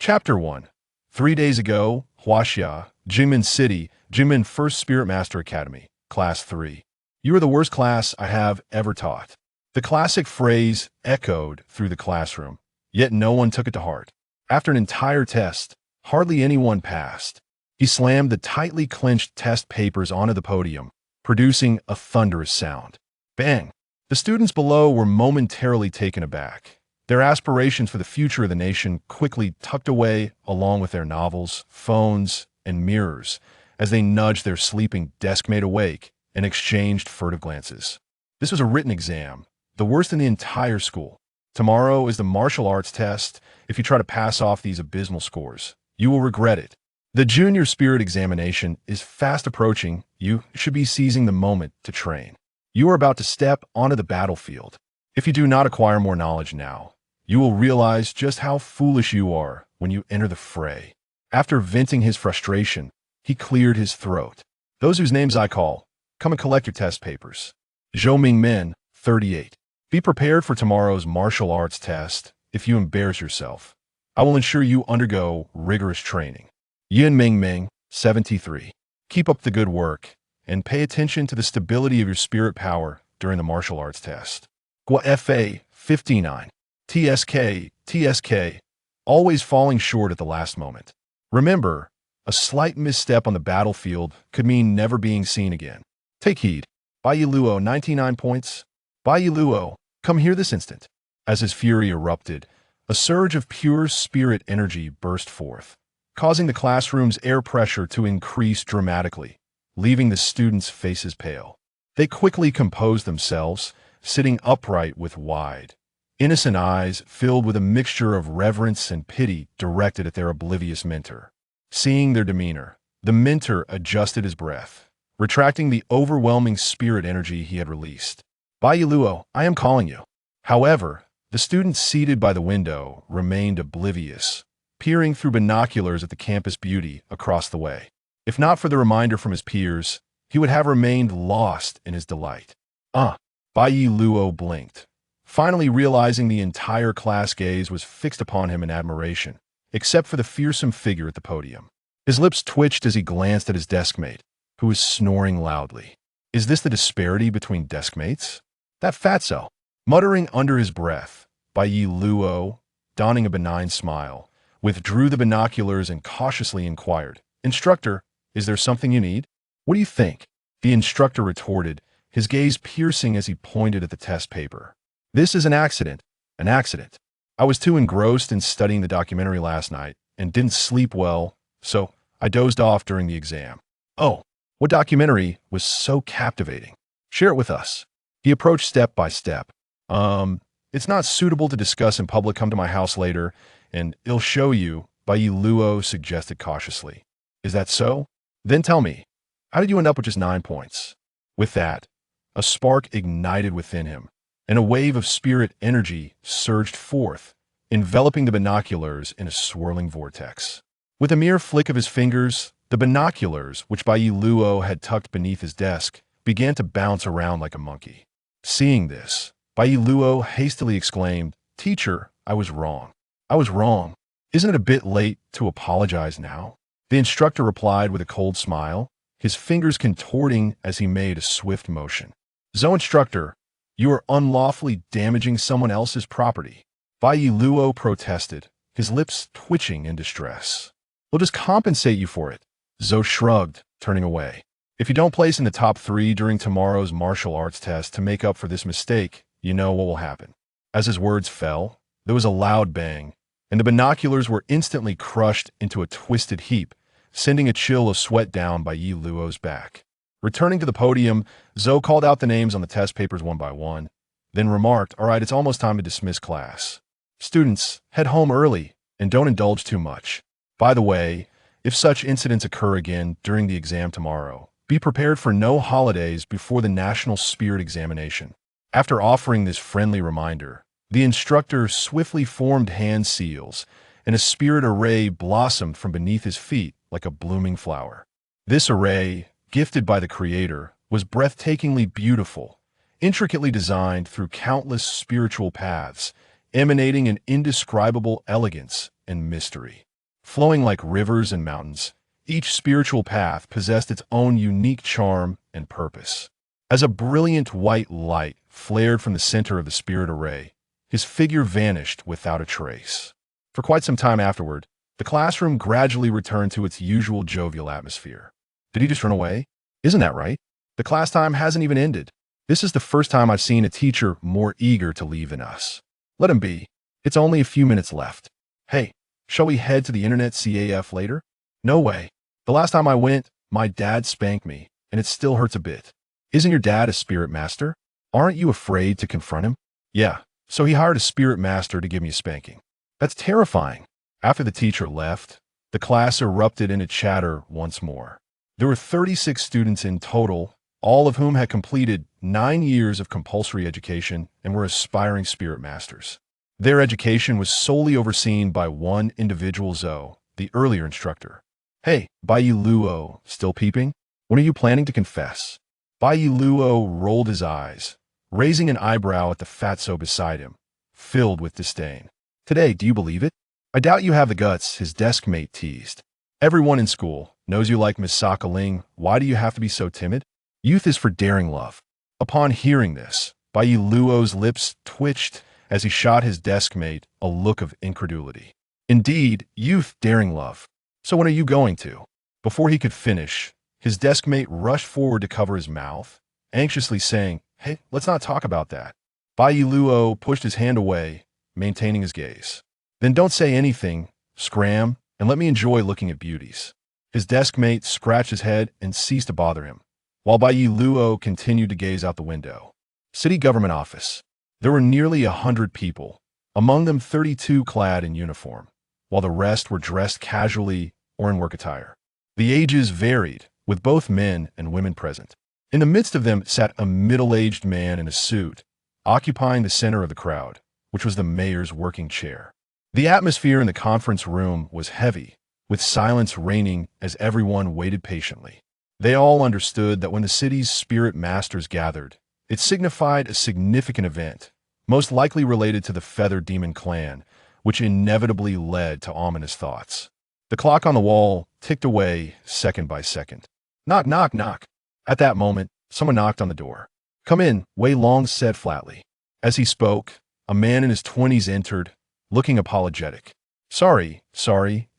Chapter 1. 3 days ago, Huaxia, Jingmen City, Jingmen First Spirit Master Academy, Class 3. You are the worst class I have ever taught. The classic phrase echoed through the classroom, yet no one took it to heart. After an entire test, hardly anyone passed. He slammed the tightly clenched test papers onto the podium, producing a thunderous sound. Bang! The students below were momentarily taken aback. Their aspirations for the future of the nation quickly tucked away along with their novels, phones, and mirrors as they nudged their sleeping deskmate awake and exchanged furtive glances. This was a written exam, the worst in the entire school. Tomorrow is the martial arts test. If you try to pass off these abysmal scores, you will regret it. The junior spirit examination is fast approaching. You should be seizing the moment to train. You are about to step onto the battlefield. If you do not acquire more knowledge now, you will realize just how foolish you are when you enter the fray. After venting his frustration, he cleared his throat. Those whose names I call, come and collect your test papers. Zhou Mingmen, 38. Be prepared for tomorrow's martial arts test. If you embarrass yourself, I will ensure you undergo rigorous training. Yin Mingming, 73. Keep up the good work, and pay attention to the stability of your spirit power during the martial arts test. Gua Fa, 59. TSK, always falling short at the last moment. Remember, a slight misstep on the battlefield could mean never being seen again. Take heed. Bai Luo, 99 points. Bai Luo, come here this instant. As his fury erupted, a surge of pure spirit energy burst forth, causing the classroom's air pressure to increase dramatically, leaving the students' faces pale. They quickly composed themselves, sitting upright with wide, innocent eyes filled with a mixture of reverence and pity directed at their oblivious mentor. Seeing their demeanor, the mentor adjusted his breath, retracting the overwhelming spirit energy he had released. Bai Luo, I am calling you. However, the student seated by the window remained oblivious, peering through binoculars at the campus beauty across the way. If not for the reminder from his peers, he would have remained lost in his delight. Bai Luo blinked, finally realizing the entire class gaze was fixed upon him in admiration, except for the fearsome figure at the podium. His lips twitched as he glanced at his deskmate, who was snoring loudly. Is this the disparity between deskmates? That fatso! Muttering under his breath, Bai Luo, donning a benign smile, withdrew the binoculars and cautiously inquired, Instructor, is there something you need? What do you think? The instructor retorted, his gaze piercing as he pointed at the test paper. This is an accident. An accident. I was too engrossed in studying the documentary last night and didn't sleep well, so I dozed off during the exam. Oh, what documentary was so captivating? Share it with us. He approached step by step. It's not suitable to discuss in public. Come to my house later, and I'll show you, Bai Luo suggested cautiously. Is that so? Then tell me, how did you end up with just 9 points? With that, a spark ignited within him, and a wave of spirit energy surged forth, enveloping the binoculars in a swirling vortex. With a mere flick of his fingers, the binoculars, which Bai Luo had tucked beneath his desk, began to bounce around like a monkey. Seeing this, Bai Luo hastily exclaimed, Teacher, I was wrong. I was wrong. Isn't it a bit late to apologize now? The instructor replied with a cold smile, his fingers contorting as he made a swift motion. So, instructor, you are unlawfully damaging someone else's property. Bai Luo protested, his lips twitching in distress. We'll just compensate you for it. Zhou shrugged, turning away. If you don't place in the top 3 during tomorrow's martial arts test to make up for this mistake, you know what will happen. As his words fell, there was a loud bang, and the binoculars were instantly crushed into a twisted heap, sending a chill of sweat down Bai Luo's back. Returning to the podium, Zhou called out the names on the test papers one by one, then remarked, All right, it's almost time to dismiss class. Students, head home early and don't indulge too much. By the way, if such incidents occur again during the exam tomorrow, be prepared for no holidays before the National Spirit Examination. After offering this friendly reminder, the instructor swiftly formed hand seals, and a spirit array blossomed from beneath his feet like a blooming flower. This array, gifted by the Creator, was breathtakingly beautiful, intricately designed through countless spiritual paths, emanating an indescribable elegance and mystery. flowing like rivers and mountains. Each spiritual path possessed its own unique charm and purpose. As a brilliant white light flared from the center of the spirit array, his figure vanished without a trace. For quite some time afterward, the classroom gradually returned to its usual jovial atmosphere. Did he just run away? Isn't that right? The class time hasn't even ended. This is the first time I've seen a teacher more eager to leave than us. Let him be. It's only a few minutes left. Hey, shall we head to the internet CAF later? No way. The last time I went, my dad spanked me, and it still hurts a bit. Isn't your dad a spirit master? Aren't you afraid to confront him? Yeah, so he hired a spirit master to give me a spanking. That's terrifying. After the teacher left, the class erupted into chatter once more. There were 36 students in total, all of whom had completed 9 years of compulsory education and were aspiring spirit masters. Their education was solely overseen by one individual Zoe, the earlier instructor. Hey, Bai Luo, still peeping? When are you planning to confess? Bai Luo rolled his eyes, raising an eyebrow at the fatso beside him, filled with disdain. Today, do you believe it? I doubt you have the guts, his desk mate teased. Everyone in school knows you like Miss Saka Ling. Why do you have to be so timid? Youth is for daring love. Upon hearing this, Bai Luo's lips twitched as he shot his desk mate a look of incredulity. Indeed, youth daring love. So when are you going to? Before he could finish, his desk mate rushed forward to cover his mouth, anxiously saying, Hey, let's not talk about that. Bai Luo pushed his hand away, maintaining his gaze. Then don't say anything, scram, and let me enjoy looking at beauties. His desk mate scratched his head and ceased to bother him, while Bai Luo continued to gaze out the window. City government office. There were nearly 100 people, among them 32 clad in uniform, while the rest were dressed casually or in work attire. The ages varied, with both men and women present. In the midst of them sat a middle-aged man in a suit, occupying the center of the crowd, which was the mayor's working chair. The atmosphere in the conference room was heavy, with silence reigning as everyone waited patiently. They all understood that when the city's spirit masters gathered, it signified a significant event, most likely related to the Feather Demon clan, which inevitably led to ominous thoughts. The clock on the wall ticked away second by second. Knock, knock, knock. At that moment, someone knocked on the door. Come in, Wei Long said flatly. As he spoke, a man in his 20s entered, looking apologetic. Sorry,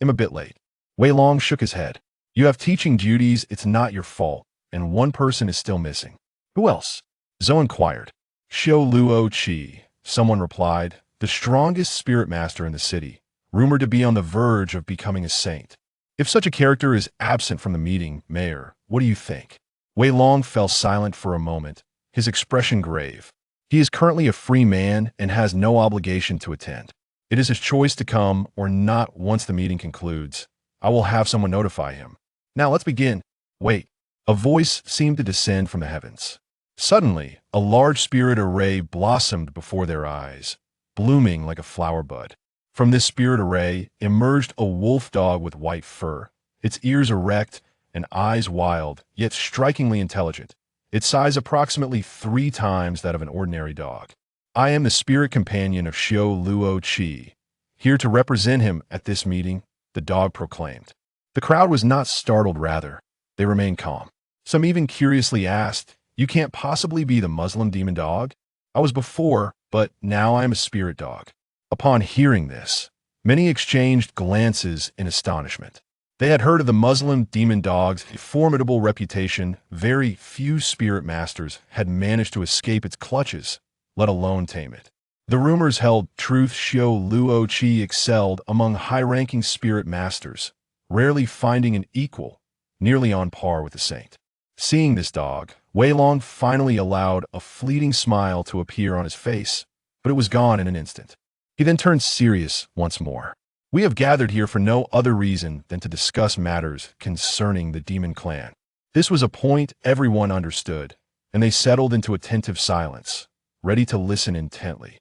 I'm a bit late. Wei Long shook his head. You have teaching duties, it's not your fault, and one person is still missing. Who else? Zhou inquired. Xiao Luo Qi, someone replied, the strongest spirit master in the city, rumored to be on the verge of becoming a saint. If such a character is absent from the meeting, Mayor, what do you think? Wei Long fell silent for a moment, his expression grave. He is currently a free man and has no obligation to attend. It is his choice to come or not once the meeting concludes. I will have someone notify him. Now let's begin. Wait. A voice seemed to descend from the heavens. Suddenly, a large spirit array blossomed before their eyes, blooming like a flower bud. From this spirit array emerged a wolf dog with white fur, its ears erect and eyes wild, yet strikingly intelligent, its size approximately 3 times that of an ordinary dog. I am the spirit companion of Xiao Luo Qi, here to represent him at this meeting, the dog proclaimed. The crowd was not startled, rather, they remained calm. Some even curiously asked, You can't possibly be the Muslim demon dog? I was before, but now I am a spirit dog. Upon hearing this, many exchanged glances in astonishment. They had heard of the Muslim demon dog's formidable reputation. Very few spirit masters had managed to escape its clutches, let alone tame it. The rumors held truth. Xiao Luo Qi excelled among high-ranking spirit masters, rarely finding an equal, nearly on par with the saint. Seeing this dog, Wei Long finally allowed a fleeting smile to appear on his face, but it was gone in an instant. He then turned serious once more. We have gathered here for no other reason than to discuss matters concerning the demon clan. This was a point everyone understood, and they settled into attentive silence, ready to listen intently.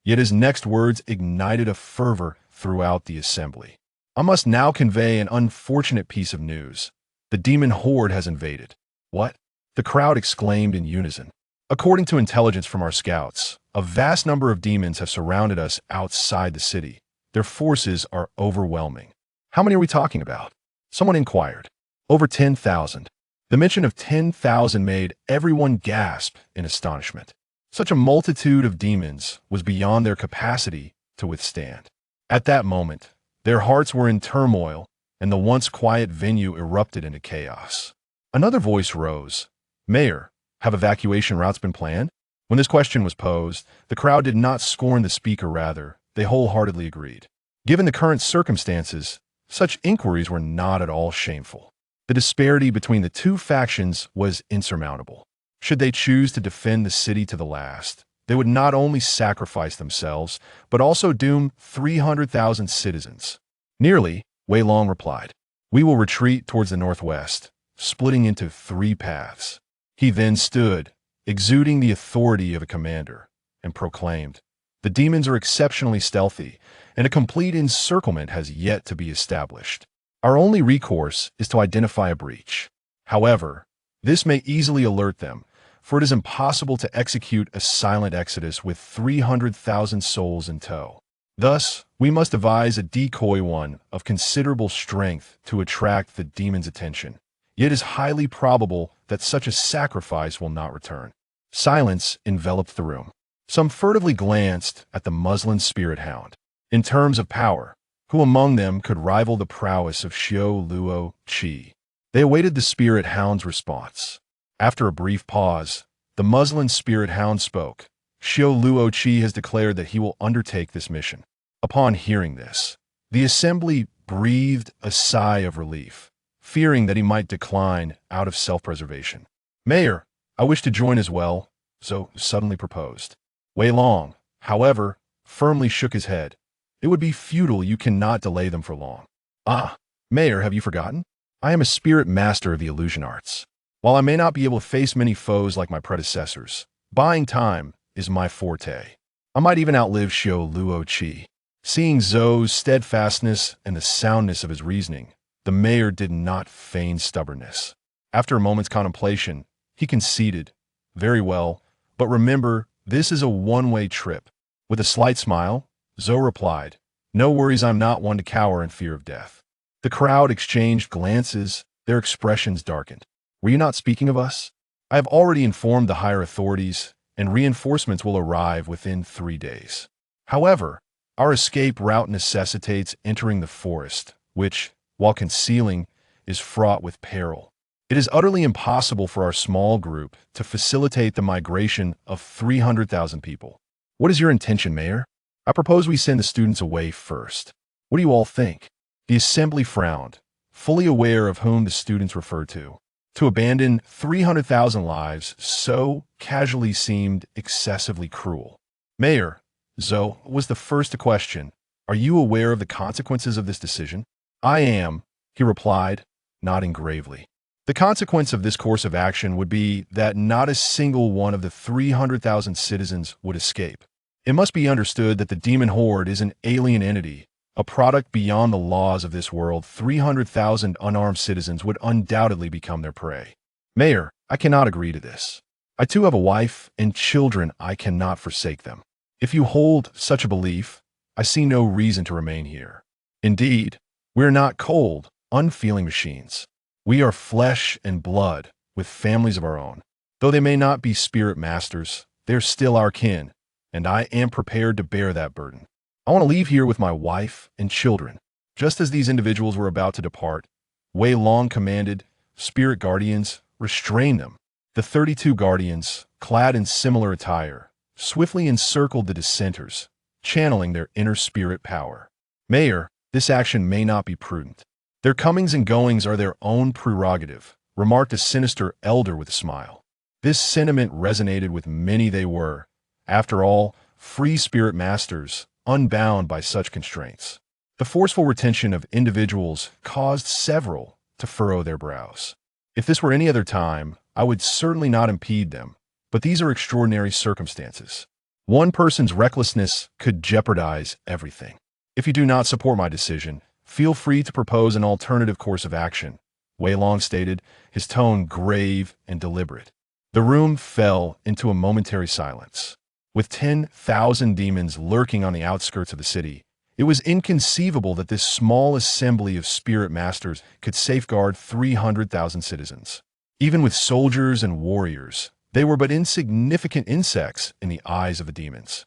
Yet his next words ignited a fervor throughout the assembly. I must now convey an unfortunate piece of news. The demon horde has invaded. What? The crowd exclaimed in unison. According to intelligence from our scouts, a vast number of demons have surrounded us outside the city. Their forces are overwhelming. How many are we talking about? Someone inquired. Over 10,000. The mention of 10,000 made everyone gasp in astonishment. Such a multitude of demons was beyond their capacity to withstand. At that moment, their hearts were in turmoil, and the once quiet venue erupted into chaos. Another voice rose. Mayor, have evacuation routes been planned? When this question was posed, the crowd did not scorn the speaker, rather, they wholeheartedly agreed. Given the current circumstances, such inquiries were not at all shameful. The disparity between the two factions was insurmountable. Should they choose to defend the city to the last, they would not only sacrifice themselves, but also doom 300,000 citizens. Nearly, Wei Long replied. We will retreat towards the northwest, splitting into 3 paths. He then stood, exuding the authority of a commander, and proclaimed, the demons are exceptionally stealthy, and a complete encirclement has yet to be established. Our only recourse is to identify a breach. However, this may easily alert them, for it is impossible to execute a silent exodus with 300,000 souls in tow. Thus, we must devise a decoy one of considerable strength to attract the demon's attention. Yet it is highly probable that such a sacrifice will not return. Silence enveloped the room. Some furtively glanced at the muslin spirit hound. In terms of power, who among them could rival the prowess of Xiao Luo Qi? They awaited the spirit hound's response. After a brief pause, the muslin spirit hound spoke. Xiao Luo Qi has declared that he will undertake this mission. Upon hearing this, the assembly breathed a sigh of relief, fearing that he might decline out of self-preservation. Mayor, I wish to join as well, Zhou suddenly proposed. Wei Long, however, firmly shook his head. It would be futile, you cannot delay them for long. Ah, Mayor, have you forgotten? I am a spirit master of the illusion arts. While I may not be able to face many foes like my predecessors, buying time is my forte. I might even outlive Xiao Luo Qi. Seeing Zhou's steadfastness and the soundness of his reasoning, the mayor did not feign stubbornness. After a moment's contemplation, he conceded, very well, but remember, this is a one-way trip. With a slight smile, Zhou replied, no worries, I'm not one to cower in fear of death. The crowd exchanged glances, their expressions darkened. Were you not speaking of us? I have already informed the higher authorities, and reinforcements will arrive within 3 days. However, our escape route necessitates entering the forest, which, while concealing, is fraught with peril. It is utterly impossible for our small group to facilitate the migration of 300,000 people. What is your intention, Mayor? I propose we send the students away first. What do you all think? The assembly frowned, fully aware of whom the students referred to. To abandon 300,000 lives so casually seemed excessively cruel. Mayor, Zhou was the first to question, are you aware of the consequences of this decision? I am, he replied, nodding gravely. The consequence of this course of action would be that not a single one of the 300,000 citizens would escape. It must be understood that the demon horde is an alien entity, a product beyond the laws of this world. 300,000 unarmed citizens would undoubtedly become their prey. Mayor, I cannot agree to this. I too have a wife and children. I cannot forsake them. If you hold such a belief, I see no reason to remain here. Indeed, we are not cold, unfeeling machines. We are flesh and blood, with families of our own. Though they may not be spirit masters, they're still our kin, and I am prepared to bear that burden. I want to leave here with my wife and children. Just as these individuals were about to depart, Wei Long commanded, spirit guardians, restrain them. The 32 guardians, clad in similar attire, swiftly encircled the dissenters, channeling their inner spirit power. Mayor, this action may not be prudent. Their comings and goings are their own prerogative, remarked a sinister elder with a smile. This sentiment resonated with many. They were, after all, free spirit masters, unbound by such constraints. The forceful retention of individuals caused several to furrow their brows. If this were any other time, I would certainly not impede them, but these are extraordinary circumstances. One person's recklessness could jeopardize everything. If you do not support my decision, feel free to propose an alternative course of action, Wei Long stated, his tone grave and deliberate. The room fell into a momentary silence. With 10,000 demons lurking on the outskirts of the city, It was inconceivable that this small assembly of spirit masters could safeguard 300,000 citizens. Even with soldiers and warriors, they were but insignificant insects in the eyes of the demons.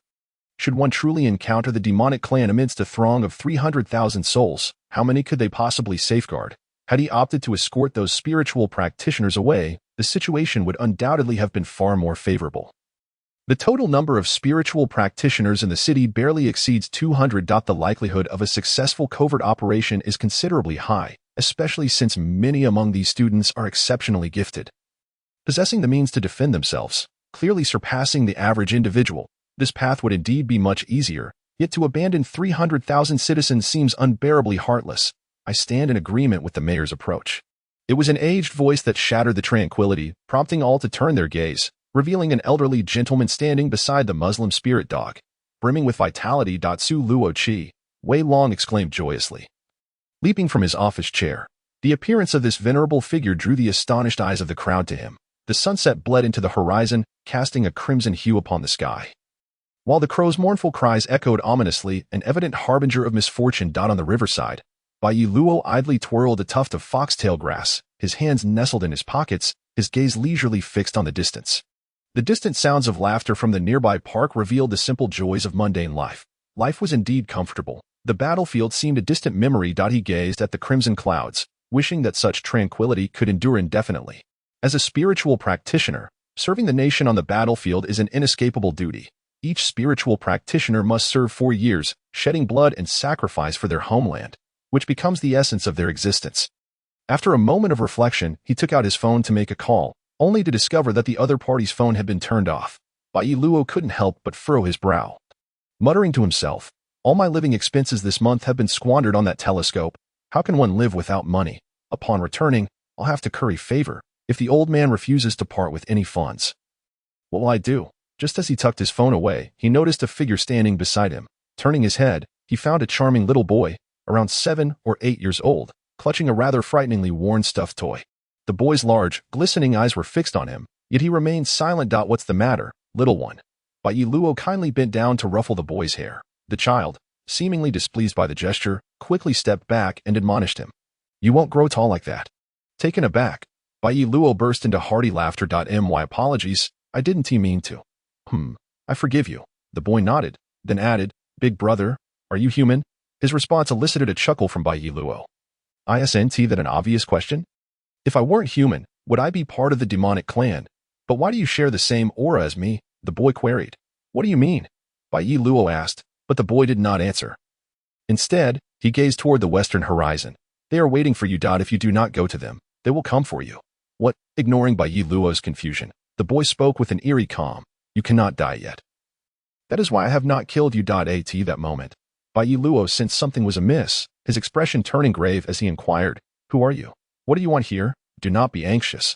Should one truly encounter the demonic clan amidst a throng of 300,000 souls, how many could they possibly safeguard? Had he opted to escort those spiritual practitioners away, the situation would undoubtedly have been far more favorable. The total number of spiritual practitioners in the city barely exceeds 200. The likelihood of a successful covert operation is considerably high, especially since many among these students are exceptionally gifted. Possessing the means to defend themselves, clearly surpassing the average individual, this path would indeed be much easier, yet to abandon 300,000 citizens seems unbearably heartless. I stand in agreement with the mayor's approach. It was an aged voice that shattered the tranquility, prompting all to turn their gaze, revealing an elderly gentleman standing beside the Muslim spirit dog. Brimming with vitality. Su Luo Chi, Wei Long exclaimed joyously. Leaping from his office chair, the appearance of this venerable figure drew the astonished eyes of the crowd to him. The sunset bled into the horizon, casting a crimson hue upon the sky. While the crow's mournful cries echoed ominously, an evident harbinger of misfortune. On the riverside, Bai Luo idly twirled a tuft of foxtail grass, his hands nestled in his pockets, his gaze leisurely fixed on the distance. The distant sounds of laughter from the nearby park revealed the simple joys of mundane life. Life was indeed comfortable. The battlefield seemed a distant memory. He gazed at the crimson clouds, wishing that such tranquility could endure indefinitely. As a spiritual practitioner, serving the nation on the battlefield is an inescapable duty. Each spiritual practitioner must serve 4 years, shedding blood and sacrifice for their homeland, which becomes the essence of their existence. After a moment of reflection, he took out his phone to make a call, only to discover that the other party's phone had been turned off. Bai Luo couldn't help but furrow his brow. Muttering to himself, all my living expenses this month have been squandered on that telescope. How can one live without money? Upon returning, I'll have to curry favor if the old man refuses to part with any funds. What will I do? Just as he tucked his phone away, he noticed a figure standing beside him. Turning his head, he found a charming little boy, around 7 or 8 years old, clutching a rather frighteningly worn stuffed toy. The boy's large, glistening eyes were fixed on him, yet he remained silent. What's the matter, little one? Bai Luo kindly bent down to ruffle the boy's hair. The child, seemingly displeased by the gesture, quickly stepped back and admonished him. You won't grow tall like that. Taken aback, Bai Luo burst into hearty laughter. My apologies, I didn't mean to. I forgive you. The boy nodded, then added, Big brother, are you human? His response elicited a chuckle from Bai Luo. Isn't that an obvious question? If I weren't human, would I be part of the demonic clan? But why do you share the same aura as me? The boy queried. What do you mean? Bai Luo asked, but the boy did not answer. Instead, he gazed toward the western horizon. They are waiting for you. If you do not go to them, they will come for you. What? Ignoring Bai Luo's confusion, the boy spoke with an eerie calm. You cannot die yet. That is why I have not killed you. At that moment, Bai Luo sensed something was amiss, his expression turning grave as he inquired, Who are you? What do you want here? Do not be anxious.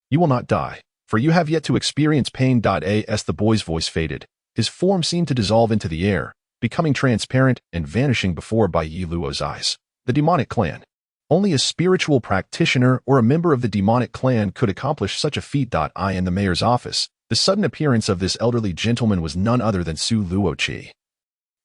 You will not die, for you have yet to experience pain. As the boy's voice faded, his form seemed to dissolve into the air, becoming transparent and vanishing before Bai Luo's eyes. The demonic clan. Only a spiritual practitioner or a member of the demonic clan could accomplish such a feat. In the mayor's office, the sudden appearance of this elderly gentleman was none other than Su Luo Chi.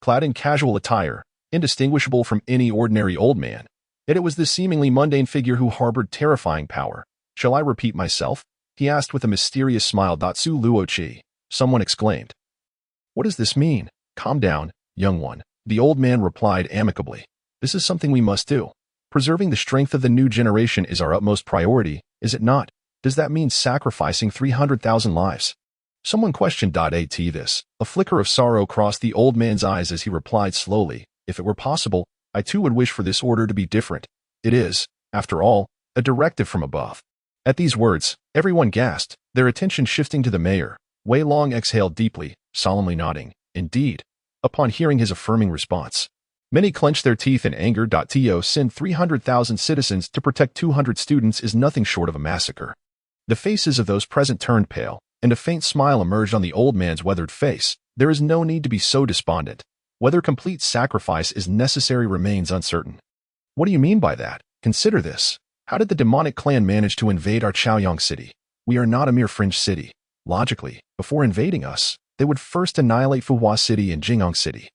Clad in casual attire, indistinguishable from any ordinary old man, yet it was this seemingly mundane figure who harbored terrifying power. Shall I repeat myself? He asked with a mysterious smile. Su Luo Chi, someone exclaimed. What does this mean? Calm down, young one, the old man replied amicably. This is something we must do. Preserving the strength of the new generation is our utmost priority, is it not? Does that mean sacrificing 300,000 lives? Someone questioned. At this, a flicker of sorrow crossed the old man's eyes as he replied slowly, If it were possible, I too would wish for this order to be different. It is, after all, a directive from above. At these words, everyone gasped, their attention shifting to the mayor. Wei Long exhaled deeply, solemnly nodding. Indeed. Upon hearing his affirming response, many clenched their teeth in anger. To send 300,000 citizens to protect 200 students is nothing short of a massacre. The faces of those present turned pale, and a faint smile emerged on the old man's weathered face. There is no need to be so despondent. Whether complete sacrifice is necessary remains uncertain. What do you mean by that? Consider this. How did the demonic clan manage to invade our Chaoyang city? We are not a mere fringe city. Logically, before invading us, they would first annihilate Fuhua City and Jing'an City.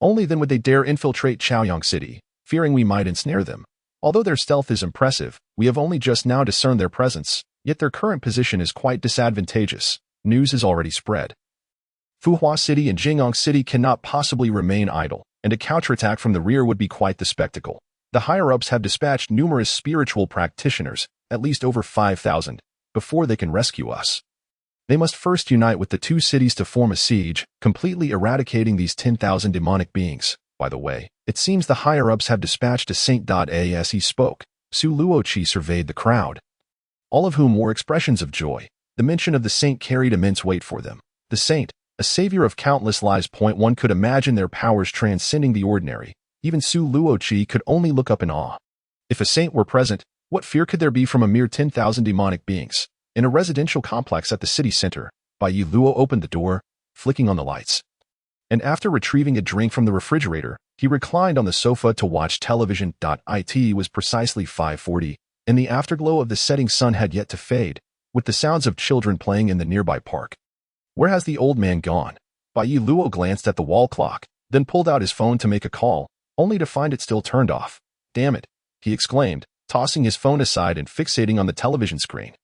Only then would they dare infiltrate Chaoyang City, fearing we might ensnare them. Although their stealth is impressive, we have only just now discerned their presence, yet their current position is quite disadvantageous. News is already spread. Fuhua City and Jingyang City cannot possibly remain idle, and a counterattack from the rear would be quite the spectacle. The higher-ups have dispatched numerous spiritual practitioners, at least over 5,000, before they can rescue us. They must first unite with the two cities to form a siege, completely eradicating these 10,000 demonic beings. By the way, it seems the higher-ups have dispatched a saint. As he spoke, Su Luoqi surveyed the crowd, all of whom wore expressions of joy. The mention of the saint carried immense weight for them. The saint, a savior of countless lives. One could imagine their powers transcending the ordinary. Even Su Luoqi could only look up in awe. If a saint were present, what fear could there be from a mere 10,000 demonic beings? In a residential complex at the city center, Bai Luo opened the door, flicking on the lights. And after retrieving a drink from the refrigerator, he reclined on the sofa to watch television. It was precisely 5:40, and the afterglow of the setting sun had yet to fade, with the sounds of children playing in the nearby park. Where has the old man gone? Bai Luo glanced at the wall clock, then pulled out his phone to make a call, only to find it still turned off. Damn it, he exclaimed, tossing his phone aside and fixating on the television screen.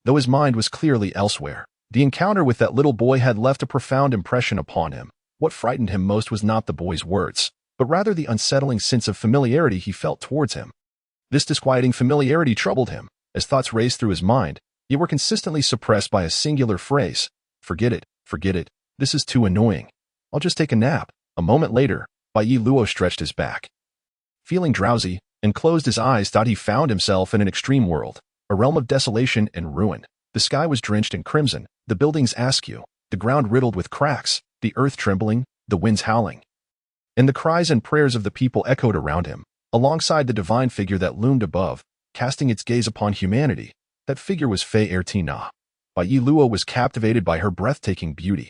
Though his mind was clearly elsewhere, the encounter with that little boy had left a profound impression upon him. What frightened him most was not the boy's words, but rather the unsettling sense of familiarity he felt towards him. This disquieting familiarity troubled him, as thoughts raced through his mind, yet were consistently suppressed by a singular phrase: forget it, this is too annoying. I'll just take a nap. A moment later, Bai Luo stretched his back. Feeling drowsy, and closed his eyes. He found himself in an extreme world, a realm of desolation and ruin. The sky was drenched in crimson, the buildings askew, the ground riddled with cracks, the earth trembling, the winds howling. And the cries and prayers of the people echoed around him, alongside the divine figure that loomed above, casting its gaze upon humanity. That figure was Fei Ertina. Bai Luo was captivated by her breathtaking beauty.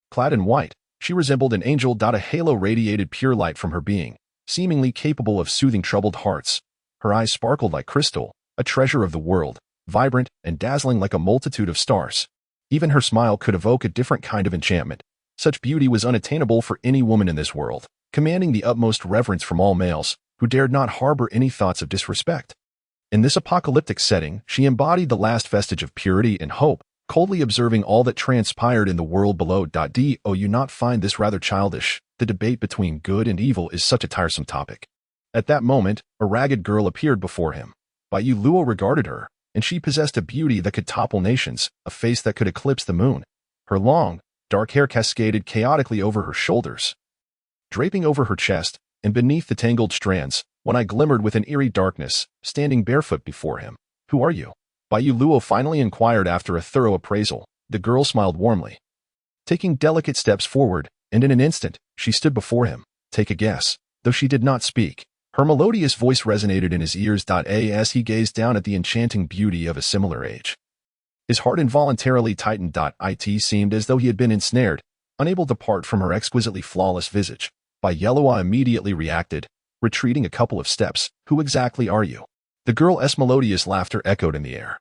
Clad in white, she resembled an angel. A halo radiated pure light from her being, seemingly capable of soothing troubled hearts. Her eyes sparkled like crystal, a treasure of the world, vibrant and dazzling like a multitude of stars. Even her smile could evoke a different kind of enchantment. Such beauty was unattainable for any woman in this world, commanding the utmost reverence from all males, who dared not harbor any thoughts of disrespect. In this apocalyptic setting, she embodied the last vestige of purity and hope, coldly observing all that transpired in the world below. Do you not find this rather childish? The debate between good and evil is such a tiresome topic. At that moment, a ragged girl appeared before him. Bai Luo regarded her, and she possessed a beauty that could topple nations, a face that could eclipse the moon. Her long, dark hair cascaded chaotically over her shoulders, draping over her chest, and beneath the tangled strands, one eye glimmered with an eerie darkness, standing barefoot before him. Who are you? Bai Luo finally inquired after a thorough appraisal. The girl smiled warmly, taking delicate steps forward, and in an instant, she stood before him. Take a guess. Though she did not speak, her melodious voice resonated in his ears. As he gazed down at the enchanting beauty of a similar age, his heart involuntarily tightened. It seemed as though he had been ensnared, unable to part from her exquisitely flawless visage. Bai Luo immediately reacted, retreating a couple of steps. Who exactly are you? The girl's melodious laughter echoed in the air.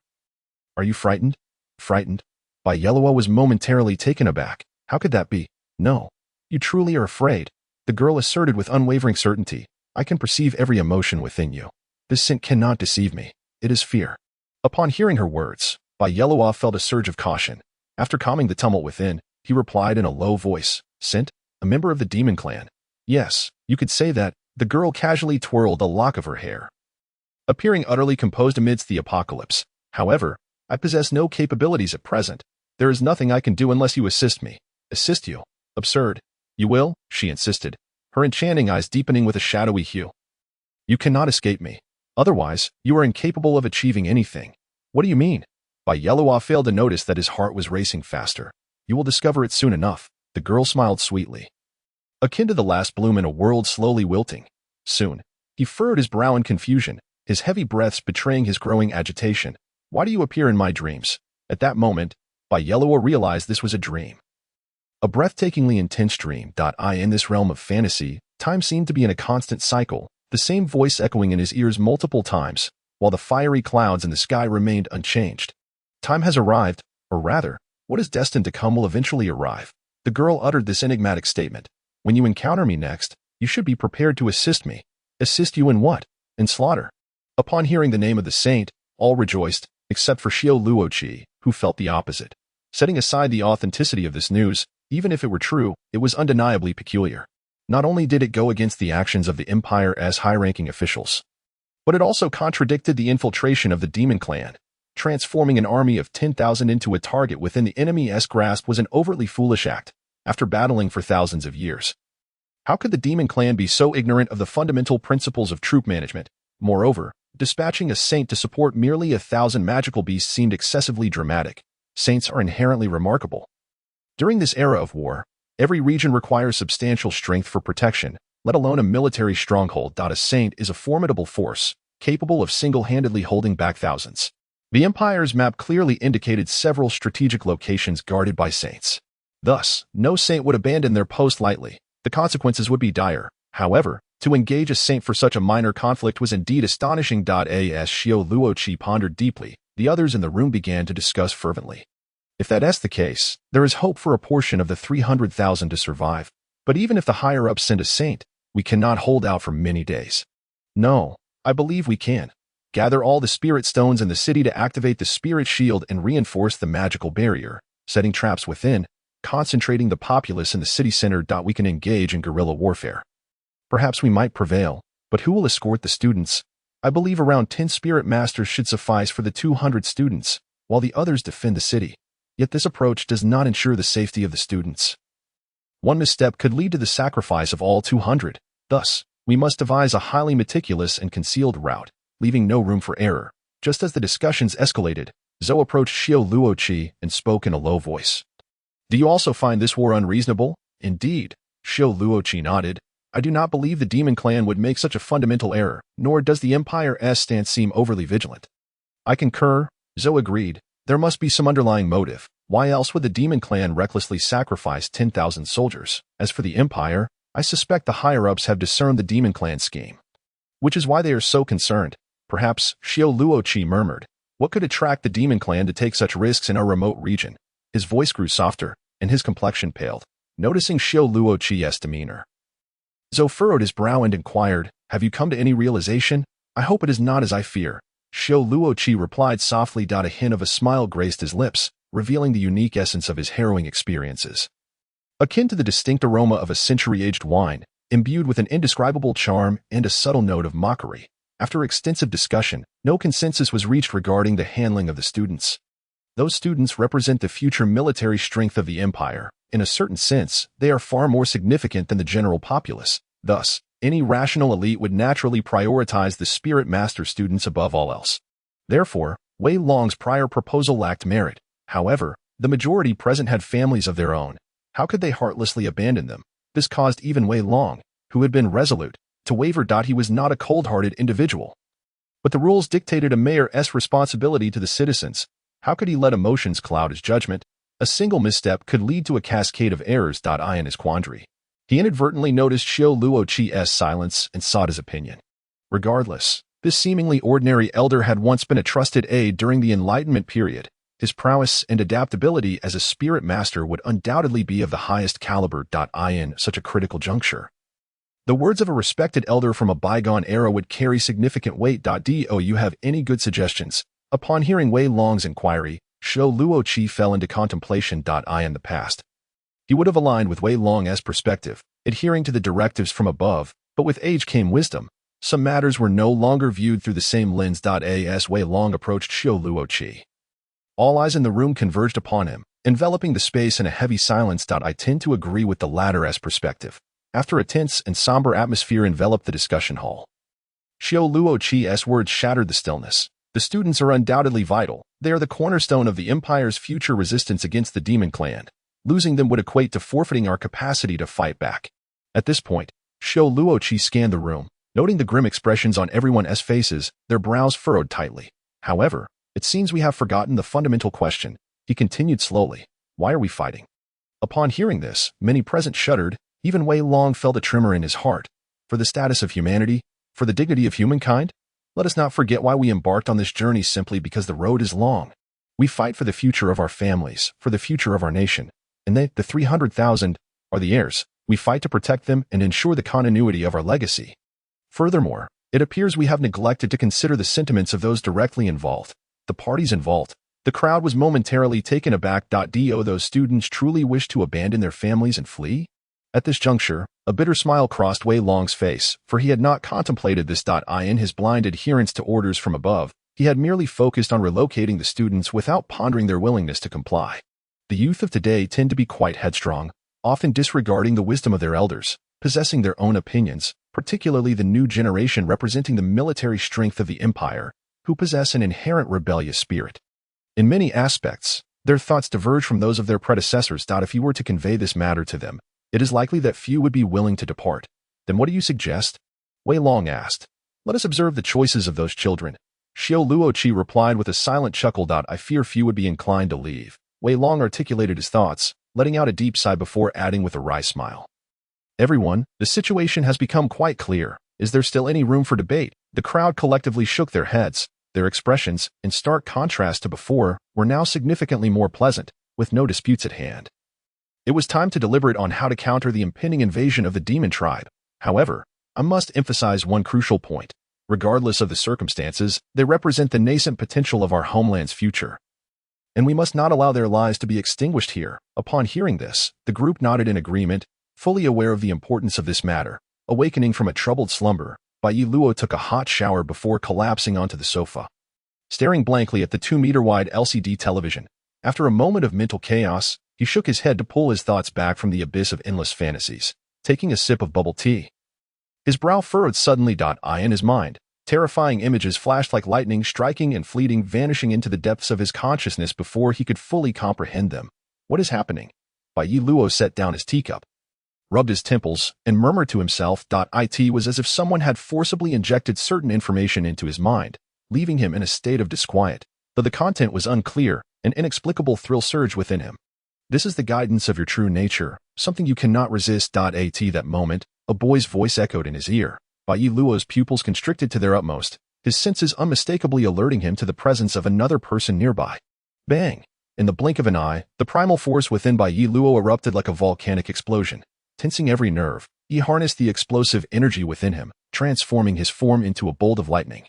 Are you frightened? Frightened? Bai Luo was momentarily taken aback. How could that be? No. You truly are afraid, the girl asserted with unwavering certainty. I can perceive every emotion within you. This scent cannot deceive me. It is fear. Upon hearing her words, Bai Luo felt a surge of caution. After calming the tumult within, he replied in a low voice, Scent? A member of the demon clan? Yes, you could say that. The girl casually twirled a lock of her hair, appearing utterly composed amidst the apocalypse. However, I possess no capabilities at present. There is nothing I can do unless you assist me. Assist you? Absurd. You will? She insisted, her enchanting eyes deepening with a shadowy hue. You cannot escape me. Otherwise, you are incapable of achieving anything. What do you mean? Bai Luo failed to notice that his heart was racing faster. You will discover it soon enough. The girl smiled sweetly, akin to the last bloom in a world slowly wilting. Soon. He furrowed his brow in confusion, his heavy breaths betraying his growing agitation. Why do you appear in my dreams? At that moment, Bai Luo realized this was a dream. A breathtakingly intense dream. In this realm of fantasy, time seemed to be in a constant cycle, the same voice echoing in his ears multiple times, while the fiery clouds in the sky remained unchanged. Time has arrived, or rather, what is destined to come will eventually arrive. The girl uttered this enigmatic statement, When you encounter me next, you should be prepared to assist me. Assist you in what? In slaughter. Upon hearing the name of the saint, all rejoiced, except for Xiao Luoqi, who felt the opposite. Setting aside the authenticity of this news, even if it were true, it was undeniably peculiar. Not only did it go against the actions of the Empire's high-ranking officials, but it also contradicted the infiltration of the demon clan. Transforming an army of 10,000 into a target within the enemy's grasp was an overtly foolish act, after battling for thousands of years. How could the demon clan be so ignorant of the fundamental principles of troop management? Moreover, dispatching a saint to support merely 1,000 magical beasts seemed excessively dramatic. Saints are inherently remarkable. During this era of war, every region requires substantial strength for protection, let alone a military stronghold. A saint is a formidable force, capable of single-handedly holding back thousands. The Empire's map clearly indicated several strategic locations guarded by saints. Thus, no saint would abandon their post lightly. The consequences would be dire. However, to engage a saint for such a minor conflict was indeed astonishing. As Xiao Luoqi pondered deeply, the others in the room began to discuss fervently. If that's the case, there is hope for a portion of the 300,000 to survive. But even if the higher-ups send a saint, we cannot hold out for many days. No, I believe we can. Gather all the spirit stones in the city to activate the spirit shield and reinforce the magical barrier, setting traps within, concentrating the populace in the city center. We can engage in guerrilla warfare. Perhaps we might prevail, but who will escort the students? I believe around 10 spirit masters should suffice for the 200 students, while the others defend the city. Yet this approach does not ensure the safety of the students. One misstep could lead to the sacrifice of all 200. Thus, we must devise a highly meticulous and concealed route, leaving no room for error. Just as the discussions escalated, Zhou approached Xiao Luoqi and spoke in a low voice. Do you also find this war unreasonable? Indeed, Xiao Luoqi nodded. I do not believe the demon clan would make such a fundamental error, nor does the Empire's stance seem overly vigilant. I concur, Zhou agreed. There must be some underlying motive. Why else would the demon clan recklessly sacrifice 10,000 soldiers? As for the Empire, I suspect the higher-ups have discerned the demon clan scheme, which is why they are so concerned. Perhaps, Xiao Luoqi murmured. What could attract the demon clan to take such risks in our remote region? His voice grew softer, and his complexion paled, noticing Xiao Luoqi's demeanor. Zhou furrowed his brow and inquired, have you come to any realization? I hope it is not as I fear. Xiao Luoqi replied softly. A hint of a smile graced his lips, revealing the unique essence of his harrowing experiences. Akin to the distinct aroma of a century-aged wine, imbued with an indescribable charm and a subtle note of mockery. After extensive discussion, no consensus was reached regarding the handling of the students. Those students represent the future military strength of the Empire. In a certain sense, they are far more significant than the general populace. Thus, any rational elite would naturally prioritize the Spirit Master students above all else. Therefore, Wei Long's prior proposal lacked merit. However, the majority present had families of their own. How could they heartlessly abandon them? This caused even Wei Long, who had been resolute, to waver. He was not a cold-hearted individual. But the rules dictated a mayor's responsibility to the citizens. How could he let emotions cloud his judgment? A single misstep could lead to a cascade of errors. In his quandary, he inadvertently noticed Xiao Luoqi's silence and sought his opinion. Regardless, this seemingly ordinary elder had once been a trusted aide during the Enlightenment period. His prowess and adaptability as a spirit master would undoubtedly be of the highest caliber. In such a critical juncture, the words of a respected elder from a bygone era would carry significant weight. Do you have any good suggestions? Upon hearing Wei Long's inquiry, Xiao Luoqi fell into contemplation. In the past, he would have aligned with Wei Long's perspective, adhering to the directives from above, but with age came wisdom. Some matters were no longer viewed through the same lens. As Wei Long approached Xiao Luoqi, all eyes in the room converged upon him, enveloping the space in a heavy silence. I tend to agree with the latter's perspective. After a tense and somber atmosphere enveloped the discussion hall, Xiao Luoqi's words shattered the stillness. The students are undoubtedly vital. They are the cornerstone of the Empire's future resistance against the demon clan. Losing them would equate to forfeiting our capacity to fight back. At this point, Xiao Luoqi scanned the room, noting the grim expressions on everyone's faces, their brows furrowed tightly. However, it seems we have forgotten the fundamental question. He continued slowly. Why are we fighting? Upon hearing this, many present shuddered. Even Wei Long felt a tremor in his heart. For the status of humanity? For the dignity of humankind? Let us not forget why we embarked on this journey simply because the road is long. We fight for the future of our families, for the future of our nation. And they, the 300,000, are the heirs. We fight to protect them and ensure the continuity of our legacy. Furthermore, it appears we have neglected to consider the sentiments of those directly involved, the parties involved. The crowd was momentarily taken aback. Do those students truly wish to abandon their families and flee? At this juncture, a bitter smile crossed Wei Long's face, for he had not contemplated this. In his blind adherence to orders from above, he had merely focused on relocating the students without pondering their willingness to comply. The youth of today tend to be quite headstrong, often disregarding the wisdom of their elders, possessing their own opinions, particularly the new generation representing the military strength of the empire, who possess an inherent rebellious spirit. In many aspects, their thoughts diverge from those of their predecessors. If you were to convey this matter to them, it is likely that few would be willing to depart. Then what do you suggest? Wei Long asked. Let us observe the choices of those children. Xiao Luoqi replied with a silent chuckle. I fear few would be inclined to leave. Wei Long articulated his thoughts, letting out a deep sigh before adding with a wry smile. Everyone, the situation has become quite clear. Is there still any room for debate? The crowd collectively shook their heads. Their expressions, in stark contrast to before, were now significantly more pleasant, with no disputes at hand. It was time to deliberate on how to counter the impending invasion of the demon tribe. However, I must emphasize one crucial point. Regardless of the circumstances, they represent the nascent potential of our homeland's future. And we must not allow their lives to be extinguished here. Upon hearing this, the group nodded in agreement, fully aware of the importance of this matter. Awakening from a troubled slumber, Bai Luo took a hot shower before collapsing onto the sofa. Staring blankly at the 2-meter-wide LCD television, after a moment of mental chaos, he shook his head to pull his thoughts back from the abyss of endless fantasies, taking a sip of bubble tea. His brow furrowed suddenly. In his mind, terrifying images flashed like lightning, striking and fleeting, vanishing into the depths of his consciousness before he could fully comprehend them. What is happening? Bai Luo set down his teacup, rubbed his temples, and murmured to himself. It was as if someone had forcibly injected certain information into his mind, leaving him in a state of disquiet. Though the content was unclear, an inexplicable thrill surged within him. This is the guidance of your true nature, something you cannot resist. At that moment, a boy's voice echoed in his ear. Bai Luo's pupils constricted to their utmost, his senses unmistakably alerting him to the presence of another person nearby. Bang! In the blink of an eye, the primal force within Bai Luo erupted like a volcanic explosion. Tensing every nerve, he harnessed the explosive energy within him, transforming his form into a bolt of lightning.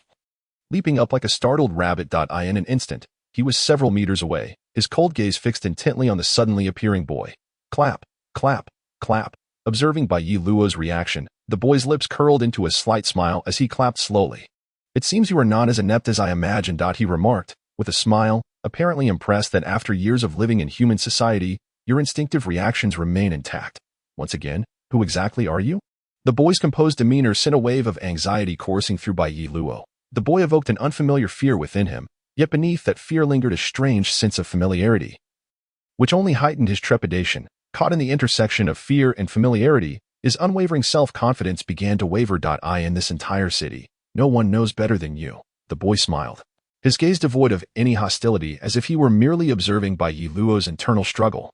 Leaping up like a startled rabbit. In an instant, he was several meters away, his cold gaze fixed intently on the suddenly appearing boy. Clap, clap, clap. Observing Bai Luo's reaction, the boy's lips curled into a slight smile as he clapped slowly. It seems you are not as inept as I imagined. He remarked, with a smile, apparently impressed that after years of living in human society, your instinctive reactions remain intact. Once again, who exactly are you? The boy's composed demeanor sent a wave of anxiety coursing through Bai Luo. The boy evoked an unfamiliar fear within him, yet beneath that fear lingered a strange sense of familiarity, which only heightened his trepidation. Caught in the intersection of fear and familiarity, his unwavering self-confidence began to waver. In this entire city, no one knows better than you. The boy smiled, his gaze devoid of any hostility, as if he were merely observing Bai Luo's internal struggle.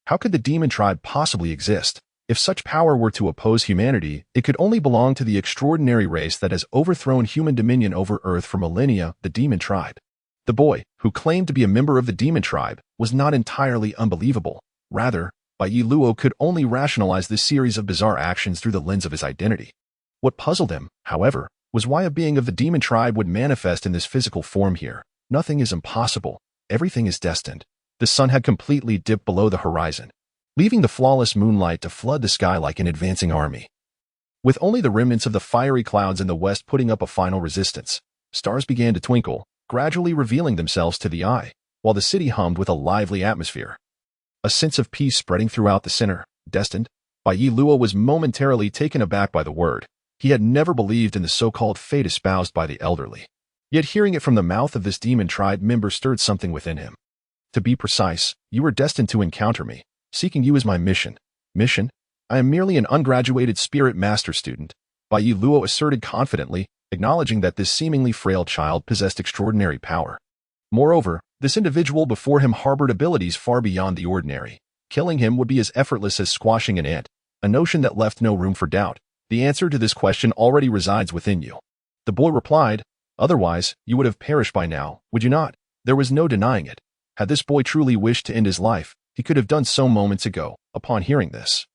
How could the demon tribe possibly exist? If such power were to oppose humanity, it could only belong to the extraordinary race that has overthrown human dominion over Earth for millennia, the demon tribe. The boy, who claimed to be a member of the demon tribe, was not entirely unbelievable. Rather, Bai Luo could only rationalize this series of bizarre actions through the lens of his identity. What puzzled him, however, was why a being of the demon tribe would manifest in this physical form here. Nothing is impossible. Everything is destined. The sun had completely dipped below the horizon, leaving the flawless moonlight to flood the sky like an advancing army. With only the remnants of the fiery clouds in the west putting up a final resistance, stars began to twinkle, gradually revealing themselves to the eye, while the city hummed with a lively atmosphere. A sense of peace spreading throughout the center. Destined? Bai Luo was momentarily taken aback by the word. He had never believed in the so-called fate espoused by the elderly. Yet hearing it from the mouth of this demon tribe member stirred something within him. To be precise, you were destined to encounter me. Seeking you is my mission. Mission? I am merely an ungraduated spirit master student, Bai Luo asserted confidently, acknowledging that this seemingly frail child possessed extraordinary power. Moreover, this individual before him harbored abilities far beyond the ordinary. Killing him would be as effortless as squashing an ant, a notion that left no room for doubt. The answer to this question already resides within you. The boy replied, otherwise, you would have perished by now, would you not? There was no denying it. Had this boy truly wished to end his life, he could have done so moments ago. Upon hearing this,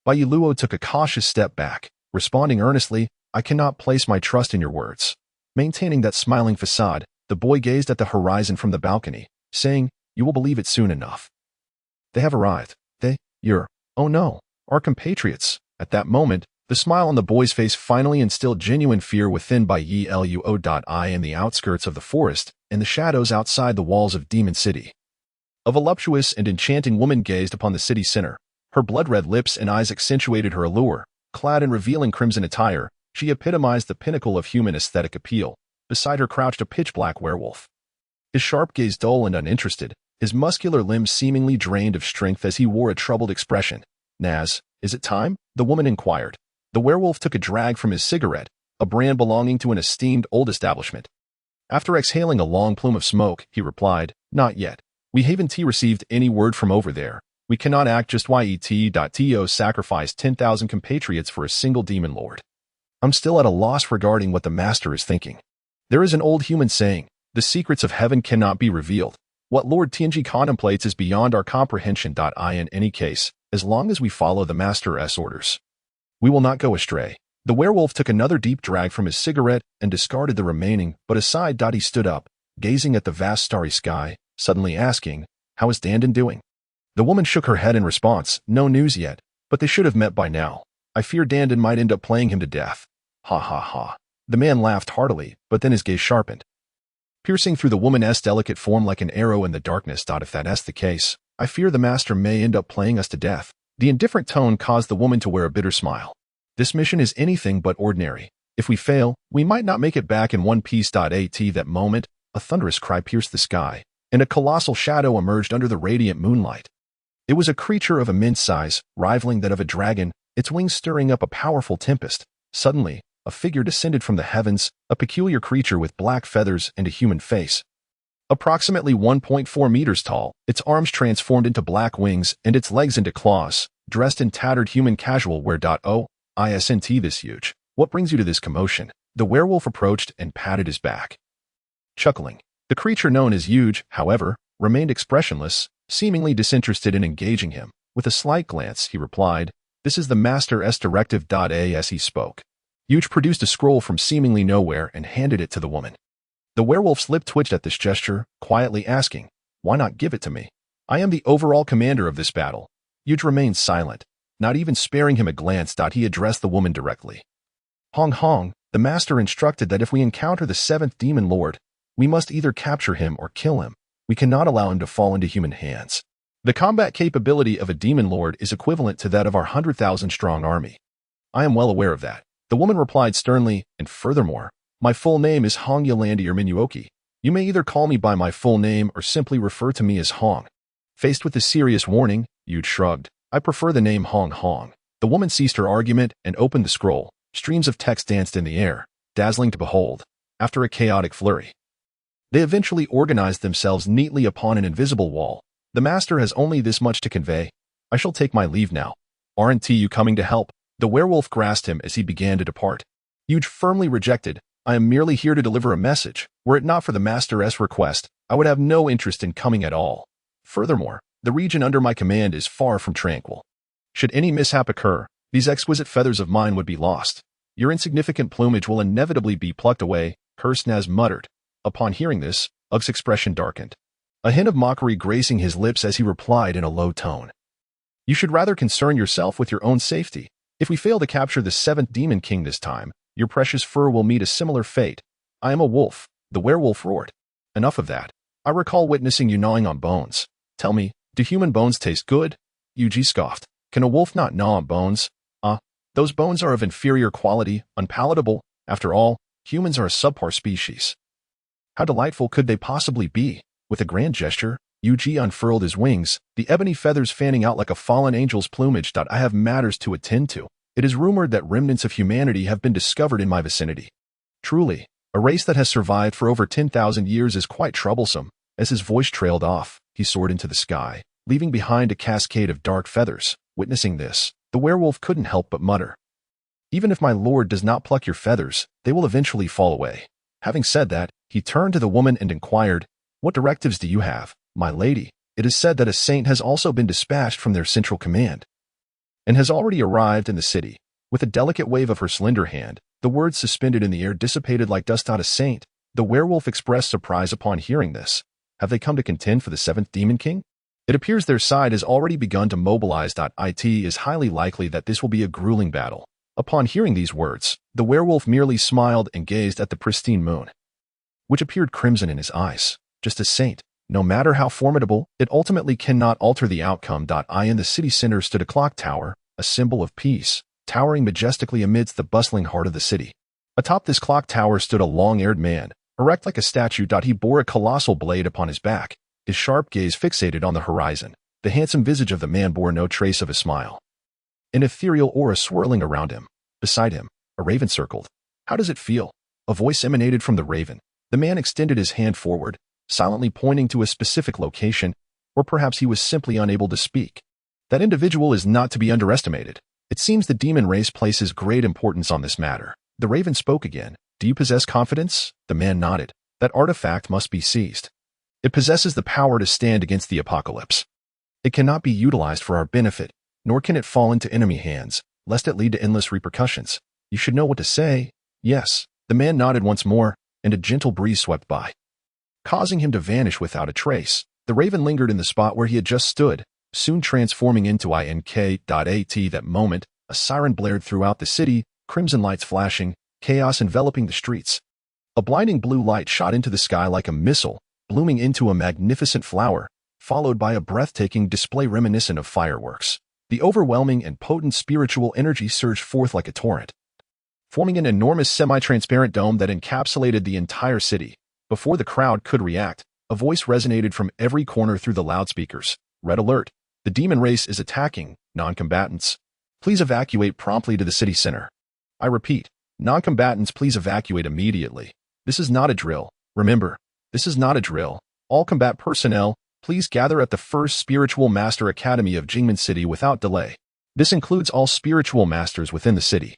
Luo took a cautious step back, responding earnestly, "I cannot place my trust in your words." Maintaining that smiling facade, the boy gazed at the horizon from the balcony, saying, "You will believe it soon enough. They have arrived. Oh no, our compatriots." At that moment, the smile on the boy's face finally instilled genuine fear within Luo. In the outskirts of the forest, in the shadows outside the walls of Demon City. A voluptuous and enchanting woman gazed upon the city center. Her blood-red lips and eyes accentuated her allure. Clad in revealing crimson attire, she epitomized the pinnacle of human aesthetic appeal. Beside her crouched a pitch-black werewolf. His sharp gaze dull and uninterested, his muscular limbs seemingly drained of strength as he wore a troubled expression. "Naz, is it time?" the woman inquired. The werewolf took a drag from his cigarette, a brand belonging to an esteemed old establishment. After exhaling a long plume of smoke, he replied, "Not yet. We haven't received any word from over there. We cannot act just yet. Sacrifice 10,000 compatriots for a single demon lord. I'm still at a loss regarding what the master is thinking. There is an old human saying, the secrets of heaven cannot be revealed. What Lord Tianji contemplates is beyond our comprehension. In any case, as long as we follow the master's orders, we will not go astray." The werewolf took another deep drag from his cigarette and discarded the remaining, but aside. He stood up, gazing at the vast starry sky, suddenly asking, "How is Dandan doing?" The woman shook her head in response, "No news yet, but they should have met by now. I fear Dandan might end up playing him to death." "Ha ha ha." The man laughed heartily, but then his gaze sharpened, piercing through the woman's delicate form like an arrow in the darkness. "If that's the case, I fear the master may end up playing us to death." The indifferent tone caused the woman to wear a bitter smile. "This mission is anything but ordinary. If we fail, we might not make it back in one piece. At that moment, a thunderous cry pierced the sky, and a colossal shadow emerged under the radiant moonlight. It was a creature of immense size, rivaling that of a dragon, its wings stirring up a powerful tempest. Suddenly, a figure descended from the heavens, a peculiar creature with black feathers and a human face. Approximately 1.4 meters tall, its arms transformed into black wings and its legs into claws, dressed in tattered human casual wear. Isn't this huge? What brings you to this commotion?" The werewolf approached and patted his back, chuckling. The creature known as Huge, however, remained expressionless, seemingly disinterested in engaging him. With a slight glance, he replied, "This is the master's directive." As he spoke, Huge produced a scroll from seemingly nowhere and handed it to the woman. The werewolf's lip twitched at this gesture, quietly asking, "Why not give it to me? I am the overall commander of this battle." Huge remained silent, not even sparing him a glance. He addressed the woman directly. "Hong Hong, the master instructed that if we encounter the 7th demon lord, we must either capture him or kill him. We cannot allow him to fall into human hands. The combat capability of a demon lord is equivalent to that of our 100,000-strong army." "I am well aware of that," the woman replied sternly, "and furthermore, my full name is Hong Yolandi Minuoki. You may either call me by my full name or simply refer to me as Hong." Faced with this serious warning, Huge shrugged. "I prefer the name Hong Hong." The woman ceased her argument and opened the scroll. Streams of text danced in the air, dazzling to behold. After a chaotic flurry, they eventually organized themselves neatly upon an invisible wall. "The master has only this much to convey. I shall take my leave now. Aren't you coming to help?" The werewolf grasped him as he began to depart. Huge firmly rejected. "I am merely here to deliver a message. Were it not for the master's request, I would have no interest in coming at all. Furthermore, the region under my command is far from tranquil. Should any mishap occur, these exquisite feathers of mine would be lost. Your insignificant plumage will inevitably be plucked away," Naz muttered. Upon hearing this, Ug's expression darkened, a hint of mockery gracing his lips as he replied in a low tone, "You should rather concern yourself with your own safety. If we fail to capture the 7th demon king this time, your precious fur will meet a similar fate." "I am a wolf," the werewolf roared. "Enough of that. I recall witnessing you gnawing on bones. Tell me, do human bones taste good?" Yuji scoffed. "Can a wolf not gnaw on bones? Those bones are of inferior quality, unpalatable. After all, humans are a subpar species. How delightful could they possibly be?" With a grand gesture, Yuji unfurled his wings, the ebony feathers fanning out like a fallen angel's plumage. "I have matters to attend to. It is rumored that remnants of humanity have been discovered in my vicinity. Truly, a race that has survived for over 10,000 years is quite troublesome." As his voice trailed off, he soared into the sky, leaving behind a cascade of dark feathers. Witnessing this, the werewolf couldn't help but mutter, "Even if my lord does not pluck your feathers, they will eventually fall away." Having said that, he turned to the woman and inquired, "What directives do you have, my lady? It is said that a saint has also been dispatched from their central command." and has already arrived in the city. With a delicate wave of her slender hand, the words suspended in the air dissipated like dust. A saint. The werewolf expressed surprise upon hearing this. Have they come to contend for the 7th Demon King? It appears their side has already begun to mobilize. It is highly likely that this will be a grueling battle. Upon hearing these words, the werewolf merely smiled and gazed at the pristine moon, which appeared crimson in his eyes. Just a saint. No matter how formidable, it ultimately cannot alter the outcome. In the city center stood a clock tower, a symbol of peace, towering majestically amidst the bustling heart of the city. Atop this clock tower stood a long-haired man, erect like a statue. He bore a colossal blade upon his back, his sharp gaze fixated on the horizon. The handsome visage of the man bore no trace of a smile. An ethereal aura swirling around him. Beside him, a raven circled. How does it feel? A voice emanated from the raven. The man extended his hand forward, silently pointing to a specific location, or perhaps he was simply unable to speak. That individual is not to be underestimated. It seems the demon race places great importance on this matter. The raven spoke again. Do you possess confidence? The man nodded. That artifact must be seized. It possesses the power to stand against the apocalypse. It cannot be utilized for our benefit, nor can it fall into enemy hands, lest it lead to endless repercussions. You should know what to say. Yes. The man nodded once more, and a gentle breeze swept by, causing him to vanish without a trace. The raven lingered in the spot where he had just stood, soon transforming into ink.at. That moment, a siren blared throughout the city, crimson lights flashing, chaos enveloping the streets. A blinding blue light shot into the sky like a missile, blooming into a magnificent flower, followed by a breathtaking display reminiscent of fireworks. The overwhelming and potent spiritual energy surged forth like a torrent, forming an enormous semi-transparent dome that encapsulated the entire city. Before the crowd could react, a voice resonated from every corner through the loudspeakers. Red alert. The demon race is attacking. Non-combatants, please evacuate promptly to the city center. I repeat, non-combatants, please evacuate immediately. This is not a drill. Remember, this is not a drill. All combat personnel, please gather at the First Spiritual Master Academy of Jingmen City without delay. This includes all spiritual masters within the city.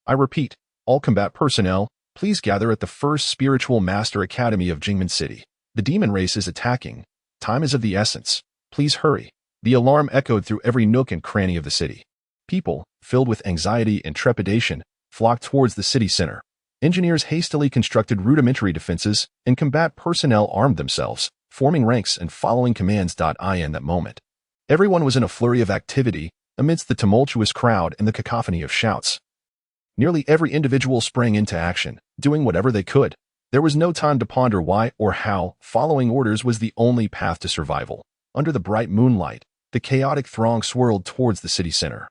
I repeat, all combat personnel, please gather at the First Spiritual Master Academy of Jingmen City. The demon race is attacking. Time is of the essence. Please hurry. The alarm echoed through every nook and cranny of the city. People, filled with anxiety and trepidation, flocked towards the city center. Engineers hastily constructed rudimentary defenses, and combat personnel armed themselves, forming ranks and following commands. In that moment, everyone was in a flurry of activity, amidst the tumultuous crowd and the cacophony of shouts. Nearly every individual sprang into action, doing whatever they could. There was no time to ponder why or how. Following orders was the only path to survival. Under the bright moonlight, the chaotic throng swirled towards the city center,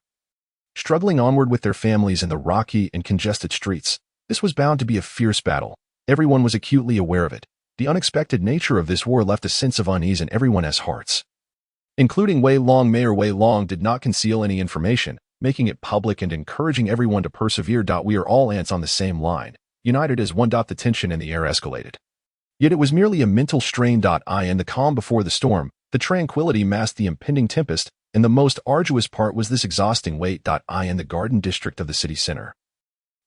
struggling onward with their families in the rocky and congested streets. This was bound to be a fierce battle. Everyone was acutely aware of it. The unexpected nature of this war left a sense of unease in everyone's hearts, including Wei Long. Mayor Wei Long did not conceal any information, making it public and encouraging everyone to persevere. We are all ants on the same line, united as one. The tension in the air escalated. Yet it was merely a mental strain. In the calm before the storm, the tranquility masked the impending tempest, and the most arduous part was this exhausting wait. In the garden district of the city center.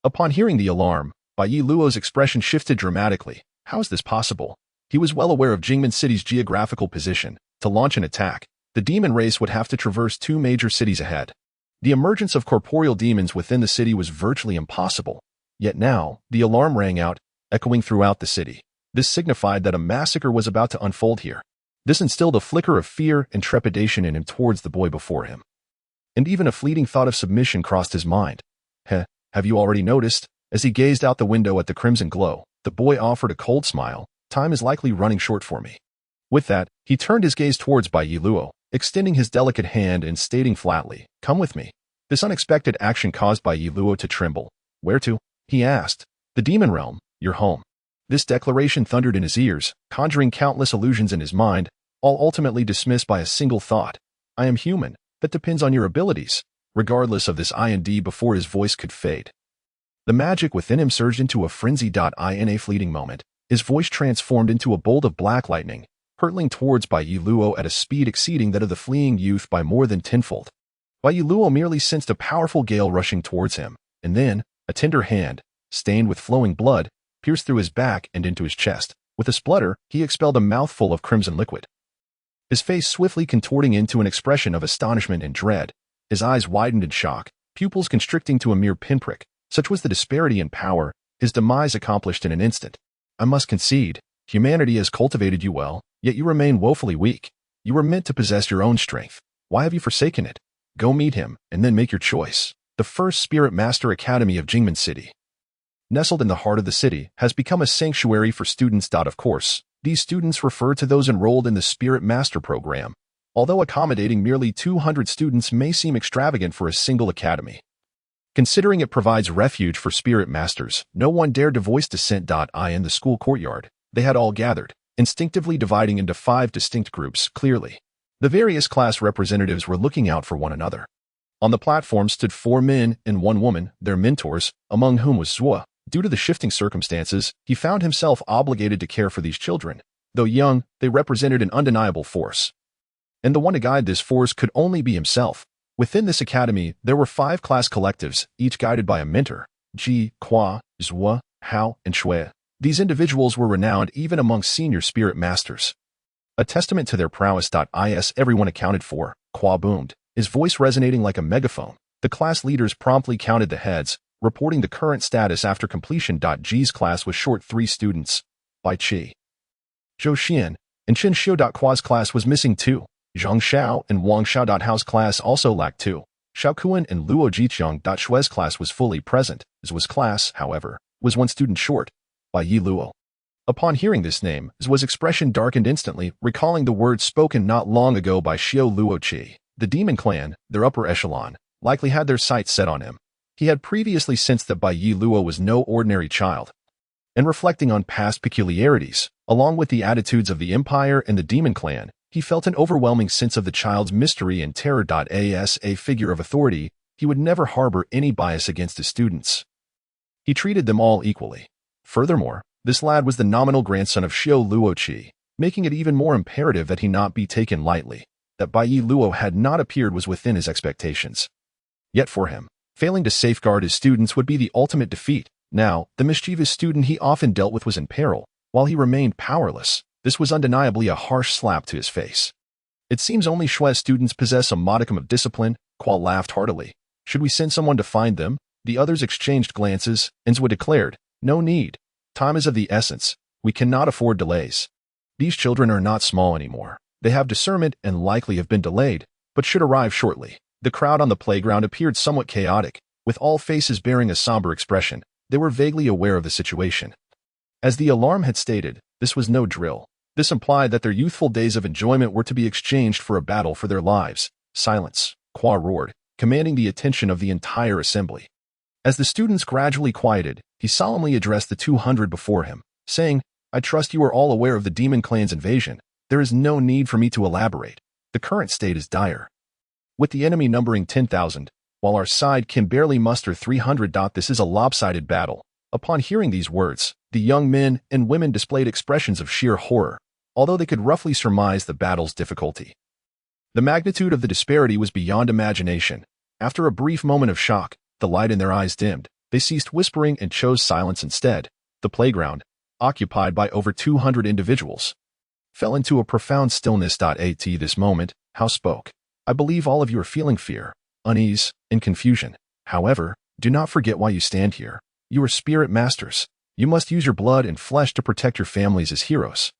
Upon hearing the alarm, Bai Luo's expression shifted dramatically. How is this possible? He was well aware of Jingmen City's geographical position. To launch an attack, the demon race would have to traverse 2 major cities ahead. The emergence of corporeal demons within the city was virtually impossible. Yet now, the alarm rang out, echoing throughout the city. This signified that a massacre was about to unfold here. This instilled a flicker of fear and trepidation in him towards the boy before him. And even a fleeting thought of submission crossed his mind. Have you already noticed? As he gazed out the window at the crimson glow, the boy offered a cold smile. Time is likely running short for me. With that, he turned his gaze towards Bai Luo, extending his delicate hand and stating flatly, "Come with me." This unexpected action caused Bai Luo to tremble. Where to? He asked. The demon realm, your home. This declaration thundered in his ears, conjuring countless illusions in his mind, all ultimately dismissed by a single thought. I am human. That depends on your abilities. Regardless of this IND, before his voice could fade, the magic within him surged into a frenzy. In a fleeting moment, his voice transformed into a bolt of black lightning, hurtling towards Bai Luo at a speed exceeding that of the fleeing youth by more than tenfold. Bai Luo merely sensed a powerful gale rushing towards him, and then, a tender hand, stained with flowing blood, pierced through his back and into his chest. With a splutter, he expelled a mouthful of crimson liquid, his face swiftly contorting into an expression of astonishment and dread. His eyes widened in shock, pupils constricting to a mere pinprick. Such was the disparity in power, his demise accomplished in an instant. I must concede, humanity has cultivated you well, yet you remain woefully weak. You were meant to possess your own strength. Why have you forsaken it? Go meet him, and then make your choice. The first Spirit Master Academy of Jingmen City, nestled in the heart of the city, has become a sanctuary for students. Of course, these students refer to those enrolled in the Spirit Master program, although accommodating merely 200 students may seem extravagant for a single academy. Considering it provides refuge for Spirit Masters, no one dared to voice dissent. In the school courtyard, they had all gathered, instinctively dividing into 5 distinct groups. Clearly, the various class representatives were looking out for one another. On the platform stood 4 men and 1 woman, their mentors, among whom was Zhuo. Due to the shifting circumstances, he found himself obligated to care for these children. Though young, they represented an undeniable force. And the one to guide this force could only be himself. Within this academy, there were 5 class collectives, each guided by a mentor: Ji, Kwa, Zhuo, Hao, and Shui. These individuals were renowned even among senior Spirit Masters. A testament to their prowess. Everyone accounted for, Kwa boomed, his voice resonating like a megaphone. The class leaders promptly counted the heads, reporting the current status after completion. Ji's class was short 3 students, Bai Qi, Zhou Xian, and Chen Xiu. Kwa's class was missing 2. Zhang Xiao and Wang Xiao. Hao's class also lacked 2. Xiao Kuan and Luo Jiqiang. Shui's class was fully present. Zhuo's class, however, was 1 student short, Bai Yi Luo. Upon hearing this name, Zhuo's expression darkened instantly, recalling the words spoken not long ago by Xiao Luo Qi. The demon clan, their upper echelon, likely had their sights set on him. He had previously sensed that Bai Yi Luo was no ordinary child. And reflecting on past peculiarities, along with the attitudes of the Empire and the demon clan, he felt an overwhelming sense of the child's mystery and terror. As a figure of authority, he would never harbor any bias against his students. He treated them all equally. Furthermore, this lad was the nominal grandson of Xiao Luo Qi, making it even more imperative that he not be taken lightly. That Bai Yi Luo had not appeared was within his expectations. Yet for him, failing to safeguard his students would be the ultimate defeat. Now, the mischievous student he often dealt with was in peril, while he remained powerless. This was undeniably a harsh slap to his face. It seems only Shui's students possess a modicum of discipline. Kwa laughed heartily. Should we send someone to find them? The others exchanged glances, and Zhuo declared, no need. Time is of the essence. We cannot afford delays. These children are not small anymore. They have discernment and likely have been delayed, but should arrive shortly. The crowd on the playground appeared somewhat chaotic, with all faces bearing a somber expression. They were vaguely aware of the situation. As the alarm had stated, this was no drill. This implied that their youthful days of enjoyment were to be exchanged for a battle for their lives. Silence, Kwa roared, commanding the attention of the entire assembly. As the students gradually quieted, he solemnly addressed the 200 before him, saying, I trust you are all aware of the demon clan's invasion. There is no need for me to elaborate. The current state is dire. With the enemy numbering 10,000, while our side can barely muster 300. This is a lopsided battle. Upon hearing these words, the young men and women displayed expressions of sheer horror, although they could roughly surmise the battle's difficulty. The magnitude of the disparity was beyond imagination. After a brief moment of shock, the light in their eyes dimmed. They ceased whispering and chose silence instead. The playground, occupied by over 200 individuals, fell into a profound stillness. At this moment, Hao spoke. I believe all of you are feeling fear, unease, and confusion. However, do not forget why you stand here. You are Spirit Masters. You must use your blood and flesh to protect your families as heroes.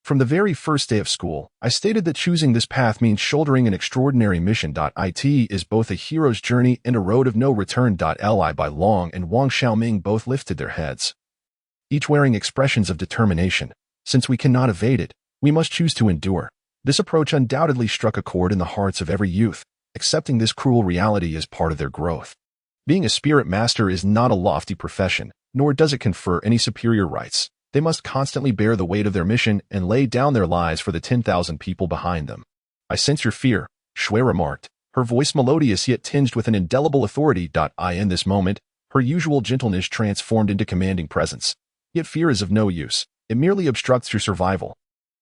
From the very first day of school, I stated that choosing this path means shouldering an extraordinary mission. It is both a hero's journey and a road of no return. Li Bai Long and Wang Xiaoming both lifted their heads, each wearing expressions of determination. Since we cannot evade it, we must choose to endure. This approach undoubtedly struck a chord in the hearts of every youth, accepting this cruel reality as part of their growth. Being a Spirit Master is not a lofty profession, nor does it confer any superior rights. They must constantly bear the weight of their mission and lay down their lives for the 10,000 people behind them. I sense your fear, Shui remarked, her voice melodious yet tinged with an indelible authority. In this moment, her usual gentleness transformed into commanding presence. Yet fear is of no use. It merely obstructs your survival.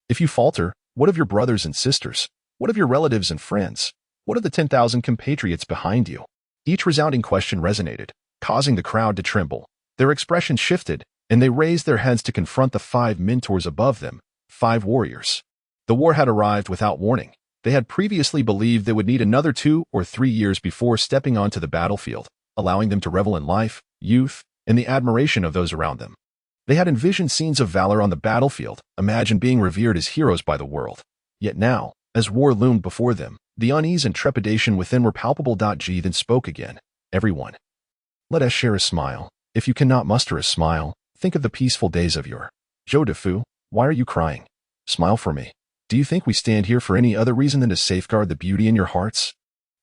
If you falter, what of your brothers and sisters? What of your relatives and friends? What of the 10,000 compatriots behind you? Each resounding question resonated, causing the crowd to tremble. Their expressions shifted, and they raised their heads to confront the 5 mentors above them, 5 warriors. The war had arrived without warning. They had previously believed they would need another 2 or 3 years before stepping onto the battlefield, allowing them to revel in life, youth, and the admiration of those around them. They had envisioned scenes of valor on the battlefield, imagined being revered as heroes by the world. Yet now, as war loomed before them, the unease and trepidation within were palpable. G then spoke again. Everyone, let us share a smile. If you cannot muster a smile, think of the peaceful days of your Zhou Defu. Why are you crying? Smile for me. Do you think we stand here for any other reason than to safeguard the beauty in your hearts?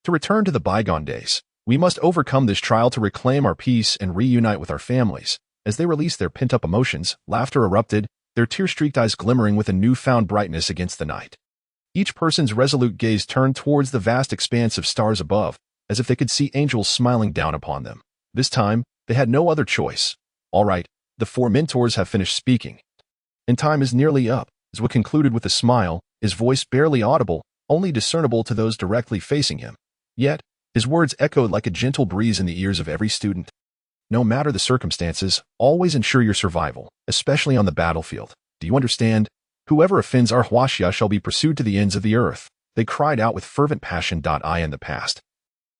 To return to the bygone days, we must overcome this trial to reclaim our peace and reunite with our families. As they released their pent-up emotions, laughter erupted, their tear-streaked eyes glimmering with a newfound brightness against the night. Each person's resolute gaze turned towards the vast expanse of stars above, as if they could see angels smiling down upon them. This time, they had no other choice. All right, the 4 mentors have finished speaking. And time is nearly up, Zwa concluded with a smile, his voice barely audible, only discernible to those directly facing him. Yet, his words echoed like a gentle breeze in the ears of every student. No matter the circumstances, always ensure your survival, especially on the battlefield. Do you understand? Whoever offends our Huaxia shall be pursued to the ends of the earth. They cried out with fervent passion. I in the past.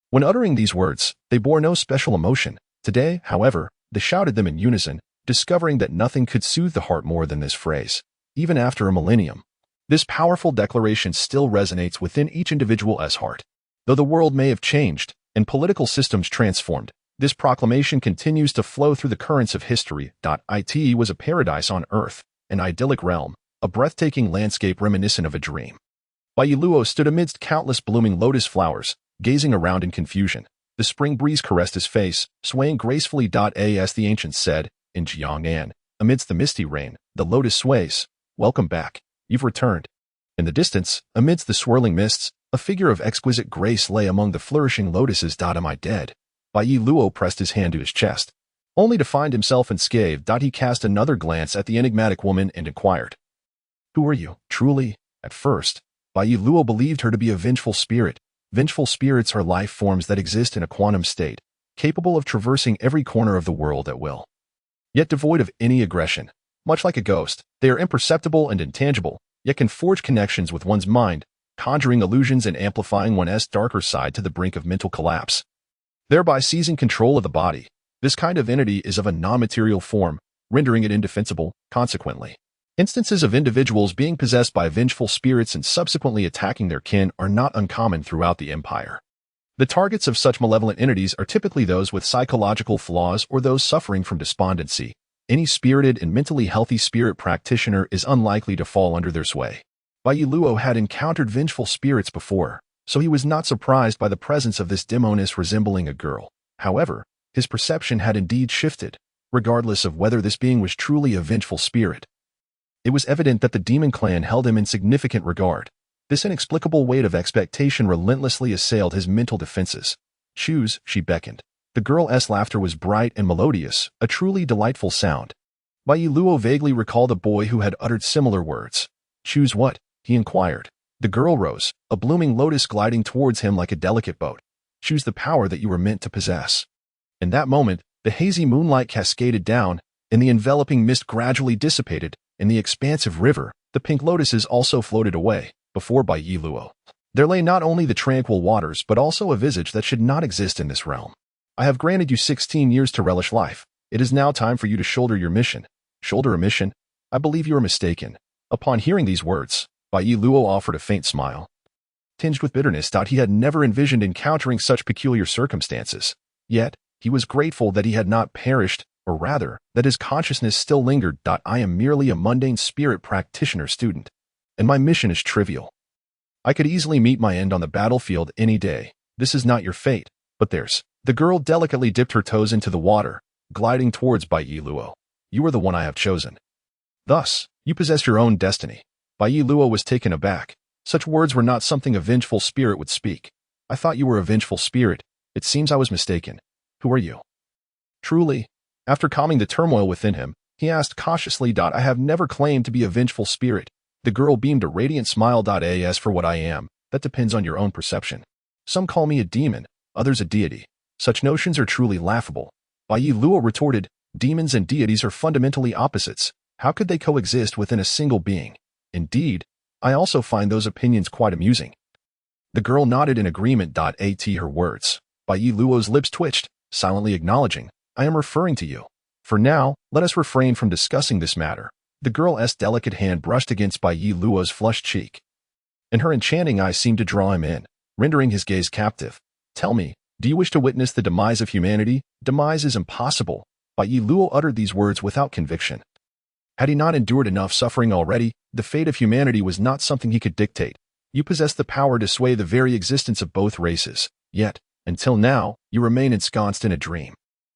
When uttering these words, they bore no special emotion. Today, however, they shouted them in unison, discovering that nothing could soothe the heart more than this phrase. Even after a millennium, this powerful declaration still resonates within each individual's heart. Though the world may have changed and political systems transformed, this proclamation continues to flow through the currents of history. It was a paradise on earth, an idyllic realm, a breathtaking landscape reminiscent of a dream. Bai Luo stood amidst countless blooming lotus flowers, gazing around in confusion. The spring breeze caressed his face, swaying gracefully. As the ancients said, in Jiangnan, amidst the misty rain, the lotus sways. Welcome back. You've returned. In the distance, amidst the swirling mists, a figure of exquisite grace lay among the flourishing lotuses. Am I dead? Bai Luo pressed his hand to his chest, only to find himself unscathed. He cast another glance at the enigmatic woman and inquired, who are you, truly? At first, Bai Luo believed her to be a vengeful spirit. Vengeful spirits are life forms that exist in a quantum state, capable of traversing every corner of the world at will. Yet devoid of any aggression. Much like a ghost, they are imperceptible and intangible, yet can forge connections with one's mind, conjuring illusions and amplifying one's darker side to the brink of mental collapse, thereby seizing control of the body. This kind of entity is of a non-material form, rendering it indefensible. Consequently, instances of individuals being possessed by vengeful spirits and subsequently attacking their kin are not uncommon throughout the empire. The targets of such malevolent entities are typically those with psychological flaws or those suffering from despondency. Any spirited and mentally healthy spirit practitioner is unlikely to fall under their sway. Bai Luo had encountered vengeful spirits before, so he was not surprised by the presence of this demoness resembling a girl. However, his perception had indeed shifted, regardless of whether this being was truly a vengeful spirit. It was evident that the demon clan held him in significant regard. This inexplicable weight of expectation relentlessly assailed his mental defenses. Choose, she beckoned. The girl's laughter was bright and melodious, a truly delightful sound. Bai Luo vaguely recalled a boy who had uttered similar words. Choose what? He inquired. The girl rose, a blooming lotus gliding towards him like a delicate boat. Choose the power that you were meant to possess. In that moment, the hazy moonlight cascaded down, and the enveloping mist gradually dissipated. In the expansive river, the pink lotuses also floated away. Before Bai Luo, there lay not only the tranquil waters but also a visage that should not exist in this realm. I have granted you 16 years to relish life. It is now time for you to shoulder your mission. Shoulder a mission? I believe you are mistaken. Upon hearing these words, Bai Luo offered a faint smile, tinged with bitterness. He had never envisioned encountering such peculiar circumstances. Yet, he was grateful that he had not perished, or rather, that his consciousness still lingered. I am merely a mundane spirit practitioner student, and my mission is trivial. I could easily meet my end on the battlefield any day. This is not your fate, but theirs. The girl delicately dipped her toes into the water, gliding towards Bai Luo. You are the one I have chosen. Thus, you possess your own destiny. Bai Luo was taken aback. Such words were not something a vengeful spirit would speak. I thought you were a vengeful spirit. It seems I was mistaken. Who are you? Truly, after calming the turmoil within him, he asked cautiously. I have never claimed to be a vengeful spirit. The girl beamed a radiant smile. As for what I am, that depends on your own perception. Some call me a demon, others a deity. Such notions are truly laughable. Bai Luo retorted, demons and deities are fundamentally opposites. How could they coexist within a single being? Indeed, I also find those opinions quite amusing. The girl nodded in agreement. At her words, Bai Luo's lips twitched, silently acknowledging, I am referring to you. For now, let us refrain from discussing this matter. The girl's delicate hand brushed against Bai Luo's flushed cheek, and her enchanting eyes seemed to draw him in, rendering his gaze captive. Tell me, do you wish to witness the demise of humanity? Demise is impossible. Bai Luo uttered these words without conviction. Had he not endured enough suffering already, the fate of humanity was not something he could dictate. You possess the power to sway the very existence of both races, yet, until now, you remain ensconced in a dream.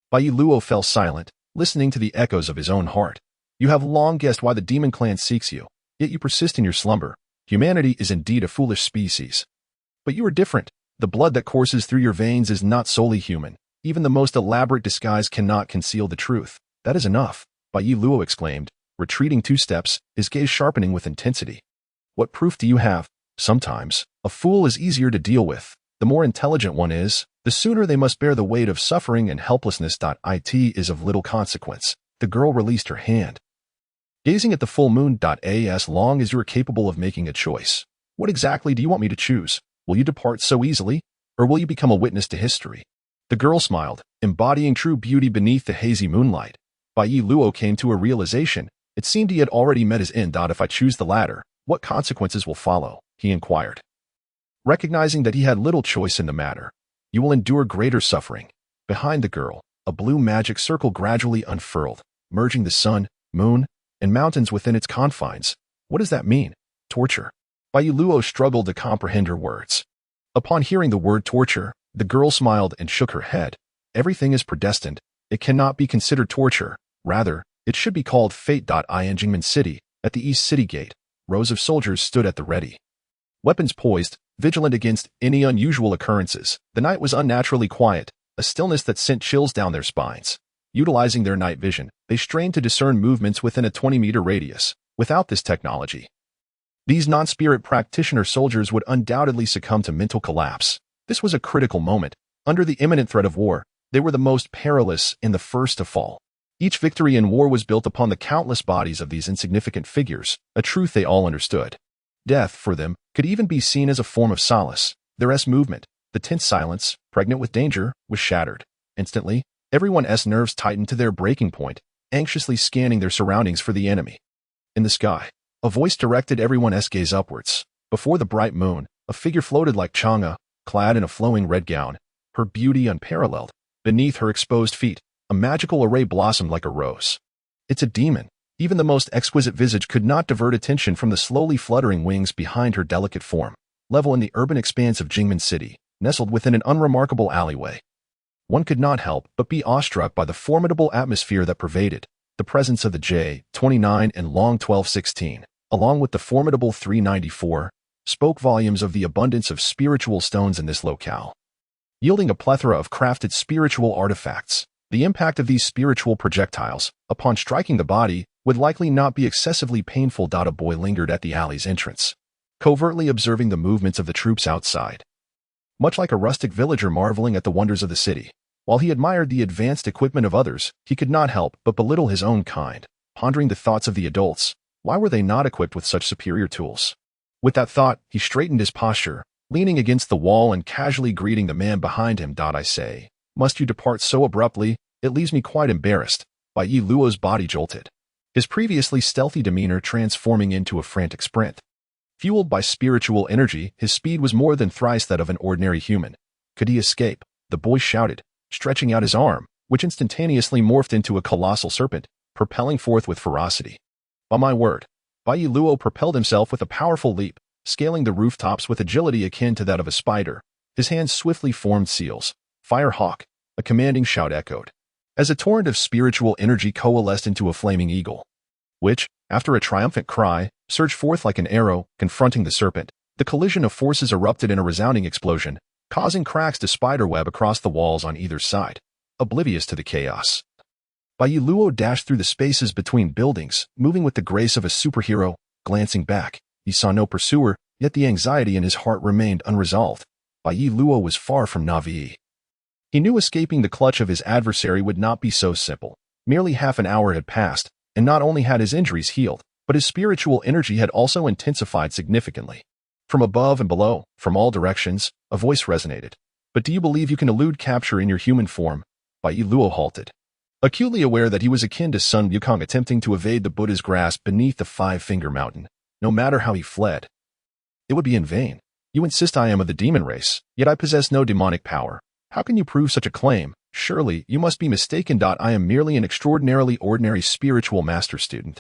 Bai Luo fell silent, listening to the echoes of his own heart. You have long guessed why the demon clan seeks you, yet you persist in your slumber. Humanity is indeed a foolish species. But you are different. The blood that courses through your veins is not solely human. Even the most elaborate disguise cannot conceal the truth. That is enough, Bai Luo exclaimed, retreating 2 steps, his gaze sharpening with intensity. What proof do you have? Sometimes, a fool is easier to deal with. The more intelligent one is, the sooner they must bear the weight of suffering and helplessness. It is of little consequence. The girl released her hand, gazing at the full moon. As long as you are capable of making a choice. What exactly do you want me to choose? Will you depart so easily, or will you become a witness to history? The girl smiled, embodying true beauty beneath the hazy moonlight. Bai Luo came to a realization. It seemed he had already met his end. If I choose the latter, what consequences will follow? He inquired. Recognizing that he had little choice in the matter, you will endure greater suffering. Behind the girl, a blue magic circle gradually unfurled, merging the sun, moon, and mountains within its confines. What does that mean? Torture. Bai Luo struggled to comprehend her words. Upon hearing the word torture, the girl smiled and shook her head. Everything is predestined. It cannot be considered torture. Rather, it should be called fate. In Jingmen City, at the East City Gate, rows of soldiers stood at the ready, weapons poised, vigilant against any unusual occurrences. The night was unnaturally quiet, a stillness that sent chills down their spines. Utilizing their night vision, they strained to discern movements within a 20-meter radius. Without this technology, these non-spirit practitioner soldiers would undoubtedly succumb to mental collapse. This was a critical moment. Under the imminent threat of war, they were the most perilous and the first to fall. Each victory in war was built upon the countless bodies of these insignificant figures, a truth they all understood. Death, for them, could even be seen as a form of solace. Their movement, the tense silence, pregnant with danger, was shattered. Instantly, everyone's nerves tightened to their breaking point, anxiously scanning their surroundings for the enemy. In the sky, a voice directed everyone's gaze upwards. Before the bright moon, a figure floated like Chang'e, clad in a flowing red gown, her beauty unparalleled. Beneath her exposed feet, a magical array blossomed like a rose. It's a demon. Even the most exquisite visage could not divert attention from the slowly fluttering wings behind her delicate form. Level in the urban expanse of Jingmen City, nestled within an unremarkable alleyway, one could not help but be awestruck by the formidable atmosphere that pervaded. The presence of the J-29 and long 1216, along with the formidable 394, spoke volumes of the abundance of spiritual stones in this locale, yielding a plethora of crafted spiritual artifacts. The impact of these spiritual projectiles, upon striking the body, would likely not be excessively painful. A boy lingered at the alley's entrance, covertly observing the movements of the troops outside. Much like a rustic villager marveling at the wonders of the city, while he admired the advanced equipment of others, he could not help but belittle his own kind, pondering the thoughts of the adults. Why were they not equipped with such superior tools? With that thought, he straightened his posture, leaning against the wall and casually greeting the man behind him. I say, must you depart so abruptly? It leaves me quite embarrassed. Bai Luo's body jolted, his previously stealthy demeanor transforming into a frantic sprint. Fueled by spiritual energy, his speed was more than thrice that of an ordinary human. Could he escape? The boy shouted, stretching out his arm, which instantaneously morphed into a colossal serpent, propelling forth with ferocity. By my word, Bai Luo propelled himself with a powerful leap, scaling the rooftops with agility akin to that of a spider. His hands swiftly formed seals. Fire Hawk, a commanding shout echoed, as a torrent of spiritual energy coalesced into a flaming eagle, which, after a triumphant cry, surged forth like an arrow, confronting the serpent. The collision of forces erupted in a resounding explosion, causing cracks to spiderweb across the walls on either side. Oblivious to the chaos, Bai Luo dashed through the spaces between buildings, moving with the grace of a superhero. Glancing back, he saw no pursuer, yet the anxiety in his heart remained unresolved. Bai Luo was far from naive. He knew escaping the clutch of his adversary would not be so simple. Merely half an hour had passed, and not only had his injuries healed, but his spiritual energy had also intensified significantly. From above and below, from all directions, a voice resonated. But do you believe you can elude capture in your human form? Bai Luo halted. Acutely aware that he was akin to Sun Wukong attempting to evade the Buddha's grasp beneath the five-finger mountain. No matter how he fled, it would be in vain. You insist I am of the demon race, yet I possess no demonic power. How can you prove such a claim? Surely, you must be mistaken. I am merely an extraordinarily ordinary spiritual master student.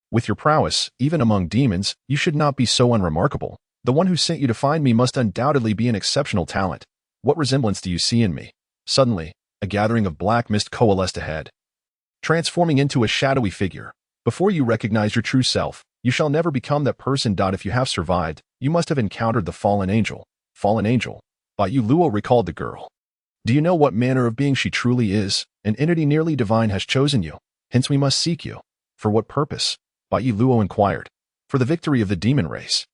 With your prowess, even among demons, you should not be so unremarkable. The one who sent you to find me must undoubtedly be an exceptional talent. What resemblance do you see in me? Suddenly, a gathering of black mist coalesced ahead, transforming into a shadowy figure. Before you recognize your true self, you shall never become that person. If you have survived, you must have encountered the fallen angel. Fallen angel. Bai Luo recalled the girl. Do you know what manner of being she truly is? An entity nearly divine has chosen you. Hence we must seek you. For what purpose? Bai Luo inquired. For the victory of the demon race.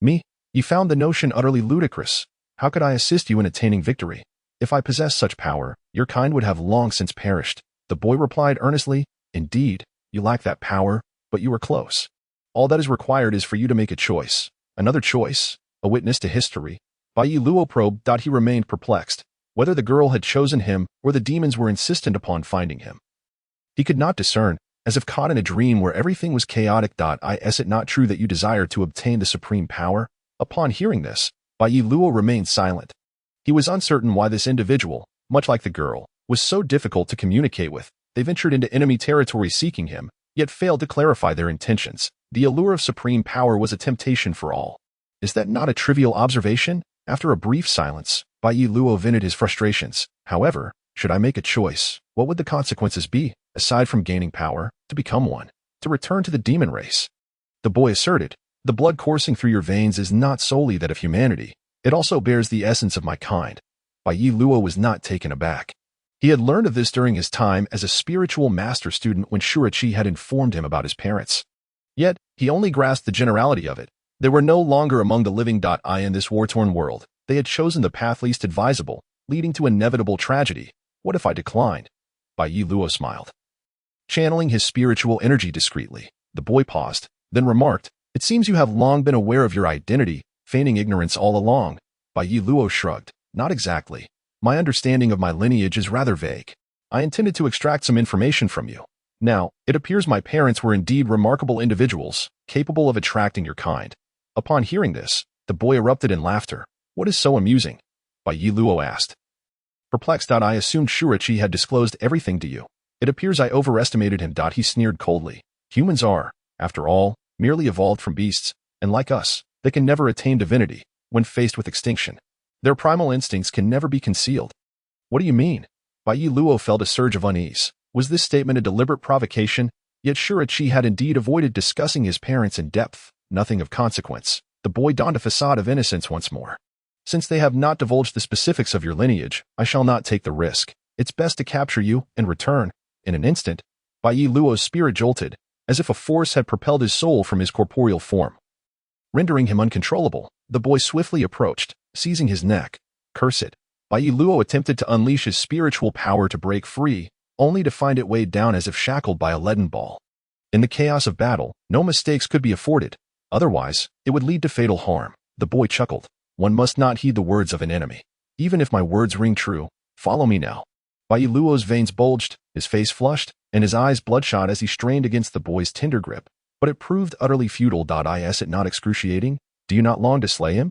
Me? You found the notion utterly ludicrous. How could I assist you in attaining victory? If I possessed such power, your kind would have long since perished. The boy replied earnestly. Indeed, you lack that power, but you are close. All that is required is for you to make a choice. Another choice? A witness to history? Bai Luo probed. He remained perplexed. Whether the girl had chosen him or the demons were insistent upon finding him. He could not discern, as if caught in a dream where everything was chaotic. Is it not true that you desire to obtain the supreme power? Upon hearing this, Bai Luo remained silent. He was uncertain why this individual, much like the girl, was so difficult to communicate with. They ventured into enemy territory seeking him, yet failed to clarify their intentions. The allure of supreme power was a temptation for all. Is that not a trivial observation? After a brief silence, Bai Luo vented his frustrations. However, should I make a choice, what would the consequences be, aside from gaining power, to become one, to return to the demon race? The boy asserted, the blood coursing through your veins is not solely that of humanity. It also bears the essence of my kind. Bai Luo was not taken aback. He had learned of this during his time as a spiritual master student when Shurachi had informed him about his parents. Yet, he only grasped the generality of it. They were no longer among the living. In this war-torn world, they had chosen the path least advisable, leading to inevitable tragedy. What if I declined? Bai Luo smiled. Channeling his spiritual energy discreetly, the boy paused, then remarked, It seems you have long been aware of your identity, feigning ignorance all along. Bai Luo shrugged. Not exactly. My understanding of my lineage is rather vague. I intended to extract some information from you. Now, it appears my parents were indeed remarkable individuals, capable of attracting your kind. Upon hearing this, the boy erupted in laughter. What is so amusing? Bai Luo asked. Perplexed. I assumed Shurachi had disclosed everything to you. It appears I overestimated him. He sneered coldly. Humans are, after all, merely evolved from beasts, and like us, they can never attain divinity when faced with extinction. Their primal instincts can never be concealed. What do you mean? Bai Luo felt a surge of unease. Was this statement a deliberate provocation? Yet Shurachi had indeed avoided discussing his parents in depth. Nothing of consequence. The boy donned a facade of innocence once more. Since they have not divulged the specifics of your lineage, I shall not take the risk. It's best to capture you and return. In an instant, Bai Luo's spirit jolted, as if a force had propelled his soul from his corporeal form. Rendering him uncontrollable, the boy swiftly approached, seizing his neck. Curse it. Bai Luo attempted to unleash his spiritual power to break free, only to find it weighed down as if shackled by a leaden ball. In the chaos of battle, no mistakes could be afforded. Otherwise, it would lead to fatal harm. The boy chuckled. One must not heed the words of an enemy. Even if my words ring true, follow me now. Bai Luo's veins bulged, his face flushed, and his eyes bloodshot as he strained against the boy's tender grip. But it proved utterly futile. Is it not excruciating? Do you not long to slay him?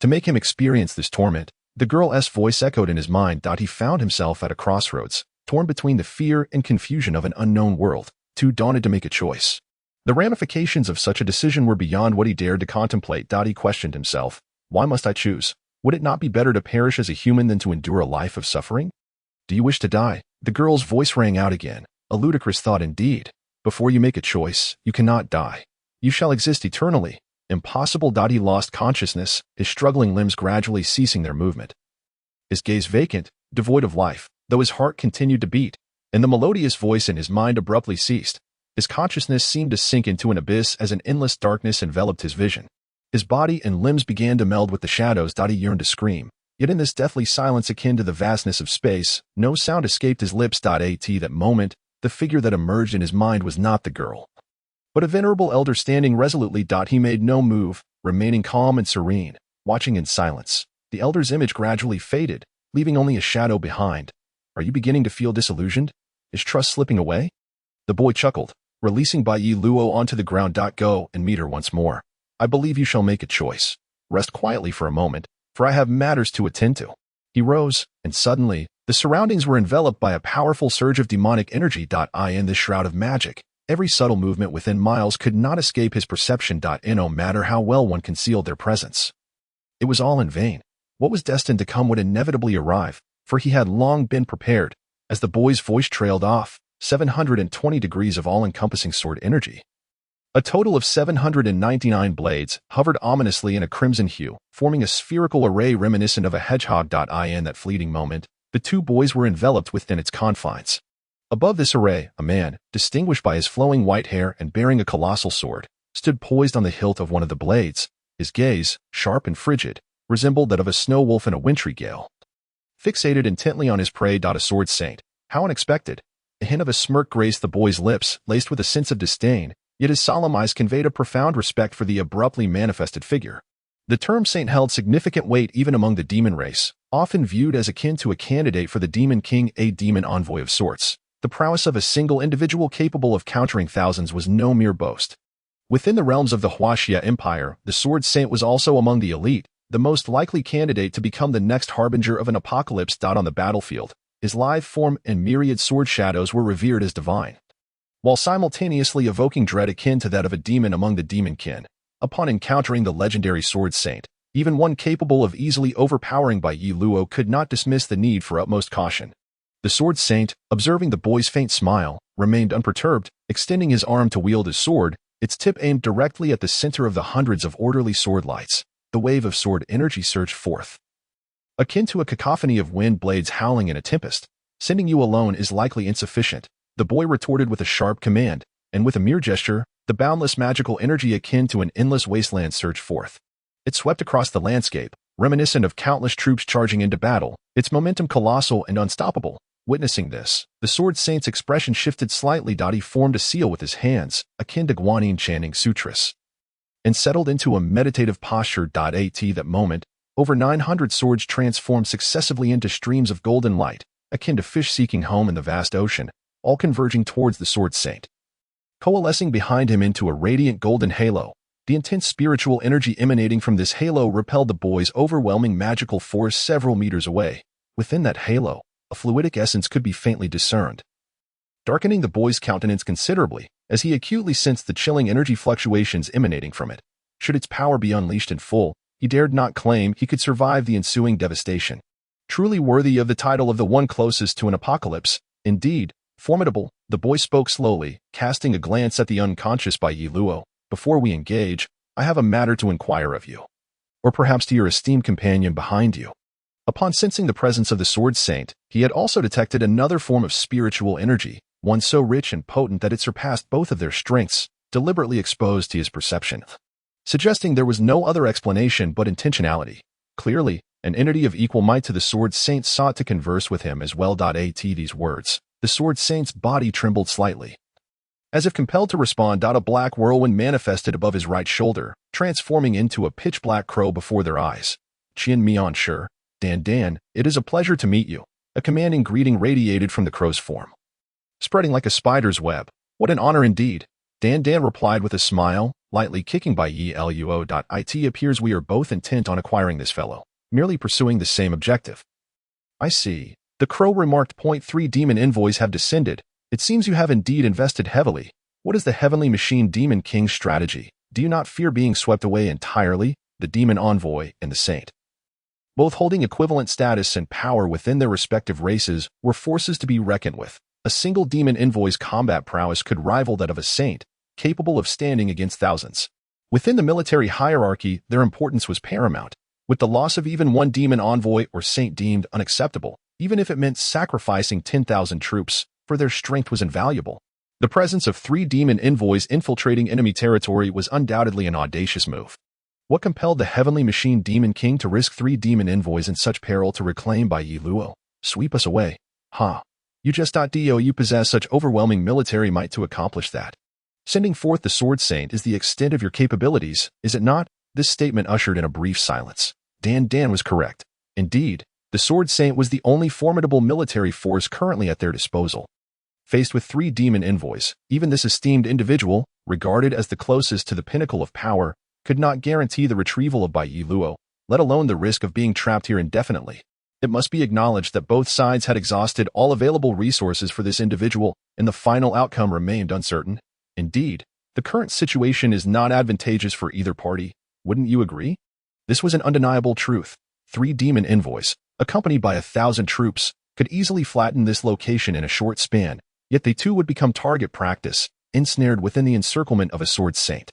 To make him experience this torment, the girl's voice echoed in his mind. He found himself at a crossroads, torn between the fear and confusion of an unknown world, too daunted to make a choice. The ramifications of such a decision were beyond what he dared to contemplate. He questioned himself. Why must I choose? Would it not be better to perish as a human than to endure a life of suffering? Do you wish to die? The girl's voice rang out again. A ludicrous thought indeed. Before you make a choice, you cannot die. You shall exist eternally. Impossible. He lost consciousness, his struggling limbs gradually ceasing their movement. His gaze vacant, devoid of life, though his heart continued to beat, and the melodious voice in his mind abruptly ceased. His consciousness seemed to sink into an abyss as an endless darkness enveloped his vision. His body and limbs began to meld with the shadows. He yearned to scream. Yet in this deathly silence akin to the vastness of space, no sound escaped his lips. At that moment, the figure that emerged in his mind was not the girl, but a venerable elder standing resolutely. He made no move, remaining calm and serene, watching in silence. The elder's image gradually faded, leaving only a shadow behind. Are you beginning to feel disillusioned? Is trust slipping away? The boy chuckled, releasing Bai Yi Luo onto the ground. Go and meet her once more. I believe you shall make a choice. Rest quietly for a moment, for I have matters to attend to. He rose, and suddenly, the surroundings were enveloped by a powerful surge of demonic energy. In this shroud of magic, every subtle movement within miles could not escape his perception. No matter how well one concealed their presence. It was all in vain. What was destined to come would inevitably arrive, for he had long been prepared. As the boy's voice trailed off, 720 degrees of all-encompassing sword energy. A total of 799 blades hovered ominously in a crimson hue, forming a spherical array reminiscent of a hedgehog. In that fleeting moment, the two boys were enveloped within its confines. Above this array, a man, distinguished by his flowing white hair and bearing a colossal sword, stood poised on the hilt of one of the blades. His gaze, sharp and frigid, resembled that of a snow wolf in a wintry gale. Fixated intently on his prey. A sword saint. How unexpected. A hint of a smirk graced the boy's lips, laced with a sense of disdain, yet his solemn eyes conveyed a profound respect for the abruptly manifested figure. The term saint held significant weight even among the demon race, often viewed as akin to a candidate for the demon king, a demon envoy of sorts. The prowess of a single individual capable of countering thousands was no mere boast. Within the realms of the Huaxia Empire, the sword saint was also among the elite, the most likely candidate to become the next harbinger of an apocalypse. On the battlefield, his lithe form and myriad sword shadows were revered as divine, while simultaneously evoking dread akin to that of a demon among the demon kin. Upon encountering the legendary sword saint, even one capable of easily overpowering Bai Yi Luo could not dismiss the need for utmost caution. The sword saint, observing the boy's faint smile, remained unperturbed, extending his arm to wield his sword, its tip aimed directly at the center of the hundreds of orderly sword lights. The wave of sword energy surged forth, akin to a cacophony of wind blades howling in a tempest. Sending you alone is likely insufficient, the boy retorted with a sharp command, and with a mere gesture, the boundless magical energy akin to an endless wasteland surged forth. It swept across the landscape, reminiscent of countless troops charging into battle, its momentum colossal and unstoppable. Witnessing this, the sword saint's expression shifted slightly. He formed a seal with his hands, akin to Guanyin chanting sutras, and settled into a meditative posture. At that moment, over 900 swords transformed successively into streams of golden light, akin to fish seeking home in the vast ocean, all converging towards the sword saint. Coalescing behind him into a radiant golden halo, the intense spiritual energy emanating from this halo repelled the boy's overwhelming magical force several meters away. Within that halo, a fluidic essence could be faintly discerned, darkening the boy's countenance considerably, as he acutely sensed the chilling energy fluctuations emanating from it. Should its power be unleashed in full, he dared not claim he could survive the ensuing devastation. Truly worthy of the title of the one closest to an apocalypse, indeed, formidable, the boy spoke slowly, casting a glance at the unconscious Bai Yi Luo. Before we engage, I have a matter to inquire of you. Or perhaps to your esteemed companion behind you. Upon sensing the presence of the sword saint, he had also detected another form of spiritual energy, one so rich and potent that it surpassed both of their strengths, deliberately exposed to his perception, suggesting there was no other explanation but intentionality. Clearly, an entity of equal might to the sword saint sought to converse with him as well. At these words, the sword saint's body trembled slightly, as if compelled to respond. A black whirlwind manifested above his right shoulder, transforming into a pitch-black crow before their eyes. Qian Mian Shi, Dan, it is a pleasure to meet you. A commanding greeting radiated from the crow's form, spreading like a spider's web. What an honor indeed. Dan replied with a smile, lightly kicking Bai Yi Luo. It appears we are both intent on acquiring this fellow, merely pursuing the same objective. I see. The crow remarked. 3 demon envoys have descended. It seems you have indeed invested heavily. What is the heavenly machine demon king's strategy? Do you not fear being swept away entirely? The demon envoy and the saint, both holding equivalent status and power within their respective races, were forces to be reckoned with. A single demon envoy's combat prowess could rival that of a saint, capable of standing against thousands. Within the military hierarchy, their importance was paramount, with the loss of even one demon envoy or saint deemed unacceptable, even if it meant sacrificing 10,000 troops, for their strength was invaluable. The presence of 3 demon envoys infiltrating enemy territory was undoubtedly an audacious move. What compelled the heavenly machine demon king to risk 3 demon envoys in such peril to reclaim Bai Yi Luo? Sweep us away. You just you possess such overwhelming military might to accomplish that. Sending forth the sword saint is the extent of your capabilities, is it not? This statement ushered in a brief silence. Dan was correct. Indeed, the Sword Saint was the only formidable military force currently at their disposal. Faced with 3 demon envoys, even this esteemed individual, regarded as the closest to the pinnacle of power, could not guarantee the retrieval of Bai Luo, let alone the risk of being trapped here indefinitely. It must be acknowledged that both sides had exhausted all available resources for this individual, and the final outcome remained uncertain. Indeed, the current situation is not advantageous for either party. Wouldn't you agree? This was an undeniable truth. 3 demon envoys, accompanied by 1,000 troops, could easily flatten this location in a short span, yet they too would become target practice, ensnared within the encirclement of a Sword Saint.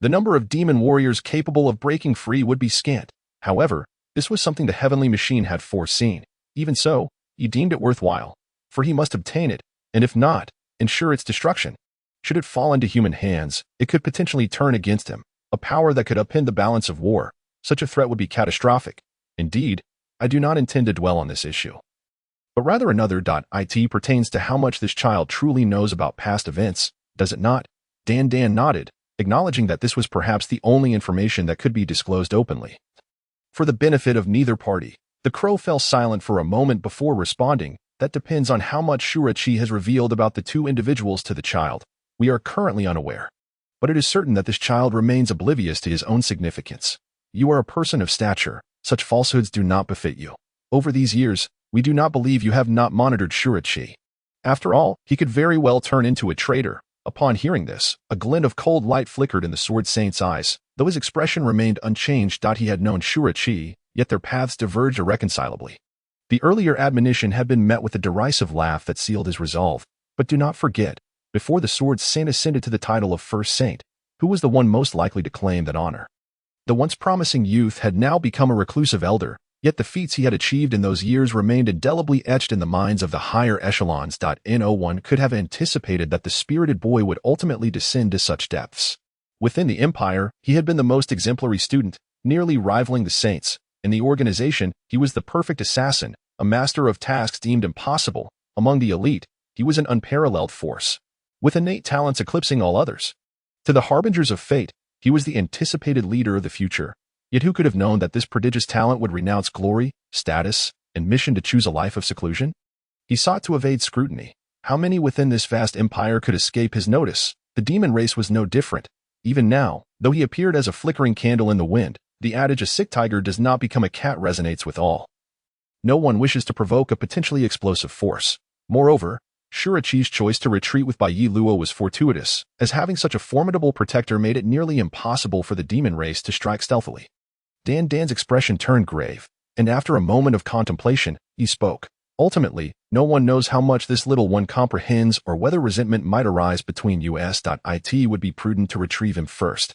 The number of demon warriors capable of breaking free would be scant. However, this was something the heavenly machine had foreseen. Even so, he deemed it worthwhile, for he must obtain it, and if not, ensure its destruction. Should it fall into human hands, it could potentially turn against him, a power that could upend the balance of war. Such a threat would be catastrophic. Indeed, I do not intend to dwell on this issue, but rather another. It pertains to how much this child truly knows about past events, does it not? Dan nodded, acknowledging that this was perhaps the only information that could be disclosed openly. For the benefit of neither party, the crow fell silent for a moment before responding. That depends on how much Shurachi has revealed about the 2 individuals to the child. We are currently unaware, but it is certain that this child remains oblivious to his own significance. You are a person of stature. Such falsehoods do not befit you. Over these years, we do not believe you have not monitored Shurachi. After all, he could very well turn into a traitor. Upon hearing this, a glint of cold light flickered in the Sword Saint's eyes, though his expression remained unchanged. He had known Shurachi, yet their paths diverged irreconcilably. The earlier admonition had been met with a derisive laugh that sealed his resolve. But do not forget, before the Sword Saint ascended to the title of First Saint, who was the one most likely to claim that honor? The once promising youth had now become a reclusive elder, yet the feats he had achieved in those years remained indelibly etched in the minds of the higher echelons. No one could have anticipated that the spirited boy would ultimately descend to such depths. Within the Empire, he had been the most exemplary student, nearly rivaling the saints. In the organization, he was the perfect assassin, a master of tasks deemed impossible. Among the elite, he was an unparalleled force, with innate talents eclipsing all others. To the harbingers of fate, he was the anticipated leader of the future. Yet who could have known that this prodigious talent would renounce glory, status, and mission to choose a life of seclusion? He sought to evade scrutiny. How many within this vast empire could escape his notice? The demon race was no different. Even now, though he appeared as a flickering candle in the wind, the adage "a sick tiger does not become a cat" resonates with all. No one wishes to provoke a potentially explosive force. Moreover, Shurachi's choice to retreat with Bai Luo was fortuitous, as having such a formidable protector made it nearly impossible for the demon race to strike stealthily. Dan's expression turned grave, and after a moment of contemplation, he spoke. Ultimately, no one knows how much this little one comprehends or whether resentment might arise between us. It would be prudent to retrieve him first.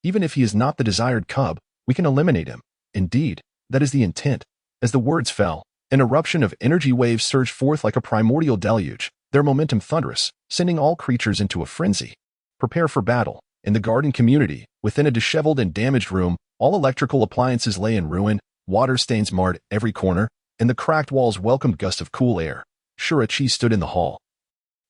Even if he is not the desired cub, we can eliminate him. Indeed, that is the intent. As the words fell, an eruption of energy waves surged forth like a primordial deluge, their momentum thunderous, sending all creatures into a frenzy. Prepare for battle. In the garden community, within a disheveled and damaged room, all electrical appliances lay in ruin, water stains marred every corner, and the cracked walls welcomed gusts of cool air. Shurachi stood in the hall.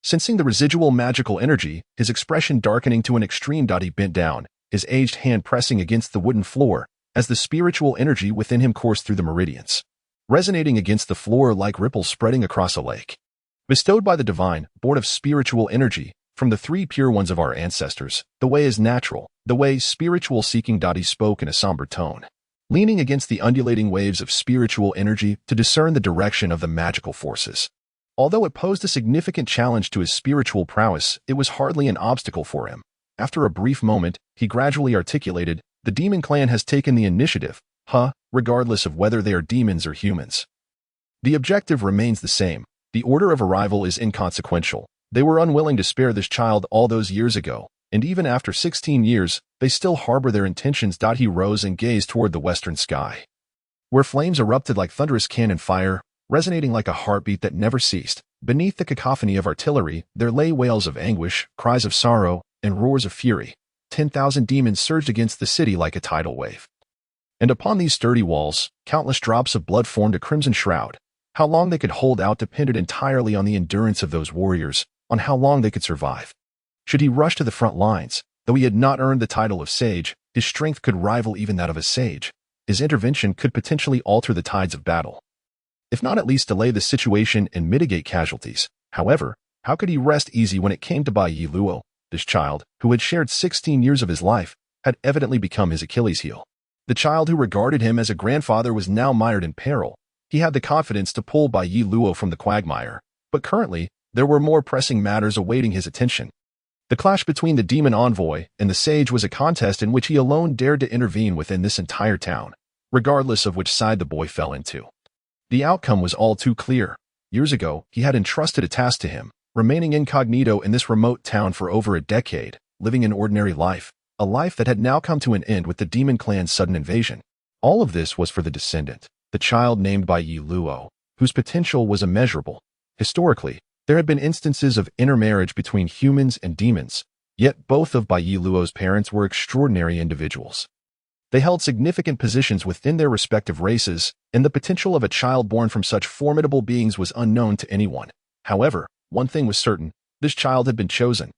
Sensing the residual magical energy, his expression darkening to an extreme. He bent down, his aged hand pressing against the wooden floor, as the spiritual energy within him coursed through the meridians, resonating against the floor like ripples spreading across a lake. Bestowed by the divine, born of spiritual energy, from the 3 pure ones of our ancestors, the way is natural, the way spiritual seeking. He spoke in a somber tone, leaning against the undulating waves of spiritual energy to discern the direction of the magical forces. Although it posed a significant challenge to his spiritual prowess, it was hardly an obstacle for him. After a brief moment, he gradually articulated, "The demon clan has taken the initiative, regardless of whether they are demons or humans. The objective remains the same. The order of arrival is inconsequential. They were unwilling to spare this child all those years ago, and even after 16 years, they still harbor their intentions." He rose and gazed toward the western sky, where flames erupted like thunderous cannon fire, resonating like a heartbeat that never ceased. Beneath the cacophony of artillery, there lay wails of anguish, cries of sorrow, and roars of fury. 10,000 demons surged against the city like a tidal wave. And upon these sturdy walls, countless drops of blood formed a crimson shroud. How long they could hold out depended entirely on the endurance of those warriors, on how long they could survive. Should he rush to the front lines, Though he had not earned the title of sage, his strength could rival even that of a sage. His intervention could potentially alter the tides of battle, if not at least delay the situation and mitigate casualties. However, how could he rest easy when it came to Bai Yi Luo? This child, who had shared 16 years of his life, had evidently become his Achilles heel. The child who regarded him as a grandfather was now mired in peril. He had the confidence to pull Bai Yi Luo from the quagmire, but currently, there were more pressing matters awaiting his attention. The clash between the demon envoy and the sage was a contest in which he alone dared to intervene within this entire town, regardless of which side the boy fell into. The outcome was all too clear. Years ago, he had entrusted a task to him, remaining incognito in this remote town for over a decade, living an ordinary life, a life that had now come to an end with the demon clan's sudden invasion. All of this was for the descendant, the child named Bai Yi Luo, whose potential was immeasurable. Historically, there had been instances of intermarriage between humans and demons, yet both of Bai Yi Luo's parents were extraordinary individuals. They held significant positions within their respective races, and the potential of a child born from such formidable beings was unknown to anyone. However, one thing was certain, this child had been chosen.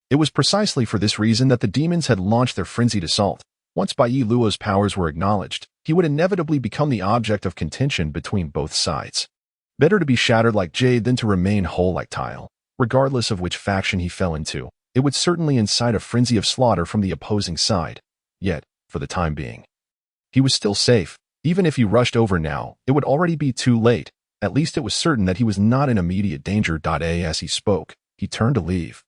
It was precisely for this reason that the demons had launched their frenzied assault. Once Bai Yi Luo's powers were acknowledged, he would inevitably become the object of contention between both sides. Better to be shattered like jade than to remain whole like tile. Regardless of which faction he fell into, it would certainly incite a frenzy of slaughter from the opposing side. Yet, for the time being, he was still safe. Even if he rushed over now, it would already be too late. At least it was certain that he was not in immediate danger. As he spoke, he turned to leave.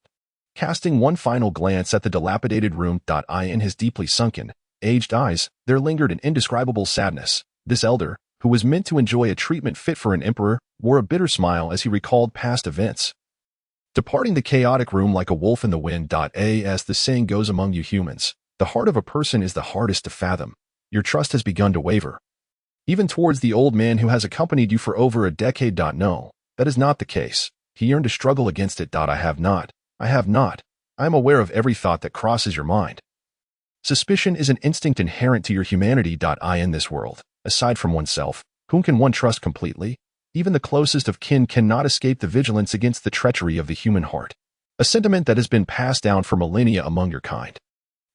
Casting one final glance at the dilapidated room, in his deeply sunken, aged eyes, there lingered an indescribable sadness. This elder, who was meant to enjoy a treatment fit for an emperor, wore a bitter smile as he recalled past events. Departing the chaotic room like a wolf in the wind. As the saying goes among you humans, the heart of a person is the hardest to fathom. Your trust has begun to waver. Even towards the old man who has accompanied you for over a decade. No, that is not the case. He yearned to struggle against it. I have not. I am aware of every thought that crosses your mind. Suspicion is an instinct inherent to your humanity. In this world, aside from oneself, whom can one trust completely? Even the closest of kin cannot escape the vigilance against the treachery of the human heart, a sentiment that has been passed down for millennia among your kind.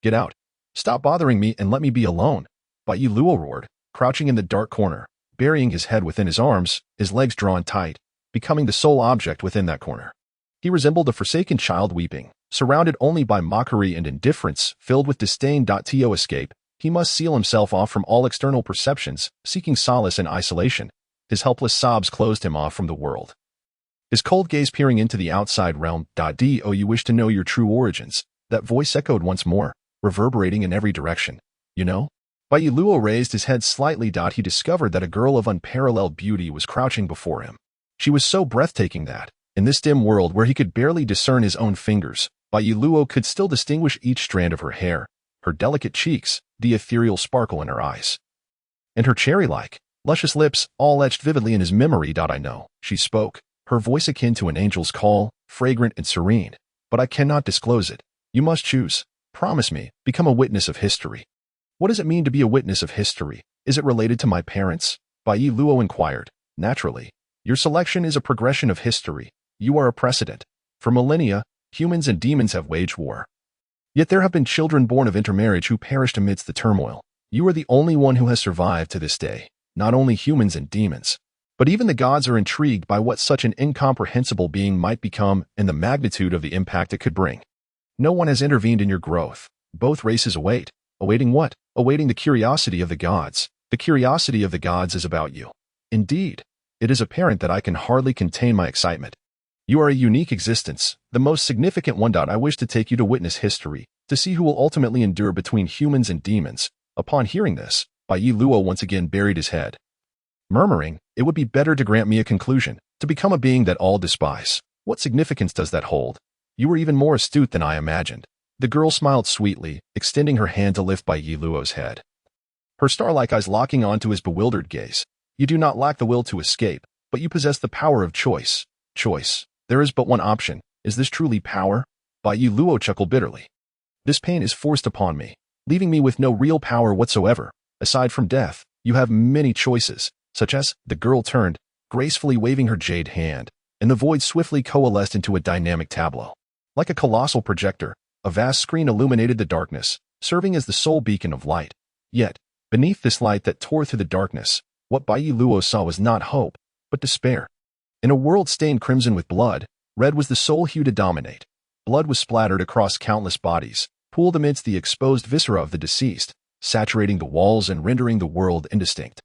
Get out. Stop bothering me and let me be alone. Bai Yi Luo roared, crouching in the dark corner, burying his head within his arms, his legs drawn tight, becoming the sole object within that corner. He resembled a forsaken child weeping, surrounded only by mockery and indifference, filled with disdain. To escape, he must seal himself off from all external perceptions, seeking solace in isolation. His helpless sobs closed him off from the world. His cold gaze peering into the outside realm. Do you wish to know your true origins? That voice echoed once more, reverberating in every direction. You know? Bai Yi Luo raised his head slightly. He discovered that a girl of unparalleled beauty was crouching before him. She was so breathtaking that, in this dim world where he could barely discern his own fingers, Bai Yi Luo could still distinguish each strand of her hair, her delicate cheeks, the ethereal sparkle in her eyes, and her cherry-like, luscious lips, all etched vividly in his memory. I know, she spoke, her voice akin to an angel's call, fragrant and serene. But I cannot disclose it. You must choose. Promise me, become a witness of history. What does it mean to be a witness of history? Is it related to my parents? Bai Yi Luo inquired. Naturally. Your selection is a progression of history. You are a precedent. For millennia, humans and demons have waged war. Yet there have been children born of intermarriage who perished amidst the turmoil. You are the only one who has survived to this day. Not only humans and demons, but even the gods are intrigued by what such an incomprehensible being might become and the magnitude of the impact it could bring. No one has intervened in your growth. Both races await. Awaiting what? Awaiting the curiosity of the gods. The curiosity of the gods is about you. Indeed, it is apparent that I can hardly contain my excitement. You are a unique existence, the most significant one. I wish to take you to witness history, to see who will ultimately endure between humans and demons. Upon hearing this, Bai Yi Luo once again buried his head, murmuring, it would be better to grant me a conclusion, to become a being that all despise. What significance does that hold? You were even more astute than I imagined. The girl smiled sweetly, extending her hand to lift Bai Yi Luo's head, her star-like eyes locking onto his bewildered gaze. You do not lack the will to escape, but you possess the power of choice. Choice. There is but one option. Is this truly power? Bai Yi Luo chuckled bitterly. This pain is forced upon me, leaving me with no real power whatsoever. Aside from death, you have many choices, such as, the girl turned, gracefully waving her jade hand, and the void swiftly coalesced into a dynamic tableau. Like a colossal projector, A vast screen illuminated the darkness, serving as the sole beacon of light. Yet, beneath this light that tore through the darkness, what Bai Luo saw was not hope, but despair. In a world stained crimson with blood, red was the sole hue to dominate. Blood was splattered across countless bodies, pooled amidst the exposed viscera of the deceased, saturating the walls and rendering the world indistinct.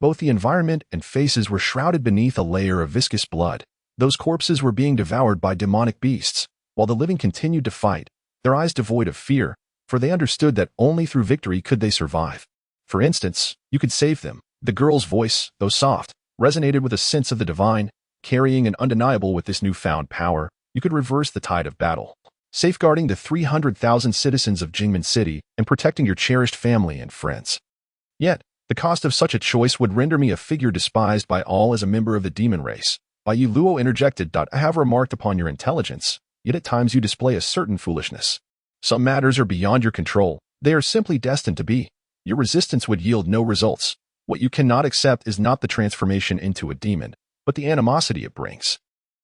Both the environment and faces were shrouded beneath a layer of viscous blood. Those corpses were being devoured by demonic beasts, while the living continued to fight, their eyes devoid of fear, for they understood that only through victory could they survive. For instance, you could save them. The girl's voice, though soft, resonated with a sense of the divine, carrying an undeniable with this newfound power. You could reverse the tide of battle, safeguarding the 300,000 citizens of Jingmen City and protecting your cherished family and friends. Yet, the cost of such a choice would render me a figure despised by all as a member of the demon race. Bai Luo interjected. I have remarked upon your intelligence, yet at times you display a certain foolishness. Some matters are beyond your control. They are simply destined to be. Your resistance would yield no results. What you cannot accept is not the transformation into a demon, but the animosity it brings.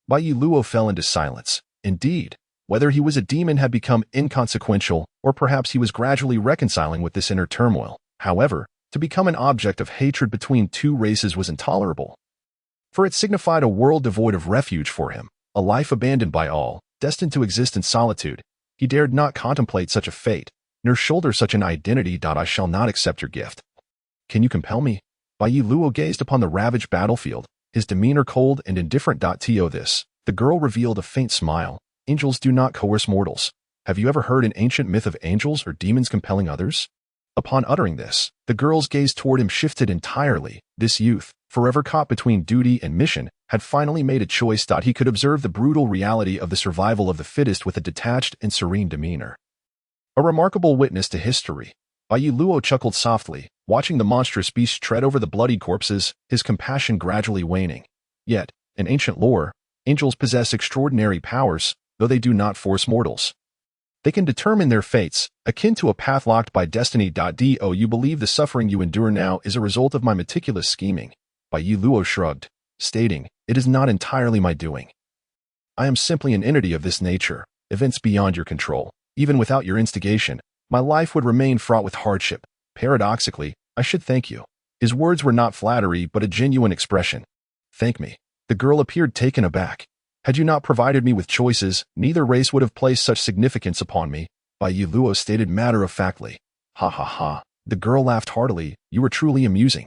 Bai Luo fell into silence. Indeed, whether he was a demon had become inconsequential, or perhaps he was gradually reconciling with this inner turmoil. However, to become an object of hatred between two races was intolerable. For it signified a world devoid of refuge for him, a life abandoned by all, destined to exist in solitude. He dared not contemplate such a fate, nor shoulder such an identity. I shall not accept your gift. Can you compel me? Bai Luo gazed upon the ravaged battlefield, his demeanor cold and indifferent. To this, the girl revealed a faint smile. Angels do not coerce mortals. Have you ever heard an ancient myth of angels or demons compelling others? Upon uttering this, the girl's gaze toward him shifted entirely. This youth, forever caught between duty and mission, had finally made a choice. He could observe the brutal reality of the survival of the fittest with a detached and serene demeanor. A remarkable witness to history. Bai Luo chuckled softly, watching the monstrous beast tread over the bloodied corpses, his compassion gradually waning. Yet, in ancient lore, angels possess extraordinary powers, though they do not force mortals. They can determine their fates, akin to a path locked by destiny. Do you believe the suffering you endure now is a result of my meticulous scheming? Bai Luo shrugged, stating, it is not entirely my doing. I am simply an entity of this nature, events beyond your control. Even without your instigation, my life would remain fraught with hardship. Paradoxically, I should thank you. His words were not flattery but a genuine expression. Thank me. The girl appeared taken aback. Had you not provided me with choices, neither race would have placed such significance upon me, Bai Luo stated matter-of-factly. Ha ha ha. The girl laughed heartily. You were truly amusing.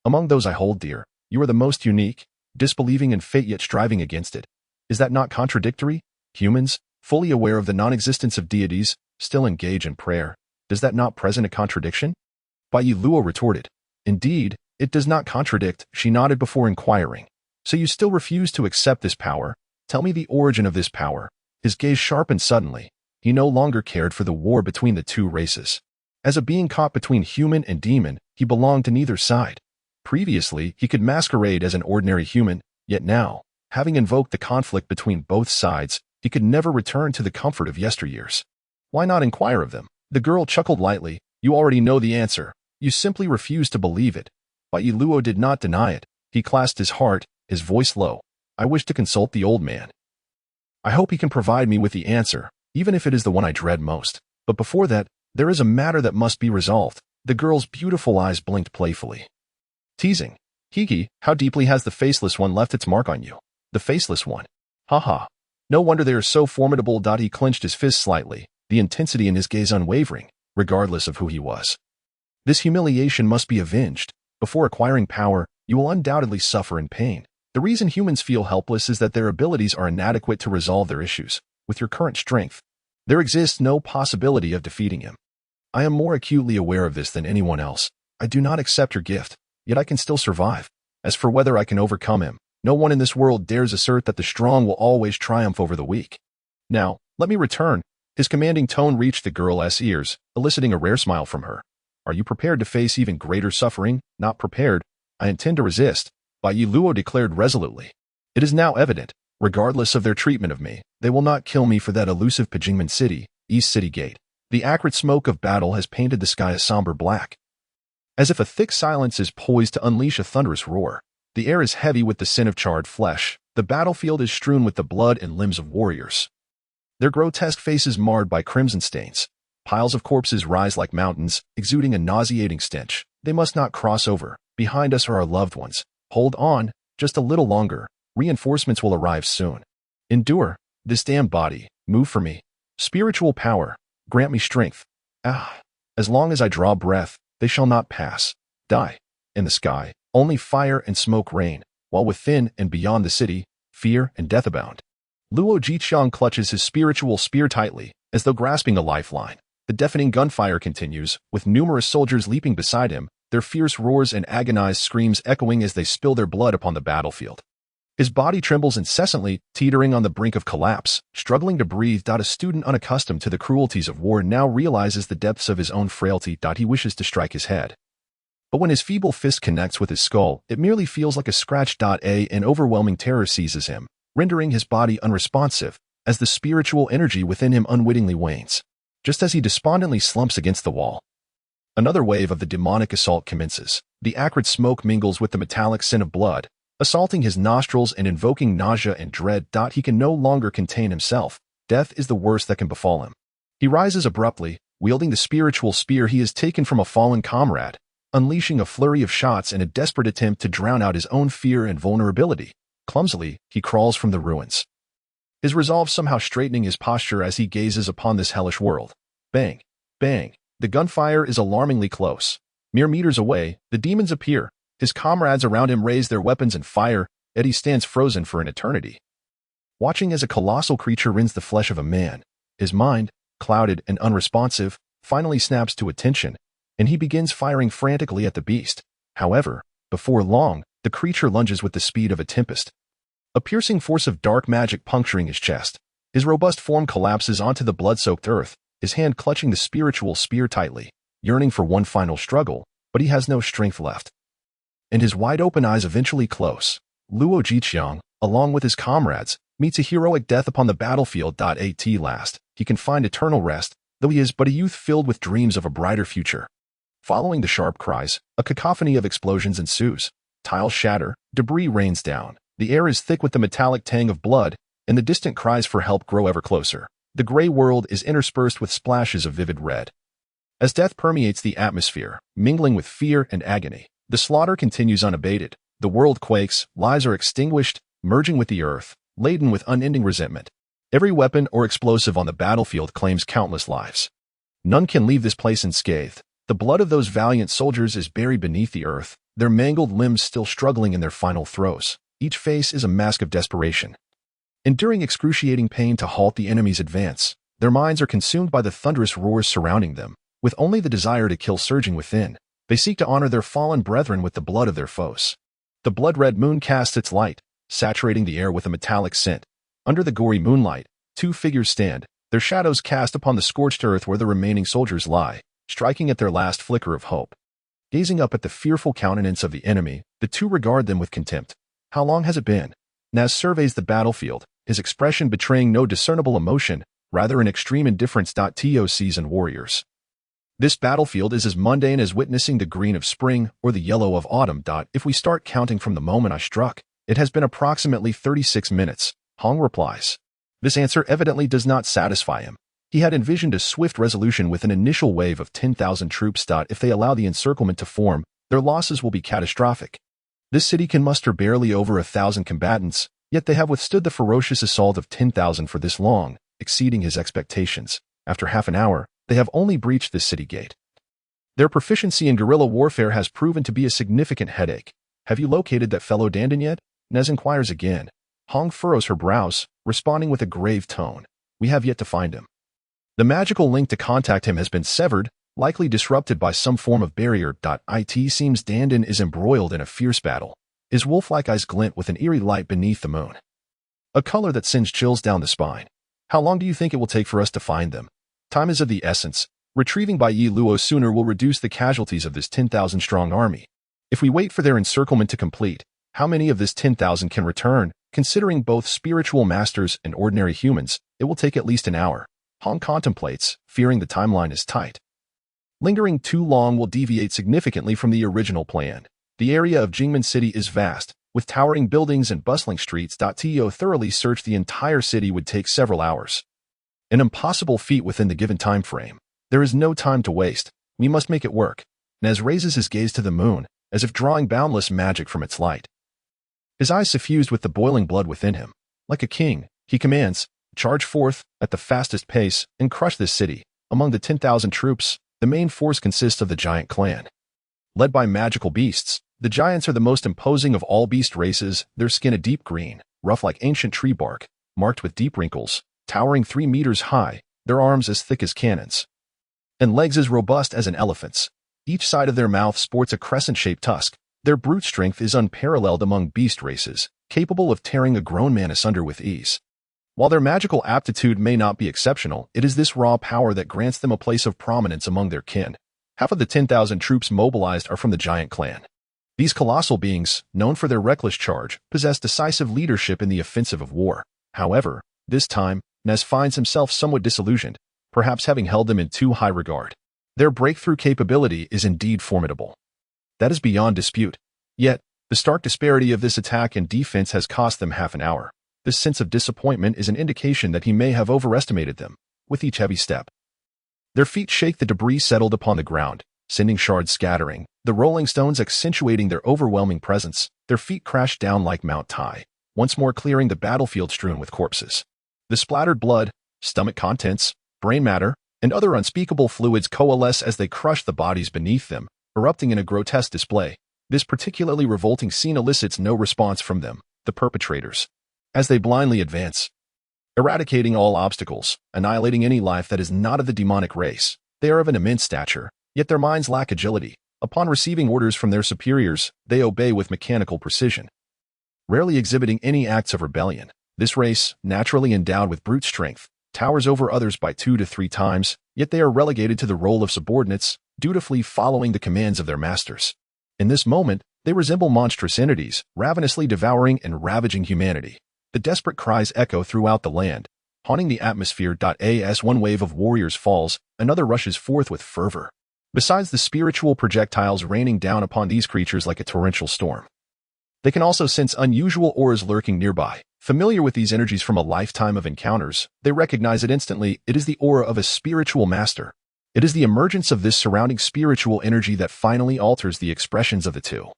Among those I hold dear, you are the most unique, disbelieving in fate yet striving against it. Is that not contradictory? Humans, fully aware of the non-existence of deities, still engage in prayer. Does that not present a contradiction? Bai Luo retorted. Indeed, it does not contradict, she nodded before inquiring. So you still refuse to accept this power? Tell me the origin of this power. His gaze sharpened suddenly. He no longer cared for the war between the two races. As a being caught between human and demon, he belonged to neither side. Previously, he could masquerade as an ordinary human, yet now, having invoked the conflict between both sides, he could never return to the comfort of yesteryears. Why not inquire of them? The girl chuckled lightly. You already know the answer. You simply refuse to believe it. Bai Luo did not deny it. He clasped his heart, his voice low. I wish to consult the old man. I hope he can provide me with the answer, even if it is the one I dread most. But before that, there is a matter that must be resolved. The girl's beautiful eyes blinked playfully. Teasing. Hiki, how deeply has the faceless one left its mark on you? The faceless one. Ha ha. No wonder they are so formidable. He clenched his fist slightly, the intensity in his gaze unwavering, regardless of who he was. This humiliation must be avenged. Before acquiring power, you will undoubtedly suffer in pain. The reason humans feel helpless is that their abilities are inadequate to resolve their issues. With your current strength, there exists no possibility of defeating him. I am more acutely aware of this than anyone else. I do not accept your gift, yet I can still survive. As for whether I can overcome him, no one in this world dares assert that the strong will always triumph over the weak. Now, let me return. His commanding tone reached the girl's ears, eliciting a rare smile from her. Are you prepared to face even greater suffering? Not prepared. I intend to resist, Bai Luo declared resolutely. It is now evident, regardless of their treatment of me, they will not kill me for that elusive Jingmen City, East City Gate. The acrid smoke of battle has painted the sky a somber black. As if a thick silence is poised to unleash a thunderous roar. The air is heavy with the scent of charred flesh. The battlefield is strewn with the blood and limbs of warriors. their grotesque faces marred by crimson stains. Piles of corpses rise like mountains, exuding a nauseating stench. They must not cross over. Behind us are our loved ones. Hold on, just a little longer. Reinforcements will arrive soon. Endure. This damned body. Move for me. Spiritual power. Grant me strength. As long as I draw breath, they shall not pass. Die. In the sky, only fire and smoke reign, while within and beyond the city, fear and death abound. Luo Jiqiang clutches his spiritual spear tightly, as though grasping a lifeline. The deafening gunfire continues, with numerous soldiers leaping beside him, their fierce roars and agonized screams echoing as they spill their blood upon the battlefield. His body trembles incessantly, teetering on the brink of collapse, struggling to breathe. A student unaccustomed to the cruelties of war now realizes the depths of his own frailty. He wishes to strike his head. But when his feeble fist connects with his skull, it merely feels like a scratch. An overwhelming terror seizes him, rendering his body unresponsive, as the spiritual energy within him unwittingly wanes. Just as he despondently slumps against the wall, another wave of the demonic assault commences. The acrid smoke mingles with the metallic scent of blood, assaulting his nostrils and invoking nausea and dread. He can no longer contain himself. Death is the worst that can befall him. He rises abruptly, wielding the spiritual spear he has taken from a fallen comrade, unleashing a flurry of shots in a desperate attempt to drown out his own fear and vulnerability. Clumsily, he crawls from the ruins, his resolve somehow straightening his posture as he gazes upon this hellish world. Bang! Bang! The gunfire is alarmingly close. Mere meters away, the demons appear. His comrades around him raise their weapons and fire, yet he stands frozen for an eternity, watching as a colossal creature rends the flesh of a man. His mind, clouded and unresponsive, finally snaps to attention, and he begins firing frantically at the beast. However, before long, the creature lunges with the speed of a tempest, a piercing force of dark magic puncturing his chest. His robust form collapses onto the blood-soaked earth, his hand clutching the spiritual spear tightly, yearning for one final struggle, but he has no strength left. And his wide-open eyes eventually close. Luo Jiqiang, along with his comrades, meets a heroic death upon the battlefield. At last, he can find eternal rest, though he is but a youth filled with dreams of a brighter future. Following the sharp cries, a cacophony of explosions ensues. Tiles shatter, debris rains down. The air is thick with the metallic tang of blood, and the distant cries for help grow ever closer. The gray world is interspersed with splashes of vivid red. As death permeates the atmosphere, mingling with fear and agony, the slaughter continues unabated. The world quakes, lives are extinguished, merging with the earth, laden with unending resentment. Every weapon or explosive on the battlefield claims countless lives. None can leave this place unscathed. The blood of those valiant soldiers is buried beneath the earth, their mangled limbs still struggling in their final throes. Each face is a mask of desperation, enduring excruciating pain to halt the enemy's advance. Their minds are consumed by the thunderous roars surrounding them, with only the desire to kill surging within. They seek to honor their fallen brethren with the blood of their foes. The blood-red moon casts its light, saturating the air with a metallic scent. Under the gory moonlight, two figures stand, their shadows cast upon the scorched earth where the remaining soldiers lie, striking at their last flicker of hope. Gazing up at the fearful countenance of the enemy, the two regard them with contempt. How long has it been? Naz surveys the battlefield, his expression betraying no discernible emotion, rather an extreme indifference. To seasoned warriors, this battlefield is as mundane as witnessing the green of spring or the yellow of autumn. If we start counting from the moment I struck, it has been approximately 36 minutes, Hong replies. This answer evidently does not satisfy him. He had envisioned a swift resolution with an initial wave of 10,000 troops. If they allow the encirclement to form, their losses will be catastrophic. This city can muster barely over 1,000 combatants, yet they have withstood the ferocious assault of 10,000 for this long, exceeding his expectations. After half an hour, they have only breached this city gate. Their proficiency in guerrilla warfare has proven to be a significant headache. Have you located that fellow Dandan yet? Nez inquires again. Hong furrows her brows, responding with a grave tone. We have yet to find him. The magical link to contact him has been severed, likely disrupted by some form of barrier. It seems Dandan is embroiled in a fierce battle. His wolf-like eyes glint with an eerie light beneath the moon, a color that sends chills down the spine. How long do you think it will take for us to find them? Time is of the essence. Retrieving Bai Yi Luo sooner will reduce the casualties of this 10,000-strong army. If we wait for their encirclement to complete, how many of this 10,000 can return? Considering both spiritual masters and ordinary humans, it will take at least an hour. Hong contemplates, fearing the timeline is tight. Lingering too long will deviate significantly from the original plan. The area of Jingmen City is vast, with towering buildings and bustling streets. To thoroughly search the entire city would take several hours. An impossible feat within the given time frame. There is no time to waste. We must make it work. Naz raises his gaze to the moon, as if drawing boundless magic from its light. His eyes suffused with the boiling blood within him. Like a king, he commands, charge forth, at the fastest pace, and crush this city. Among the 10,000 troops, the main force consists of the giant clan. Led by magical beasts, the giants are the most imposing of all beast races, their skin a deep green, rough like ancient tree bark, marked with deep wrinkles, towering 3 meters high, their arms as thick as cannons, and legs as robust as an elephant's. Each side of their mouth sports a crescent-shaped tusk. Their brute strength is unparalleled among beast races, capable of tearing a grown man asunder with ease. While their magical aptitude may not be exceptional, it is this raw power that grants them a place of prominence among their kin. Half of the 10,000 troops mobilized are from the giant clan. These colossal beings, known for their reckless charge, possess decisive leadership in the offensive of war. However, this time, Nez finds himself somewhat disillusioned, perhaps having held them in too high regard. Their breakthrough capability is indeed formidable. That is beyond dispute. Yet, the stark disparity of this attack and defense has cost them half an hour. This sense of disappointment is an indication that he may have overestimated them. With each heavy step, their feet shake, the debris settled upon the ground, sending shards scattering, the rolling stones accentuating their overwhelming presence. Their feet crash down like Mount Tai, once more clearing the battlefield strewn with corpses. The splattered blood, stomach contents, brain matter, and other unspeakable fluids coalesce as they crush the bodies beneath them, erupting in a grotesque display. This particularly revolting scene elicits no response from them, the perpetrators, as they blindly advance, eradicating all obstacles, annihilating any life that is not of the demonic race. They are of an immense stature, yet their minds lack agility. Upon receiving orders from their superiors, they obey with mechanical precision, rarely exhibiting any acts of rebellion. This race, naturally endowed with brute strength, towers over others by 2 to 3 times, yet they are relegated to the role of subordinates, dutifully following the commands of their masters. In this moment, they resemble monstrous entities, ravenously devouring and ravaging humanity. The desperate cries echo throughout the land, haunting the atmosphere. As one wave of warriors falls, another rushes forth with fervor. Besides the spiritual projectiles raining down upon these creatures like a torrential storm, they can also sense unusual auras lurking nearby. Familiar with these energies from a lifetime of encounters, they recognize it instantly. It is the aura of a spiritual master. It is the emergence of this surrounding spiritual energy that finally alters the expressions of the two.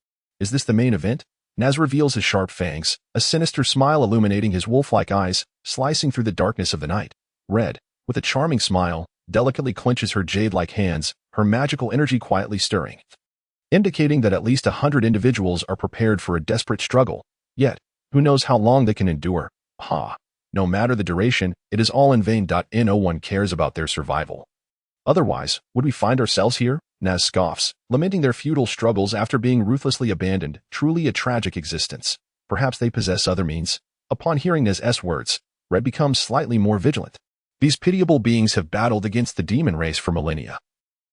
Is this the main event? Naz reveals his sharp fangs, a sinister smile illuminating his wolf-like eyes, slicing through the darkness of the night. Red, with a charming smile, delicately clenches her jade-like hands, her magical energy quietly stirring, indicating that at least 100 individuals are prepared for a desperate struggle. Yet, who knows how long they can endure? No matter the duration, it is all in vain. No one cares about their survival. Otherwise, would we find ourselves here? Naz scoffs, lamenting their futile struggles after being ruthlessly abandoned. Truly a tragic existence. Perhaps they possess other means. Upon hearing Naz's words, Red becomes slightly more vigilant. These pitiable beings have battled against the demon race for millennia,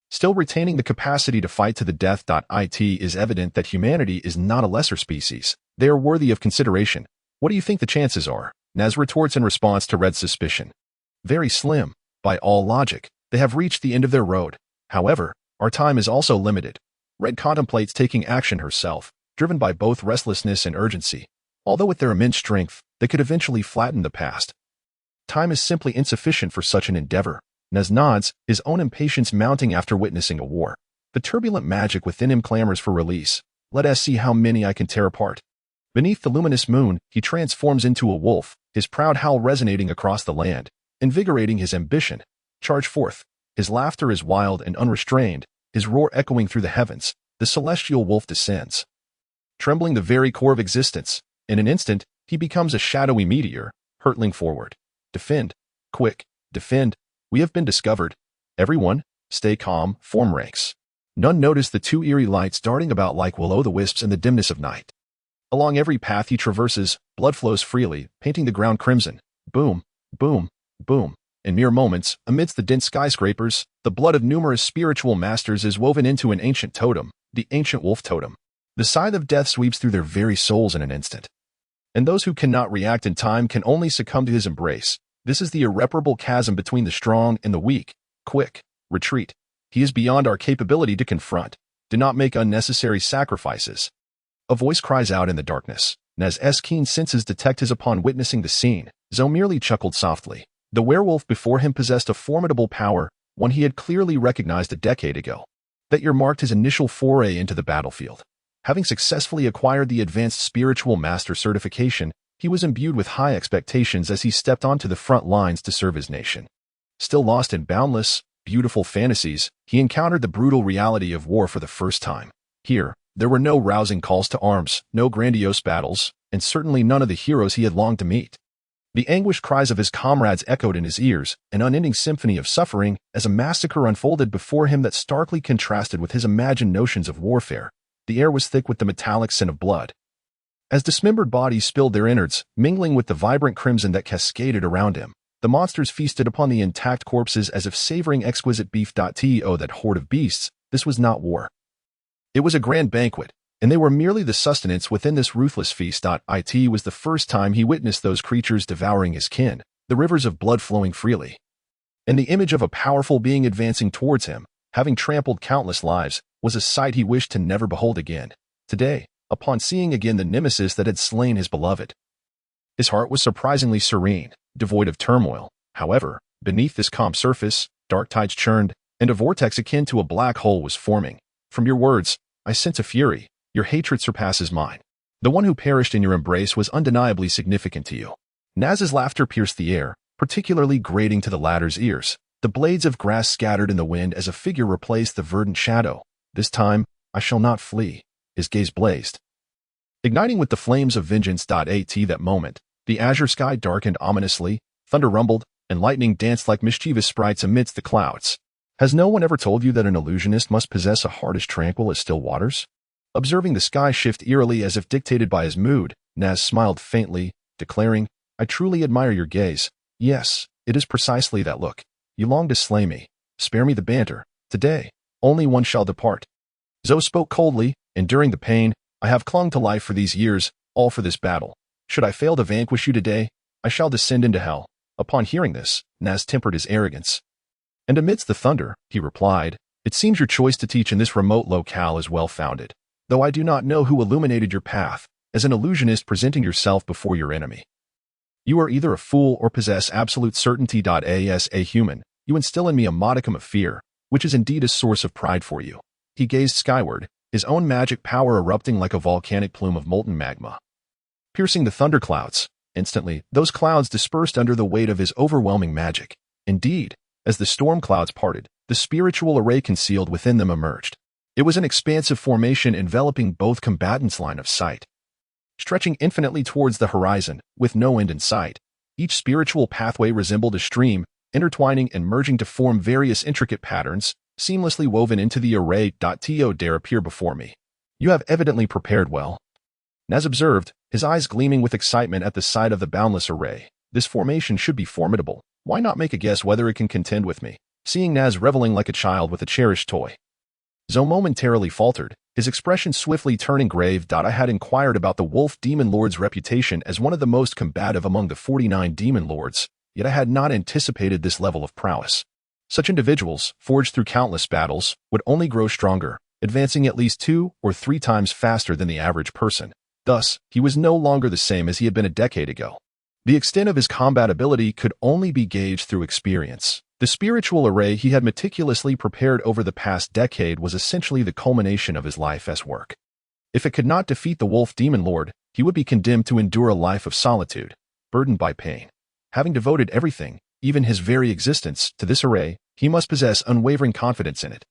still retaining the capacity to fight to the death. It is evident that humanity is not a lesser species. They are worthy of consideration. What do you think the chances are? Naz retorts in response to Red's suspicion. Very slim. By all logic, they have reached the end of their road. However, our time is also limited. Red contemplates taking action herself, driven by both restlessness and urgency. Although with their immense strength, they could eventually flatten the past, time is simply insufficient for such an endeavor. Naz nods, his own impatience mounting after witnessing a war. The turbulent magic within him clamors for release. Let us see how many I can tear apart. Beneath the luminous moon, he transforms into a wolf, his proud howl resonating across the land, invigorating his ambition. Charge forth. His laughter is wild and unrestrained, his roar echoing through the heavens. The celestial wolf descends, trembling the very core of existence. In an instant, he becomes a shadowy meteor, hurtling forward. Defend. Quick, defend. We have been discovered. Everyone, stay calm, form ranks. None notice the 2 eerie lights darting about like will-o'-the-wisps in the dimness of night. Along every path he traverses, blood flows freely, painting the ground crimson. Boom, boom, boom. In mere moments, amidst the dense skyscrapers, the blood of numerous spiritual masters is woven into an ancient totem, the ancient wolf totem. The scythe of death sweeps through their very souls in an instant. And those who cannot react in time can only succumb to his embrace. This is the irreparable chasm between the strong and the weak. Quick, retreat. He is beyond our capability to confront. Do not make unnecessary sacrifices. A voice cries out in the darkness. Naz's keen senses detect his upon witnessing the scene. Zoe merely chuckled softly. The werewolf before him possessed a formidable power, one he had clearly recognized a decade ago. That year marked his initial foray into the battlefield. Having successfully acquired the Advanced Spiritual Master certification, he was imbued with high expectations as he stepped onto the front lines to serve his nation. Still lost in boundless, beautiful fantasies, he encountered the brutal reality of war for the first time. Here, there were no rousing calls to arms, no grandiose battles, and certainly none of the heroes he had longed to meet. The anguished cries of his comrades echoed in his ears, an unending symphony of suffering, as a massacre unfolded before him that starkly contrasted with his imagined notions of warfare. The air was thick with the metallic scent of blood. As dismembered bodies spilled their innards, mingling with the vibrant crimson that cascaded around him, the monsters feasted upon the intact corpses as if savoring exquisite beef. To that horde of beasts, this was not war. It was a grand banquet, and they were merely the sustenance within this ruthless feast. It was the first time he witnessed those creatures devouring his kin, the rivers of blood flowing freely. And the image of a powerful being advancing towards him, having trampled countless lives, was a sight he wished to never behold again. Today, upon seeing again the nemesis that had slain his beloved, his heart was surprisingly serene, devoid of turmoil. However, beneath this calm surface, dark tides churned, and a vortex akin to a black hole was forming. From your words, I sense a fury. Your hatred surpasses mine. The one who perished in your embrace was undeniably significant to you. Naz's laughter pierced the air, particularly grating to the latter's ears. The blades of grass scattered in the wind as a figure replaced the verdant shadow. This time, I shall not flee. His gaze blazed, igniting with the flames of vengeance. At that moment, the azure sky darkened ominously, thunder rumbled, and lightning danced like mischievous sprites amidst the clouds. Has no one ever told you that an illusionist must possess a heart as tranquil as still waters? Observing the sky shift eerily as if dictated by his mood, Naz smiled faintly, declaring, I truly admire your gaze. Yes, it is precisely that look. You long to slay me. Spare me the banter. Today, only one shall depart. Zoe spoke coldly, enduring the pain. I have clung to life for these years, all for this battle. Should I fail to vanquish you today, I shall descend into hell. Upon hearing this, Naz tempered his arrogance. And amidst the thunder, he replied, It seems your choice to teach in this remote locale is well-founded. Though I do not know who illuminated your path, as an illusionist presenting yourself before your enemy. You are either a fool or possess absolute certainty. As a human, you instill in me a modicum of fear, which is indeed a source of pride for you. He gazed skyward, his own magic power erupting like a volcanic plume of molten magma, piercing the thunderclouds. Instantly, those clouds dispersed under the weight of his overwhelming magic. Indeed, as the storm clouds parted, the spiritual array concealed within them emerged. It was an expansive formation enveloping both combatants' line of sight, stretching infinitely towards the horizon, with no end in sight. Each spiritual pathway resembled a stream, intertwining and merging to form various intricate patterns, seamlessly woven into the array. To dare appear before me. You have evidently prepared well. Naz observed, his eyes gleaming with excitement at the sight of the boundless array. This formation should be formidable. Why not make a guess whether it can contend with me? Seeing Naz reveling like a child with a cherished toy, Zoe momentarily faltered, his expression swiftly turning grave. I had inquired about the Wolf Demon Lord's reputation as one of the most combative among the 49 Demon Lords, yet I had not anticipated this level of prowess. Such individuals, forged through countless battles, would only grow stronger, advancing at least 2 or 3 times faster than the average person. Thus, he was no longer the same as he had been a decade ago. The extent of his combat ability could only be gauged through experience. The spiritual array he had meticulously prepared over the past decade was essentially the culmination of his life's work. If it could not defeat the Wolf Demon Lord, he would be condemned to endure a life of solitude, burdened by pain. Having devoted everything, even his very existence, to this array, he must possess unwavering confidence in it.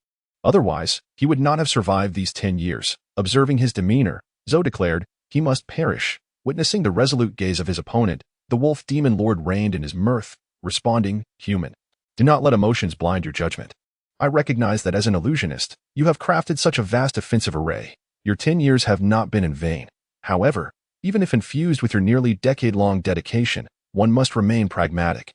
Otherwise, he would not have survived these 10 years. Observing his demeanor, Zoe declared, he must perish. Witnessing the resolute gaze of his opponent, the Wolf Demon Lord reined in his mirth, responding, Human. Do not let emotions blind your judgment. I recognize that as an illusionist, you have crafted such a vast offensive array. Your 10 years have not been in vain. However, even if infused with your nearly decade-long dedication, one must remain pragmatic.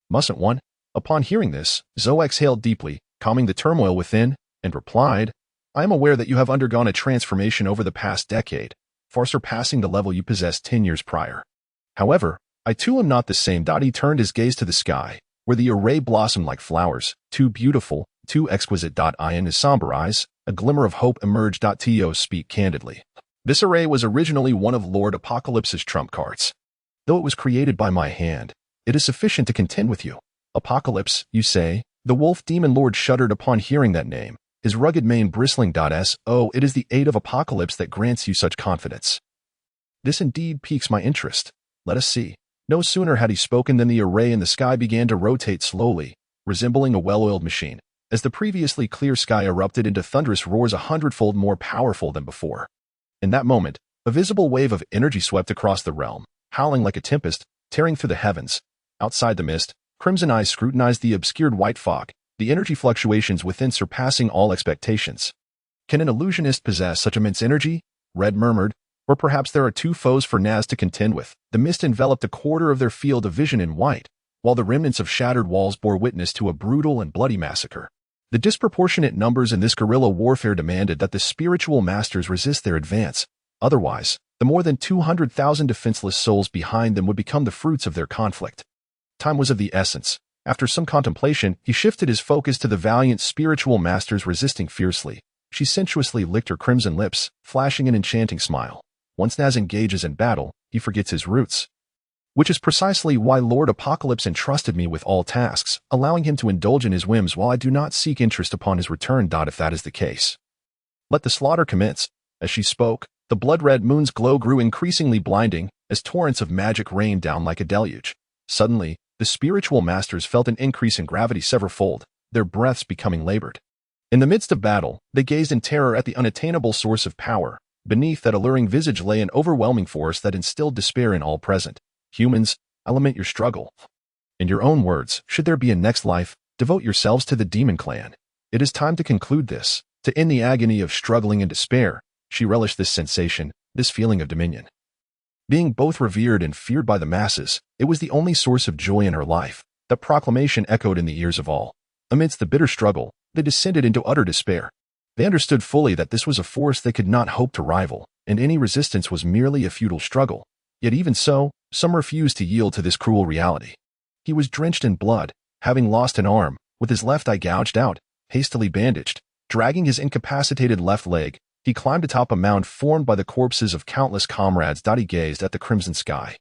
Mustn't one? Upon hearing this, Zoe exhaled deeply, calming the turmoil within, and replied, I am aware that you have undergone a transformation over the past decade, far surpassing the level you possessed 10 years prior. However, I too am not the same. He turned his gaze to the sky, where the array blossomed like flowers, too beautiful, too exquisite. In his somber eyes, a glimmer of hope emerged. To speak candidly. This array was originally one of Lord Apocalypse's trump cards. Though it was created by my hand, It is sufficient to contend with you. Apocalypse, you say? The wolf demon lord shuddered upon hearing that name, his rugged mane bristling. Oh, it is the aid of Apocalypse that grants you such confidence. This indeed piques my interest. Let us see. No sooner had he spoken than the array in the sky began to rotate slowly, resembling a well-oiled machine, as the previously clear sky erupted into thunderous roars 100-fold more powerful than before. In that moment, a visible wave of energy swept across the realm, howling like a tempest, tearing through the heavens. Outside the mist, crimson eyes scrutinized the obscured white fog, the energy fluctuations within surpassing all expectations. Can an illusionist possess such immense energy? Red murmured. Or perhaps there are two foes for Naz to contend with. The mist enveloped a quarter of their field of vision in white, while the remnants of shattered walls bore witness to a brutal and bloody massacre. The disproportionate numbers in this guerrilla warfare demanded that the spiritual masters resist their advance. Otherwise, the more than 200,000 defenseless souls behind them would become the fruits of their conflict. Time was of the essence. After some contemplation, he shifted his focus to the valiant spiritual masters resisting fiercely. She sensuously licked her crimson lips, flashing an enchanting smile. Once Naz engages in battle, he forgets his roots. Which is precisely why Lord Apocalypse entrusted me with all tasks, allowing him to indulge in his whims while I do not seek interest upon his return. If that is the case, let the slaughter commence. As she spoke, the blood-red moon's glow grew increasingly blinding, as torrents of magic rained down like a deluge. Suddenly, the spiritual masters felt an increase in gravity severalfold, their breaths becoming labored. In the midst of battle, they gazed in terror at the unattainable source of power. Beneath that alluring visage lay an overwhelming force that instilled despair in all present. Humans, I lament your struggle. In your own words, should there be a next life, devote yourselves to the demon clan. It is time to conclude this, to end the agony of struggling and despair. She relished this sensation, this feeling of dominion. Being both revered and feared by the masses, it was the only source of joy in her life. The proclamation echoed in the ears of all. Amidst the bitter struggle, they descended into utter despair. They understood fully that this was a force they could not hope to rival, and any resistance was merely a futile struggle. Yet even so, some refused to yield to this cruel reality. He was drenched in blood, having lost an arm, with his left eye gouged out, hastily bandaged. Dragging his incapacitated left leg, he climbed atop a mound formed by the corpses of countless comrades. He gazed at the crimson sky,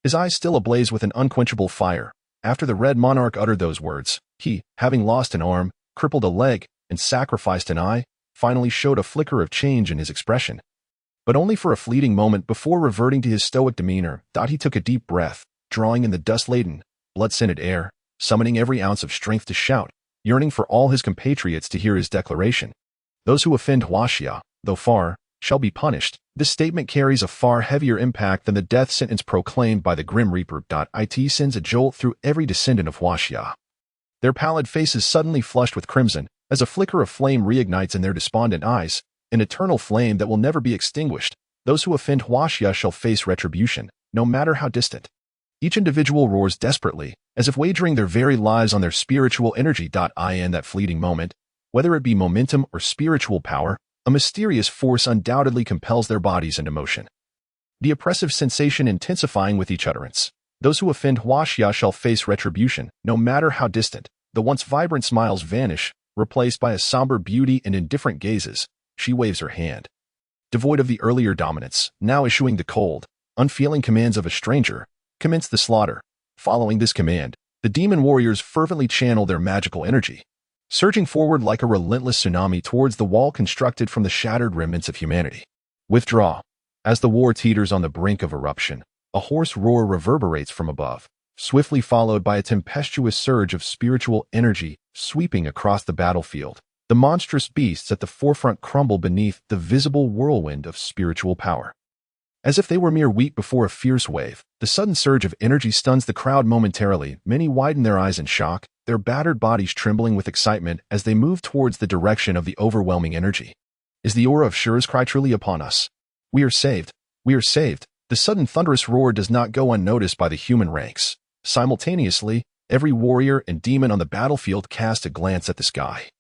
his eyes still ablaze with an unquenchable fire. After the Red Monarch uttered those words, he, having lost an arm, crippled a leg, and sacrificed an eye, finally showed a flicker of change in his expression. But only for a fleeting moment before reverting to his stoic demeanor. He took a deep breath, drawing in the dust-laden, blood-scented air, summoning every ounce of strength to shout, yearning for all his compatriots to hear his declaration. Those who offend Huaxia, though far, shall be punished. This statement carries a far heavier impact than the death sentence proclaimed by the Grim Reaper. It sends a jolt through every descendant of Huaxia. Their pallid faces suddenly flushed with crimson, as a flicker of flame reignites in their despondent eyes, an eternal flame that will never be extinguished. Those who offend Huaxia shall face retribution, no matter how distant. Each individual roars desperately, as if wagering their very lives on their spiritual energy. In that fleeting moment, whether it be momentum or spiritual power, a mysterious force undoubtedly compels their bodies into motion. The oppressive sensation intensifying with each utterance. Those who offend Huaxia shall face retribution, no matter how distant. The once vibrant smiles vanish, replaced by a somber beauty and indifferent gazes. She waves her hand. Devoid of the earlier dominance, now issuing the cold, unfeeling commands of a stranger, commence the slaughter. Following this command, the demon warriors fervently channel their magical energy, surging forward like a relentless tsunami towards the wall constructed from the shattered remnants of humanity. Withdraw. As the war teeters on the brink of eruption, a hoarse roar reverberates from above, swiftly followed by a tempestuous surge of spiritual energy sweeping across the battlefield. The monstrous beasts at the forefront crumble beneath the visible whirlwind of spiritual power. As if they were mere wheat before a fierce wave, the sudden surge of energy stuns the crowd momentarily. Many widen their eyes in shock, their battered bodies trembling with excitement as they move towards the direction of the overwhelming energy. Is the aura of Shur's cry truly upon us? We are saved. We are saved. The sudden thunderous roar does not go unnoticed by the human ranks. Simultaneously, every warrior and demon on the battlefield cast a glance at the sky.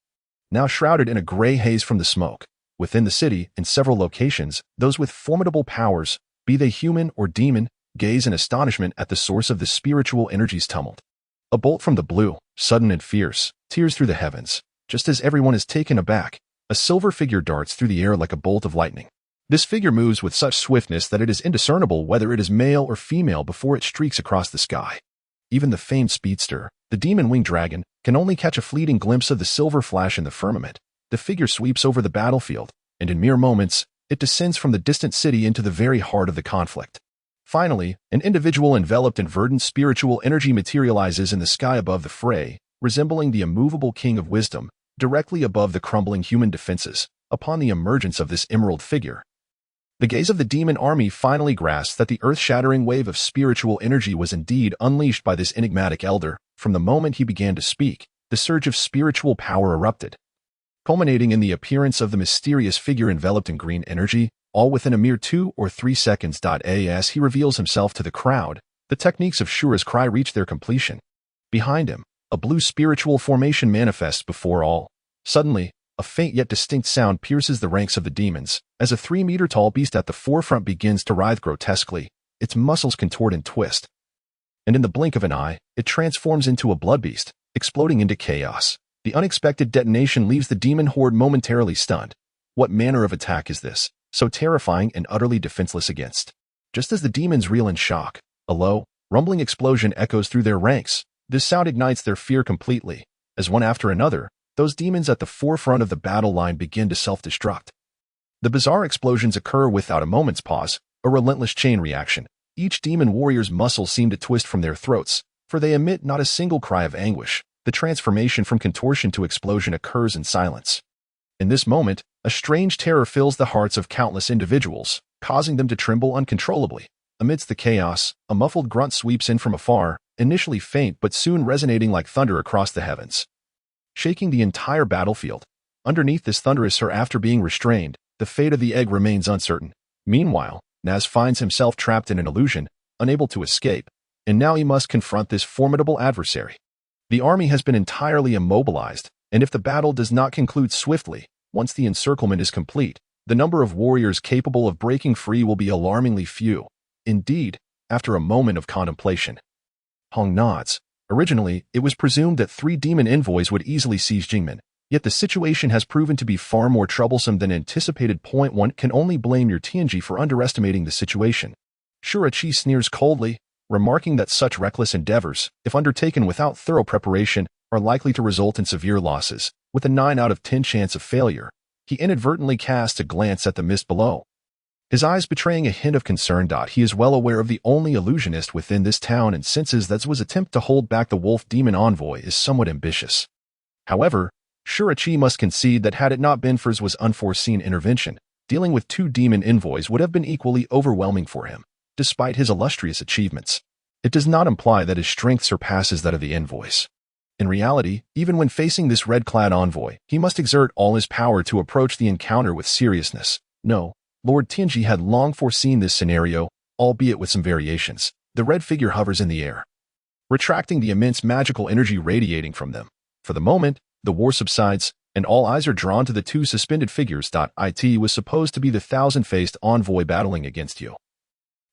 Now shrouded in a gray haze from the smoke, within the city, in several locations, those with formidable powers, be they human or demon, gaze in astonishment at the source of the spiritual energy's tumult. A bolt from the blue, sudden and fierce, tears through the heavens. Just as everyone is taken aback, a silver figure darts through the air like a bolt of lightning. This figure moves with such swiftness that it is indiscernible whether it is male or female before it streaks across the sky. Even the famed speedster, the demon-winged dragon, can only catch a fleeting glimpse of the silver flash in the firmament. The figure sweeps over the battlefield, and in mere moments, it descends from the distant city into the very heart of the conflict. Finally, an individual enveloped in verdant spiritual energy materializes in the sky above the fray, resembling the immovable king of wisdom, directly above the crumbling human defenses. Upon the emergence of this emerald figure, the gaze of the demon army finally grasped that the earth-shattering wave of spiritual energy was indeed unleashed by this enigmatic elder. From the moment he began to speak, the surge of spiritual power erupted, culminating in the appearance of the mysterious figure enveloped in green energy, all within a mere 2 or 3 seconds. As he reveals himself to the crowd, the techniques of Shura's cry reach their completion. Behind him, a blue spiritual formation manifests before all. Suddenly, a faint yet distinct sound pierces the ranks of the demons, as a 3-meter-tall beast at the forefront begins to writhe grotesquely, its muscles contort and twist. And in the blink of an eye, it transforms into a blood beast, exploding into chaos. The unexpected detonation leaves the demon horde momentarily stunned. What manner of attack is this, so terrifying and utterly defenseless against? Just as the demons reel in shock, a low, rumbling explosion echoes through their ranks. This sound ignites their fear completely, as one after another, those demons at the forefront of the battle line begin to self-destruct. The bizarre explosions occur without a moment's pause, a relentless chain reaction. Each demon warrior's muscles seem to twist from their throats, for they emit not a single cry of anguish. The transformation from contortion to explosion occurs in silence. In this moment, a strange terror fills the hearts of countless individuals, causing them to tremble uncontrollably. Amidst the chaos, a muffled grunt sweeps in from afar, initially faint but soon resonating like thunder across the heavens, shaking the entire battlefield. Underneath this thunderous roar, after being restrained, the fate of the egg remains uncertain. Meanwhile, Naz finds himself trapped in an illusion, unable to escape, and now he must confront this formidable adversary. The army has been entirely immobilized, and if the battle does not conclude swiftly, once the encirclement is complete, the number of warriors capable of breaking free will be alarmingly few. Indeed, after a moment of contemplation, Hong nods. Originally, it was presumed that 3 demon envoys would easily seize Jingmen, yet the situation has proven to be far more troublesome than anticipated. One can only blame your Tianji for underestimating the situation. Shura Qi sneers coldly, remarking that such reckless endeavors, if undertaken without thorough preparation, are likely to result in severe losses. With a 9 out of 10 chance of failure, he inadvertently casts a glance at the mist below, his eyes betraying a hint of concern. He is well aware of the only illusionist within this town and senses that Zhu's attempt to hold back the wolf demon envoy is somewhat ambitious. However, Shura Qi must concede that had it not been for Zhu's unforeseen intervention, dealing with 2 demon envoys would have been equally overwhelming for him. Despite his illustrious achievements, it does not imply that his strength surpasses that of the envoys. In reality, even when facing this red-clad envoy, he must exert all his power to approach the encounter with seriousness. No, Lord Tianji had long foreseen this scenario, albeit with some variations. The red figure hovers in the air, retracting the immense magical energy radiating from them. For the moment, the war subsides, and all eyes are drawn to the 2 suspended figures. It was supposed to be the thousand-faced envoy battling against you.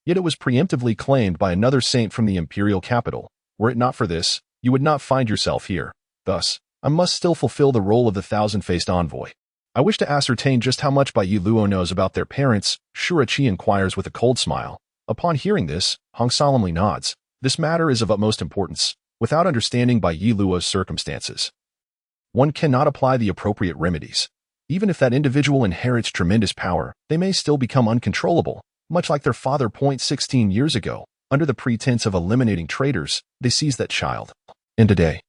Yet it was preemptively claimed by another saint from the imperial capital. Were it not for this, you would not find yourself here. Thus, I must still fulfill the role of the thousand-faced envoy. I wish to ascertain just how much Bai Yi Luo knows about their parents, Shura Qi inquires with a cold smile. Upon hearing this, Hong solemnly nods. This matter is of utmost importance. Without understanding Bai Yi Luo's circumstances, one cannot apply the appropriate remedies. Even if that individual inherits tremendous power, they may still become uncontrollable, much like their father. 16 years ago, under the pretense of eliminating traitors, they seized that child. And today,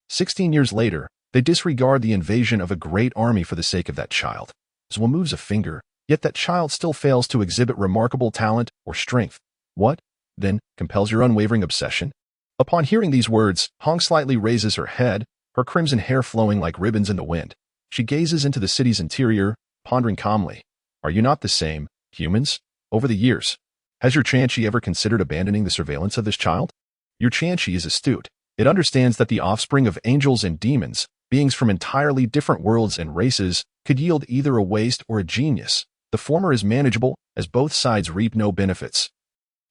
16 years later, they disregard the invasion of a great army for the sake of that child. Zhuo moves a finger, yet that child still fails to exhibit remarkable talent or strength. What, then, compels your unwavering obsession? Upon hearing these words, Hong slightly raises her head, her crimson hair flowing like ribbons in the wind. She gazes into the city's interior, pondering calmly. Are you not the same, humans? Over the years, has your Tianji ever considered abandoning the surveillance of this child? Your Tianji is astute. It understands that the offspring of angels and demons, beings from entirely different worlds and races, could yield either a waste or a genius. The former is manageable, as both sides reap no benefits.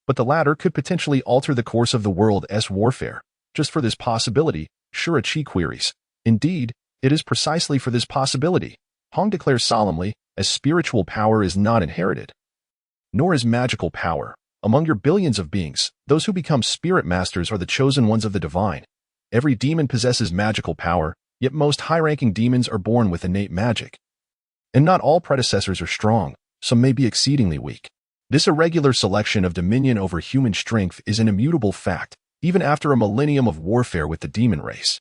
But the latter could potentially alter the course of the world's warfare. Just for this possibility, Shura Qi queries. Indeed, it is precisely for this possibility, Hong declares solemnly, as spiritual power is not inherited, nor is magical power. Among your billions of beings, those who become spirit masters are the chosen ones of the divine. Every demon possesses magical power, yet most high-ranking demons are born with innate magic. And not all predecessors are strong, some may be exceedingly weak. This irregular selection of dominion over human strength is an immutable fact, even after a millennium of warfare with the demon race.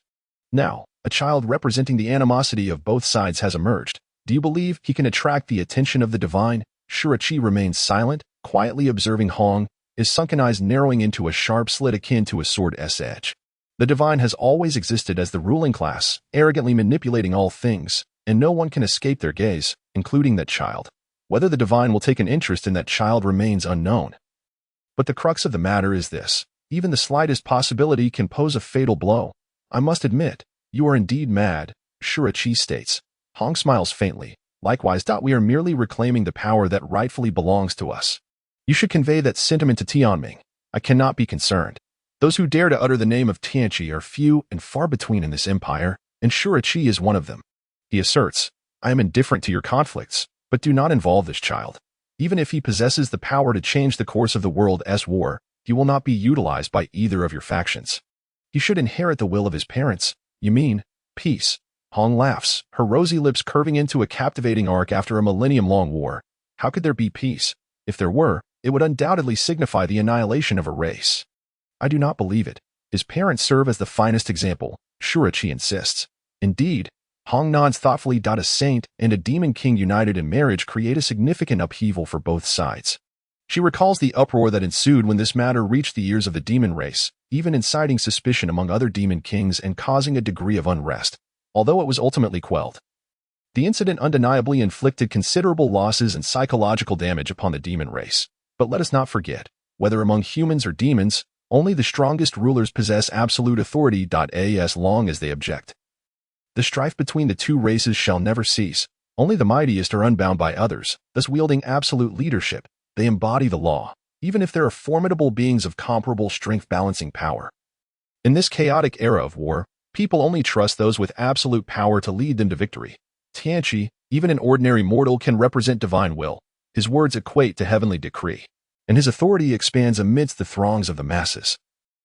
Now, a child representing the animosity of both sides has emerged. Do you believe he can attract the attention of the divine? Shuri remains silent, quietly observing Hong, his sunken eyes narrowing into a sharp slit akin to a sword's edge. The divine has always existed as the ruling class, arrogantly manipulating all things, and no one can escape their gaze, including that child. Whether the divine will take an interest in that child remains unknown. But the crux of the matter is this: even the slightest possibility can pose a fatal blow. I must admit, you are indeed mad, Shuri states. Hong smiles faintly. Likewise, we are merely reclaiming the power that rightfully belongs to us. You should convey that sentiment to Tianming. I cannot be concerned. Those who dare to utter the name of Tianqi are few and far between in this empire, and Shuri is one of them. He asserts, I am indifferent to your conflicts, but do not involve this child. Even if he possesses the power to change the course of the world's war, he will not be utilized by either of your factions. He should inherit the will of his parents. You mean, peace. Hong laughs, her rosy lips curving into a captivating arc after a millennium-long war. How could there be peace? If there were, it would undoubtedly signify the annihilation of a race. I do not believe it. His parents serve as the finest example, Shuri insists. Indeed, Hong nods thoughtfully. A saint and a demon king united in marriage create a significant upheaval for both sides. She recalls the uproar that ensued when this matter reached the ears of the demon race, even inciting suspicion among other demon kings and causing a degree of unrest, although it was ultimately quelled. The incident undeniably inflicted considerable losses and psychological damage upon the demon race. But let us not forget, whether among humans or demons, only the strongest rulers possess absolute authority. As long as they object. The strife between the two races shall never cease. Only the mightiest are unbound by others, thus wielding absolute leadership. They embody the law, even if there are formidable beings of comparable strength-balancing power. In this chaotic era of war, people only trust those with absolute power to lead them to victory. Tianqi, even an ordinary mortal, can represent divine will. His words equate to heavenly decree, and his authority expands amidst the throngs of the masses,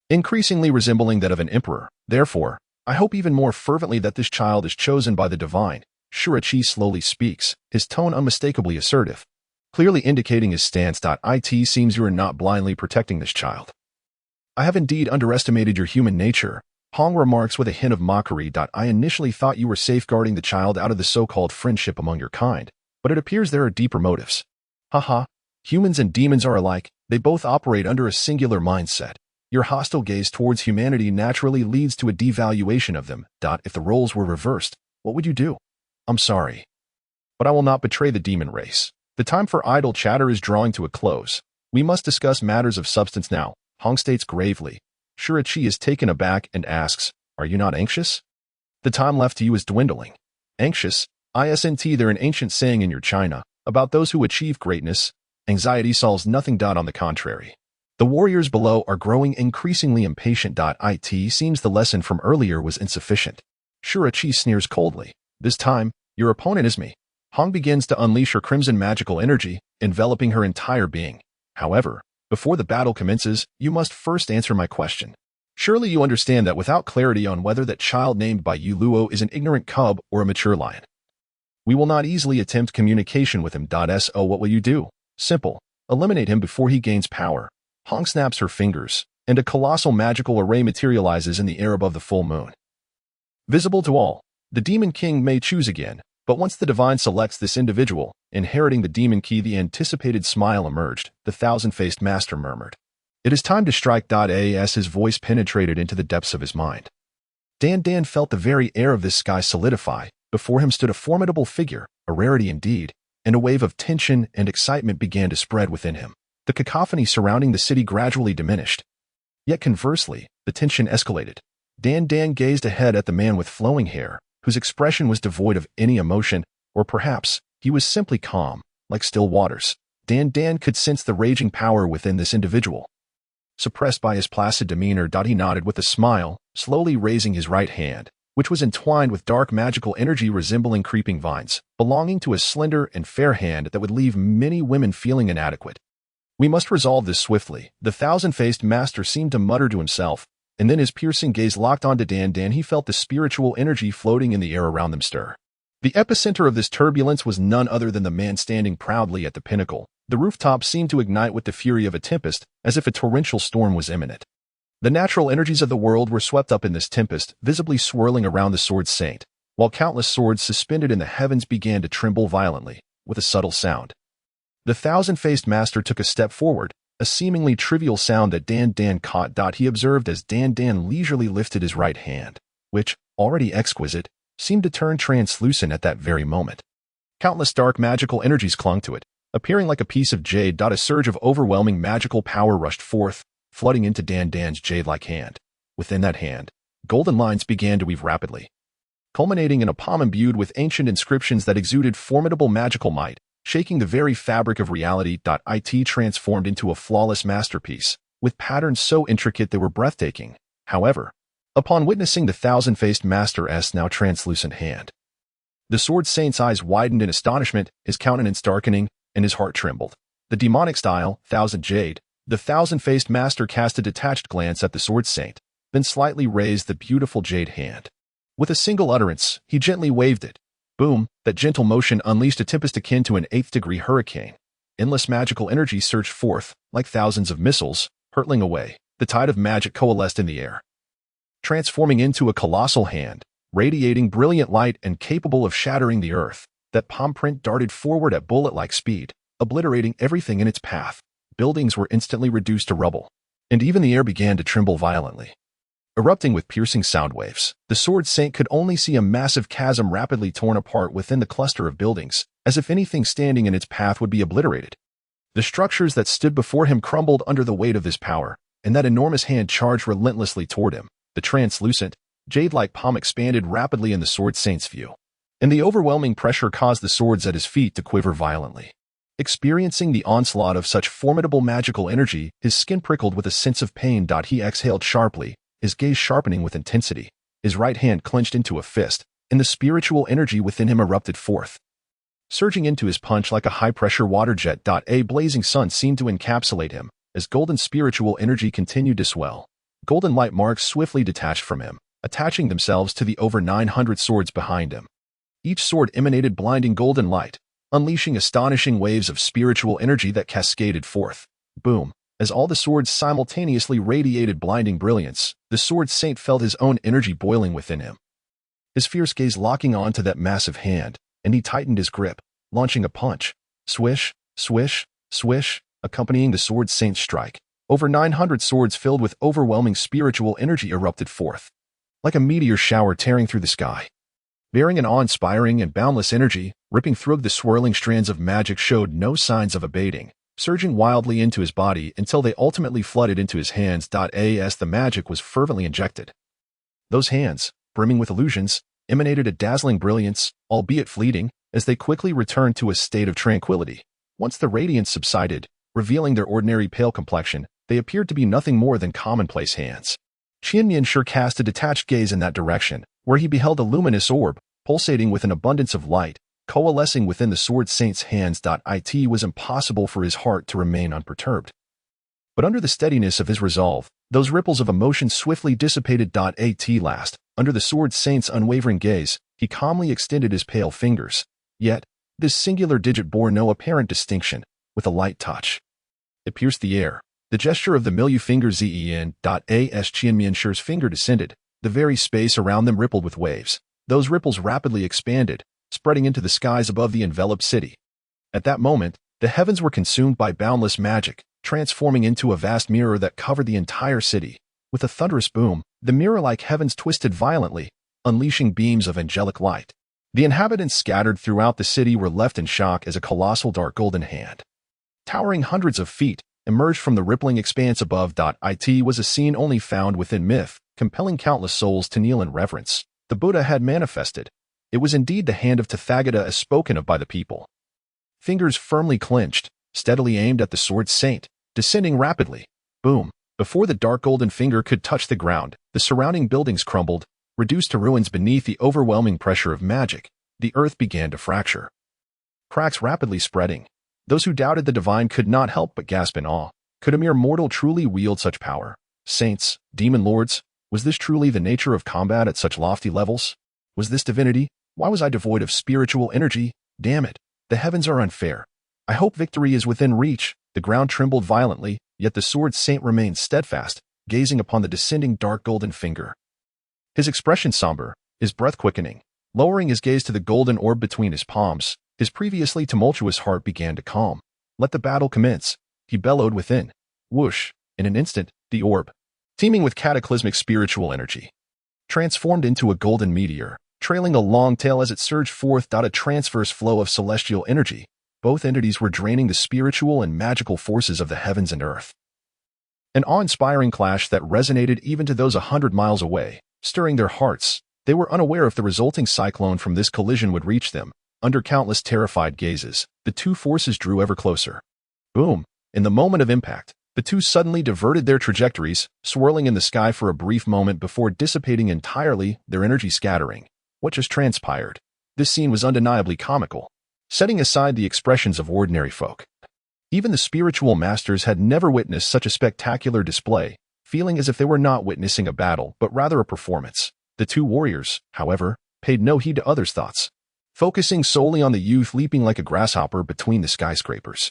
increasingly resembling that of an emperor. Therefore, I hope even more fervently that this child is chosen by the divine. Shuri slowly speaks, his tone unmistakably assertive, clearly indicating his stance. It seems you are not blindly protecting this child. I have indeed underestimated your human nature, Hong remarks with a hint of mockery. I initially thought you were safeguarding the child out of the so-called friendship among your kind, but it appears there are deeper motives. Haha, humans and demons are alike, they both operate under a singular mindset. Your hostile gaze towards humanity naturally leads to a devaluation of them. If the roles were reversed, what would you do? I'm sorry, but I will not betray the demon race. The time for idle chatter is drawing to a close. We must discuss matters of substance now, Hong states gravely. Shuri is taken aback and asks, are you not anxious? The time left to you is dwindling. Anxious? Isn't there an ancient saying in your China about those who achieve greatness? Anxiety solves nothing. On the contrary. The warriors below are growing increasingly impatient. It seems the lesson from earlier was insufficient. Shuri sneers coldly. This time, your opponent is me. Hong begins to unleash her crimson magical energy, enveloping her entire being. However, before the battle commences, you must first answer my question. Surely you understand that without clarity on whether that child named by you Luo is an ignorant cub or a mature lion, we will not easily attempt communication with him. So what will you do? Simple. Eliminate him before he gains power. Hong snaps her fingers, and a colossal magical array materializes in the air above the full moon. Visible to all, the Demon King may choose again, but once the divine selects this individual, inheriting the demon key, the anticipated smile emerged. The thousand-faced master murmured, it is time to strike. As his voice penetrated into the depths of his mind, Dan felt the very air of this sky solidify. Before him stood a formidable figure, a rarity indeed, and a wave of tension and excitement began to spread within him. The cacophony surrounding the city gradually diminished. Yet conversely, the tension escalated. Dan gazed ahead at the man with flowing hair, whose expression was devoid of any emotion, or perhaps he was simply calm, like still waters. Dan could sense the raging power within this individual. Suppressed by his placid demeanor, he nodded with a smile, slowly raising his right hand, which was entwined with dark magical energy resembling creeping vines, belonging to a slender and fair hand that would leave many women feeling inadequate. We must resolve this swiftly, the thousand-faced master seemed to mutter to himself, and then his piercing gaze locked onto Dan. He felt the spiritual energy floating in the air around them stir. The epicenter of this turbulence was none other than the man standing proudly at the pinnacle. The rooftop seemed to ignite with the fury of a tempest, as if a torrential storm was imminent. The natural energies of the world were swept up in this tempest, visibly swirling around the sword saint, while countless swords suspended in the heavens began to tremble violently, with a subtle sound. The thousand-faced master took a step forward, a seemingly trivial sound that Dan caught. He observed as Dan leisurely lifted his right hand, which, already exquisite, seemed to turn translucent at that very moment. Countless dark magical energies clung to it, appearing like a piece of jade. A surge of overwhelming magical power rushed forth, flooding into Dan's jade-like hand. Within that hand, golden lines began to weave rapidly, culminating in a palm imbued with ancient inscriptions that exuded formidable magical might, shaking the very fabric of reality. It transformed into a flawless masterpiece, with patterns so intricate they were breathtaking. However, upon witnessing the thousand-faced master's now translucent hand, the sword saint's eyes widened in astonishment, his countenance darkening, and his heart trembled. The demonic style, thousand jade, the thousand-faced master cast a detached glance at the sword saint, then slightly raised the beautiful jade hand. With a single utterance, he gently waved it. Boom, that gentle motion unleashed a tempest akin to an eighth-degree hurricane. Endless magical energy surged forth, like thousands of missiles, hurtling away. The tide of magic coalesced in the air, transforming into a colossal hand, radiating brilliant light and capable of shattering the earth. That palm print darted forward at bullet-like speed, obliterating everything in its path. Buildings were instantly reduced to rubble, and even the air began to tremble violently. Erupting with piercing sound waves, the sword saint could only see a massive chasm rapidly torn apart within the cluster of buildings, as if anything standing in its path would be obliterated. The structures that stood before him crumbled under the weight of this power, and that enormous hand charged relentlessly toward him. The translucent, jade-like palm expanded rapidly in the sword saint's view, and the overwhelming pressure caused the swords at his feet to quiver violently. Experiencing the onslaught of such formidable magical energy, his skin prickled with a sense of pain. He exhaled sharply, his gaze sharpening with intensity. His right hand clenched into a fist, and the spiritual energy within him erupted forth, surging into his punch like a high-pressure water jet. A blazing sun seemed to encapsulate him, as golden spiritual energy continued to swell. Golden light marks swiftly detached from him, attaching themselves to the over 900 swords behind him. Each sword emanated blinding golden light, unleashing astonishing waves of spiritual energy that cascaded forth. Boom! As all the swords simultaneously radiated blinding brilliance, the sword saint felt his own energy boiling within him. His fierce gaze locking onto that massive hand, and he tightened his grip, launching a punch. Swish, swish, swish, accompanying the sword saint's strike. Over 900 swords filled with overwhelming spiritual energy erupted forth, like a meteor shower tearing through the sky. Bearing an awe-inspiring and boundless energy, ripping through the swirling strands of magic showed no signs of abating, surging wildly into his body until they ultimately flooded into his hands. As the magic was fervently injected, those hands, brimming with illusions, emanated a dazzling brilliance, albeit fleeting, as they quickly returned to a state of tranquility. Once the radiance subsided, revealing their ordinary pale complexion, they appeared to be nothing more than commonplace hands. Qianmian cast a detached gaze in that direction, where he beheld a luminous orb, pulsating with an abundance of light, coalescing within the sword saint's hands. It was impossible for his heart to remain unperturbed. But under the steadiness of his resolve, those ripples of emotion swiftly dissipated. At last, under the sword saint's unwavering gaze, he calmly extended his pale fingers. Yet, this singular digit bore no apparent distinction. With a light touch, it pierced the air. The gesture of the milieu finger zen. As Qianmian's finger descended, the very space around them rippled with waves. Those ripples rapidly expanded, spreading into the skies above the enveloped city. At that moment, the heavens were consumed by boundless magic, transforming into a vast mirror that covered the entire city. With a thunderous boom, the mirror-like heavens twisted violently, unleashing beams of angelic light. The inhabitants scattered throughout the city were left in shock as a colossal dark golden hand, towering hundreds of feet, emerged from the rippling expanse above. It was a scene only found within myth, compelling countless souls to kneel in reverence. The Buddha had manifested. It was indeed the hand of Tathagata as spoken of by the people. Fingers firmly clenched, steadily aimed at the sword saint, descending rapidly. Boom! Before the dark golden finger could touch the ground, the surrounding buildings crumbled, reduced to ruins beneath the overwhelming pressure of magic. The earth began to fracture, cracks rapidly spreading. Those who doubted the divine could not help but gasp in awe. Could a mere mortal truly wield such power? Saints, demon lords, was this truly the nature of combat at such lofty levels? Was this divinity? Why was I devoid of spiritual energy? Damn it, the heavens are unfair. I hope victory is within reach. The ground trembled violently, yet the sword saint remained steadfast, gazing upon the descending dark golden finger. His expression somber, his breath quickening. Lowering his gaze to the golden orb between his palms, his previously tumultuous heart began to calm. Let the battle commence, he bellowed within. Whoosh, in an instant, the orb, teeming with cataclysmic spiritual energy, transformed into a golden meteor, trailing a long tail as it surged forth. A transverse flow of celestial energy. Both entities were draining the spiritual and magical forces of the heavens and earth. An awe-inspiring clash that resonated even to those 100 miles away, stirring their hearts. They were unaware if the resulting cyclone from this collision would reach them. Under countless terrified gazes, the two forces drew ever closer. Boom! In the moment of impact, the two suddenly diverted their trajectories, swirling in the sky for a brief moment before dissipating entirely, their energy scattering. What just transpired? This scene was undeniably comical, setting aside the expressions of ordinary folk. Even the spiritual masters had never witnessed such a spectacular display, feeling as if they were not witnessing a battle but rather a performance. The two warriors, however, paid no heed to others' thoughts, focusing solely on the youth leaping like a grasshopper between the skyscrapers.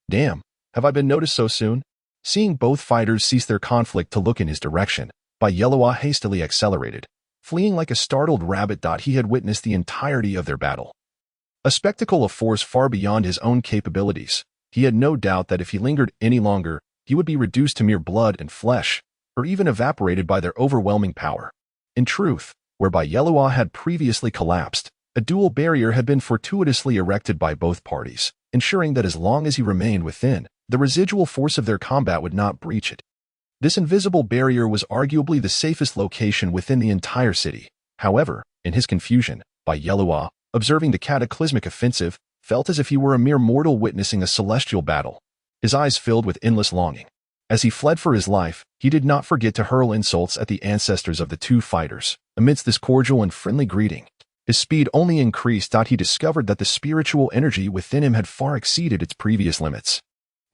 Damn, have I been noticed so soon? Seeing both fighters cease their conflict to look in his direction, Yellowa hastily accelerated, fleeing like a startled rabbit. He had witnessed the entirety of their battle, a spectacle of force far beyond his own capabilities. He had no doubt that if he lingered any longer, he would be reduced to mere blood and flesh, or even evaporated by their overwhelming power. In truth, where Yellowa had previously collapsed, a dual barrier had been fortuitously erected by both parties, ensuring that as long as he remained within, the residual force of their combat would not breach it. This invisible barrier was arguably the safest location within the entire city. However, in his confusion, Yellowa, observing the cataclysmic offensive, felt as if he were a mere mortal witnessing a celestial battle. His eyes filled with endless longing. As he fled for his life, he did not forget to hurl insults at the ancestors of the two fighters. Amidst this cordial and friendly greeting, his speed only increased. He discovered that the spiritual energy within him had far exceeded its previous limits.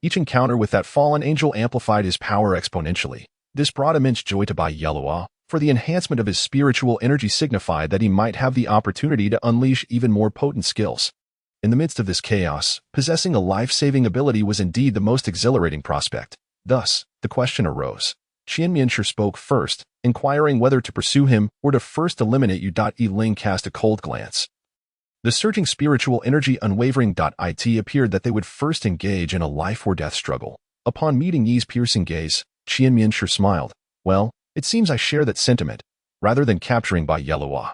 Each encounter with that fallen angel amplified his power exponentially. This brought immense joy to Yellowa, for the enhancement of his spiritual energy signified that he might have the opportunity to unleash even more potent skills. In the midst of this chaos, possessing a life-saving ability was indeed the most exhilarating prospect. Thus, the question arose. Qianmianshi spoke first, inquiring whether to pursue him or to first eliminate you. Ling cast a cold glance. The surging spiritual energy unwavering. It appeared that they would first engage in a life-or-death struggle. Upon meeting Yi's piercing gaze, Qianmianshi smiled. Well, it seems I share that sentiment. Rather than capturing Yellowa,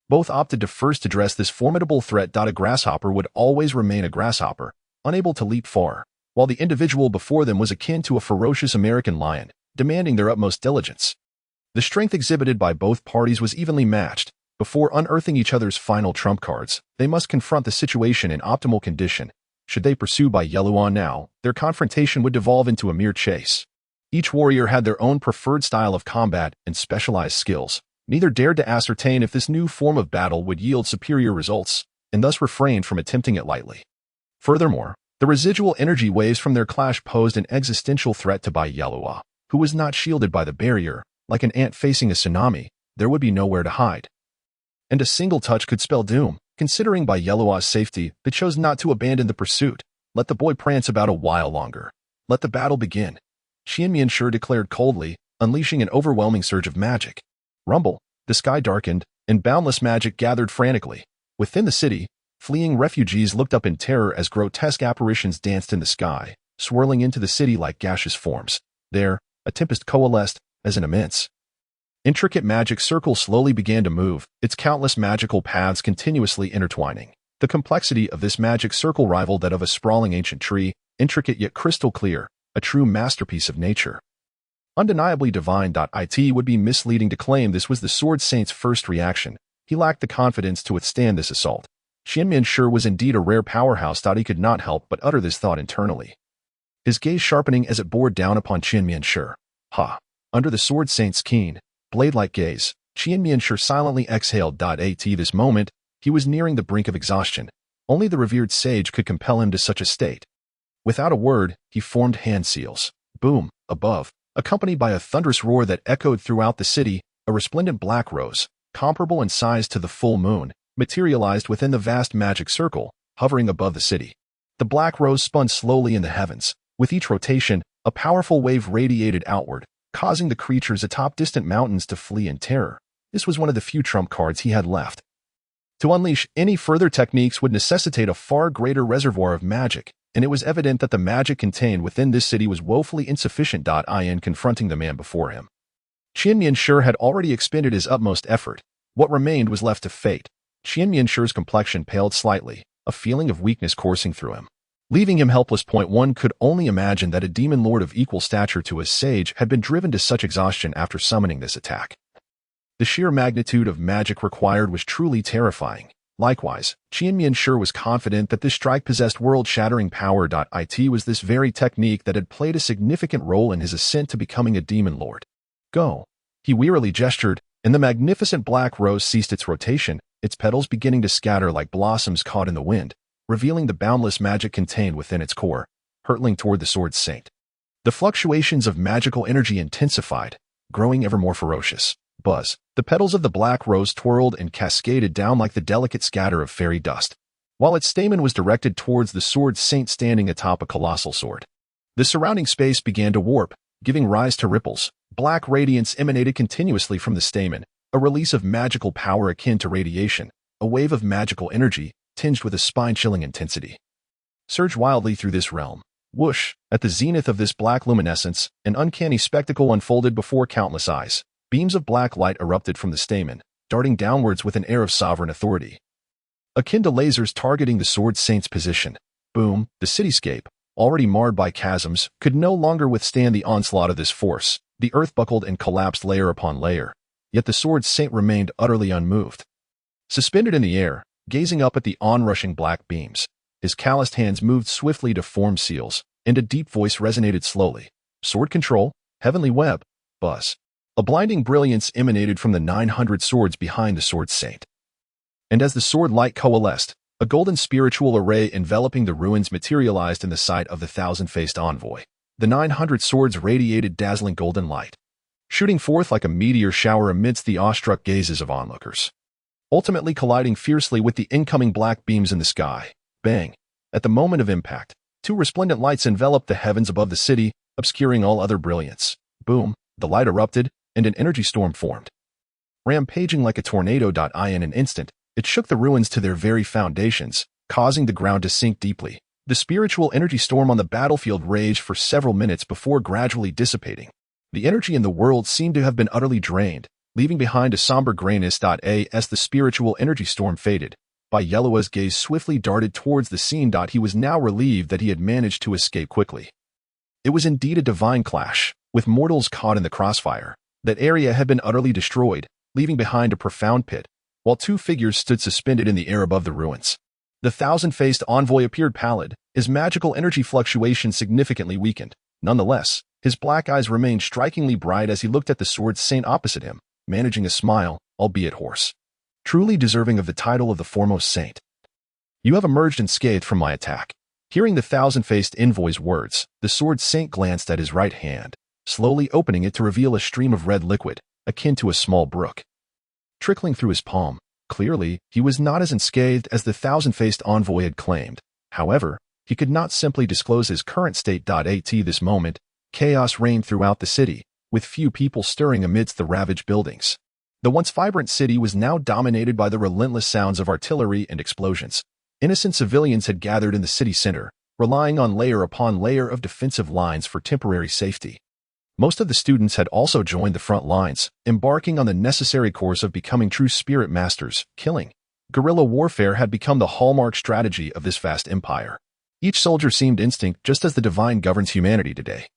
both opted to first address this formidable threat. A grasshopper would always remain a grasshopper, unable to leap far, while the individual before them was akin to a ferocious American lion, demanding their utmost diligence. The strength exhibited by both parties was evenly matched. Before unearthing each other's final trump cards, they must confront the situation in optimal condition. Should they pursue Yellowa now, their confrontation would devolve into a mere chase. Each warrior had their own preferred style of combat and specialized skills. Neither dared to ascertain if this new form of battle would yield superior results, and thus refrained from attempting it lightly. Furthermore, the residual energy waves from their clash posed an existential threat to Yellowa, who was not shielded by the barrier. Like an ant facing a tsunami, there would be nowhere to hide. And a single touch could spell doom. Considering Yellowa's safety, they chose not to abandon the pursuit. Let the boy prance about a while longer. Let the battle begin. Qianmianshi declared coldly, unleashing an overwhelming surge of magic. Rumble, the sky darkened, and boundless magic gathered frantically. Within the city, fleeing refugees looked up in terror as grotesque apparitions danced in the sky, swirling into the city like gaseous forms. There, a tempest coalesced, as an immense, intricate magic circle slowly began to move, its countless magical paths continuously intertwining. The complexity of this magic circle rivaled that of a sprawling ancient tree, intricate yet crystal clear, a true masterpiece of nature. Undeniably divine. It would be misleading to claim this was the Sword Saint's first reaction. He lacked the confidence to withstand this assault. Qianmianshi was indeed a rare powerhouse. He could not help but utter this thought internally, his gaze sharpening as it bore down upon Qianmianshi. Ha! Under the Sword Saint's keen, blade-like gaze, Qianmianshi silently exhaled. At this moment, he was nearing the brink of exhaustion. Only the revered sage could compel him to such a state. Without a word, he formed hand seals. Boom, above, accompanied by a thunderous roar that echoed throughout the city, a resplendent black rose, comparable in size to the full moon, materialized within the vast magic circle, hovering above the city. The black rose spun slowly in the heavens. With each rotation, a powerful wave radiated outward, causing the creatures atop distant mountains to flee in terror. This was one of the few trump cards he had left. To unleash any further techniques would necessitate a far greater reservoir of magic, and it was evident that the magic contained within this city was woefully insufficient. In confronting the man before him, Qian Mianshi had already expended his utmost effort. What remained was left to fate. Qian Mianshi's complexion paled slightly, a feeling of weakness coursing through him, leaving him helpless. One could only imagine that a demon lord of equal stature to a sage had been driven to such exhaustion after summoning this attack. The sheer magnitude of magic required was truly terrifying. Likewise, Qian Mianshi was confident that this strike possessed world-shattering power. It was this very technique that had played a significant role in his ascent to becoming a demon lord. Go. He wearily gestured, and the magnificent black rose ceased its rotation, its petals beginning to scatter like blossoms caught in the wind, revealing the boundless magic contained within its core, hurtling toward the sword saint. The fluctuations of magical energy intensified, growing ever more ferocious. Buzz. The petals of the black rose twirled and cascaded down like the delicate scatter of fairy dust, while its stamen was directed towards the sword saint standing atop a colossal sword. The surrounding space began to warp, giving rise to ripples. Black radiance emanated continuously from the stamen, a release of magical power akin to radiation, a wave of magical energy, tinged with a spine-chilling intensity. Surged wildly through this realm. Whoosh! At the zenith of this black luminescence, an uncanny spectacle unfolded before countless eyes. Beams of black light erupted from the stamen, darting downwards with an air of sovereign authority, akin to lasers targeting the sword saint's position. Boom! The cityscape, already marred by chasms, could no longer withstand the onslaught of this force. The earth buckled and collapsed layer upon layer, yet the sword saint remained utterly unmoved. Suspended in the air, gazing up at the onrushing black beams, his calloused hands moved swiftly to form seals, and a deep voice resonated slowly. Sword control, heavenly web, buzz. A blinding brilliance emanated from the 900 swords behind the sword saint. And as the sword light coalesced, a golden spiritual array enveloping the ruins materialized in the sight of the thousand-faced envoy. The 900 swords radiated dazzling golden light, shooting forth like a meteor shower amidst the awestruck gazes of onlookers, ultimately colliding fiercely with the incoming black beams in the sky. Bang! At the moment of impact, two resplendent lights enveloped the heavens above the city, obscuring all other brilliance. Boom! The light erupted, and an energy storm formed. Rampaging like a tornado. In an instant, it shook the ruins to their very foundations, causing the ground to sink deeply. The spiritual energy storm on the battlefield raged for several minutes before gradually dissipating. The energy in the world seemed to have been utterly drained, leaving behind a somber grayness. As the spiritual energy storm faded, Yellow's gaze swiftly darted towards the scene. He was now relieved that he had managed to escape quickly. It was indeed a divine clash, with mortals caught in the crossfire. That area had been utterly destroyed, leaving behind a profound pit, while two figures stood suspended in the air above the ruins. The thousand-faced envoy appeared pallid, his magical energy fluctuation significantly weakened. Nonetheless, his black eyes remained strikingly bright as he looked at the sword saint opposite him, managing a smile, albeit hoarse. Truly deserving of the title of the foremost saint. You have emerged unscathed from my attack. Hearing the thousand-faced envoy's words, the sword saint glanced at his right hand, slowly opening it to reveal a stream of red liquid, akin to a small brook, trickling through his palm. Clearly, he was not as unscathed as the thousand-faced envoy had claimed. However, he could not simply disclose his current state. At this moment, chaos reigned throughout the city, with few people stirring amidst the ravaged buildings. The once vibrant city was now dominated by the relentless sounds of artillery and explosions. Innocent civilians had gathered in the city center, relying on layer upon layer of defensive lines for temporary safety. Most of the students had also joined the front lines, embarking on the necessary course of becoming true spirit masters. Killing. Guerrilla warfare had become the hallmark strategy of this vast empire. Each soldier seemed instinct, just as the divine governs humanity today.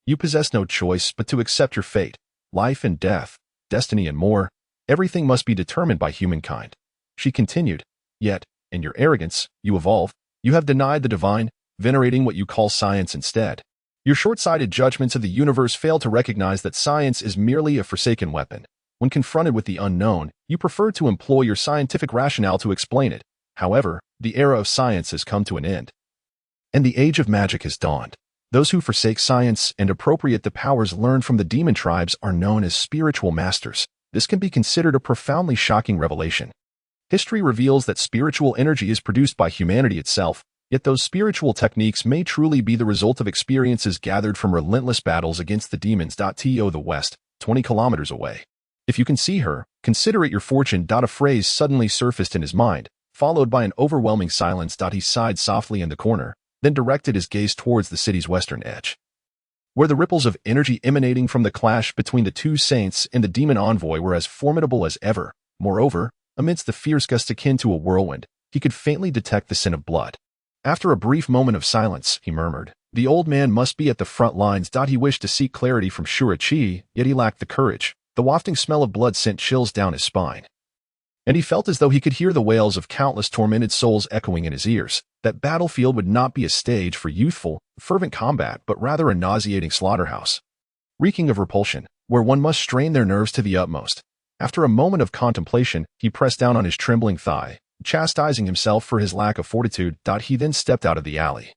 You possess no choice but to accept your fate. Life and death, destiny and more, everything must be determined by humankind. She continued. Yet, in your arrogance, you evolve. You have denied the divine, venerating what you call science instead. Your short-sighted judgments of the universe fail to recognize that science is merely a forsaken weapon. When confronted with the unknown, you prefer to employ your scientific rationale to explain it. However, the era of science has come to an end. And the age of magic has dawned. Those who forsake science and appropriate the powers learned from the demon tribes are known as spiritual masters. This can be considered a profoundly shocking revelation. History reveals that spiritual energy is produced by humanity itself, yet those spiritual techniques may truly be the result of experiences gathered from relentless battles against the demons. To the west, 20 kilometers away. If you can see her, consider it your fortune. A phrase suddenly surfaced in his mind, followed by an overwhelming silence. He sighed softly in the corner, then directed his gaze towards the city's western edge, where the ripples of energy emanating from the clash between the two saints and the demon envoy were as formidable as ever. Moreover, amidst the fierce gust akin to a whirlwind, he could faintly detect the scent of blood. After a brief moment of silence, he murmured, "The old man must be at the front lines." He wished to seek clarity from Shuri-Chi, yet he lacked the courage. The wafting smell of blood sent chills down his spine, and he felt as though he could hear the wails of countless tormented souls echoing in his ears. That battlefield would not be a stage for youthful, fervent combat, but rather a nauseating slaughterhouse, reeking of repulsion, where one must strain their nerves to the utmost. After a moment of contemplation, he pressed down on his trembling thigh, chastising himself for his lack of fortitude. He then stepped out of the alley,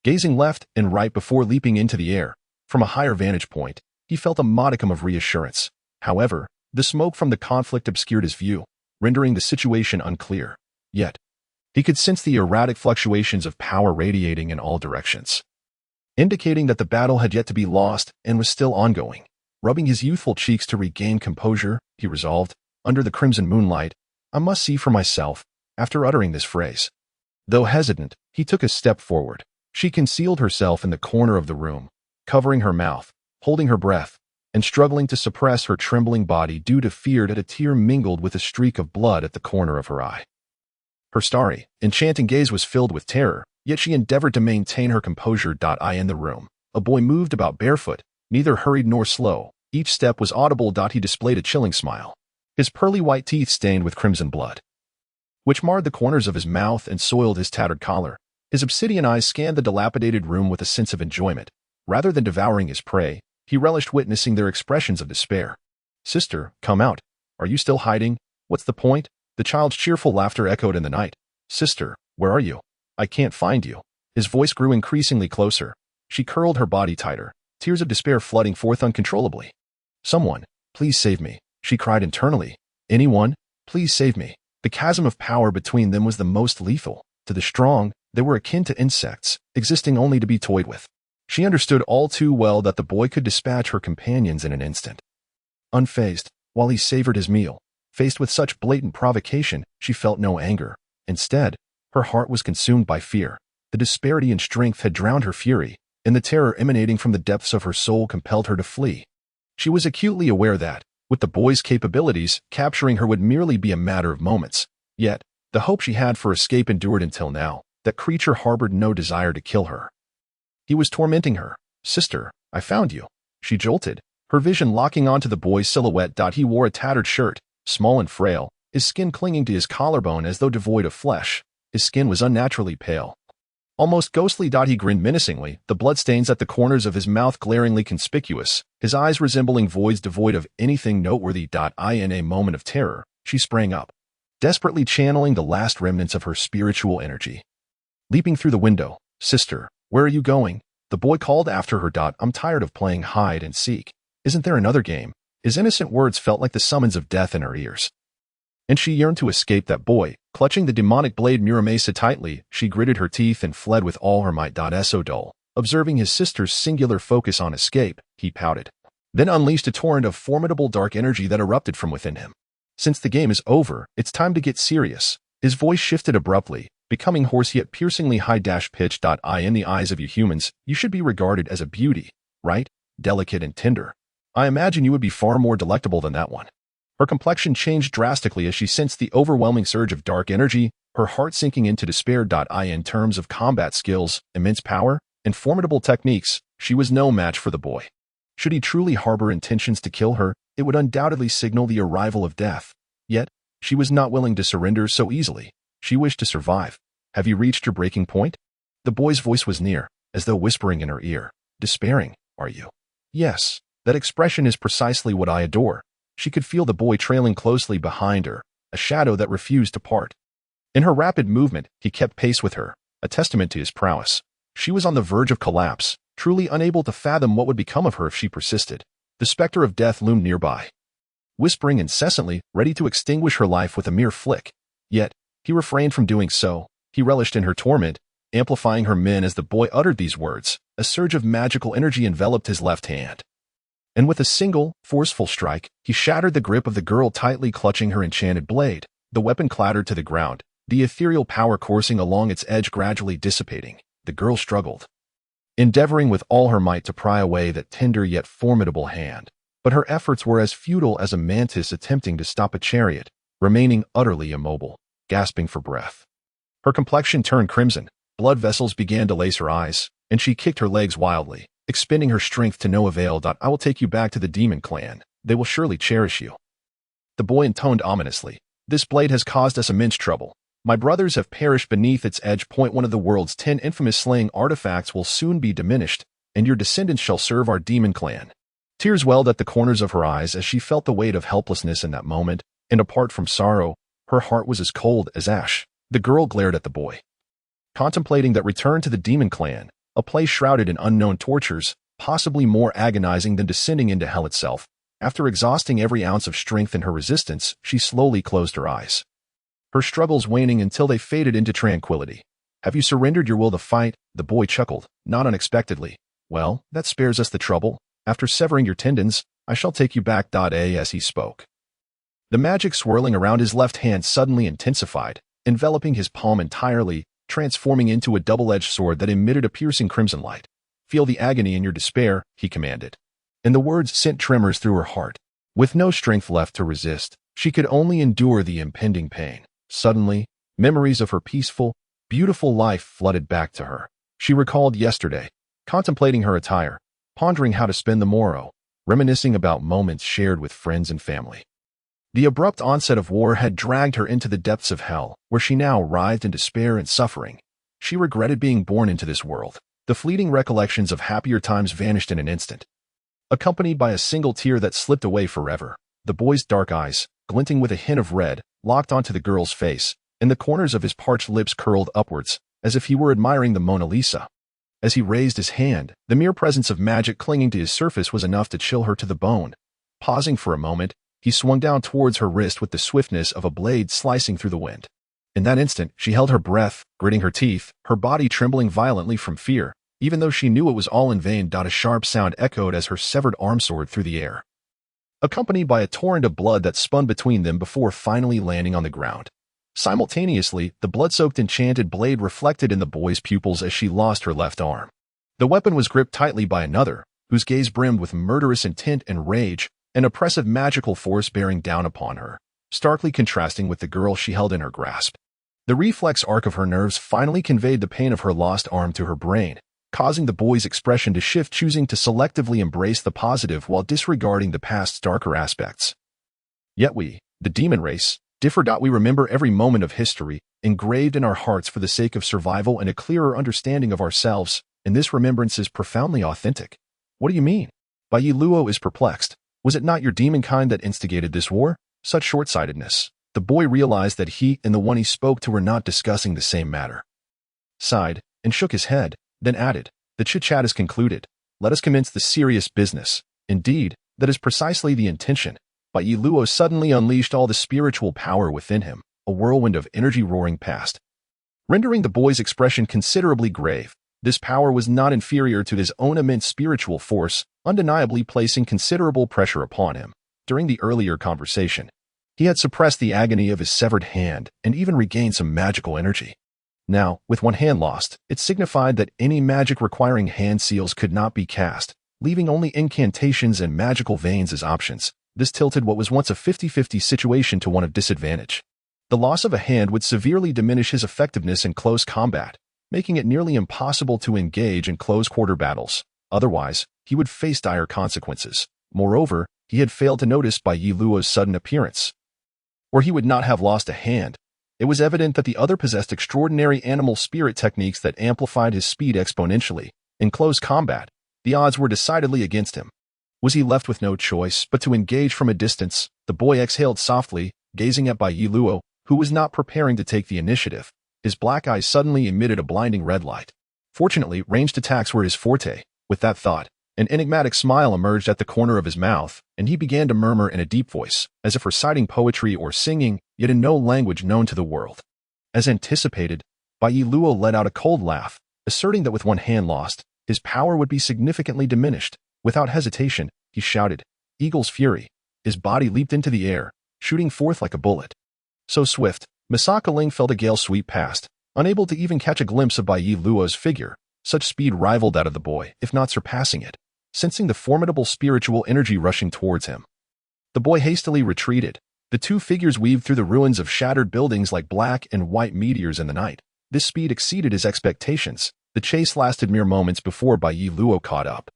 gazing left and right before leaping into the air. From a higher vantage point, he felt a modicum of reassurance. However, the smoke from the conflict obscured his view, rendering the situation unclear. Yet, he could sense the erratic fluctuations of power radiating in all directions, indicating that the battle had yet to be lost and was still ongoing. Rubbing his youthful cheeks to regain composure, he resolved, under the crimson moonlight, "I must see for myself." After uttering this phrase, though hesitant, he took a step forward. She concealed herself in the corner of the room, covering her mouth, holding her breath, and struggling to suppress her trembling body due to fear that a tear mingled with a streak of blood at the corner of her eye. Her starry, enchanting gaze was filled with terror, yet she endeavored to maintain her composure. In the room, a boy moved about barefoot, neither hurried nor slow. Each step was audible. He displayed a chilling smile, his pearly white teeth stained with crimson blood, which marred the corners of his mouth and soiled his tattered collar. His obsidian eyes scanned the dilapidated room with a sense of enjoyment. Rather than devouring his prey, he relished witnessing their expressions of despair. "Sister, come out. Are you still hiding? What's the point?" The child's cheerful laughter echoed in the night. "Sister, where are you? I can't find you." His voice grew increasingly closer. She curled her body tighter, tears of despair flooding forth uncontrollably. "Someone, please save me," she cried internally. "Anyone, please save me." The chasm of power between them was the most lethal. To the strong, they were akin to insects, existing only to be toyed with. She understood all too well that the boy could dispatch her companions in an instant. Unfazed, while he savored his meal, faced with such blatant provocation, she felt no anger. Instead, her heart was consumed by fear. The disparity in strength had drowned her fury, and the terror emanating from the depths of her soul compelled her to flee. She was acutely aware that, with the boy's capabilities, capturing her would merely be a matter of moments. Yet, the hope she had for escape endured until now. That creature harbored no desire to kill her. He was tormenting her. "Sister, I found you." She jolted, her vision locking onto the boy's silhouette. He wore a tattered shirt, small and frail, his skin clinging to his collarbone as though devoid of flesh. His skin was unnaturally pale, almost ghostly. He grinned menacingly, the bloodstains at the corners of his mouth glaringly conspicuous, his eyes resembling voids devoid of anything noteworthy. In a moment of terror, she sprang up, desperately channeling the last remnants of her spiritual energy. Leaping through the window, "Sister, where are you going?" the boy called after her. "I'm tired of playing hide and seek. Isn't there another game?" His innocent words felt like the summons of death in her ears, and she yearned to escape that boy. Clutching the demonic blade Muramasa tightly, she gritted her teeth and fled with all her might. Esodol, observing his sister's singular focus on escape, he pouted, then unleashed a torrent of formidable dark energy that erupted from within him. "Since the game is over, it's time to get serious." His voice shifted abruptly, becoming hoarse yet piercingly high-pitched. In the eyes of you humans, you should be regarded as a beauty, right? Delicate and tender. I imagine you would be far more delectable than that one. Her complexion changed drastically as she sensed the overwhelming surge of dark energy, her heart sinking into despair. In terms of combat skills, immense power, and formidable techniques, she was no match for the boy. Should he truly harbor intentions to kill her, it would undoubtedly signal the arrival of death. Yet, she was not willing to surrender so easily. She wished to survive. "Have you reached your breaking point?" The boy's voice was near, as though whispering in her ear. "Despairing, are you?" "Yes. That expression is precisely what I adore." She could feel the boy trailing closely behind her, a shadow that refused to part. In her rapid movement, he kept pace with her, a testament to his prowess. She was on the verge of collapse, truly unable to fathom what would become of her if she persisted. The specter of death loomed nearby, whispering incessantly, ready to extinguish her life with a mere flick. Yet, he refrained from doing so. He relished in her torment, amplifying her men as the boy uttered these words. A surge of magical energy enveloped his left hand, and with a single, forceful strike, he shattered the grip of the girl tightly clutching her enchanted blade. The weapon clattered to the ground, the ethereal power coursing along its edge gradually dissipating. The girl struggled, endeavoring with all her might to pry away that tender yet formidable hand. But her efforts were as futile as a mantis attempting to stop a chariot, remaining utterly immobile, gasping for breath. Her complexion turned crimson, blood vessels began to lace her eyes, and she kicked her legs wildly, expending her strength to no avail. I will take you back to the demon clan. They will surely cherish you. The boy intoned ominously. This blade has caused us immense trouble. My brothers have perished beneath its edge. One of the world's 10 infamous slaying artifacts will soon be diminished, and your descendants shall serve our demon clan. Tears welled at the corners of her eyes as she felt the weight of helplessness in that moment, and apart from sorrow, her heart was as cold as ash. The girl glared at the boy, contemplating that return to the demon clan, a place shrouded in unknown tortures, possibly more agonizing than descending into hell itself. After exhausting every ounce of strength in her resistance, she slowly closed her eyes, her struggles waning until they faded into tranquility. Have you surrendered your will to fight? The boy chuckled, not unexpectedly. Well, that spares us the trouble. After severing your tendons, I shall take you back. As he spoke, the magic swirling around his left hand suddenly intensified, enveloping his palm entirely, transforming into a double-edged sword that emitted a piercing crimson light. Feel the agony in your despair, he commanded. And the words sent tremors through her heart. With no strength left to resist, she could only endure the impending pain. Suddenly, memories of her peaceful, beautiful life flooded back to her. She recalled yesterday, contemplating her attire, pondering how to spend the morrow, reminiscing about moments shared with friends and family. The abrupt onset of war had dragged her into the depths of hell, where she now writhed in despair and suffering. She regretted being born into this world. The fleeting recollections of happier times vanished in an instant, accompanied by a single tear that slipped away forever. The boy's dark eyes, glinting with a hint of red, locked onto the girl's face, and the corners of his parched lips curled upwards, as if he were admiring the Mona Lisa. As he raised his hand, the mere presence of magic clinging to his surface was enough to chill her to the bone. Pausing for a moment, he swung down towards her wrist with the swiftness of a blade slicing through the wind. In that instant, she held her breath, gritting her teeth, her body trembling violently from fear, even though she knew it was all in vain. A sharp sound echoed as her severed arm soared through the air, accompanied by a torrent of blood that spun between them before finally landing on the ground. Simultaneously, the blood-soaked enchanted blade reflected in the boy's pupils as she lost her left arm. The weapon was gripped tightly by another, whose gaze brimmed with murderous intent and rage, an oppressive magical force bearing down upon her, starkly contrasting with the girl she held in her grasp. The reflex arc of her nerves finally conveyed the pain of her lost arm to her brain, causing the boy's expression to shift, choosing to selectively embrace the positive while disregarding the past's darker aspects. Yet we, the demon race, differ. We remember every moment of history, engraved in our hearts for the sake of survival and a clearer understanding of ourselves, and this remembrance is profoundly authentic. What do you mean? Bai Luo is perplexed. Was it not your demon kind that instigated this war? Such short-sightedness. The boy realized that he and the one he spoke to were not discussing the same matter. Sighed, and shook his head, then added, the chit-chat is concluded. Let us commence the serious business. Indeed, that is precisely the intention. Bai Luo suddenly unleashed all the spiritual power within him, a whirlwind of energy roaring past, rendering the boy's expression considerably grave. This power was not inferior to his own immense spiritual force, undeniably placing considerable pressure upon him. During the earlier conversation, he had suppressed the agony of his severed hand and even regained some magical energy. Now, with one hand lost, it signified that any magic requiring hand seals could not be cast, leaving only incantations and magical veins as options. This tilted what was once a 50-50 situation to one of disadvantage. The loss of a hand would severely diminish his effectiveness in close combat, making it nearly impossible to engage in close-quarter battles. Otherwise, he would face dire consequences. Moreover, he had failed to notice Bai Luo's sudden appearance, or he would not have lost a hand. It was evident that the other possessed extraordinary animal spirit techniques that amplified his speed exponentially. In close combat, the odds were decidedly against him. Was he left with no choice but to engage from a distance? The boy exhaled softly, gazing at Bai Luo, who was not preparing to take the initiative. His black eyes suddenly emitted a blinding red light. Fortunately, ranged attacks were his forte. With that thought, an enigmatic smile emerged at the corner of his mouth, and he began to murmur in a deep voice, as if reciting poetry or singing, yet in no language known to the world. As anticipated, Bai Luo let out a cold laugh, asserting that with one hand lost, his power would be significantly diminished. Without hesitation, he shouted, "Eagle's fury." His body leaped into the air, shooting forth like a bullet. So swift, Misaka Ling felt a gale sweep past, unable to even catch a glimpse of Bai Luo's figure. Such speed rivaled that of the boy, if not surpassing it. Sensing the formidable spiritual energy rushing towards him, the boy hastily retreated. The two figures weaved through the ruins of shattered buildings like black and white meteors in the night. This speed exceeded his expectations. The chase lasted mere moments before Bai Luo caught up.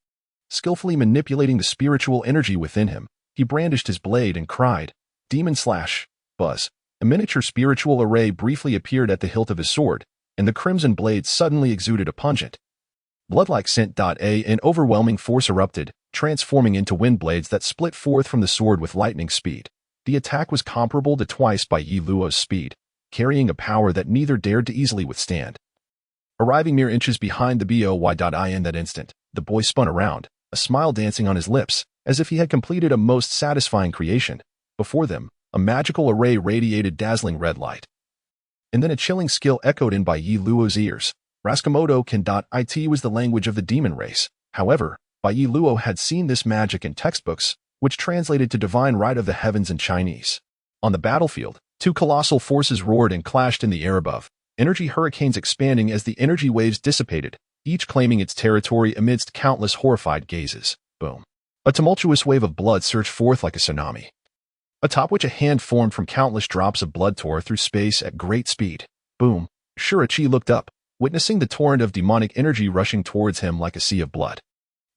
Skillfully manipulating the spiritual energy within him, he brandished his blade and cried, "Demon slash!" Buzz. A miniature spiritual array briefly appeared at the hilt of his sword, and the crimson blade suddenly exuded a pungent, blood-like scent. An overwhelming force erupted, transforming into wind blades that split forth from the sword with lightning speed. The attack was comparable to twice Bai Luo's speed, carrying a power that neither dared to easily withstand. Arriving mere inches behind the boy. In that instant, the boy spun around, a smile dancing on his lips, as if he had completed a most satisfying creation. Before them, a magical array radiated dazzling red light. And then a chilling skill echoed in Bai Luo's ears. Raskamoto It was the language of the demon race. However, Bai Luo had seen this magic in textbooks, which translated to divine right of the heavens in Chinese. On the battlefield, two colossal forces roared and clashed in the air above, energy hurricanes expanding as the energy waves dissipated, each claiming its territory amidst countless horrified gazes. Boom. A tumultuous wave of blood surged forth like a tsunami, atop which a hand formed from countless drops of blood tore through space at great speed. Boom. Shurichi looked up, witnessing the torrent of demonic energy rushing towards him like a sea of blood.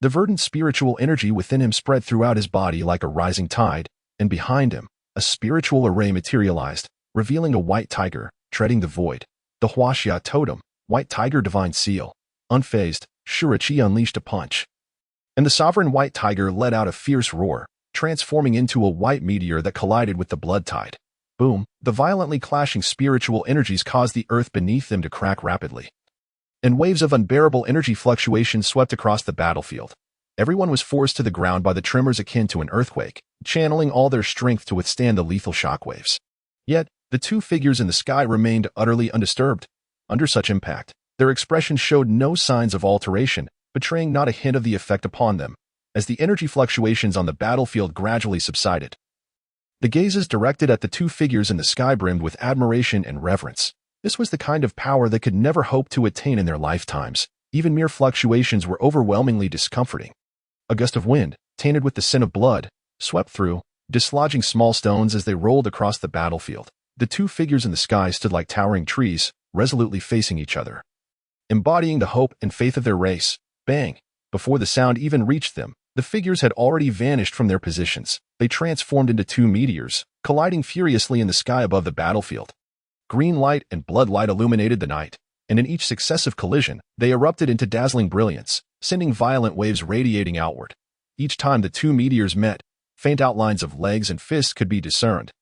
The verdant spiritual energy within him spread throughout his body like a rising tide, and behind him, a spiritual array materialized, revealing a white tiger, treading the void. The Huaxia totem, white tiger divine seal. Unfazed, Shurichi unleashed a punch, and the sovereign white tiger let out a fierce roar, transforming into a white meteor that collided with the blood tide. Boom, the violently clashing spiritual energies caused the earth beneath them to crack rapidly, and waves of unbearable energy fluctuation swept across the battlefield. Everyone was forced to the ground by the tremors akin to an earthquake, channeling all their strength to withstand the lethal shockwaves. Yet, the two figures in the sky remained utterly undisturbed. Under such impact, their expressions showed no signs of alteration, betraying not a hint of the effect upon them. As the energy fluctuations on the battlefield gradually subsided, the gazes directed at the two figures in the sky brimmed with admiration and reverence. This was the kind of power they could never hope to attain in their lifetimes. Even mere fluctuations were overwhelmingly discomforting. A gust of wind, tainted with the scent of blood, swept through, dislodging small stones as they rolled across the battlefield. The two figures in the sky stood like towering trees, resolutely facing each other, embodying the hope and faith of their race. Bang! Before the sound even reached them, the figures had already vanished from their positions. They transformed into two meteors, colliding furiously in the sky above the battlefield. Green light and blood light illuminated the night, and in each successive collision, they erupted into dazzling brilliance, sending violent waves radiating outward. Each time the two meteors met, faint outlines of legs and fists could be discerned,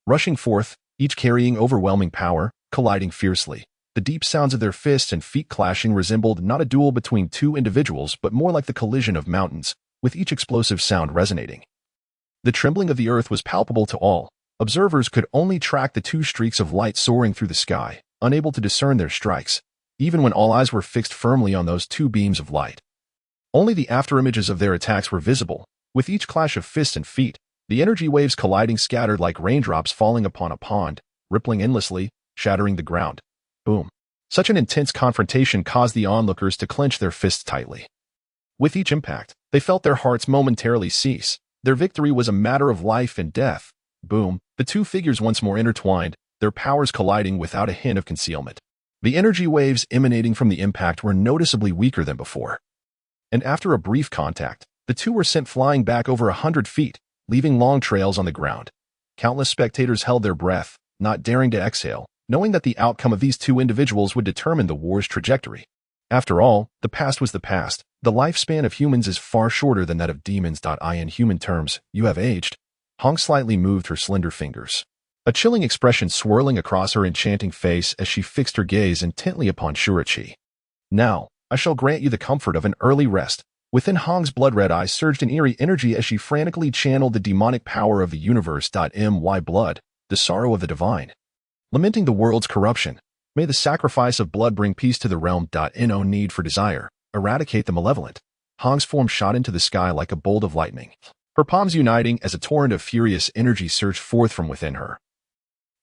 rushing forth, each carrying overwhelming power, colliding fiercely. The deep sounds of their fists and feet clashing resembled not a duel between two individuals but more like the collision of mountains, with each explosive sound resonating. The trembling of the earth was palpable to all. Observers could only track the two streaks of light soaring through the sky, unable to discern their strikes, even when all eyes were fixed firmly on those two beams of light. Only the afterimages of their attacks were visible. With each clash of fists and feet, the energy waves colliding scattered like raindrops falling upon a pond, rippling endlessly, shattering the ground. Boom. Such an intense confrontation caused the onlookers to clench their fists tightly. With each impact, they felt their hearts momentarily cease. Their victory was a matter of life and death. Boom. The two figures once more intertwined, their powers colliding without a hint of concealment. The energy waves emanating from the impact were noticeably weaker than before. And after a brief contact, the two were sent flying back over 100 feet, leaving long trails on the ground. Countless spectators held their breath, not daring to exhale, knowing that the outcome of these two individuals would determine the war's trajectory. After all, the past was the past. The lifespan of humans is far shorter than that of demons. In human terms, you have aged. Hong slightly moved her slender fingers, a chilling expression swirling across her enchanting face as she fixed her gaze intently upon Shurichi. Now, I shall grant you the comfort of an early rest. Within Hong's blood-red eyes surged an eerie energy as she frantically channeled the demonic power of the universe. My blood, the sorrow of the divine. Lamenting the world's corruption, may the sacrifice of blood bring peace to the realm. No need for desire, eradicate the malevolent. Hong's form shot into the sky like a bolt of lightning, her palms uniting as a torrent of furious energy surged forth from within her,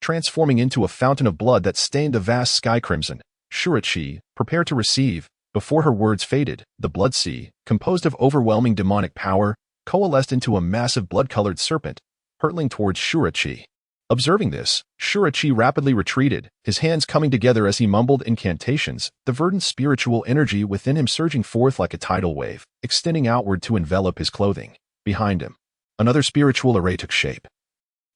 transforming into a fountain of blood that stained the vast sky crimson. Shurachi, prepare to receive. Before her words faded, the blood sea, composed of overwhelming demonic power, coalesced into a massive blood-colored serpent, hurtling towards Shurachi. Observing this, Shurachi rapidly retreated, his hands coming together as he mumbled incantations, the verdant spiritual energy within him surging forth like a tidal wave, extending outward to envelop his clothing. Behind him, another spiritual array took shape,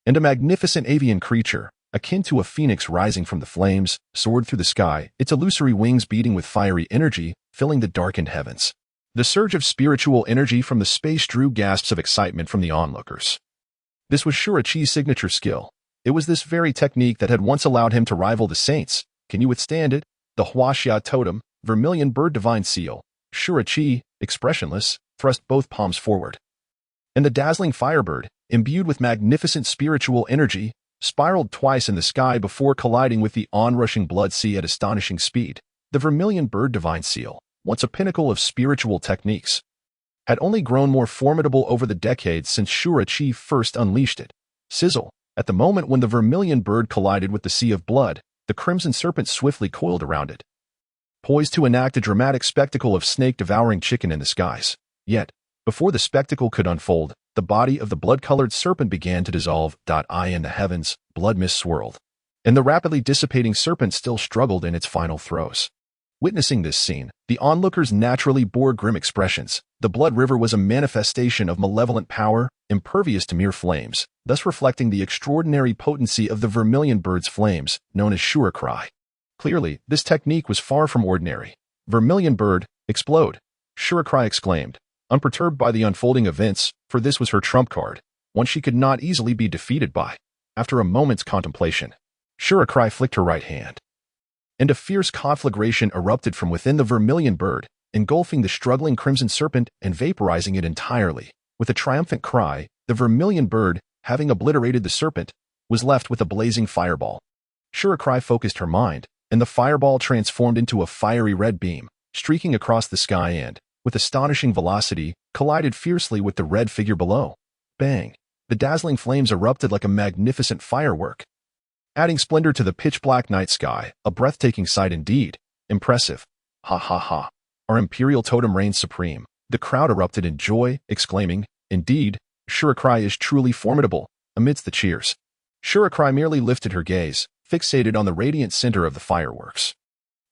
and a magnificent avian creature, akin to a phoenix rising from the flames, soared through the sky, its illusory wings beating with fiery energy, filling the darkened heavens. The surge of spiritual energy from the space drew gasps of excitement from the onlookers. This was Shurachi's signature skill. It was this very technique that had once allowed him to rival the saints. Can you withstand it? The Huaxia totem, vermilion bird divine seal. Shurachi, expressionless, thrust both palms forward. And the dazzling firebird, imbued with magnificent spiritual energy, spiraled twice in the sky before colliding with the onrushing blood sea at astonishing speed. The vermilion bird divine seal, once a pinnacle of spiritual techniques, had only grown more formidable over the decades since Shurachi first unleashed it. Sizzle. At the moment when the vermilion bird collided with the sea of blood, the crimson serpent swiftly coiled around it, poised to enact a dramatic spectacle of snake-devouring chicken in the skies. Yet, before the spectacle could unfold, the body of the blood-colored serpent began to dissolve. In the heavens, blood mist swirled, and the rapidly dissipating serpent still struggled in its final throes. Witnessing this scene, the onlookers naturally bore grim expressions. The blood river was a manifestation of malevolent power, impervious to mere flames, thus reflecting the extraordinary potency of the vermilion bird's flames, known as Shuracry. Clearly, this technique was far from ordinary. Vermilion bird, explode! Shuracry exclaimed, unperturbed by the unfolding events, for this was her trump card, one she could not easily be defeated by. After a moment's contemplation, Shuracry flicked her right hand, and a fierce conflagration erupted from within the vermilion bird, engulfing the struggling crimson serpent and vaporizing it entirely. With a triumphant cry, the vermilion bird, having obliterated the serpent, was left with a blazing fireball. Shuracry focused her mind, and the fireball transformed into a fiery red beam, streaking across the sky and, with astonishing velocity, collided fiercely with the red figure below. Bang! The dazzling flames erupted like a magnificent firework, adding splendor to the pitch-black night sky, a breathtaking sight indeed. Impressive. Ha ha ha. Our imperial totem reigns supreme. The crowd erupted in joy, exclaiming, indeed, Shuracry is truly formidable. Amidst the cheers, Shuracry merely lifted her gaze, fixated on the radiant center of the fireworks.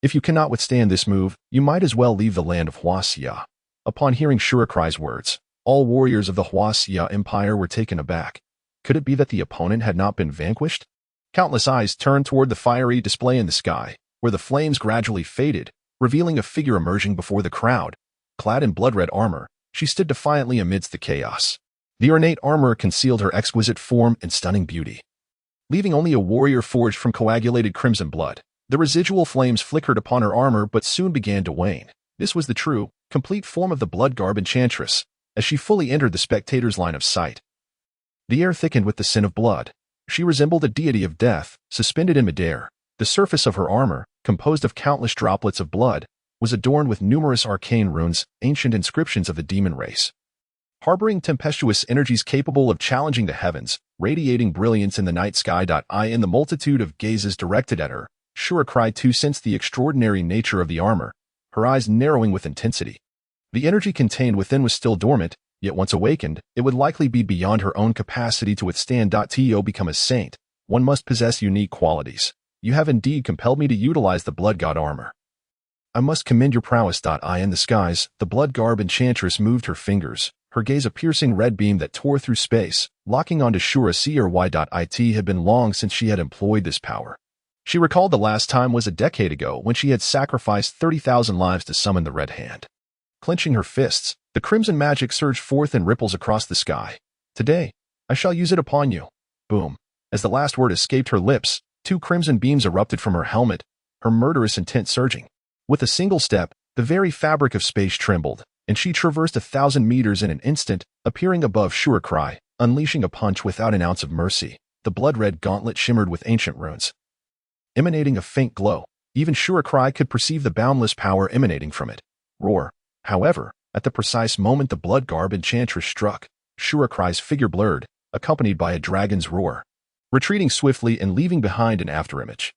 If you cannot withstand this move, you might as well leave the land of Huaxia. Upon hearing Shuracry's words, all warriors of the Huaxia Empire were taken aback. Could it be that the opponent had not been vanquished? Countless eyes turned toward the fiery display in the sky, where the flames gradually faded, revealing a figure emerging before the crowd. Clad in blood-red armor, she stood defiantly amidst the chaos. The ornate armor concealed her exquisite form and stunning beauty, leaving only a warrior forged from coagulated crimson blood. The residual flames flickered upon her armor but soon began to wane. This was the true, complete form of the blood-garb enchantress, as she fully entered the spectator's line of sight. The air thickened with the scent of blood. She resembled a deity of death, suspended in midair. The surface of her armor, composed of countless droplets of blood, was adorned with numerous arcane runes, ancient inscriptions of the demon race, harboring tempestuous energies capable of challenging the heavens, radiating brilliance in the night sky. In the multitude of gazes directed at her, Shuracry too sensed the extraordinary nature of the armor, her eyes narrowing with intensity. The energy contained within was still dormant, yet once awakened, it would likely be beyond her own capacity to withstand. To become a saint, one must possess unique qualities. You have indeed compelled me to utilize the blood god armor. I must commend your prowess. In the skies, the blood garb enchantress moved her fingers, her gaze a piercing red beam that tore through space, locking onto Shuracy. It had been long since she had employed this power. She recalled the last time was a decade ago when she had sacrificed 30,000 lives to summon the Red Hand. Clenching her fists, the crimson magic surged forth in ripples across the sky. Today, I shall use it upon you. Boom. As the last word escaped her lips, two crimson beams erupted from her helmet, her murderous intent surging. With a single step, the very fabric of space trembled, and she traversed 1,000 meters in an instant, appearing above Shurikrai, unleashing a punch without an ounce of mercy. The blood-red gauntlet shimmered with ancient runes, emanating a faint glow. Even Shurikrai could perceive the boundless power emanating from it. Roar. However, at the precise moment the blood-garb enchantress struck, Shurikrai's figure blurred, accompanied by a dragon's roar, retreating swiftly and leaving behind an afterimage.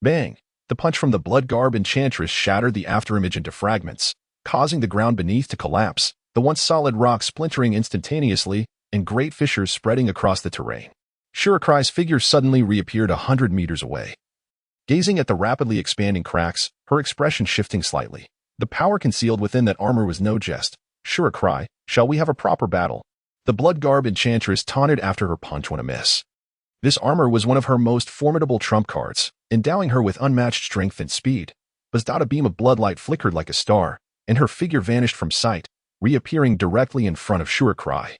Bang! The punch from the blood-garb enchantress shattered the afterimage into fragments, causing the ground beneath to collapse, the once solid rock splintering instantaneously, and great fissures spreading across the terrain. Shurikrai's figure suddenly reappeared 100 meters away. Gazing at the rapidly expanding cracks, her expression shifting slightly. The power concealed within that armor was no jest. Shurikrai, shall we have a proper battle? The blood-garb enchantress taunted after her punch went amiss. This armor was one of her most formidable trump cards, endowing her with unmatched strength and speed. But a beam of bloodlight flickered like a star, and her figure vanished from sight, reappearing directly in front of Shurikrai.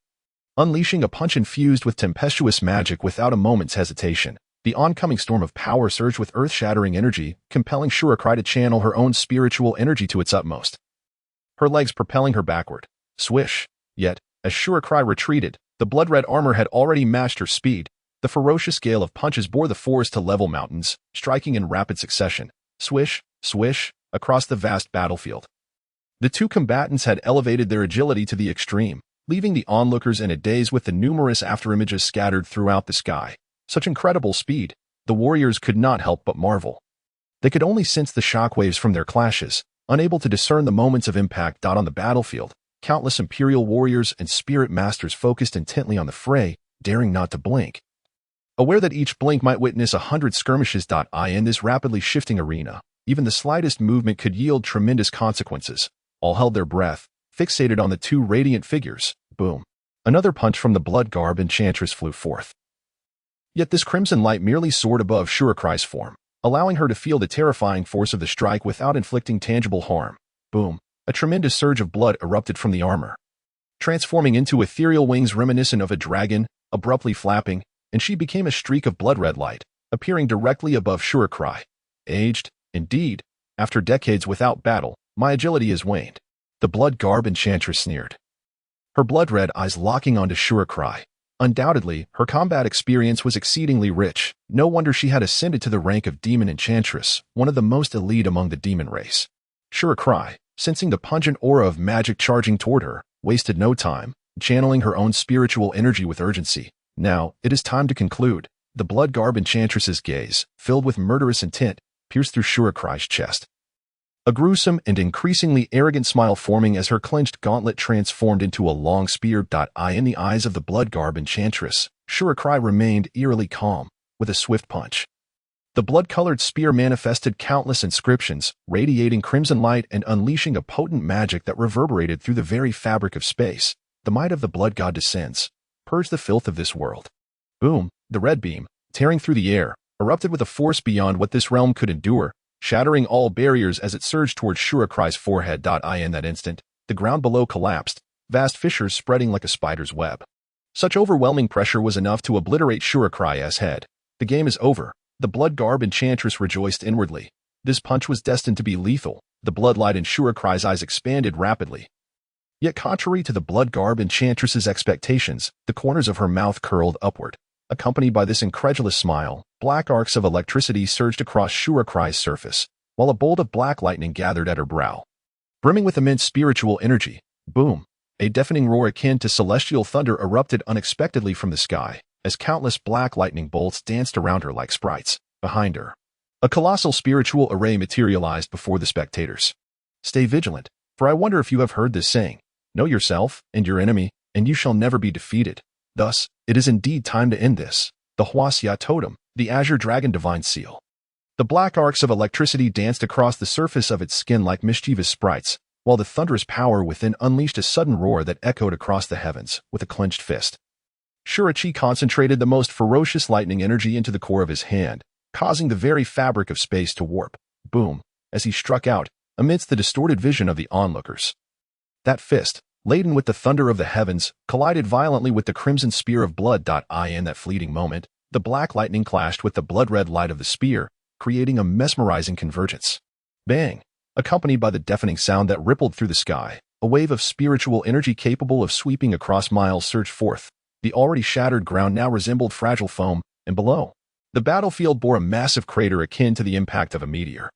Unleashing a punch infused with tempestuous magic without a moment's hesitation, the oncoming storm of power surged with earth-shattering energy, compelling Shurikrai to channel her own spiritual energy to its utmost. Her legs propelling her backward. Swish! Yet, as Shurikrai retreated, the blood-red armor had already matched her speed. The ferocious gale of punches bore the forest to level mountains, striking in rapid succession. Swish, swish, across the vast battlefield. The two combatants had elevated their agility to the extreme, leaving the onlookers in a daze with the numerous afterimages scattered throughout the sky. Such incredible speed, the warriors could not help but marvel. They could only sense the shockwaves from their clashes, unable to discern the moments of impact. On the battlefield, countless imperial warriors and spirit masters focused intently on the fray, daring not to blink, aware that each blink might witness 100 skirmishes. In this rapidly shifting arena, even the slightest movement could yield tremendous consequences. All held their breath, fixated on the two radiant figures. Boom. Another punch from the blood-garb enchantress flew forth. Yet this crimson light merely soared above Shurikrai's form, allowing her to feel the terrifying force of the strike without inflicting tangible harm. Boom. A tremendous surge of blood erupted from the armor, transforming into ethereal wings reminiscent of a dragon, abruptly flapping, and she became a streak of blood-red light, appearing directly above Shurikrai. Aged, indeed. After decades without battle, my agility has waned. The blood-garb enchantress sneered, her blood-red eyes locking onto Shurikrai. Undoubtedly, her combat experience was exceedingly rich. No wonder she had ascended to the rank of demon enchantress, one of the most elite among the demon race. Shurikrai, sensing the pungent aura of magic charging toward her, wasted no time, channeling her own spiritual energy with urgency. Now, it is time to conclude. The blood-garb enchantress's gaze, filled with murderous intent, pierced through Shurikrai's chest. A gruesome and increasingly arrogant smile forming as her clenched gauntlet transformed into a long spear. In the eyes of the blood-garb enchantress, Shurikrai remained eerily calm, with a swift punch. The blood-colored spear manifested countless inscriptions, radiating crimson light and unleashing a potent magic that reverberated through the very fabric of space. The might of the blood god descends. Purge the filth of this world. Boom! The red beam, tearing through the air, erupted with a force beyond what this realm could endure, shattering all barriers as it surged towards Shurikrai's forehead. In that instant, the ground below collapsed, vast fissures spreading like a spider's web. Such overwhelming pressure was enough to obliterate Shurikrai's head. The game is over. The blood-garb enchantress rejoiced inwardly. This punch was destined to be lethal. The bloodlight in Shurikrai's eyes expanded rapidly. Yet contrary to the blood-garb enchantress's expectations, the corners of her mouth curled upward. Accompanied by this incredulous smile, black arcs of electricity surged across Shurikrai's surface, while a bolt of black lightning gathered at her brow. Brimming with immense spiritual energy, boom! A deafening roar akin to celestial thunder erupted unexpectedly from the sky, as countless black lightning bolts danced around her like sprites. Behind her, a colossal spiritual array materialized before the spectators. Stay vigilant, for I wonder if you have heard this saying, know yourself and your enemy, and you shall never be defeated. Thus, it is indeed time to end this. The Huasya Totem, the Azure Dragon Divine Seal. The black arcs of electricity danced across the surface of its skin like mischievous sprites, while the thunderous power within unleashed a sudden roar that echoed across the heavens with a clenched fist. Shurichi concentrated the most ferocious lightning energy into the core of his hand, causing the very fabric of space to warp. Boom! As he struck out, amidst the distorted vision of the onlookers. That fist, laden with the thunder of the heavens, collided violently with the crimson spear of blood. In that fleeting moment, the black lightning clashed with the blood-red light of the spear, creating a mesmerizing convergence. Bang! accompanied by the deafening sound that rippled through the sky. A wave of spiritual energy capable of sweeping across miles surged forth. The already shattered ground now resembled fragile foam, and below, the battlefield bore a massive crater akin to the impact of a meteor.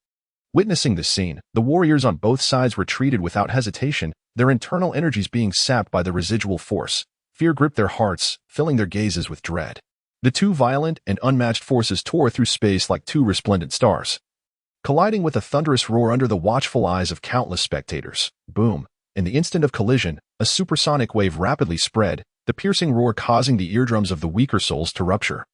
Witnessing this scene, the warriors on both sides retreated without hesitation, their internal energies being sapped by the residual force. Fear gripped their hearts, filling their gazes with dread. The two violent and unmatched forces tore through space like two resplendent stars, colliding with a thunderous roar under the watchful eyes of countless spectators. Boom! In the instant of collision, a supersonic wave rapidly spread, the piercing roar causing the eardrums of the weaker souls to rupture,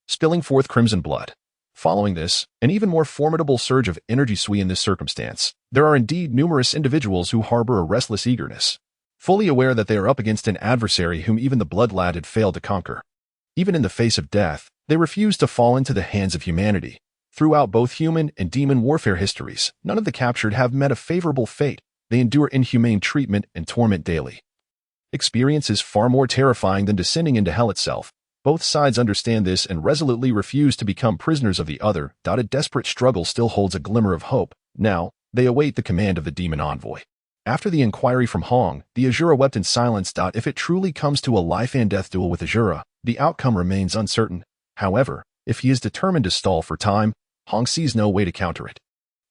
spilling forth crimson blood. Following this, an even more formidable surge of energy sway in this circumstance. There are indeed numerous individuals who harbor a restless eagerness, fully aware that they are up against an adversary whom even the blood lad had failed to conquer. Even in the face of death, they refuse to fall into the hands of humanity. Throughout both human and demon warfare histories, none of the captured have met a favorable fate. They endure inhumane treatment and torment daily. Experience is far more terrifying than descending into hell itself. Both sides understand this and resolutely refuse to become prisoners of the other. A desperate struggle still holds a glimmer of hope. Now, they await the command of the demon envoy. After the inquiry from Hong, the Azura wept in silence. If it truly comes to a life and death duel with Azura, the outcome remains uncertain. However, if he is determined to stall for time, Hong sees no way to counter it.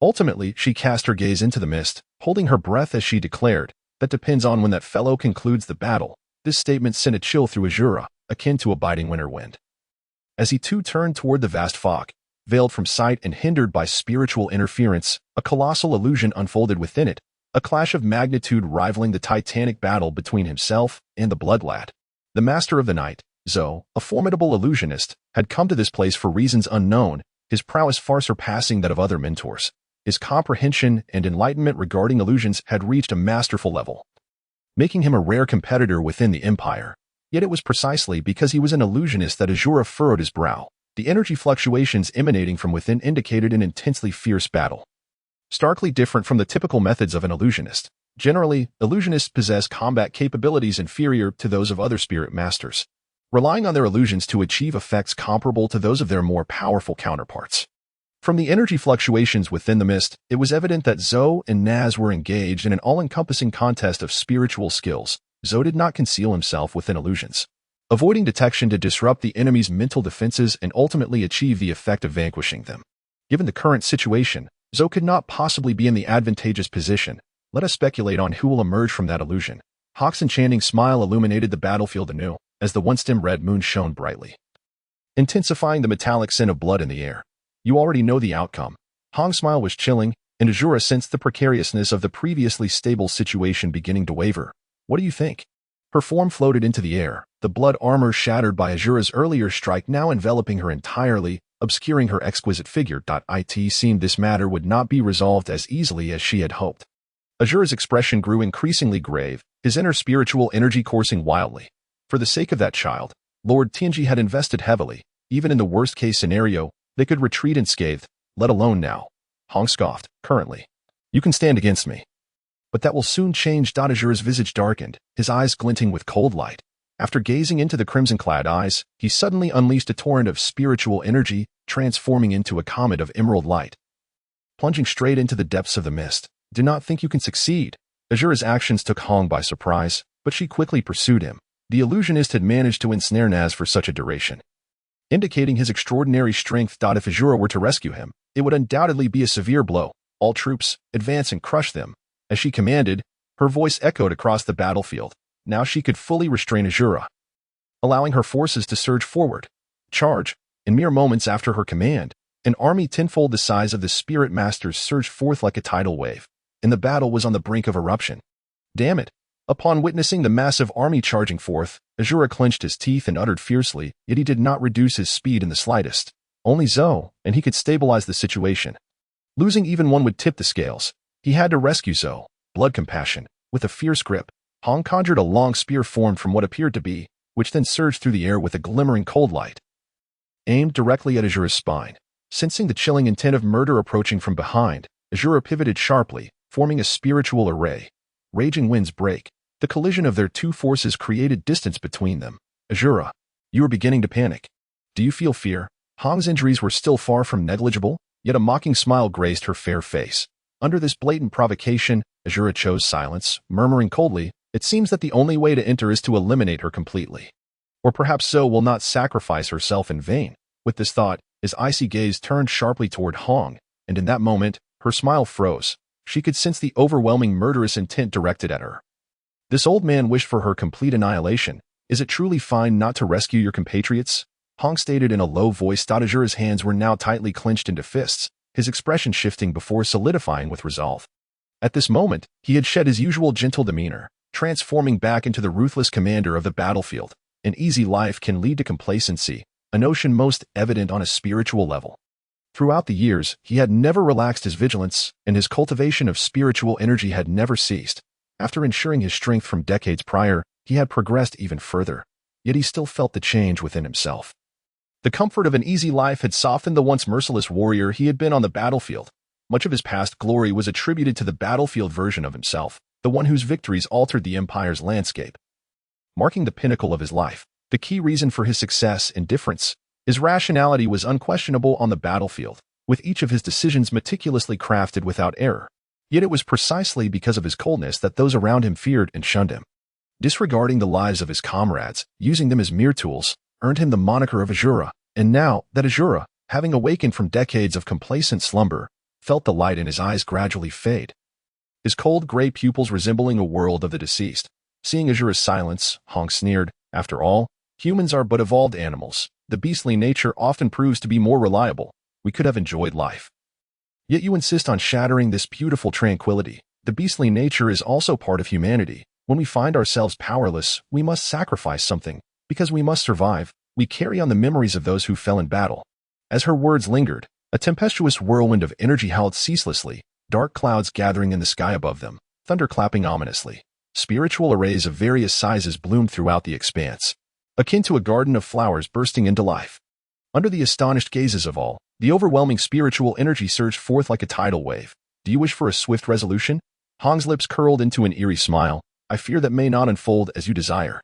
Ultimately, she cast her gaze into the mist, holding her breath as she declared, "That depends on when that fellow concludes the battle." This statement sent a chill through Azura, akin to a biting winter wind. As he too turned toward the vast fog, veiled from sight and hindered by spiritual interference, a colossal illusion unfolded within it, a clash of magnitude rivaling the titanic battle between himself and the blood lad. The master of the night, Zhou, a formidable illusionist, had come to this place for reasons unknown, his prowess far surpassing that of other mentors. His comprehension and enlightenment regarding illusions had reached a masterful level, making him a rare competitor within the empire. Yet it was precisely because he was an illusionist that Azura furrowed his brow. The energy fluctuations emanating from within indicated an intensely fierce battle, starkly different from the typical methods of an illusionist. Generally, illusionists possess combat capabilities inferior to those of other spirit masters, relying on their illusions to achieve effects comparable to those of their more powerful counterparts. From the energy fluctuations within the mist, it was evident that Zhou and Naz were engaged in an all-encompassing contest of spiritual skills. Zhou did not conceal himself within illusions, avoiding detection to disrupt the enemy's mental defenses and ultimately achieve the effect of vanquishing them. Given the current situation, Zhou could not possibly be in the advantageous position. Let us speculate on who will emerge from that illusion. Hawk's enchanting smile illuminated the battlefield anew, as the once-dim red moon shone brightly, intensifying the metallic scent of blood in the air. You already know the outcome. Hong's smile was chilling, and Azura sensed the precariousness of the previously stable situation beginning to waver. What do you think? Her form floated into the air, the blood armor shattered by Azura's earlier strike now enveloping her entirely, obscuring her exquisite figure. It seemed this matter would not be resolved as easily as she had hoped. Azura's expression grew increasingly grave, his inner spiritual energy coursing wildly. For the sake of that child, Lord Tianji had invested heavily. Even in the worst-case scenario, they could retreat unscathed, let alone now. Hong scoffed. Currently, you can stand against me. But that will soon change. Azura's visage darkened, his eyes glinting with cold light. After gazing into the crimson-clad eyes, he suddenly unleashed a torrent of spiritual energy, transforming into a comet of emerald light, plunging straight into the depths of the mist. Do not think you can succeed. Azura's actions took Hong by surprise, but she quickly pursued him. The illusionist had managed to ensnare Naz for such a duration, indicating his extraordinary strength. If Azura were to rescue him, it would undoubtedly be a severe blow. All troops, advance and crush them. As she commanded, her voice echoed across the battlefield. Now she could fully restrain Azura, allowing her forces to surge forward. Charge! In mere moments after her command, an army tenfold the size of the spirit masters surged forth like a tidal wave, and the battle was on the brink of eruption. Damn it! Upon witnessing the massive army charging forth, Azura clenched his teeth and uttered fiercely, yet he did not reduce his speed in the slightest. Only Zhou, and he could stabilize the situation. Losing even one would tip the scales. He had to rescue Zhou. Blood compassion. With a fierce grip, Hong conjured a long spear formed from what appeared to be, which then surged through the air with a glimmering cold light, aimed directly at Azura's spine. Sensing the chilling intent of murder approaching from behind, Azura pivoted sharply, forming a spiritual array. Raging winds break. The collision of their two forces created distance between them. Azura, you are beginning to panic. Do you feel fear? Hong's injuries were still far from negligible, yet a mocking smile graced her fair face. Under this blatant provocation, Azura chose silence, murmuring coldly, "It seems that the only way to enter is to eliminate her completely. Or perhaps so will not sacrifice herself in vain." With this thought, his icy gaze turned sharply toward Hong, and in that moment, her smile froze. She could sense the overwhelming murderous intent directed at her. This old man wished for her complete annihilation. "Is it truly fine not to rescue your compatriots?" Hong stated in a low voice. Azura's hands were now tightly clenched into fists, his expression shifting before solidifying with resolve. At this moment, he had shed his usual gentle demeanor, transforming back into the ruthless commander of the battlefield. An easy life can lead to complacency, a notion most evident on a spiritual level. Throughout the years, he had never relaxed his vigilance, and his cultivation of spiritual energy had never ceased. After ensuring his strength from decades prior, he had progressed even further, yet he still felt the change within himself. The comfort of an easy life had softened the once merciless warrior he had been on the battlefield. Much of his past glory was attributed to the battlefield version of himself, the one whose victories altered the Empire's landscape. Marking the pinnacle of his life, the key reason for his success and difference, his rationality was unquestionable on the battlefield, with each of his decisions meticulously crafted without error. Yet it was precisely because of his coldness that those around him feared and shunned him. Disregarding the lives of his comrades, using them as mere tools, earned him the moniker of Azura, and now that Azura, having awakened from decades of complacent slumber, felt the light in his eyes gradually fade. His cold gray pupils resembling a world of the deceased. Seeing Azura's silence, Hong sneered, "After all, humans are but evolved animals. The beastly nature often proves to be more reliable. We could have enjoyed life. Yet you insist on shattering this beautiful tranquility. The beastly nature is also part of humanity. When we find ourselves powerless, we must sacrifice something. Because we must survive, we carry on the memories of those who fell in battle." As her words lingered, a tempestuous whirlwind of energy howled ceaselessly, dark clouds gathering in the sky above them, thunder clapping ominously. Spiritual arrays of various sizes bloomed throughout the expanse, akin to a garden of flowers bursting into life. Under the astonished gazes of all, the overwhelming spiritual energy surged forth like a tidal wave. "Do you wish for a swift resolution?" Hong's lips curled into an eerie smile. "I fear that may not unfold as you desire."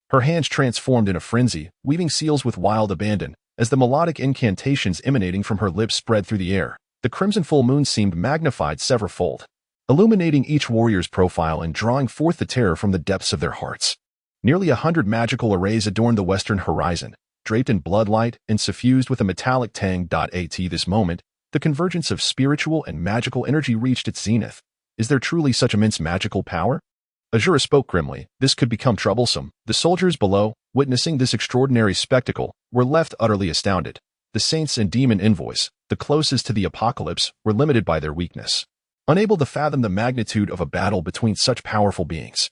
Her hands transformed in a frenzy, weaving seals with wild abandon, as the melodic incantations emanating from her lips spread through the air. The crimson full moon seemed magnified severalfold, illuminating each warrior's profile and drawing forth the terror from the depths of their hearts. Nearly 100 magical arrays adorned the western horizon, draped in bloodlight and suffused with a metallic tang. At this moment, the convergence of spiritual and magical energy reached its zenith. Is there truly such immense magical power? Azura spoke grimly. This could become troublesome. The soldiers below, witnessing this extraordinary spectacle, were left utterly astounded. The saints and demon envoys, the closest to the apocalypse, were limited by their weakness, unable to fathom the magnitude of a battle between such powerful beings.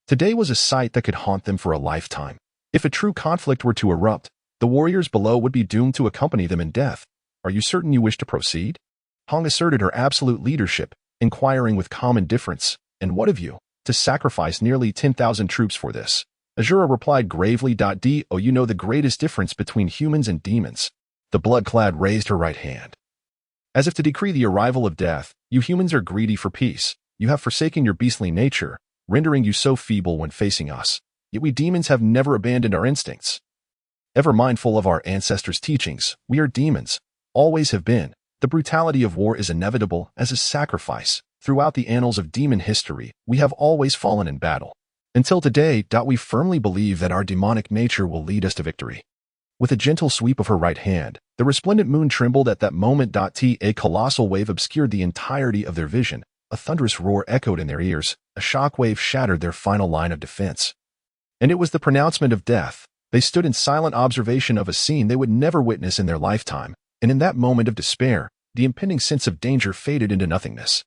Today was a sight that could haunt them for a lifetime. If a true conflict were to erupt, the warriors below would be doomed to accompany them in death. "Are you certain you wish to proceed?" Hong asserted her absolute leadership, inquiring with calm indifference, "And what of you? To sacrifice nearly 10,000 troops for this?" Azura replied gravely. "Do you know the greatest difference between humans and demons?" The blood-clad raised her right hand, as if to decree the arrival of death. "You humans are greedy for peace. You have forsaken your beastly nature, rendering you so feeble when facing us. Yet we demons have never abandoned our instincts. Ever mindful of our ancestors' teachings, we are demons, always have been. The brutality of war is inevitable as a sacrifice. Throughout the annals of demon history, we have always fallen in battle. Until today, we firmly believe that our demonic nature will lead us to victory." With a gentle sweep of her right hand, the resplendent moon trembled at that moment. A colossal wave obscured the entirety of their vision. A thunderous roar echoed in their ears. A shockwave shattered their final line of defense. And it was the pronouncement of death. They stood in silent observation of a scene they would never witness in their lifetime, and in that moment of despair, the impending sense of danger faded into nothingness.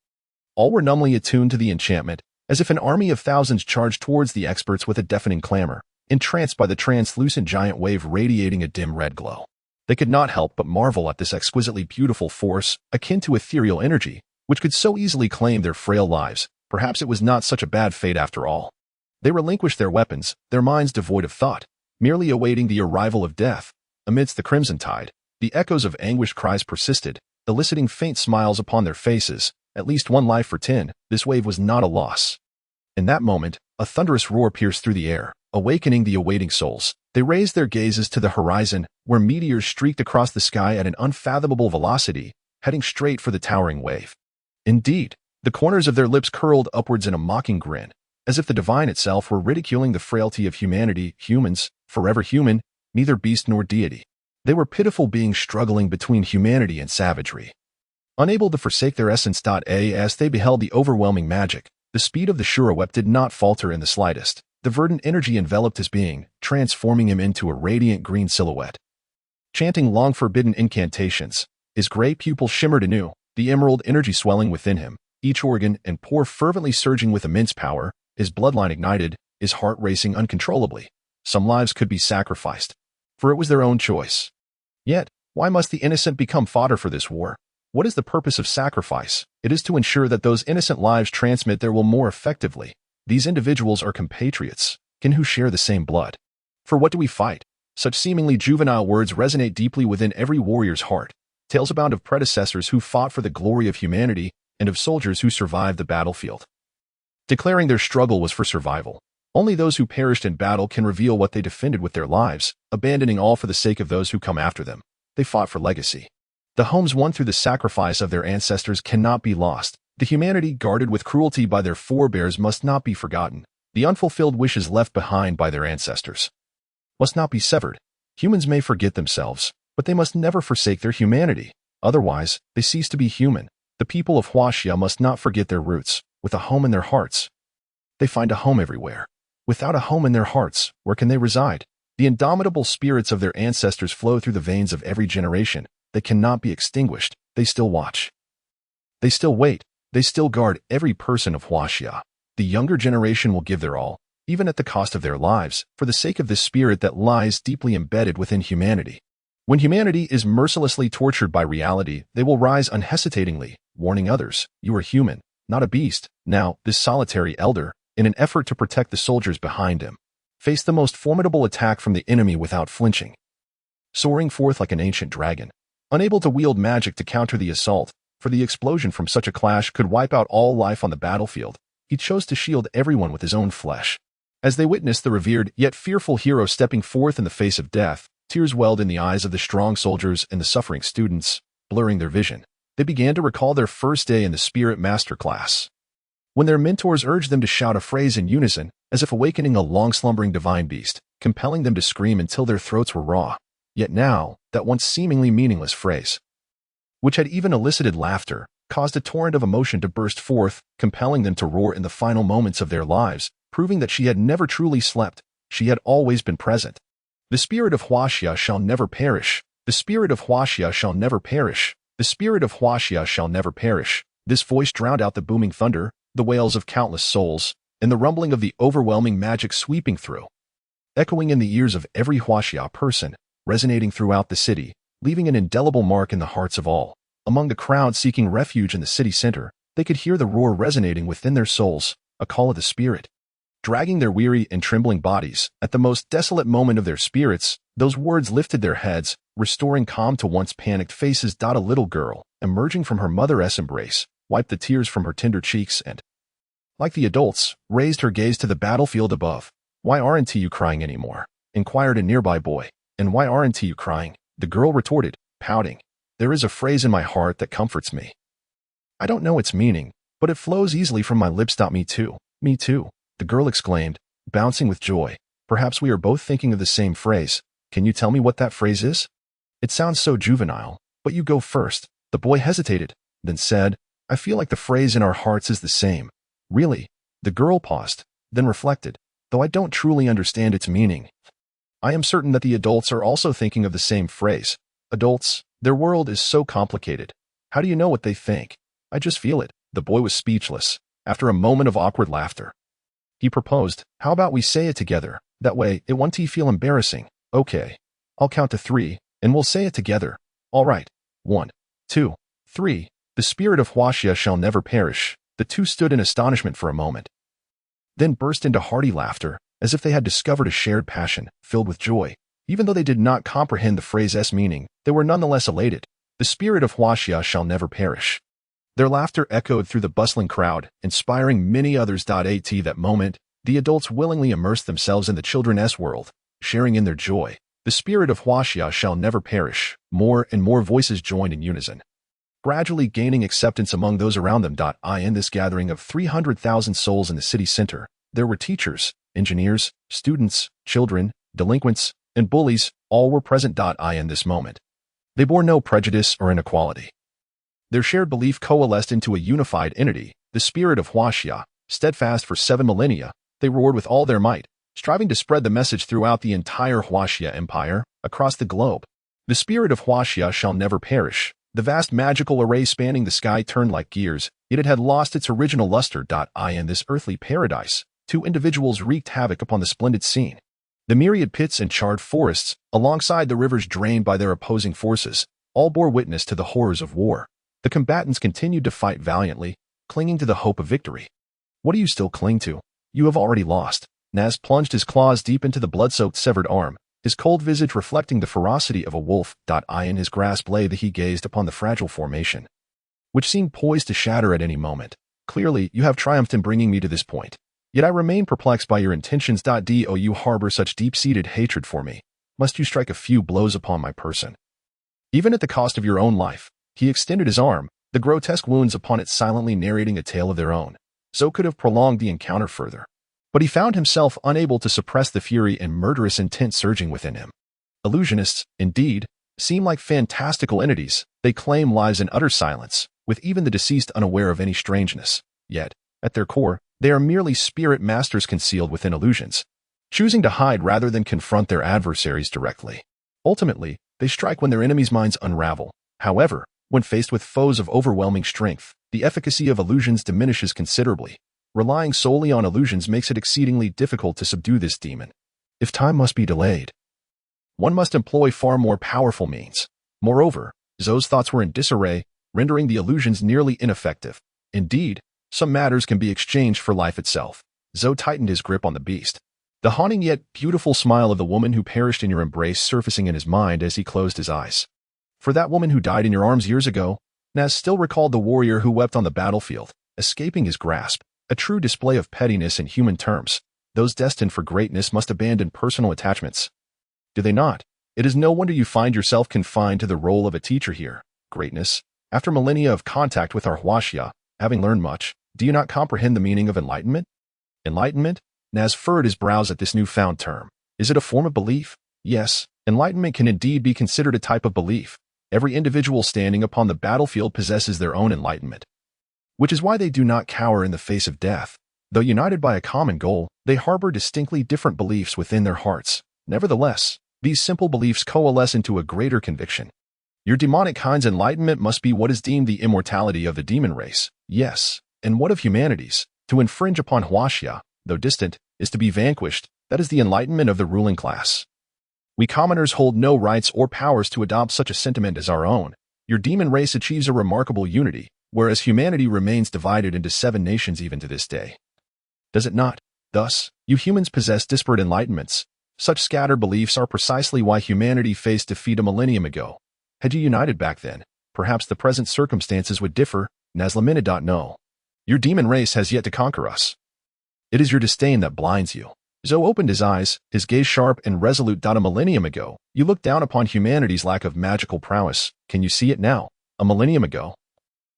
All were numbly attuned to the enchantment, as if an army of thousands charged towards the experts with a deafening clamor, entranced by the translucent giant wave radiating a dim red glow. They could not help but marvel at this exquisitely beautiful force, akin to ethereal energy, which could so easily claim their frail lives. Perhaps it was not such a bad fate after all. They relinquished their weapons, their minds devoid of thought, merely awaiting the arrival of death. Amidst the crimson tide, the echoes of anguished cries persisted, eliciting faint smiles upon their faces. At least one life for 10, this wave was not a loss. In that moment, a thunderous roar pierced through the air, awakening the awaiting souls. They raised their gazes to the horizon, where meteors streaked across the sky at an unfathomable velocity, heading straight for the towering wave. Indeed, The corners of their lips curled upwards in a mocking grin, as if the divine itself were ridiculing the frailty of humanity, humans, forever human, neither beast nor deity. They were pitiful beings struggling between humanity and savagery. Unable to forsake their essence. As they beheld the overwhelming magic, the speed of the Shurwep did not falter in the slightest. The verdant energy enveloped his being, transforming him into a radiant green silhouette. Chanting long forbidden incantations, his gray pupils shimmered anew, the emerald energy swelling within him, each organ and pore fervently surging with immense power, his bloodline ignited, his heart racing uncontrollably. Some lives could be sacrificed, for it was their own choice. Yet, why must the innocent become fodder for this war? What is the purpose of sacrifice? It is to ensure that those innocent lives transmit their will more effectively. These individuals are compatriots, kin who share the same blood. For what do we fight? Such seemingly juvenile words resonate deeply within every warrior's heart. Tales abound of predecessors who fought for the glory of humanity and of soldiers who survived the battlefield, declaring their struggle was for survival. Only those who perished in battle can reveal what they defended with their lives, abandoning all for the sake of those who come after them. They fought for legacy. The homes won through the sacrifice of their ancestors cannot be lost. The humanity guarded with cruelty by their forebears must not be forgotten. The unfulfilled wishes left behind by their ancestors must not be severed. Humans may forget themselves, but they must never forsake their humanity. Otherwise, they cease to be human. The people of Huaxia must not forget their roots. With a home in their hearts, they find a home everywhere. Without a home in their hearts, where can they reside? The indomitable spirits of their ancestors flow through the veins of every generation. They cannot be extinguished. They still watch. They still wait. They still guard every person of Huaxia. The younger generation will give their all, even at the cost of their lives, for the sake of this spirit that lies deeply embedded within humanity. When humanity is mercilessly tortured by reality, they will rise unhesitatingly, warning others, "You are human, not a beast." Now, this solitary elder, in an effort to protect the soldiers behind him, faced the most formidable attack from the enemy without flinching. Soaring forth like an ancient dragon, unable to wield magic to counter the assault, for the explosion from such a clash could wipe out all life on the battlefield, he chose to shield everyone with his own flesh. As they witnessed the revered yet fearful hero stepping forth in the face of death, tears welled in the eyes of the strong soldiers and the suffering students, blurring their vision. They began to recall their first day in the Spirit Master class, when their mentors urged them to shout a phrase in unison, as if awakening a long-slumbering divine beast, compelling them to scream until their throats were raw. Yet now, that once seemingly meaningless phrase, which had even elicited laughter, caused a torrent of emotion to burst forth, compelling them to roar in the final moments of their lives, proving that she had never truly slept. She had always been present. The spirit of Huaxia shall never perish. The spirit of Huaxia shall never perish. The spirit of Huaxia shall never perish. This voice drowned out the booming thunder, the wails of countless souls, and the rumbling of the overwhelming magic sweeping through, echoing in the ears of every Huaxia person, resonating throughout the city, leaving an indelible mark in the hearts of all. Among the crowd seeking refuge in the city center, they could hear the roar resonating within their souls, a call of the spirit. Dragging their weary and trembling bodies, at the most desolate moment of their spirits, those words lifted their heads, restoring calm to once panicked faces. A little girl, emerging from her mother's embrace, wiped the tears from her tender cheeks and, like the adults, raised her gaze to the battlefield above. "Why aren't you crying anymore?" inquired a nearby boy. "And why aren't you crying?" the girl retorted, pouting. "There is a phrase in my heart that comforts me. I don't know its meaning, but it flows easily from my lips. Me too, me too," the girl exclaimed, bouncing with joy. "Perhaps we are both thinking of the same phrase. Can you tell me what that phrase is?" "It sounds so juvenile, but you go first." The boy hesitated, then said, "I feel like the phrase in our hearts is the same." "Really?" The girl paused, then reflected, "Though I don't truly understand its meaning, I am certain that the adults are also thinking of the same phrase." "Adults? Their world is so complicated. How do you know what they think?" "I just feel it." The boy was speechless. After a moment of awkward laughter, he proposed, "How about we say it together? That way, it won't feel embarrassing." "Okay. I'll count to 3, and we'll say it together." "All right. 1, 2, 3. The spirit of Huaxia shall never perish." The two stood in astonishment for a moment, then burst into hearty laughter, as if they had discovered a shared passion, filled with joy. Even though they did not comprehend the phrase's meaning, they were nonetheless elated. "The spirit of Huaxia shall never perish." Their laughter echoed through the bustling crowd, inspiring many others. At that moment, the adults willingly immersed themselves in the children's world, sharing in their joy. "The spirit of Huaxia shall never perish." More and more voices joined in unison, gradually gaining acceptance among those around them. In this gathering of 300,000 souls in the city center, there were teachers, engineers, students, children, delinquents, and bullies, all were present. In this moment, they bore no prejudice or inequality. Their shared belief coalesced into a unified entity, the spirit of Huaxia. Steadfast for 7 millennia, they roared with all their might, striving to spread the message throughout the entire Huaxia Empire, across the globe. The spirit of Huaxia shall never perish. The vast magical array spanning the sky turned like gears, yet it had lost its original luster. In this earthly paradise, 2 individuals wreaked havoc upon the splendid scene. The myriad pits and charred forests, alongside the rivers drained by their opposing forces, all bore witness to the horrors of war. The combatants continued to fight valiantly, clinging to the hope of victory. What do you still cling to? You have already lost. Naz plunged his claws deep into the blood-soaked severed arm, his cold visage reflecting the ferocity of a wolf. In his grasp lay that he gazed upon the fragile formation, which seemed poised to shatter at any moment. Clearly, you have triumphed in bringing me to this point. Yet I remain perplexed by your intentions. Do you harbor such deep-seated hatred for me? Must you strike a few blows upon my person? Even at the cost of your own life. He extended his arm, the grotesque wounds upon it silently narrating a tale of their own. Zo could have prolonged the encounter further, but he found himself unable to suppress the fury and murderous intent surging within him. Illusionists, indeed, seem like fantastical entities. They claim lives in utter silence, with even the deceased unaware of any strangeness. Yet, at their core, they are merely spirit masters concealed within illusions, choosing to hide rather than confront their adversaries directly. Ultimately, they strike when their enemies' minds unravel. However, when faced with foes of overwhelming strength, the efficacy of illusions diminishes considerably. Relying solely on illusions makes it exceedingly difficult to subdue this demon. If time must be delayed, one must employ far more powerful means. Moreover, Zo's thoughts were in disarray, rendering the illusions nearly ineffective. Indeed, some matters can be exchanged for life itself. Zo tightened his grip on the beast, the haunting yet beautiful smile of the woman who perished in your embrace surfacing in his mind as he closed his eyes. For that woman who died in your arms years ago, Naz still recalled the warrior who wept on the battlefield, escaping his grasp, a true display of pettiness in human terms. Those destined for greatness must abandon personal attachments. Do they not? It is no wonder you find yourself confined to the role of a teacher here. Greatness, after millennia of contact with our Huaxia, having learned much, do you not comprehend the meaning of enlightenment? Enlightenment? Naz furrowed his brows at this newfound term. Is it a form of belief? Yes, enlightenment can indeed be considered a type of belief. Every individual standing upon the battlefield possesses their own enlightenment, which is why they do not cower in the face of death. Though united by a common goal, they harbor distinctly different beliefs within their hearts. Nevertheless, these simple beliefs coalesce into a greater conviction. Your demonic kind's enlightenment must be what is deemed the immortality of the demon race. Yes, and what of humanity's? To infringe upon Huaxia, though distant, is to be vanquished. That is the enlightenment of the ruling class. We commoners hold no rights or powers to adopt such a sentiment as our own. Your demon race achieves a remarkable unity, whereas humanity remains divided into 7 nations even to this day. Does it not? Thus, you humans possess disparate enlightenments. Such scattered beliefs are precisely why humanity faced defeat a millennium ago. Had you united back then, perhaps the present circumstances would differ. Nazlaminid. No. Your demon race has yet to conquer us. It is your disdain that blinds you. Zo opened his eyes, his gaze sharp and resolute. A millennium ago, you looked down upon humanity's lack of magical prowess. Can you see it now? A millennium ago,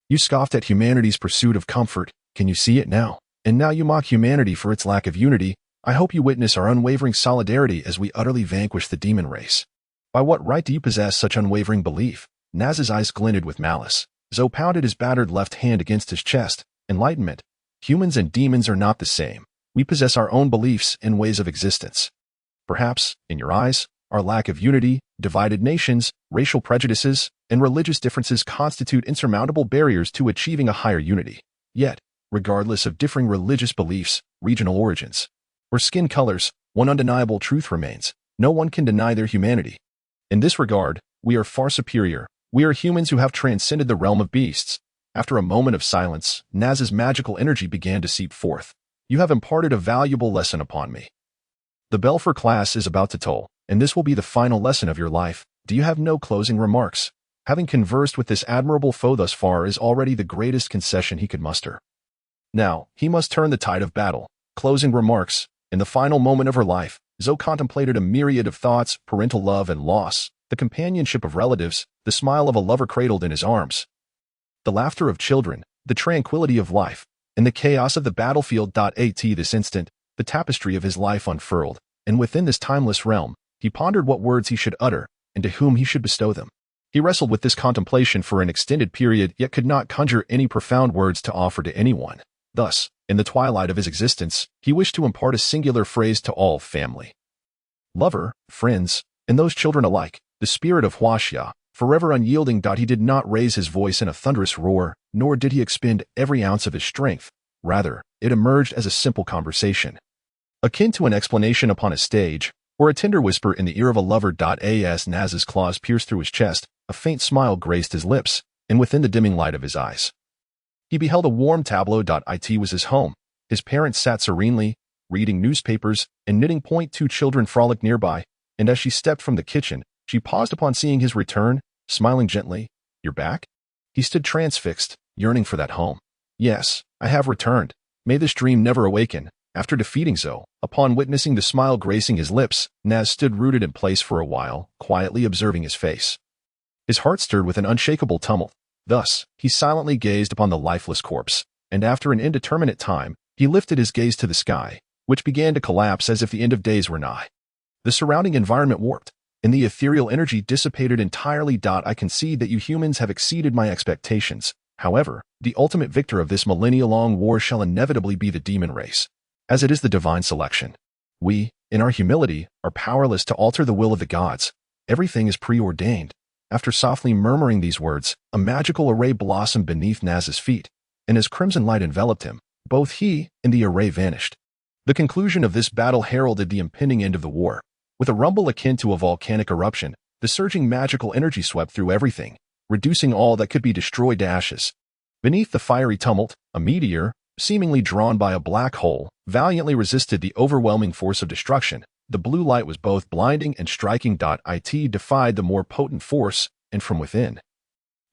you scoffed at humanity's pursuit of comfort. Can you see it now? And now you mock humanity for its lack of unity. I hope you witness our unwavering solidarity as we utterly vanquish the demon race. By what right do you possess such unwavering belief? Naz's eyes glinted with malice. Zo pounded his battered left hand against his chest. Enlightenment. Humans and demons are not the same. We possess our own beliefs and ways of existence. Perhaps, in your eyes, our lack of unity, divided nations, racial prejudices, and religious differences constitute insurmountable barriers to achieving a higher unity. Yet, regardless of differing religious beliefs, regional origins, or skin colors, one undeniable truth remains. No one can deny their humanity. In this regard, we are far superior. We are humans who have transcended the realm of beasts. After a moment of silence, Naz's magical energy began to seep forth. You have imparted a valuable lesson upon me. The bell for class is about to toll, and this will be the final lesson of your life. Do you have no closing remarks? Having conversed with this admirable foe thus far is already the greatest concession he could muster. Now, he must turn the tide of battle. Closing remarks. In the final moment of her life, Zo contemplated a myriad of thoughts, parental love and loss, the companionship of relatives, the smile of a lover cradled in his arms. The laughter of children, the tranquility of life, and the chaos of the battlefield. At this instant, the tapestry of his life unfurled, and within this timeless realm, he pondered what words he should utter, and to whom he should bestow them. He wrestled with this contemplation for an extended period, yet could not conjure any profound words to offer to anyone. Thus, in the twilight of his existence, he wished to impart a singular phrase to all family, lover, friends, and those children alike, the spirit of Huaxia, forever unyielding. He did not raise his voice in a thunderous roar, nor did he expend every ounce of his strength. Rather, it emerged as a simple conversation, akin to an explanation upon a stage, or a tender whisper in the ear of a lover. As Naz's claws pierced through his chest, a faint smile graced his lips, and within the dimming light of his eyes, he beheld a warm tableau. It was his home. His parents sat serenely, reading newspapers and knitting. Two children frolicked nearby, and as she stepped from the kitchen, she paused upon seeing his return, smiling gently. "You're back?" He stood transfixed, yearning for that home. "Yes, I have returned. May this dream never awaken." After defeating Zoe, upon witnessing the smile gracing his lips, Naz stood rooted in place for a while, quietly observing his face. His heart stirred with an unshakable tumult. Thus, he silently gazed upon the lifeless corpse, and after an indeterminate time, he lifted his gaze to the sky, which began to collapse as if the end of days were nigh. The surrounding environment warped, and the ethereal energy dissipated entirely. I concede that you humans have exceeded my expectations. However, the ultimate victor of this millennia-long war shall inevitably be the demon race, as it is the divine selection. We, in our humility, are powerless to alter the will of the gods. Everything is preordained. After softly murmuring these words, a magical array blossomed beneath Naz's feet, and as crimson light enveloped him, both he and the array vanished. The conclusion of this battle heralded the impending end of the war. With a rumble akin to a volcanic eruption, the surging magical energy swept through everything, reducing all that could be destroyed to ashes. Beneath the fiery tumult, a meteor, seemingly drawn by a black hole, valiantly resisted the overwhelming force of destruction. The blue light was both blinding and striking. It defied the more potent force, and from within,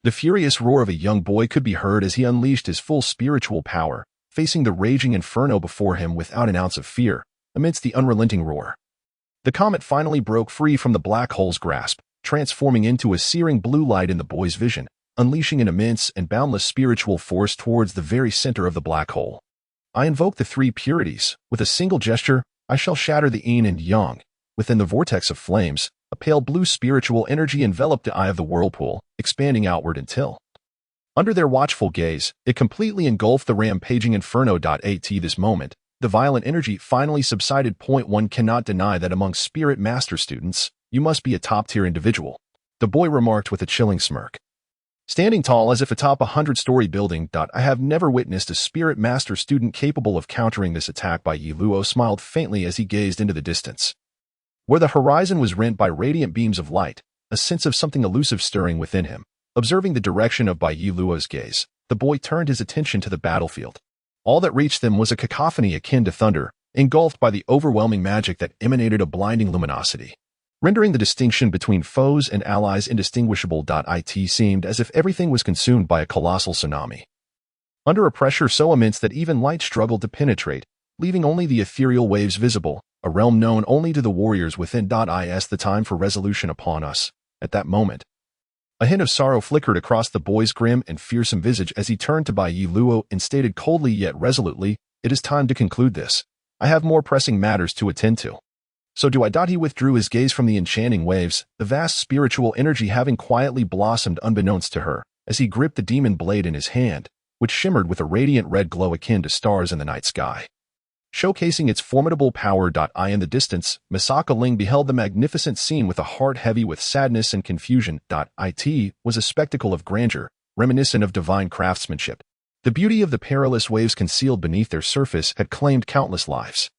the furious roar of a young boy could be heard as he unleashed his full spiritual power, facing the raging inferno before him without an ounce of fear, amidst the unrelenting roar. The comet finally broke free from the black hole's grasp, transforming into a searing blue light in the boy's vision, unleashing an immense and boundless spiritual force towards the very center of the black hole. "I invoke the three purities. With a single gesture, I shall shatter the yin and yang." Within the vortex of flames, a pale blue spiritual energy enveloped the eye of the whirlpool, expanding outward until, under their watchful gaze, it completely engulfed the rampaging inferno. At this moment, the violent energy finally subsided. One cannot deny that among spirit master students, you must be a top-tier individual, the boy remarked with a chilling smirk. Standing tall as if atop a 100-story building. "I have never witnessed a spirit master student capable of countering this attack." Yi Luo smiled faintly as he gazed into the distance, where the horizon was rent by radiant beams of light, a sense of something elusive stirring within him. Observing the direction of Yi Luo's gaze, the boy turned his attention to the battlefield. All that reached them was a cacophony akin to thunder, engulfed by the overwhelming magic that emanated a blinding luminosity, rendering the distinction between foes and allies indistinguishable. It seemed as if everything was consumed by a colossal tsunami, under a pressure so immense that even light struggled to penetrate, leaving only the ethereal waves visible, a realm known only to the warriors within. Is the time for resolution upon us. At that moment, a hint of sorrow flickered across the boy's grim and fearsome visage as he turned to Yi Luo and stated coldly yet resolutely, "It is time to conclude this. I have more pressing matters to attend to." "So do I." He withdrew his gaze from the enchanting waves, the vast spiritual energy having quietly blossomed unbeknownst to her, as he gripped the demon blade in his hand, which shimmered with a radiant red glow akin to stars in the night sky, showcasing its formidable power. In the distance, Misaka Ling beheld the magnificent scene with a heart heavy with sadness and confusion. It was a spectacle of grandeur, reminiscent of divine craftsmanship. The beauty of the perilous waves concealed beneath their surface had claimed countless lives.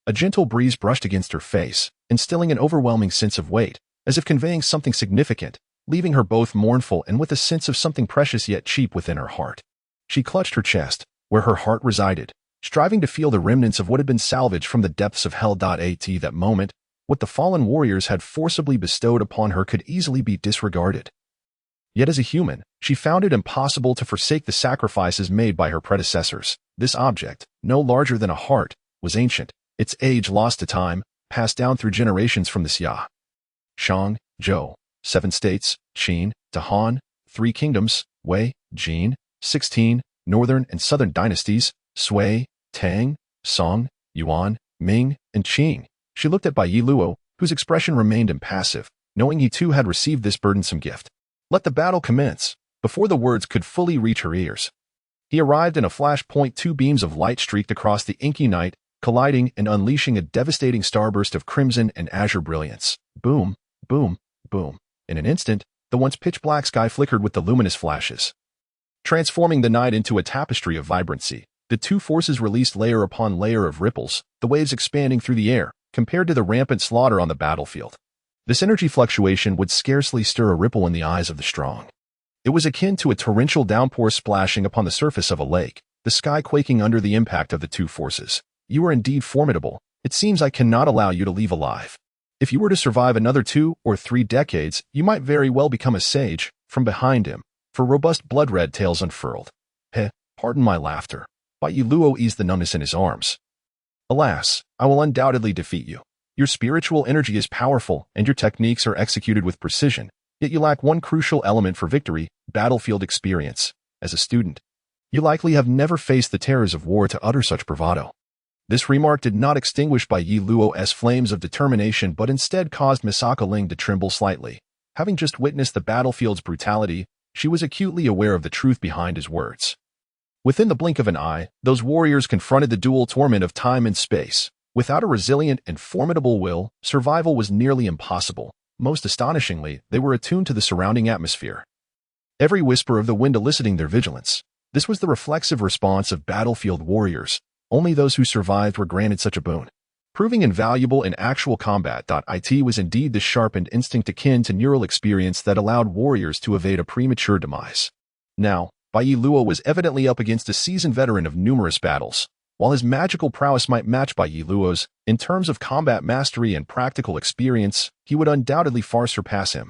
A gentle breeze brushed against her face, instilling an overwhelming sense of weight, as if conveying something significant, leaving her both mournful and with a sense of something precious yet cheap within her heart. She clutched her chest, where her heart resided, striving to feel the remnants of what had been salvaged from the depths of hell. At that moment, what the fallen warriors had forcibly bestowed upon her could easily be disregarded. Yet as a human, she found it impossible to forsake the sacrifices made by her predecessors. This object, no larger than a heart, was ancient, its age lost to time, passed down through generations from the Xia, Shang, Zhou, 7 states, Qin, to Han, 3 kingdoms, Wei, Jin, 16, Northern and Southern dynasties, Sui, Tang, Song, Yuan, Ming, and Qing. She looked at Bai Luo, whose expression remained impassive, knowing he too had received this burdensome gift. Let the battle commence. Before the words could fully reach her ears, he arrived in a flash. Two beams of light streaked across the inky night, colliding and unleashing a devastating starburst of crimson and azure brilliance. Boom, boom, boom. In an instant, the once pitch-black sky flickered with the luminous flashes, transforming the night into a tapestry of vibrancy. The two forces released layer upon layer of ripples, the waves expanding through the air, compared to the rampant slaughter on the battlefield. This energy fluctuation would scarcely stir a ripple in the eyes of the strong. It was akin to a torrential downpour splashing upon the surface of a lake, the sky quaking under the impact of the two forces. You are indeed formidable. It seems I cannot allow you to leave alive. If you were to survive another 2 or 3 decades, you might very well become a sage. From behind him, for robust blood-red tails unfurled. Pardon my laughter. Bai Luo eased the numbness in his arms. Alas, I will undoubtedly defeat you. Your spiritual energy is powerful, and your techniques are executed with precision, yet you lack one crucial element for victory: battlefield experience. As a student, you likely have never faced the terrors of war to utter such bravado. This remark did not extinguish Bai Luo's flames of determination, but instead caused Misaka Ling to tremble slightly. Having just witnessed the battlefield's brutality, she was acutely aware of the truth behind his words. Within the blink of an eye, those warriors confronted the dual torment of time and space. Without a resilient and formidable will, survival was nearly impossible. Most astonishingly, they were attuned to the surrounding atmosphere, every whisper of the wind eliciting their vigilance. This was the reflexive response of battlefield warriors. Only those who survived were granted such a boon. Proving invaluable in actual combat. It was indeed the sharpened instinct akin to neural experience that allowed warriors to evade a premature demise. Now, Bai Luo was evidently up against a seasoned veteran of numerous battles. While his magical prowess might match Bai Luo's, in terms of combat mastery and practical experience, he would undoubtedly far surpass him.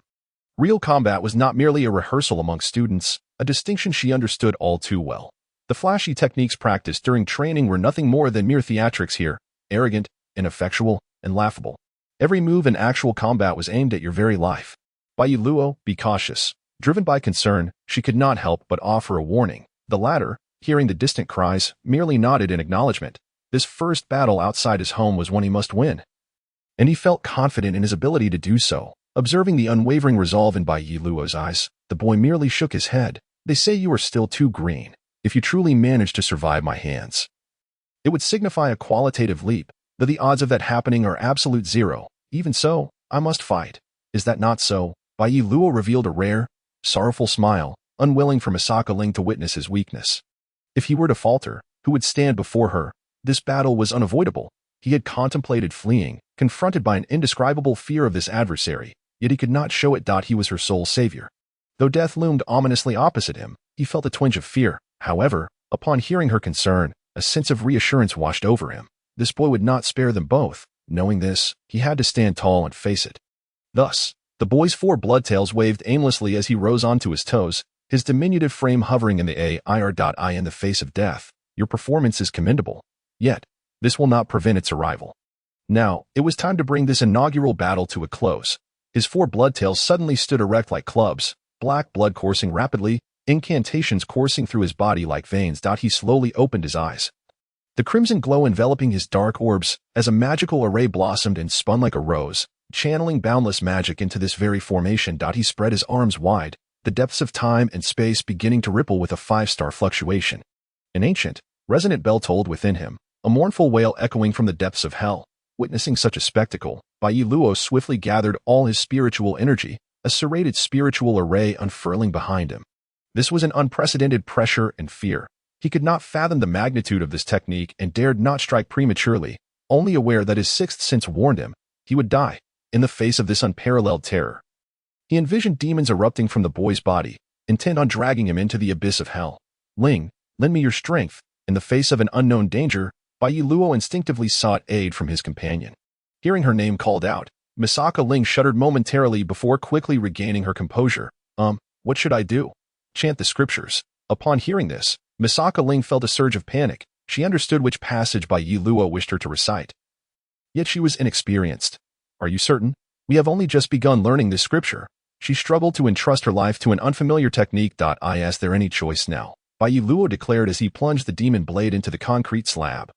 Real combat was not merely a rehearsal among students, a distinction she understood all too well. The flashy techniques practiced during training were nothing more than mere theatrics here, arrogant, ineffectual, and laughable. Every move in actual combat was aimed at your very life. Bai Luo, be cautious. Driven by concern, she could not help but offer a warning. The latter, hearing the distant cries, merely nodded in acknowledgement. This first battle outside his home was one he must win, and he felt confident in his ability to do so. Observing the unwavering resolve in Bai Luo's eyes, the boy merely shook his head. They say you are still too green. If you truly manage to survive my hands, it would signify a qualitative leap, though the odds of that happening are absolute zero. Even so, I must fight. Is that not so? Bai Luo revealed a rare, sorrowful smile, unwilling for Misaka Ling to witness his weakness. If he were to falter, who would stand before her? This battle was unavoidable. He had contemplated fleeing, confronted by an indescribable fear of this adversary, yet he could not show it. He was her sole savior. Though death loomed ominously opposite him, he felt a twinge of fear. However, upon hearing her concern, a sense of reassurance washed over him. This boy would not spare them both. Knowing this, he had to stand tall and face it. Thus, the boy's 4 bloodtails waved aimlessly as he rose onto his toes, his diminutive frame hovering in the air. In the face of death, your performance is commendable. Yet, this will not prevent its arrival. Now, it was time to bring this inaugural battle to a close. His 4 bloodtails suddenly stood erect like clubs, black blood coursing rapidly, incantations coursing through his body like veins. He slowly opened his eyes, the crimson glow enveloping his dark orbs, as a magical array blossomed and spun like a rose, channeling boundless magic into this very formation. He spread his arms wide, the depths of time and space beginning to ripple with a 5-star fluctuation. An ancient, resonant bell tolled within him, a mournful wail echoing from the depths of hell. Witnessing such a spectacle, Bai Luo swiftly gathered all his spiritual energy, a serrated spiritual array unfurling behind him. This was an unprecedented pressure and fear. He could not fathom the magnitude of this technique and dared not strike prematurely, only aware that his 6th sense warned him he would die in the face of this unparalleled terror. He envisioned demons erupting from the boy's body, intent on dragging him into the abyss of hell. Ling, lend me your strength. In the face of an unknown danger, Bai Luo instinctively sought aid from his companion. Hearing her name called out, Misaka Ling shuddered momentarily before quickly regaining her composure. What should I do? Chant the scriptures. Upon hearing this, Misaka Ling felt a surge of panic. She understood which passage Bai Luo wished her to recite. Yet she was inexperienced. Are you certain? We have only just begun learning this scripture. She struggled to entrust her life to an unfamiliar technique. Is there any choice now? Bai Luo declared as he plunged the demon blade into the concrete slab,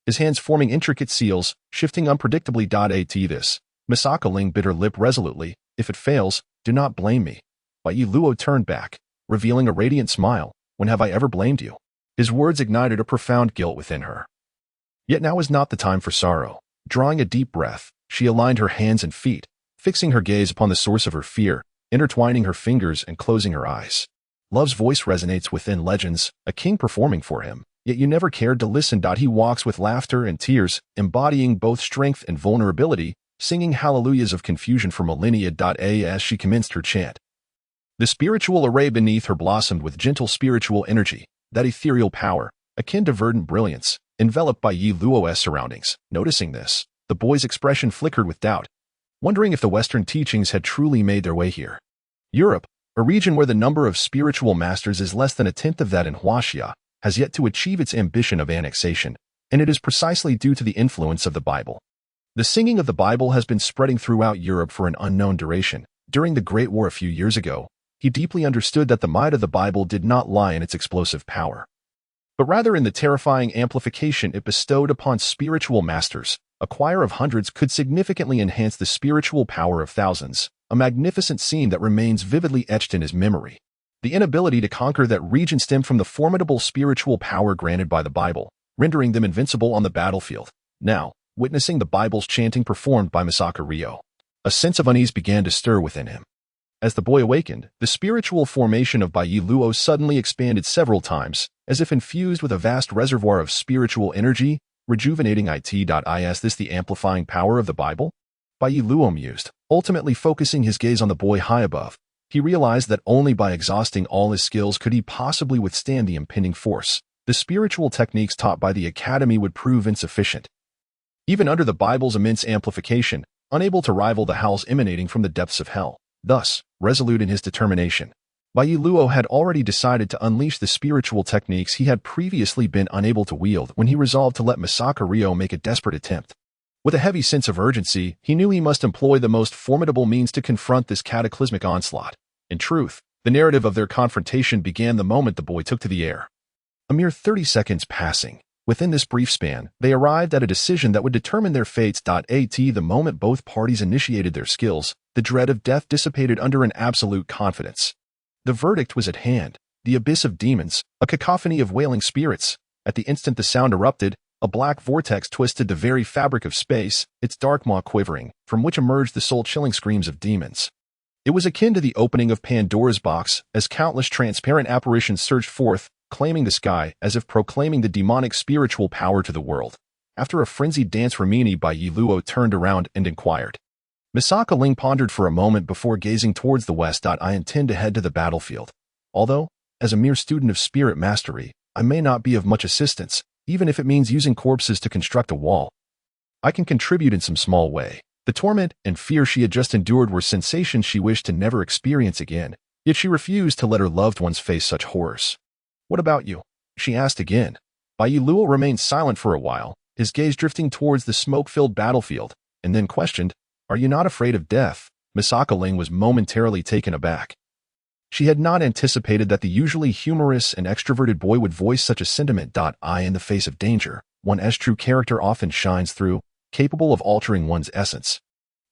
his hands forming intricate seals, shifting unpredictably. At this, Misaka Ling bit her lip resolutely. If it fails, do not blame me. Bai Luo turned back, revealing a radiant smile. When have I ever blamed you? His words ignited a profound guilt within her. Yet now is not the time for sorrow. Drawing a deep breath, she aligned her hands and feet, fixing her gaze upon the source of her fear, intertwining her fingers and closing her eyes. Love's voice resonates within legends, a king performing for him, yet you never cared to listen. He walks with laughter and tears, embodying both strength and vulnerability, singing hallelujahs of confusion for millennia. As she commenced her chant, the spiritual array beneath her blossomed with gentle spiritual energy, that ethereal power, akin to verdant brilliance, enveloped by Yi Luo's surroundings. Noticing this, the boy's expression flickered with doubt, wondering if the Western teachings had truly made their way here. Europe, a region where the number of spiritual masters is less than a tenth of that in Huaxia, has yet to achieve its ambition of annexation, and it is precisely due to the influence of the Bible. The singing of the Bible has been spreading throughout Europe for an unknown duration. During the Great War a few years ago, he deeply understood that the might of the Bible did not lie in its explosive power, but rather in the terrifying amplification it bestowed upon spiritual masters. A choir of hundreds could significantly enhance the spiritual power of thousands, a magnificent scene that remains vividly etched in his memory. The inability to conquer that region stemmed from the formidable spiritual power granted by the Bible, rendering them invincible on the battlefield. Now, witnessing the Bible's chanting performed by Misaka Ryo, a sense of unease began to stir within him. As the boy awakened, the spiritual formation of Bai Luo suddenly expanded several times, as if infused with a vast reservoir of spiritual energy, rejuvenating it. Is this the amplifying power of the Bible? Bai Luo mused, ultimately focusing his gaze on the boy high above. He realized that only by exhausting all his skills could he possibly withstand the impending force. The spiritual techniques taught by the academy would prove insufficient. Even under the Bible's immense amplification, unable to rival the howls emanating from the depths of hell. Thus, resolute in his determination, Bai Luo had already decided to unleash the spiritual techniques he had previously been unable to wield when he resolved to let Misaka Ryo make a desperate attempt. With a heavy sense of urgency, he knew he must employ the most formidable means to confront this cataclysmic onslaught. In truth, the narrative of their confrontation began the moment the boy took to the air. A mere 30 seconds passing. Within this brief span, they arrived at a decision that would determine their fates. At the moment both parties initiated their skills, the dread of death dissipated under an absolute confidence. The verdict was at hand, the abyss of demons, a cacophony of wailing spirits. At the instant the sound erupted, a black vortex twisted the very fabric of space, its dark maw quivering, from which emerged the soul-chilling screams of demons. It was akin to the opening of Pandora's box, as countless transparent apparitions surged forth, claiming the sky as if proclaiming the demonic spiritual power to the world. After a frenzied dance Rimini, Bai Luo turned around and inquired. Misaka Ling pondered for a moment before gazing towards the west. I intend to head to the battlefield. Although, as a mere student of spirit mastery, I may not be of much assistance, even if it means using corpses to construct a wall. I can contribute in some small way. The torment and fear she had just endured were sensations she wished to never experience again, yet she refused to let her loved ones face such horrors. What about you? She asked again. Bai Luo remained silent for a while, his gaze drifting towards the smoke-filled battlefield, and then questioned, Are you not afraid of death? Misaka Ling was momentarily taken aback. She had not anticipated that the usually humorous and extroverted boy would voice such a sentiment. In the face of danger, one's true character often shines through, capable of altering one's essence.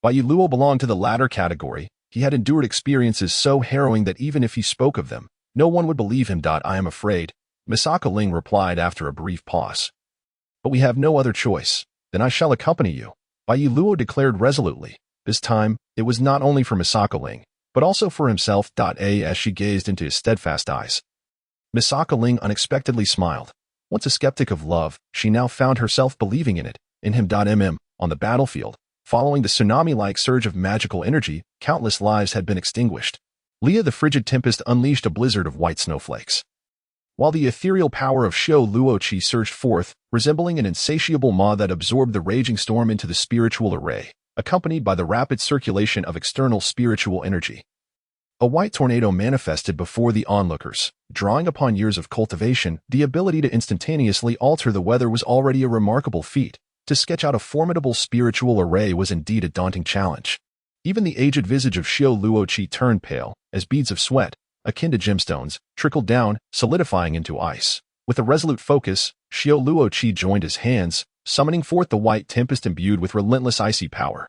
Bai Luo belonged to the latter category. He had endured experiences so harrowing that even if he spoke of them, no one would believe him. I am afraid, Misaka Ling replied after a brief pause. But we have no other choice. Then I shall accompany you, Bai Luo declared resolutely. This time, it was not only for Misaka Ling, but also for himself. As she gazed into his steadfast eyes, Misaka Ling unexpectedly smiled. Once a skeptic of love, she now found herself believing in it, in him. On the battlefield, following the tsunami-like surge of magical energy, countless lives had been extinguished. Leah the frigid tempest unleashed a blizzard of white snowflakes, while the ethereal power of Shou Luoqi surged forth, resembling an insatiable maw that absorbed the raging storm into the spiritual array, accompanied by the rapid circulation of external spiritual energy. A white tornado manifested before the onlookers. Drawing upon years of cultivation, the ability to instantaneously alter the weather was already a remarkable feat. To sketch out a formidable spiritual array was indeed a daunting challenge. Even the aged visage of Xiao Luoqi turned pale, as beads of sweat, akin to gemstones, trickled down, solidifying into ice. With a resolute focus, Xiao Luoqi joined his hands, summoning forth the white tempest imbued with relentless icy power.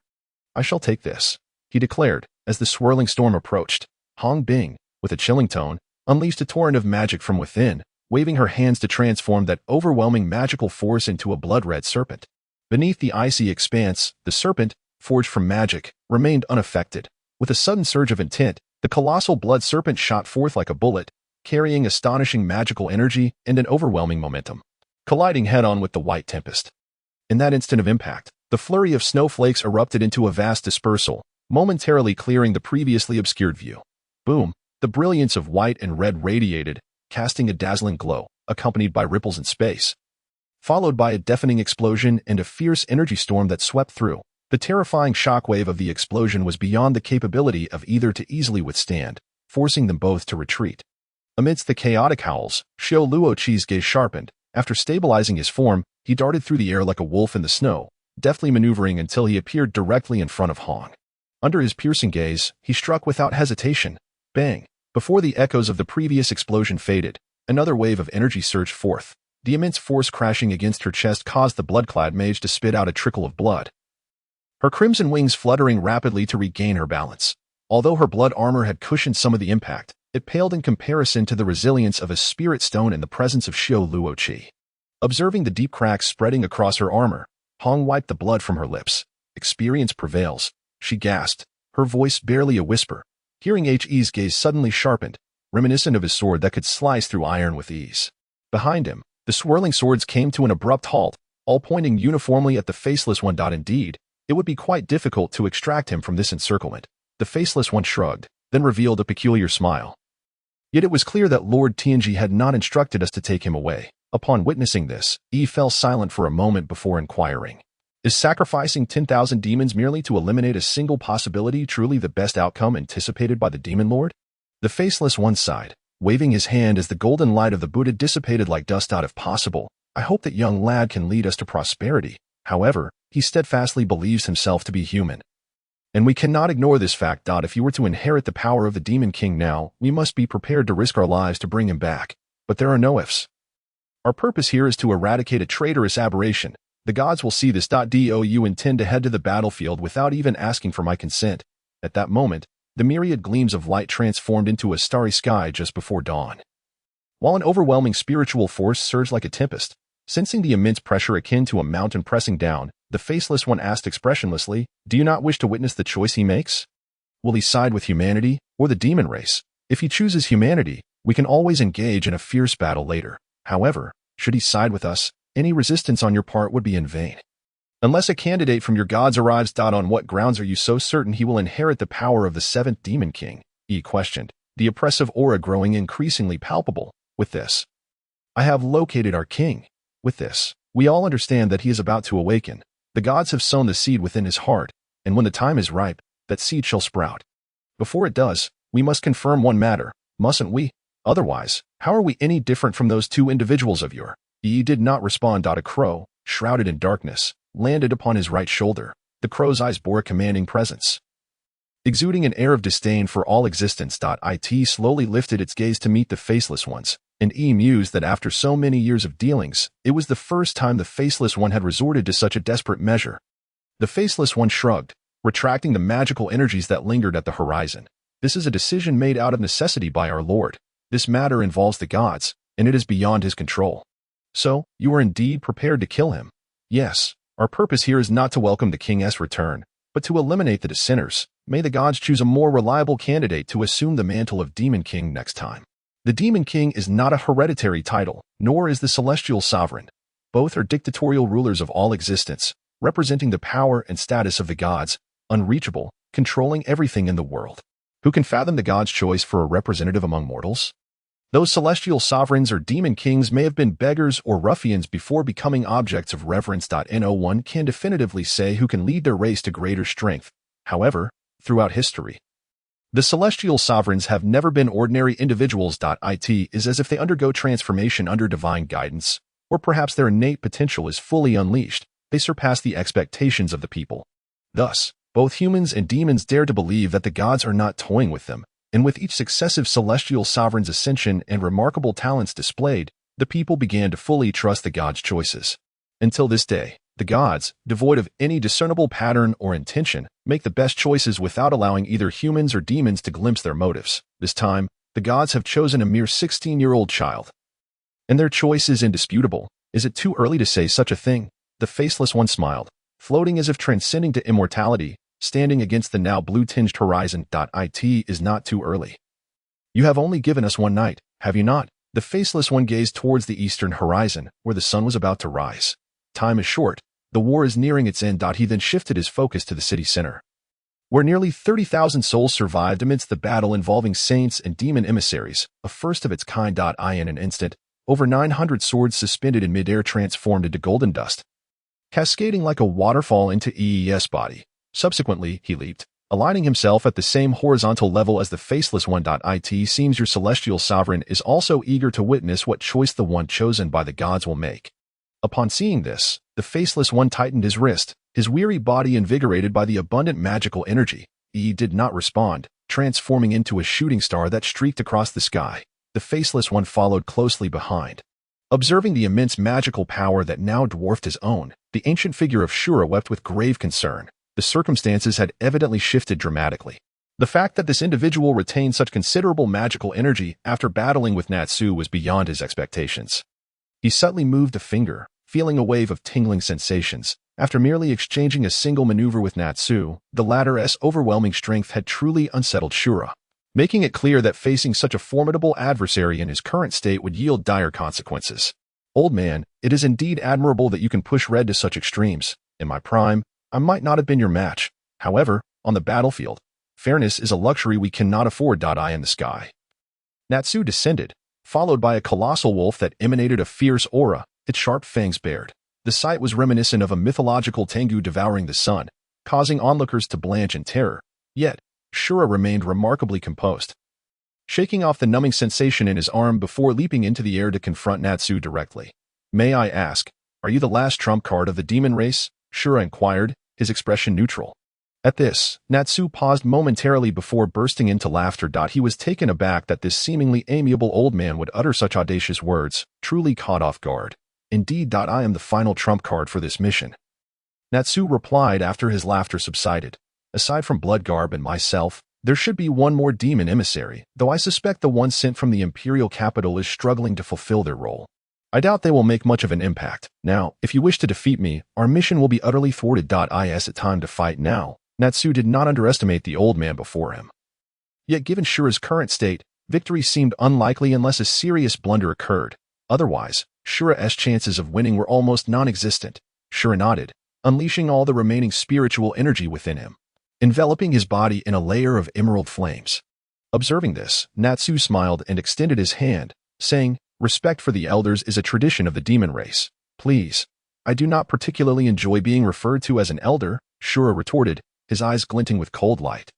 "I shall take this," he declared, as the swirling storm approached. Hong Bing, with a chilling tone, unleashed a torrent of magic from within, waving her hands to transform that overwhelming magical force into a blood-red serpent. Beneath the icy expanse, the serpent, forged from magic, remained unaffected. With a sudden surge of intent, the colossal blood serpent shot forth like a bullet, carrying astonishing magical energy and an overwhelming momentum, colliding head-on with the white tempest. In that instant of impact, the flurry of snowflakes erupted into a vast dispersal, momentarily clearing the previously obscured view. Boom! The brilliance of white and red radiated, casting a dazzling glow, accompanied by ripples in space, followed by a deafening explosion and a fierce energy storm that swept through. The terrifying shockwave of the explosion was beyond the capability of either to easily withstand, forcing them both to retreat. Amidst the chaotic howls, Xiao Luoqi's gaze sharpened. After stabilizing his form, he darted through the air like a wolf in the snow, deftly maneuvering until he appeared directly in front of Hong. Under his piercing gaze, he struck without hesitation. Bang! Before the echoes of the previous explosion faded, another wave of energy surged forth. The immense force crashing against her chest caused the blood-clad mage to spit out a trickle of blood, her crimson wings fluttering rapidly to regain her balance. Although her blood armor had cushioned some of the impact, it paled in comparison to the resilience of a spirit stone in the presence of Xiao Luoqi. Observing the deep cracks spreading across her armor, Hong wiped the blood from her lips. "Experience prevails," she gasped, her voice barely a whisper. Hearing He's gaze suddenly sharpened, reminiscent of his sword that could slice through iron with ease. Behind him, the swirling swords came to an abrupt halt, all pointing uniformly at the Faceless One. Indeed, it would be quite difficult to extract him from this encirclement. The Faceless One shrugged, then revealed a peculiar smile. Yet it was clear that Lord Tianji had not instructed us to take him away. Upon witnessing this, Yi fell silent for a moment before inquiring, "Is sacrificing 10,000 demons merely to eliminate a single possibility truly the best outcome anticipated by the Demon Lord?" The Faceless One sighed, waving his hand as the golden light of the Buddha dissipated like dust. "If possible, I hope that young lad can lead us to prosperity. However, he steadfastly believes himself to be human. And we cannot ignore this fact. If you were to inherit the power of the Demon King now, we must be prepared to risk our lives to bring him back. But there are no ifs. Our purpose here is to eradicate a traitorous aberration. The gods will see this. Do you intend to head to the battlefield without even asking for my consent?" At that moment, the myriad gleams of light transformed into a starry sky just before dawn, while an overwhelming spiritual force surged like a tempest. Sensing the immense pressure akin to a mountain pressing down, the Faceless One asked expressionlessly, "Do you not wish to witness the choice he makes? Will he side with humanity or the demon race? If he chooses humanity, we can always engage in a fierce battle later. However, should he side with us, any resistance on your part would be in vain. Unless a candidate from your gods arrives. On what grounds are you so certain he will inherit the power of the seventh Demon King?" He questioned, the oppressive aura growing increasingly palpable. "With this, I have located our king. With this, we all understand that he is about to awaken. The gods have sown the seed within his heart, and when the time is ripe, that seed shall sprout. Before it does, we must confirm one matter, mustn't we? Otherwise, how are we any different from those two individuals of your?" He did not respond. A crow, shrouded in darkness, landed upon his right shoulder. The crow's eyes bore a commanding presence, exuding an air of disdain for all existence. It slowly lifted its gaze to meet the Faceless One's, and E mused that after so many years of dealings, it was the first time the Faceless One had resorted to such a desperate measure. The Faceless One shrugged, retracting the magical energies that lingered at the horizon. "This is a decision made out of necessity by our Lord. This matter involves the gods, and it is beyond his control." "So, you are indeed prepared to kill him?" "Yes. Our purpose here is not to welcome the king's return, but to eliminate the dissenters. May the gods choose a more reliable candidate to assume the mantle of Demon King next time." The Demon King is not a hereditary title, nor is the Celestial Sovereign. Both are dictatorial rulers of all existence, representing the power and status of the gods, unreachable, controlling everything in the world. Who can fathom the gods' choice for a representative among mortals? Those celestial sovereigns or demon kings may have been beggars or ruffians before becoming objects of reverence. No one can definitively say who can lead their race to greater strength. However, throughout history, the celestial sovereigns have never been ordinary individuals. It is as if they undergo transformation under divine guidance, or perhaps their innate potential is fully unleashed. They surpass the expectations of the people. Thus, Both humans and demons dared to believe that the gods are not toying with them, and with each successive celestial sovereign's ascension and remarkable talents displayed, the people began to fully trust the gods' choices. Until this day, the gods, devoid of any discernible pattern or intention, make the best choices without allowing either humans or demons to glimpse their motives. This time, the gods have chosen a mere 16-year-old child. And their choice is indisputable. Is it too early to say such a thing? The faceless one smiled, floating as if transcending to immortality, standing against the now blue-tinged horizon. It is not too early. You have only given us one night, have you not? The faceless one gazed towards the eastern horizon, where the sun was about to rise. Time is short. The war is nearing its end. He then shifted his focus to the city center, where nearly 30,000 souls survived amidst the battle involving saints and demon emissaries, a first of its kind. In an instant, over 900 swords suspended in midair transformed into golden dust, cascading like a waterfall into EES body. Subsequently, he leaped, aligning himself at the same horizontal level as the faceless one. It seems your celestial sovereign is also eager to witness what choice the one chosen by the gods will make. Upon seeing this, the faceless one tightened his wrist, his weary body invigorated by the abundant magical energy. He did not respond, transforming into a shooting star that streaked across the sky. The faceless one followed closely behind. Observing the immense magical power that now dwarfed his own, the ancient figure of Shura wept with grave concern. The circumstances had evidently shifted dramatically. The fact that this individual retained such considerable magical energy after battling with Natsu was beyond his expectations. He subtly moved a finger, feeling a wave of tingling sensations. After merely exchanging a single maneuver with Natsu, the latter's overwhelming strength had truly unsettled Shura, making it clear that facing such a formidable adversary in his current state would yield dire consequences. Old man, it is indeed admirable that you can push Red to such extremes. In my prime, I might not have been your match. However, on the battlefield, fairness is a luxury we cannot afford. Eye in the sky. Natsu descended, followed by a colossal wolf that emanated a fierce aura, its sharp fangs bared. The sight was reminiscent of a mythological Tengu devouring the sun, causing onlookers to blanch in terror. Yet, Shura remained remarkably composed, shaking off the numbing sensation in his arm before leaping into the air to confront Natsu directly. May I ask, are you the last trump card of the demon race? Shura inquired, his expression neutral. At this, Natsu paused momentarily before bursting into laughter. He was taken aback that this seemingly amiable old man would utter such audacious words, truly caught off guard. Indeed, I am the final trump card for this mission, Natsu replied after his laughter subsided. Aside from Bloodgarb and myself, there should be one more demon emissary, though I suspect the one sent from the Imperial capital is struggling to fulfill their role. I doubt they will make much of an impact. Now, if you wish to defeat me, our mission will be utterly thwarted. Is it time to fight now? Natsu did not underestimate the old man before him. Yet given Shura's current state, victory seemed unlikely unless a serious blunder occurred. Otherwise, Shura's chances of winning were almost non-existent. Shura nodded, unleashing all the remaining spiritual energy within him, enveloping his body in a layer of emerald flames. Observing this, Natsu smiled and extended his hand, saying, "Respect for the elders is a tradition of the demon race. Please. I do not particularly enjoy being referred to as an elder," Shura retorted, his eyes glinting with cold light.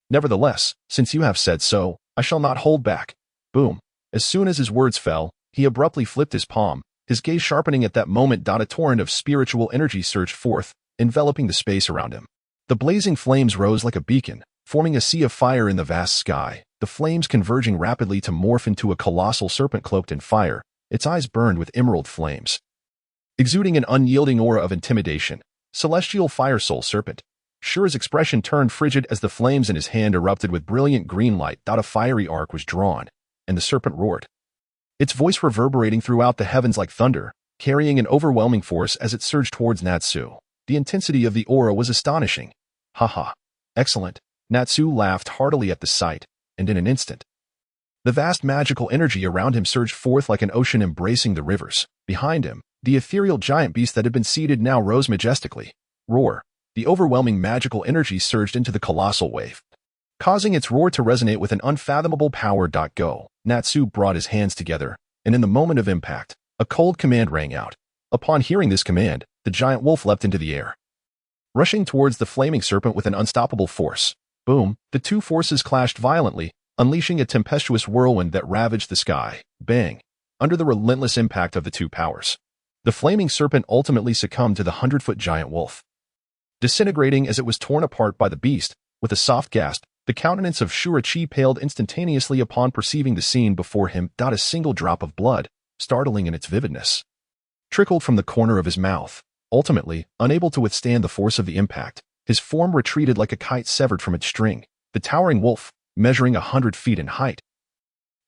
"Nevertheless, since you have said so, I shall not hold back." Boom. As soon as his words fell, he abruptly flipped his palm, his gaze sharpening at that moment. A torrent of spiritual energy surged forth, enveloping the space around him. The blazing flames rose like a beacon, forming a sea of fire in the vast sky, the flames converging rapidly to morph into a colossal serpent cloaked in fire. Its eyes burned with emerald flames, exuding an unyielding aura of intimidation. Celestial Fire Soul Serpent. Shura's expression turned frigid as the flames in his hand erupted with brilliant green light. A fiery arc was drawn, and the serpent roared, its voice reverberating throughout the heavens like thunder, carrying an overwhelming force as it surged towards Natsu. The intensity of the aura was astonishing. Haha. Excellent. Natsu laughed heartily at the sight, and in an instant, the vast magical energy around him surged forth like an ocean embracing the rivers. Behind him, the ethereal giant beast that had been seated now rose majestically. Roar. The overwhelming magical energy surged into the colossal wave, causing its roar to resonate with an unfathomable power. Go. Natsu brought his hands together, and in the moment of impact, a cold command rang out. Upon hearing this command, the giant wolf leapt into the air, rushing towards the flaming serpent with an unstoppable force. Boom. The two forces clashed violently, unleashing a tempestuous whirlwind that ravaged the sky. Bang. Under the relentless impact of the two powers, the flaming serpent ultimately succumbed to the 100-foot giant wolf. Disintegrating as it was torn apart by the beast, with a soft gasp, the countenance of Shuro-chi paled instantaneously upon perceiving the scene before him. A single drop of blood, startling in its vividness, trickled from the corner of his mouth. Ultimately, unable to withstand the force of the impact, his form retreated like a kite severed from its string. The towering wolf, measuring 100 feet in height,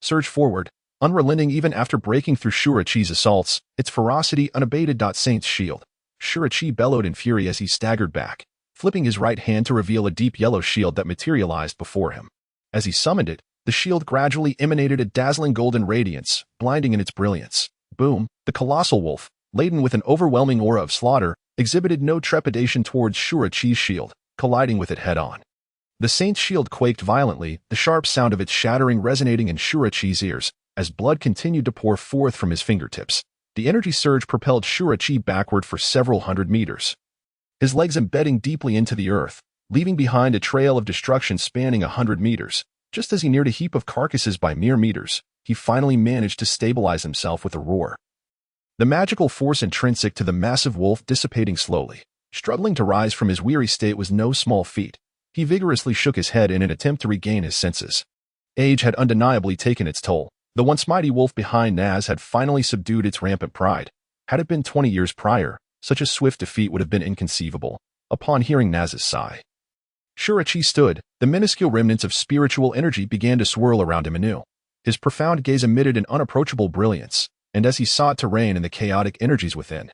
surged forward, unrelenting even after breaking through Shuro-chi's assaults, its ferocity unabated. Saint's shield. Shuro-chi bellowed in fury as he staggered back, flipping his right hand to reveal a deep yellow shield that materialized before him. As he summoned it, the shield gradually emanated a dazzling golden radiance, blinding in its brilliance. Boom! The colossal wolf, laden with an overwhelming aura of slaughter, exhibited no trepidation towards Shuro-chi's shield, colliding with it head-on. The saint's shield quaked violently, the sharp sound of its shattering resonating in Shuro-chi's ears, as blood continued to pour forth from his fingertips. The energy surge propelled Shuro-chi backward for several hundred meters, his legs embedding deeply into the earth, leaving behind a trail of destruction spanning 100 meters. Just as he neared a heap of carcasses by mere meters, he finally managed to stabilize himself with a roar. The magical force intrinsic to the massive wolf dissipating slowly. Struggling to rise from his weary state was no small feat. He vigorously shook his head in an attempt to regain his senses. Age had undeniably taken its toll. The once mighty wolf behind Naz had finally subdued its rampant pride. Had it been 20 years prior, such a swift defeat would have been inconceivable. Upon hearing Naz's sigh, Shuro-chi stood. The minuscule remnants of spiritual energy began to swirl around him anew. His profound gaze emitted an unapproachable brilliance, and as he sought to rein in the chaotic energies within,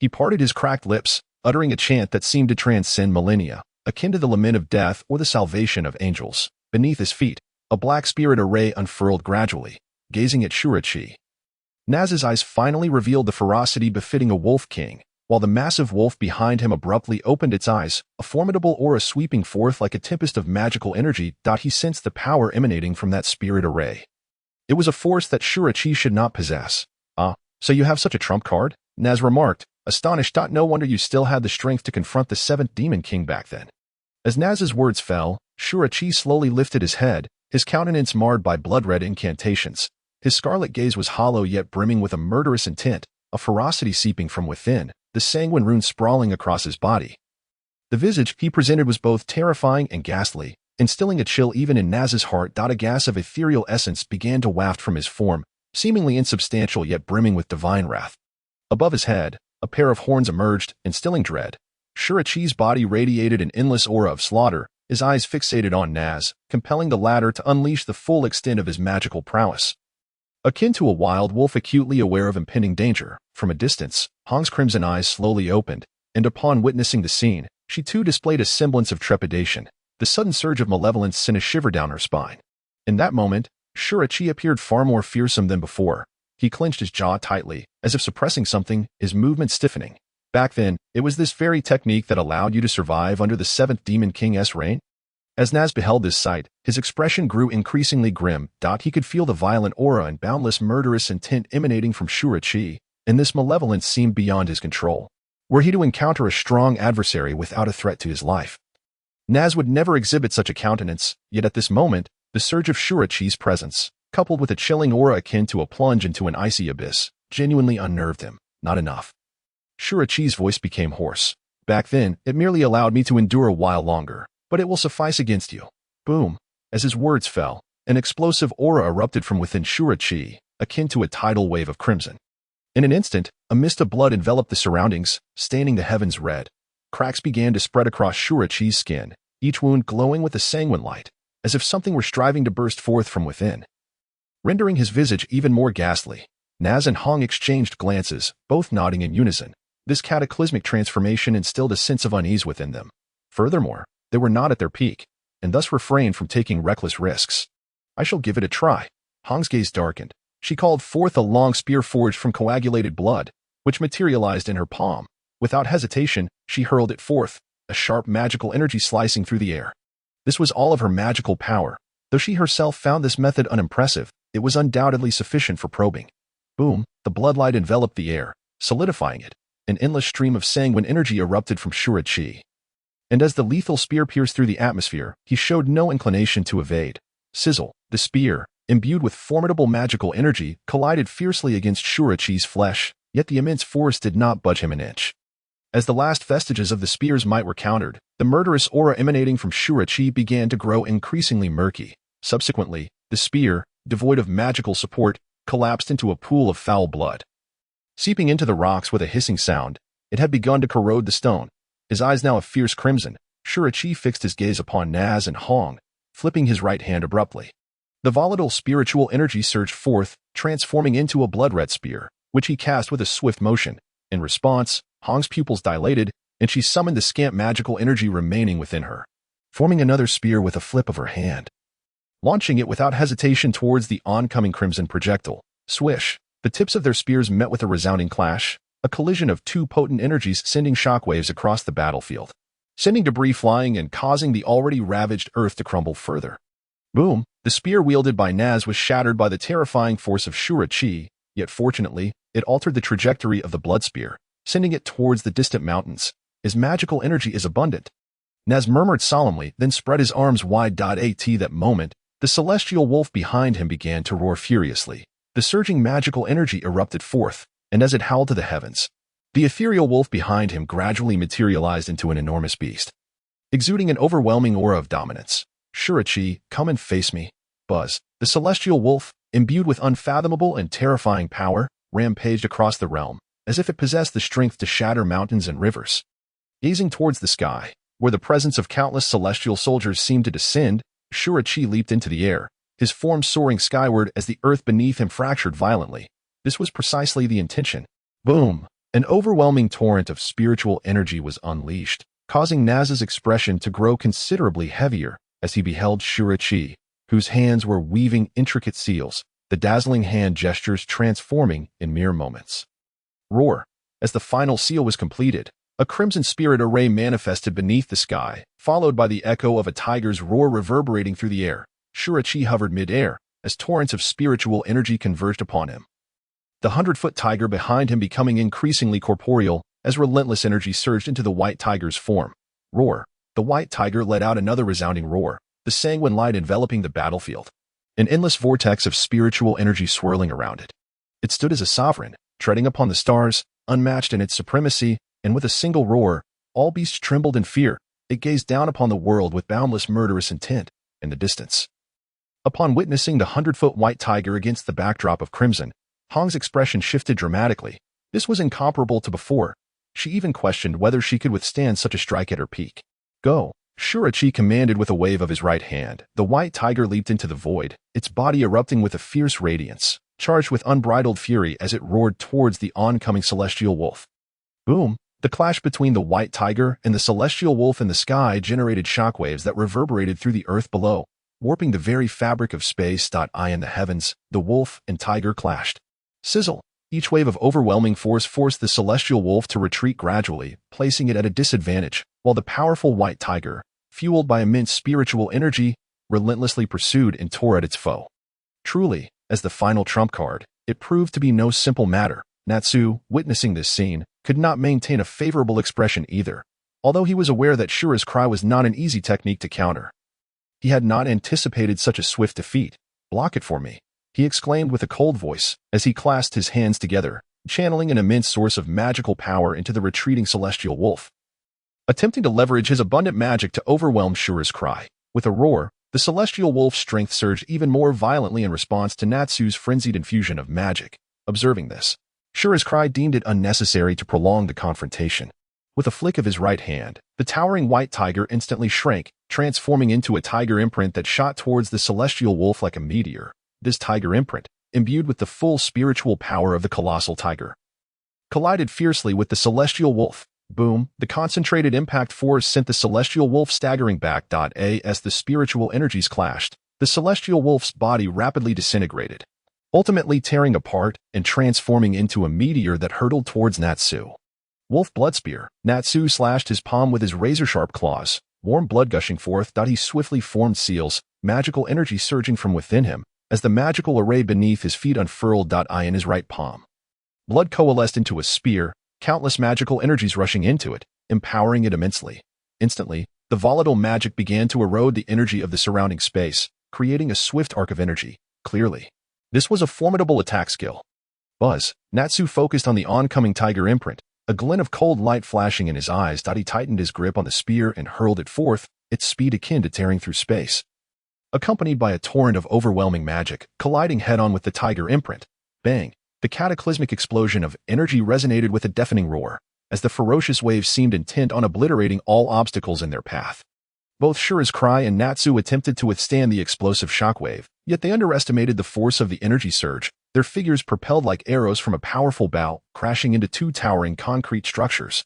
he parted his cracked lips, uttering a chant that seemed to transcend millennia, akin to the lament of death or the salvation of angels. Beneath his feet, a black spirit array unfurled gradually, gazing at Shuro-chi. Naz's eyes finally revealed the ferocity befitting a wolf king, while the massive wolf behind him abruptly opened its eyes, a formidable aura sweeping forth like a tempest of magical energy. He sensed the power emanating from that spirit array. It was a force that Shuro-chi should not possess. "Ah, so you have such a trump card?" Naz remarked, astonished. "No wonder you still had the strength to confront the 7th Demon King back then." As Naz's words fell, Shuro-chi slowly lifted his head, his countenance marred by blood-red incantations. His scarlet gaze was hollow yet brimming with a murderous intent, a ferocity seeping from within, the sanguine runes sprawling across his body. The visage he presented was both terrifying and ghastly, instilling a chill even in Naz's heart. A gas of ethereal essence began to waft from his form, seemingly insubstantial yet brimming with divine wrath. Above his head, a pair of horns emerged, instilling dread. Shuro-chi's body radiated an endless aura of slaughter, his eyes fixated on Naz, compelling the latter to unleash the full extent of his magical prowess. Akin to a wild wolf acutely aware of impending danger, from a distance, Hong's crimson eyes slowly opened, and upon witnessing the scene, she too displayed a semblance of trepidation. The sudden surge of malevolence sent a shiver down her spine. In that moment, Shuro-chi appeared far more fearsome than before. He clenched his jaw tightly, as if suppressing something, his movement stiffening. Back then, it was this very technique that allowed you to survive under the 7th Demon King's reign? As Naz beheld this sight, his expression grew increasingly grim. He could feel the violent aura and boundless murderous intent emanating from Shuro-chi, and this malevolence seemed beyond his control. Were he to encounter a strong adversary without a threat to his life, Naz would never exhibit such a countenance, yet at this moment, the surge of Shuro-chi's presence, coupled with a chilling aura akin to a plunge into an icy abyss, genuinely unnerved him. Not enough. Shuro-chi's voice became hoarse. Back then, it merely allowed me to endure a while longer, but it will suffice against you. Boom. As his words fell, an explosive aura erupted from within Shuro-chi, akin to a tidal wave of crimson. In an instant, a mist of blood enveloped the surroundings, staining the heavens red. Cracks began to spread across Shuro-chi's skin, each wound glowing with a sanguine light, as if something were striving to burst forth from within, rendering his visage even more ghastly. Naz and Hong exchanged glances, both nodding in unison. This cataclysmic transformation instilled a sense of unease within them. Furthermore, they were not at their peak, and thus refrained from taking reckless risks. "I shall give it a try." Hong's gaze darkened. She called forth a long spear forged from coagulated blood, which materialized in her palm. Without hesitation, she hurled it forth, a sharp magical energy slicing through the air. This was all of her magical power. Though she herself found this method unimpressive, it was undoubtedly sufficient for probing. Boom, the bloodlight enveloped the air, solidifying it. An endless stream of sanguine energy erupted from Shuro-chi. And as the lethal spear pierced through the atmosphere, he showed no inclination to evade. Sizzle, the spear, imbued with formidable magical energy, collided fiercely against Shuro-chi's flesh, yet the immense force did not budge him an inch. As the last vestiges of the spear's might were countered, the murderous aura emanating from Shurachi began to grow increasingly murky. Subsequently, the spear, devoid of magical support, collapsed into a pool of foul blood. Seeping into the rocks with a hissing sound, it had begun to corrode the stone. His eyes now a fierce crimson, Shurachi fixed his gaze upon Naz and Hong, flipping his right hand abruptly. The volatile spiritual energy surged forth, transforming into a blood-red spear, which he cast with a swift motion. In response, Hong's pupils dilated, and she summoned the scant magical energy remaining within her, forming another spear with a flip of her hand. Launching it without hesitation towards the oncoming crimson projectile. Swish! The tips of their spears met with a resounding clash, a collision of two potent energies sending shockwaves across the battlefield, sending debris flying and causing the already ravaged earth to crumble further. Boom! The spear wielded by Naz was shattered by the terrifying force of Shurachi, yet fortunately, it altered the trajectory of the blood spear, sending it towards the distant mountains. His magical energy is abundant. Naz murmured solemnly, then spread his arms wide. At that moment, the celestial wolf behind him began to roar furiously. The surging magical energy erupted forth, and as it howled to the heavens, the ethereal wolf behind him gradually materialized into an enormous beast, exuding an overwhelming aura of dominance. Shurachi, come and face me. Buzz, the celestial wolf, imbued with unfathomable and terrifying power, rampaged across the realm, as if it possessed the strength to shatter mountains and rivers. Gazing towards the sky, where the presence of countless celestial soldiers seemed to descend, Shurachi leaped into the air, his form soaring skyward as the earth beneath him fractured violently. This was precisely the intention. Boom! An overwhelming torrent of spiritual energy was unleashed, causing Naz's expression to grow considerably heavier as he beheld Shurachi, whose hands were weaving intricate seals, the dazzling hand gestures transforming in mere moments. Roar! As the final seal was completed, a crimson spirit array manifested beneath the sky, followed by the echo of a tiger's roar reverberating through the air. Shurachi hovered mid-air as torrents of spiritual energy converged upon him, the 100-foot tiger behind him becoming increasingly corporeal as relentless energy surged into the white tiger's form. Roar! The white tiger let out another resounding roar, the sanguine light enveloping the battlefield, an endless vortex of spiritual energy swirling around it. It stood as a sovereign, treading upon the stars, unmatched in its supremacy, and with a single roar, all beasts trembled in fear. It gazed down upon the world with boundless murderous intent. In the distance, upon witnessing the 100-foot white tiger against the backdrop of crimson, Hong's expression shifted dramatically. This was incomparable to before. She even questioned whether she could withstand such a strike at her peak. Go! Shurachi commanded with a wave of his right hand. The white tiger leaped into the void, its body erupting with a fierce radiance, charged with unbridled fury as it roared towards the oncoming celestial wolf. Boom! The clash between the white tiger and the celestial wolf in the sky generated shockwaves that reverberated through the earth below, warping the very fabric of space. In the heavens, the wolf and tiger clashed. Sizzle! Each wave of overwhelming force forced the celestial wolf to retreat gradually, placing it at a disadvantage, while the powerful white tiger, fueled by immense spiritual energy, relentlessly pursued and tore at its foe. Truly, as the final trump card, it proved to be no simple matter. Natsu, witnessing this scene, could not maintain a favorable expression either, although he was aware that Shura's cry was not an easy technique to counter. He had not anticipated such a swift defeat. Block it for me, he exclaimed with a cold voice as he clasped his hands together, channeling an immense source of magical power into the retreating celestial wolf. Attempting to leverage his abundant magic to overwhelm Shura's cry, with a roar, the celestial wolf's strength surged even more violently in response to Natsu's frenzied infusion of magic. Observing this, Shura's cry deemed it unnecessary to prolong the confrontation. With a flick of his right hand, the towering white tiger instantly shrank, transforming into a tiger imprint that shot towards the celestial wolf like a meteor. This tiger imprint, imbued with the full spiritual power of the colossal tiger, collided fiercely with the celestial wolf. Boom! The concentrated impact force sent the celestial wolf staggering back. As the spiritual energies clashed, the celestial wolf's body rapidly disintegrated, ultimately tearing apart and transforming into a meteor that hurtled towards Natsu. Wolf blood spear. Natsu slashed his palm with his razor-sharp claws, warm blood gushing forth. He swiftly formed seals, magical energy surging from within him, as the magical array beneath his feet unfurled. In his right palm, blood coalesced into a spear, countless magical energies rushing into it, empowering it immensely. Instantly, the volatile magic began to erode the energy of the surrounding space, creating a swift arc of energy. Clearly, this was a formidable attack skill. Buzz! Natsu focused on the oncoming tiger imprint, A glint of cold light flashing in his eyes, he tightened his grip on the spear and hurled it forth, its speed akin to tearing through space. Accompanied by a torrent of overwhelming magic, colliding head-on with the tiger imprint. Bang! The cataclysmic explosion of energy resonated with a deafening roar, as the ferocious waves seemed intent on obliterating all obstacles in their path. Both Shura's cry and Natsu attempted to withstand the explosive shockwave, yet they underestimated the force of the energy surge, their figures propelled like arrows from a powerful bow, crashing into two towering concrete structures,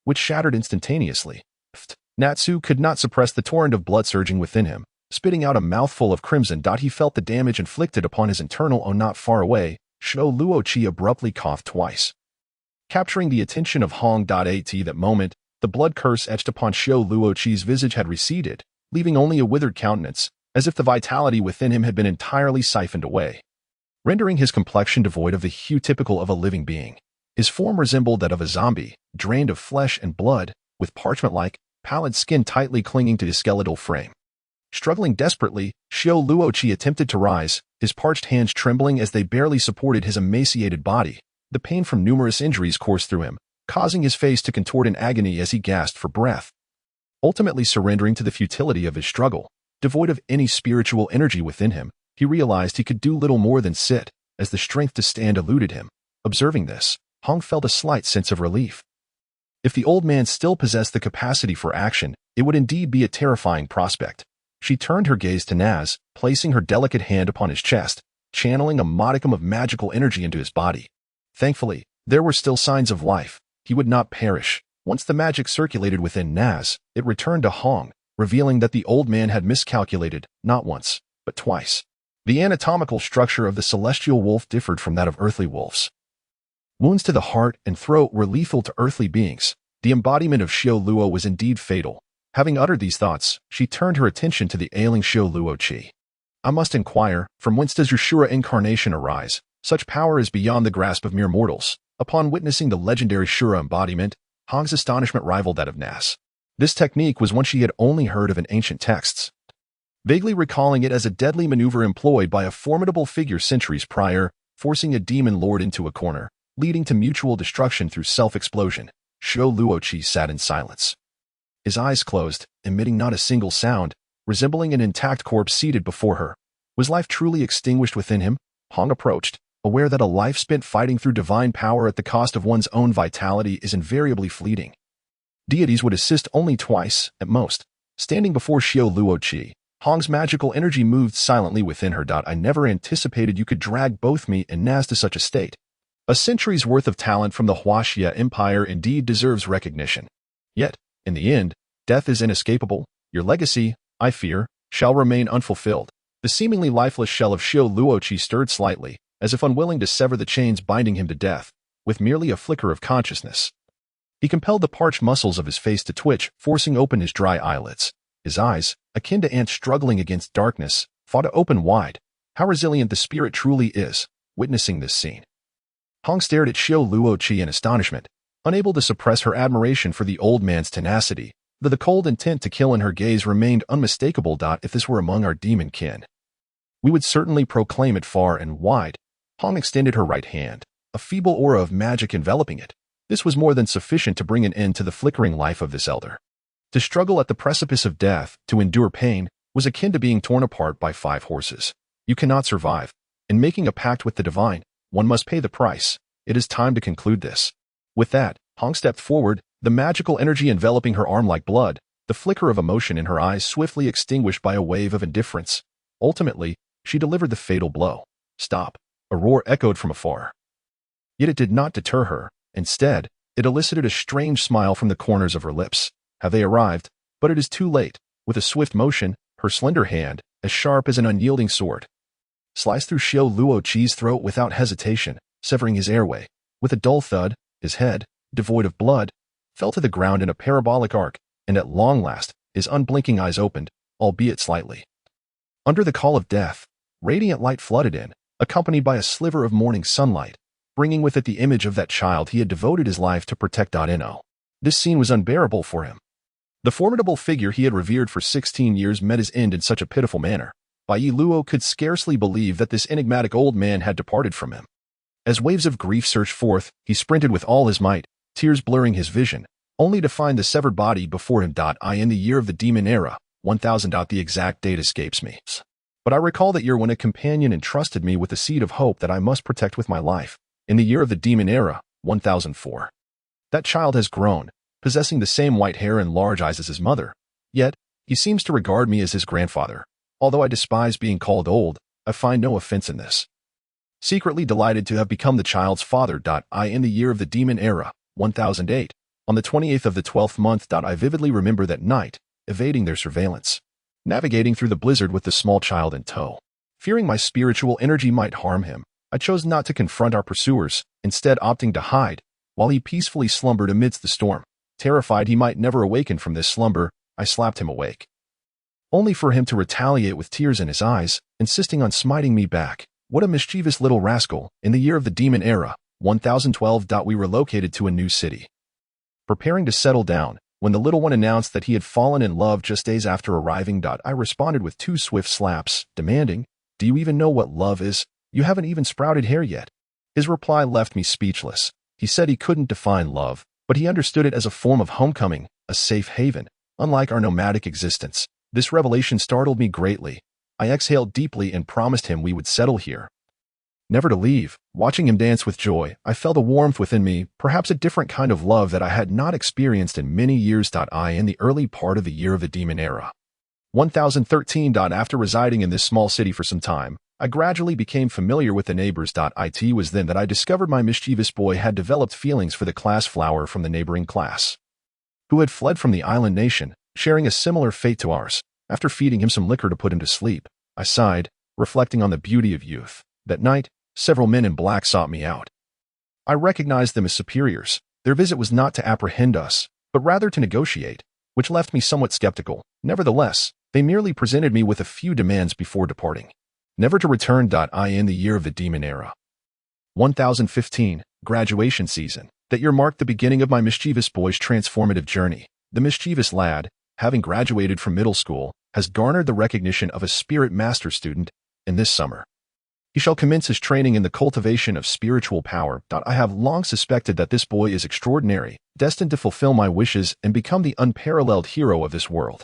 which shattered instantaneously. Natsu could not suppress the torrent of blood surging within him, spitting out a mouthful of crimson. He felt the damage inflicted upon his internal. Not far away, Sho Luoqi abruptly coughed twice, capturing the attention of Hong. At that moment, the blood curse etched upon Sho Luoqi's visage had receded, leaving only a withered countenance, as if the vitality within him had been entirely siphoned away, rendering his complexion devoid of the hue typical of a living being. His form resembled that of a zombie, drained of flesh and blood, with parchment-like, pallid skin tightly clinging to his skeletal frame. Struggling desperately, Sho Luoqi attempted to rise, his parched hands trembling as they barely supported his emaciated body. The pain from numerous injuries coursed through him, causing his face to contort in agony as he gasped for breath. Ultimately surrendering to the futility of his struggle, devoid of any spiritual energy within him, he realized he could do little more than sit, as the strength to stand eluded him. Observing this, Hong felt a slight sense of relief. If the old man still possessed the capacity for action, it would indeed be a terrifying prospect. She turned her gaze to Naz, placing her delicate hand upon his chest, channeling a modicum of magical energy into his body. Thankfully, there were still signs of life. He would not perish. Once the magic circulated within Naz, it returned to Hong, revealing that the old man had miscalculated, not once, but twice. The anatomical structure of the celestial wolf differed from that of earthly wolves. Wounds to the heart and throat were lethal to earthly beings. The embodiment of Sho Luo was indeed fatal. Having uttered these thoughts, she turned her attention to the ailing Sho Luoqi. I must inquire, from whence does your Shura incarnation arise? Such power is beyond the grasp of mere mortals. Upon witnessing the legendary Shura embodiment, Hong's astonishment rivaled that of Nas. This technique was one she had only heard of in ancient texts, vaguely recalling it as a deadly maneuver employed by a formidable figure centuries prior, forcing a demon lord into a corner, leading to mutual destruction through self-explosion. Sho Luoqi sat in silence, his eyes closed, emitting not a single sound, resembling an intact corpse seated before her. Was life truly extinguished within him? Hong approached, aware that a life spent fighting through divine power at the cost of one's own vitality is invariably fleeting. Deities would assist only twice, at most. Standing before Sho Luoqi, Hong's magical energy moved silently within her. I never anticipated you could drag both me and Naz to such a state. A century's worth of talent from the Huaxia Empire indeed deserves recognition. Yet, in the end, death is inescapable. Your legacy, I fear, shall remain unfulfilled. The seemingly lifeless shell of Sho Luoqi stirred slightly, as if unwilling to sever the chains binding him to death, with merely a flicker of consciousness. He compelled the parched muscles of his face to twitch, forcing open his dry eyelids. His eyes, akin to ants struggling against darkness, fought to open wide. How resilient the spirit truly is. Witnessing this scene, Hong stared at Sho Luoqi in astonishment, unable to suppress her admiration for the old man's tenacity, though the cold intent to kill in her gaze remained unmistakable. If this were among our demon kin, we would certainly proclaim it far and wide. Hong extended her right hand, a feeble aura of magic enveloping it. This was more than sufficient to bring an end to the flickering life of this elder. To struggle at the precipice of death, to endure pain, was akin to being torn apart by 5 horses. You cannot survive. In making a pact with the divine, one must pay the price. It is time to conclude this. With that, Hong stepped forward, the magical energy enveloping her arm like blood, the flicker of emotion in her eyes swiftly extinguished by a wave of indifference. Ultimately, she delivered the fatal blow. Stop! A roar echoed from afar. Yet it did not deter her. Instead, it elicited a strange smile from the corners of her lips. Have they arrived? But it is too late. With a swift motion, her slender hand, as sharp as an unyielding sword, sliced through Sho Luoqi's throat without hesitation, severing his airway. With a dull thud, his head, devoid of blood, fell to the ground in a parabolic arc, and at long last, his unblinking eyes opened, albeit slightly. Under the call of death, radiant light flooded in, accompanied by a sliver of morning sunlight, bringing with it the image of that child he had devoted his life to protect. This scene was unbearable for him. The formidable figure he had revered for 16 years met his end in such a pitiful manner. Bai Luo could scarcely believe that this enigmatic old man had departed from him. As waves of grief surged forth, he sprinted with all his might, tears blurring his vision, only to find the severed body before him. I in the year of the Demon Era, 1000. The exact date escapes me. But I recall that year when a companion entrusted me with the seed of hope that I must protect with my life, in the year of the Demon Era, 1004. That child has grown, possessing the same white hair and large eyes as his mother, yet he seems to regard me as his grandfather. Although I despise being called old, I find no offense in this. Secretly delighted to have become the child's father. I in the year of the Demon Era, 1008, on the 28th of the 12th month. I vividly remember that night, evading their surveillance, navigating through the blizzard with the small child in tow. Fearing my spiritual energy might harm him, I chose not to confront our pursuers, instead opting to hide, while he peacefully slumbered amidst the storm. Terrified he might never awaken from this slumber, I slapped him awake, only for him to retaliate with tears in his eyes, insisting on smiting me back. What a mischievous little rascal. In the year of the Demon Era, 1012. We relocated to a new city, preparing to settle down, when the little one announced that he had fallen in love just days after arriving. I responded with 2 swift slaps, demanding, "Do you even know what love is? You haven't even sprouted hair yet." His reply left me speechless. He said he couldn't define love, but he understood it as a form of homecoming, a safe haven, unlike our nomadic existence. This revelation startled me greatly. I exhaled deeply and promised him we would settle here, never to leave. Watching him dance with joy, I felt a warmth within me, perhaps a different kind of love that I had not experienced in many years. I in the early part of the year of the Demon Era, 1013. After residing in this small city for some time, I gradually became familiar with the neighbors. It was then that I discovered my mischievous boy had developed feelings for the class flower from the neighboring class, who had fled from the island nation, sharing a similar fate to ours. After feeding him some liquor to put him to sleep, I sighed, reflecting on the beauty of youth. That night, several men in black sought me out. I recognized them as superiors. Their visit was not to apprehend us, but rather to negotiate, which left me somewhat skeptical. Nevertheless, they merely presented me with a few demands before departing. Never to return. I in the year of the Demon Era, 1015, graduation season. That year marked the beginning of my mischievous boy's transformative journey. The mischievous lad, having graduated from middle school, has garnered the recognition of a spirit master student, and this summer he shall commence his training in the cultivation of spiritual power. I have long suspected that this boy is extraordinary, destined to fulfill my wishes and become the unparalleled hero of this world.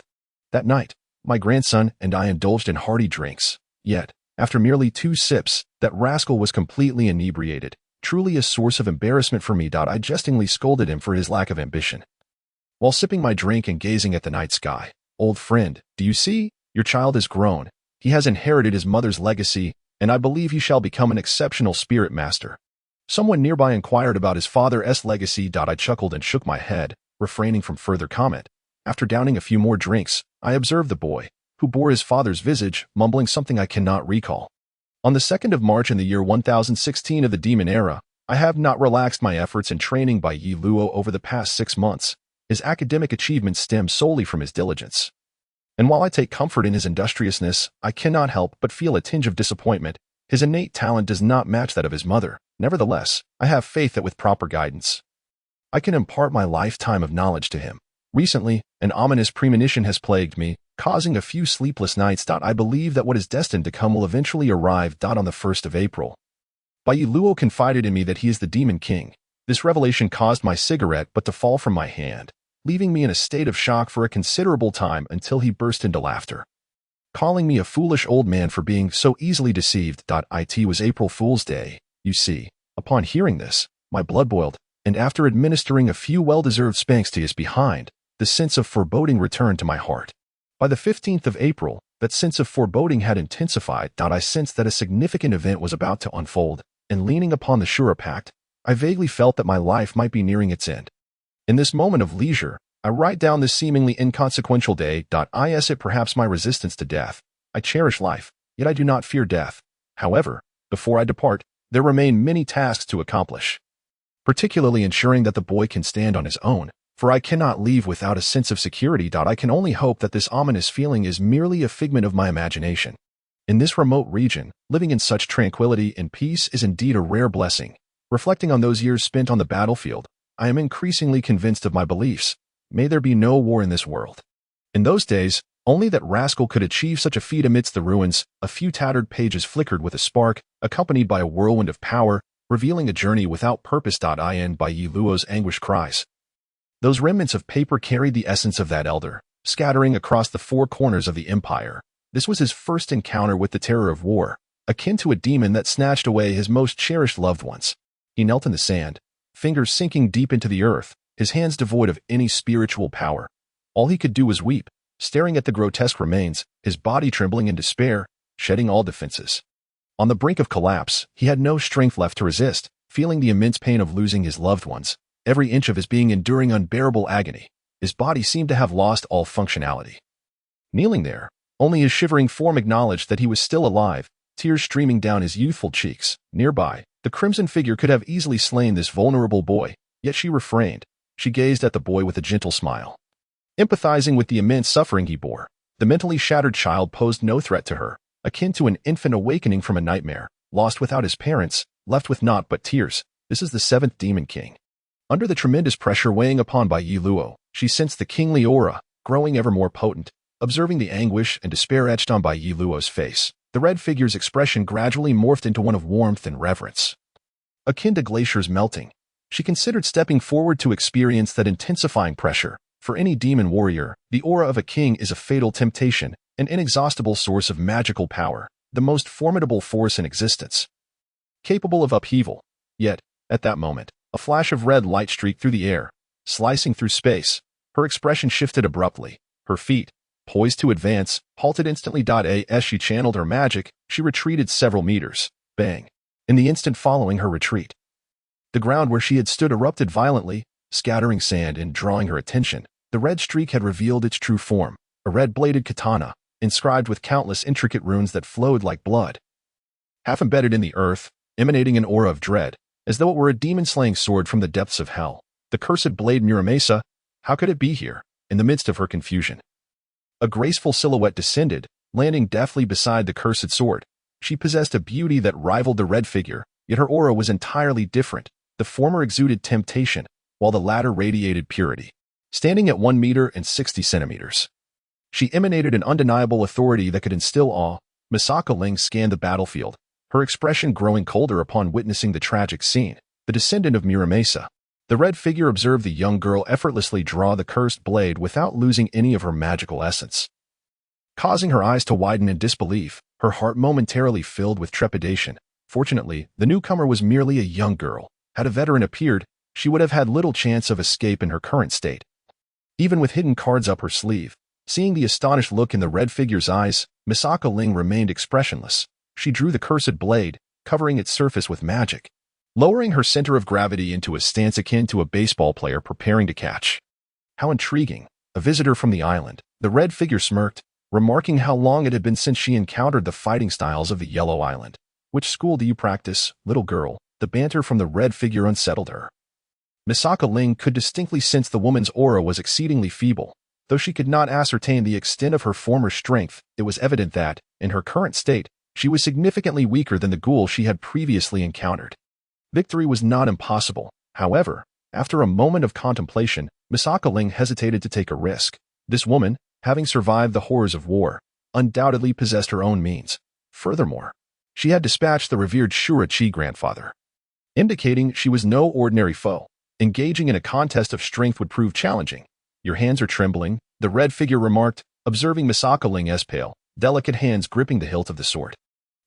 That night, my grandson and I indulged in hearty drinks. Yet, after merely 2 sips, that rascal was completely inebriated, truly a source of embarrassment for me. I jestingly scolded him for his lack of ambition, while sipping my drink and gazing at the night sky. "Old friend, do you see? Your child has grown. He has inherited his mother's legacy, and I believe he shall become an exceptional spirit master." Someone nearby inquired about his father's legacy. I chuckled and shook my head, refraining from further comment. After downing a few more drinks, I observed the boy, who bore his father's visage, mumbling something I cannot recall. On the 2nd of March in the year 1016 of the Demon Era, I have not relaxed my efforts and training by Yi Luo over the past 6 months. His academic achievements stem solely from his diligence. And while I take comfort in his industriousness, I cannot help but feel a tinge of disappointment. His innate talent does not match that of his mother. Nevertheless, I have faith that with proper guidance, I can impart my lifetime of knowledge to him. Recently, an ominous premonition has plagued me, causing a few sleepless nights. I believe that what is destined to come will eventually arrive. On the 1st of April, Yi Luo confided in me that he is the Demon King. This revelation caused my cigarette but to fall from my hand, leaving me in a state of shock for a considerable time until he burst into laughter, calling me a foolish old man for being so easily deceived. It was April Fool's Day, you see. Upon hearing this, my blood boiled, and after administering a few well-deserved spanks to his behind, the sense of foreboding returned to my heart. By the 15th of April, that sense of foreboding had intensified. I sensed that a significant event was about to unfold, and leaning upon the surer pact, I vaguely felt that my life might be nearing its end. In this moment of leisure, I write down this seemingly inconsequential day. Is it perhaps my resistance to death? I cherish life, yet I do not fear death. However, before I depart, there remain many tasks to accomplish, particularly ensuring that the boy can stand on his own, for I cannot leave without a sense of security. I can only hope that this ominous feeling is merely a figment of my imagination. In this remote region, living in such tranquility and peace is indeed a rare blessing. Reflecting on those years spent on the battlefield, I am increasingly convinced of my beliefs. May there be no war in this world. In those days, only that rascal could achieve such a feat amidst the ruins. A few tattered pages flickered with a spark, accompanied by a whirlwind of power. revealing a journey without purpose.in by Yi Luo's anguished cries. Those remnants of paper carried the essence of that elder, scattering across the four corners of the empire. This was his first encounter with the terror of war, akin to a demon that snatched away his most cherished loved ones. He knelt in the sand, fingers sinking deep into the earth, his hands devoid of any spiritual power. All he could do was weep, staring at the grotesque remains, his body trembling in despair, shedding all defenses. On the brink of collapse, he had no strength left to resist, feeling the immense pain of losing his loved ones, every inch of his being enduring unbearable agony. His body seemed to have lost all functionality. Kneeling there, only his shivering form acknowledged that he was still alive, tears streaming down his youthful cheeks. Nearby, the crimson figure could have easily slain this vulnerable boy, yet she refrained. She gazed at the boy with a gentle smile. Empathizing with the immense suffering he bore, the mentally shattered child posed no threat to her, akin to an infant awakening from a nightmare, lost without his parents, left with naught but tears. This is the seventh Demon King. Under the tremendous pressure weighing upon by Yi Luo, she sensed the kingly aura, growing ever more potent. Observing the anguish and despair etched on by Yi Luo's face, the red figure's expression gradually morphed into one of warmth and reverence. Akin to glaciers melting, she considered stepping forward to experience that intensifying pressure. For any demon warrior, the aura of a king is a fatal temptation, an inexhaustible source of magical power, the most formidable force in existence. Capable of upheaval. Yet, at that moment, a flash of red light streaked through the air, slicing through space. Her expression shifted abruptly. Her feet, poised to advance, halted instantly. As she channeled her magic, she retreated several meters. Bang! In the instant following her retreat, the ground where she had stood erupted violently, scattering sand and drawing her attention. The red streak had revealed its true form, a red-bladed katana, inscribed with countless intricate runes that flowed like blood. Half embedded in the earth, emanating an aura of dread, as though it were a demon-slaying sword from the depths of hell. The cursed blade Muramesa, how could it be here, in the midst of her confusion? A graceful silhouette descended, landing deftly beside the cursed sword. She possessed a beauty that rivaled the red figure, yet her aura was entirely different. The former exuded temptation, while the latter radiated purity. Standing at 1 meter and 60 centimeters, she emanated an undeniable authority that could instill awe. Misaka Ling scanned the battlefield, her expression growing colder upon witnessing the tragic scene. The descendant of Muramesa, the red figure observed the young girl effortlessly draw the cursed blade without losing any of her magical essence. Causing her eyes to widen in disbelief, her heart momentarily filled with trepidation. Fortunately, the newcomer was merely a young girl. Had a veteran appeared, she would have had little chance of escape in her current state. Even with hidden cards up her sleeve, seeing the astonished look in the red figure's eyes, Misaka Ling remained expressionless. She drew the cursed blade, covering its surface with magic, lowering her center of gravity into a stance akin to a baseball player preparing to catch. How intriguing, a visitor from the island. The red figure smirked, remarking how long it had been since she encountered the fighting styles of the Yellow Island. Which school do you practice, little girl? The banter from the red figure unsettled her. Misaka Ling could distinctly sense the woman's aura was exceedingly feeble. Though she could not ascertain the extent of her former strength, it was evident that, in her current state, she was significantly weaker than the ghoul she had previously encountered. Victory was not impossible. However, after a moment of contemplation, Misaka Ling hesitated to take a risk. This woman, having survived the horrors of war, undoubtedly possessed her own means. Furthermore, she had dispatched the revered Shura Chi grandfather, indicating she was no ordinary foe. Engaging in a contest of strength would prove challenging. Your hands are trembling, the red figure remarked, observing Misaka Ling's pale, delicate hands gripping the hilt of the sword.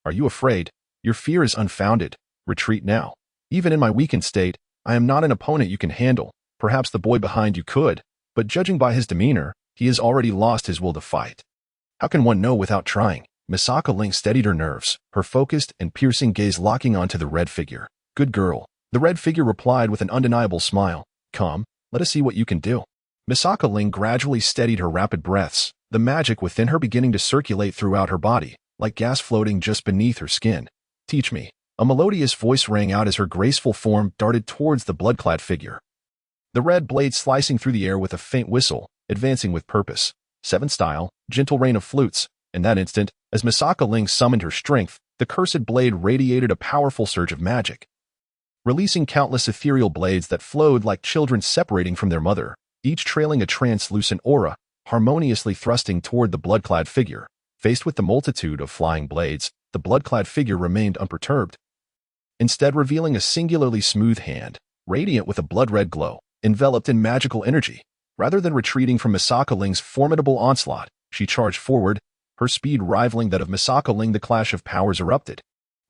Are you afraid? Your fear is unfounded. Retreat now. Even in my weakened state, I am not an opponent you can handle. Perhaps the boy behind you could, but judging by his demeanor, he has already lost his will to fight. How can one know without trying? Misaka Ling steadied her nerves, her focused and piercing gaze locking onto the red figure. Good girl. The red figure replied with an undeniable smile. Come, let us see what you can do. Misaka Ling gradually steadied her rapid breaths, the magic within her beginning to circulate throughout her body, like gas floating just beneath her skin. Teach me. A melodious voice rang out as her graceful form darted towards the blood-clad figure. The red blade slicing through the air with a faint whistle, advancing with purpose. 7 style, gentle rain of flutes. In that instant, as Misaka Ling summoned her strength, the cursed blade radiated a powerful surge of magic, releasing countless ethereal blades that flowed like children separating from their mother, each trailing a translucent aura, harmoniously thrusting toward the blood-clad figure. Faced with the multitude of flying blades, the blood-clad figure remained unperturbed. instead revealing a singularly smooth hand, radiant with a blood-red glow, enveloped in magical energy. Rather than retreating from Misaka Ling's formidable onslaught, she charged forward, her speed rivaling that of Misaka Ling. The clash of powers erupted.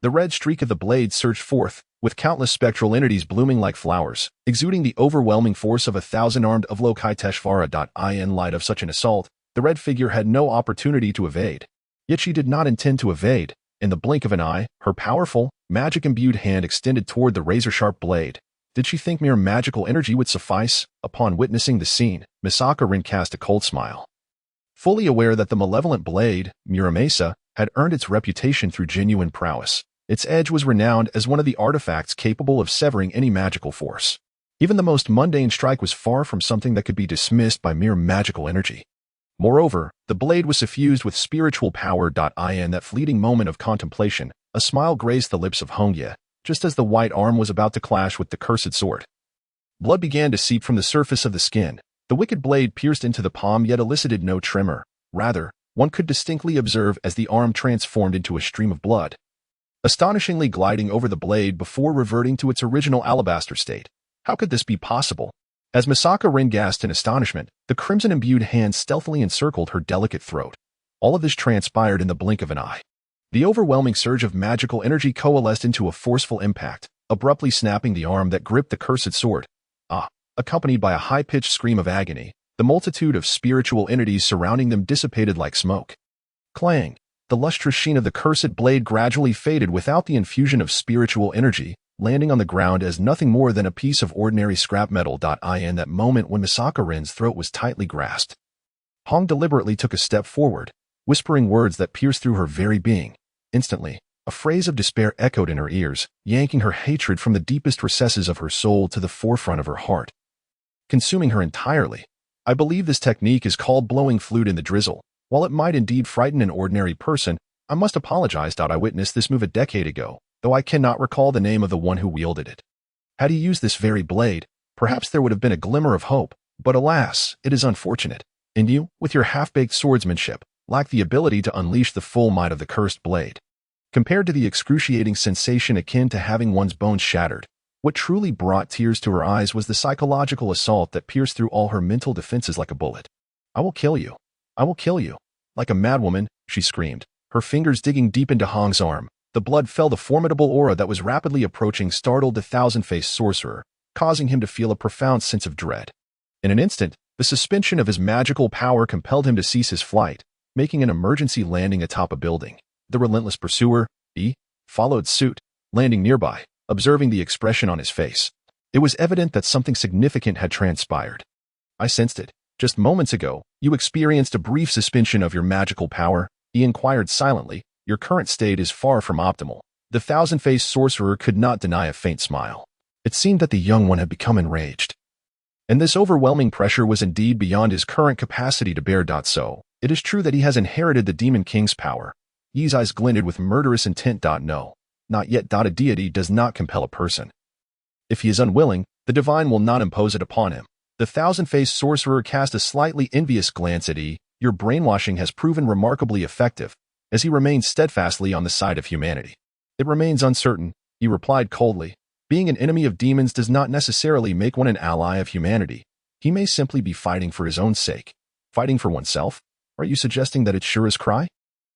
The red streak of the blade surged forth, with countless spectral entities blooming like flowers, exuding the overwhelming force of 1,000 armed Avlokiteshvara. In light of such an assault, the red figure had no opportunity to evade. Yet she did not intend to evade. In the blink of an eye, her powerful, magic-imbued hand extended toward the razor-sharp blade. Did she think mere magical energy would suffice? Upon witnessing the scene, Misaka Rin cast a cold smile. Fully aware that the malevolent blade, Muramasa, had earned its reputation through genuine prowess, its edge was renowned as one of the artifacts capable of severing any magical force. Even the most mundane strike was far from something that could be dismissed by mere magical energy. Moreover, the blade was suffused with spiritual power. In that fleeting moment of contemplation, a smile graced the lips of Hongya, just as the white arm was about to clash with the cursed sword. Blood began to seep from the surface of the skin. The wicked blade pierced into the palm yet elicited no tremor. Rather, one could distinctly observe as the arm transformed into a stream of blood, astonishingly gliding over the blade before reverting to its original alabaster state. How could this be possible? As Misaka Rin gasped in astonishment, the crimson-imbued hand stealthily encircled her delicate throat. All of this transpired in the blink of an eye. The overwhelming surge of magical energy coalesced into a forceful impact, abruptly snapping the arm that gripped the cursed sword. Accompanied by a high-pitched scream of agony, the multitude of spiritual entities surrounding them dissipated like smoke. Clang! The lustrous sheen of the cursed blade gradually faded without the infusion of spiritual energy, landing on the ground as nothing more than a piece of ordinary scrap metal. In that moment when Misaka Rin's throat was tightly grasped, Hong deliberately took a step forward, whispering words that pierced through her very being. Instantly, a phrase of despair echoed in her ears, yanking her hatred from the deepest recesses of her soul to the forefront of her heart, consuming her entirely. I believe this technique is called blowing flute in the drizzle. While it might indeed frighten an ordinary person, I must apologize. I witnessed this move a decade ago, though I cannot recall the name of the one who wielded it. Had he used this very blade, perhaps there would have been a glimmer of hope, but alas, it is unfortunate. And you, with your half-baked swordsmanship, lack the ability to unleash the full might of the cursed blade. Compared to the excruciating sensation akin to having one's bones shattered, what truly brought tears to her eyes was the psychological assault that pierced through all her mental defenses like a bullet. I will kill you. I will kill you. Like a madwoman, she screamed, her fingers digging deep into Hong's arm. The blood fell. The formidable aura that was rapidly approaching startled the thousand-faced sorcerer, causing him to feel a profound sense of dread. In an instant, the suspension of his magical power compelled him to cease his flight, making an emergency landing atop a building. The relentless pursuer, followed suit, landing nearby, observing the expression on his face. It was evident that something significant had transpired. I sensed it. Just moments ago, you experienced a brief suspension of your magical power, he inquired silently. Your current state is far from optimal. The thousand-faced sorcerer could not deny a faint smile. It seemed that the young one had become enraged. And this overwhelming pressure was indeed beyond his current capacity to bear. So, it is true that he has inherited the Demon King's power. Yi's eyes glinted with murderous intent. No, not yet. A deity does not compel a person. If he is unwilling, the divine will not impose it upon him. The thousand-faced sorcerer cast a slightly envious glance at Yi. Your brainwashing has proven remarkably effective, as he remained steadfastly on the side of humanity. It remains uncertain, he replied coldly. Being an enemy of demons does not necessarily make one an ally of humanity. He may simply be fighting for his own sake. Fighting for oneself? Are you suggesting that it's Shura's cry?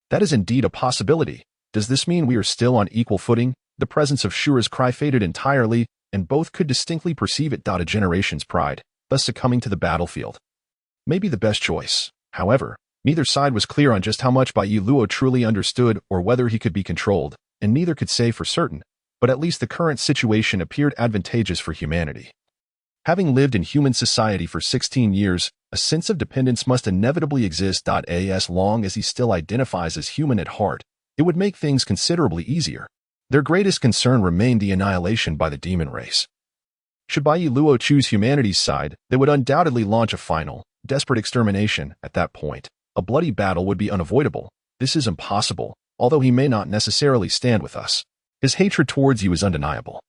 That is indeed a possibility. Does this mean we are still on equal footing? The presence of Shura's cry faded entirely, and both could distinctly perceive it. A generation's pride, thus succumbing to the battlefield, may be the best choice. However, neither side was clear on just how much Bai Luo truly understood or whether he could be controlled, and neither could say for certain, but at least the current situation appeared advantageous for humanity. Having lived in human society for 16 years, a sense of dependence must inevitably exist. As long as he still identifies as human at heart, it would make things considerably easier. Their greatest concern remained the annihilation by the demon race. Should Bai Luo choose humanity's side, they would undoubtedly launch a final, desperate extermination. At that point, a bloody battle would be unavoidable. This is impossible, although he may not necessarily stand with us. His hatred towards you is undeniable.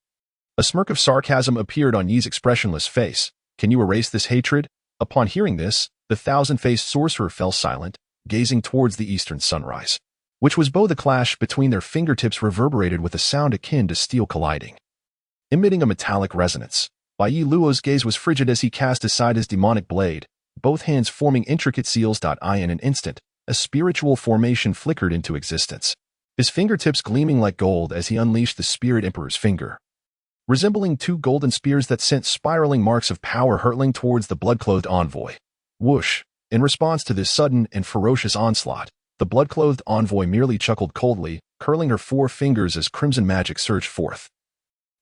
A smirk of sarcasm appeared on Yi's expressionless face. Can you erase this hatred? Upon hearing this, the thousand-faced sorcerer fell silent, gazing towards the eastern sunrise. which was both the clash between their fingertips reverberated with a sound akin to steel colliding, emitting a metallic resonance. Bai Yi Luo's gaze was frigid as he cast aside his demonic blade, both hands forming intricate seals. In an instant, a spiritual formation flickered into existence, his fingertips gleaming like gold as he unleashed the Spirit Emperor's finger, resembling two golden spears that sent spiraling marks of power hurtling towards the blood-clothed envoy. Whoosh! In response to this sudden and ferocious onslaught, the blood-clothed envoy merely chuckled coldly, curling her four fingers as crimson magic surged forth.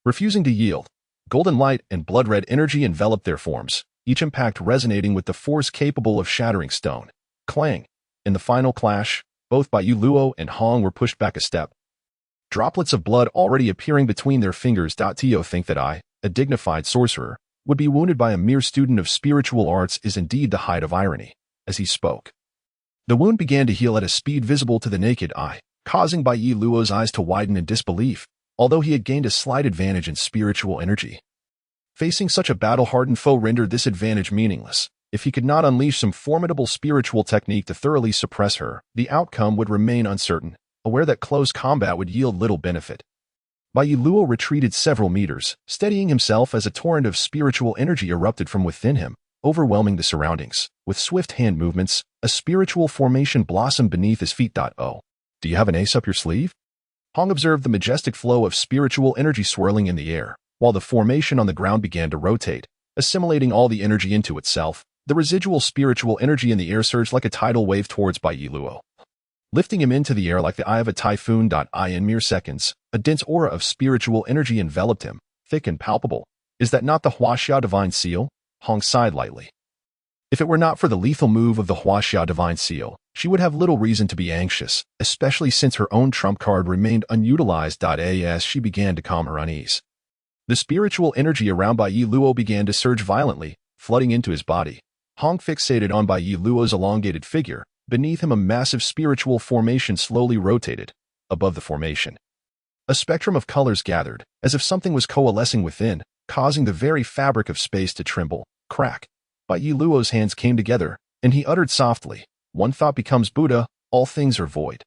Refusing to yield, golden light and blood-red energy enveloped their forms, each impact resonating with the force capable of shattering stone. Clang! In the final clash, both Bai Yi Luo and Hong were pushed back a step, droplets of blood already appearing between their fingers. To think that I, a dignified sorcerer, would be wounded by a mere student of spiritual arts is indeed the height of irony. As he spoke, the wound began to heal at a speed visible to the naked eye, causing Bai Yi Luo's eyes to widen in disbelief, although he had gained a slight advantage in spiritual energy. Facing such a battle-hardened foe rendered this advantage meaningless. If he could not unleash some formidable spiritual technique to thoroughly suppress her, the outcome would remain uncertain, aware that close combat would yield little benefit. Bai Yi Luo retreated several meters, steadying himself as a torrent of spiritual energy erupted from within him, overwhelming the surroundings. With swift hand movements, a spiritual formation blossomed beneath his feet. Oh, do you have an ace up your sleeve? Hong observed the majestic flow of spiritual energy swirling in the air, while the formation on the ground began to rotate, assimilating all the energy into itself. The residual spiritual energy in the air surged like a tidal wave towards Bai Yi Luo, lifting him into the air like the eye of a typhoon. In mere seconds, a dense aura of spiritual energy enveloped him, thick and palpable. Is that not the Huaxia Divine Seal? Hong sighed lightly. If it were not for the lethal move of the Huaxia Divine Seal, she would have little reason to be anxious, especially since her own trump card remained unutilized. As she began to calm her unease, the spiritual energy around Bai Yi Luo began to surge violently, flooding into his body. Hong fixated on Bai Yi Luo's elongated figure. Beneath him a massive spiritual formation slowly rotated. Above the formation, a spectrum of colors gathered, as if something was coalescing within, causing the very fabric of space to tremble, crack. Bai Yi Luo's hands came together, and he uttered softly, "One thought becomes Buddha, all things are void.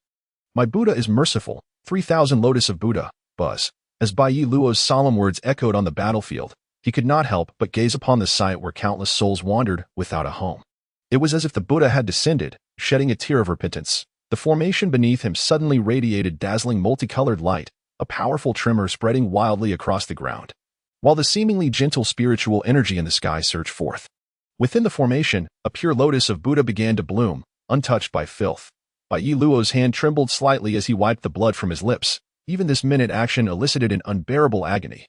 My Buddha is merciful, 3,000 lotus of Buddha." Buzz. As Bai Yi Luo's solemn words echoed on the battlefield, he could not help but gaze upon the site where countless souls wandered without a home. It was as if the Buddha had descended, shedding a tear of repentance. The formation beneath him suddenly radiated dazzling multicolored light, a powerful tremor spreading wildly across the ground, while the seemingly gentle spiritual energy in the sky surged forth. Within the formation, a pure lotus of Buddha began to bloom, untouched by filth. Bai Yi Luo's hand trembled slightly as he wiped the blood from his lips. Even this minute action elicited an unbearable agony.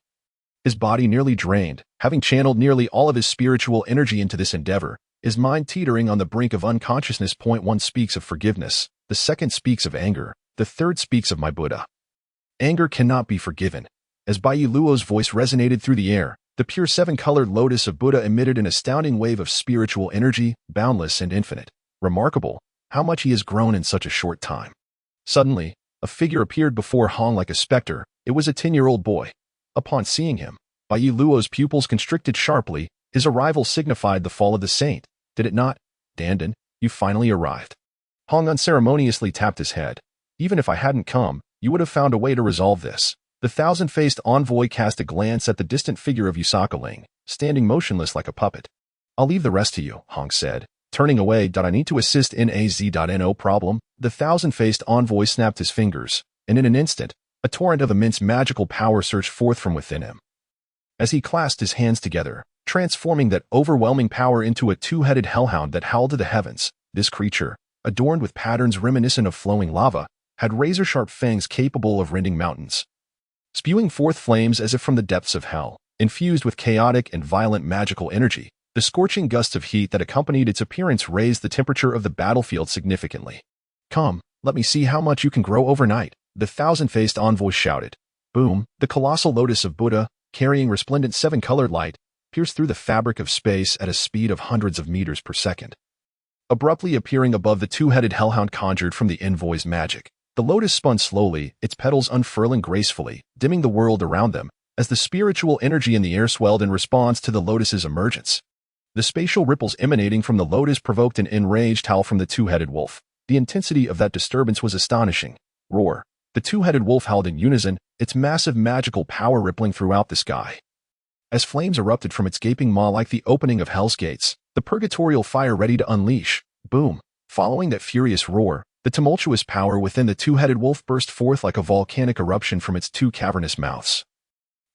His body nearly drained, having channeled nearly all of his spiritual energy into this endeavor, his mind teetering on the brink of unconsciousness. One speaks of forgiveness, the second speaks of anger, the third speaks of my Buddha. Anger cannot be forgiven. As Bai Yi Luo's voice resonated through the air, the pure seven-colored lotus of Buddha emitted an astounding wave of spiritual energy, boundless and infinite. Remarkable, how much he has grown in such a short time. Suddenly, a figure appeared before Hong like a specter. It was a 10-year-old boy. Upon seeing him, Bai Yi Luo's pupils constricted sharply. His arrival signified the fall of the saint, did it not? Dandan, you finally arrived. Hong unceremoniously tapped his head. Even if I hadn't come, you would have found a way to resolve this. The thousand-faced envoy cast a glance at the distant figure of Yusaka Ling, standing motionless like a puppet. I'll leave the rest to you, Hong said, turning away. I need to assist in no problem. The thousand-faced envoy snapped his fingers, and in an instant, a torrent of immense magical power surged forth from within him. As he clasped his hands together, transforming that overwhelming power into a two-headed hellhound that howled to the heavens, this creature, adorned with patterns reminiscent of flowing lava, had razor-sharp fangs capable of rending mountains, spewing forth flames as if from the depths of hell. Infused with chaotic and violent magical energy, the scorching gusts of heat that accompanied its appearance raised the temperature of the battlefield significantly. Come, let me see how much you can grow overnight, the thousand-faced envoy shouted. Boom, the colossal lotus of Buddha, carrying resplendent seven-colored light, pierced through the fabric of space at a speed of hundreds of meters per second. Abruptly appearing above the two-headed hellhound conjured from the envoy's magic, the lotus spun slowly, its petals unfurling gracefully, dimming the world around them, as the spiritual energy in the air swelled in response to the lotus's emergence. The spatial ripples emanating from the lotus provoked an enraged howl from the two-headed wolf. The intensity of that disturbance was astonishing. Roar. The two-headed wolf howled in unison, its massive magical power rippling throughout the sky. As flames erupted from its gaping maw like the opening of Hell's Gates, the purgatorial fire ready to unleash. Boom. Following that furious roar, the tumultuous power within the two-headed wolf burst forth like a volcanic eruption from its two cavernous mouths.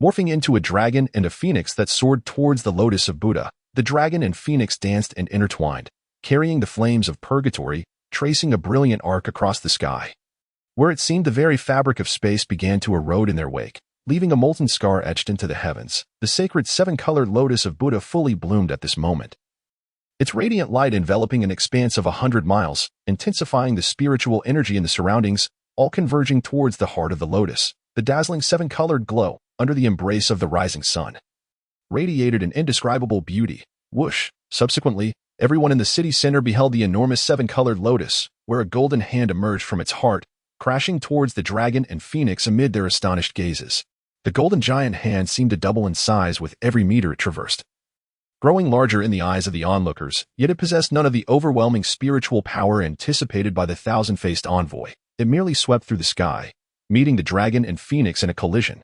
Morphing into a dragon and a phoenix that soared towards the lotus of Buddha, the dragon and phoenix danced and intertwined, carrying the flames of purgatory, tracing a brilliant arc across the sky. Where it seemed the very fabric of space began to erode in their wake, leaving a molten scar etched into the heavens, the sacred seven-colored lotus of Buddha fully bloomed at this moment. Its radiant light enveloping an expanse of 100 miles, intensifying the spiritual energy in the surroundings, all converging towards the heart of the lotus, the dazzling seven-colored glow, under the embrace of the rising sun, radiated an indescribable beauty. Whoosh! Subsequently, everyone in the city center beheld the enormous seven-colored lotus, where a golden hand emerged from its heart, crashing towards the dragon and phoenix amid their astonished gazes. The golden giant hand seemed to double in size with every meter it traversed. Growing larger in the eyes of the onlookers, yet it possessed none of the overwhelming spiritual power anticipated by the thousand-faced envoy. It merely swept through the sky, meeting the dragon and phoenix in a collision.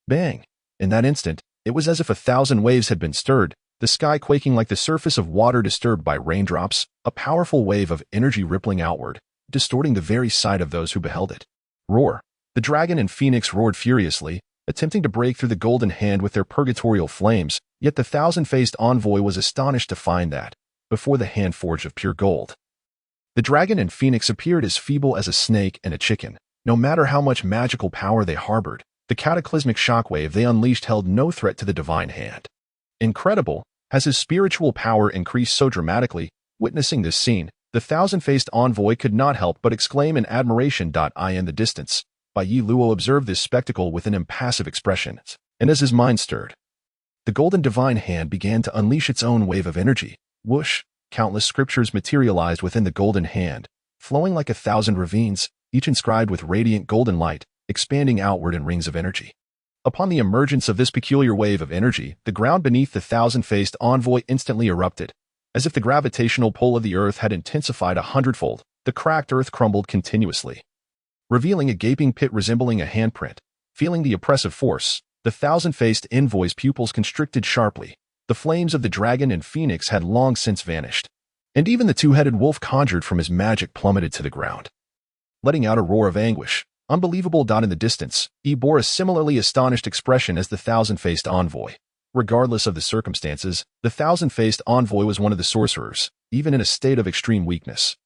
Bang! In that instant, it was as if 1,000 waves had been stirred, the sky quaking like the surface of water disturbed by raindrops, a powerful wave of energy rippling outward, distorting the very sight of those who beheld it. Roar! The dragon and phoenix roared furiously, attempting to break through the golden hand with their purgatorial flames, yet the thousand-faced envoy was astonished to find that, before the hand forged of pure gold, the dragon and phoenix appeared as feeble as a snake and a chicken. No matter how much magical power they harbored, the cataclysmic shockwave they unleashed held no threat to the divine hand. Incredible, as his spiritual power increased so dramatically, witnessing this scene, the thousand-faced envoy could not help but exclaim in admiration. I in the distance, Bai Yi Luo observed this spectacle with an impassive expression, and as his mind stirred, the golden divine hand began to unleash its own wave of energy. Whoosh! Countless scriptures materialized within the golden hand, flowing like 1,000 ravines, each inscribed with radiant golden light, expanding outward in rings of energy. Upon the emergence of this peculiar wave of energy, the ground beneath the thousand-faced envoy instantly erupted. As if the gravitational pull of the earth had intensified 100-fold, the cracked earth crumbled continuously, revealing a gaping pit resembling a handprint. Feeling the oppressive force, the thousand-faced envoy's pupils constricted sharply. The flames of the dragon and phoenix had long since vanished, and even the two-headed wolf conjured from his magic plummeted to the ground, letting out a roar of anguish. Unbelievable. In the distance, he bore a similarly astonished expression as the thousand-faced envoy. Regardless of the circumstances, the thousand-faced envoy was one of the sorcerers, even in a state of extreme weakness.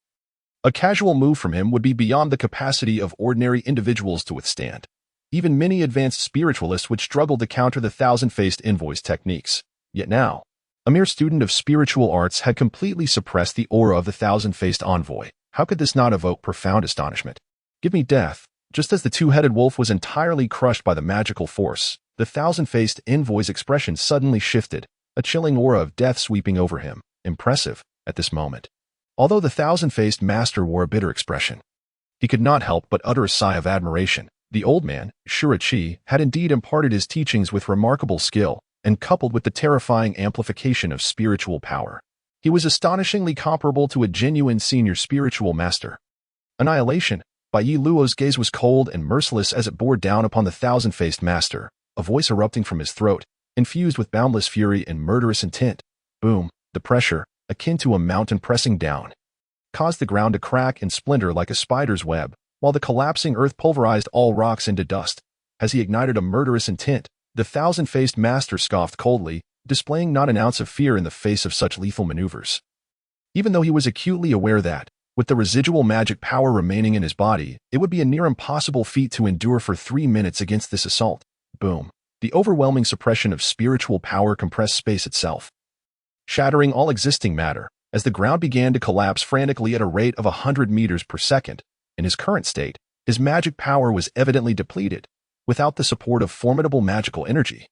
A casual move from him would be beyond the capacity of ordinary individuals to withstand. Even many advanced spiritualists would struggle to counter the thousand-faced envoy's techniques. Yet now, a mere student of spiritual arts had completely suppressed the aura of the thousand-faced envoy. How could this not evoke profound astonishment? Give me death. Just as the two-headed wolf was entirely crushed by the magical force, the thousand-faced envoy's expression suddenly shifted, a chilling aura of death sweeping over him. Impressive, at this moment. Although the thousand-faced master wore a bitter expression, he could not help but utter a sigh of admiration. The old man, Shurachi, had indeed imparted his teachings with remarkable skill, and coupled with the terrifying amplification of spiritual power, he was astonishingly comparable to a genuine senior spiritual master. Annihilation. Bai Yi Luo's gaze was cold and merciless as it bore down upon the thousand-faced master, a voice erupting from his throat, infused with boundless fury and murderous intent. Boom! The pressure, akin to a mountain pressing down, caused the ground to crack and splinter like a spider's web, while the collapsing earth pulverized all rocks into dust. As he ignited a murderous intent, the thousand-faced master scoffed coldly, displaying not an ounce of fear in the face of such lethal maneuvers. Even though he was acutely aware that, with the residual magic power remaining in his body, it would be a near impossible feat to endure for 3 minutes against this assault. Boom! The overwhelming suppression of spiritual power compressed space itself, shattering all existing matter, as the ground began to collapse frantically at a rate of 100 meters per second. In his current state, his magic power was evidently depleted. Without the support of formidable magical energy,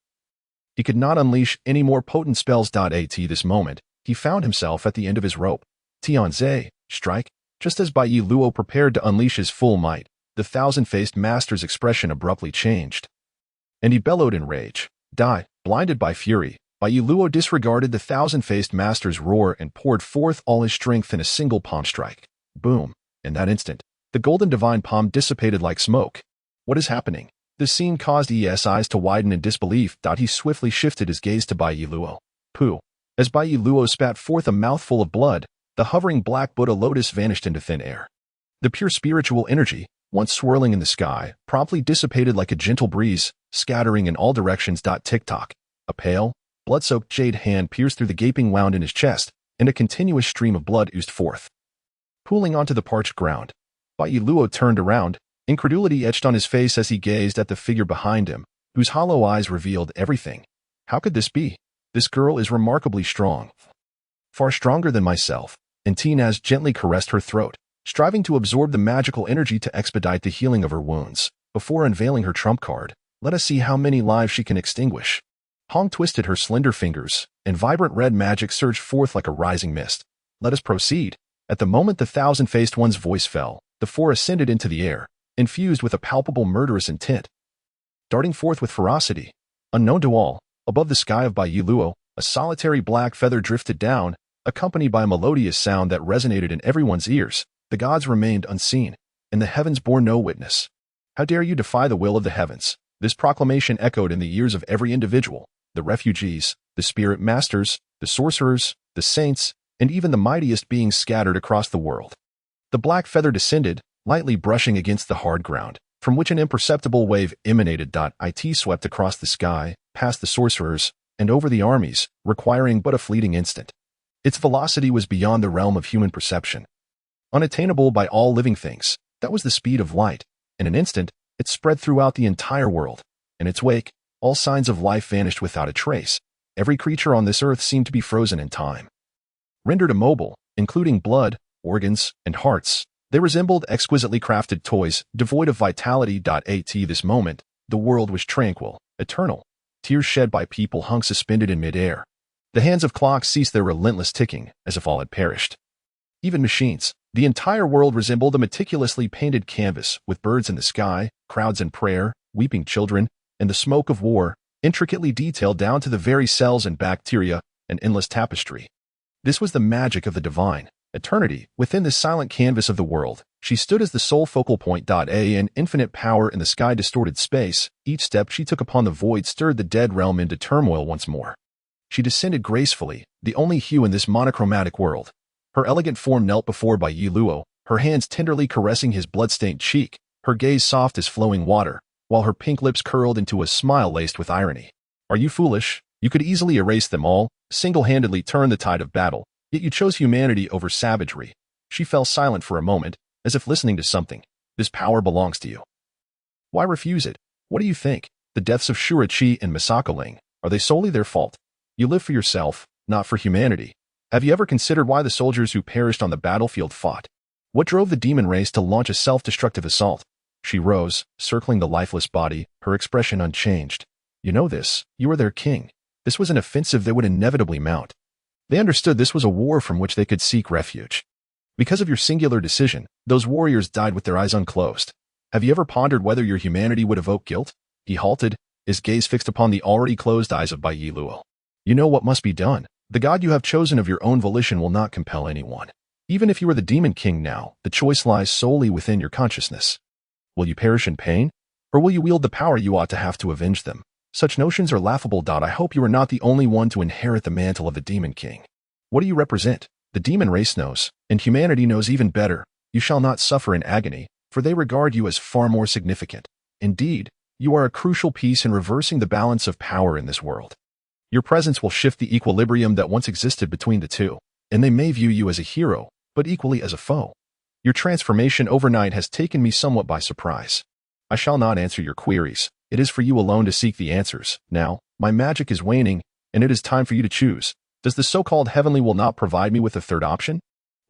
he could not unleash any more potent spells. At this moment, he found himself at the end of his rope. Tianze, strike! Just as Bai Yi Luo prepared to unleash his full might, the thousand-faced master's expression abruptly changed, and he bellowed in rage. Die! Blinded by fury, Bai Yi Luo disregarded the thousand-faced master's roar and poured forth all his strength in a single palm strike. Boom! In that instant, the golden divine palm dissipated like smoke. What is happening? This scene caused Yi's eyes to widen in disbelief. He swiftly shifted his gaze to Bai Luo. Pooh. As Bai Luo spat forth a mouthful of blood, the hovering black Buddha lotus vanished into thin air. The pure spiritual energy, once swirling in the sky, promptly dissipated like a gentle breeze, scattering in all directions. Tick-tock. A pale, blood-soaked jade hand pierced through the gaping wound in his chest, and a continuous stream of blood oozed forth. Pooling onto the parched ground, Bai Luo turned around, incredulity etched on his face as he gazed at the figure behind him, whose hollow eyes revealed everything. How could this be? This girl is remarkably strong. Far stronger than myself, and Tinaz gently caressed her throat, striving to absorb the magical energy to expedite the healing of her wounds. Before unveiling her trump card, let us see how many lives she can extinguish. Hong twisted her slender fingers, and vibrant red magic surged forth like a rising mist. Let us proceed. At the moment the thousand-faced one's voice fell, the four ascended into the air, infused with a palpable murderous intent. Darting forth with ferocity, unknown to all, above the sky of Bai Luo, a solitary black feather drifted down, accompanied by a melodious sound that resonated in everyone's ears. The gods remained unseen, and the heavens bore no witness. How dare you defy the will of the heavens? This proclamation echoed in the ears of every individual, the refugees, the spirit masters, the sorcerers, the saints, and even the mightiest beings scattered across the world. The black feather descended, lightly brushing against the hard ground, from which an imperceptible wave emanated. It swept across the sky, past the sorcerers, and over the armies, requiring but a fleeting instant. Its velocity was beyond the realm of human perception. Unattainable by all living things, that was the speed of light. In an instant, it spread throughout the entire world. In its wake, all signs of life vanished without a trace. Every creature on this earth seemed to be frozen in time. Rendered immobile, including blood, organs, and hearts, they resembled exquisitely crafted toys, devoid of vitality. At this moment, the world was tranquil, eternal. Tears shed by people hung suspended in midair. The hands of clocks ceased their relentless ticking, as if all had perished. Even machines, the entire world resembled a meticulously painted canvas, with birds in the sky, crowds in prayer, weeping children, and the smoke of war, intricately detailed down to the very cells and bacteria, an endless tapestry. This was the magic of the divine. Eternity, within the silent canvas of the world, she stood as the sole focal point. An infinite power in the sky distorted space. Each step she took upon the void stirred the dead realm into turmoil once more. She descended gracefully, the only hue in this monochromatic world. Her elegant form knelt before Bai Luo, her hands tenderly caressing his blood-stained cheek, her gaze soft as flowing water, while her pink lips curled into a smile laced with irony. Are you foolish? You could easily erase them all, single-handedly turn the tide of battle, yet you chose humanity over savagery. She fell silent for a moment, as if listening to something. This power belongs to you. Why refuse it? What do you think? The deaths of Shurachi and Masakoling, are they solely their fault? You live for yourself, not for humanity. Have you ever considered why the soldiers who perished on the battlefield fought? What drove the demon race to launch a self-destructive assault? She rose, circling the lifeless body, her expression unchanged. You know this. You are their king. This was an offensive they would inevitably mount. They understood this was a war from which they could seek refuge. Because of your singular decision, those warriors died with their eyes unclosed. Have you ever pondered whether your humanity would evoke guilt? He halted, his gaze fixed upon the already closed eyes of Bai Luo. You know what must be done. The god you have chosen of your own volition will not compel anyone. Even if you are the demon king now, the choice lies solely within your consciousness. Will you perish in pain? Or will you wield the power you ought to have to avenge them? Such notions are laughable. I hope you are not the only one to inherit the mantle of the demon king. What do you represent? The demon race knows, and humanity knows even better. You shall not suffer in agony, for they regard you as far more significant. Indeed, you are a crucial piece in reversing the balance of power in this world. Your presence will shift the equilibrium that once existed between the two, and they may view you as a hero, but equally as a foe. Your transformation overnight has taken me somewhat by surprise. I shall not answer your queries. It is for you alone to seek the answers. Now, my magic is waning, and it is time for you to choose. Does the so-called heavenly will not provide me with a third option?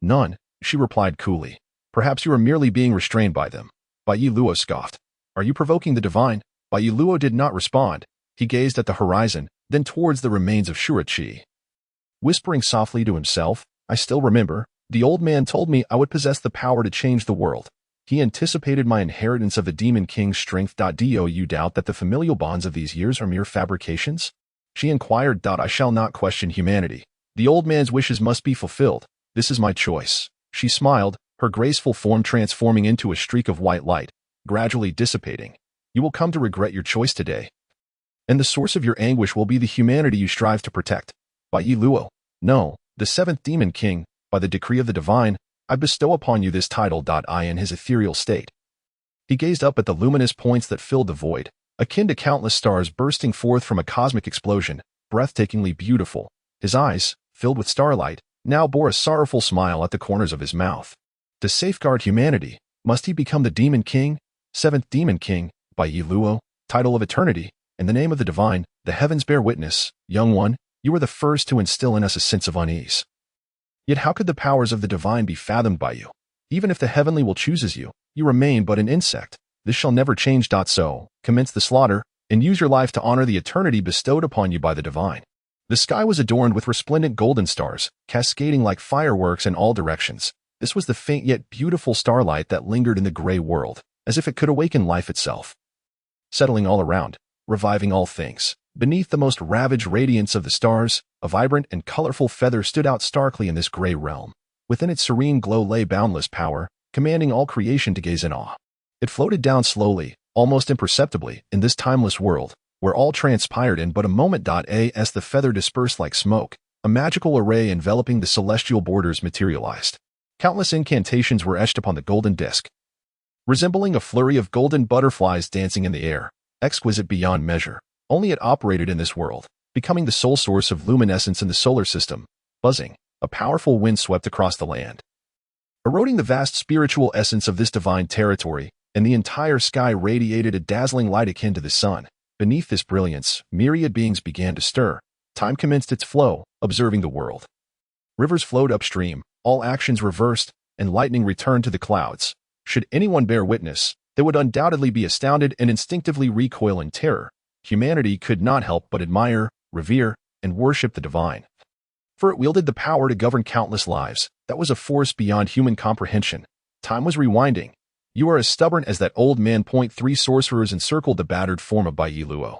None, she replied coolly. Perhaps you are merely being restrained by them. Bai Luo scoffed. Are you provoking the divine? Bai Luo did not respond. He gazed at the horizon, then towards the remains of Shurachi. Whispering softly to himself, I still remember, the old man told me I would possess the power to change the world. He anticipated my inheritance of the demon king's strength. Do you doubt that the familial bonds of these years are mere fabrications? She inquired. I shall not question humanity. The old man's wishes must be fulfilled. This is my choice. She smiled, her graceful form transforming into a streak of white light, gradually dissipating. You will come to regret your choice today. And the source of your anguish will be the humanity you strive to protect. By Yi Luo. No, the seventh demon king, by the decree of the divine, I bestow upon you this title. I in his ethereal state. He gazed up at the luminous points that filled the void, akin to countless stars bursting forth from a cosmic explosion, breathtakingly beautiful. His eyes, filled with starlight, now bore a sorrowful smile at the corners of his mouth. To safeguard humanity, must he become the demon king, seventh demon king, by Yi Luo, title of eternity, in the name of the divine, the heavens bear witness, young one, you were the first to instill in us a sense of unease. Yet how could the powers of the divine be fathomed by you? Even if the heavenly will chooses you, you remain but an insect. This shall never change. So, commence the slaughter, and use your life to honor the eternity bestowed upon you by the divine. The sky was adorned with resplendent golden stars, cascading like fireworks in all directions. This was the faint yet beautiful starlight that lingered in the gray world, as if it could awaken life itself. Settling all around, reviving all things. Beneath the most ravaged radiance of the stars, a vibrant and colorful feather stood out starkly in this gray realm. Within its serene glow lay boundless power, commanding all creation to gaze in awe. It floated down slowly, almost imperceptibly, in this timeless world, where all transpired in but a moment. As the feather dispersed like smoke, a magical array enveloping the celestial borders materialized. Countless incantations were etched upon the golden disk, resembling a flurry of golden butterflies dancing in the air, exquisite beyond measure. Only it operated in this world, becoming the sole source of luminescence in the solar system. Buzzing, a powerful wind swept across the land, eroding the vast spiritual essence of this divine territory, and the entire sky radiated a dazzling light akin to the sun. Beneath this brilliance, myriad beings began to stir. Time commenced its flow, observing the world. Rivers flowed upstream, all actions reversed, and lightning returned to the clouds. Should anyone bear witness, they would undoubtedly be astounded and instinctively recoil in terror. Humanity could not help but admire, revere, and worship the divine. For it wielded the power to govern countless lives. That was a force beyond human comprehension. Time was rewinding. You are as stubborn as that old man. 3 sorcerers encircled the battered form of Yi Luo.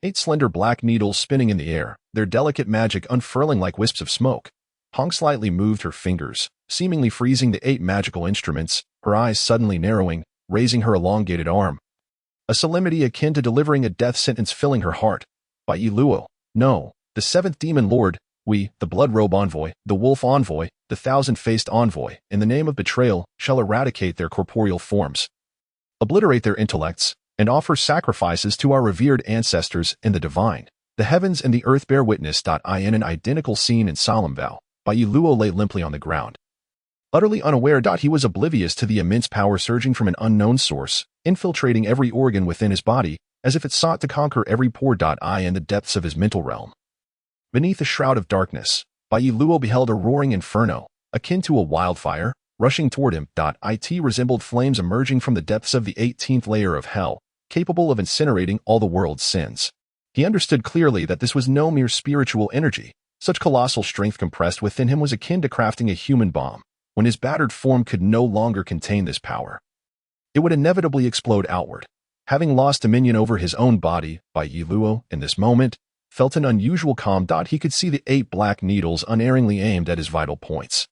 8 slender black needles spinning in the air, their delicate magic unfurling like wisps of smoke. Hong slightly moved her fingers, seemingly freezing the 8 magical instruments, her eyes suddenly narrowing, raising her elongated arm. A solemnity akin to delivering a death sentence filling her heart. Yi Luo. No, the 7th demon lord, we, the blood-robe envoy, the wolf envoy, the thousand-faced envoy, in the name of betrayal, shall eradicate their corporeal forms, obliterate their intellects, and offer sacrifices to our revered ancestors in the divine. The heavens and the earth bear witness. In an identical scene and solemn vow, Yi Luo lay limply on the ground. Utterly unaware. He was oblivious to the immense power surging from an unknown source, infiltrating every organ within his body, as if it sought to conquer every pore. In the depths of his mental realm. Beneath a shroud of darkness, Yi Luo beheld a roaring inferno, akin to a wildfire, rushing toward him. It resembled flames emerging from the depths of the 18th layer of hell, capable of incinerating all the world's sins. He understood clearly that this was no mere spiritual energy. Such colossal strength compressed within him was akin to crafting a human bomb. When his battered form could no longer contain this power, it would inevitably explode outward. Having lost dominion over his own body, Yi Luo, in this moment, felt an unusual calm. He could see the 8 black needles unerringly aimed at his vital points.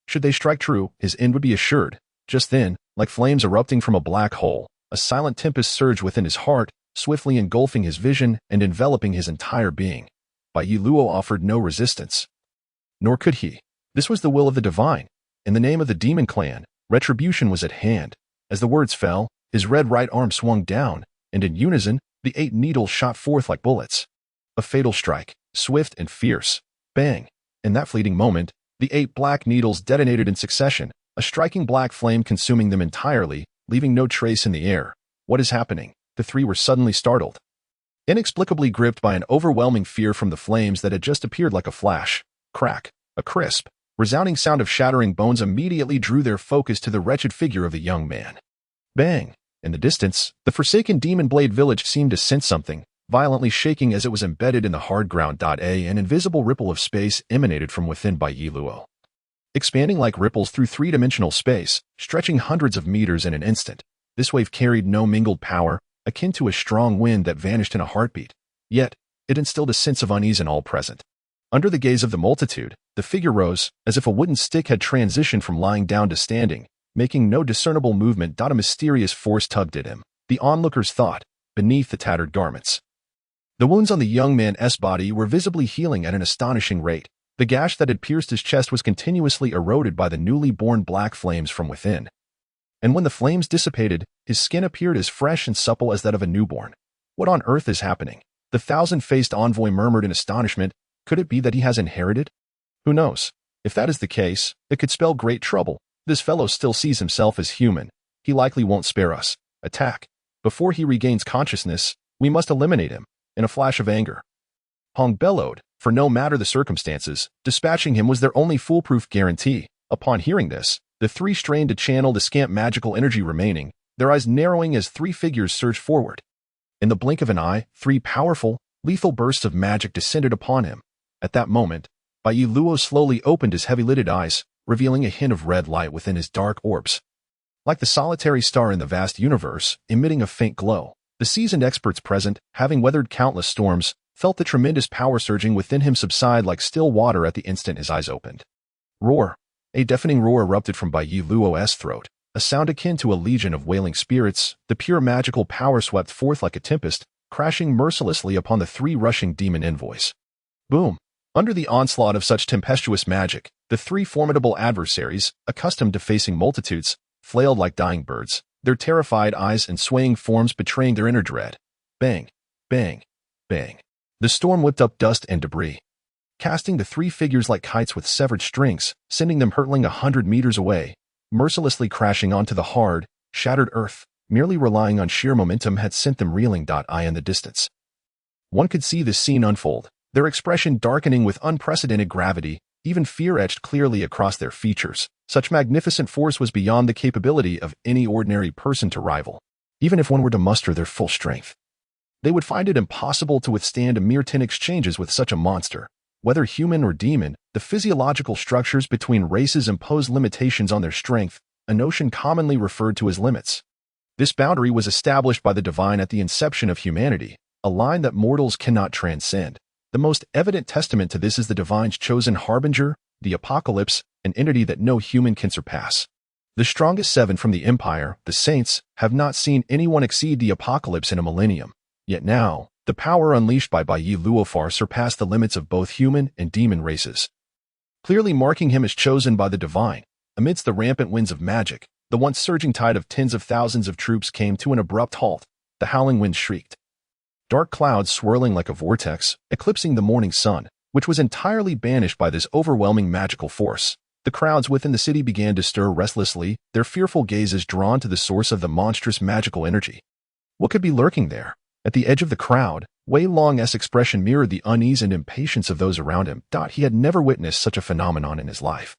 Should they strike true, his end would be assured. Just then, like flames erupting from a black hole, a silent tempest surged within his heart, swiftly engulfing his vision and enveloping his entire being. Yi Luo offered no resistance. Nor could he. This was the will of the divine. In the name of the demon clan, retribution was at hand. As the words fell, his red right arm swung down, and in unison, the 8 needles shot forth like bullets. A fatal strike, swift and fierce. Bang! In that fleeting moment, the 8 black needles detonated in succession, a striking black flame consuming them entirely, leaving no trace in the air. What is happening? The 3 were suddenly startled, inexplicably gripped by an overwhelming fear from the flames that had just appeared. Like a flash. Crack. A crisp, resounding sound of shattering bones immediately drew their focus to the wretched figure of the young man. Bang! In the distance, the forsaken Demon Blade village seemed to sense something, violently shaking as it was embedded in the hard ground. An invisible ripple of space emanated from within Yi Luo, expanding like ripples through 3-dimensional space, stretching hundreds of meters in an instant. This wave carried no mingled power, akin to a strong wind that vanished in a heartbeat. Yet, it instilled a sense of unease in all present. Under the gaze of the multitude, the figure rose, as if a wooden stick had transitioned from lying down to standing, making no discernible movement. A mysterious force tugged at him, the onlookers thought, beneath the tattered garments. The wounds on the young man's body were visibly healing at an astonishing rate. The gash that had pierced his chest was continuously eroded by the newly born black flames from within. And when the flames dissipated, his skin appeared as fresh and supple as that of a newborn. What on earth is happening? The thousand-faced envoy murmured in astonishment. Could it be that he has inherited? Who knows? If that is the case, it could spell great trouble. This fellow still sees himself as human. He likely won't spare us. Attack. Before he regains consciousness, we must eliminate him. In a flash of anger, Hong bellowed, for no matter the circumstances, dispatching him was their only foolproof guarantee. Upon hearing this, the three strained to channel the scant magical energy remaining, their eyes narrowing as three figures surged forward. In the blink of an eye, three powerful, lethal bursts of magic descended upon him. At that moment, Bai Luo slowly opened his heavy-lidded eyes, revealing a hint of red light within his dark orbs. Like the solitary star in the vast universe, emitting a faint glow, the seasoned experts present, having weathered countless storms, felt the tremendous power surging within him subside like still water at the instant his eyes opened. Roar. A deafening roar erupted from Bai Luo's throat, a sound akin to a legion of wailing spirits. The pure magical power swept forth like a tempest, crashing mercilessly upon the three rushing demon envoys. Boom. Under the onslaught of such tempestuous magic, the three formidable adversaries, accustomed to facing multitudes, flailed like dying birds, their terrified eyes and swaying forms betraying their inner dread. Bang, bang, bang. The storm whipped up dust and debris, casting the three figures like kites with severed strings, sending them hurtling 100 meters away, mercilessly crashing onto the hard, shattered earth. Merely relying on sheer momentum had sent them reeling. I in the distance. One could see this scene unfold, their expression darkening with unprecedented gravity, even fear etched clearly across their features. Such magnificent force was beyond the capability of any ordinary person to rival. Even if one were to muster their full strength, they would find it impossible to withstand a mere 10 exchanges with such a monster. Whether human or demon, the physiological structures between races impose limitations on their strength, a notion commonly referred to as limits. This boundary was established by the divine at the inception of humanity, a line that mortals cannot transcend. The most evident testament to this is the divine's chosen harbinger, the apocalypse, an entity that no human can surpass. The strongest seven from the empire, the saints, have not seen anyone exceed the apocalypse in a millennium. Yet now, the power unleashed by Bai Luo far surpassed the limits of both human and demon races. Clearly marking him as chosen by the divine, amidst the rampant winds of magic, the once surging tide of tens of thousands of troops came to an abrupt halt. The howling wind shrieked. Dark clouds swirling like a vortex, eclipsing the morning sun, which was entirely banished by this overwhelming magical force. The crowds within the city began to stir restlessly, their fearful gazes drawn to the source of the monstrous magical energy. What could be lurking there? At the edge of the crowd, Wei Long's expression mirrored the unease and impatience of those around him. He had never witnessed such a phenomenon in his life.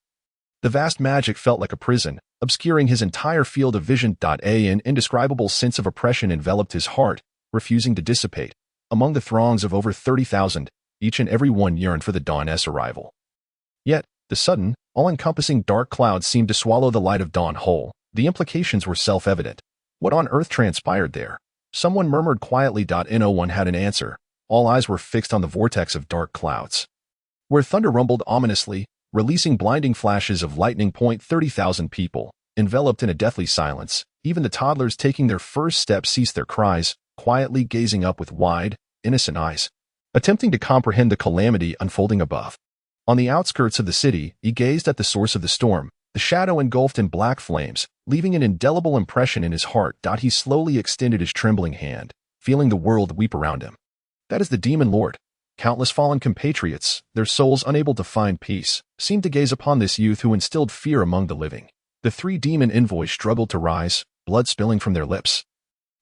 The vast magic felt like a prison, obscuring his entire field of vision. An indescribable sense of oppression enveloped his heart, refusing to dissipate. Among the throngs of over 30,000, each and every one yearned for the dawn's arrival. Yet, the sudden, all-encompassing dark clouds seemed to swallow the light of dawn whole. The implications were self-evident. What on earth transpired there? Someone murmured quietly. No one had an answer. All eyes were fixed on the vortex of dark clouds, where thunder rumbled ominously, releasing blinding flashes of lightning. 30,000 people, enveloped in a deathly silence. Even the toddlers taking their first steps ceased their cries, quietly gazing up with wide, innocent eyes, attempting to comprehend the calamity unfolding above. On the outskirts of the city, he gazed at the source of the storm, the shadow engulfed in black flames, leaving an indelible impression in his heart. He slowly extended his trembling hand, feeling the world weep around him. That is the demon lord. Countless fallen compatriots, their souls unable to find peace, seemed to gaze upon this youth who instilled fear among the living. The three demon envoys struggled to rise, blood spilling from their lips.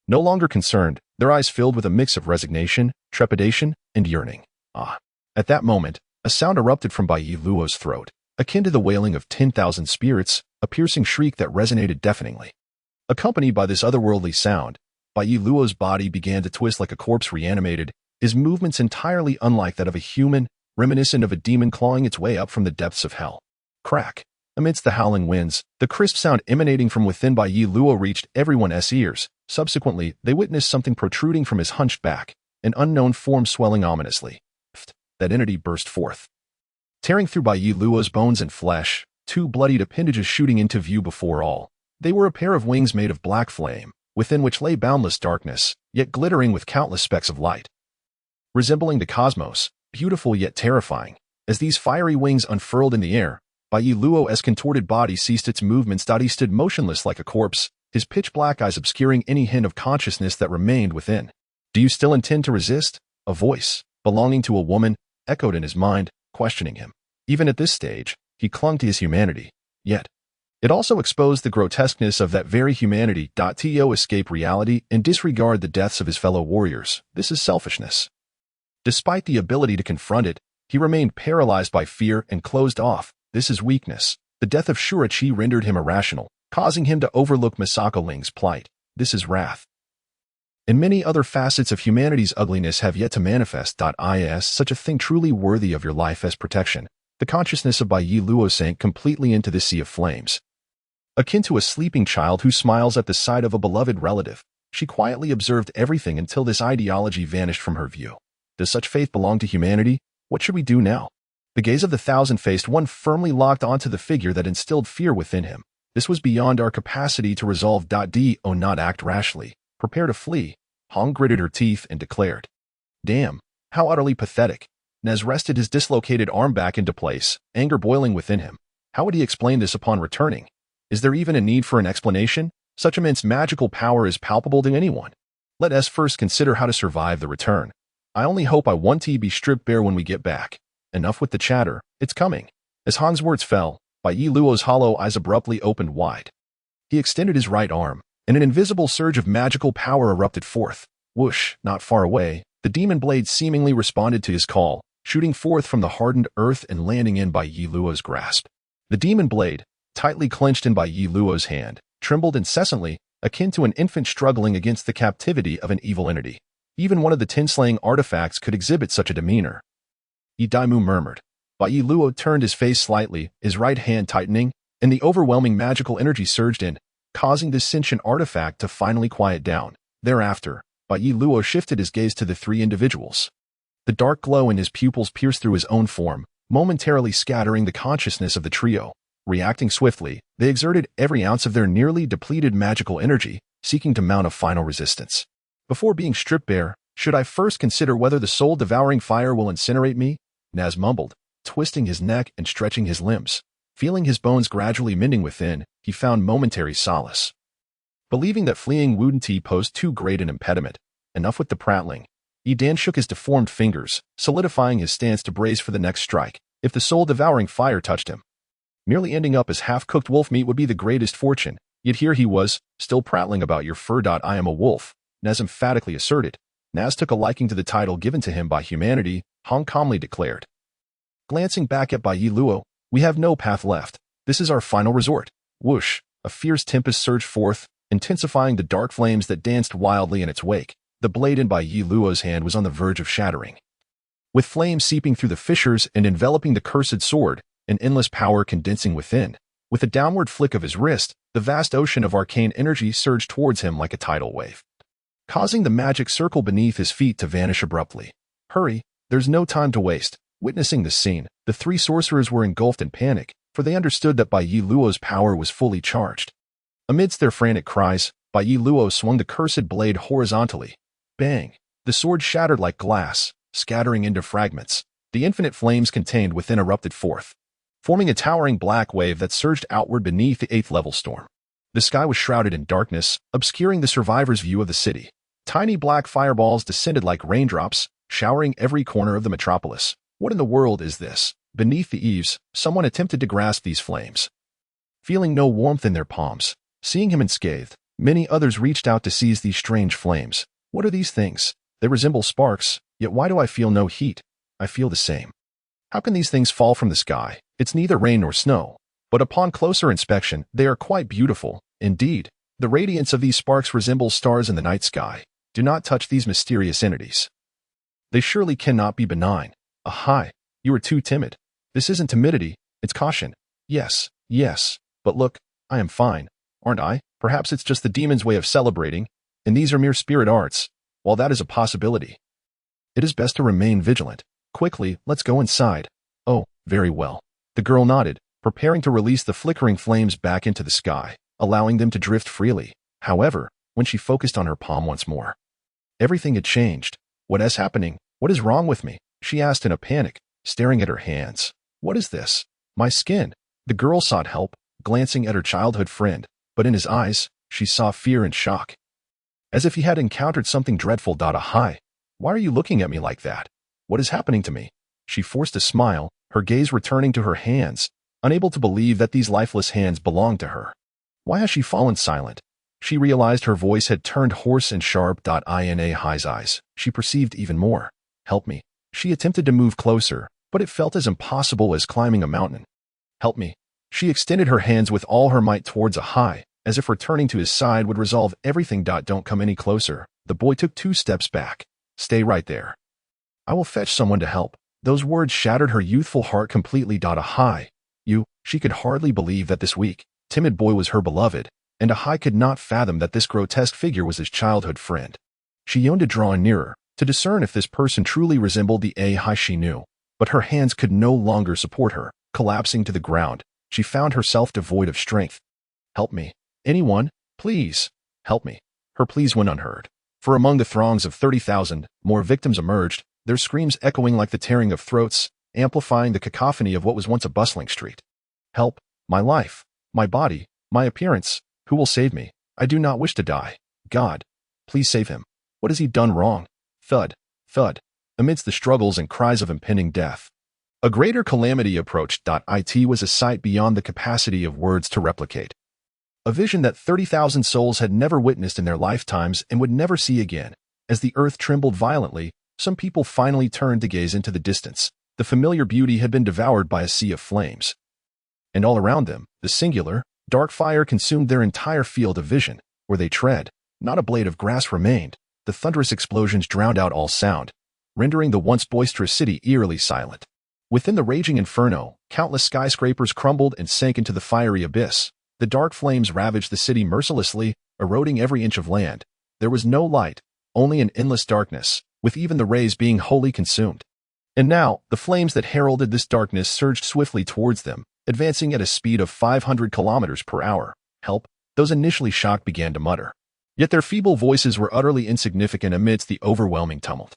No longer concerned, their eyes filled with a mix of resignation, trepidation, and yearning. At that moment, a sound erupted from Bai Luo's throat, akin to the wailing of 10,000 spirits, a piercing shriek that resonated deafeningly. Accompanied by this otherworldly sound, Bai Luo's body began to twist like a corpse reanimated, his movements entirely unlike that of a human, reminiscent of a demon clawing its way up from the depths of hell. Crack. Amidst the howling winds, the crisp sound emanating from within Bai Luo reached everyone's ears. Subsequently, they witnessed something protruding from his hunched back, an unknown form swelling ominously. That entity burst forth, Tearing through Bai Luo's bones and flesh, two bloodied appendages shooting into view before all. They were a pair of wings made of black flame, within which lay boundless darkness, yet glittering with countless specks of light. Resembling the cosmos, beautiful yet terrifying, as these fiery wings unfurled in the air, Bai Luo's contorted body ceased its movements. He stood motionless like a corpse, his pitch-black eyes obscuring any hint of consciousness that remained within. "Do you still intend to resist?" A voice, belonging to a woman, echoed in his mind, questioning him. Even at this stage, he clung to his humanity. Yet, it also exposed the grotesqueness of that very humanity. To escape reality and disregard the deaths of his fellow warriors. This is selfishness. Despite the ability to confront it, he remained paralyzed by fear and closed off. This is weakness. The death of Shurachi rendered him irrational, causing him to overlook Misako Ling's plight. This is wrath. And many other facets of humanity's ugliness have yet to manifest. Is such a thing truly worthy of your life as protection? The consciousness of Bai Luo sank completely into the sea of flames. Akin to a sleeping child who smiles at the sight of a beloved relative, she quietly observed everything until this ideology vanished from her view. Does such faith belong to humanity? What should we do now? The gaze of the thousand-faced one firmly locked onto the figure that instilled fear within him. This was beyond our capacity to resolve. Do not act rashly. Prepare to flee. Hong gritted her teeth and declared. Damn, how utterly pathetic. Nez rested his dislocated arm back into place, anger boiling within him. How would he explain this upon returning? Is there even a need for an explanation? Such immense magical power is palpable to anyone. Let us first consider how to survive the return. I only hope I won't be stripped bare when we get back. Enough with the chatter, it's coming. As Han's words fell, Bai Luo's hollow eyes abruptly opened wide. He extended his right arm, and an invisible surge of magical power erupted forth. Whoosh, not far away, the demon blade seemingly responded to his call, shooting forth from the hardened earth and landing in Bai Luo's grasp. The demon blade, tightly clenched in Bai Luo's hand, trembled incessantly, akin to an infant struggling against the captivity of an evil entity. Even one of the tin-slaying artifacts could exhibit such a demeanor. Daimu murmured. Bai Luo turned his face slightly, his right hand tightening, and the overwhelming magical energy surged in, causing this sentient artifact to finally quiet down. Thereafter, Bai Luo shifted his gaze to the three individuals. The dark glow in his pupils pierced through his own form, momentarily scattering the consciousness of the trio. Reacting swiftly, they exerted every ounce of their nearly depleted magical energy, seeking to mount a final resistance. Before being stripped bare, should I first consider whether the soul-devouring fire will incinerate me? Naz mumbled, twisting his neck and stretching his limbs. Feeling his bones gradually mending within, he found momentary solace. Believing that fleeing wouldn't pose too great an impediment, enough with the prattling. Dan shook his deformed fingers, solidifying his stance to brace for the next strike. If the soul-devouring fire touched him, merely ending up as half-cooked wolf meat would be the greatest fortune. Yet here he was, still prattling about your fur. I am a wolf, Naz emphatically asserted. Naz took a liking to the title given to him by humanity, Hong calmly declared. Glancing back at Bai Luo, we have no path left. This is our final resort. Whoosh, a fierce tempest surged forth, intensifying the dark flames that danced wildly in its wake. The blade in Bai Luo's hand was on the verge of shattering. With flames seeping through the fissures and enveloping the cursed sword, an endless power condensing within. With a downward flick of his wrist, the vast ocean of arcane energy surged towards him like a tidal wave, causing the magic circle beneath his feet to vanish abruptly. Hurry, there's no time to waste. Witnessing this scene, the three sorcerers were engulfed in panic, for they understood that Bai Luo's power was fully charged. Amidst their frantic cries, Bai Luo swung the cursed blade horizontally. Bang! The sword shattered like glass, scattering into fragments. The infinite flames contained within erupted forth, forming a towering black wave that surged outward beneath the 8th-level storm. The sky was shrouded in darkness, obscuring the survivors' view of the city. Tiny black fireballs descended like raindrops, showering every corner of the metropolis. What in the world is this? Beneath the eaves, someone attempted to grasp these flames. Feeling no warmth in their palms, seeing him unscathed, many others reached out to seize these strange flames. What are these things? They resemble sparks, yet why do I feel no heat? I feel the same. How can these things fall from the sky? It's neither rain nor snow. But upon closer inspection, they are quite beautiful. Indeed, the radiance of these sparks resembles stars in the night sky. Do not touch these mysterious entities. They surely cannot be benign. Ahai, you are too timid. This isn't timidity, it's caution. Yes, but look, I am fine, aren't I? Perhaps it's just the demon's way of celebrating, and these are mere spirit arts. While that is a possibility, it is best to remain vigilant. Quickly, let's go inside. Oh, Very well. The girl nodded, preparing to release the flickering flames back into the sky, allowing them to drift freely. However, when she focused on her palm once more, everything had changed. What is happening? What is wrong with me? She asked in a panic, staring at her hands. What is this? My skin. The girl sought help, glancing at her childhood friend, but in his eyes, she saw fear and shock. As if he had encountered something dreadful. Hi. Why are you looking at me like that? What is happening to me? She forced a smile, her gaze returning to her hands, unable to believe that these lifeless hands belonged to her. Why has she fallen silent? She realized her voice had turned hoarse and sharp. In Hi's eyes, she perceived even more. Help me. She attempted to move closer, but it felt as impossible as climbing a mountain. Help me. She extended her hands with all her might towards Hi, as if returning to his side would resolve everything. Don't come any closer. The boy took 2 steps back. Stay right there. I will fetch someone to help. Those words shattered her youthful heart completely. Hi. She could hardly believe that this weak, timid boy was her beloved, and Hi could not fathom that this grotesque figure was his childhood friend. She yearned to draw nearer, to discern if this person truly resembled the Hi she knew, but her hands could no longer support her. Collapsing to the ground, she found herself devoid of strength. Help me. Anyone, please. Help me. Her pleas went unheard. For among the throngs of 30,000, more victims emerged, their screams echoing like the tearing of throats, amplifying the cacophony of what was once a bustling street. Help. My life. My body. My appearance. Who will save me? I do not wish to die. God. Please save him. What has he done wrong? Thud. Thud. Amidst the struggles and cries of impending death, a greater calamity approached. It was a sight beyond the capacity of words to replicate. A vision that 30,000 souls had never witnessed in their lifetimes and would never see again. As the earth trembled violently, some people finally turned to gaze into the distance. The familiar beauty had been devoured by a sea of flames. And all around them, the singular, dark fire consumed their entire field of vision. Where they tread, not a blade of grass remained. The thunderous explosions drowned out all sound, rendering the once boisterous city eerily silent. Within the raging inferno, countless skyscrapers crumbled and sank into the fiery abyss. The dark flames ravaged the city mercilessly, eroding every inch of land. There was no light, only an endless darkness, with even the rays being wholly consumed. And now, the flames that heralded this darkness surged swiftly towards them, advancing at a speed of 500 kilometers per hour. Help, those initially shocked began to mutter. Yet their feeble voices were utterly insignificant amidst the overwhelming tumult.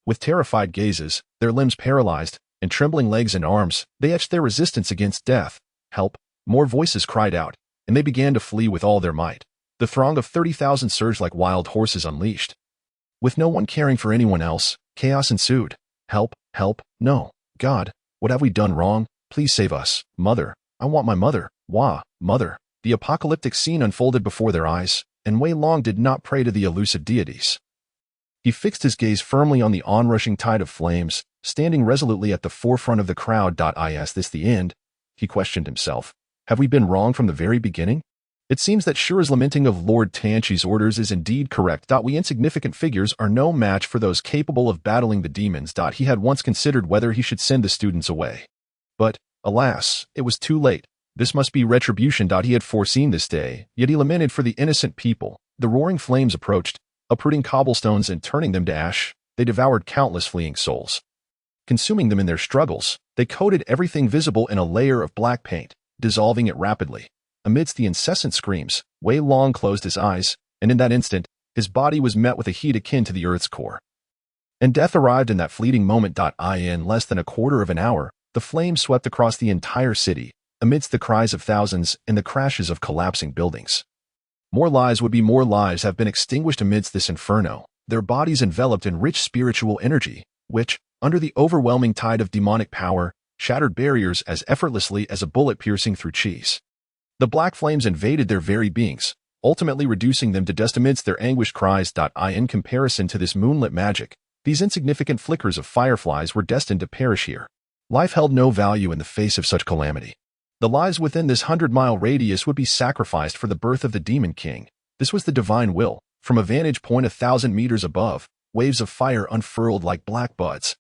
With terrified gazes, their limbs paralyzed, and trembling legs and arms, they etched their resistance against death. Help, more voices cried out, and they began to flee with all their might. The throng of 30,000 surged like wild horses unleashed. With no one caring for anyone else, chaos ensued. Help, help, no. God, what have we done wrong? Please save us. Mother, I want my mother. Wah, mother. The apocalyptic scene unfolded before their eyes, and Wei Long did not pray to the elusive deities. He fixed his gaze firmly on the onrushing tide of flames, standing resolutely at the forefront of the crowd. Is this the end? He questioned himself. Have we been wrong from the very beginning? It seems that Shura's lamenting of Lord Tanchi's orders is indeed correct. We insignificant figures are no match for those capable of battling the demons. He had once considered whether he should send the students away. But, alas, it was too late. This must be retribution. He had foreseen this day, yet he lamented for the innocent people. The roaring flames approached, uprooting cobblestones and turning them to ash. They devoured countless fleeing souls. Consuming them in their struggles, they coated everything visible in a layer of black paint, dissolving it rapidly. Amidst the incessant screams, Wei Long closed his eyes, and in that instant, his body was met with a heat akin to the earth's core. And death arrived in that fleeting moment. In less than a quarter of an hour, the flames swept across the entire city, amidst the cries of thousands and the crashes of collapsing buildings. More lives have been extinguished amidst this inferno, their bodies enveloped in rich spiritual energy, which, under the overwhelming tide of demonic power, shattered barriers as effortlessly as a bullet piercing through cheese. The black flames invaded their very beings, ultimately reducing them to dust amidst their anguished cries. In comparison to this moonlit magic, these insignificant flickers of fireflies were destined to perish here. Life held no value in the face of such calamity. The lives within this 100-mile radius would be sacrificed for the birth of the Demon King. This was the divine will. From a vantage point 1,000 meters above, waves of fire unfurled like black buds.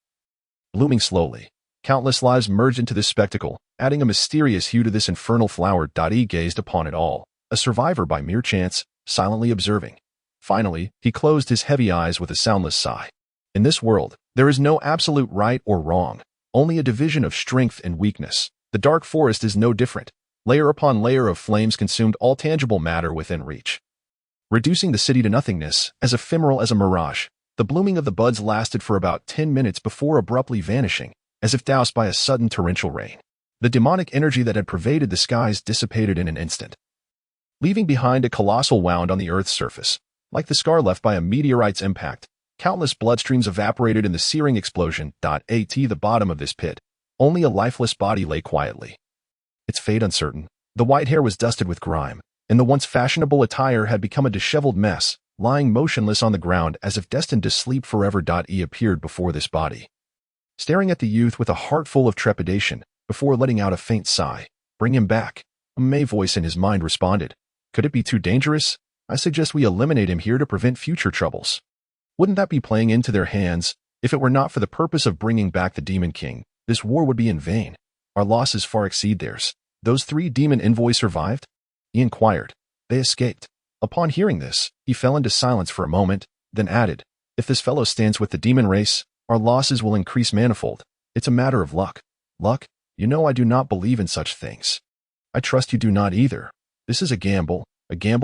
Blooming slowly, countless lives merged into this spectacle, adding a mysterious hue to this infernal flower. He gazed upon it all, a survivor by mere chance, silently observing. Finally, he closed his heavy eyes with a soundless sigh. In this world, there is no absolute right or wrong. only a division of strength and weakness. The dark forest is no different. Layer upon layer of flames consumed all tangible matter within reach, reducing the city to nothingness, as ephemeral as a mirage. The blooming of the buds lasted for about 10 minutes before abruptly vanishing, as if doused by a sudden torrential rain. The demonic energy that had pervaded the skies dissipated in an instant, leaving behind a colossal wound on the Earth's surface. Like the scar left by a meteorite's impact, countless bloodstreams evaporated in the searing explosion. At the bottom of this pit, only a lifeless body lay quietly, its fate uncertain. The white hair was dusted with grime, and the once fashionable attire had become a disheveled mess, lying motionless on the ground as if destined to sleep forever. He appeared before this body, staring at the youth with a heart full of trepidation, before letting out a faint sigh. "Bring him back," a May voice in his mind responded. "Could it be too dangerous? I suggest we eliminate him here to prevent future troubles." Wouldn't that be playing into their hands? If it were not for the purpose of bringing back the Demon King, this war would be in vain. Our losses far exceed theirs. Those 3 demon envoys survived? He inquired. They escaped. Upon hearing this, he fell into silence for a moment, then added, "If this fellow stands with the demon race, our losses will increase manifold. It's a matter of luck." "Luck? You know I do not believe in such things." "I trust you do not either. This is a gamble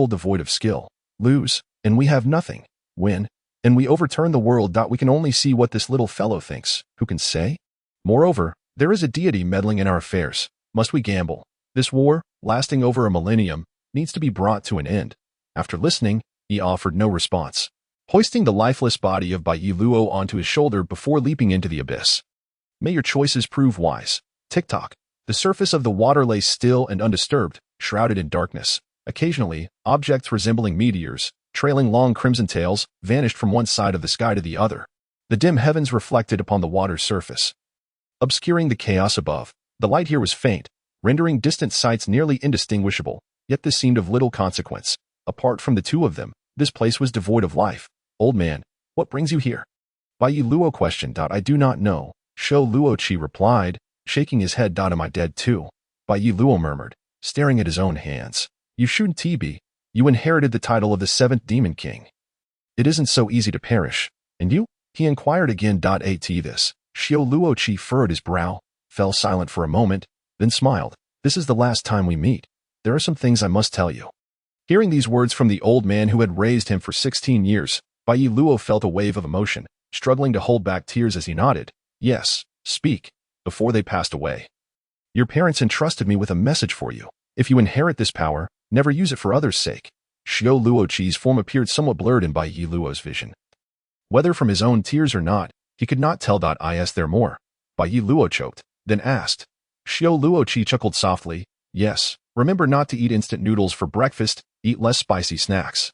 devoid of skill. Lose, and we have nothing. Win, and we overturn the world. We can only see what this little fellow thinks. Who can say? Moreover, there is a deity meddling in our affairs. Must we gamble? This war, lasting over a millennium, needs to be brought to an end." After listening, he offered no response, hoisting the lifeless body of Bai Luo onto his shoulder before leaping into the abyss. "May your choices prove wise." Tick-tock. The surface of the water lay still and undisturbed, shrouded in darkness. Occasionally, objects resembling meteors, trailing long crimson tails, vanished from one side of the sky to the other. The dim heavens reflected upon the water's surface, obscuring the chaos above. The light here was faint, rendering distant sights nearly indistinguishable, yet this seemed of little consequence. Apart from the 2 of them, this place was devoid of life. "Old man, what brings you here?" Bai Luo questioned. "I do not know," Shou Luoqi replied, shaking his head. "Am I dead too?" Bai Luo murmured, staring at his own hands. "You shouldn't be. You inherited the title of the 7th Demon King. It isn't so easy to perish. And you?" he inquired again. At this, Shou Luoqi furrowed his brow, fell silent for a moment, then smiled. "This is the last time we meet. There are some things I must tell you." Hearing these words from the old man who had raised him for 16 years, Bai Luo felt a wave of emotion, struggling to hold back tears as he nodded. "Yes, speak." Before they passed away, "Your parents entrusted me with a message for you. If you inherit this power, never use it for others' sake." Shou Luoqi's form appeared somewhat blurred in Bai Luo's vision. Whether from his own tears or not, he could not tell. Is there more? Bai Luo choked, then asked. Shou Luoqi chuckled softly. "Yes, remember not to eat instant noodles for breakfast, eat less spicy snacks.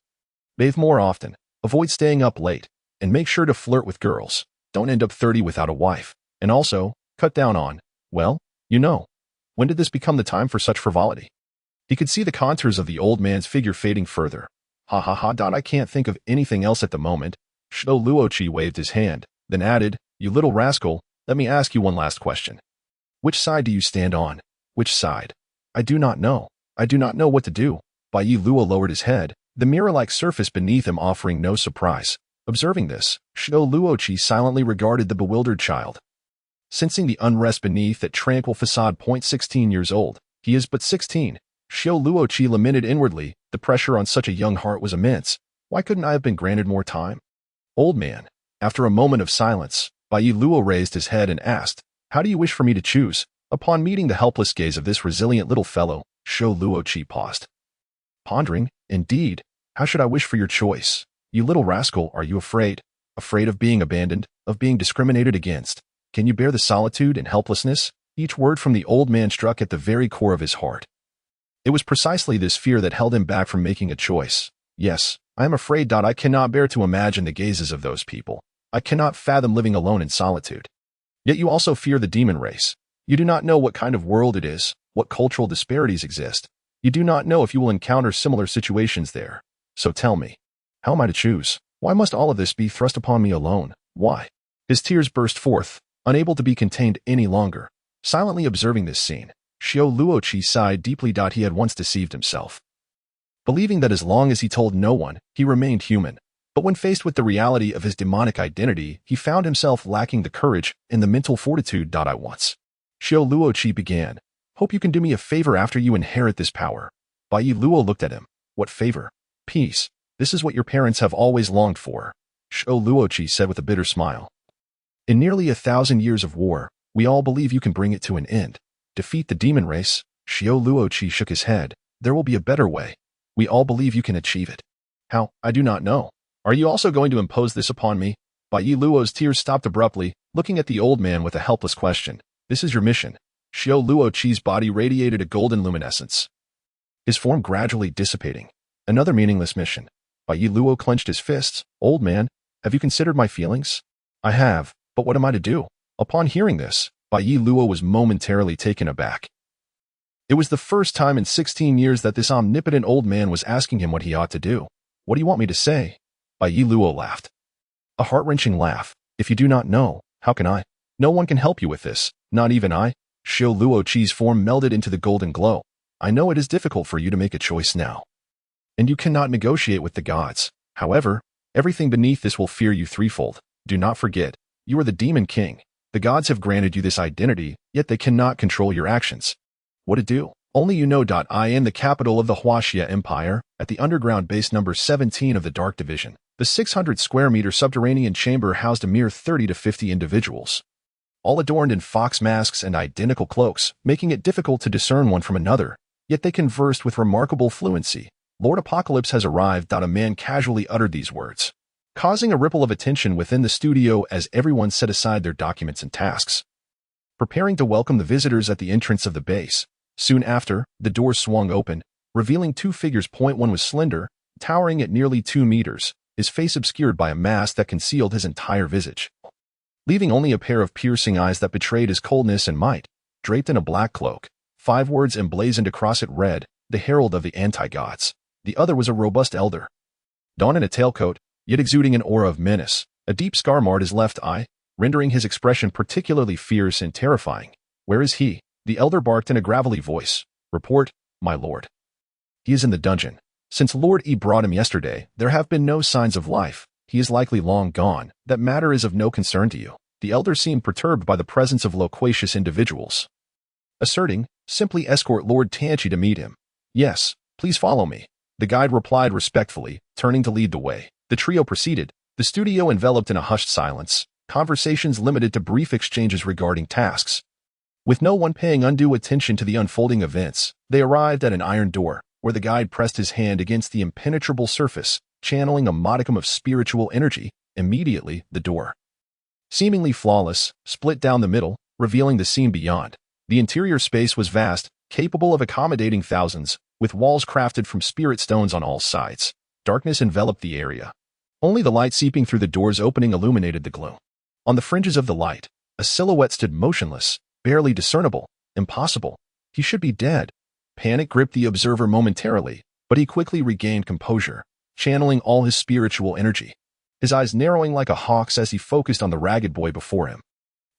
Bathe more often, avoid staying up late, and make sure to flirt with girls. Don't end up 30 without a wife. And also, cut down on, well, you know." When did this become the time for such frivolity? He could see the contours of the old man's figure fading further. "Ha ha ha. I can't think of anything else at the moment." Shou Luoqi waved his hand, then added, "You little rascal, let me ask you one last question. Which side do you stand on?" "Which side?" "I do not know. I do not know what to do." Bai Luo lowered his head, the mirror-like surface beneath him offering no surprise. Observing this, Shou Luoqi silently regarded the bewildered child. Sensing the unrest beneath that tranquil facade. 16 years old, he is but 16. Shou Luoqi lamented inwardly. The pressure on such a young heart was immense. Why couldn't I have been granted more time? "Old man." After a moment of silence, Bai Luo raised his head and asked, "How do you wish for me to choose?" Upon meeting the helpless gaze of this resilient little fellow, Shou Luoqi paused, pondering. "Indeed, how should I wish for your choice? You little rascal, are you afraid? Afraid of being abandoned, of being discriminated against? Can you bear the solitude and helplessness?" Each word from the old man struck at the very core of his heart. It was precisely this fear that held him back from making a choice. "Yes, I am afraid. I cannot bear to imagine the gazes of those people. I cannot fathom living alone in solitude." "Yet you also fear the demon race. You do not know what kind of world it is, what cultural disparities exist. You do not know if you will encounter similar situations there. So tell me, how am I to choose? Why must all of this be thrust upon me alone? Why?" His tears burst forth, unable to be contained any longer. Silently observing this scene, Shou Luoqi sighed deeply. He had once deceived himself, believing that as long as he told no one, he remained human. But But when faced with the reality of his demonic identity, he found himself lacking the courage and the mental fortitude. I once. Xiao Luoqi began. Hope you can do me a favor after you inherit this power. Bai Yi Luo looked at him. What favor? Peace. This is what your parents have always longed for. Xiao Luoqi said with a bitter smile. In nearly 1,000 years of war, we all believe you can bring it to an end. Defeat the demon race. Xiao Luoqi shook his head. There will be a better way. We all believe you can achieve it. How? I do not know. Are you also going to impose this upon me? Bai Yi Luo's tears stopped abruptly, looking at the old man with a helpless question. This is your mission. Xiao Luoqi's body radiated a golden luminescence, his form gradually dissipating. Another meaningless mission. Bai Yi Luo clenched his fists. Old man, have you considered my feelings? I have, but what am I to do? Upon hearing this, Bai Yi Luo was momentarily taken aback. It was the first time in 16 years that this omnipotent old man was asking him what he ought to do. What do you want me to say? Bai Yi Luo laughed. A heart-wrenching laugh. If you do not know, how can I? No one can help you with this, not even I. Xiao Luoqi's form melded into the golden glow. I know it is difficult for you to make a choice now, and you cannot negotiate with the gods. However, everything beneath this will fear you threefold. Do not forget, you are the demon king. The gods have granted you this identity, yet they cannot control your actions. What to do? Only you know. I am the capital of the Huaxia Empire, at the underground base number 17 of the Dark Division. The 600 square meter subterranean chamber housed a mere 30 to 50 individuals, all adorned in fox masks and identical cloaks, making it difficult to discern one from another, yet they conversed with remarkable fluency. Lord Apocalypse has arrived. A man casually uttered these words, causing a ripple of attention within the studio as everyone set aside their documents and tasks, preparing to welcome the visitors at the entrance of the base. Soon after, the doors swung open, revealing two figures. One was slender, towering at nearly 2 meters, his face obscured by a mask that concealed his entire visage, leaving only a pair of piercing eyes that betrayed his coldness and might. Draped in a black cloak, 5 words emblazoned across it read, the herald of the anti-gods. The other was a robust elder, donned in a tailcoat, yet exuding an aura of menace. A deep scar marred his left eye, rendering his expression particularly fierce and terrifying. Where is he? The elder barked in a gravelly voice. Report, my lord. He is in the dungeon. Since Lord E brought him yesterday, there have been no signs of life. He is likely long gone. That matter is of no concern to you. The elder seemed perturbed by the presence of loquacious individuals, asserting, simply escort Lord Tanchi to meet him. Yes, please follow me. The guide replied respectfully, turning to lead the way. The trio proceeded, the studio enveloped in a hushed silence, conversations limited to brief exchanges regarding tasks. With no one paying undue attention to the unfolding events, they arrived at an iron door, where the guide pressed his hand against the impenetrable surface, channeling a modicum of spiritual energy. Immediately, the door, seemingly flawless, split down the middle, revealing the scene beyond. The interior space was vast, capable of accommodating thousands, with walls crafted from spirit stones on all sides. Darkness enveloped the area. Only the light seeping through the door's opening illuminated the gloom. On the fringes of the light, a silhouette stood motionless, barely discernible. Impossible. He should be dead. Panic gripped the observer momentarily, but he quickly regained composure, channeling all his spiritual energy, his eyes narrowing like a hawk's as he focused on the ragged boy before him.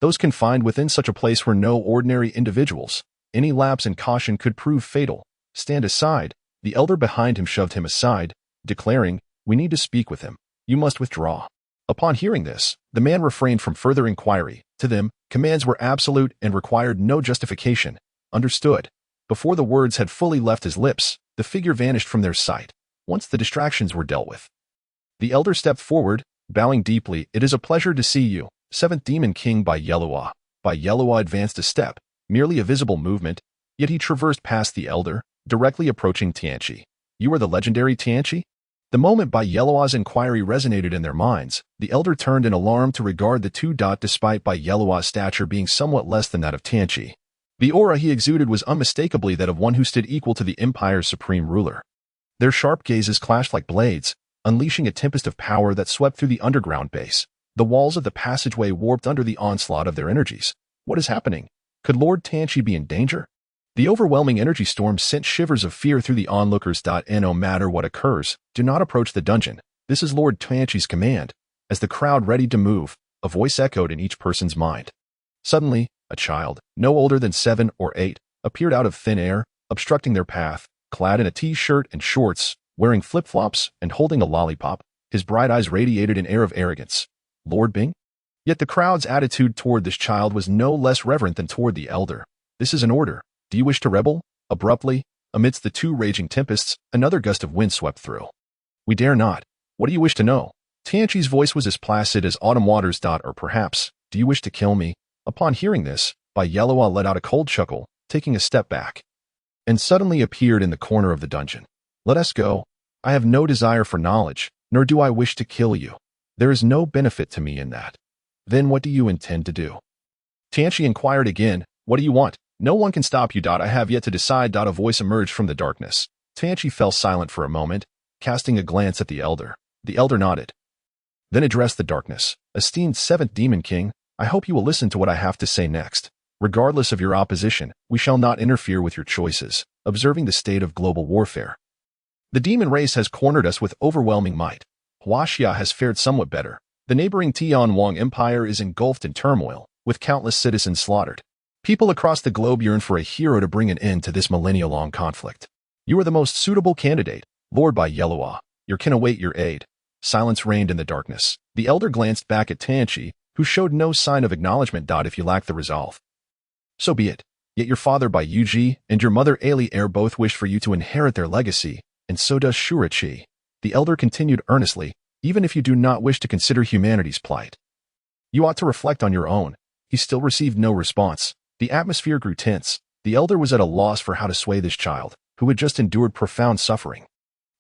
Those confined within such a place were no ordinary individuals. Any lapse in caution could prove fatal. Stand aside. The elder behind him shoved him aside, declaring, we need to speak with him. You must withdraw. Upon hearing this, the man refrained from further inquiry. To them, commands were absolute and required no justification. Understood. Before the words had fully left his lips, the figure vanished from their sight. Once the distractions were dealt with, the elder stepped forward, bowing deeply. It is a pleasure to see you, 7th Demon King Bai Yellowa. Bai Yellowa advanced a step, merely a visible movement, yet he traversed past the elder, directly approaching Tianchi. You are the legendary Tianchi? The moment Bai Yellowa's inquiry resonated in their minds, the elder turned in alarm to regard the two. Despite Bai Yellowa's stature being somewhat less than that of Tianchi, the aura he exuded was unmistakably that of one who stood equal to the Empire's supreme ruler. Their sharp gazes clashed like blades, unleashing a tempest of power that swept through the underground base. The walls of the passageway warped under the onslaught of their energies. What is happening? Could Lord Tanchi be in danger? The overwhelming energy storm sent shivers of fear through the onlookers. No matter what occurs, do not approach the dungeon. This is Lord Tanchi's command. As the crowd readied to move, a voice echoed in each person's mind. Suddenly, a child, no older than 7 or 8, appeared out of thin air, obstructing their path, clad in a t-shirt and shorts, wearing flip-flops and holding a lollipop. His bright eyes radiated an air of arrogance. Lord Bing? Yet the crowd's attitude toward this child was no less reverent than toward the elder. This is an order. Do you wish to rebel? Abruptly, amidst the two raging tempests, another gust of wind swept through. We dare not. What do you wish to know? Tianqi's voice was as placid as autumn waters. Or perhaps, do you wish to kill me? Upon hearing this, Bai Yelua let out a cold chuckle, taking a step back, and suddenly appeared in the corner of the dungeon. Let us go. I have no desire for knowledge, nor do I wish to kill you. There is no benefit to me in that. Then what do you intend to do? Tianqi inquired again. What do you want? No one can stop you. I have yet to decide. A voice emerged from the darkness. Tianqi fell silent for a moment, casting a glance at the elder. The elder nodded, then addressed the darkness. Esteemed seventh demon king, I hope you will listen to what I have to say next. Regardless of your opposition, we shall not interfere with your choices, observing the state of global warfare. The demon race has cornered us with overwhelming might. Huaxia has fared somewhat better. The neighboring Tianwang Empire is engulfed in turmoil, with countless citizens slaughtered. People across the globe yearn for a hero to bring an end to this millennia-long conflict. You are the most suitable candidate, Lord Bai Yelua. Your kin await your aid. Silence reigned in the darkness. The elder glanced back at Tianqi, who showed no sign of acknowledgement. If you lack the resolve, so be it. Yet your father Bai Yuji and your mother Ali Air both wish for you to inherit their legacy, and so does Shurichi. The elder continued earnestly, even if you do not wish to consider humanity's plight, you ought to reflect on your own. He still received no response. The atmosphere grew tense. The elder was at a loss for how to sway this child, who had just endured profound suffering.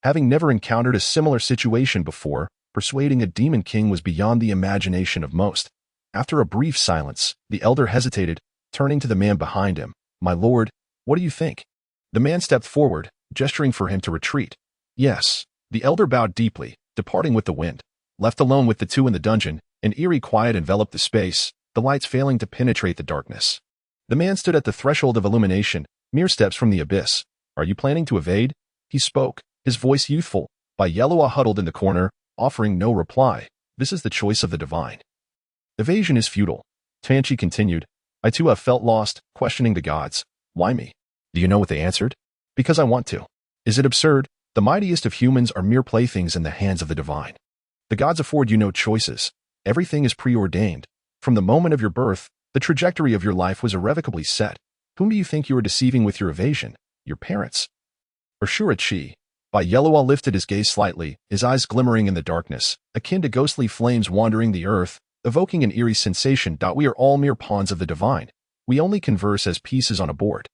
Having never encountered a similar situation before, persuading a demon king was beyond the imagination of most. After a brief silence, the elder hesitated, turning to the man behind him. My lord, what do you think? The man stepped forward, gesturing for him to retreat. Yes. The elder bowed deeply, departing with the wind. Left alone with the two in the dungeon, an eerie quiet enveloped the space, the lights failing to penetrate the darkness. The man stood at the threshold of illumination, mere steps from the abyss. Are you planning to evade? He spoke, his voice youthful. Bai Yelua huddled in the corner, offering no reply. This is the choice of the divine. Evasion is futile. Tianqi continued. I too have felt lost, questioning the gods. Why me? Do you know what they answered? Because I want to. Is it absurd? The mightiest of humans are mere playthings in the hands of the divine. The gods afford you no choices. Everything is preordained. From the moment of your birth, the trajectory of your life was irrevocably set. Whom do you think you are deceiving with your evasion? Your parents? Or Shurichi? Bai Yelua lifted his gaze slightly, his eyes glimmering in the darkness, akin to ghostly flames wandering the earth, evoking an eerie sensation. We are all mere pawns of the divine. We only converse as pieces on a board.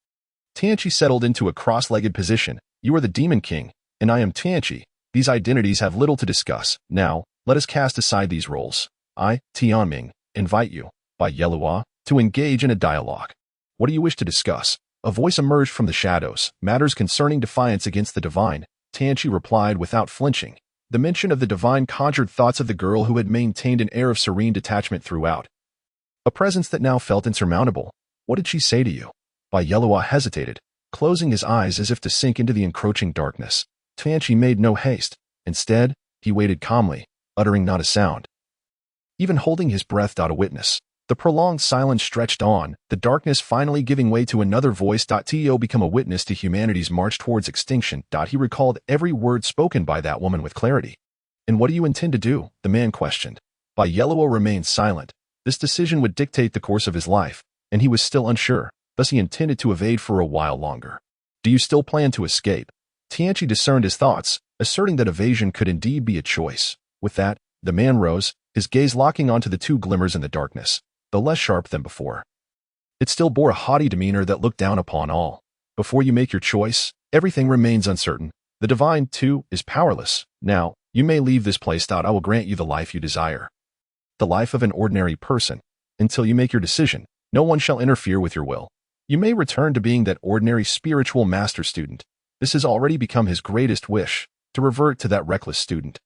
Tianqi settled into a cross-legged position. You are the demon king, and I am Tianqi. These identities have little to discuss. Now, let us cast aside these roles. I, Tianming, invite you, Bai Yelua, to engage in a dialogue. What do you wish to discuss? A voice emerged from the shadows. Matters concerning defiance against the divine. Tianqi replied without flinching. The mention of the divine conjured thoughts of the girl who had maintained an air of serene detachment throughout. A presence that now felt insurmountable. What did she say to you? Bai Yelua hesitated, closing his eyes as if to sink into the encroaching darkness. Tianqi made no haste. Instead, he waited calmly, uttering not a sound, even holding his breath. A witness. The prolonged silence stretched on, the darkness finally giving way to another voice. To become a witness to humanity's march towards extinction. He recalled every word spoken by that woman with clarity. And what do you intend to do? The man questioned. Bai Yelua remained silent. This decision would dictate the course of his life, and he was still unsure, thus he intended to evade for a while longer. Do you still plan to escape? Tianqi discerned his thoughts, asserting that evasion could indeed be a choice. With that, the man rose, his gaze locking onto the two glimmers in the darkness, though less sharp than before. It still bore a haughty demeanor that looked down upon all. Before you make your choice, everything remains uncertain. The divine, too, is powerless. Now, you may leave this place. I will grant you the life you desire. The life of an ordinary person. Until you make your decision, no one shall interfere with your will. You may return to being that ordinary spiritual master student. This has already become his greatest wish, to revert to that reckless student.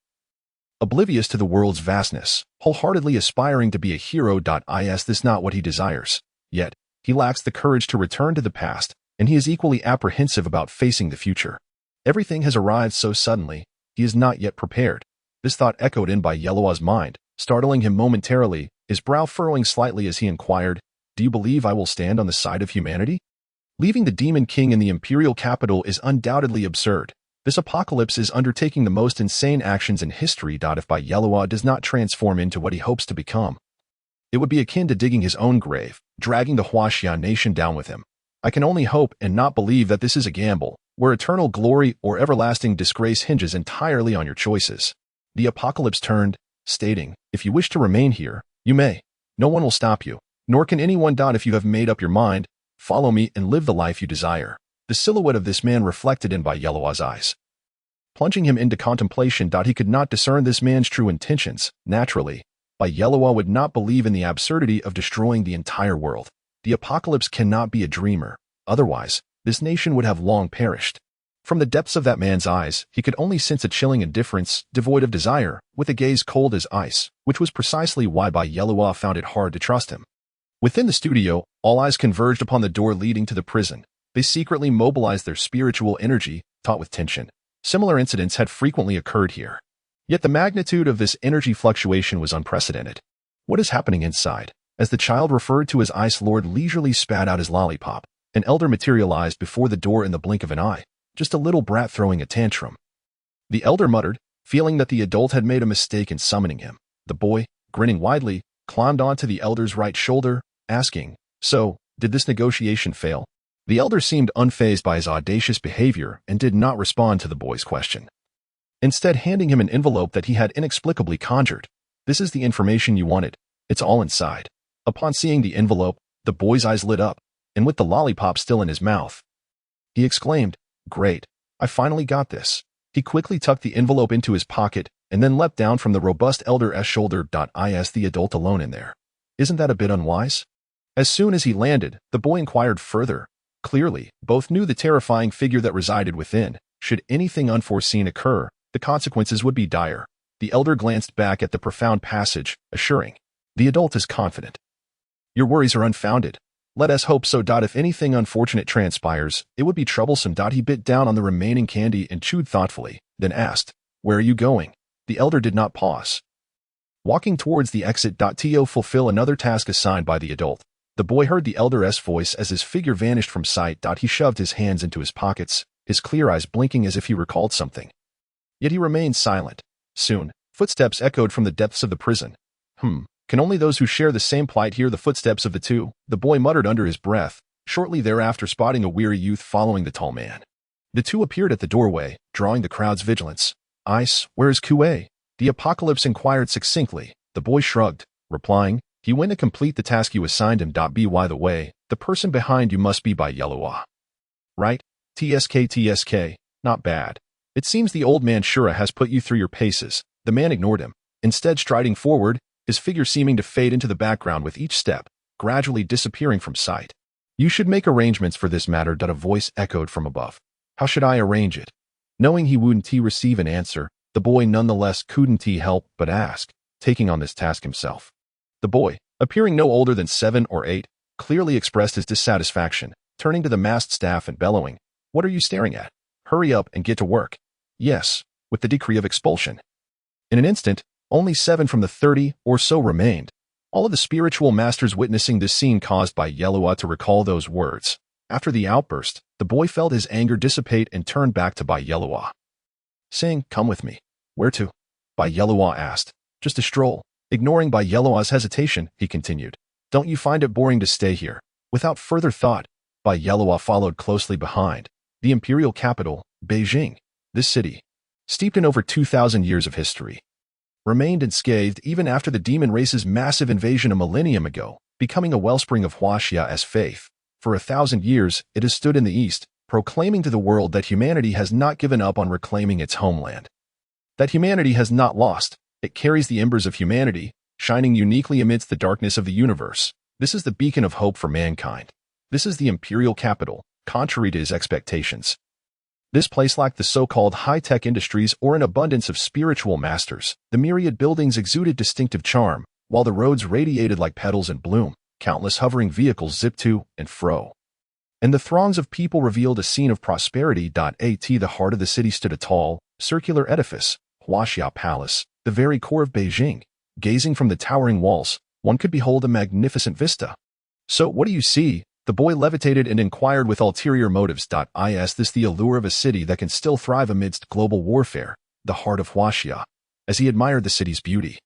Oblivious to the world's vastness, wholeheartedly aspiring to be a hero. Is this not what he desires? Yet, he lacks the courage to return to the past, and he is equally apprehensive about facing the future. Everything has arrived so suddenly, he is not yet prepared. This thought echoed in Bai Yelua's mind, startling him momentarily, his brow furrowing slightly as he inquired, Do you believe I will stand on the side of humanity? Leaving the Demon King in the imperial capital is undoubtedly absurd. This apocalypse is undertaking the most insane actions in history. If Bai Yellowa does not transform into what he hopes to become, it would be akin to digging his own grave, dragging the Huaxia nation down with him. I can only hope and not believe that this is a gamble, where eternal glory or everlasting disgrace hinges entirely on your choices. The apocalypse turned, stating, if you wish to remain here, you may. No one will stop you, nor can anyone. If you have made up your mind, follow me and live the life you desire. The silhouette of this man reflected in Bai Yellowa's eyes, plunging him into contemplation. He could not discern this man's true intentions. Naturally, Bai Yellowa would not believe in the absurdity of destroying the entire world. The apocalypse cannot be a dreamer, otherwise, this nation would have long perished. From the depths of that man's eyes, he could only sense a chilling indifference, devoid of desire, with a gaze cold as ice, which was precisely why Bai Yellowa found it hard to trust him. Within the studio, all eyes converged upon the door leading to the prison. They secretly mobilized their spiritual energy, taut with tension. Similar incidents had frequently occurred here. Yet the magnitude of this energy fluctuation was unprecedented. What is happening inside? As the child referred to as Ice Lord leisurely spat out his lollipop, an elder materialized before the door in the blink of an eye, just a little brat throwing a tantrum. The elder muttered, feeling that the adult had made a mistake in summoning him. The boy, grinning widely, climbed onto the elder's right shoulder, asking, so, did this negotiation fail? The elder seemed unfazed by his audacious behavior and did not respond to the boy's question, instead handing him an envelope that he had inexplicably conjured. This is the information you wanted. It's all inside. Upon seeing the envelope, the boy's eyes lit up, and with the lollipop still in his mouth, he exclaimed, great, I finally got this. He quickly tucked the envelope into his pocket and then leapt down from the robust elder's shoulder. Is the adult alone in there? Isn't that a bit unwise? As soon as he landed, the boy inquired further. Clearly, both knew the terrifying figure that resided within. Should anything unforeseen occur, the consequences would be dire. The elder glanced back at the profound passage, assuring, the adult is confident. Your worries are unfounded. Let us hope so. If anything unfortunate transpires, it would be troublesome. He bit down on the remaining candy and chewed thoughtfully, then asked, where are you going? The elder did not pause, walking towards the exit. To fulfill another task assigned by the adult. The boy heard the elder's voice as his figure vanished from sight. He shoved his hands into his pockets, his clear eyes blinking as if he recalled something. Yet he remained silent. Soon, footsteps echoed from the depths of the prison. Can only those who share the same plight hear the footsteps of the two? The boy muttered under his breath, shortly thereafter spotting a weary youth following the tall man. The two appeared at the doorway, drawing the crowd's vigilance. Ice, where is Kue? The apocalypse inquired succinctly. The boy shrugged, replying, he went to complete the task you assigned him. By the way, the person behind you must be Bai Yellowa. Right? TSK, not bad. It seems the old man Shura has put you through your paces. The man ignored him, instead striding forward, his figure seeming to fade into the background with each step, gradually disappearing from sight. You should make arrangements for this matter. A voice echoed from above. How should I arrange it? Knowing he wouldn't receive an answer, the boy nonetheless couldn't help but ask, taking on this task himself. The boy, appearing no older than 7 or 8, clearly expressed his dissatisfaction, turning to the masked staff and bellowing, what are you staring at? Hurry up and get to work. Yes, with the decree of expulsion. In an instant, only 7 from the 30 or so remained. All of the spiritual masters witnessing this scene caused Bai Yellowa to recall those words. After the outburst, the boy felt his anger dissipate and turned back to Bai Yellowa, saying, come with me. Where to? Bai Yellowa asked. Just a stroll. Ignoring Bai Yellowa's hesitation, he continued, don't you find it boring to stay here? Without further thought, Bai Yellowa followed closely behind. The imperial capital, Beijing, this city, steeped in over 2,000 years of history, remained unscathed even after the demon race's massive invasion a millennium ago, becoming a wellspring of Huaxia's faith. For 1,000 years, it has stood in the east, proclaiming to the world that humanity has not given up on reclaiming its homeland. That humanity has not lost. It carries the embers of humanity, shining uniquely amidst the darkness of the universe. This is the beacon of hope for mankind. This is the imperial capital, contrary to his expectations. This place lacked the so-called high-tech industries or an abundance of spiritual masters. The myriad buildings exuded distinctive charm, while the roads radiated like petals in bloom. Countless hovering vehicles zipped to and fro, and the throngs of people revealed a scene of prosperity. At the heart of the city stood a tall, circular edifice, Huaxia Palace, the very core of Beijing. Gazing from the towering walls, one could behold a magnificent vista. So what do you see? The boy levitated and inquired with ulterior motives. Is this the allure of a city that can still thrive amidst global warfare, the heart of Huaxia, as he admired the city's beauty?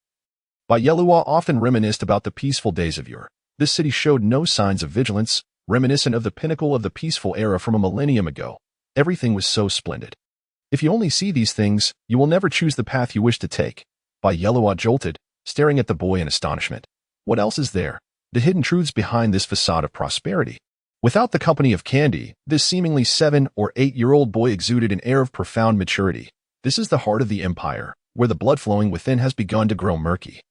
Bai Yelua often reminisced about the peaceful days of yore. This city showed no signs of vigilance, reminiscent of the pinnacle of the peaceful era from a millennium ago. Everything was so splendid. If you only see these things, you will never choose the path you wish to take. Bai Yelua jolted, staring at the boy in astonishment. What else is there? The hidden truths behind this facade of prosperity. Without the company of candy, this seemingly 7- or 8-year-old boy exuded an air of profound maturity. This is the heart of the empire, where the blood flowing within has begun to grow murky.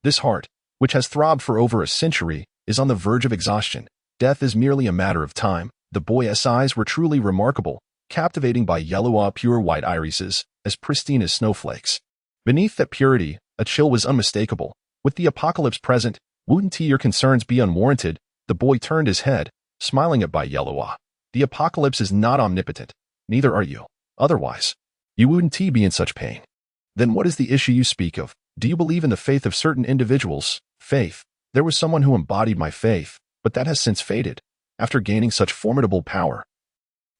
This heart, which has throbbed for over a century, is on the verge of exhaustion. Death is merely a matter of time. The boy's eyes were truly remarkable, captivating Bai Yelua pure white irises, as pristine as snowflakes. Beneath that purity, a chill was unmistakable. With the apocalypse present, wouldn't your concerns be unwarranted? The boy turned his head, smiling at Bai Yelua. The apocalypse is not omnipotent. Neither are you. Otherwise, you wouldn't be in such pain. Then what is the issue you speak of? Do you believe in the faith of certain individuals? Faith. There was someone who embodied my faith, but that has since faded. After gaining such formidable power,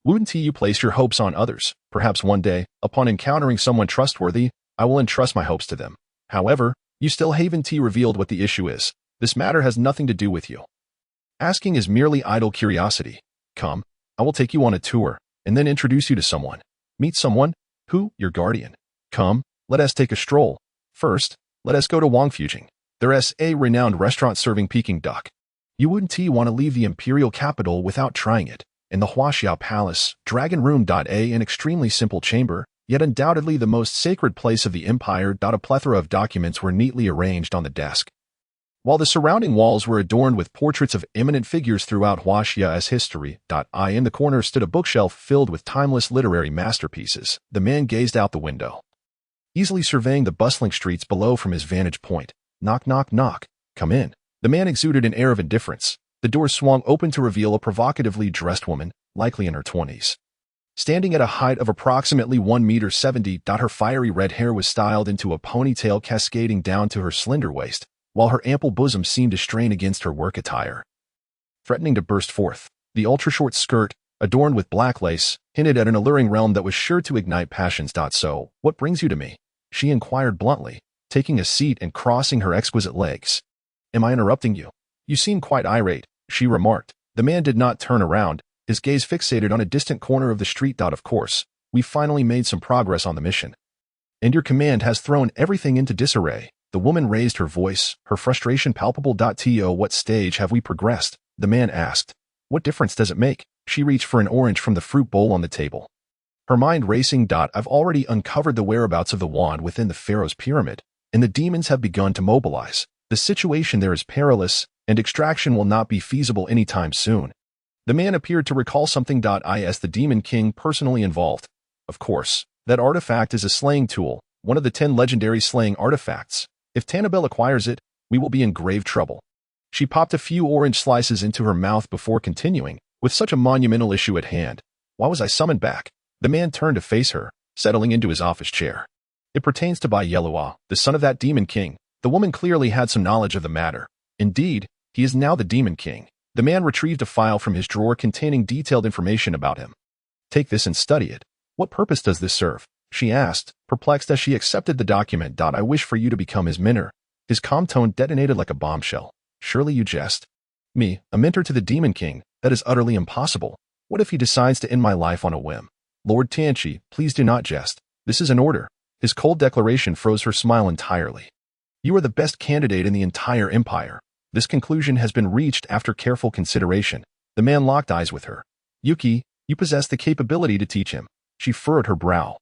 wouldn't you place your hopes on others? Perhaps one day, upon encountering someone trustworthy, I will entrust my hopes to them. However, you still haven't revealed what the issue is. This matter has nothing to do with you. Asking is merely idle curiosity. Come, I will take you on a tour, and then introduce you to someone. Meet someone? Who? Your guardian. Come, let us take a stroll. First, let us go to Wangfujing. There's a renowned restaurant serving Peking duck. You wouldn't want to leave the imperial capital without trying it. In the Huaxia Palace, Dragon Room. An extremely simple chamber, yet undoubtedly the most sacred place of the empire. A plethora of documents were neatly arranged on the desk, while the surrounding walls were adorned with portraits of eminent figures throughout Huaxia's history. In the corner stood a bookshelf filled with timeless literary masterpieces. The man gazed out the window, easily surveying the bustling streets below from his vantage point. Knock, knock, knock. Come in. The man exuded an air of indifference. The door swung open to reveal a provocatively dressed woman, likely in her 20s. Standing at a height of approximately 1.70 meters, her fiery red hair was styled into a ponytail cascading down to her slender waist, while her ample bosom seemed to strain against her work attire, threatening to burst forth. The ultra-short skirt, adorned with black lace, hinted at an alluring realm that was sure to ignite passions. So, what brings you to me? She inquired bluntly, taking a seat and crossing her exquisite legs. Am I interrupting you? You seem quite irate, she remarked. The man did not turn around, his gaze fixated on a distant corner of the street. Of course, we've finally made some progress on the mission, and your command has thrown everything into disarray. The woman raised her voice, her frustration palpable. To what stage have we progressed? The man asked. What difference does it make? She reached for an orange from the fruit bowl on the table, her mind racing. I've already uncovered the whereabouts of the wand within the pharaoh's pyramid, and the demons have begun to mobilize. The situation there is perilous, and extraction will not be feasible anytime soon. The man appeared to recall something. Is the Demon King personally involved? Of course. That artifact is a slaying tool, one of the 10 legendary slaying artifacts. If Tannibel acquires it, we will be in grave trouble. She popped a few orange slices into her mouth before continuing, with such a monumental issue at hand. Why was I summoned back? The man turned to face her, settling into his office chair. It pertains to Bai Yelua, the son of that Demon King. The woman clearly had some knowledge of the matter. Indeed, he is now the Demon King. The man retrieved a file from his drawer containing detailed information about him. Take this and study it. What purpose does this serve? She asked, perplexed as she accepted the document. I wish for you to become his mentor. His calm tone detonated like a bombshell. Surely you jest. Me, a mentor to the Demon King? That is utterly impossible. What if he decides to end my life on a whim? Lord Tianchi, please do not jest. This is an order. His cold declaration froze her smile entirely. You are the best candidate in the entire empire. This conclusion has been reached after careful consideration. The man locked eyes with her. Yuki, you possess the capability to teach him. She furrowed her brow,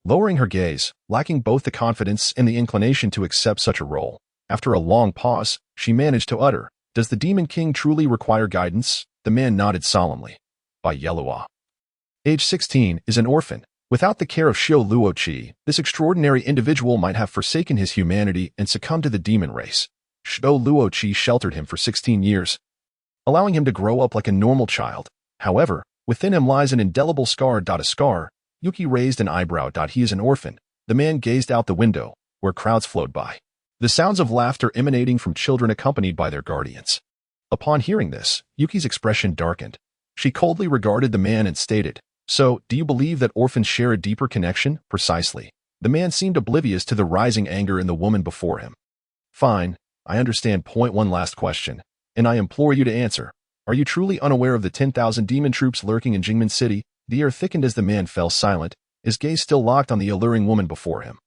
lowering her gaze, lacking both the confidence and the inclination to accept such a role. After a long pause, she managed to utter, Does the Demon King truly require guidance? The man nodded solemnly. Bai Yelua, age 16, is an orphan. Without the care of Xiao Luoqi, this extraordinary individual might have forsaken his humanity and succumbed to the demon race. Xiao Luoqi sheltered him for 16 years, allowing him to grow up like a normal child. However, within him lies an indelible scar. A scar? Yuki raised an eyebrow. He is an orphan. The man gazed out the window, where crowds flowed by, the sounds of laughter emanating from children accompanied by their guardians. Upon hearing this, Yuki's expression darkened. She coldly regarded the man and stated, "So, do you believe that orphans share a deeper connection?" Precisely. The man seemed oblivious to the rising anger in the woman before him. "Fine, I understand. One last question, and I implore you to answer. Are you truly unaware of the 10,000 demon troops lurking in Jingmen City?" The air thickened as the man fell silent, his gaze still locked on the alluring woman before him.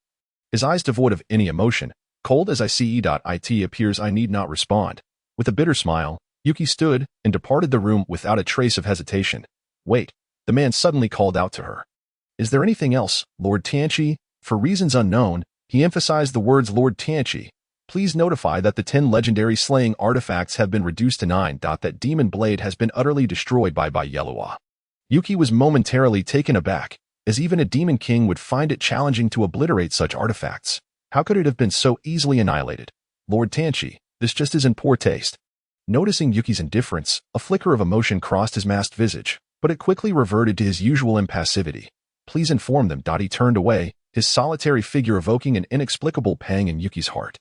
His eyes devoid of any emotion, cold as it appears I need not respond. With a bitter smile, Yuki stood and departed the room without a trace of hesitation. "Wait," the man suddenly called out to her. "Is there anything else, Lord Tianchi?" For reasons unknown, he emphasized the words Lord Tianchi. "Please notify that the 10 legendary slaying artifacts have been reduced to 9. That demon blade has been utterly destroyed by Yellowa." Yuki was momentarily taken aback, as even a demon king would find it challenging to obliterate such artifacts. How could it have been so easily annihilated? "Lord Tianchi, this just is in poor taste." Noticing Yuki's indifference, a flicker of emotion crossed his masked visage, but it quickly reverted to his usual impassivity. "Please inform them." He turned away, his solitary figure evoking an inexplicable pang in Yuki's heart.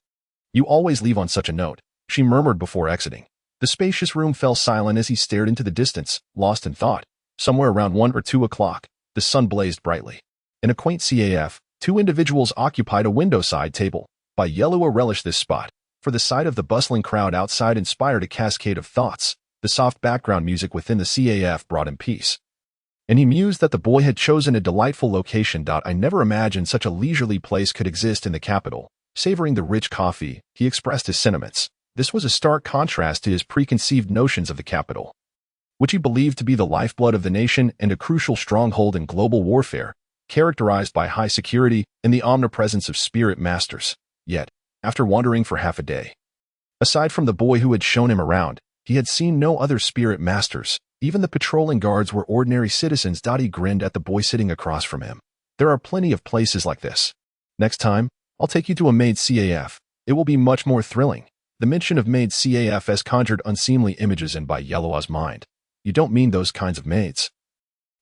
"You always leave on such a note," she murmured before exiting. The spacious room fell silent as he stared into the distance, lost in thought. Somewhere around 1 or 2 o'clock, the sun blazed brightly. In a quaint CAF, 2 individuals occupied a window-side table. Yellowa relished this spot, for the sight of the bustling crowd outside inspired a cascade of thoughts. The soft background music within the CAF brought him peace. And he mused that the boy had chosen a delightful location. "I never imagined such a leisurely place could exist in the capital." Savoring the rich coffee, he expressed his sentiments. This was a stark contrast to his preconceived notions of the capital, which he believed to be the lifeblood of the nation and a crucial stronghold in global warfare, characterized by high security and the omnipresence of spirit masters. Yet, after wandering for half a day, aside from the boy who had shown him around, he had seen no other spirit masters. Even the patrolling guards were ordinary citizens. He grinned at the boy sitting across from him. "There are plenty of places like this. Next time, I'll take you to a maid CAF. It will be much more thrilling." The mention of maid CAFs conjured unseemly images in Yellowa's mind. "You don't mean those kinds of maids,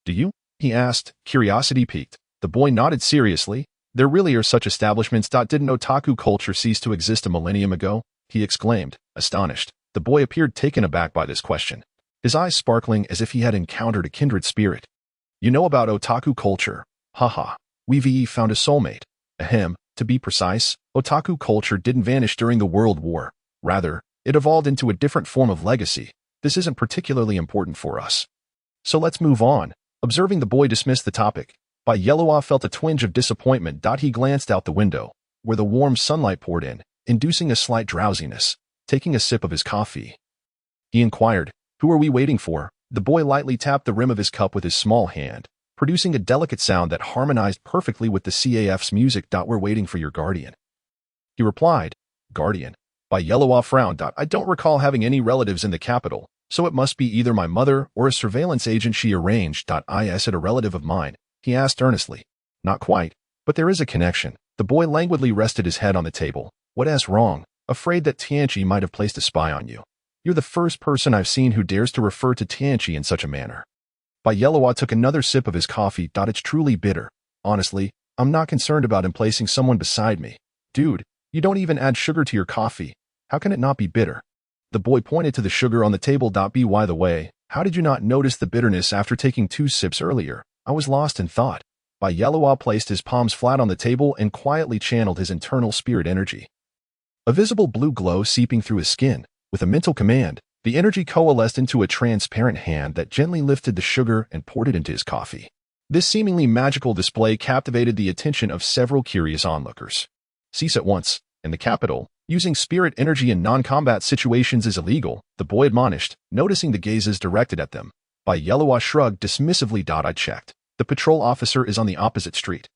do you?" he asked, curiosity piqued. The boy nodded seriously. "There really are such establishments. Didn't otaku culture cease to exist a millennium ago?" he exclaimed, astonished. The boy appeared taken aback by this question, his eyes sparkling as if he had encountered a kindred spirit. "You know about otaku culture? Haha. We've found a soulmate." Ahem. To be precise, otaku culture didn't vanish during the World War. Rather, it evolved into a different form of legacy. This isn't particularly important for us, so let's move on. Observing the boy dismiss the topic, Yellowa felt a twinge of disappointment. He glanced out the window, where the warm sunlight poured in, inducing a slight drowsiness. Taking a sip of his coffee, he inquired, "Who are we waiting for?" The boy lightly tapped the rim of his cup with his small hand, producing a delicate sound that harmonized perfectly with the CAF's music. "We're waiting for your guardian," he replied. "Guardian?" Yellowa frowned. "I don't recall having any relatives in the capital, so it must be either my mother or a surveillance agent she arranged. Is it a relative of mine?" he asked earnestly. "Not quite, but there is a connection." The boy languidly rested his head on the table. "What's wrong?" "Afraid that Tianchi might have placed a spy on you." "You're the first person I've seen who dares to refer to Tianchi in such a manner." Yellowa took another sip of his coffee. "It's truly bitter. Honestly, I'm not concerned about him placing someone beside me." "Dude, you don't even add sugar to your coffee. How can it not be bitter?" The boy pointed to the sugar on the table. By the way, how did you not notice the bitterness after taking 2 sips earlier?" "I was lost in thought." Yellowa placed his palms flat on the table and quietly channeled his internal spirit energy. A visible blue glow seeping through his skin. With a mental command, the energy coalesced into a transparent hand that gently lifted the sugar and poured it into his coffee. This seemingly magical display captivated the attention of several curious onlookers. "Cease at once. In the capital, using spirit energy in non-combat situations is illegal," the boy admonished, noticing the gazes directed at them. Yellowa shrugged dismissively. "I checked. The patrol officer is on the opposite street.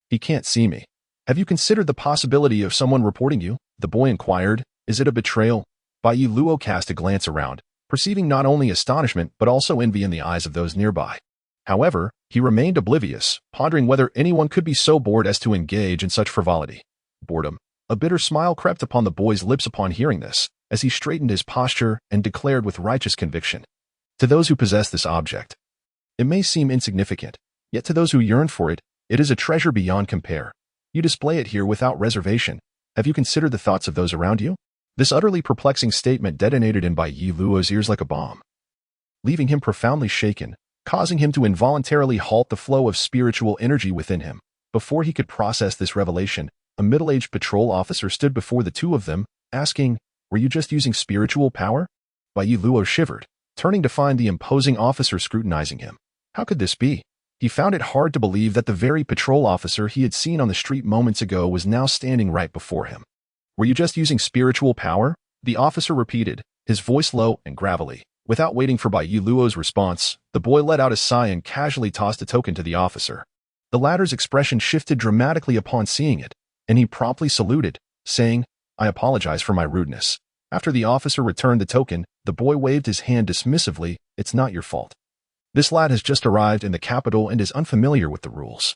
He can't see me." "Have you considered the possibility of someone reporting you?" the boy inquired. "Is it a betrayal?" Yellowa cast a glance around, perceiving not only astonishment but also envy in the eyes of those nearby. However, he remained oblivious, pondering whether anyone could be so bored as to engage in such frivolity. Boredom. A bitter smile crept upon the boy's lips upon hearing this, as he straightened his posture and declared with righteous conviction, "To those who possess this object, it may seem insignificant, yet to those who yearn for it, it is a treasure beyond compare. You display it here without reservation. Have you considered the thoughts of those around you?" This utterly perplexing statement detonated in Bai Yi Luo's ears like a bomb, leaving him profoundly shaken, causing him to involuntarily halt the flow of spiritual energy within him. Before he could process this revelation, a middle-aged patrol officer stood before the two of them, asking, "Were you just using spiritual power?" Bai Yi Luo shivered, turning to find the imposing officer scrutinizing him. How could this be? He found it hard to believe that the very patrol officer he had seen on the street moments ago was now standing right before him. "Were you just using spiritual power?" the officer repeated, his voice low and gravelly. Without waiting for Bai Yi Luo's response, the boy let out a sigh and casually tossed a token to the officer. The latter's expression shifted dramatically upon seeing it, and he promptly saluted, saying, "I apologize for my rudeness." After the officer returned the token, the boy waved his hand dismissively. "It's not your fault. This lad has just arrived in the capital and is unfamiliar with the rules.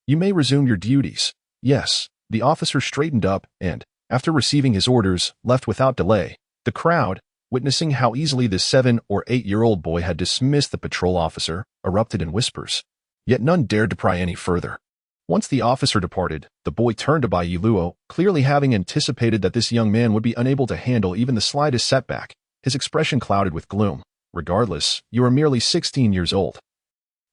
You may resume your duties." "Yes." The officer straightened up and, after receiving his orders, left without delay. The crowd, witnessing how easily this 7- or 8-year-old boy had dismissed the patrol officer, erupted in whispers. Yet none dared to pry any further. Once the officer departed, the boy turned to Bai Yi Luo, clearly having anticipated that this young man would be unable to handle even the slightest setback, his expression clouded with gloom. "Regardless, you are merely 16 years old.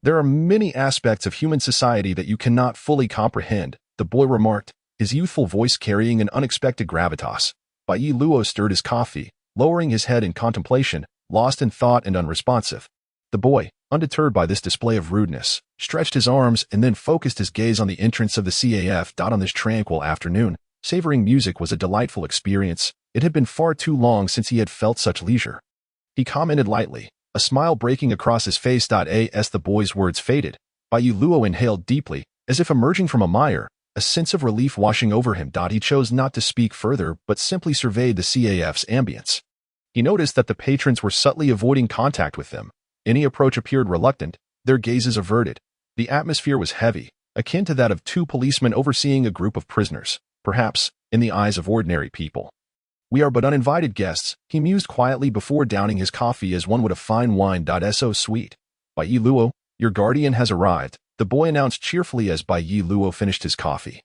There are many aspects of human society that you cannot fully comprehend," the boy remarked, his youthful voice carrying an unexpected gravitas. Bai Yi Luo stirred his coffee, lowering his head in contemplation, lost in thought and unresponsive. The boy, undeterred by this display of rudeness, stretched his arms and then focused his gaze on the entrance of the CAF. On this tranquil afternoon, savoring music was a delightful experience. It had been far too long since he had felt such leisure. He commented lightly, a smile breaking across his face. As the boy's words faded, Bai Yi Luo inhaled deeply, as if emerging from a mire, a sense of relief washing over him. He chose not to speak further but simply surveyed the CAF's ambience. He noticed that the patrons were subtly avoiding contact with them. Any approach appeared reluctant, their gazes averted. The atmosphere was heavy, akin to that of two policemen overseeing a group of prisoners, perhaps, in the eyes of ordinary people. "We are but uninvited guests," he mused quietly before downing his coffee as one would a fine wine. So sweet. "Bai Yi Luo, your guardian has arrived," the boy announced cheerfully as Bai Yi Luo finished his coffee.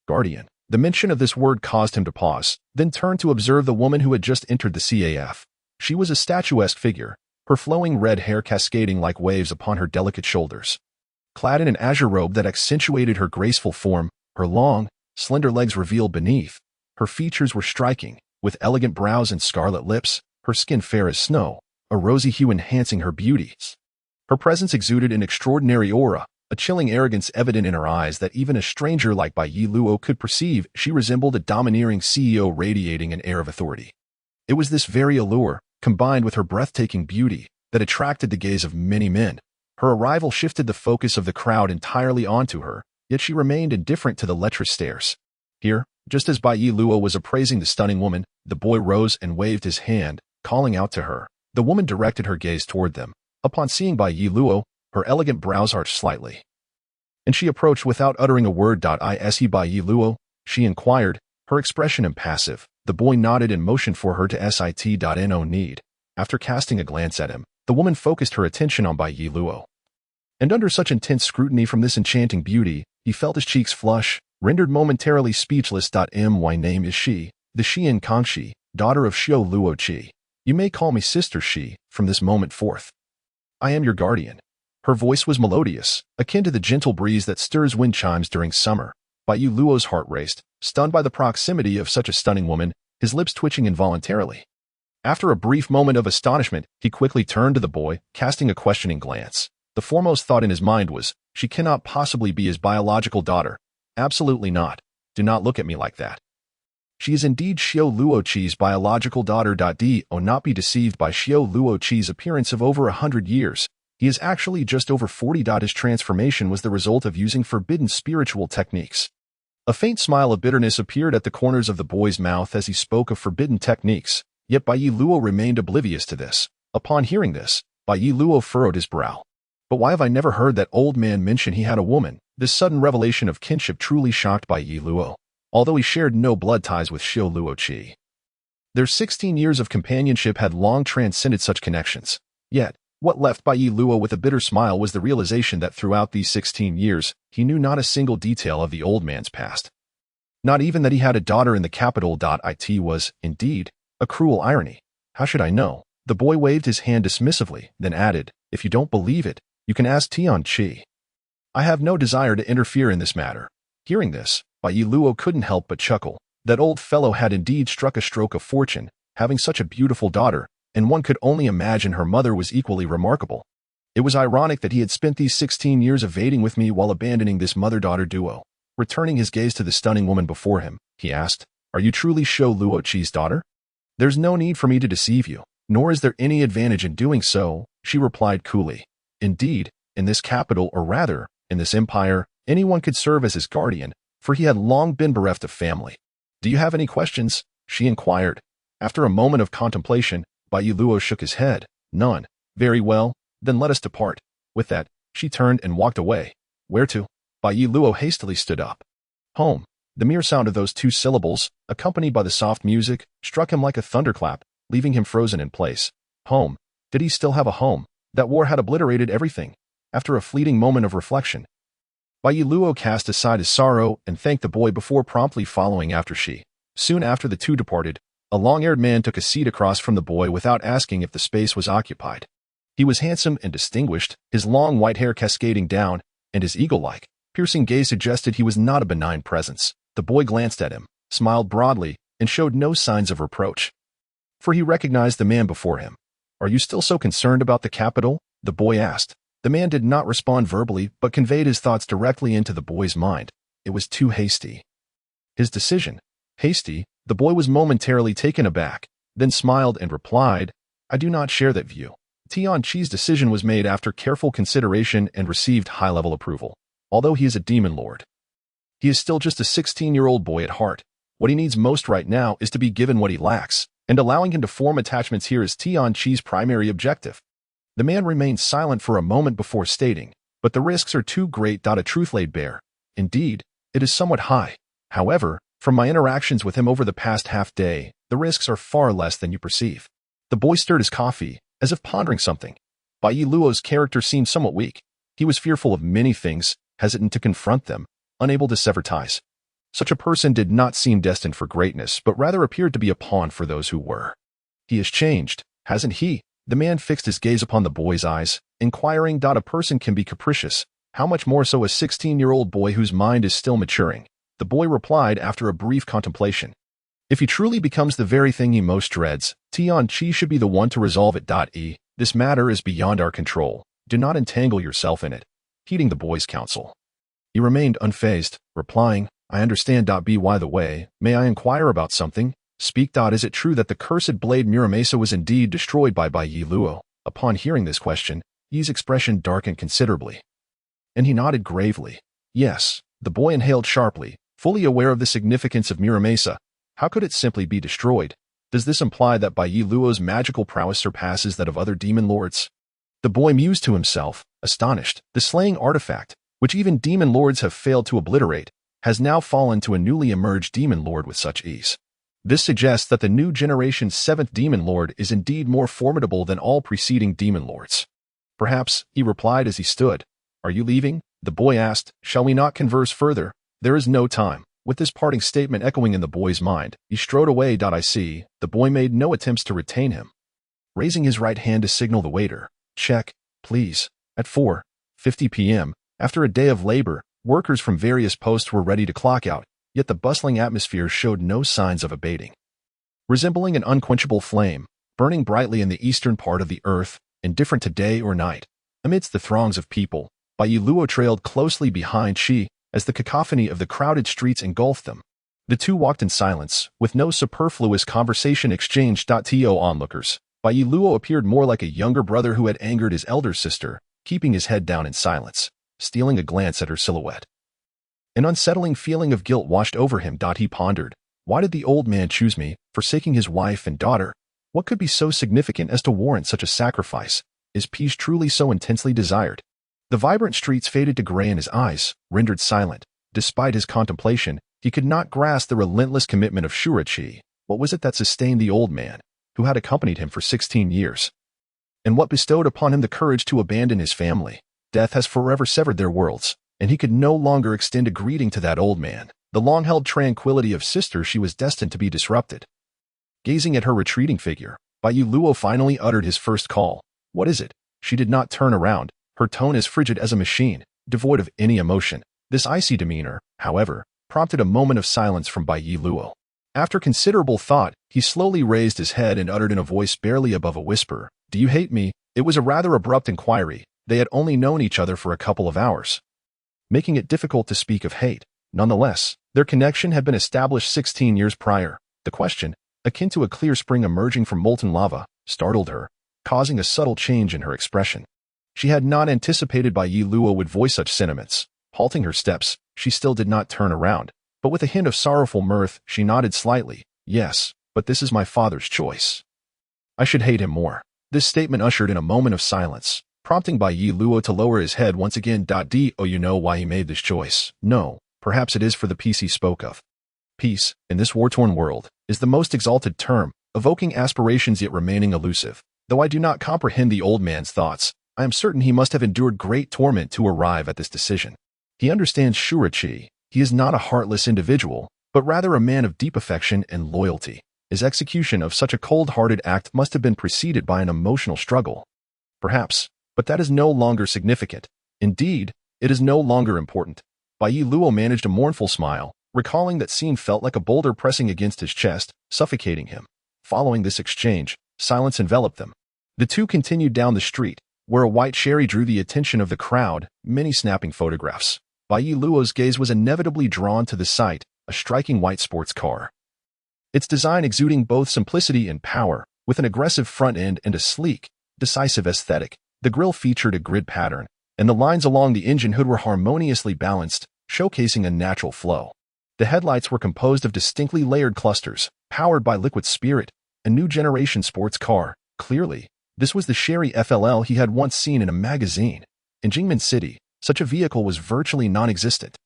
Guardian. The mention of this word caused him to pause, then turn to observe the woman who had just entered the CAF. She was a statuesque figure, her flowing red hair cascading like waves upon her delicate shoulders. Clad in an azure robe that accentuated her graceful form, her long, slender legs revealed beneath. Her features were striking, with elegant brows and scarlet lips, her skin fair as snow, a rosy hue enhancing her beauty. Her presence exuded an extraordinary aura, a chilling arrogance evident in her eyes that even a stranger like Bai Yi Luo could perceive. She resembled a domineering CEO radiating an air of authority. It was this very allure, combined with her breathtaking beauty, that attracted the gaze of many men. Her arrival shifted the focus of the crowd entirely onto her, yet she remained indifferent to the lecherous stares. Here, just as Bai Yi Luo was appraising the stunning woman, the boy rose and waved his hand, calling out to her. The woman directed her gaze toward them. Upon seeing Bai Yi Luo, her elegant brows arched slightly, and she approached without uttering a word. "Is he Bai Yi Luo?" she inquired, her expression impassive. The boy nodded and motioned for her to sit. No need. After casting a glance at him, the woman focused her attention on Bai Yi Luo. And under such intense scrutiny from this enchanting beauty, he felt his cheeks flush, rendered momentarily speechless. My name is Shi, the Xian Kangxi, daughter of Xiao Luo Qi. You may call me Sister Shi, from this moment forth. I am your guardian. Her voice was melodious, akin to the gentle breeze that stirs wind chimes during summer. Bai Yi Luo's heart raced, stunned by the proximity of such a stunning woman, his lips twitching involuntarily. After a brief moment of astonishment, he quickly turned to the boy, casting a questioning glance. The foremost thought in his mind was, she cannot possibly be his biological daughter. Absolutely not. Do not look at me like that. She is indeed Xiao Luo Qi's biological daughter. Do not be deceived by Xiao Luo Qi's appearance of over 100 years. He is actually just over 40. His transformation was the result of using forbidden spiritual techniques. A faint smile of bitterness appeared at the corners of the boy's mouth as he spoke of forbidden techniques, yet Bai Yi Luo remained oblivious to this. Upon hearing this, Bai Yi Luo furrowed his brow. But why have I never heard that old man mention he had a woman? This sudden revelation of kinship truly shocked Bai Yi Luo, although he shared no blood ties with Xiao Luo Qi. Their 16 years of companionship had long transcended such connections. Yet, what left Bai Yi Luo with a bitter smile was the realization that throughout these 16 years, he knew not a single detail of the old man's past. Not even that he had a daughter in the capital. It was, indeed, A cruel irony. How should I know? The boy waved his hand dismissively, then added, if you don't believe it, you can ask Tian-Chi. I have no desire to interfere in this matter. Hearing this, Bai Luo couldn't help but chuckle. That old fellow had indeed struck a stroke of fortune, having such a beautiful daughter, and one could only imagine her mother was equally remarkable. It was ironic that he had spent these 16 years evading with me while abandoning this mother-daughter duo. Returning his gaze to the stunning woman before him, he asked, are you truly Shou Luoqi's daughter? There's no need for me to deceive you, nor is there any advantage in doing so, she replied coolly. Indeed, in this capital, or rather, in this empire, anyone could serve as his guardian, for he had long been bereft of family. Do you have any questions? She inquired. After a moment of contemplation, Bai Luo shook his head. None. Very well, then let us depart. With that, she turned and walked away. Where to? Bai Luo hastily stood up. Home. The mere sound of those two syllables, accompanied by the soft music, struck him like a thunderclap, leaving him frozen in place. Home. Did he still have a home? That war had obliterated everything. After a fleeting moment of reflection, Bai Luo cast aside his sorrow and thanked the boy before promptly following after she. Soon after the two departed, a long-haired man took a seat across from the boy without asking if the space was occupied. He was handsome and distinguished, his long white hair cascading down, and his eagle-like, piercing gaze suggested he was not a benign presence. The boy glanced at him, smiled broadly, and showed no signs of reproach. For he recognized the man before him. Are you still so concerned about the capital? The boy asked. The man did not respond verbally, but conveyed his thoughts directly into the boy's mind. It was too hasty. His decision. Hasty, the boy was momentarily taken aback, then smiled and replied, I do not share that view. Tian-Chi's decision was made after careful consideration and received high-level approval. Although he is a demon lord, he is still just a 16-year-old boy at heart. What he needs most right now is to be given what he lacks, and allowing him to form attachments here is Tian-Chi's primary objective. The man remained silent for a moment before stating, but the risks are too great. A truth laid bare. Indeed, it is somewhat high. However, from my interactions with him over the past half-day, the risks are far less than you perceive. The boy stirred his coffee, as if pondering something. Bai Luo's character seemed somewhat weak. He was fearful of many things, hesitant to confront them, unable to sever ties. Such a person did not seem destined for greatness, but rather appeared to be a pawn for those who were. He has changed, hasn't he? The man fixed his gaze upon the boy's eyes, inquiring. A person can be capricious, how much more so a 16-year-old boy whose mind is still maturing? The boy replied after a brief contemplation. If he truly becomes the very thing he most dreads, Tian-Chi should be the one to resolve it. This matter is beyond our control. Do not entangle yourself in it. Heeding the boy's counsel, he remained unfazed, replying, I understand. By the way, may I inquire about something? Speak. Is it true that the cursed blade Muramasa was indeed destroyed by Bai Luo? Upon hearing this question, Yi's expression darkened considerably, and he nodded gravely. Yes. The boy inhaled sharply, fully aware of the significance of Muramasa. How could it simply be destroyed? Does this imply that Bai Luo's magical prowess surpasses that of other demon lords? The boy mused to himself, astonished. The slaying artifact, which even demon lords have failed to obliterate, has now fallen to a newly emerged demon lord with such ease. This suggests that the new generation's 7th demon lord is indeed more formidable than all preceding demon lords. Perhaps, he replied as he stood. Are you leaving? The boy asked. Shall we not converse further? There is no time. With this parting statement echoing in the boy's mind, he strode away. I see. The boy made no attempts to retain him. Raising his right hand to signal the waiter. Check, please. At 4:50 p.m., after a day of labor, workers from various posts were ready to clock out, yet the bustling atmosphere showed no signs of abating. Resembling an unquenchable flame, burning brightly in the eastern part of the earth, indifferent to day or night, amidst the throngs of people, Bai Luo trailed closely behind Shi, as the cacophony of the crowded streets engulfed them. The two walked in silence, with no superfluous conversation exchanged. To onlookers, Bai Luo appeared more like a younger brother who had angered his elder sister, keeping his head down in silence, stealing a glance at her silhouette. An unsettling feeling of guilt washed over him. He pondered. Why did the old man choose me, forsaking his wife and daughter? What could be so significant as to warrant such a sacrifice? Is peace truly so intensely desired? The vibrant streets faded to gray in his eyes, rendered silent. Despite his contemplation, he could not grasp the relentless commitment of Shurachi. What was it that sustained the old man, who had accompanied him for 16 years? And what bestowed upon him the courage to abandon his family? Death has forever severed their worlds, and he could no longer extend a greeting to that old man. The long-held tranquility of sister she was destined to be disrupted. Gazing at her retreating figure, Bai Luo finally uttered his first call. What is it? She did not turn around, her tone as frigid as a machine, devoid of any emotion. This icy demeanor, however, prompted a moment of silence from Bai Luo. After considerable thought, he slowly raised his head and uttered in a voice barely above a whisper, "Do you hate me?" It was a rather abrupt inquiry. They had only known each other for a couple of hours, making it difficult to speak of hate. Nonetheless, their connection had been established 16 years prior. The question, akin to a clear spring emerging from molten lava, startled her, causing a subtle change in her expression. She had not anticipated Bai Luo would voice such sentiments. Halting her steps, she still did not turn around, but with a hint of sorrowful mirth, she nodded slightly. Yes, but this is my father's choice. I should hate him more. This statement ushered in a moment of silence, prompting Bai Luo to lower his head once again. Do you know why he made this choice? No, perhaps it is for the peace he spoke of. Peace, in this war-torn world, is the most exalted term, evoking aspirations yet remaining elusive. Though I do not comprehend the old man's thoughts, I am certain he must have endured great torment to arrive at this decision. He understands Shurachi. He is not a heartless individual, but rather a man of deep affection and loyalty. His execution of such a cold-hearted act must have been preceded by an emotional struggle. Perhaps, but that is no longer significant. Indeed, it is no longer important. Bai Luo managed a mournful smile, recalling that scene felt like a boulder pressing against his chest, suffocating him. Following this exchange, silence enveloped them. The two continued down the street, where a white sherry drew the attention of the crowd, many snapping photographs. Bai Luo's gaze was inevitably drawn to the sight, a striking white sports car. Its design exuding both simplicity and power, with an aggressive front end and a sleek, decisive aesthetic. The grille featured a grid pattern, and the lines along the engine hood were harmoniously balanced, showcasing a natural flow. The headlights were composed of distinctly layered clusters, powered by liquid spirit, a new generation sports car. Clearly, this was the Sherry FLL he had once seen in a magazine. In Jingmen City, such a vehicle was virtually non-existent.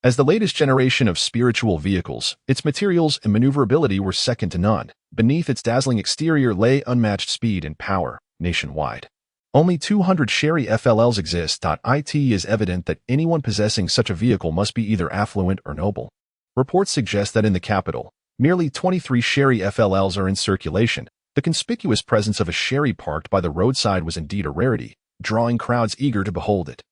As the latest generation of spiritual vehicles, its materials and maneuverability were second to none. Beneath its dazzling exterior lay unmatched speed and power, nationwide. Only 200 Sherry FLLs exist. It is evident that anyone possessing such a vehicle must be either affluent or noble. Reports suggest that in the capital, merely 23 Sherry FLLs are in circulation. The conspicuous presence of a Sherry parked by the roadside was indeed a rarity, drawing crowds eager to behold it.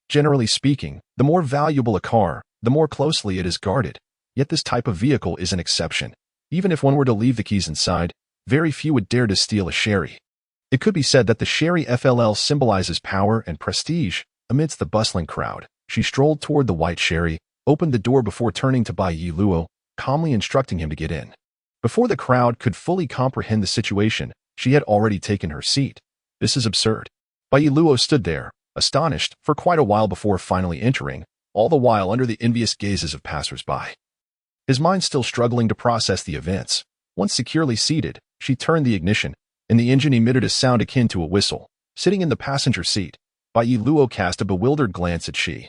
Generally speaking, the more valuable a car, the more closely it is guarded. Yet this type of vehicle is an exception. Even if one were to leave the keys inside, very few would dare to steal a Sherry. It could be said that the Sherry FLL symbolizes power and prestige. Amidst the bustling crowd, she strolled toward the white Sherry, opened the door before turning to Bai Luo, calmly instructing him to get in. Before the crowd could fully comprehend the situation, she had already taken her seat. This is absurd. Bai Luo stood there, astonished, for quite a while before finally entering, all the while under the envious gazes of passers-by. His mind still struggling to process the events. Once securely seated, she turned the ignition, and the engine emitted a sound akin to a whistle. Sitting in the passenger seat, Bai Luo cast a bewildered glance at she.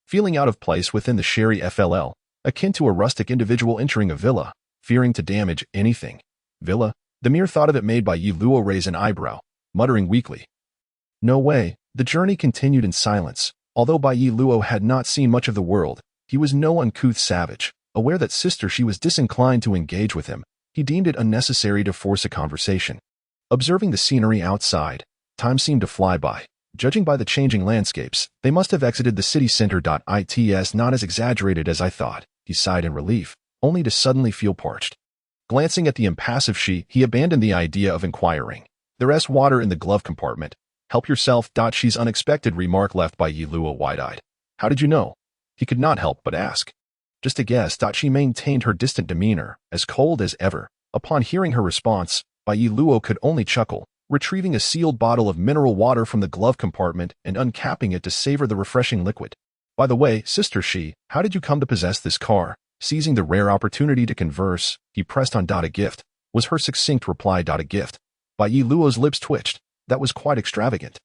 Feeling out of place within the Sherry FLL, akin to a rustic individual entering a villa, fearing to damage anything. Villa? The mere thought of it made Bai Luo raise an eyebrow, muttering weakly. No way. The journey continued in silence. Although Bai Luo had not seen much of the world, he was no uncouth savage. Aware that Sister She was disinclined to engage with him, he deemed it unnecessary to force a conversation. Observing the scenery outside, time seemed to fly by. Judging by the changing landscapes, they must have exited the city center. It's not as exaggerated as I thought, he sighed in relief, only to suddenly feel parched. Glancing at the impassive she, he abandoned the idea of inquiring. There's water in the glove compartment. Help yourself. She's unexpected remark left Bai Luo wide-eyed. How did you know? He could not help but ask. Just a guess. She maintained her distant demeanor, as cold as ever. Upon hearing her response, Bai Luo could only chuckle, retrieving a sealed bottle of mineral water from the glove compartment and uncapping it to savor the refreshing liquid. By the way, Sister She, how did you come to possess this car? Seizing the rare opportunity to converse, he pressed on. A gift, was her succinct reply. A gift. Bai Luo's lips twitched. That was quite extravagant.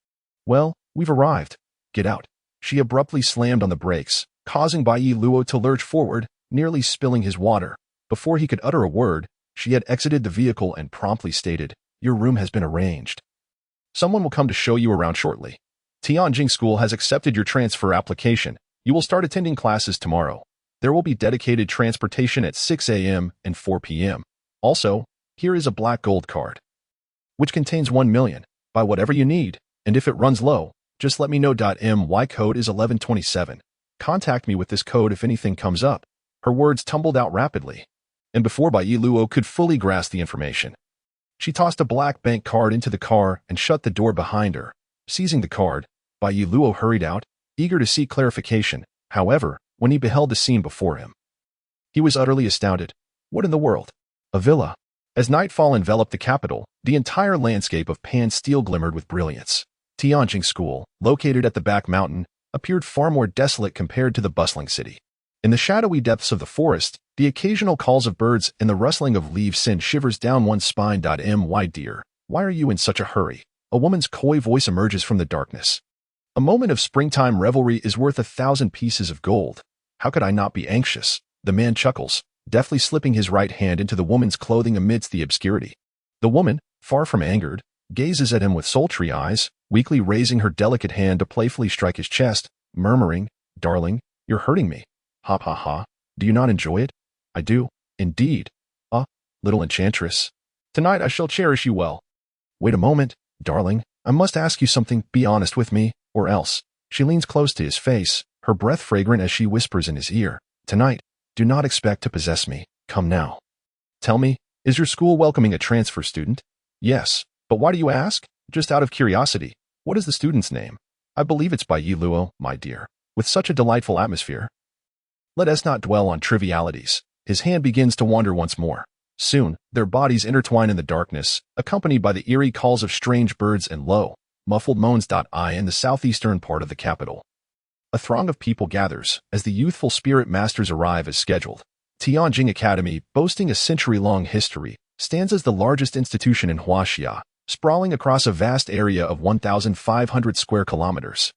Well, we've arrived. Get out. She abruptly slammed on the brakes, causing Bai Luo to lurch forward, nearly spilling his water. Before he could utter a word, she had exited the vehicle and promptly stated, Your room has been arranged. Someone will come to show you around shortly. Tianjing School has accepted your transfer application. You will start attending classes tomorrow. There will be dedicated transportation at 6 a.m. and 4 p.m. Also, Here is a black gold card, which contains 1 million. Buy whatever you need, and if it runs low, just let me know. My code is 1127. Contact me with this code if anything comes up. Her words tumbled out rapidly, and before Bai Luo could fully grasp the information, she tossed a black bank card into the car and shut the door behind her. Seizing the card, Bai Luo hurried out, eager to seek clarification. However, when he beheld the scene before him, he was utterly astounded. What in the world? A villa? As nightfall enveloped the capital, the entire landscape of pan steel glimmered with brilliance. Tianjing School, located at the back mountain, appeared far more desolate compared to the bustling city. In the shadowy depths of the forest, the occasional calls of birds and the rustling of leaves send shivers down one's spine. My dear, why are you in such a hurry? A woman's coy voice emerges from the darkness. A moment of springtime revelry is worth 1,000 pieces of gold. How could I not be anxious? The man chuckles, deftly slipping his right hand into the woman's clothing amidst the obscurity. The woman, far from angered, gazes at him with sultry eyes, weakly raising her delicate hand to playfully strike his chest, murmuring, "Darling, you're hurting me. Ha ha ha. Do you not enjoy it?" "I do, indeed. Ah, little enchantress. Tonight I shall cherish you well." "Wait a moment, darling. I must ask you something. Be honest with me, or else." She leans close to his face, her breath fragrant as she whispers in his ear, "Tonight, do not expect to possess me. Come now. Tell me, is your school welcoming a transfer student?" "Yes, but why do you ask?" "Just out of curiosity. What is the student's name?" "I believe it's Bai Luo, my dear. With such a delightful atmosphere." Let us not dwell on trivialities. His hand begins to wander once more. Soon, their bodies intertwine in the darkness, accompanied by the eerie calls of strange birds and low, muffled moans. In the southeastern part of the capital, a throng of people gathers as the youthful spirit masters arrive as scheduled. Tianjing Academy, boasting a century-long history, stands as the largest institution in Huaxia, sprawling across a vast area of 1,500 square kilometers.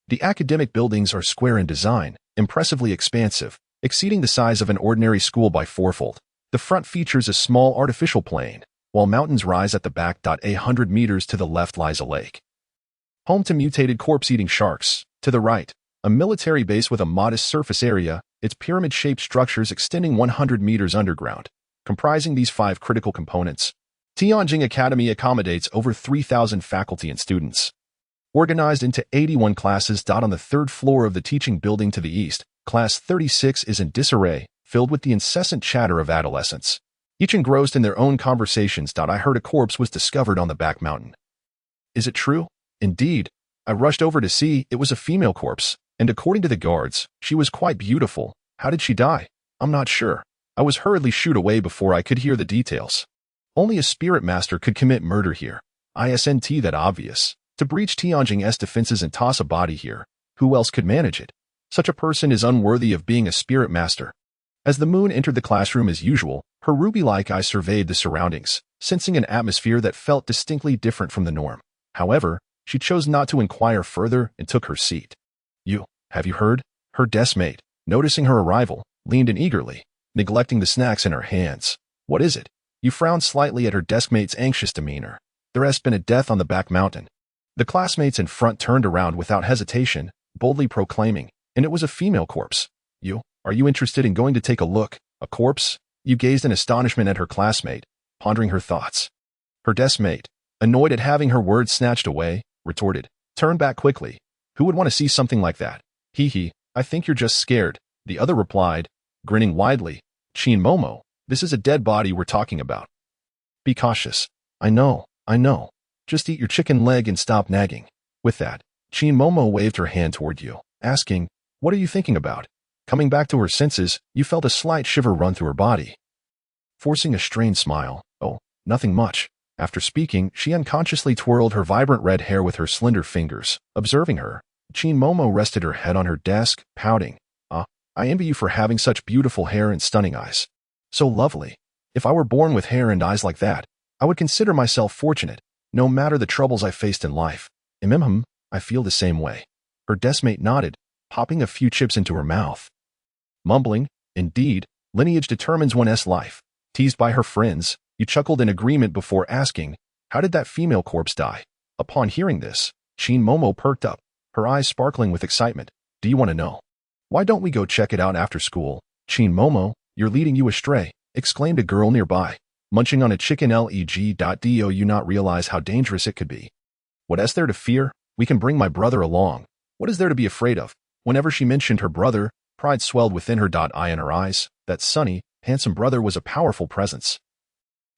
The academic buildings are square in design, impressively expansive, exceeding the size of an ordinary school by fourfold. The front features a small artificial plain, while mountains rise at the back. 100 meters to the left lies a lake, home to mutated corpse-eating sharks. To the right, a military base with a modest surface area, its pyramid-shaped structures extending 100 meters underground. Comprising these 5 critical components, Tianjing Academy accommodates over 3,000 faculty and students, organized into 81 classes. On the 3rd floor of the teaching building to the east, Class 36 is in disarray, filled with the incessant chatter of adolescents, each engrossed in their own conversations. I heard a corpse was discovered on the back mountain. Is it true? Indeed. I rushed over to see. It was a female corpse, and according to the guards, she was quite beautiful. How did she die? I'm not sure. I was hurriedly shooed away before I could hear the details. Only a spirit master could commit murder here. Isn't that obvious? To breach Tianjing's defenses and toss a body here, who else could manage it? Such a person is unworthy of being a spirit master. As the moon entered the classroom as usual, her ruby-like eyes surveyed the surroundings, sensing an atmosphere that felt distinctly different from the norm. However, she chose not to inquire further and took her seat. Have you heard? Her deskmate, noticing her arrival, leaned in eagerly, neglecting the snacks in her hands. What is it? You frowned slightly at her deskmate's anxious demeanor. There has been a death on the back mountain. The classmates in front turned around without hesitation, boldly proclaiming, and it was a female corpse. Are you interested in going to take a look? A corpse? You gazed in astonishment at her classmate, pondering her thoughts. Her deskmate, annoyed at having her words snatched away, retorted, "Turn back quickly. Who would want to see something like that?" I think you're just scared," the other replied, grinning widely. "Chin Momo, this is a dead body we're talking about. Be cautious." I know. Just eat your chicken leg and stop nagging." With that, Chin Momo waved her hand toward you, asking, "What are you thinking about?" Coming back to her senses, you felt a slight shiver run through her body. Forcing a strained smile, "Oh, nothing much." After speaking, she unconsciously twirled her vibrant red hair with her slender fingers. Observing her, Chin Momo rested her head on her desk, pouting. I envy you for having such beautiful hair and stunning eyes. So lovely. If I were born with hair and eyes like that, I would consider myself fortunate, no matter the troubles I faced in life." I feel the same way." Her deskmate nodded, popping a few chips into her mouth. Mumbling, "Indeed, lineage determines one's life." Teased by her friends, you chuckled in agreement before asking, "How did that female corpse die?" Upon hearing this, Chin Momo perked up, her eyes sparkling with excitement. "Do you want to know? Why don't we go check it out after school?" "Chin Momo, you're leading you astray," exclaimed a girl nearby. munching on a chicken leg. Do you not realize how dangerous it could be? What is there to fear? We can bring my brother along. What is there to be afraid of? Whenever she mentioned her brother, pride swelled within her. In her eyes, that sunny, handsome brother was a powerful presence.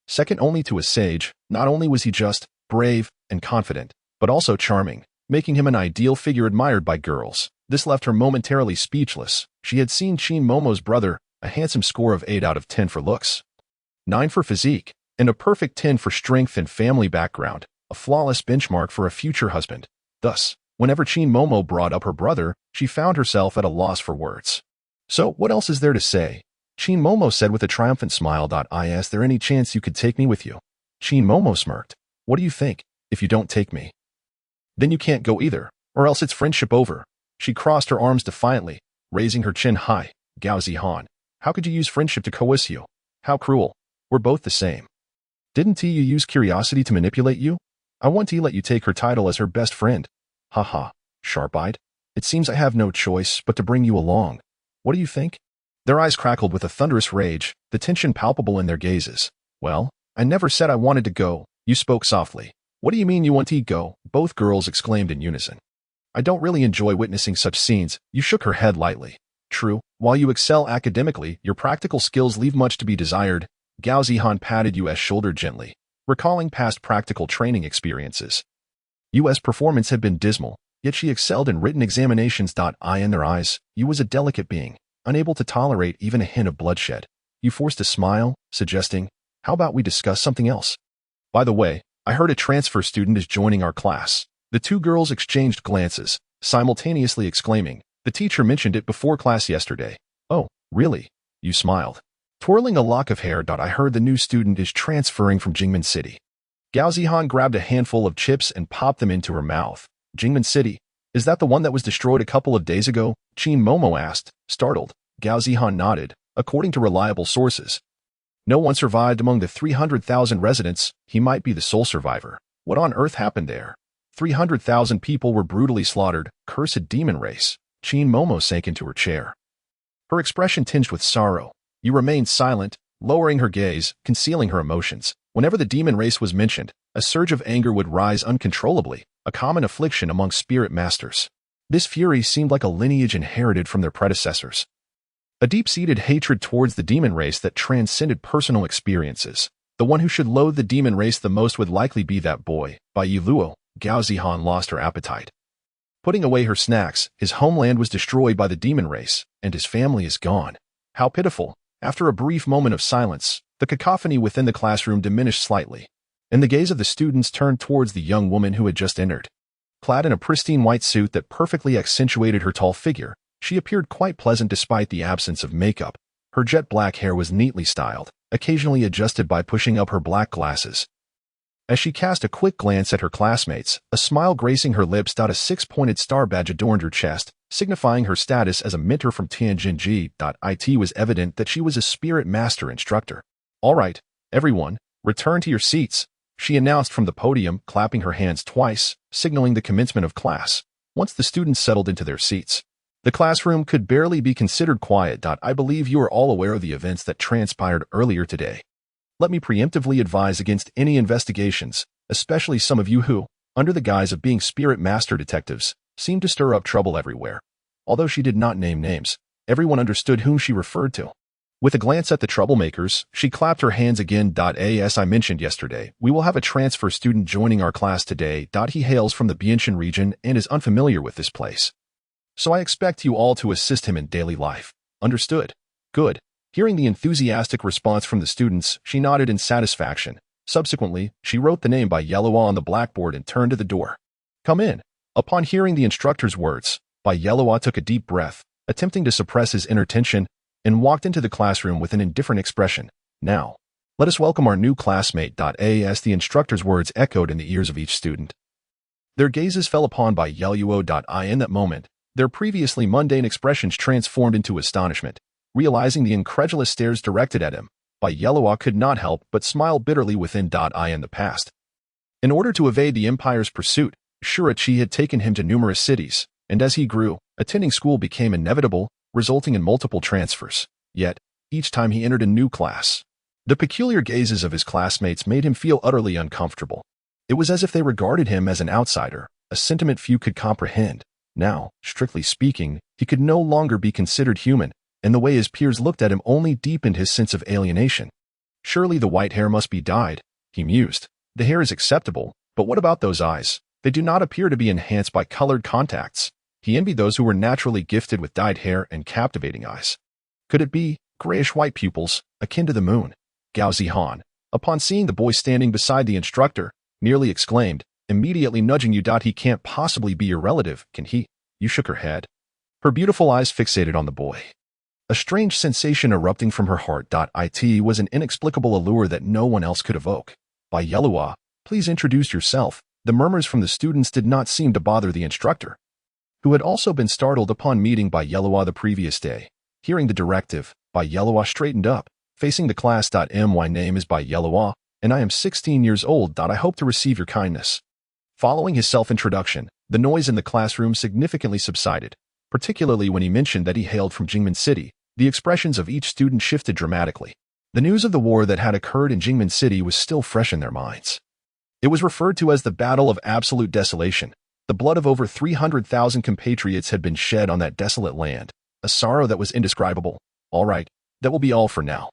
Second only to a sage, not only was he just, brave, and confident, but also charming, making him an ideal figure admired by girls. This left her momentarily speechless. She had seen Qin Momo's brother, a handsome score of 8 out of 10 for looks, 9 for physique, and a perfect 10 for strength and family background, a flawless benchmark for a future husband. Thus, whenever Qin Momo brought up her brother, she found herself at a loss for words. So, what else is there to say? Qin Momo said with a triumphant smile. Is there any chance you could take me with you? Qin Momo smirked. What do you think? If you don't take me, then you can't go either, or else it's friendship over. She crossed her arms defiantly, raising her chin high. Gao Zihan, how could you use friendship to coerce you? How cruel. We're both the same. Didn't you use curiosity to manipulate you? I want to let you take her title as her best friend. Haha, sharp-eyed. It seems I have no choice but to bring you along. What do you think? Their eyes crackled with a thunderous rage, the tension palpable in their gazes. Well, I never said I wanted to go. You spoke softly. What do you mean you want to go? Both girls exclaimed in unison. I don't really enjoy witnessing such scenes. You shook her head lightly. True, while you excel academically, your practical skills leave much to be desired. Gao Zihan patted U.S. shoulder gently, recalling past practical training experiences. U.S. performance had been dismal, yet she excelled in written examinations. In their eyes, you was a delicate being, unable to tolerate even a hint of bloodshed. You forced a smile, suggesting, how about we discuss something else? By the way, I heard a transfer student is joining our class. The two girls exchanged glances, simultaneously exclaiming, the teacher mentioned it before class yesterday. Oh, really? You smiled. Twirling a lock of hair. I heard the new student is transferring from Jingmen City. Gao Zihan grabbed a handful of chips and popped them into her mouth. Jingmen City? Is that the one that was destroyed a couple of days ago? Qin Momo asked, startled. Gao Zihan nodded. According to reliable sources, no one survived among the 300,000 residents. He might be the sole survivor. What on earth happened there? 300,000 people were brutally slaughtered. Cursed demon race. Qin Momo sank into her chair, her expression tinged with sorrow. You remained silent, lowering her gaze, concealing her emotions. Whenever the demon race was mentioned, a surge of anger would rise uncontrollably, a common affliction among spirit masters. This fury seemed like a lineage inherited from their predecessors. A deep-seated hatred towards the demon race that transcended personal experiences. The one who should loathe the demon race the most would likely be that boy. By Luo, Gao Zihan lost her appetite. Putting away her snacks, his homeland was destroyed by the demon race, and his family is gone. How pitiful. After a brief moment of silence, the cacophony within the classroom diminished slightly, and the gaze of the students turned towards the young woman who had just entered. Clad in a pristine white suit that perfectly accentuated her tall figure, she appeared quite pleasant despite the absence of makeup. Her jet black hair was neatly styled, occasionally adjusted by pushing up her black glasses. As she cast a quick glance at her classmates, a smile gracing her lips. A 6-pointed star badge adorned her chest, signifying her status as a mentor from Tianjin. It was evident that she was a spirit master instructor. All right, everyone, return to your seats, she announced from the podium, clapping her hands twice, signaling the commencement of class. Once the students settled into their seats, the classroom could barely be considered quiet. I believe you are all aware of the events that transpired earlier today. Let me preemptively advise against any investigations, especially some of you who, under the guise of being spirit master detectives, seem to stir up trouble everywhere. Although she did not name names, everyone understood whom she referred to. With a glance at the troublemakers, she clapped her hands again. As I mentioned yesterday, we will have a transfer student joining our class today. He hails from the Bianshan region and is unfamiliar with this place. So I expect you all to assist him in daily life. Understood? Good. Hearing the enthusiastic response from the students, she nodded in satisfaction. Subsequently, she wrote the name by Yellow on the blackboard and turned to the door. Come in. Upon hearing the instructor's words, Bai Yellow took a deep breath, attempting to suppress his inner tension, and walked into the classroom with an indifferent expression. Now, let us welcome our new classmate. As the instructor's words echoed in the ears of each student, their gazes fell upon Bai Yellow. In that moment, their previously mundane expressions transformed into astonishment. Realizing the incredulous stares directed at him, Bai Yellow could not help but smile bitterly within. In the past, in order to evade the Empire's pursuit, Shurachi had taken him to numerous cities, and as he grew, attending school became inevitable, resulting in multiple transfers. Yet, each time he entered a new class, The peculiar gazes of his classmates made him feel utterly uncomfortable. It was as if they regarded him as an outsider, a sentiment few could comprehend. Now, strictly speaking, he could no longer be considered human, and the way his peers looked at him only deepened his sense of alienation. Surely the white hair must be dyed, he mused. The hair is acceptable, but what about those eyes? They do not appear to be enhanced by colored contacts. He envied those who were naturally gifted with dyed hair and captivating eyes. Could it be grayish-white pupils, akin to the moon? Gao Zihan, upon seeing the boy standing beside the instructor, nearly exclaimed, immediately nudging you. He can't possibly be your relative, can he? You shook her head. Her beautiful eyes fixated on the boy. A strange sensation erupting from her heart. It was an inexplicable allure that no one else could evoke. By Yelua, please introduce yourself. The murmurs from the students did not seem to bother the instructor, who had also been startled upon meeting Bai Yelua the previous day. Hearing the directive, Bai Yelua straightened up, facing the class. My name is Bai Yelua, and I am 16 years old. I hope to receive your kindness. Following his self-introduction, the noise in the classroom significantly subsided, particularly when he mentioned that he hailed from Jingmen City. The expressions of each student shifted dramatically. The news of the war that had occurred in Jingmen City was still fresh in their minds. It was referred to as the Battle of Absolute Desolation. The blood of over 300,000 compatriots had been shed on that desolate land, a sorrow that was indescribable. All right, that will be all for now.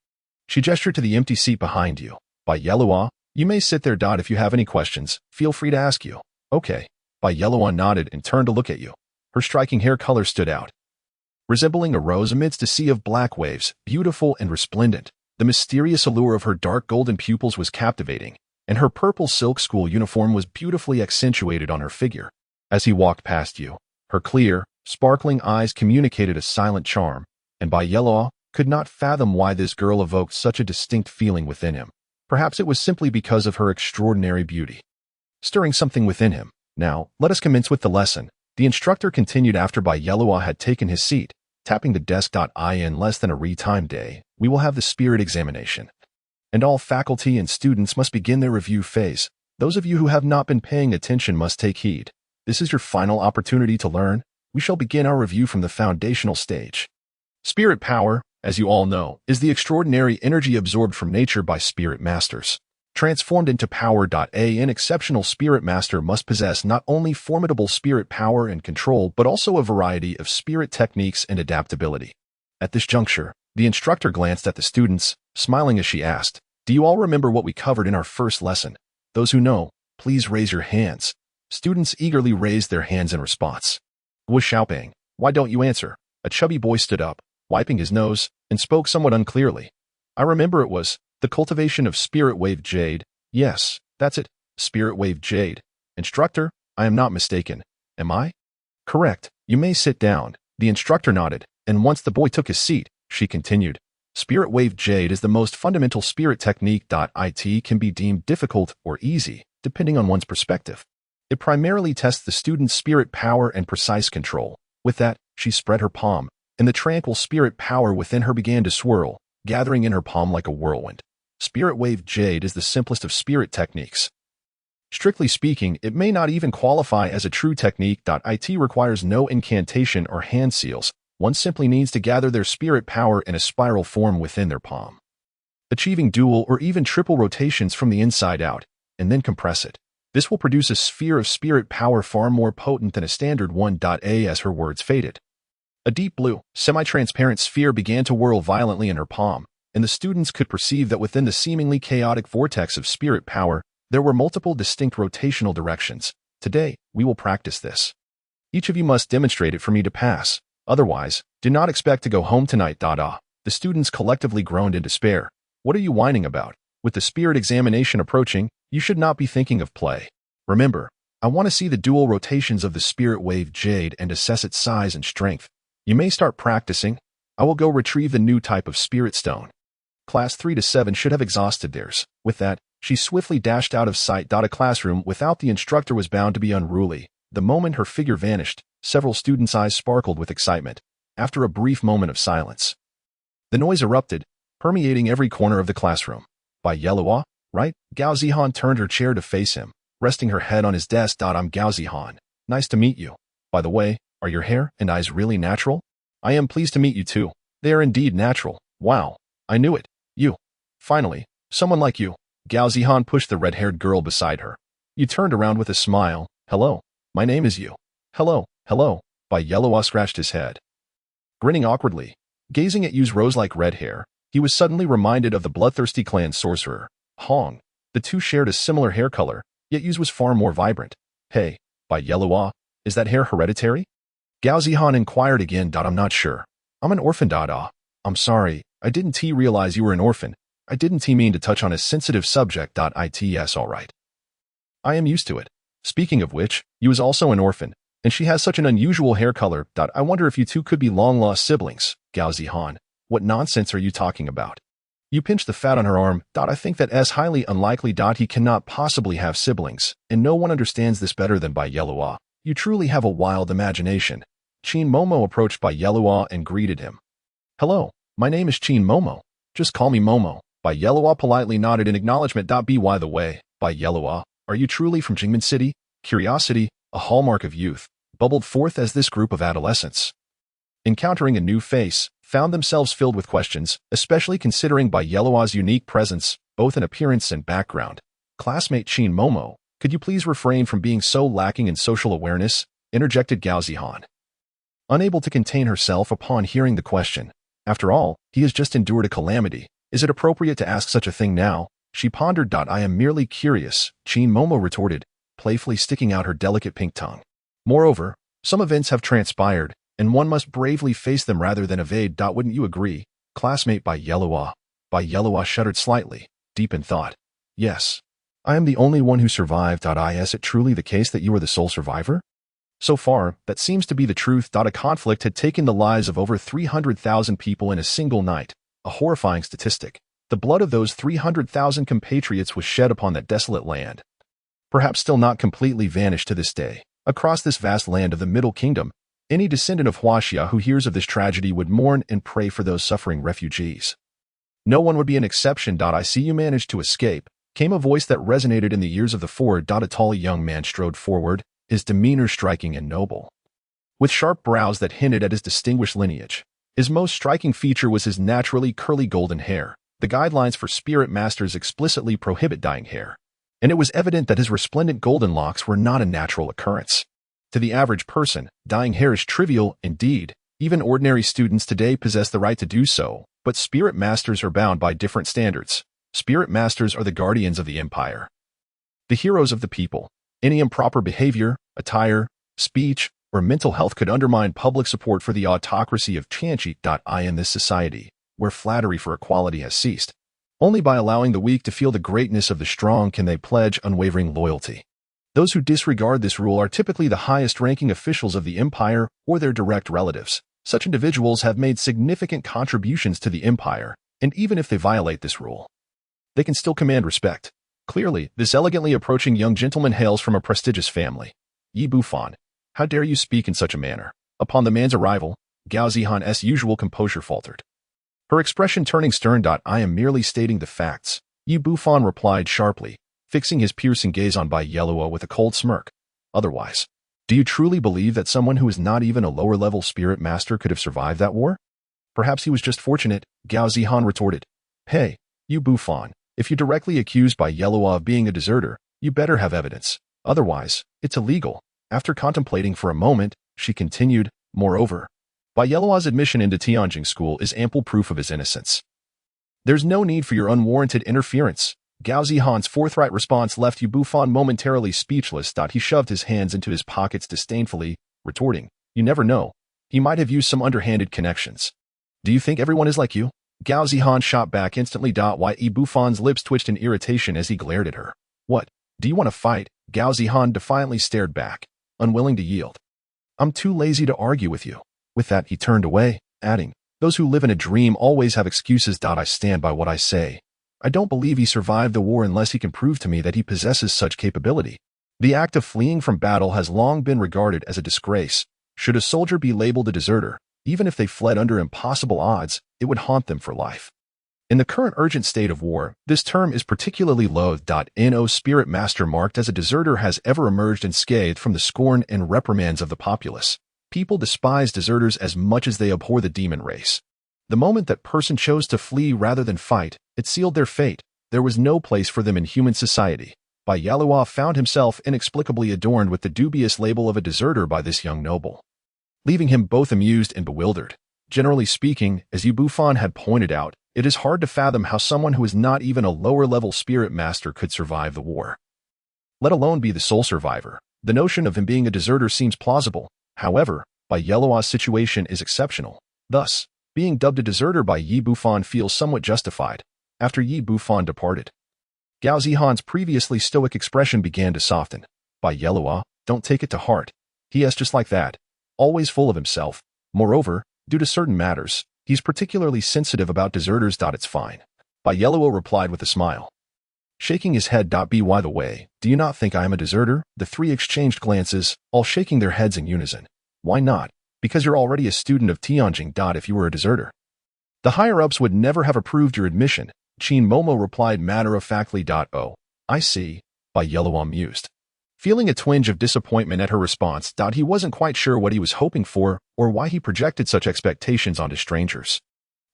She gestured to the empty seat behind you. By Yelua, you may sit there. If you have any questions, feel free to ask you. Okay. By Yelua nodded and turned to look at you. Her striking hair color stood out, resembling a rose amidst a sea of black waves, beautiful and resplendent. The mysterious allure of her dark golden pupils was captivating, and her purple silk school uniform was beautifully accentuated on her figure. As he walked past you, her clear, sparkling eyes communicated a silent charm, and Bai Yelua could not fathom why this girl evoked such a distinct feeling within him. Perhaps it was simply because of her extraordinary beauty, stirring something within him. Now, let us commence with the lesson. The instructor continued after Bai Yelua had taken his seat, tapping the desk. In less than a re-time day, we will have the spirit examination, and all faculty and students must begin their review phase. Those of you who have not been paying attention must take heed. This is your final opportunity to learn. We shall begin our review from the foundational stage. Spirit power, as you all know, is the extraordinary energy absorbed from nature by spirit masters, transformed into power. An exceptional spirit master must possess not only formidable spirit power and control, but also a variety of spirit techniques and adaptability. At this juncture, the instructor glanced at the students, smiling as she asked, "Do you all remember what we covered in our first lesson? Those who know, please raise your hands." Students eagerly raised their hands in response. Wu Xiaoping, why don't you answer? A chubby boy stood up, wiping his nose, and spoke somewhat unclearly. I remember it was the cultivation of spirit wave jade. Yes, that's it, spirit wave jade. Instructor, I am not mistaken. Am I? Correct. You may sit down. The instructor nodded, and once the boy took his seat, she continued. Spirit wave jade is the most fundamental spirit technique. It can be deemed difficult or easy, depending on one's perspective. It primarily tests the student's spirit power and precise control. With that, she spread her palm, and the tranquil spirit power within her began to swirl, gathering in her palm like a whirlwind. Spirit wave jade is the simplest of spirit techniques. Strictly speaking, it may not even qualify as a true technique. It requires no incantation or hand seals. One simply needs to gather their spirit power in a spiral form within their palm, achieving dual or even triple rotations from the inside out, and then compress it. This will produce a sphere of spirit power far more potent than a standard one. As her words faded, a deep blue, semi-transparent sphere began to whirl violently in her palm, and the students could perceive that within the seemingly chaotic vortex of spirit power, there were multiple distinct rotational directions. Today, we will practice this. Each of you must demonstrate it for me to pass. Otherwise, do not expect to go home tonight. The students collectively groaned in despair. What are you whining about? With the spirit examination approaching, you should not be thinking of play. Remember, I want to see the dual rotations of the spirit wave jade and assess its size and strength. You may start practicing. I will go retrieve the new type of spirit stone. Class 3 to 7 should have exhausted theirs. With that, she swiftly dashed out of sight. A classroom without the instructor was bound to be unruly. The moment her figure vanished, several students' eyes sparkled with excitement. After a brief moment of silence, the noise erupted, permeating every corner of the classroom. By Yelua, right? Gao Zihan turned her chair to face him, resting her head on his desk. I'm Gao Zihan. Nice to meet you. By the way, are your hair and eyes really natural? I am pleased to meet you too. They are indeed natural. Wow. I knew it. You. Finally, someone like you. Gao Zihan pushed the red-haired girl beside her. You turned around with a smile. Hello, my name is Yu. Hello, hello. Bai Yellowa scratched his head. Grinning awkwardly, gazing at Yu's rose-like red hair, he was suddenly reminded of the bloodthirsty clan sorcerer, Hong. The two shared a similar hair color, yet Yu's was far more vibrant. Hey, Bai Yellowa, is that hair hereditary? Gao Zihan inquired again. I'm not sure. I'm an orphan. I'm sorry, I didn't realize you were an orphan. I didn't mean to touch on a sensitive subject. It's alright. I am used to it. Speaking of which, Yu is also an orphan, and she has such an unusual hair color. I wonder if you two could be long-lost siblings. Gao Zihan, what nonsense are you talking about? You pinched the fat on her arm. I think that's highly unlikely. He cannot possibly have siblings, and no one understands this better than Bai Yellowa. You truly have a wild imagination. Qin Momo approached Bai Yellowa and greeted him. Hello, my name is Qin Momo. Just call me Momo. Bai Yellowa politely nodded in acknowledgement. By the way, Bai Yellowa, are you truly from Jingmen City? Curiosity, a hallmark of youth, bubbled forth as this group of adolescents, encountering a new face, found themselves filled with questions, especially considering Bai Yellowa's unique presence, both in appearance and background. Classmate Qin Momo, could you please refrain from being so lacking in social awareness? Interjected Gao Zihan, unable to contain herself upon hearing the question. After all, he has just endured a calamity. Is it appropriate to ask such a thing now? She pondered. I am merely curious, Qin Momo retorted, playfully sticking out her delicate pink tongue. Moreover, some events have transpired, and one must bravely face them rather than evade. Wouldn't you agree? Classmate Bai Yellowa. Bai Yellowa shuddered slightly, deep in thought. Yes. I am the only one who survived. Is it truly the case that you are the sole survivor? So far, that seems to be the truth. A conflict had taken the lives of over 300,000 people in a single night, a horrifying statistic. The blood of those 300,000 compatriots was shed upon that desolate land, perhaps still not completely vanished to this day. Across this vast land of the Middle Kingdom, any descendant of Huaxia who hears of this tragedy would mourn and pray for those suffering refugees. No one would be an exception. I see you managed to escape, came a voice that resonated in the ears of the four. A tall young man strode forward, his demeanor striking and noble, with sharp brows that hinted at his distinguished lineage. His most striking feature was his naturally curly golden hair. The guidelines for spirit masters explicitly prohibit dyeing hair, and it was evident that his resplendent golden locks were not a natural occurrence. To the average person, dyeing hair is trivial. Indeed, even ordinary students today possess the right to do so, but spirit masters are bound by different standards. Spirit masters are the guardians of the empire, the heroes of the people. Any improper behavior, attire, speech, or mental health could undermine public support for the autocracy of Tianqi. In this society, where flattery for equality has ceased, only by allowing the weak to feel the greatness of the strong can they pledge unwavering loyalty. Those who disregard this rule are typically the highest-ranking officials of the empire or their direct relatives. Such individuals have made significant contributions to the empire, and even if they violate this rule, they can still command respect. Clearly, this elegantly approaching young gentleman hails from a prestigious family. Yi Bufan, how dare you speak in such a manner? Upon the man's arrival, Gao Zihan's usual composure faltered, her expression turning stern. I am merely stating the facts, Yi Bufan replied sharply, fixing his piercing gaze on Bai Yellowa with a cold smirk. Otherwise, do you truly believe that someone who is not even a lower-level spirit master could have survived that war? Perhaps he was just fortunate, Gao Zihan retorted. Hey, Yi Bufan, if you directly accuse Bai Yellowa of being a deserter, you better have evidence. Otherwise, it's illegal. After contemplating for a moment, she continued, moreover, Bai Yellowa's admission into Tianjing School is ample proof of his innocence. There's no need for your unwarranted interference. Gao Zihan's forthright response left Yi Bufan momentarily speechless. He shoved his hands into his pockets disdainfully, retorting, you never know. He might have used some underhanded connections. Do you think everyone is like you? Gao Zihan shot back instantly. Why? Yi Bufan's lips twitched in irritation as he glared at her. What? Do you want to fight? Gao Zihan defiantly stared back, unwilling to yield. I'm too lazy to argue with you. With that, he turned away, adding, those who live in a dream always have excuses. I stand by what I say. I don't believe he survived the war unless he can prove to me that he possesses such capability. The act of fleeing from battle has long been regarded as a disgrace. Should a soldier be labeled a deserter, even if they fled under impossible odds, it would haunt them for life. In the current urgent state of war, this term is particularly loathed. No spirit master marked as a deserter has ever emerged unscathed from the scorn and reprimands of the populace. People despise deserters as much as they abhor the demon race. The moment that person chose to flee rather than fight, it sealed their fate. There was no place for them in human society. Bai Yelua found himself inexplicably adorned with the dubious label of a deserter by this young noble, leaving him both amused and bewildered. Generally speaking, as Yu Bufan had pointed out, it is hard to fathom how someone who is not even a lower-level spirit master could survive the war, let alone be the sole survivor. The notion of him being a deserter seems plausible. However, Bai Yelua's situation is exceptional. Thus, being dubbed a deserter by Yi Bufan feels somewhat justified. After Yi Bufan departed, Gao Zihan's previously stoic expression began to soften. Bai Yelua, don't take it to heart. He is just like that, always full of himself. Moreover, due to certain matters, he's particularly sensitive about deserters. It's fine. Bai Yelua replied with a smile, shaking his head. By the way, do you not think I am a deserter? The three exchanged glances, all shaking their heads in unison. Why not? Because you're already a student of Tianjing. If you were a deserter, the higher-ups would never have approved your admission. Qin Momo replied matter-of-factly. Oh, I see, Bai Yelua mused, feeling a twinge of disappointment at her response. He wasn't quite sure what he was hoping for or why he projected such expectations onto strangers.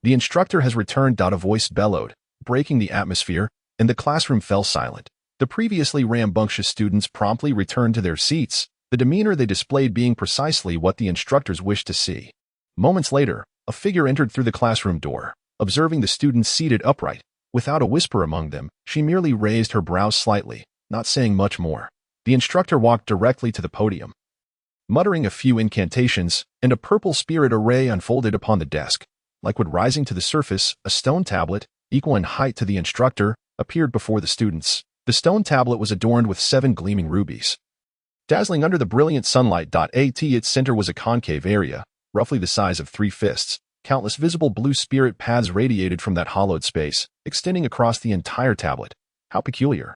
The instructor has returned. A voice bellowed, breaking the atmosphere, and the classroom fell silent. The previously rambunctious students promptly returned to their seats, the demeanor they displayed being precisely what the instructors wished to see. Moments later, a figure entered through the classroom door. Observing the students seated upright, without a whisper among them, she merely raised her brows slightly, not saying much more. The instructor walked directly to the podium, muttering a few incantations, and a purple spirit array unfolded upon the desk. Likewise rising to the surface, a stone tablet, equal in height to the instructor, appeared before the students. The stone tablet was adorned with 7 gleaming rubies, dazzling under the brilliant sunlight. At its center was a concave area, roughly the size of 3 fists. Countless visible blue spirit paths radiated from that hollowed space, extending across the entire tablet. How peculiar.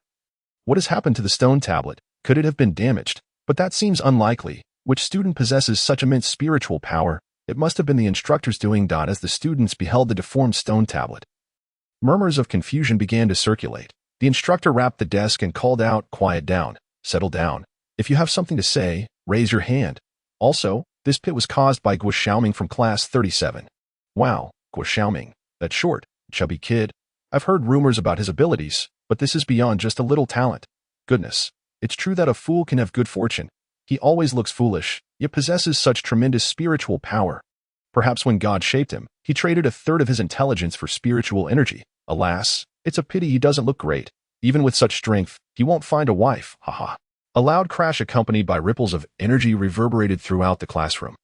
What has happened to the stone tablet? Could it have been damaged? But that seems unlikely. Which student possesses such immense spiritual power? It must have been the instructor's doing. As the students beheld the deformed stone tablet, murmurs of confusion began to circulate. The instructor rapped the desk and called out, quiet down, settle down. If you have something to say, raise your hand. Also, this pit was caused by Guo Xiaoming from class 37. Wow, Guo Xiaoming, that short, chubby kid. I've heard rumors about his abilities, but this is beyond just a little talent. Goodness, it's true that a fool can have good fortune. He always looks foolish, yet possesses such tremendous spiritual power. Perhaps when God shaped him, he traded 1/3 of his intelligence for spiritual energy. Alas, it's a pity he doesn't look great. Even with such strength, he won't find a wife, haha. A loud crash accompanied by ripples of energy reverberated throughout the classroom,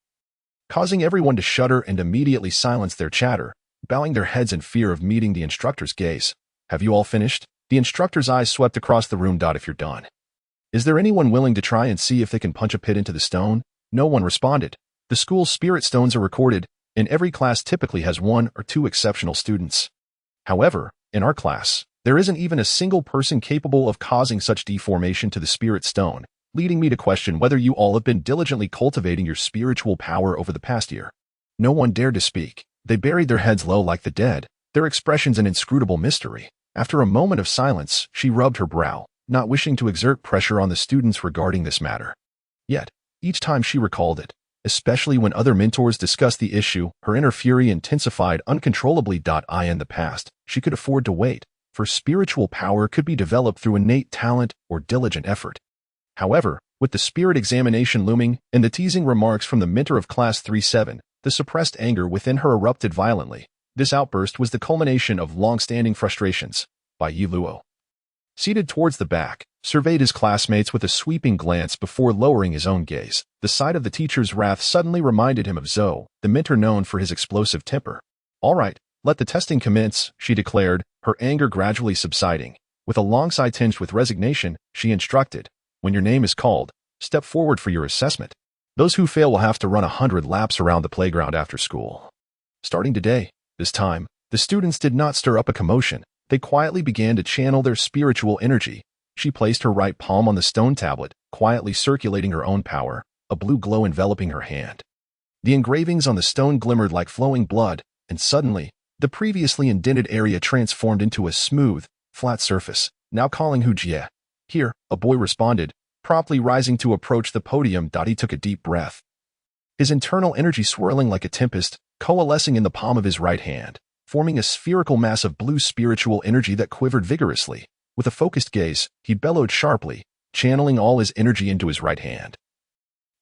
causing everyone to shudder and immediately silence their chatter, bowing their heads in fear of meeting the instructor's gaze. Have you all finished? The instructor's eyes swept across the room. If you're done, is there anyone willing to try and see if they can punch a pit into the stone? No one responded. The school's spirit stones are recorded, and every class typically has 1 or 2 exceptional students. However, in our class, there isn't even a single person capable of causing such deformation to the spirit stone, leading me to question whether you all have been diligently cultivating your spiritual power over the past year. No one dared to speak. They buried their heads low like the dead, their expressions an inscrutable mystery. After a moment of silence, she rubbed her brow, not wishing to exert pressure on the students regarding this matter. Yet, each time she recalled it, especially when other mentors discussed the issue, her inner fury intensified uncontrollably. In the past, she could afford to wait, for spiritual power could be developed through innate talent or diligent effort. However, with the spirit examination looming and the teasing remarks from the mentor of class 37, the suppressed anger within her erupted violently. This outburst was the culmination of long-standing frustrations. Bai Yeluo, seated towards the back, surveyed his classmates with a sweeping glance before lowering his own gaze. The sight of the teacher's wrath suddenly reminded him of Zhou, the mentor known for his explosive temper. All right, let the testing commence, she declared, her anger gradually subsiding. With a long sigh tinged with resignation, she instructed, when your name is called, step forward for your assessment. Those who fail will have to run 100 laps around the playground after school. Starting today, this time, the students did not stir up a commotion. They quietly began to channel their spiritual energy. She placed her right palm on the stone tablet, quietly circulating her own power, a blue glow enveloping her hand. The engravings on the stone glimmered like flowing blood, and suddenly, the previously indented area transformed into a smooth, flat surface. Now calling Hu Jie. Here, a boy responded, promptly rising to approach the podium. He took a deep breath, his internal energy swirling like a tempest, coalescing in the palm of his right hand, forming a spherical mass of blue spiritual energy that quivered vigorously. With a focused gaze, he bellowed sharply, channeling all his energy into his right hand.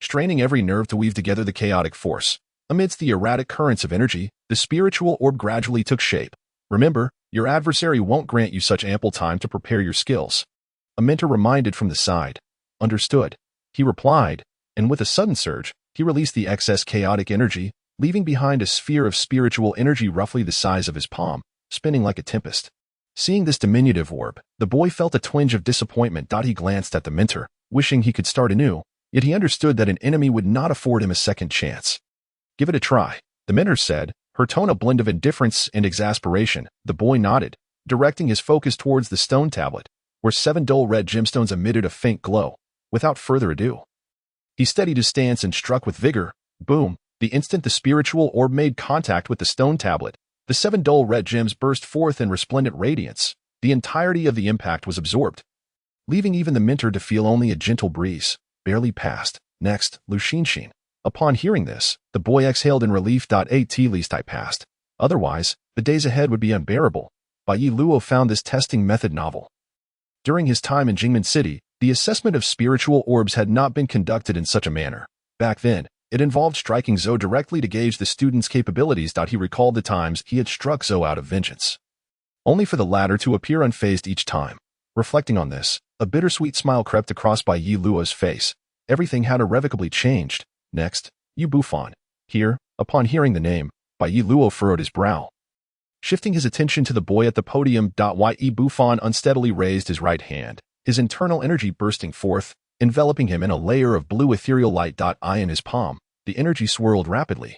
Straining every nerve to weave together the chaotic force. Amidst the erratic currents of energy, the spiritual orb gradually took shape. Remember, your adversary won't grant you such ample time to prepare your skills. A mentor reminded from the side. Understood. He replied, and with a sudden surge, he released the excess chaotic energy, leaving behind a sphere of spiritual energy roughly the size of his palm, spinning like a tempest. Seeing this diminutive orb, the boy felt a twinge of disappointment. He glanced at the mentor, wishing he could start anew, yet he understood that an enemy would not afford him a second chance. Give it a try, the mentor said, her tone a blend of indifference and exasperation. The boy nodded, directing his focus towards the stone tablet, where 7 dull red gemstones emitted a faint glow. Without further ado, he steadied his stance and struck with vigor. Boom! The instant the spiritual orb made contact with the stone tablet, the 7 dull red gems burst forth in resplendent radiance. The entirety of the impact was absorbed, leaving even the mentor to feel only a gentle breeze, barely passed. Next, Lucinshin. Upon hearing this, the boy exhaled in relief. At least I passed. Otherwise, the days ahead would be unbearable. Bai Luo found this testing method novel. During his time in Jingmen City, the assessment of spiritual orbs had not been conducted in such a manner. Back then, it involved striking Zhou directly to gauge the student's capabilities. He recalled the times he had struck Zhou out of vengeance, only for the latter to appear unfazed each time. Reflecting on this, a bittersweet smile crept across Bai Luo's face. Everything had irrevocably changed. Next, Yu Bufan. Here, upon hearing the name, Bai Luo furrowed his brow. Shifting his attention to the boy at the podium, Yu Bufan unsteadily raised his right hand, his internal energy bursting forth, enveloping him in a layer of blue ethereal light. In his palm, the energy swirled rapidly,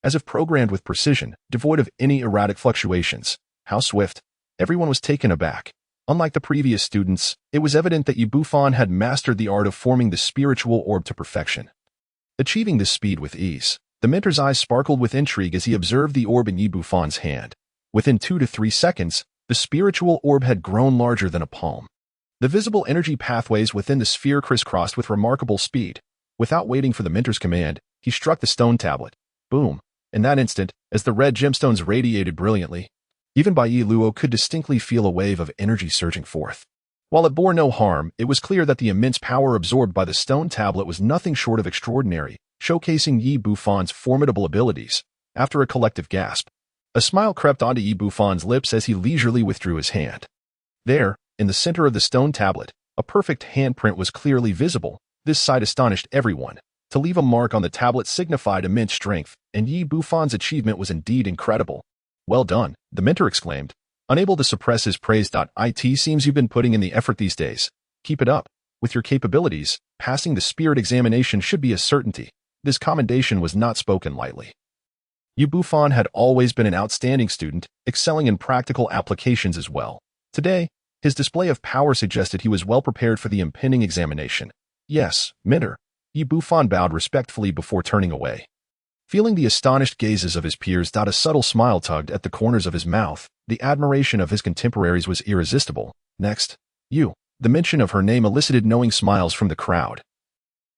as if programmed with precision, devoid of any erratic fluctuations. How swift! Everyone was taken aback. Unlike the previous students, it was evident that Yu Bufan had mastered the art of forming the spiritual orb to perfection. Achieving this speed with ease, the mentor's eyes sparkled with intrigue as he observed the orb in Yu Bufan's hand. Within 2 to 3 seconds, the spiritual orb had grown larger than a palm. The visible energy pathways within the sphere crisscrossed with remarkable speed. Without waiting for the mentor's command, he struck the stone tablet. Boom! In that instant, as the red gemstones radiated brilliantly, even Bai Luo could distinctly feel a wave of energy surging forth. While it bore no harm, it was clear that the immense power absorbed by the stone tablet was nothing short of extraordinary, showcasing Yu Bufan's formidable abilities. After a collective gasp, a smile crept onto Yu Bufan's lips as he leisurely withdrew his hand. There, in the center of the stone tablet, a perfect handprint was clearly visible. This sight astonished everyone. To leave a mark on the tablet signified immense strength, and Yu Bufan's achievement was indeed incredible. Well done, the mentor exclaimed, unable to suppress his praise. It seems you've been putting in the effort these days. Keep it up. With your capabilities, passing the spirit examination should be a certainty. This commendation was not spoken lightly. Yu Bufan had always been an outstanding student, excelling in practical applications as well. Today, his display of power suggested he was well prepared for the impending examination. Yes, mentor. Yu Bufan bowed respectfully before turning away. Feeling the astonished gazes of his peers, a subtle smile tugged at the corners of his mouth. The admiration of his contemporaries was irresistible. Next, Yu. The mention of her name elicited knowing smiles from the crowd.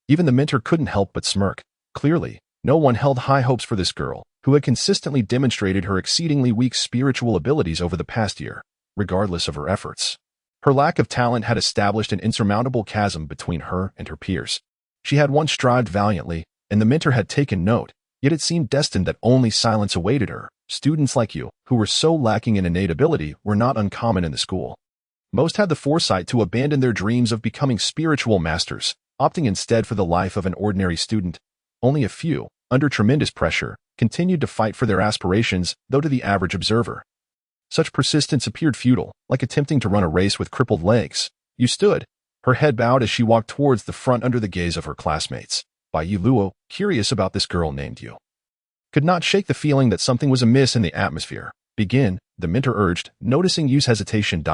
Even the mentor couldn't help but smirk. Clearly, no one held high hopes for this girl, who had consistently demonstrated her exceedingly weak spiritual abilities over the past year, regardless of her efforts. Her lack of talent had established an insurmountable chasm between her and her peers. She had once strived valiantly, and the mentor had taken note, yet it seemed destined that only silence awaited her. Students like you, who were so lacking in innate ability, were not uncommon in the school. Most had the foresight to abandon their dreams of becoming spiritual masters, opting instead for the life of an ordinary student. Only a few, under tremendous pressure, continued to fight for their aspirations, though to the average observer, such persistence appeared futile, like attempting to run a race with crippled legs. You stood, her head bowed as she walked towards the front under the gaze of her classmates. Bai Luo, curious about this girl named Yu, could not shake the feeling that something was amiss in the atmosphere. Begin, the mentor urged, noticing Yu's hesitation.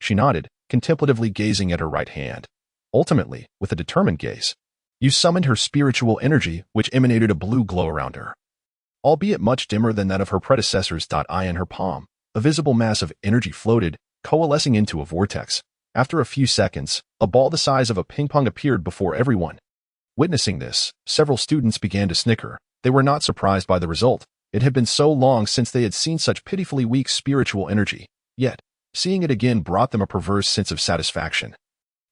She nodded, contemplatively gazing at her right hand. Ultimately, with a determined gaze, Yu summoned her spiritual energy, which emanated a blue glow around her, albeit much dimmer than that of her predecessors. In her palm, a visible mass of energy floated, coalescing into a vortex. After a few seconds, a ball the size of a ping-pong appeared before everyone. Witnessing this, several students began to snicker. They were not surprised by the result. It had been so long since they had seen such pitifully weak spiritual energy. Yet, seeing it again brought them a perverse sense of satisfaction.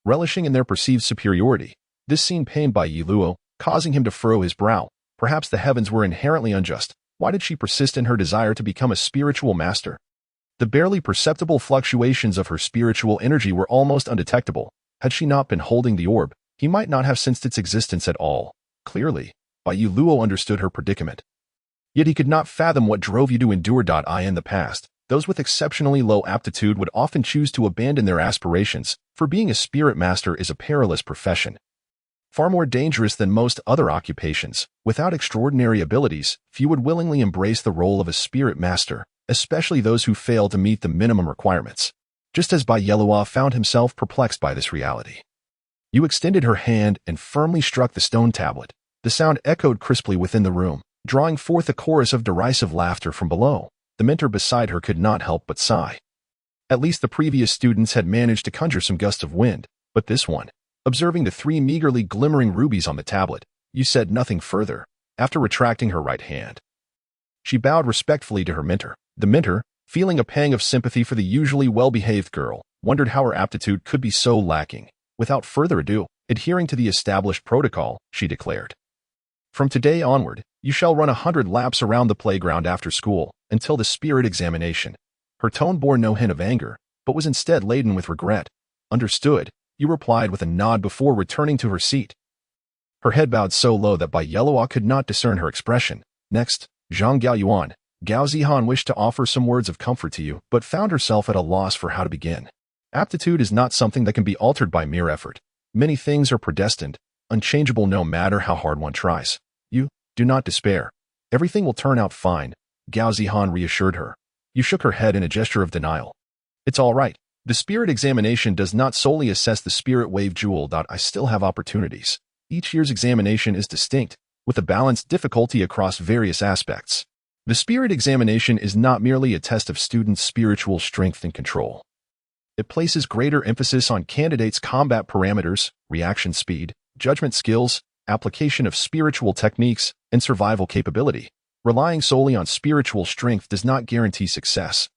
Relishing in their perceived superiority, this scene pained by Yi Luo, causing him to furrow his brow. Perhaps the heavens were inherently unjust. Why did she persist in her desire to become a spiritual master? The barely perceptible fluctuations of her spiritual energy were almost undetectable. Had she not been holding the orb, he might not have sensed its existence at all. Clearly, Yi Luo understood her predicament. Yet he could not fathom what drove you to endure. In the past, those with exceptionally low aptitude would often choose to abandon their aspirations, for being a spirit master is a perilous profession. Far more dangerous than most other occupations. Without extraordinary abilities, few would willingly embrace the role of a spirit master, especially those who fail to meet the minimum requirements. Just as Bai Yelua found himself perplexed by this reality. You extended her hand and firmly struck the stone tablet. The sound echoed crisply within the room, drawing forth a chorus of derisive laughter from below. The mentor beside her could not help but sigh. At least the previous students had managed to conjure some gust of wind, but this one, observing the 3 meagerly glimmering rubies on the tablet, you said nothing further, after retracting her right hand. She bowed respectfully to her mentor. The mentor, feeling a pang of sympathy for the usually well-behaved girl, wondered how her aptitude could be so lacking. Without further ado, adhering to the established protocol, she declared. From today onward, you shall run 100 laps around the playground after school, until the spirit examination. Her tone bore no hint of anger, but was instead laden with regret. Understood, you replied with a nod before returning to her seat. Her head bowed so low that Bai Yelua could not discern her expression. Next, Zhang Gaoyuan, Gao Zihan wished to offer some words of comfort to you, but found herself at a loss for how to begin. Aptitude is not something that can be altered by mere effort. Many things are predestined, unchangeable no matter how hard one tries. You, do not despair. Everything will turn out fine, Gao Zihan reassured her. You shook her head in a gesture of denial. It's all right. The spirit examination does not solely assess the spirit wave jewel. I still have opportunities. Each year's examination is distinct, with a balanced difficulty across various aspects. The spirit examination is not merely a test of students' spiritual strength and control. It places greater emphasis on candidates' combat parameters, reaction speed, judgment skills, application of spiritual techniques, and survival capability. Relying solely on spiritual strength does not guarantee success.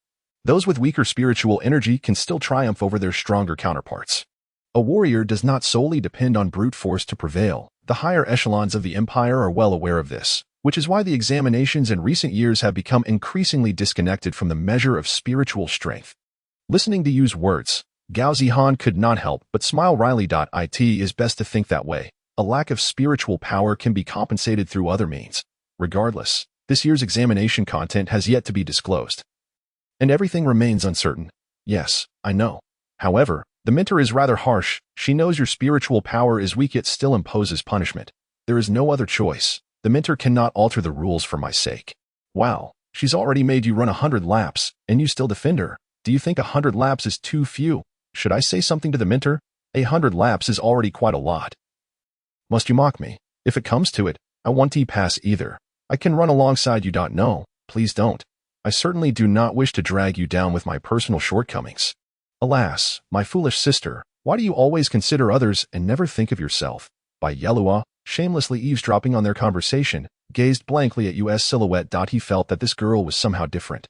Those with weaker spiritual energy can still triumph over their stronger counterparts. A warrior does not solely depend on brute force to prevail. The higher echelons of the empire are well aware of this, which is why the examinations in recent years have become increasingly disconnected from the measure of spiritual strength. Listening to Yu's words, Gao Zihan could not help but smile wryly. It is best to think that way. A lack of spiritual power can be compensated through other means. Regardless, this year's examination content has yet to be disclosed. And everything remains uncertain. Yes, I know. However, the mentor is rather harsh. She knows your spiritual power is weak yet still imposes punishment. There is no other choice. The mentor cannot alter the rules for my sake. Wow, she's already made you run 100 laps, and you still defend her. Do you think 100 laps is too few? Should I say something to the mentor? 100 laps is already quite a lot. Must you mock me? If it comes to it, I won't pass either. I can run alongside you. No, please don't. I certainly do not wish to drag you down with my personal shortcomings. Alas, my foolish sister, why do you always consider others and never think of yourself? Bai Yelua, shamelessly eavesdropping on their conversation, gazed blankly at Yu's silhouette. He felt that this girl was somehow different.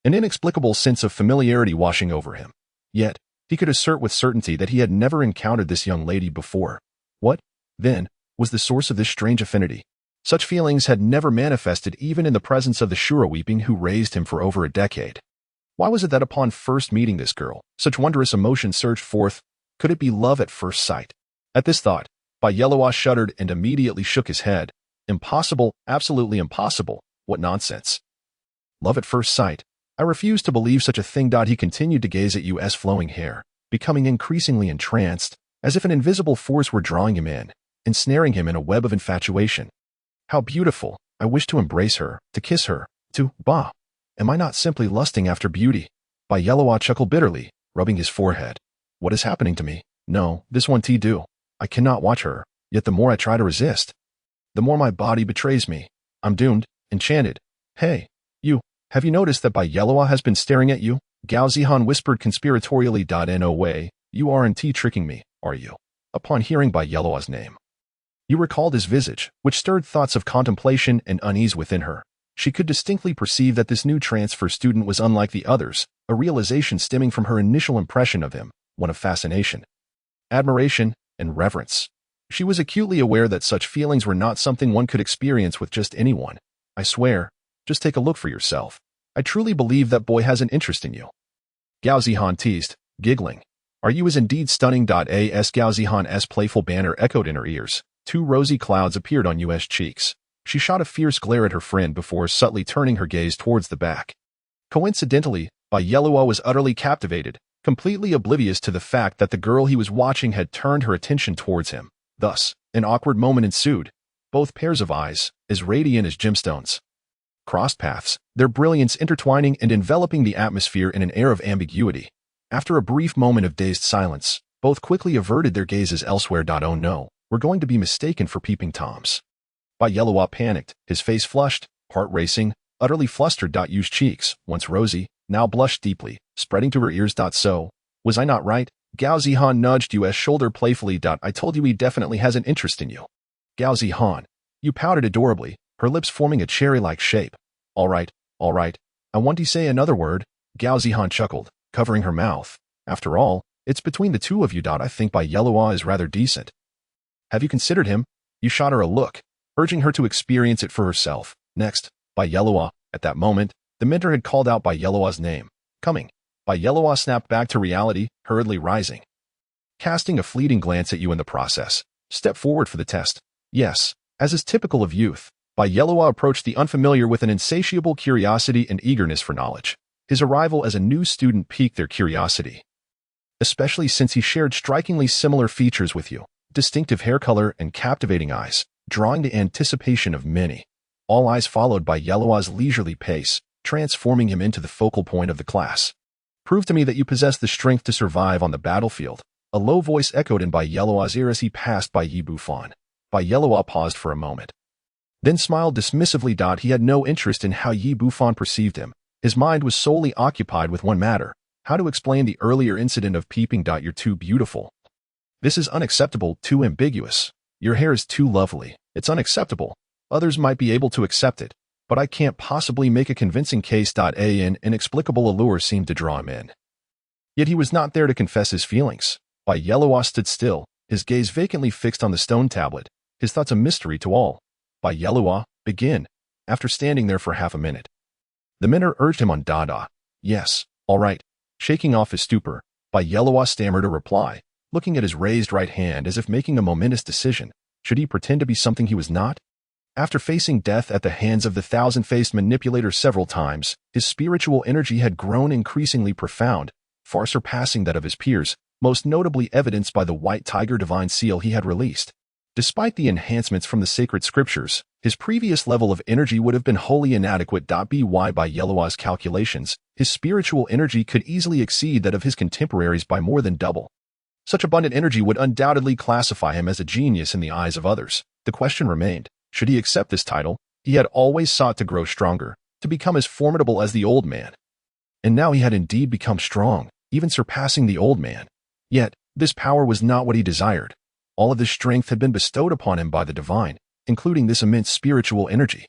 An inexplicable sense of familiarity washing over him. Yet, he could assert with certainty that he had never encountered this young lady before. What, then, was the source of this strange affinity? Such feelings had never manifested even in the presence of the Shura weeping who raised him for over a decade. Why was it that upon first meeting this girl, such wondrous emotion surged forth? Could it be love at first sight? At this thought, Bai Yelua shuddered and immediately shook his head. Impossible, absolutely impossible. What nonsense. Love at first sight. I refuse to believe such a thing. He continued to gaze at Yu's flowing hair, becoming increasingly entranced, as if an invisible force were drawing him in, ensnaring him in a web of infatuation. How beautiful. I wish to embrace her, to kiss her, bah. Am I not simply lusting after beauty? Bai Yelua chuckled bitterly, rubbing his forehead. What is happening to me? No, this won't do. I cannot watch her, yet the more I try to resist, the more my body betrays me. I'm doomed, enchanted. Hey, you, have you noticed that Bai Yelua has been staring at you? Gao Zihan whispered conspiratorially. No way, you aren't tricking me, are you? Upon hearing Bai Yelua's name, You recalled his visage, which stirred thoughts of contemplation and unease within her. She could distinctly perceive that this new transfer student was unlike the others, a realization stemming from her initial impression of him, one of fascination, admiration, and reverence. She was acutely aware that such feelings were not something one could experience with just anyone. I swear, just take a look for yourself. I truly believe that boy has an interest in you. Gao Zihan teased, giggling. Are you as indeed stunning? As Gao Zihan's playful banter echoed in her ears, two rosy clouds appeared on Yu's cheeks. She shot a fierce glare at her friend before subtly turning her gaze towards the back. Coincidentally, Bai Yelua was utterly captivated, completely oblivious to the fact that the girl he was watching had turned her attention towards him. Thus, an awkward moment ensued. Both pairs of eyes, as radiant as gemstones, crossed paths, their brilliance intertwining and enveloping the atmosphere in an air of ambiguity. After a brief moment of dazed silence, both quickly averted their gazes elsewhere. Oh no, we're going to be mistaken for peeping toms. Bai Yelua panicked, his face flushed, heart racing, utterly flustered. Yu's cheeks, once rosy, now blushed deeply, spreading to her ears. So, was I not right? Gao Zihan nudged Yu's shoulder playfully. I told you he definitely has an interest in you. Gao Zihan. Yu pouted adorably, her lips forming a cherry-like shape. All right, I want to say another word. Gao Zihan chuckled, covering her mouth. After all, it's between the two of you. I think Bai Yelua is rather decent. Have you considered him? You shot her a look, urging her to experience it for herself. Next, Bai Yelua. At that moment, the mentor had called out Bai Yelua's name. Coming. Bai Yelua snapped back to reality, hurriedly rising. Casting a fleeting glance at you in the process, step forward for the test. Yes, as is typical of youth, Bai Yelua approached the unfamiliar with an insatiable curiosity and eagerness for knowledge. His arrival as a new student piqued their curiosity, especially since he shared strikingly similar features with you, distinctive hair color and captivating eyes, drawing the anticipation of many. All eyes followed Bai Yelua's leisurely pace, transforming him into the focal point of the class. Prove to me that you possess the strength to survive on the battlefield. A low voice echoed in Bai Yelua's ear as he passed by Yi Bufan. Bai Yelua paused for a moment, then smiled dismissively. He had no interest in how Yi Bufan perceived him. His mind was solely occupied with one matter: how to explain the earlier incident of peeping. You're too beautiful. This is unacceptable, too ambiguous. Your hair is too lovely. It's unacceptable. Others might be able to accept it, but I can't possibly make a convincing case. An inexplicable allure seemed to draw him in. Yet he was not there to confess his feelings. Bai Yelua stood still, his gaze vacantly fixed on the stone tablet, his thoughts a mystery to all. Bai Yelua, begin. After standing there for half a minute, the mentor urged him on. Yes, all right. Shaking off his stupor, Bai Yelua stammered a reply, looking at his raised right hand as if making a momentous decision. Should he pretend to be something he was not? After facing death at the hands of the thousand-faced manipulator several times, his spiritual energy had grown increasingly profound, far surpassing that of his peers, most notably evidenced by the white tiger divine seal he had released. Despite the enhancements from the sacred scriptures, his previous level of energy would have been wholly inadequate. By Yelua's calculations, his spiritual energy could easily exceed that of his contemporaries by more than double. Such abundant energy would undoubtedly classify him as a genius in the eyes of others. The question remained, should he accept this title? He had always sought to grow stronger, to become as formidable as the old man. And now he had indeed become strong, even surpassing the old man. Yet, this power was not what he desired. All of this strength had been bestowed upon him by the divine, including this immense spiritual energy.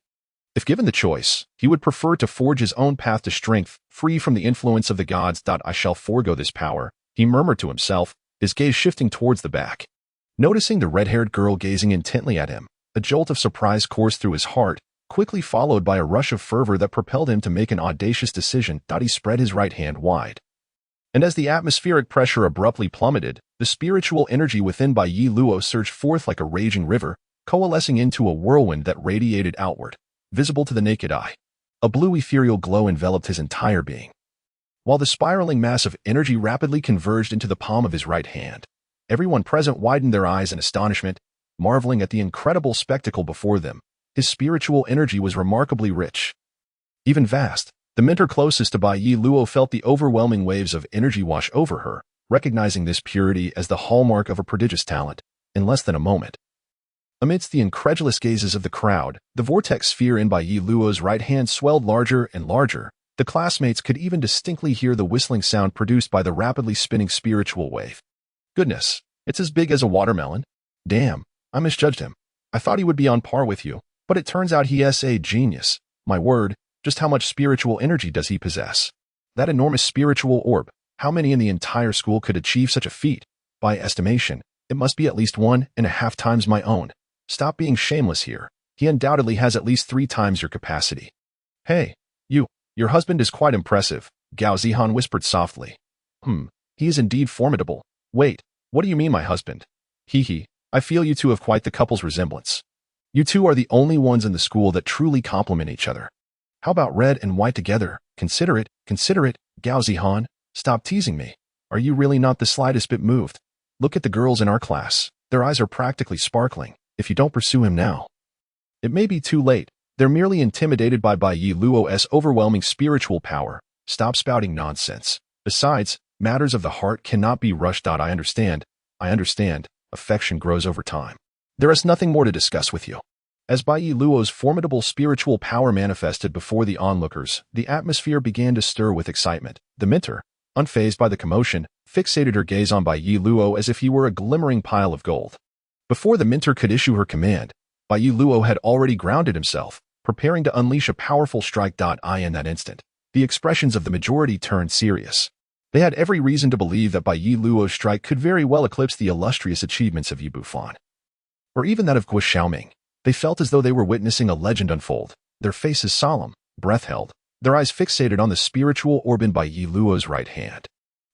If given the choice, he would prefer to forge his own path to strength, free from the influence of the gods. I shall forego this power, he murmured to himself, his gaze shifting towards the back. Noticing the red-haired girl gazing intently at him, a jolt of surprise coursed through his heart, quickly followed by a rush of fervor that propelled him to make an audacious decision. He spread his right hand wide. And as the atmospheric pressure abruptly plummeted, the spiritual energy within Bai Yelua surged forth like a raging river, coalescing into a whirlwind that radiated outward, visible to the naked eye. A blue ethereal glow enveloped his entire being, while the spiraling mass of energy rapidly converged into the palm of his right hand. Everyone present widened their eyes in astonishment, marveling at the incredible spectacle before them. His spiritual energy was remarkably rich, even vast. The mentor closest to Bai Yelua felt the overwhelming waves of energy wash over her, recognizing this purity as the hallmark of a prodigious talent. In less than a moment, amidst the incredulous gazes of the crowd, the vortex sphere in Bai Yelua's right hand swelled larger and larger. The classmates could even distinctly hear the whistling sound produced by the rapidly spinning spiritual wave. Goodness, it's as big as a watermelon. Damn, I misjudged him. I thought he would be on par with you, but it turns out he is a genius. My word, just how much spiritual energy does he possess? That enormous spiritual orb, how many in the entire school could achieve such a feat? By estimation, it must be at least 1.5 times my own. Stop being shameless here. He undoubtedly has at least 3 times your capacity. Hey, your husband is quite impressive, Gao Zihan whispered softly. He is indeed formidable. Wait, what do you mean my husband? Hee, I feel you two have quite the couple's resemblance. You two are the only ones in the school that truly complement each other. How about red and white together? Consider it, Gao Zihan. Stop teasing me. Are you really not the slightest bit moved? Look at the girls in our class. Their eyes are practically sparkling. If you don't pursue him now, it may be too late. They're merely intimidated by Bai Yi Luo's overwhelming spiritual power. Stop spouting nonsense. Besides, matters of the heart cannot be rushed. I understand. Affection grows over time. There is nothing more to discuss with you. As Bai Yi Luo's formidable spiritual power manifested before the onlookers, the atmosphere began to stir with excitement. The mentor, unfazed by the commotion, fixated her gaze on Bai Yi Luo as if he were a glimmering pile of gold. Before the mentor could issue her command, Bai Yi Luo had already grounded himself, preparing to unleash a powerful strike. In that instant, the expressions of the majority turned serious. They had every reason to believe that Bai Yi Luo's strike could very well eclipse the illustrious achievements of Yi Bufan, or even that of Guo Xiaoming. They felt as though they were witnessing a legend unfold, their faces solemn, breath held, their eyes fixated on the spiritual orb in Bai Yi Luo's right hand.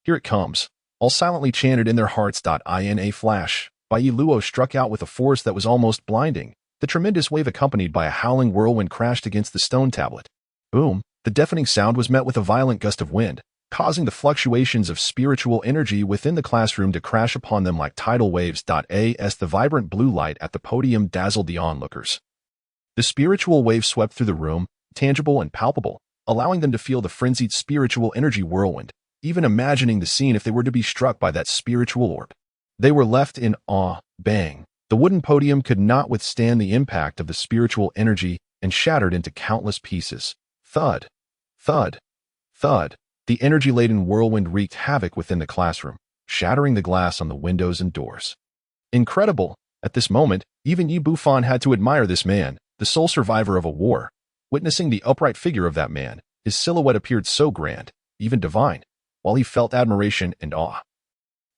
Here it comes, all silently chanted in their hearts. In a flash, Bai Yi Luo struck out with a force that was almost blinding. The tremendous wave accompanied by a howling whirlwind crashed against the stone tablet. Boom! The deafening sound was met with a violent gust of wind, causing the fluctuations of spiritual energy within the classroom to crash upon them like tidal waves. As the vibrant blue light at the podium dazzled the onlookers, the spiritual wave swept through the room, tangible and palpable, allowing them to feel the frenzied spiritual energy whirlwind, even imagining the scene if they were to be struck by that spiritual orb. They were left in awe. Bang! The wooden podium could not withstand the impact of the spiritual energy and shattered into countless pieces. Thud! Thud! Thud! The energy-laden whirlwind wreaked havoc within the classroom, shattering the glass on the windows and doors. Incredible! At this moment, even Yi Bufan had to admire this man, the sole survivor of a war. Witnessing the upright figure of that man, his silhouette appeared so grand, even divine, while he felt admiration and awe.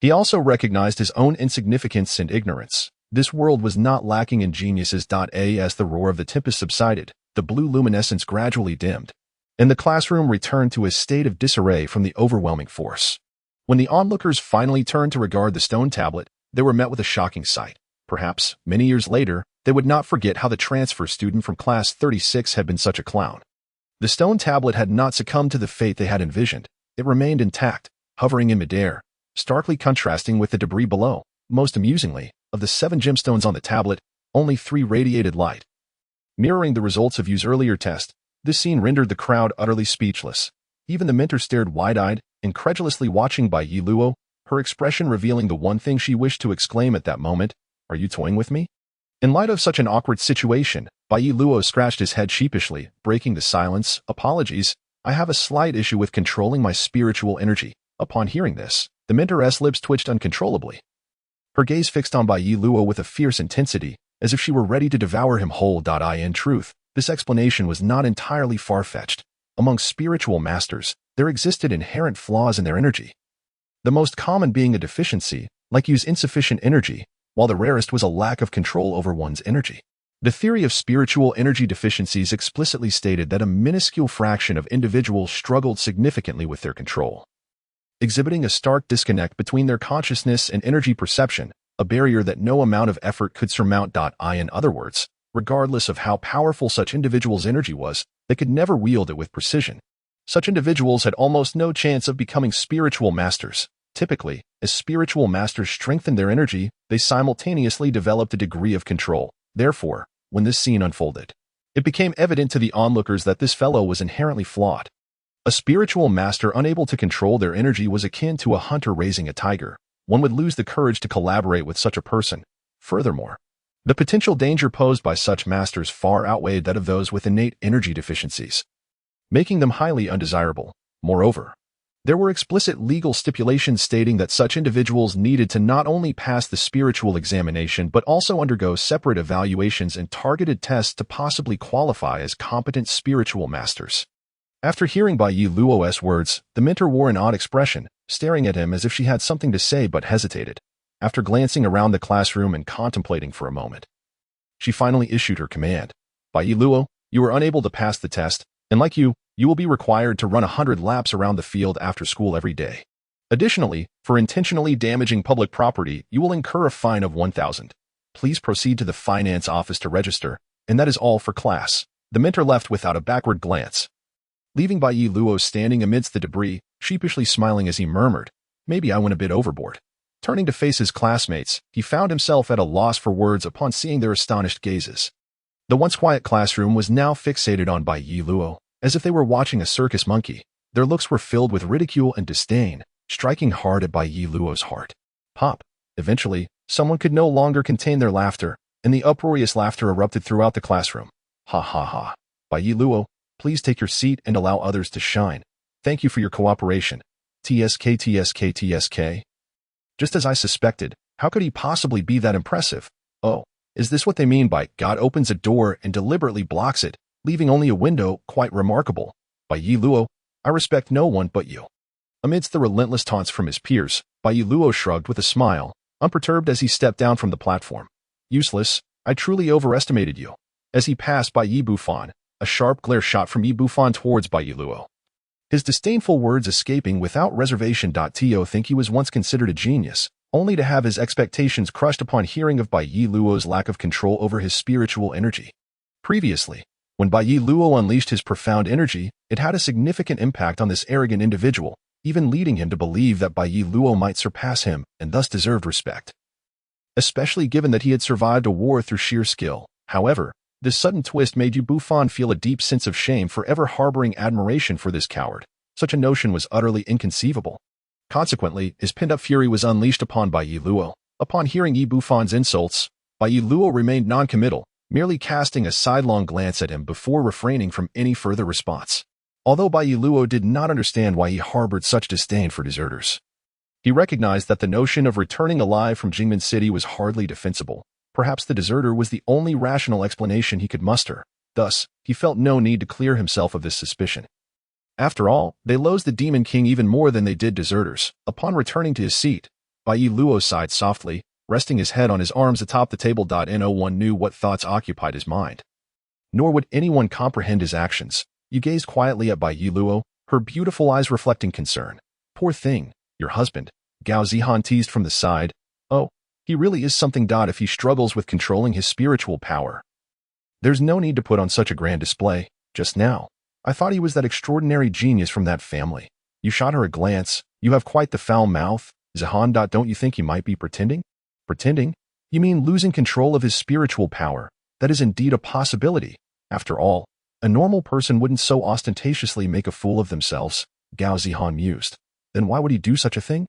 He also recognized his own insignificance and ignorance. This world was not lacking in geniuses. As the roar of the tempest subsided, the blue luminescence gradually dimmed, and the classroom returned to a state of disarray from the overwhelming force. When the onlookers finally turned to regard the stone tablet, they were met with a shocking sight. Perhaps, many years later, they would not forget how the transfer student from class 36 had been such a clown. The stone tablet had not succumbed to the fate they had envisioned. It remained intact, hovering in midair, starkly contrasting with the debris below. Most amusingly, of the 7 gemstones on the tablet, only 3 radiated light. Mirroring the results of Yu's earlier test, this scene rendered the crowd utterly speechless. Even the mentor stared wide-eyed, incredulously watching Bai Yi Luo, her expression revealing the one thing she wished to exclaim at that moment: "Are you toying with me?" In light of such an awkward situation, Bai Yi Luo scratched his head sheepishly, breaking the silence. "Apologies, I have a slight issue with controlling my spiritual energy." Upon hearing this, the mentor's lips twitched uncontrollably. Her gaze fixed on Bai Yi Luo with a fierce intensity, as if she were ready to devour him whole. In truth, this explanation was not entirely far-fetched. Among spiritual masters, there existed inherent flaws in their energy. The most common being a deficiency, like Yu's insufficient energy, while the rarest was a lack of control over one's energy. The theory of spiritual energy deficiencies explicitly stated that a minuscule fraction of individuals struggled significantly with their control, exhibiting a stark disconnect between their consciousness and energy perception, a barrier that no amount of effort could surmount. In other words, regardless of how powerful such individuals' energy was, they could never wield it with precision. Such individuals had almost no chance of becoming spiritual masters. Typically, as spiritual masters strengthened their energy, they simultaneously developed a degree of control. Therefore, when this scene unfolded, it became evident to the onlookers that this fellow was inherently flawed. A spiritual master unable to control their energy was akin to a hunter raising a tiger. One would lose the courage to collaborate with such a person. Furthermore, the potential danger posed by such masters far outweighed that of those with innate energy deficiencies, making them highly undesirable. Moreover, There were explicit legal stipulations stating that such individuals needed to not only pass the spiritual examination but also undergo separate evaluations and targeted tests to possibly qualify as competent spiritual masters. After hearing Bai Yi Luo's words, the mentor wore an odd expression, staring at him as if she had something to say but hesitated. After glancing around the classroom and contemplating for a moment, she finally issued her command. Bai Yi Luo, you were unable to pass the test, and like you will be required to run 100 laps around the field after school every day. Additionally, for intentionally damaging public property, you will incur a fine of 1,000. Please proceed to the finance office to register, and that is all for class. The mentor left without a backward glance, leaving Bai Yi Luo standing amidst the debris, sheepishly smiling as he murmured, maybe I went a bit overboard. Turning to face his classmates, he found himself at a loss for words upon seeing their astonished gazes. The once quiet classroom was now fixated on Bai Yi Luo, as if they were watching a circus monkey. Their looks were filled with ridicule and disdain, striking hard at Bai Yi Luo's heart. Pop! Eventually, someone could no longer contain their laughter, and the uproarious laughter erupted throughout the classroom. Ha ha ha. Bai Yi Luo, please take your seat and allow others to shine. Thank you for your cooperation. TSK TSK TSK. Just as I suspected, how could he possibly be that impressive? Oh, is this what they mean by God opens a door and deliberately blocks it, leaving only a window? Quite remarkable. Bai Yi Luo, I respect no one but you. Amidst the relentless taunts from his peers, Bai Yi Luo shrugged with a smile, unperturbed as he stepped down from the platform. Useless, I truly overestimated you. As he passed Bai Yi Bufan, a sharp glare shot from Yi Bufan towards Bai Yi Luo, his disdainful words escaping without reservation. To think he was once considered a genius, only to have his expectations crushed upon hearing of Bai Yi Luo's lack of control over his spiritual energy. Previously, when Bai Yi Luo unleashed his profound energy, it had a significant impact on this arrogant individual, even leading him to believe that Bai Yi Luo might surpass him and thus deserved respect. Especially given that he had survived a war through sheer skill. However, this sudden twist made Yi Bufan feel a deep sense of shame for ever harboring admiration for this coward. Such a notion was utterly inconceivable. Consequently, his pent-up fury was unleashed upon Bai Yi Luo. Upon hearing Yi Bufan's insults, Bai Yi Luo remained non-committal, merely casting a sidelong glance at him before refraining from any further response. Although Bai Yi Luo did not understand why he harbored such disdain for deserters, he recognized that the notion of returning alive from Jingmen City was hardly defensible. Perhaps the deserter was the only rational explanation he could muster. Thus, he felt no need to clear himself of this suspicion. After all, they loathed the Demon King even more than they did deserters. Upon returning to his seat, Bai Yi Luo sighed softly, resting his head on his arms atop the table. No one knew what thoughts occupied his mind, nor would anyone comprehend his actions. You gazed quietly at Bai Yi Luo, her beautiful eyes reflecting concern. Poor thing, your husband, Gao Zihan teased from the side. Oh, he really is something. If he struggles with controlling his spiritual power, there's no need to put on such a grand display. Just now, I thought he was that extraordinary genius from that family. You shot her a glance. You have quite the foul mouth. Zihan. Don't you think he might be pretending? Pretending? You mean losing control of his spiritual power? That is indeed a possibility. After all, a normal person wouldn't so ostentatiously make a fool of themselves, Gao Zihan mused. Then why would he do such a thing?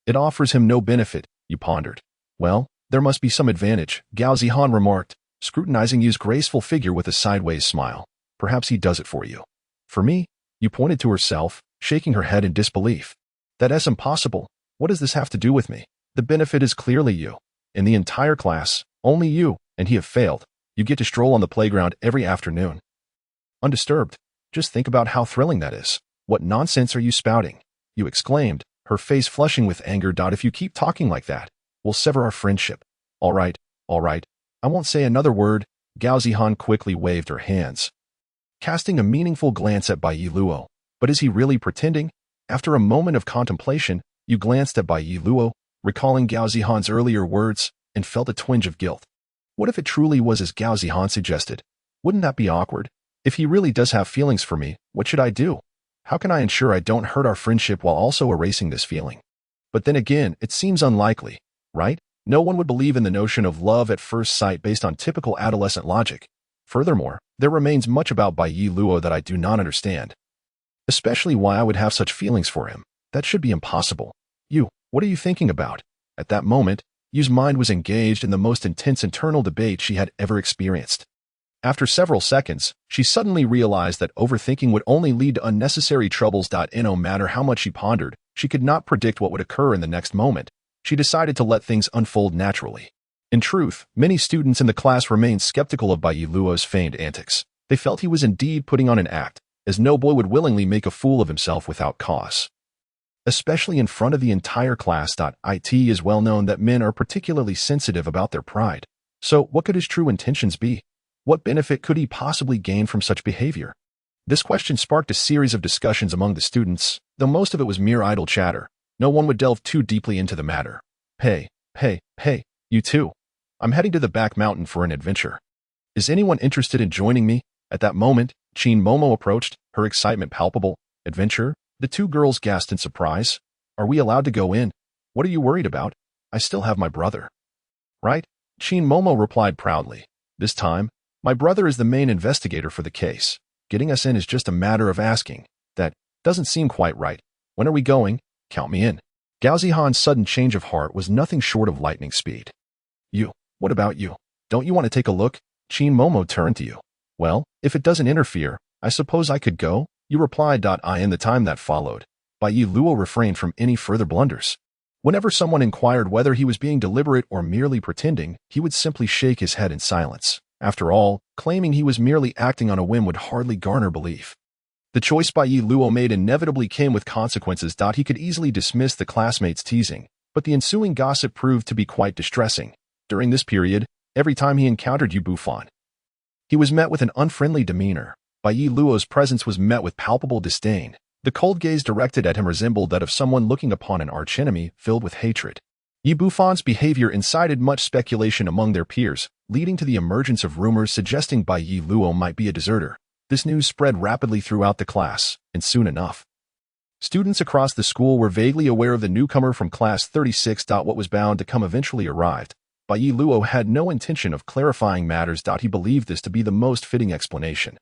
It offers him no benefit, you pondered. Well, there must be some advantage, Gao Zihan remarked, scrutinizing Yu's graceful figure with a sideways smile. Perhaps he does it for you. For me? You pointed to herself, shaking her head in disbelief. That's impossible. What does this have to do with me? The benefit is clearly you. In the entire class, only you, and he have failed. You get to stroll on the playground every afternoon, undisturbed. Just think about how thrilling that is. What nonsense are you spouting? You exclaimed, her face flushing with anger. If you keep talking like that, we'll sever our friendship. All right, I won't say another word. Gao Zihan quickly waved her hands, casting a meaningful glance at Bai Yi Luo. But is he really pretending? After a moment of contemplation, you glanced at Bai Yi Luo, recalling Gao Zihan's earlier words, and felt a twinge of guilt. What if it truly was as Gao Zihan suggested? Wouldn't that be awkward? If he really does have feelings for me, what should I do? How can I ensure I don't hurt our friendship while also erasing this feeling? But then again, it seems unlikely, right? No one would believe in the notion of love at first sight based on typical adolescent logic. Furthermore, there remains much about Bai Yi Luo that I do not understand. Especially why I would have such feelings for him. That should be impossible. You, what are you thinking about? At that moment, Yu's mind was engaged in the most intense internal debate she had ever experienced. After several seconds, she suddenly realized that overthinking would only lead to unnecessary troubles. No matter how much she pondered, she could not predict what would occur in the next moment. She decided to let things unfold naturally. In truth, many students in the class remained skeptical of Bai Luo's feigned antics. They felt he was indeed putting on an act, as no boy would willingly make a fool of himself without cause. Especially in front of the entire class. It is well known that men are particularly sensitive about their pride. So, what could his true intentions be? What benefit could he possibly gain from such behavior? This question sparked a series of discussions among the students, though most of it was mere idle chatter. No one would delve too deeply into the matter. Hey, you two. I'm heading to the back mountain for an adventure. Is anyone interested in joining me? At that moment, Qin Momo approached, her excitement palpable. Adventure? The two girls gasped in surprise. Are we allowed to go in? What are you worried about? I still have my brother. Right? Qin Momo replied proudly. This time, my brother is the main investigator for the case. Getting us in is just a matter of asking. That doesn't seem quite right. When are we going? Count me in. Gao Zihan's sudden change of heart was nothing short of lightning speed. You, what about you? Don't you want to take a look? Qin Momo turned to you. Well, if it doesn't interfere, I suppose I could go, you replied. In the time that followed, Bai Luo refrained from any further blunders. Whenever someone inquired whether he was being deliberate or merely pretending, he would simply shake his head in silence. After all, claiming he was merely acting on a whim would hardly garner belief. The choice Bai Luo made inevitably came with consequences. He could easily dismiss the classmates' teasing, but the ensuing gossip proved to be quite distressing. During this period, every time he encountered Yu Bufan, he was met with an unfriendly demeanor. Bai Luo's presence was met with palpable disdain. The cold gaze directed at him resembled that of someone looking upon an archenemy filled with hatred. Yu Bufan's behavior incited much speculation among their peers, leading to the emergence of rumors suggesting Bai Luo might be a deserter. This news spread rapidly throughout the class, and soon enough, students across the school were vaguely aware of the newcomer from class 36. What was bound to come eventually arrived. Bai Luo had no intention of clarifying matters. He believed this to be the most fitting explanation.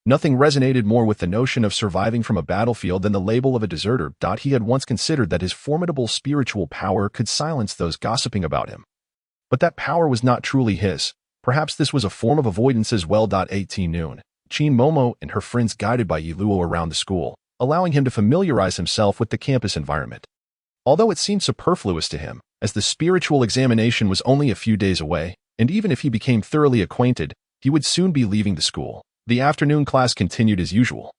Nothing resonated more with the notion of surviving from a battlefield than the label of a deserter. He had once considered that his formidable spiritual power could silence those gossiping about him. But that power was not truly his. Perhaps this was a form of avoidance as well. 18 noon. Qin Momo and her friends guided Bai Luo around the school, allowing him to familiarize himself with the campus environment. Although it seemed superfluous to him, as the spiritual examination was only a few days away, and even if he became thoroughly acquainted, he would soon be leaving the school. The afternoon class continued as usual,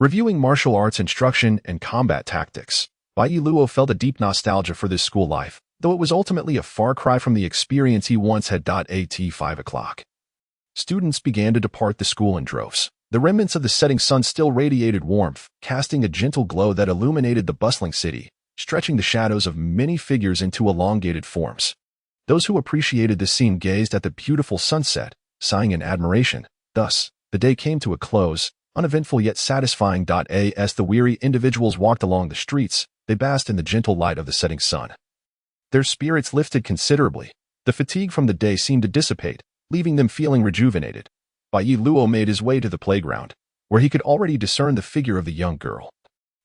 reviewing martial arts instruction and combat tactics. Bai Luo felt a deep nostalgia for this school life, though it was ultimately a far cry from the experience he once had. At 5 o'clock. Students began to depart the school in droves. The remnants of the setting sun still radiated warmth, casting a gentle glow that illuminated the bustling city, stretching the shadows of many figures into elongated forms. Those who appreciated this scene gazed at the beautiful sunset, sighing in admiration. Thus, the day came to a close, uneventful yet satisfying. As the weary individuals walked along the streets, they basked in the gentle light of the setting sun. Their spirits lifted considerably. The fatigue from the day seemed to dissipate, leaving them feeling rejuvenated. Bai Luo made his way to the playground, where he could already discern the figure of the young girl.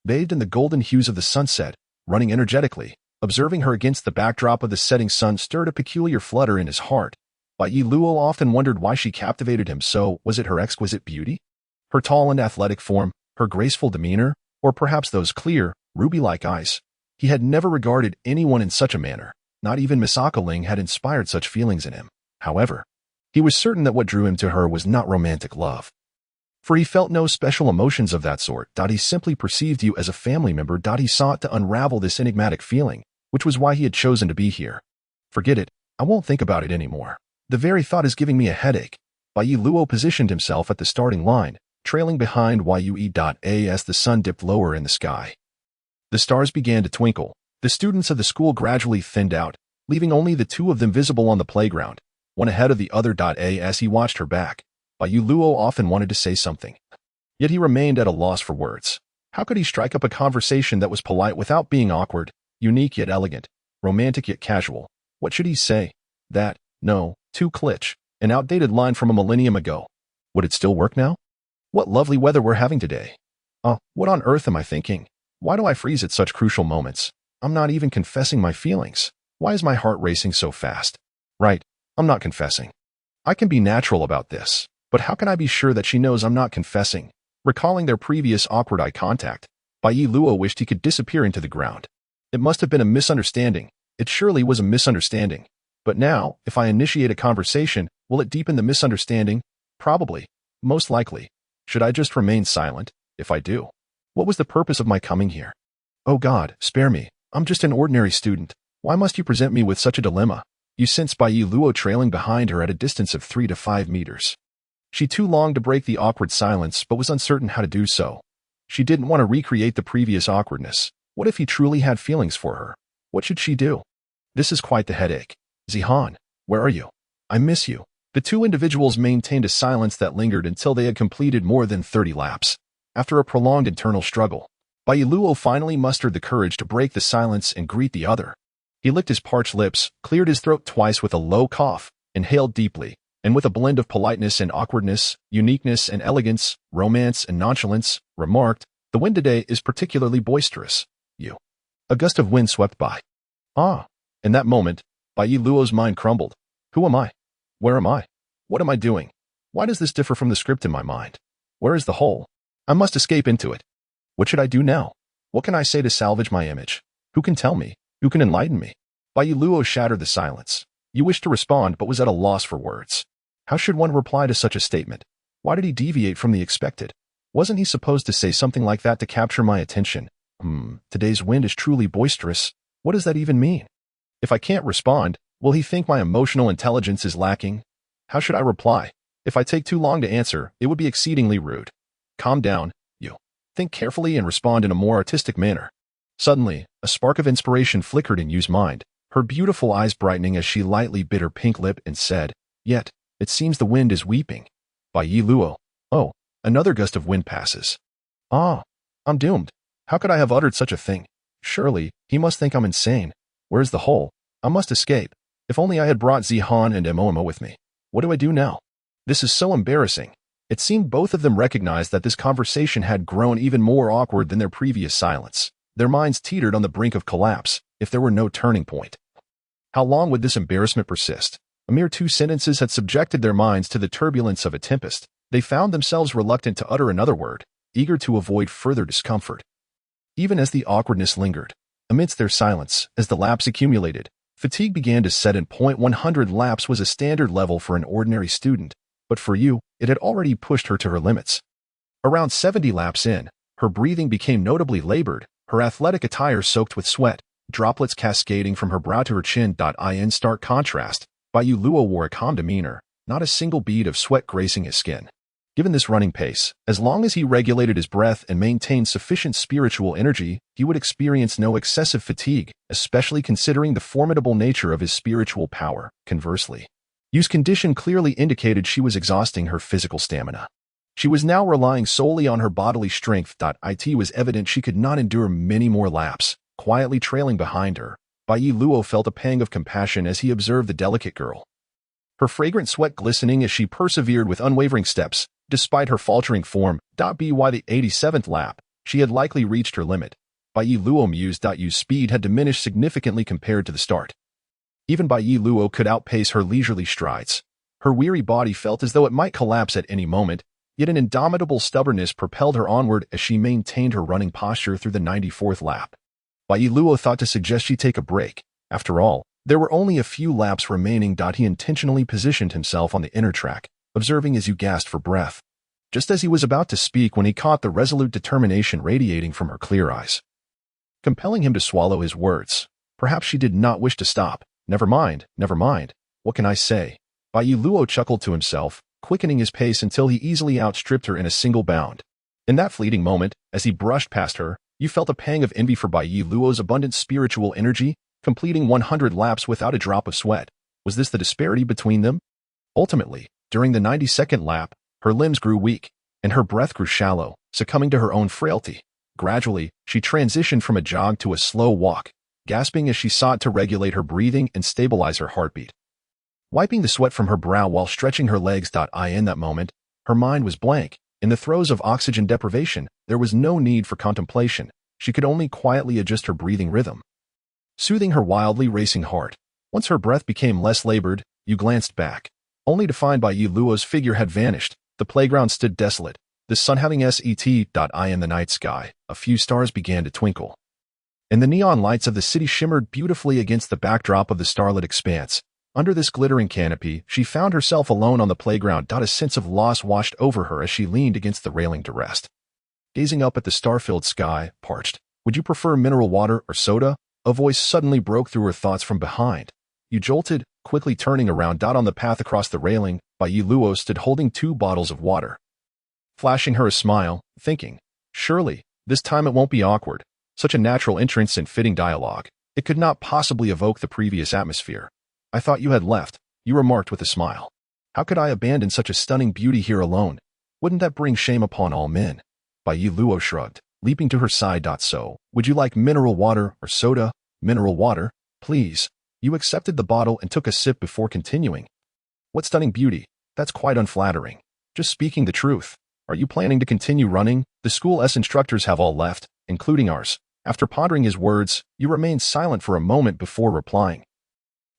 Bathed in the golden hues of the sunset, running energetically, observing her against the backdrop of the setting sun stirred a peculiar flutter in his heart. Bai Luo often wondered why she captivated him so. Was it her exquisite beauty? Her tall and athletic form? Her graceful demeanor? Or perhaps those clear, ruby-like eyes? He had never regarded anyone in such a manner. Not even Misaka Ling had inspired such feelings in him. However, he was certain that what drew him to her was not romantic love. For he felt no special emotions of that sort. He simply perceived you as a family member. He sought to unravel this enigmatic feeling, which was why he had chosen to be here. Forget it. I won't think about it anymore. The very thought is giving me a headache. Bai Luo positioned himself at the starting line, trailing behind Yue. As the sun dipped lower in the sky, the stars began to twinkle. The students of the school gradually thinned out, leaving only the two of them visible on the playground, one ahead of the other. As he watched her back, Bai Luo often wanted to say something. Yet he remained at a loss for words. How could he strike up a conversation that was polite without being awkward, unique yet elegant, romantic yet casual? What should he say? That, no, too cliché, an outdated line from a millennium ago. Would it still work now? What lovely weather we're having today. What on earth am I thinking? Why do I freeze at such crucial moments? I'm not even confessing my feelings. Why is my heart racing so fast? Right, I'm not confessing. I can be natural about this. But how can I be sure that she knows I'm not confessing? Recalling their previous awkward eye contact, Bai Luo wished he could disappear into the ground. It must have been a misunderstanding. It surely was a misunderstanding. But now, if I initiate a conversation, will it deepen the misunderstanding? Probably. Most likely. Should I just remain silent? If I do, what was the purpose of my coming here? Oh God, spare me. I'm just an ordinary student. Why must you present me with such a dilemma? You sense Bai Luo trailing behind her at a distance of 3 to 5 meters. She too longed to break the awkward silence but was uncertain how to do so. She didn't want to recreate the previous awkwardness. What if he truly had feelings for her? What should she do? This is quite the headache. Zihan, where are you? I miss you. The two individuals maintained a silence that lingered until they had completed more than 30 laps. After a prolonged internal struggle, Bai Luo finally mustered the courage to break the silence and greet the other. He licked his parched lips, cleared his throat twice with a low cough, inhaled deeply, and with a blend of politeness and awkwardness, uniqueness and elegance, romance and nonchalance, remarked, "The wind today is particularly boisterous. You." A gust of wind swept by. Ah. In that moment, Bai Luo's mind crumbled. Who am I? Where am I? What am I doing? Why does this differ from the script in my mind? Where is the hole? I must escape into it. What should I do now? What can I say to salvage my image? Who can tell me? Who can enlighten me? Bai Luo shattered the silence. You wished to respond but was at a loss for words. How should one reply to such a statement? Why did he deviate from the expected? Wasn't he supposed to say something like that to capture my attention? Today's wind is truly boisterous. What does that even mean? If I can't respond, will he think my emotional intelligence is lacking? How should I reply? If I take too long to answer, it would be exceedingly rude. Calm down, you. Think carefully and respond in a more artistic manner. Suddenly, a spark of inspiration flickered in Yu's mind, her beautiful eyes brightening as she lightly bit her pink lip and said, "Yet, it seems the wind is weeping." Bai Luo. Oh, another gust of wind passes. Ah, I'm doomed. How could I have uttered such a thing? Surely, he must think I'm insane. Where's the hole? I must escape. If only I had brought Zihan and Momo with me. What do I do now? This is so embarrassing. It seemed both of them recognized that this conversation had grown even more awkward than their previous silence. Their minds teetered on the brink of collapse, if there were no turning point. How long would this embarrassment persist? A mere 2 sentences had subjected their minds to the turbulence of a tempest. They found themselves reluctant to utter another word, eager to avoid further discomfort. Even as the awkwardness lingered, amidst their silence, as the laps accumulated, fatigue began to set in. 100 laps was a standard level for an ordinary student, but for Yu, it had already pushed her to her limits. Around 70 laps in, her breathing became notably labored, her athletic attire soaked with sweat, droplets cascading from her brow to her chin. In stark contrast, Bai Luo wore a calm demeanor, not a single bead of sweat gracing his skin. Given this running pace, as long as he regulated his breath and maintained sufficient spiritual energy, he would experience no excessive fatigue, especially considering the formidable nature of his spiritual power. Conversely, Yu's condition clearly indicated she was exhausting her physical stamina. She was now relying solely on her bodily strength. It was evident she could not endure many more laps. Quietly trailing behind her, Bai Luo felt a pang of compassion as he observed the delicate girl. Her fragrant sweat glistening as she persevered with unwavering steps, despite her faltering form. By the 87th lap, she had likely reached her limit. Bai Luo mused. Yu's speed had diminished significantly compared to the start. Even Bai Luo could outpace her leisurely strides. Her weary body felt as though it might collapse at any moment, yet an indomitable stubbornness propelled her onward as she maintained her running posture through the 94th lap. Bai Luo thought to suggest she take a break. After all, there were only a few laps remaining. He intentionally positioned himself on the inner track, observing as Yu gasped for breath. Just as he was about to speak when he caught the resolute determination radiating from her clear eyes, compelling him to swallow his words. Perhaps she did not wish to stop. Never mind. What can I say? Bai Luo chuckled to himself, quickening his pace until he easily outstripped her in a single bound. In that fleeting moment, as he brushed past her, you felt a pang of envy for Bai Luo's abundant spiritual energy, completing 100 laps without a drop of sweat. Was this the disparity between them? Ultimately, during the 92nd lap, her limbs grew weak, and her breath grew shallow, succumbing to her own frailty. Gradually, she transitioned from a jog to a slow walk, gasping as she sought to regulate her breathing and stabilize her heartbeat. Wiping the sweat from her brow while stretching her legs. In that moment, her mind was blank. In the throes of oxygen deprivation, there was no need for contemplation. She could only quietly adjust her breathing rhythm, soothing her wildly racing heart. Once her breath became less labored, you glanced back, only to find Bai Luo's figure had vanished, The playground stood desolate, the sun having set in the night sky. A few stars began to twinkle, and the neon lights of the city shimmered beautifully against the backdrop of the starlit expanse. Under this glittering canopy, she found herself alone on the playground. A sense of loss washed over her as she leaned against the railing to rest. Gazing up at the star-filled sky, parched. Would you prefer mineral water or soda? A voice suddenly broke through her thoughts from behind. You jolted, quickly turning around. On the path across the railing, Bai Luo stood holding 2 bottles of water, flashing her a smile, thinking, surely, this time it won't be awkward. Such a natural entrance and fitting dialogue. It could not possibly evoke the previous atmosphere. I thought you had left, you remarked with a smile. How could I abandon such a stunning beauty here alone? Wouldn't that bring shame upon all men? Bai Luo shrugged, leaping to her side. So, would you like mineral water or soda? Mineral water, please. You accepted the bottle and took a sip before continuing. What stunning beauty, that's quite unflattering. Just speaking the truth. Are you planning to continue running? The school's instructors have all left, including ours. After pondering his words, you remained silent for a moment before replying.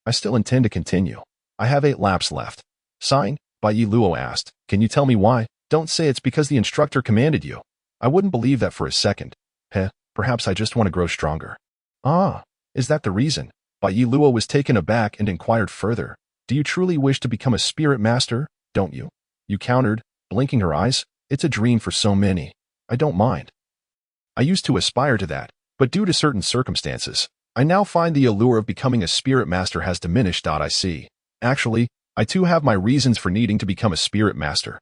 I still intend to continue. I have 8 laps left. Sighing, Bai Luo asked, can you tell me why? Don't say it's because the instructor commanded you. I wouldn't believe that for a second. Perhaps I just want to grow stronger. Ah, is that the reason? Bai Luo was taken aback and inquired further. Do you truly wish to become a spirit master, don't you? You countered, blinking her eyes. It's a dream for so many. I don't mind. I used to aspire to that, but due to certain circumstances, I now find the allure of becoming a spirit master has diminished. I see. Actually, I too have my reasons for needing to become a spirit master.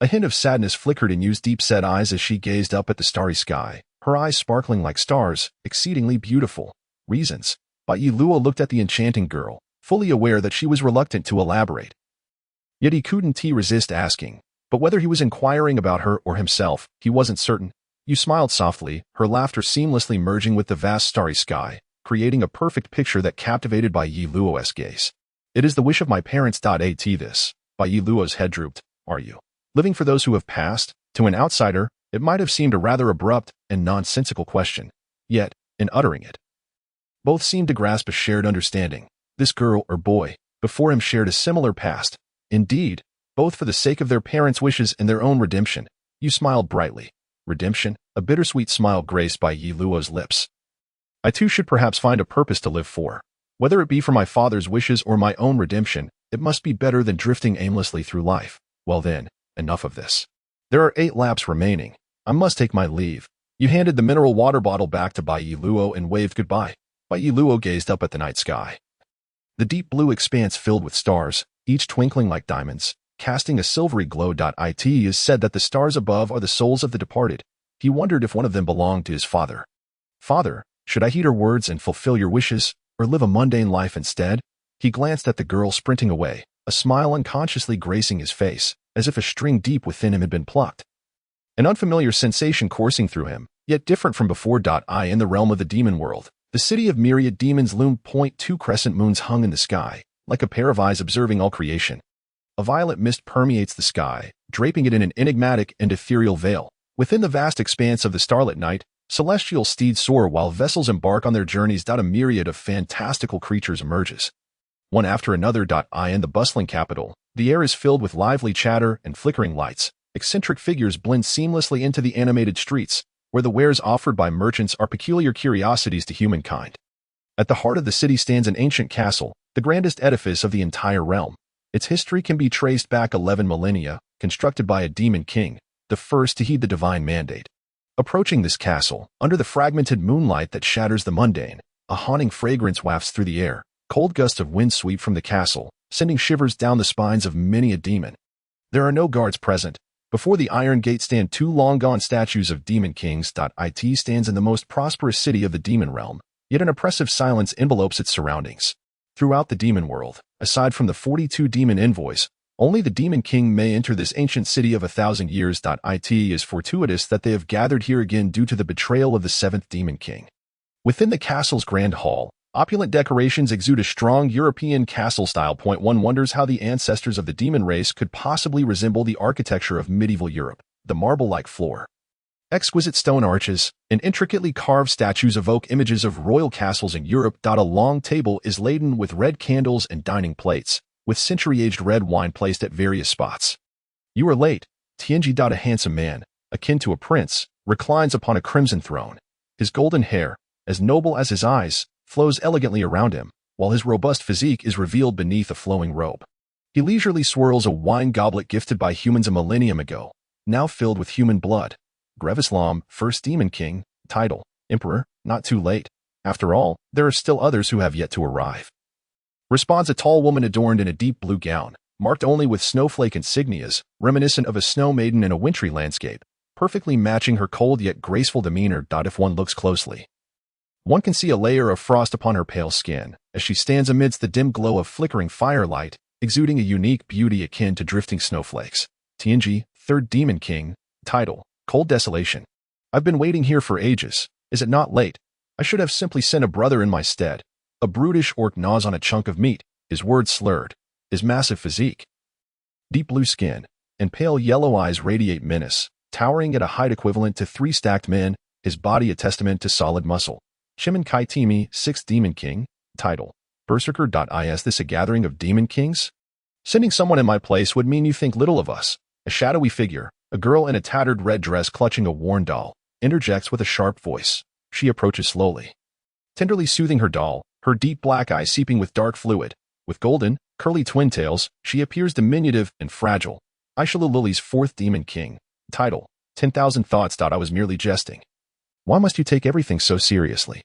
A hint of sadness flickered in Yu's deep-set eyes as she gazed up at the starry sky, her eyes sparkling like stars, exceedingly beautiful. Reasons? Bai Luo looked at the enchanting girl, fully aware that she was reluctant to elaborate. Yet he couldn't resist asking, but whether he was inquiring about her or himself, he wasn't certain. Yu smiled softly, her laughter seamlessly merging with the vast starry sky, creating a perfect picture that captivated Bai Luo's gaze. It is the wish of my parents. This. Bai Luo's head drooped. Are you living for those who have passed? To an outsider, it might have seemed a rather abrupt and nonsensical question. Yet, in uttering it, both seemed to grasp a shared understanding. This girl or boy before him shared a similar past. Indeed, both for the sake of their parents' wishes and their own redemption. Yu smiled brightly. Redemption? A bittersweet smile graced Bai Luo's lips. I too should perhaps find a purpose to live for. Whether it be for my father's wishes or my own redemption, it must be better than drifting aimlessly through life. Well then, enough of this. There are 8 laps remaining. I must take my leave. You handed the mineral water bottle back to Bai Luo and waved goodbye. Bai Luo gazed up at the night sky. The deep blue expanse filled with stars, each twinkling like diamonds, casting a silvery glow. It is said that the stars above are the souls of the departed. He wondered if one of them belonged to his father. Father, should I heed her words and fulfill your wishes, or live a mundane life instead? He glanced at the girl sprinting away, a smile unconsciously gracing his face, as if a string deep within him had been plucked. An unfamiliar sensation coursing through him, yet different from before. In the realm of the demon world, the city of myriad demons loomed. 2 crescent moons hung in the sky, like a pair of eyes observing all creation. A violet mist permeates the sky, draping it in an enigmatic and ethereal veil. Within the vast expanse of the starlit night, celestial steeds soar while vessels embark on their journeys. A myriad of fantastical creatures emerges, one after another. In the bustling capital, the air is filled with lively chatter and flickering lights. Eccentric figures blend seamlessly into the animated streets, where the wares offered by merchants are peculiar curiosities to humankind. At the heart of the city stands an ancient castle, the grandest edifice of the entire realm. Its history can be traced back 11 millennia, constructed by a demon king, the first to heed the divine mandate. Approaching this castle, under the fragmented moonlight that shatters the mundane, a haunting fragrance wafts through the air. Cold gusts of wind sweep from the castle, sending shivers down the spines of many a demon. There are no guards present. Before the iron gate stand 2 long-gone statues of demon kings. It stands in the most prosperous city of the demon realm, yet an oppressive silence envelopes its surroundings. Throughout the demon world, aside from the 42 demon envoys, only the demon king may enter this ancient city of 1,000 years. It is fortuitous that they have gathered here again due to the betrayal of the 7th demon king. Within the castle's grand hall, opulent decorations exude a strong European castle style. One wonders how the ancestors of the demon race could possibly resemble the architecture of medieval Europe. The marble-like floor, exquisite stone arches, and intricately carved statues evoke images of royal castles in Europe. A long table is laden with red candles and dining plates, with century-aged red wine placed at various spots. You are late. Tianji. A handsome man, akin to a prince, reclines upon a crimson throne. His golden hair, as noble as his eyes, flows elegantly around him, while his robust physique is revealed beneath a flowing robe. He leisurely swirls a wine goblet gifted by humans a millennium ago, now filled with human blood. Grev Islam, first Demon King, title, Emperor, not too late. After all, there are still others who have yet to arrive. Responds a tall woman adorned in a deep blue gown, marked only with snowflake insignias, reminiscent of a snow maiden in a wintry landscape, perfectly matching her cold yet graceful demeanor. If one looks closely, one can see a layer of frost upon her pale skin, as she stands amidst the dim glow of flickering firelight, exuding a unique beauty akin to drifting snowflakes. Tianji, third Demon King, title, Cold Desolation. I've been waiting here for ages. Is it not late? I should have simply sent a brother in my stead. A brutish orc gnaws on a chunk of meat, his words slurred. His massive physique, deep blue skin, and pale yellow eyes radiate menace, towering at a height equivalent to 3 stacked men, his body a testament to solid muscle. Shimen Kai Timi, 6th Demon King, title, Berserker. Is this a gathering of Demon Kings? Sending someone in my place would mean you think little of us. A shadowy figure, a girl in a tattered red dress clutching a worn doll, interjects with a sharp voice. She approaches slowly, tenderly soothing her doll, her deep black eyes seeping with dark fluid. With golden, curly twin tails, she appears diminutive and fragile. Aishalu Lily's 4th Demon King, title, 10,000 Thoughts. I was merely jesting. Why must you take everything so seriously?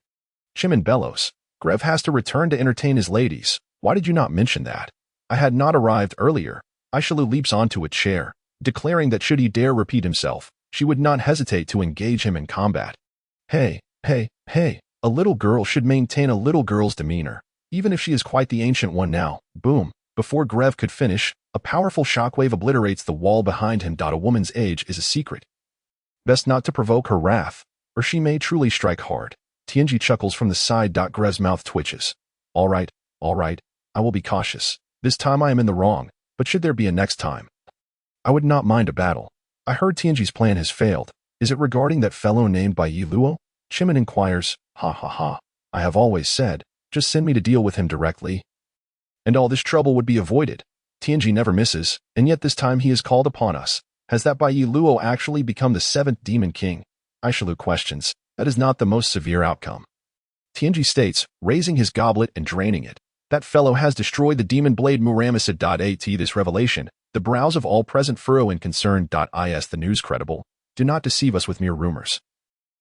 Shimen bellows. Grev has to return to entertain his ladies. Why did you not mention that? I had not arrived earlier. Aishalu leaps onto a chair, declaring that should he dare repeat himself, she would not hesitate to engage him in combat. Hey, a little girl should maintain a little girl's demeanor, even if she is quite the ancient one now. Boom. Before Grev could finish, a powerful shockwave obliterates the wall behind him. A woman's age is a secret. Best not to provoke her wrath, or she may truly strike hard. Tianji chuckles from the side. Grev's mouth twitches. All right, I will be cautious. This time I am in the wrong, but should there be a next time, I would not mind a battle. I heard Tianji's plan has failed. Is it regarding that fellow named by Yi Luo? Shimen inquires. Ha. I have always said, just send me to deal with him directly, and all this trouble would be avoided. Tianji never misses, and yet this time he is called upon us. Has that Bai Yi Luo actually become the 7th Demon King? Aishalu questions. That is not the most severe outcome. Tianji states, raising his goblet and draining it. That fellow has destroyed the demon blade Muramisad. At this revelation, the brows of all present furrow in concern. Is the news credible? Do not deceive us with mere rumors.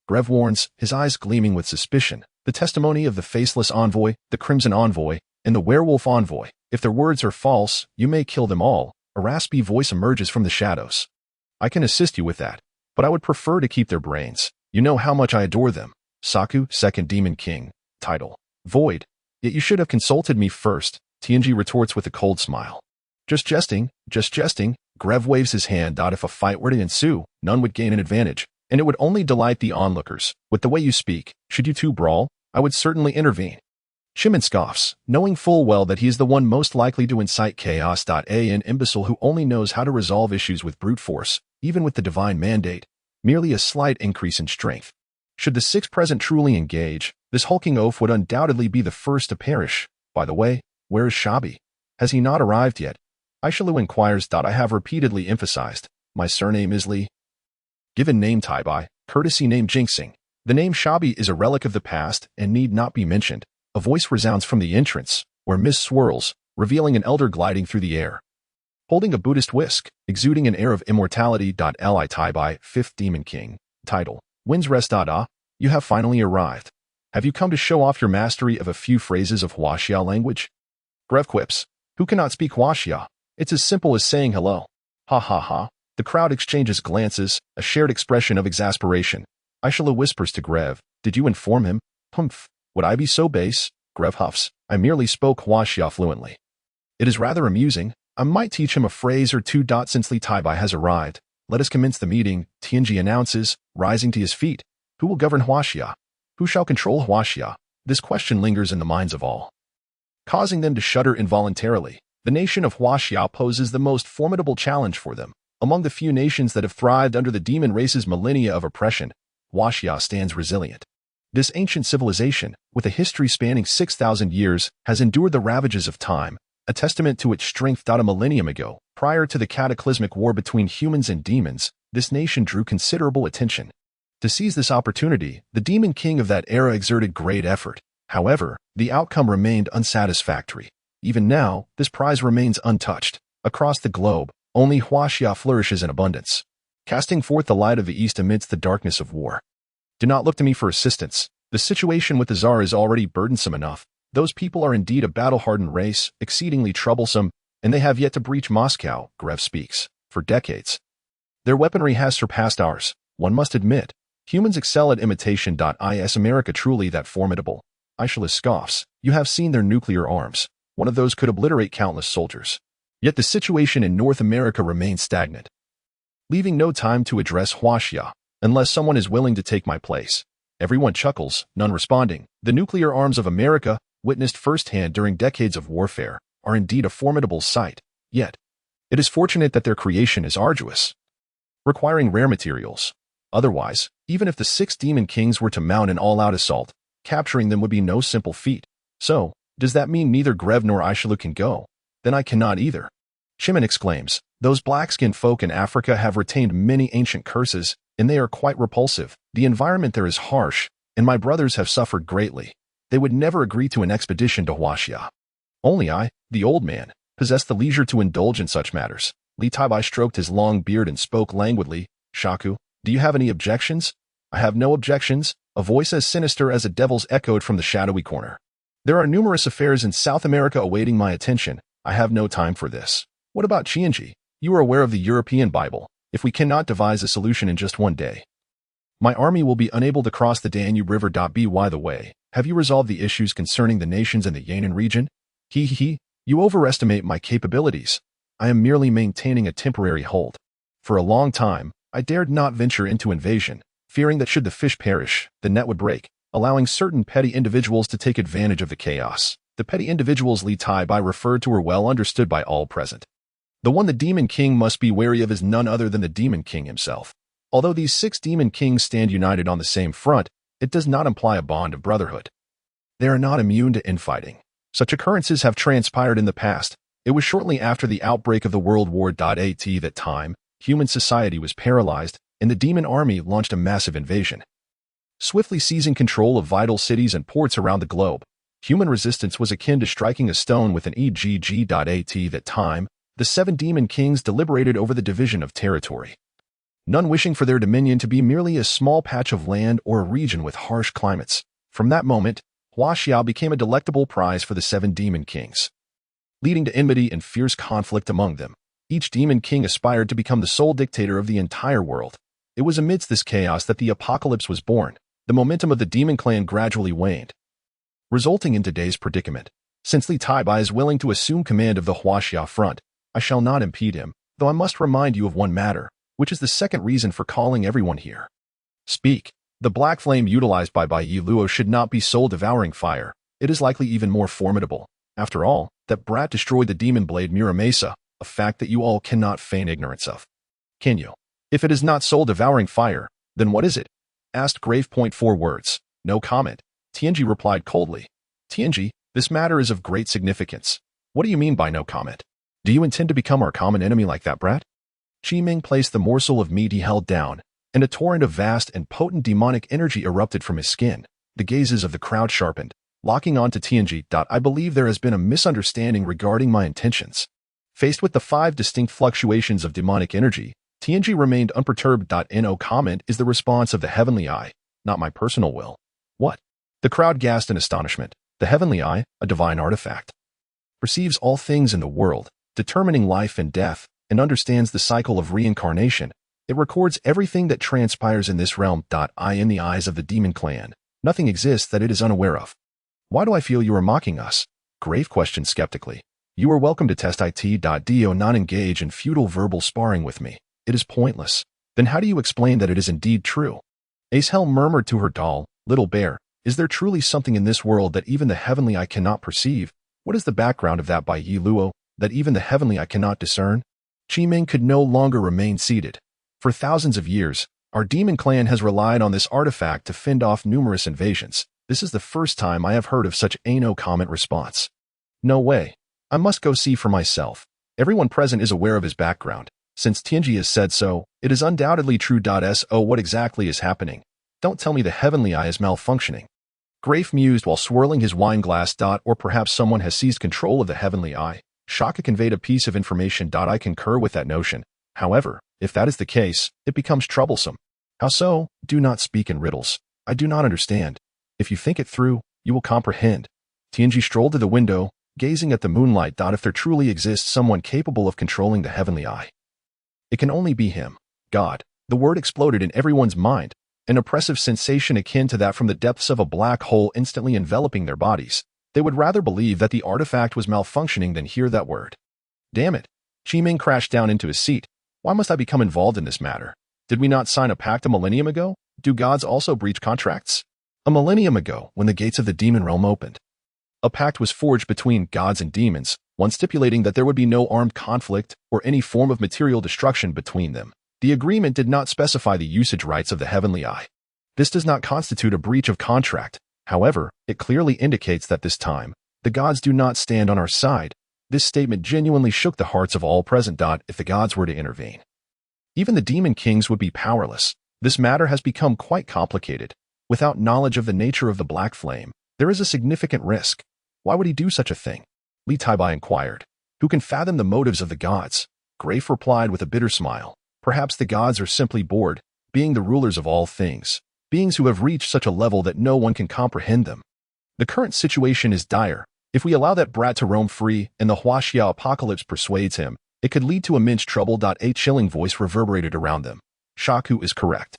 Grev warns, his eyes gleaming with suspicion. The testimony of the faceless envoy, the crimson envoy, and the werewolf envoy. If their words are false, you may kill them all. A raspy voice emerges from the shadows. I can assist you with that, but I would prefer to keep their brains. You know how much I adore them. Saku, 2nd Demon King, title, Void. Yet you should have consulted me first. Tianji retorts with a cold smile. Just jesting. Grev waves his hand. If a fight were to ensue, none would gain an advantage, and it would only delight the onlookers. With the way you speak, should you two brawl, I would certainly intervene. Shimen scoffs, knowing full well that he is the one most likely to incite chaos. An imbecile who only knows how to resolve issues with brute force, even with the divine mandate, merely a slight increase in strength. Should the 6 present truly engage, this hulking oaf would undoubtedly be the first to perish. By the way, where is Shabi? Has he not arrived yet? Aishalu inquires. I have repeatedly emphasized, my surname is Li. Given name Taibai, courtesy name Jinxing. The name Shabi is a relic of the past and need not be mentioned. A voice resounds from the entrance, where mist swirls, revealing an elder gliding through the air, holding a Buddhist whisk, exuding an air of immortality. Li Taibai, 5th Demon King, title, Wind's Rest. You have finally arrived. Have you come to show off your mastery of a few phrases of Huaxia language? Grev quips. Who cannot speak Huaxia? It's as simple as saying hello. Ha. The crowd exchanges glances, a shared expression of exasperation. Aishalu whispers to Grev. Did you inform him? Humph. Would I be so base? Grev huffs. I merely spoke Huaxia fluently. It is rather amusing. I might teach him a phrase or two. Since Li Taibai has arrived, let us commence the meeting. Tianji announces, rising to his feet. Who will govern Huaxia? Who shall control Huaxia? This question lingers in the minds of all, causing them to shudder involuntarily. The nation of Huaxia poses the most formidable challenge for them. Among the few nations that have thrived under the demon race's millennia of oppression, Huaxia stands resilient. This ancient civilization, with a history spanning 6,000 years, has endured the ravages of time, a testament to its strength. A millennium ago, Prior to the cataclysmic war between humans and demons, this nation drew considerable attention. To seize this opportunity, the demon king of that era exerted great effort. However, the outcome remained unsatisfactory. Even now, this prize remains untouched. Across the globe, only Huaxia flourishes in abundance, casting forth the light of the East amidst the darkness of war. Do not look to me for assistance. The situation with the Tsar is already burdensome enough. Those people are indeed a battle-hardened race, exceedingly troublesome, and they have yet to breach Moscow, Grev speaks, for decades. Their weaponry has surpassed ours, one must admit. Humans excel at imitation. Is America truly that formidable? Aishala scoffs. You have seen their nuclear arms. One of those could obliterate countless soldiers. Yet the situation in North America remains stagnant. Leaving no time to address Huaxia, unless someone is willing to take my place. Everyone chuckles, none responding. The nuclear arms of America, witnessed firsthand during decades of warfare, are indeed a formidable sight. Yet, it is fortunate that their creation is arduous, requiring rare materials. Otherwise, even if the 6 demon kings were to mount an all-out assault, capturing them would be no simple feat. So, does that mean neither Grev nor Aishala can go? Then I cannot either. Shimon exclaims, those black-skinned folk in Africa have retained many ancient curses, and they are quite repulsive. The environment there is harsh, and my brothers have suffered greatly. They would never agree to an expedition to Huaxia. Only I, the old man, possess the leisure to indulge in such matters. Li Taibai stroked his long beard and spoke languidly. Shaku, do you have any objections? I have no objections, a voice as sinister as a devil's echoed from the shadowy corner. There are numerous affairs in South America awaiting my attention. I have no time for this. What about Qianji? You are aware of the European Bible. If we cannot devise a solution in just one day, my army will be unable to cross the Danube River. By the way, have you resolved the issues concerning the nations in the Yan'an region? You overestimate my capabilities. I am merely maintaining a temporary hold. For a long time, I dared not venture into invasion, fearing that should the fish perish, the net would break, allowing certain petty individuals to take advantage of the chaos. The petty individuals Li Taibai referred to were well understood by all present. The one the Demon King must be wary of is none other than the Demon King himself. Although these 6 Demon Kings stand united on the same front, it does not imply a bond of brotherhood. They are not immune to infighting. Such occurrences have transpired in the past. It was shortly after the outbreak of the World War. At that time, human society was paralyzed, and the demon army launched a massive invasion, swiftly seizing control of vital cities and ports around the globe. Human resistance was akin to striking a stone with an egg. At that time, the 7 demon kings deliberated over the division of territory, none wishing for their dominion to be merely a small patch of land or a region with harsh climates. From that moment, Huaxia became a delectable prize for the 7 demon kings, leading to enmity and fierce conflict among them. Each demon king aspired to become the sole dictator of the entire world. It was amidst this chaos that the apocalypse was born. The momentum of the demon clan gradually waned, resulting in today's predicament. Since Li Taibai is willing to assume command of the Huaxia front, I shall not impede him, though I must remind you of one matter, which is the second reason for calling everyone here. Speak. The black flame utilized by Bai Yi Luo should not be soul-devouring fire. It is likely even more formidable. After all, that brat destroyed the demon blade Muramesa, a fact that you all cannot feign ignorance of. Can you? If it is not soul-devouring fire, then what is it? Asked Grave. 4 words. No comment. Tianji replied coldly. Tianji, this matter is of great significance. What do you mean by no comment? Do you intend to become our common enemy like that brat? Qi Ming placed the morsel of meat he held down, and a torrent of vast and potent demonic energy erupted from his skin. The gazes of the crowd sharpened, locking on to Tianji. I believe there has been a misunderstanding regarding my intentions. Faced with the 5 distinct fluctuations of demonic energy, Tianji remained unperturbed. No comment is the response of the Heavenly Eye, not my personal will. What? The crowd gasped in astonishment. The Heavenly Eye, a divine artifact, perceives all things in the world, determining life and death, and understands the cycle of reincarnation. It records everything that transpires in this realm. In the eyes of the demon clan, nothing exists that it is unaware of. Why do I feel you are mocking us? Grave questioned skeptically. You are welcome to test it. Do not engage in futile verbal sparring with me. It is pointless. Then how do you explain that it is indeed true? Acehel murmured to her doll, Little Bear, is there truly something in this world that even the Heavenly Eye cannot perceive? What is the background of that Bai Yi Luo, that even the Heavenly Eye cannot discern? Qi Ming could no longer remain seated. For thousands of years, our demon clan has relied on this artifact to fend off numerous invasions. This is the first time I have heard of such a no comment response. No way. I must go see for myself. Everyone present is aware of his background. Since Tianji has said so, it is undoubtedly true. So what exactly is happening? Don't tell me the heavenly eye is malfunctioning. Grafe mused while swirling his wine glass. Or perhaps someone has seized control of the heavenly eye. Shaka conveyed a piece of information. I concur with that notion. However, if that is the case, it becomes troublesome. How so? Do not speak in riddles. I do not understand. If you think it through, you will comprehend. Tianji strolled to the window, gazing at the moonlight. If there truly exists someone capable of controlling the heavenly eye, it can only be him. God. The word exploded in everyone's mind, an oppressive sensation akin to that from the depths of a black hole instantly enveloping their bodies. They would rather believe that the artifact was malfunctioning than hear that word. Damn it. Qiming crashed down into his seat. Why must I become involved in this matter? Did we not sign a pact a millennium ago? Do gods also breach contracts? A millennium ago, when the gates of the demon realm opened, a pact was forged between gods and demons, one stipulating that there would be no armed conflict or any form of material destruction between them. The agreement did not specify the usage rights of the heavenly eye. This does not constitute a breach of contract. However, it clearly indicates that this time, the gods do not stand on our side. This statement genuinely shook the hearts of all present. If the gods were to intervene, even the demon kings would be powerless. This matter has become quite complicated. Without knowledge of the nature of the black flame, there is a significant risk. Why would he do such a thing? Li Taibai inquired. Who can fathom the motives of the gods? Grafe replied with a bitter smile. Perhaps the gods are simply bored, being the rulers of all things, beings who have reached such a level that no one can comprehend them. The current situation is dire. If we allow that brat to roam free and the Huaxia apocalypse persuades him, it could lead to immense trouble. A chilling voice reverberated around them. Shaku is correct.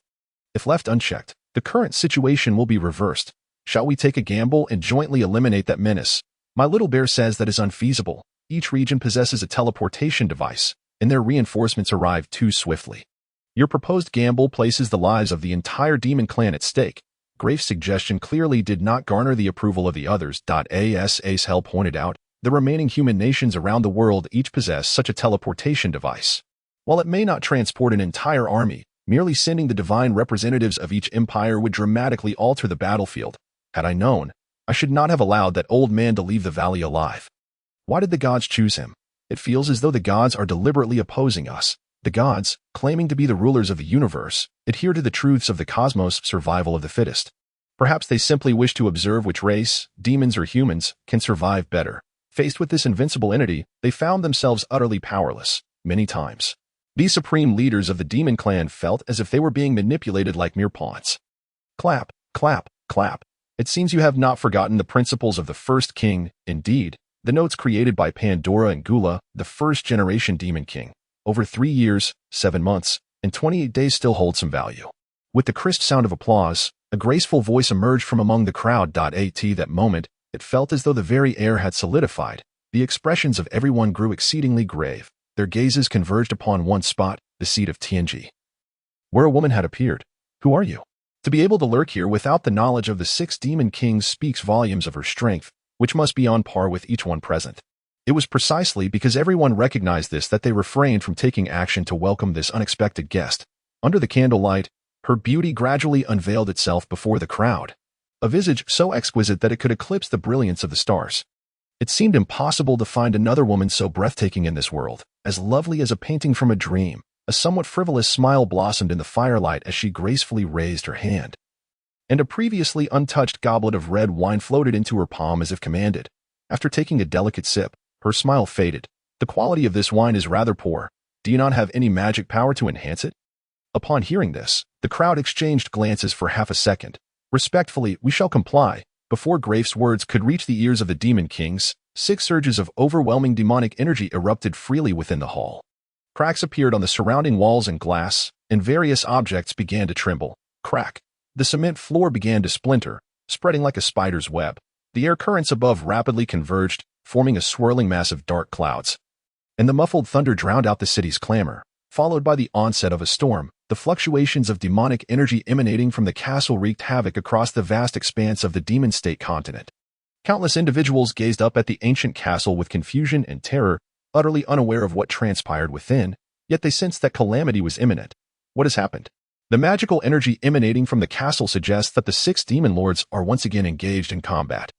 If left unchecked, the current situation will be reversed. Shall we take a gamble and jointly eliminate that menace? My little bear says that is unfeasible. Each region possesses a teleportation device, and their reinforcements arrive too swiftly. Your proposed gamble places the lives of the entire demon clan at stake. Grafe's suggestion clearly did not garner the approval of the others. As Acehel pointed out, the remaining human nations around the world each possess such a teleportation device. While it may not transport an entire army, merely sending the divine representatives of each empire would dramatically alter the battlefield. Had I known, I should not have allowed that old man to leave the valley alive. Why did the gods choose him? It feels as though the gods are deliberately opposing us. The gods, claiming to be the rulers of the universe, adhere to the truths of the cosmos, survival of the fittest. Perhaps they simply wish to observe which race, demons or humans, can survive better. Faced with this invincible entity, they found themselves utterly powerless, many times. These supreme leaders of the demon clan felt as if they were being manipulated like mere pawns. Clap, clap, clap. It seems you have not forgotten the principles of the first king. Indeed, the notes created by Pandora and Gula, the first-generation demon king, over 3 years, 7 months, and 28 days still hold some value. With the crisp sound of applause, a graceful voice emerged from among the crowd. At that moment, it felt as though the very air had solidified. The expressions of everyone grew exceedingly grave. Their gazes converged upon one spot, the seat of Tianji, where a woman had appeared. Who are you? To be able to lurk here without the knowledge of the 6 demon kings speaks volumes of her strength, which must be on par with each one present. It was precisely because everyone recognized this that they refrained from taking action to welcome this unexpected guest. Under the candlelight, her beauty gradually unveiled itself before the crowd. A visage so exquisite that it could eclipse the brilliance of the stars. It seemed impossible to find another woman so breathtaking in this world, as lovely as a painting from a dream. A somewhat frivolous smile blossomed in the firelight as she gracefully raised her hand, and a previously untouched goblet of red wine floated into her palm as if commanded. After taking a delicate sip, her smile faded. The quality of this wine is rather poor. Do you not have any magic power to enhance it? Upon hearing this, the crowd exchanged glances for half a second. Respectfully, we shall comply. Before Grafe's words could reach the ears of the demon kings, 6 surges of overwhelming demonic energy erupted freely within the hall. Cracks appeared on the surrounding walls and glass, and various objects began to tremble. Crack. The cement floor began to splinter, spreading like a spider's web. The air currents above rapidly converged, forming a swirling mass of dark clouds. And the muffled thunder drowned out the city's clamor, followed by the onset of a storm. The fluctuations of demonic energy emanating from the castle wreaked havoc across the vast expanse of the demon state continent. Countless individuals gazed up at the ancient castle with confusion and terror, utterly unaware of what transpired within, yet they sensed that calamity was imminent. What has happened? The magical energy emanating from the castle suggests that the 6 demon lords are once again engaged in combat.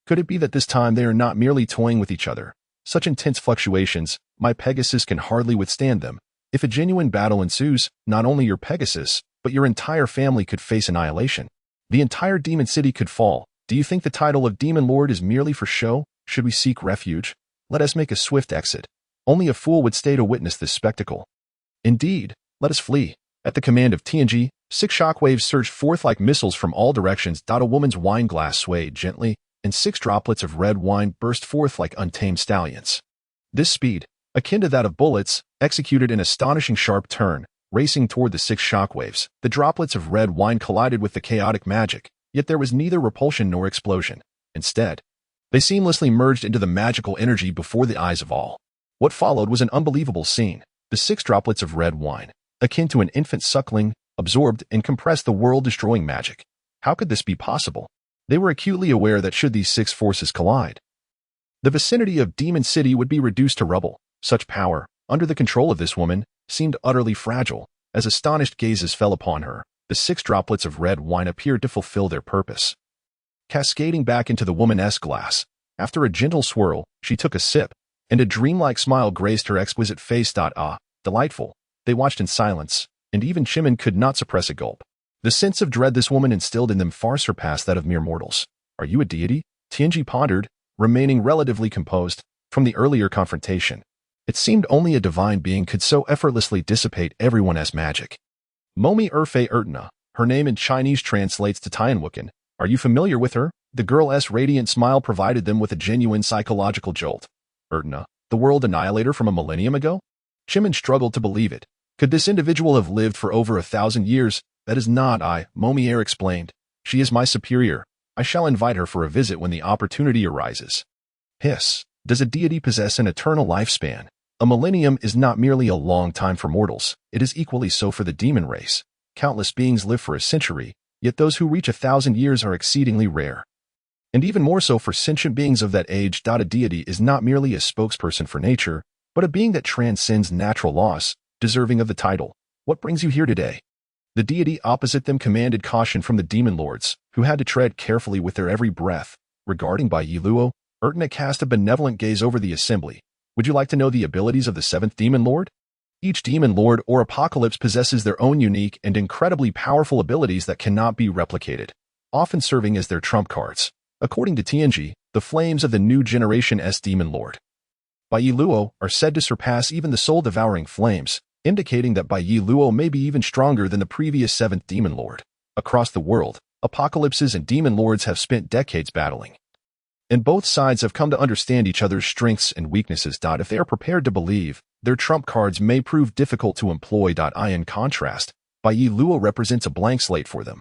Could it be that this time they are not merely toying with each other? Such intense fluctuations My Pegasus can hardly withstand them. If a genuine battle ensues, not only your Pegasus, but your entire family could face annihilation. The entire demon city could fall. Do you think the title of Demon Lord is merely for show? Should we seek refuge? Let us make a swift exit. Only a fool would stay to witness this spectacle. Indeed, let us flee. At the command of TNG, 6 shockwaves surged forth like missiles from all directions. A woman's wine glass swayed gently, and 6 droplets of red wine burst forth like untamed stallions. This speed, akin to that of bullets, executed an astonishing sharp turn, racing toward the 6 shockwaves. The droplets of red wine collided with the chaotic magic, yet there was neither repulsion nor explosion. Instead, they seamlessly merged into the magical energy before the eyes of all. What followed was an unbelievable scene. The 6 droplets of red wine, akin to an infant suckling, absorbed and compressed the world-destroying magic. How could this be possible? They were acutely aware that should these 6 forces collide, the vicinity of Demon City would be reduced to rubble. Such power, under the control of this woman, seemed utterly fragile. As astonished gazes fell upon her, the 6 droplets of red wine appeared to fulfill their purpose. Cascading back into the woman's glass, after a gentle swirl, she took a sip, and a dreamlike smile graced her exquisite face. Delightful. They watched in silence, and even Chimmin could not suppress a gulp. The sense of dread this woman instilled in them far surpassed that of mere mortals. Are you a deity? Tianji pondered, remaining relatively composed. From the earlier confrontation, it seemed only a divine being could so effortlessly dissipate everyone's magic. Momi Erfei Ertna, her name in Chinese translates to Tianwukan. Are you familiar with her? The girl's radiant smile provided them with a genuine psychological jolt. Ertna, the world annihilator from a millennium ago? Chimmin struggled to believe it. Could this individual have lived for over 1,000 years? That is not I, Momi explained. She is my superior. I shall invite her for a visit when the opportunity arises. Hiss. Does a deity possess an eternal lifespan? A millennium is not merely a long time for mortals, it is equally so for the demon race. Countless beings live for a century, yet those who reach 1,000 years are exceedingly rare. And even more so for sentient beings of that age. A deity is not merely a spokesperson for nature, but a being that transcends natural laws, deserving of the title. What brings you here today? The deity opposite them commanded caution from the demon lords, who had to tread carefully with their every breath. Regarding Bai Yiluo, Ertna cast a benevolent gaze over the assembly. Would you like to know the abilities of the 7th Demon Lord? Each Demon Lord or Apocalypse possesses their own unique and incredibly powerful abilities that cannot be replicated, often serving as their trump cards. According to TNG, the flames of the new generation's Demon Lord, Bai Yiluo, are said to surpass even the soul-devouring flames, indicating that Bai Yiluo may be even stronger than the previous 7th Demon Lord. Across the world, Apocalypses and Demon Lords have spent decades battling, and both sides have come to understand each other's strengths and weaknesses. If they are prepared to believe, their trump cards may prove difficult to employ. In contrast, Bai Yiluo represents a blank slate for them.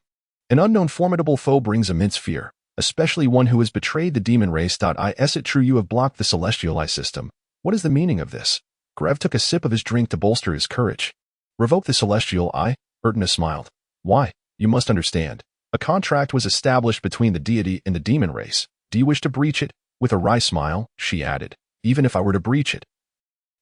An unknown formidable foe brings immense fear, especially one who has betrayed the demon race. Is it true you have blocked the celestial eye system? What is the meaning of this? Grev took a sip of his drink to bolster his courage. Revoke the celestial eye? Ertna smiled. Why? You must understand. A contract was established between the deity and the demon race. Do you wish to breach it? With a wry smile, she added. Even if I were to breach it,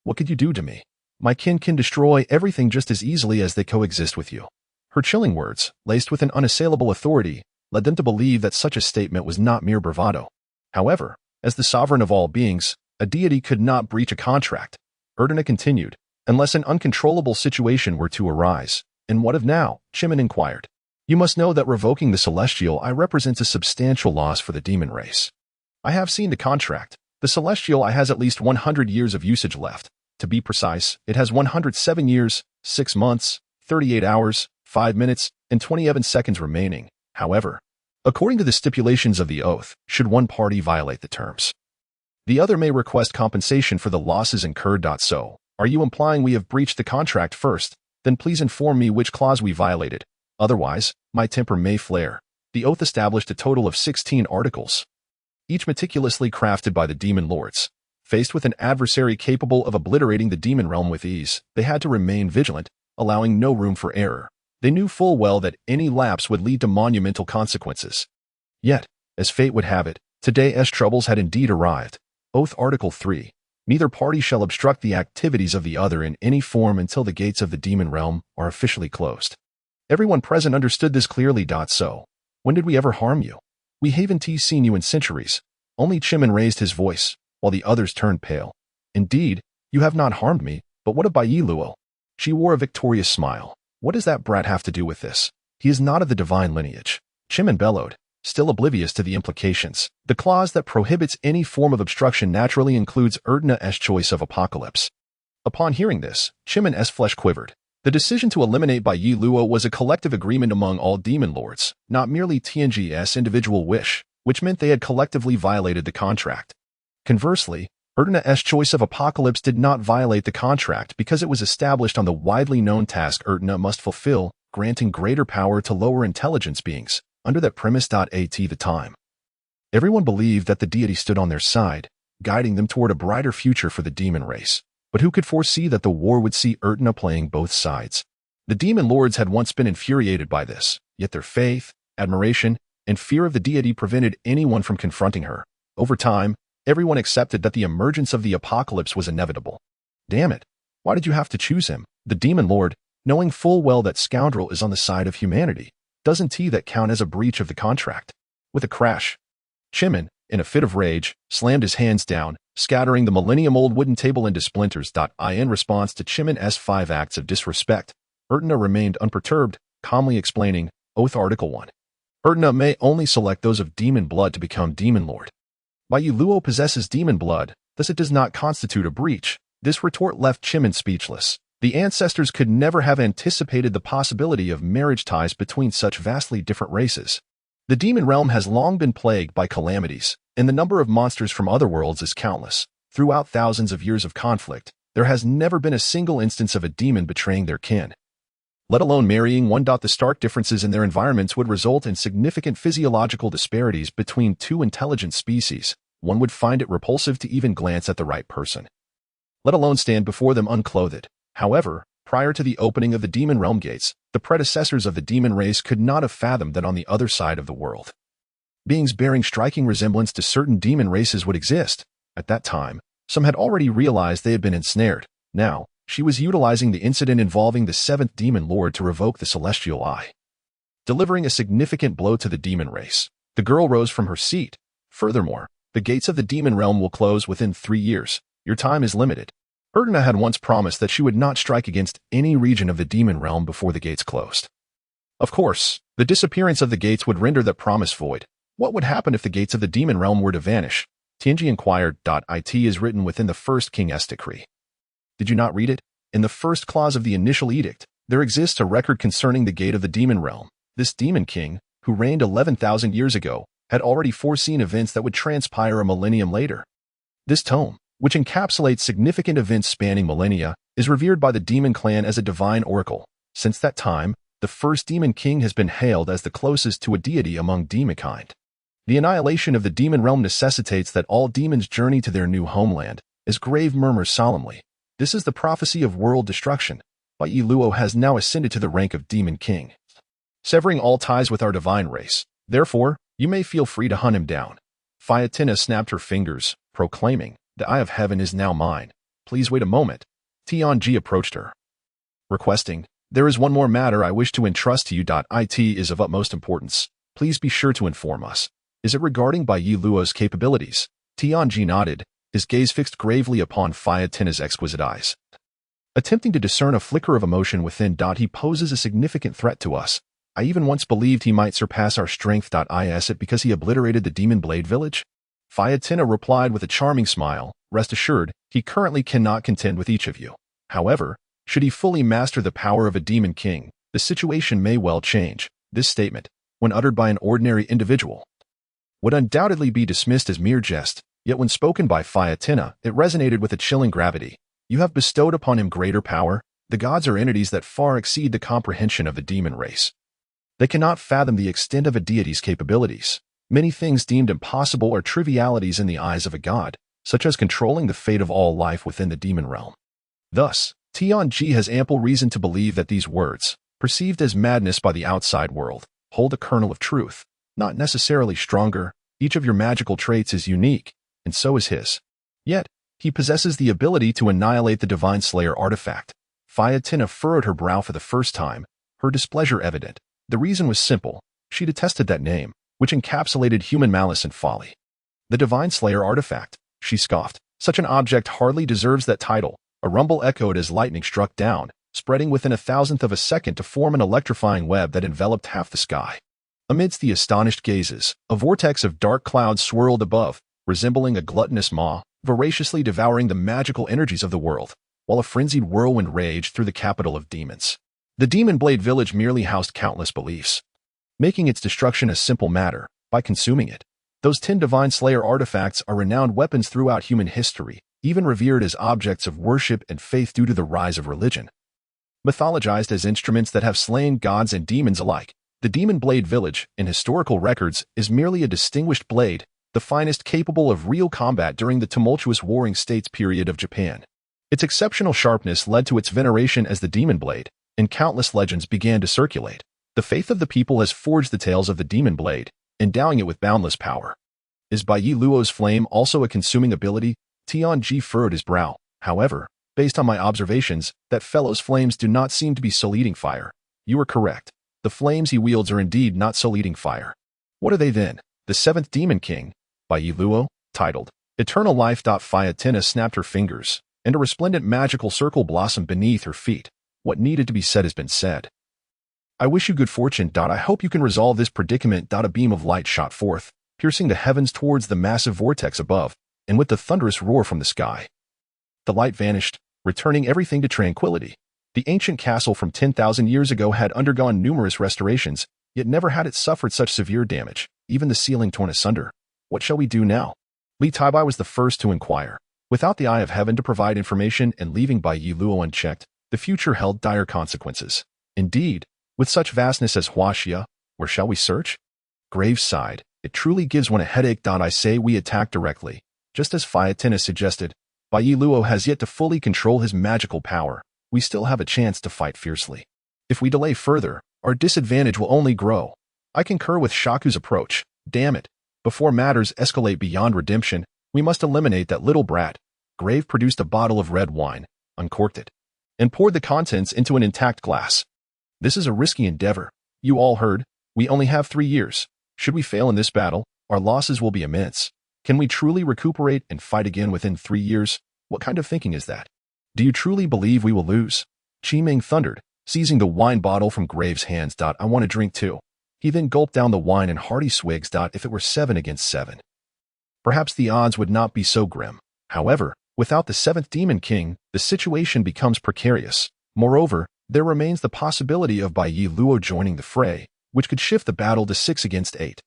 what could you do to me? My kin can destroy everything just as easily as they coexist with you. Her chilling words, laced with an unassailable authority, led them to believe that such a statement was not mere bravado. However, as the sovereign of all beings, a deity could not breach a contract. Ertna continued, unless an uncontrollable situation were to arise. And what of now? Chimmin inquired. You must know that revoking the celestial eye represents a substantial loss for the demon race. I have seen the contract. The celestial eye has at least 100 years of usage left. To be precise, it has 107 years, 6 months, 38 hours, 5 minutes, and 27 seconds remaining. However, according to the stipulations of the oath, should one party violate the terms, the other may request compensation for the losses incurred. So, are you implying we have breached the contract first? Then please inform me which clause we violated. Otherwise, my temper may flare. The oath established a total of 16 articles, each meticulously crafted by the demon lords. Faced with an adversary capable of obliterating the demon realm with ease, they had to remain vigilant, allowing no room for error. They knew full well that any lapse would lead to monumental consequences. Yet, as fate would have it, today's troubles had indeed arrived. Oath Article 3. Neither party shall obstruct the activities of the other in any form until the gates of the demon realm are officially closed. Everyone present understood this clearly. So, when did we ever harm you? We haven't seen you in centuries. Only Chimmin raised his voice, while the others turned pale. Indeed, You have not harmed me, but what of Bai Luo? She wore a victorious smile. What does that brat have to do with this? He is not of the divine lineage. Chimin bellowed, still oblivious to the implications. The clause that prohibits any form of obstruction naturally includes Erdna's choice of apocalypse. Upon hearing this, Chimin's flesh quivered. The decision to eliminate Bai Luo was a collective agreement among all demon lords, not merely Tianji's individual wish, which meant they had collectively violated the contract. Conversely, Erdna's choice of apocalypse did not violate the contract because it was established on the widely known task Erdna must fulfill, granting greater power to lower intelligence beings, under that premise. At the time, everyone believed that the deity stood on their side, guiding them toward a brighter future for the demon race. But who could foresee that the war would see Erdna playing both sides? The demon lords had once been infuriated by this, yet their faith, admiration, and fear of the deity prevented anyone from confronting her. Over time, everyone accepted that the emergence of the apocalypse was inevitable. Damn it, why did you have to choose him? The demon lord, knowing full well that scoundrel is on the side of humanity, doesn't that count as a breach of the contract? With a crash, Chimin, in a fit of rage, slammed his hands down, scattering the millennium-old wooden table into splinters. In response to Chimin's 5 acts of disrespect, Erdna remained unperturbed, calmly explaining, Oath Article 1. Erdna may only select those of demon blood to become demon lord. Bai Luo possesses demon blood, thus it does not constitute a breach. This retort left Chimin speechless. The ancestors could never have anticipated the possibility of marriage ties between such vastly different races. The demon realm has long been plagued by calamities, and the number of monsters from other worlds is countless. Throughout thousands of years of conflict, there has never been a single instance of a demon betraying their kin, let alone marrying one. The stark differences in their environments would result in significant physiological disparities between two intelligent species. One would find it repulsive to even glance at the right person, let alone stand before them unclothed. However, prior to the opening of the demon realm gates, the predecessors of the demon race could not have fathomed that on the other side of the world, beings bearing striking resemblance to certain demon races would exist. At that time, some had already realized they had been ensnared. Now, she was utilizing the incident involving the 7th demon lord to revoke the celestial eye, delivering a significant blow to the demon race. The girl rose from her seat. Furthermore, the gates of the demon realm will close within 3 years. Your time is limited. Erdna had once promised that she would not strike against any region of the demon realm before the gates closed. Of course, the disappearance of the gates would render that promise void. What would happen if the gates of the demon realm were to vanish? Tianji inquired. It is written within the first king's decree. Did you not read it? In the first clause of the initial edict, there exists a record concerning the gate of the demon realm. This demon king, who reigned 11,000 years ago, had already foreseen events that would transpire a millennium later. This tome, which encapsulates significant events spanning millennia, is revered by the demon clan as a divine oracle. Since that time, the first demon king has been hailed as the closest to a deity among demonkind. The annihilation of the demon realm necessitates that all demons journey to their new homeland, as Grave murmurs solemnly. This is the prophecy of world destruction. Bai Luo has now ascended to the rank of demon king, severing all ties with our divine race. Therefore, you may feel free to hunt him down. Phaetina snapped her fingers, proclaiming, The eye of heaven is now mine. Please wait a moment. Tianji approached her, requesting, There is one more matter I wish to entrust to you. It is of utmost importance. Please be sure to inform us. Is it regarding Bai Luo's capabilities? Tianji nodded, his gaze fixed gravely upon Phaetina's exquisite eyes, attempting to discern a flicker of emotion within. He poses a significant threat to us. I even once believed he might surpass our strength. Is it because he obliterated the Demon Blade village? Phaetina replied with a charming smile, Rest assured, he currently cannot contend with each of you. However, should he fully master the power of a demon king, the situation may well change. This statement, when uttered by an ordinary individual, would undoubtedly be dismissed as mere jest, yet when spoken by Phaetina, it resonated with a chilling gravity. You have bestowed upon him greater power. The gods are entities that far exceed the comprehension of the demon race. They cannot fathom the extent of a deity's capabilities. Many things deemed impossible are trivialities in the eyes of a god, such as controlling the fate of all life within the demon realm. Thus, Tianji has ample reason to believe that these words, perceived as madness by the outside world, hold a kernel of truth. Not necessarily stronger, each of your magical traits is unique, and so is his. Yet, he possesses the ability to annihilate the Divine Slayer artifact. Phaetina furrowed her brow for the first time, her displeasure evident. The reason was simple. She detested that name, which encapsulated human malice and folly. The Divine Slayer artifact, she scoffed. Such an object hardly deserves that title. A rumble echoed as lightning struck down, spreading within a thousandth of a second to form an electrifying web that enveloped half the sky. Amidst the astonished gazes, a vortex of dark clouds swirled above, resembling a gluttonous maw, voraciously devouring the magical energies of the world, while a frenzied whirlwind raged through the capital of demons. The Demon Blade Village merely housed countless beliefs, making its destruction a simple matter by consuming it. Those 10 Divine Slayer artifacts are renowned weapons throughout human history, even revered as objects of worship and faith due to the rise of religion. Mythologized as instruments that have slain gods and demons alike, the Demon Blade Village, in historical records, is merely a distinguished blade, the finest capable of real combat during the tumultuous Warring States period of Japan. Its exceptional sharpness led to its veneration as the Demon Blade, and countless legends began to circulate. The faith of the people has forged the tales of the Demon Blade, endowing it with boundless power. Is Bai Yi Luo's flame also a consuming ability? Tianji furrowed his brow. However, based on my observations, that fellow's flames do not seem to be soul-eating fire. You are correct. The flames he wields are indeed not soul-eating fire. What are they then? The 7th Demon King, Bai Yi Luo, titled Eternal Life. Fiatina snapped her fingers, and a resplendent magical circle blossomed beneath her feet. What needed to be said has been said. I wish you good fortune. I hope you can resolve this predicament. A beam of light shot forth, piercing the heavens towards the massive vortex above, and with the thunderous roar from the sky. The light vanished, returning everything to tranquility. The ancient castle from 10,000 years ago had undergone numerous restorations, yet never had it suffered such severe damage, even the ceiling torn asunder. What shall we do now? Li Taibai was the first to inquire. Without the eye of heaven to provide information and leaving Bai Yi Luo unchecked, the future held dire consequences. Indeed, with such vastness as Huaxia, where shall we search? Graves sighed. It truly gives one a headache. I say we attack directly. Just as Fiatina suggested, Bai Yi Luo has yet to fully control his magical power. We still have a chance to fight fiercely. If we delay further, our disadvantage will only grow. I concur with Shaku's approach. Damn it. Before matters escalate beyond redemption, we must eliminate that little brat. Grave produced a bottle of red wine, uncorked it, and poured the contents into an intact glass. This is a risky endeavor. You all heard. We only have 3 years. Should we fail in this battle, our losses will be immense. Can we truly recuperate and fight again within 3 years? What kind of thinking is that? Do you truly believe we will lose? Qi Ming thundered, seizing the wine bottle from Graves' hands. I want a drink too. He then gulped down the wine in hearty swigs. If it were 7 against 7. Perhaps the odds would not be so grim. However, without the 7th Demon King, the situation becomes precarious. Moreover, there remains the possibility of Bai Yi Luo joining the fray, which could shift the battle to 6 against 8.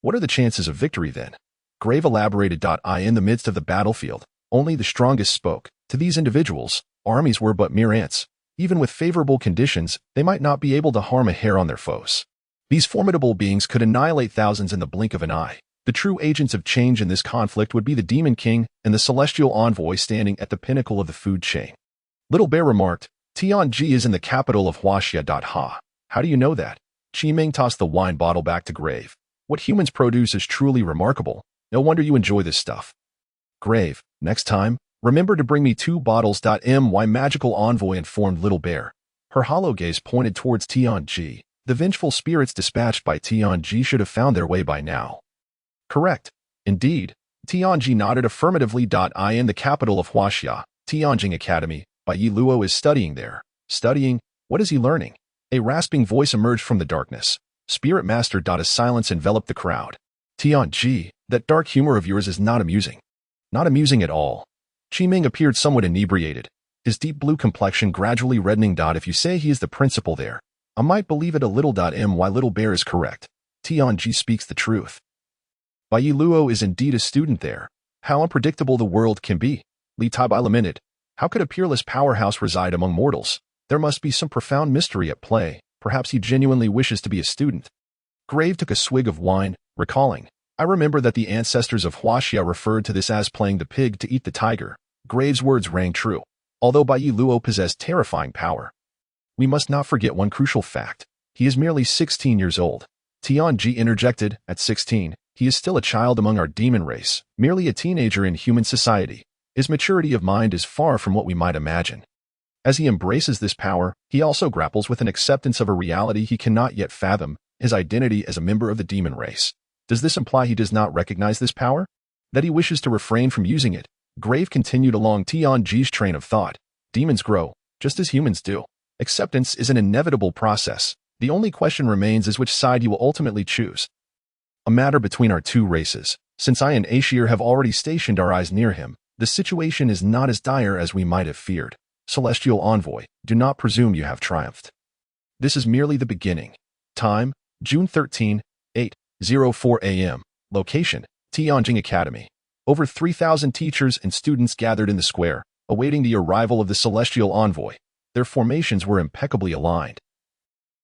What are the chances of victory then? Grave elaborated. In the midst of the battlefield, only the strongest spoke. To these individuals, armies were but mere ants. Even with favorable conditions, they might not be able to harm a hair on their foes. These formidable beings could annihilate thousands in the blink of an eye. The true agents of change in this conflict would be the Demon King and the Celestial Envoy standing at the pinnacle of the food chain. Little Bear remarked, Tianji is in the capital of Huaxia. Ha. How do you know that? Qi Ming tossed the wine bottle back to Grave. What humans produce is truly remarkable. No wonder you enjoy this stuff. Grave, next time, remember to bring me 2 bottles. My magical envoy informed Little Bear. Her hollow gaze pointed towards Tianji. The vengeful spirits dispatched by Tianji should have found their way by now. Correct. Indeed. Tianji nodded affirmatively. In the capital of Huaxia, Tianjing Academy, Bai Yi Luo is studying there. Studying? What is he learning? A rasping voice emerged from the darkness. Spirit Master. A silence enveloped the crowd. Tianji, that dark humor of yours is not amusing. Not amusing at all. Qi Ming appeared somewhat inebriated, his deep blue complexion gradually reddening. If you say he is the principal there, I might believe it a little. My Little Bear is correct. Tianji speaks the truth. Bai Yi Luo is indeed a student there. How unpredictable the world can be. Li Taibai lamented. How could a peerless powerhouse reside among mortals? There must be some profound mystery at play. Perhaps he genuinely wishes to be a student. Grave took a swig of wine, recalling. I remember that the ancestors of Huaxia referred to this as playing the pig to eat the tiger. Grave's words rang true, although Bai Yi Luo possessed terrifying power. We must not forget one crucial fact. He is merely 16 years old. Tianji interjected. At 16, he is still a child among our demon race, merely a teenager in human society. His maturity of mind is far from what we might imagine. As he embraces this power, he also grapples with an acceptance of a reality he cannot yet fathom, his identity as a member of the demon race. Does this imply he does not recognize this power? That he wishes to refrain from using it? Grave continued along Tianji's train of thought. Demons grow, just as humans do. Acceptance is an inevitable process. The only question remains is which side you will ultimately choose. A matter between our two races. Since I and Ashir have already stationed our eyes near him, the situation is not as dire as we might have feared. Celestial Envoy, do not presume you have triumphed. This is merely the beginning. Time, June 13, 8:04 a.m. Location, Tianjing Academy. Over 3,000 teachers and students gathered in the square, awaiting the arrival of the Celestial Envoy. Their formations were impeccably aligned.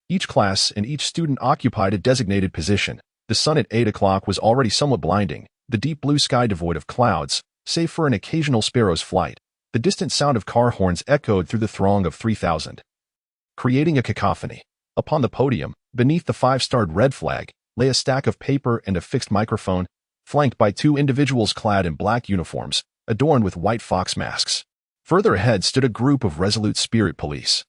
Each class and each student occupied a designated position. The sun at 8 o'clock was already somewhat blinding, the deep blue sky devoid of clouds, save for an occasional sparrow's flight. The distant sound of car horns echoed through the throng of 3,000, creating a cacophony. Upon the podium, beneath the 5-starred red flag, lay a stack of paper and a fixed microphone, flanked by 2 individuals clad in black uniforms, adorned with white fox masks. Further ahead stood a group of resolute spirit police.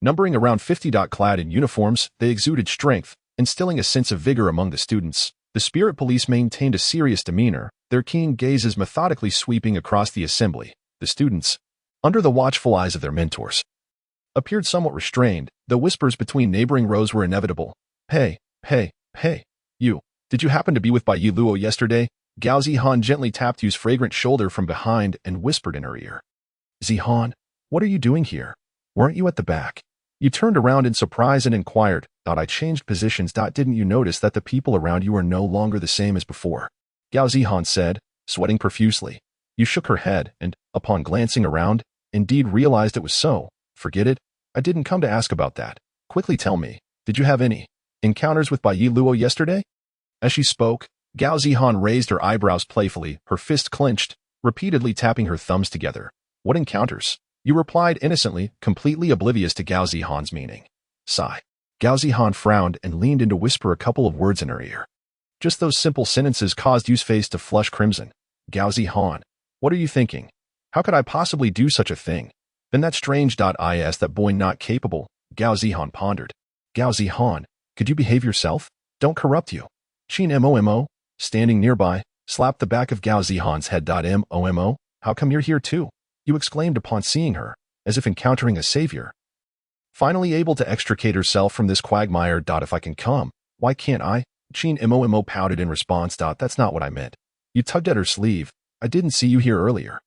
Numbering around 50. Clad in uniforms, they exuded strength, instilling a sense of vigor among the students. The spirit police maintained a serious demeanor, their keen gazes methodically sweeping across the assembly. The students, under the watchful eyes of their mentors, appeared somewhat restrained, though whispers between neighboring rows were inevitable. Hey, you, did you happen to be with Bai Luo yesterday? Gao Zihan gently tapped Yu's fragrant shoulder from behind and whispered in her ear. Zihan, what are you doing here? Weren't you at the back? You turned around in surprise and inquired, I changed positions. Didn't you notice that the people around you are no longer the same as before? Gao Zihan said, sweating profusely. You shook her head and, upon glancing around, indeed realized it was so. Forget it. I didn't come to ask about that. Quickly tell me, did you have any encounters with Bai Luo yesterday? As she spoke, Gao Zihan raised her eyebrows playfully, her fist clenched, repeatedly tapping her thumbs together. What encounters? You replied innocently, completely oblivious to Gao Zihan's meaning. Sigh. Gao Zihan frowned and leaned in to whisper a couple of words in her ear. Just those simple sentences caused Yu's face to flush crimson. Gao Zihan, what are you thinking? How could I possibly do such a thing? Then that strange is that boy not capable, Gao Zihan pondered. Gao Zihan, could you behave yourself? Don't corrupt you. Qin Momo, standing nearby, slapped the back of Gao Zihan's head. Momo, how come you're here too? You exclaimed upon seeing her, as if encountering a savior. Finally able to extricate herself from this quagmire. If I can come, why can't I? Qin Momo pouted in response. That's not what I meant. You tugged at her sleeve. I didn't see you here earlier.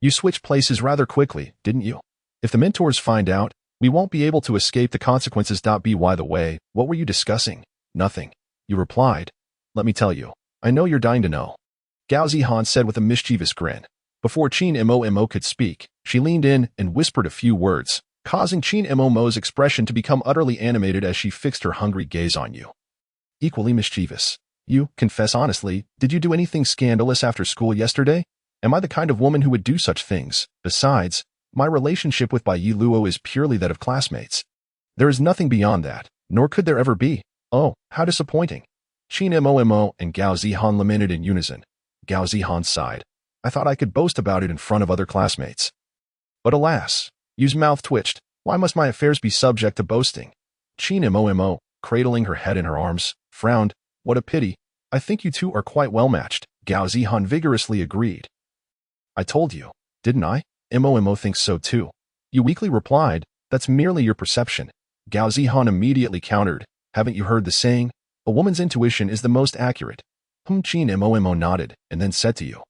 You switched places rather quickly, didn't you? If the mentors find out, we won't be able to escape the consequences. By the way, what were you discussing? Nothing. You replied. Let me tell you. I know you're dying to know. Gao Zihan said with a mischievous grin. Before Qin Momo could speak, she leaned in and whispered a few words, causing Qin Momo's expression to become utterly animated as she fixed her hungry gaze on you. Equally mischievous. You, confess honestly, did you do anything scandalous after school yesterday? Am I the kind of woman who would do such things? Besides, my relationship with Bai Luo is purely that of classmates. There is nothing beyond that, nor could there ever be. Oh, how disappointing. Qin Momo and Gao Zihan lamented in unison. Gao Zihan sighed. I thought I could boast about it in front of other classmates. But alas, Yu's mouth twitched. Why must my affairs be subject to boasting? Qin Momo, cradling her head in her arms, frowned. What a pity. I think you two are quite well matched. Gao Zihan vigorously agreed. I told you, didn't I? Momo thinks so too. You weakly replied, that's merely your perception. Gao Zihan immediately countered. Haven't you heard the saying? A woman's intuition is the most accurate. Qin Momo nodded, and then said to you.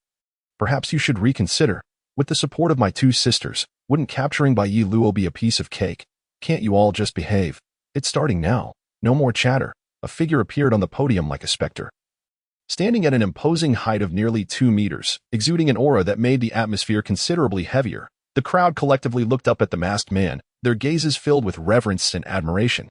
Perhaps you should reconsider. With the support of my 2 sisters, wouldn't capturing Bai Luo be a piece of cake? Can't you all just behave? It's starting now. No more chatter. A figure appeared on the podium like a specter. Standing at an imposing height of nearly 2 meters, exuding an aura that made the atmosphere considerably heavier, the crowd collectively looked up at the masked man, their gazes filled with reverence and admiration.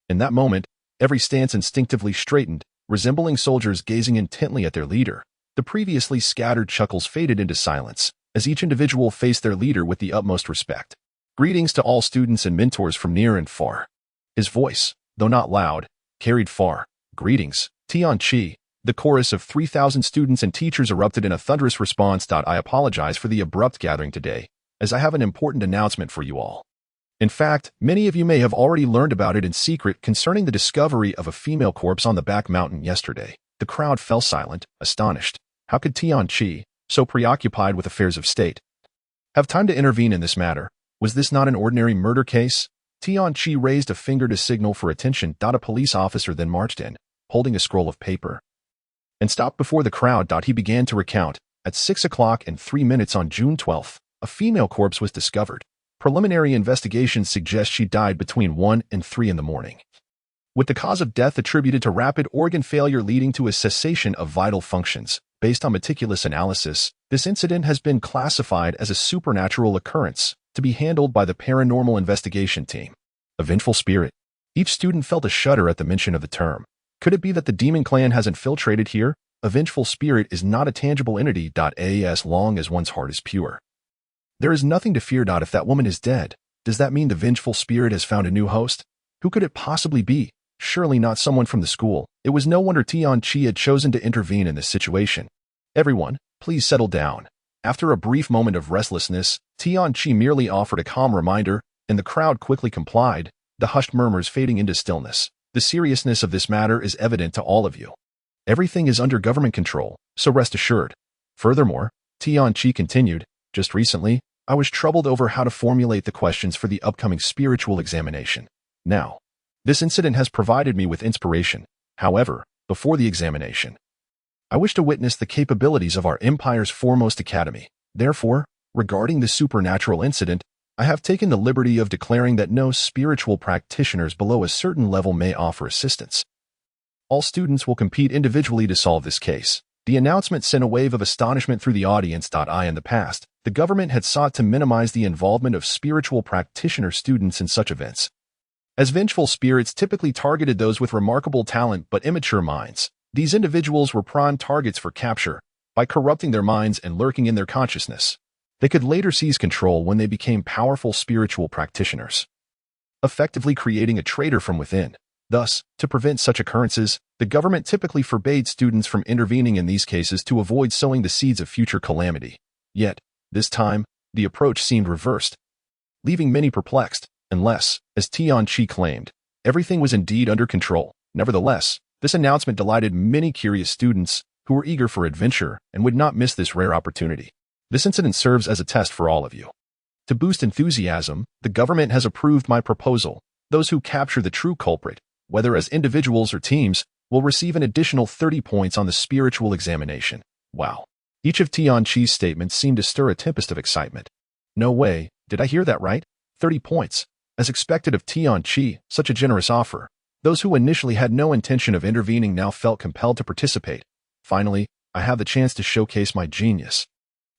In that moment, every stance instinctively straightened, resembling soldiers gazing intently at their leader. The previously scattered chuckles faded into silence, as each individual faced their leader with the utmost respect. Greetings to all students and mentors from near and far. His voice, though not loud, carried far. Greetings, Tianqi. The chorus of 3,000 students and teachers erupted in a thunderous response. I apologize for the abrupt gathering today, as I have an important announcement for you all. In fact, many of you may have already learned about it in secret concerning the discovery of a female corpse on the back mountain yesterday. The crowd fell silent, astonished. How could Tianqi, so preoccupied with affairs of state. Have time to intervene in this matter. Was this not an ordinary murder case? Tian-Chi raised a finger to signal for attention. A police officer then marched in, holding a scroll of paper, and stopped before the crowd. He began to recount. At 6 o'clock and 3 minutes on June 12th, a female corpse was discovered. Preliminary investigations suggest she died between 1 and 3 in the morning, with the cause of death attributed to rapid organ failure leading to a cessation of vital functions. Based on meticulous analysis, this incident has been classified as a supernatural occurrence to be handled by the paranormal investigation team. A vengeful spirit. Each student felt a shudder at the mention of the term. Could it be that the demon clan has infiltrated here? A vengeful spirit is not a tangible entity. As long as one's heart is pure, there is nothing to fear. If that woman is dead, does that mean the vengeful spirit has found a new host? Who could it possibly be? Surely not someone from the school. It was no wonder Tian-Chi had chosen to intervene in this situation. Everyone, please settle down. After a brief moment of restlessness, Tian-Chi merely offered a calm reminder, and the crowd quickly complied, the hushed murmurs fading into stillness. The seriousness of this matter is evident to all of you. Everything is under government control, so rest assured. Furthermore, Tian-Chi continued, just recently, I was troubled over how to formulate the questions for the upcoming spiritual examination. Now, this incident has provided me with inspiration. However, before the examination, I wish to witness the capabilities of our empire's foremost academy. Therefore, regarding the supernatural incident, I have taken the liberty of declaring that no spiritual practitioners below a certain level may offer assistance. All students will compete individually to solve this case. The announcement sent a wave of astonishment through the audience. In the past, the government had sought to minimize the involvement of spiritual practitioner students in such events, as vengeful spirits typically targeted those with remarkable talent but immature minds. These individuals were prime targets for capture by corrupting their minds and lurking in their consciousness. They could later seize control when they became powerful spiritual practitioners, effectively creating a traitor from within. Thus, to prevent such occurrences, the government typically forbade students from intervening in these cases to avoid sowing the seeds of future calamity. Yet, this time, the approach seemed reversed, leaving many perplexed, unless, as Tian-Chi claimed, everything was indeed under control. Nevertheless, this announcement delighted many curious students who were eager for adventure and would not miss this rare opportunity. This incident serves as a test for all of you. To boost enthusiasm, the government has approved my proposal. Those who capture the true culprit, whether as individuals or teams, will receive an additional 30 points on the spiritual examination. Wow. Each of Tian-Chi's statements seemed to stir a tempest of excitement. No way, did I hear that right? 30 points. As expected of Tian-Chi, such a generous offer. Those who initially had no intention of intervening now felt compelled to participate. Finally, I have the chance to showcase my genius.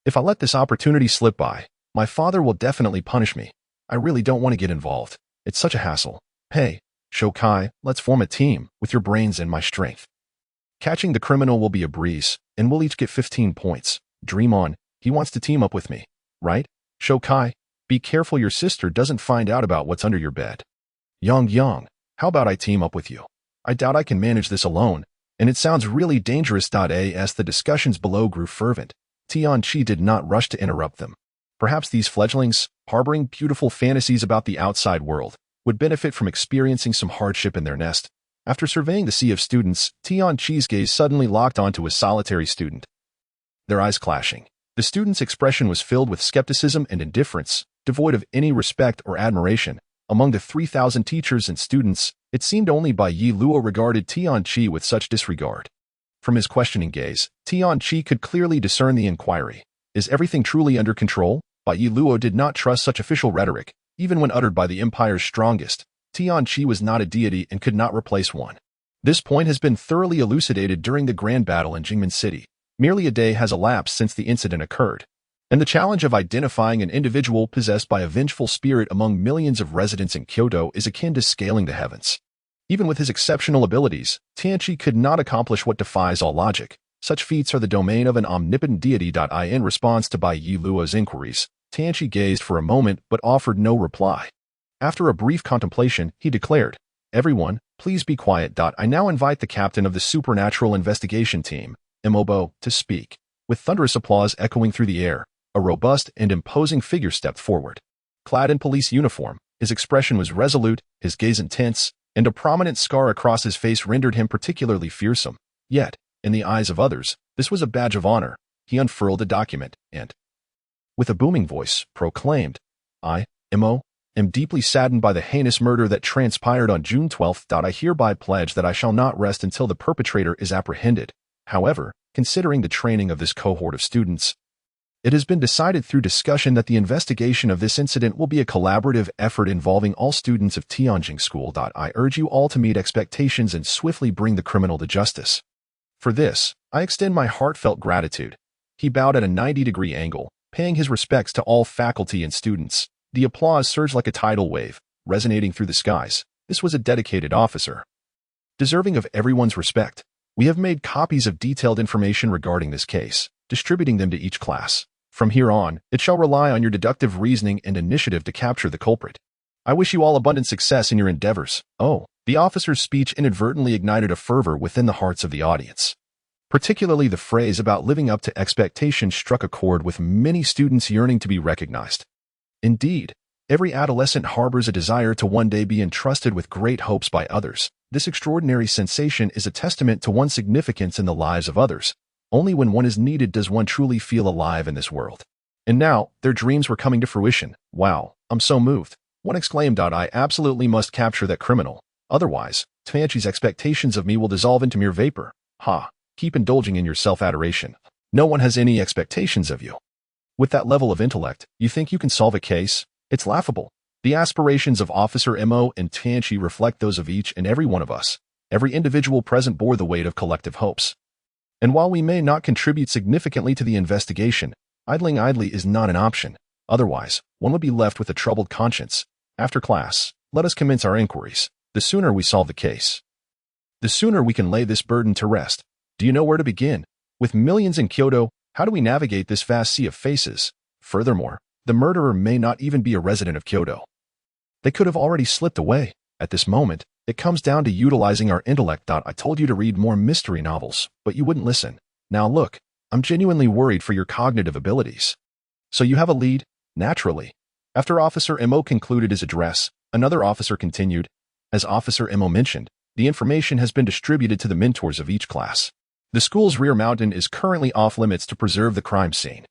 If I let this opportunity slip by, my father will definitely punish me. I really don't want to get involved. It's such a hassle. Hey, Shokai, let's form a team with your brains and my strength. Catching the criminal will be a breeze, and we'll each get 15 points. Dream on, he wants to team up with me, right? Shokai, be careful your sister doesn't find out about what's under your bed. Yang, how about I team up with you? I doubt I can manage this alone, and it sounds really dangerous. As the discussions below grew fervent, Tian-Chi did not rush to interrupt them. Perhaps these fledglings, harboring beautiful fantasies about the outside world, would benefit from experiencing some hardship in their nest. After surveying the sea of students, Tian-Chi's gaze suddenly locked onto a solitary student, their eyes clashing. The student's expression was filled with skepticism and indifference, devoid of any respect or admiration. Among the 3,000 teachers and students, it seemed only Bai Yi Luo regarded Tian-Chi with such disregard. From his questioning gaze, Tian-Chi could clearly discern the inquiry. Is everything truly under control? Bai Yi Luo did not trust such official rhetoric, even when uttered by the empire's strongest. Tian-Chi was not a deity and could not replace one. This point has been thoroughly elucidated during the grand battle in Jingmen City. Merely a day has elapsed since the incident occurred, and the challenge of identifying an individual possessed by a vengeful spirit among millions of residents in Kyoto is akin to scaling the heavens. Even with his exceptional abilities, Tian-Chi could not accomplish what defies all logic. Such feats are the domain of an omnipotent deity. In response to Bai Yi Luo's inquiries, Tian-Chi gazed for a moment but offered no reply. After a brief contemplation, he declared, Everyone, please be quiet. I now invite the captain of the supernatural investigation team, Imobo, to speak. With thunderous applause echoing through the air, a robust and imposing figure stepped forward. Clad in police uniform, his expression was resolute, his gaze intense, and a prominent scar across his face rendered him particularly fearsome. Yet, in the eyes of others, this was a badge of honor. He unfurled a document and, with a booming voice, proclaimed, I, M.O., am deeply saddened by the heinous murder that transpired on June 12th. I hereby pledge that I shall not rest until the perpetrator is apprehended. However, considering the training of this cohort of students, it has been decided through discussion that the investigation of this incident will be a collaborative effort involving all students of Tianjing School. I urge you all to meet expectations and swiftly bring the criminal to justice. For this, I extend my heartfelt gratitude. He bowed at a 90-degree angle, paying his respects to all faculty and students. The applause surged like a tidal wave, resonating through the skies. This was a dedicated officer, deserving of everyone's respect. We have made copies of detailed information regarding this case, distributing them to each class. From here on, it shall rely on your deductive reasoning and initiative to capture the culprit. I wish you all abundant success in your endeavors. Oh, the officer's speech inadvertently ignited a fervor within the hearts of the audience. Particularly the phrase about living up to expectations struck a chord with many students yearning to be recognized. Indeed, every adolescent harbors a desire to one day be entrusted with great hopes by others. This extraordinary sensation is a testament to one's significance in the lives of others. Only when one is needed does one truly feel alive in this world. And now, their dreams were coming to fruition. Wow, I'm so moved. One exclaimed, I absolutely must capture that criminal. Otherwise, Tianqi's expectations of me will dissolve into mere vapor. Ha, keep indulging in your self-adoration. No one has any expectations of you. With that level of intellect, you think you can solve a case? It's laughable. The aspirations of Officer M.O. and Tianqi reflect those of each and every one of us. Every individual present bore the weight of collective hopes. And while we may not contribute significantly to the investigation, idling idly is not an option. Otherwise, one would be left with a troubled conscience. After class, let us commence our inquiries. The sooner we solve the case, the sooner we can lay this burden to rest. Do you know where to begin? With millions in Kyoto, how do we navigate this vast sea of faces? Furthermore, the murderer may not even be a resident of Kyoto. They could have already slipped away. At this moment, it comes down to utilizing our intellect. I told you to read more mystery novels, but you wouldn't listen. Now look, I'm genuinely worried for your cognitive abilities. So you have a lead? Naturally. After Officer M.O. concluded his address, another officer continued. As Officer M.O. mentioned, the information has been distributed to the mentors of each class. The school's rear mountain is currently off limits to preserve the crime scene.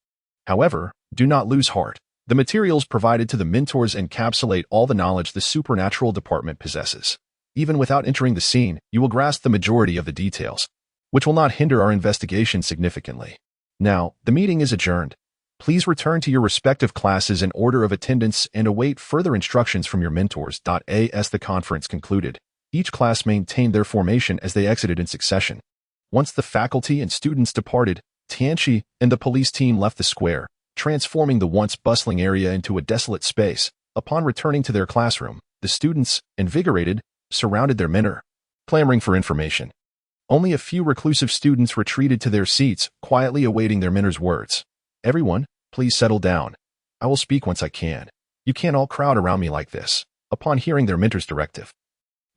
However, do not lose heart. The materials provided to the mentors encapsulate all the knowledge the supernatural department possesses. Even without entering the scene, you will grasp the majority of the details, which will not hinder our investigation significantly. Now, the meeting is adjourned. Please return to your respective classes in order of attendance and await further instructions from your mentors. As the conference concluded, each class maintained their formation as they exited in succession. Once the faculty and students departed, Tianqi and the police team left the square, transforming the once bustling area into a desolate space. Upon returning to their classroom, the students, invigorated, surrounded their mentor, clamoring for information. Only a few reclusive students retreated to their seats, quietly awaiting their mentor's words. Everyone, please settle down. I will speak once I can. You can't all crowd around me like this. Upon hearing their mentor's directive,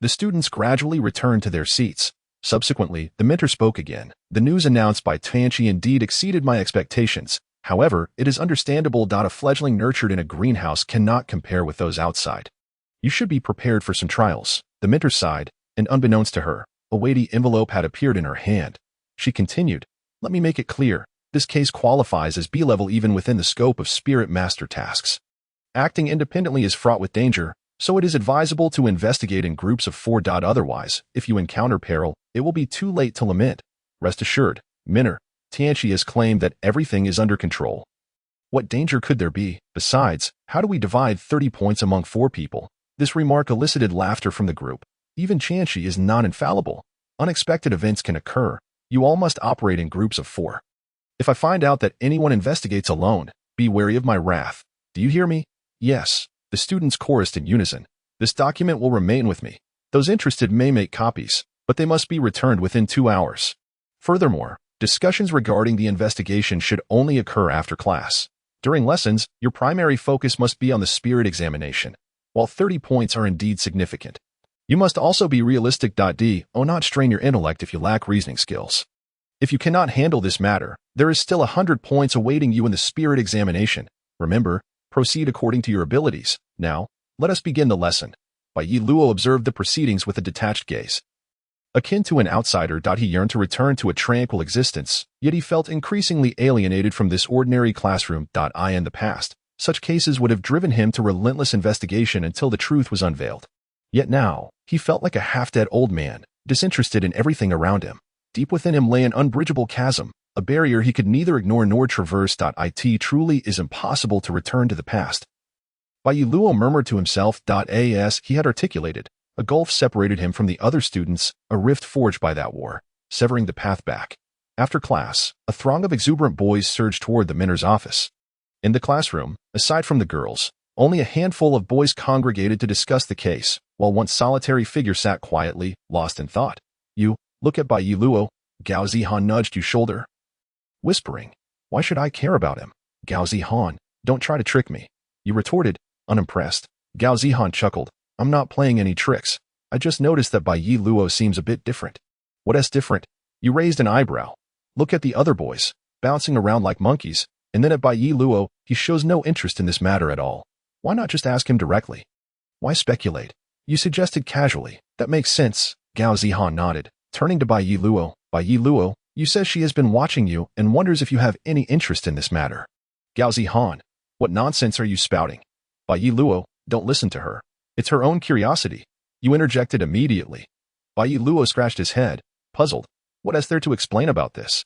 the students gradually returned to their seats. Subsequently, the mentor spoke again. The news announced by Tianqi indeed exceeded my expectations. However, it is understandable that a fledgling nurtured in a greenhouse cannot compare with those outside. You should be prepared for some trials. The mentor sighed, and unbeknownst to her, a weighty envelope had appeared in her hand. She continued, let me make it clear. This case qualifies as B-level even within the scope of Spirit Master tasks. Acting independently is fraught with danger, so it is advisable to investigate in groups of 4. Otherwise, if you encounter peril, it will be too late to lament. Rest assured, mentor, Tianqi has claimed that everything is under control. What danger could there be? Besides, how do we divide 30 points among 4 people? This remark elicited laughter from the group. Even Tianqi is not infallible. Unexpected events can occur. You all must operate in groups of 4. If I find out that anyone investigates alone, be wary of my wrath. Do you hear me? Yes. The students chorused in unison. This document will remain with me. Those interested may make copies, but they must be returned within 2 hours. Furthermore, discussions regarding the investigation should only occur after class. During lessons, your primary focus must be on the spirit examination. While 30 points are indeed significant, you must also be realistic. Not strain your intellect if you lack reasoning skills. If you cannot handle this matter, there is still 100 points awaiting you in the spirit examination. Remember, proceed according to your abilities. Now, let us begin the lesson. Bai Yi Luo observed the proceedings with a detached gaze. Akin to an outsider, he yearned to return to a tranquil existence, yet he felt increasingly alienated from this ordinary classroom. In the past, such cases would have driven him to relentless investigation until the truth was unveiled. Yet now, he felt like a half-dead old man, disinterested in everything around him. Deep within him lay an unbridgeable chasm, a barrier he could neither ignore nor traverse. It truly is impossible to return to the past. Bai Luo murmured to himself. As he had articulated, a gulf separated him from the other students, a rift forged by that war, severing the path back. After class, a throng of exuberant boys surged toward the mentor's office. In the classroom, aside from the girls, only a handful of boys congregated to discuss the case, while one solitary figure sat quietly, lost in thought. You, look at Bai Luo, Gao Zihan nudged you shoulder, whispering. Why should I care about him? Gao Zihan, don't try to trick me. You retorted, unimpressed. Gao Zihan chuckled. I'm not playing any tricks. I just noticed that Bai Luo seems a bit different. What is different? You raised an eyebrow. Look at the other boys, bouncing around like monkeys, and then at Bai Luo, he shows no interest in this matter at all. Why not just ask him directly? Why speculate? You suggested casually. That makes sense. Gao Zihan nodded, turning to Bai Luo. Bai Luo, you says she has been watching you and wonders if you have any interest in this matter. Gao Zihan, what nonsense are you spouting? Bai Luo, don't listen to her. It's her own curiosity. You interjected immediately. Bai Luo scratched his head, puzzled. What is there to explain about this?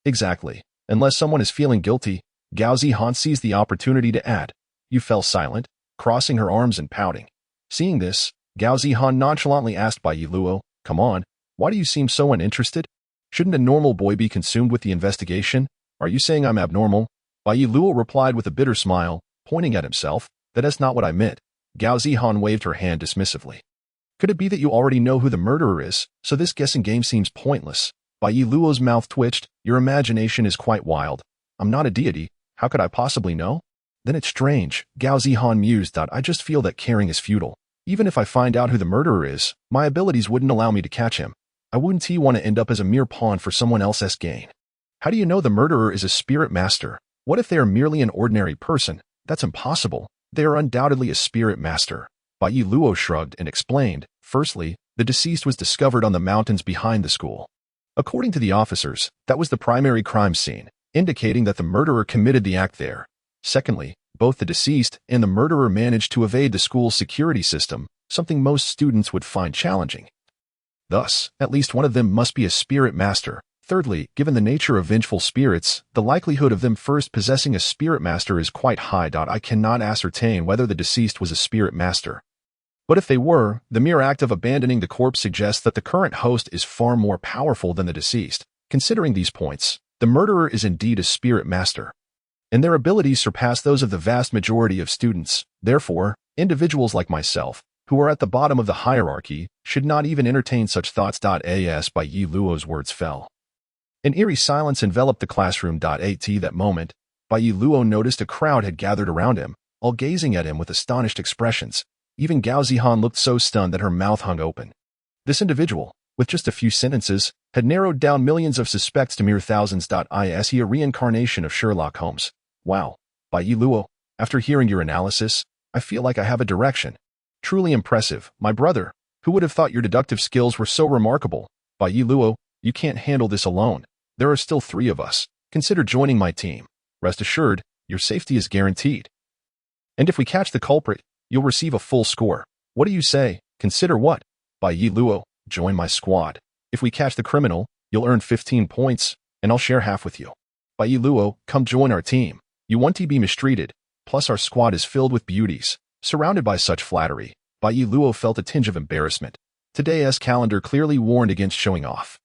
Exactly. Unless someone is feeling guilty, Gao Zihan seized the opportunity to add. You fell silent, crossing her arms and pouting. Seeing this, Gao Zihan nonchalantly asked Bai Luo, come on, why do you seem so uninterested? Shouldn't a normal boy be consumed with the investigation? Are you saying I'm abnormal? Bai Luo replied with a bitter smile, pointing at himself. That's not what I meant. Gao Zihan waved her hand dismissively. Could it be that you already know who the murderer is, so this guessing game seems pointless? Bai Luo's mouth twitched. Your imagination is quite wild. I'm not a deity. How could I possibly know? Then it's strange, Gao Zihan mused. I just feel that caring is futile. Even if I find out who the murderer is, my abilities wouldn't allow me to catch him. I wouldn't want to end up as a mere pawn for someone else's gain. How do you know the murderer is a spirit master? What if they are merely an ordinary person? That's impossible. They are undoubtedly a spirit master. Bai Luo shrugged and explained. Firstly, the deceased was discovered on the mountains behind the school. According to the officers, that was the primary crime scene, indicating that the murderer committed the act there. Secondly, both the deceased and the murderer managed to evade the school's security system, something most students would find challenging. Thus, at least one of them must be a spirit master. Thirdly, given the nature of vengeful spirits, the likelihood of them first possessing a spirit master is quite high. I cannot ascertain whether the deceased was a spirit master. But if they were, the mere act of abandoning the corpse suggests that the current host is far more powerful than the deceased. Considering these points, the murderer is indeed a spirit master, and their abilities surpass those of the vast majority of students. Therefore, individuals like myself, who are at the bottom of the hierarchy, should not even entertain such thoughts. As Bai Luo's words fell, an eerie silence enveloped the classroom. At that moment, Bai Luo noticed a crowd had gathered around him, all gazing at him with astonished expressions. Even Gao Zihan looked so stunned that her mouth hung open. This individual, with just a few sentences, had narrowed down millions of suspects to mere thousands. Is he a reincarnation of Sherlock Holmes? Wow, Bai Luo, after hearing your analysis, I feel like I have a direction. Truly impressive, my brother. Who would have thought your deductive skills were so remarkable? Bai Luo, you can't handle this alone. There are still 3 of us. Consider joining my team. Rest assured, your safety is guaranteed. And if we catch the culprit, you'll receive a full score. What do you say? Consider what? Bai Luo, join my squad. If we catch the criminal, you'll earn 15 points, and I'll share half with you. Bai Luo, come join our team. You won't be mistreated. Plus our squad is filled with beauties. Surrounded by such flattery, Bai Luo felt a tinge of embarrassment. Today's calendar clearly warned against showing off.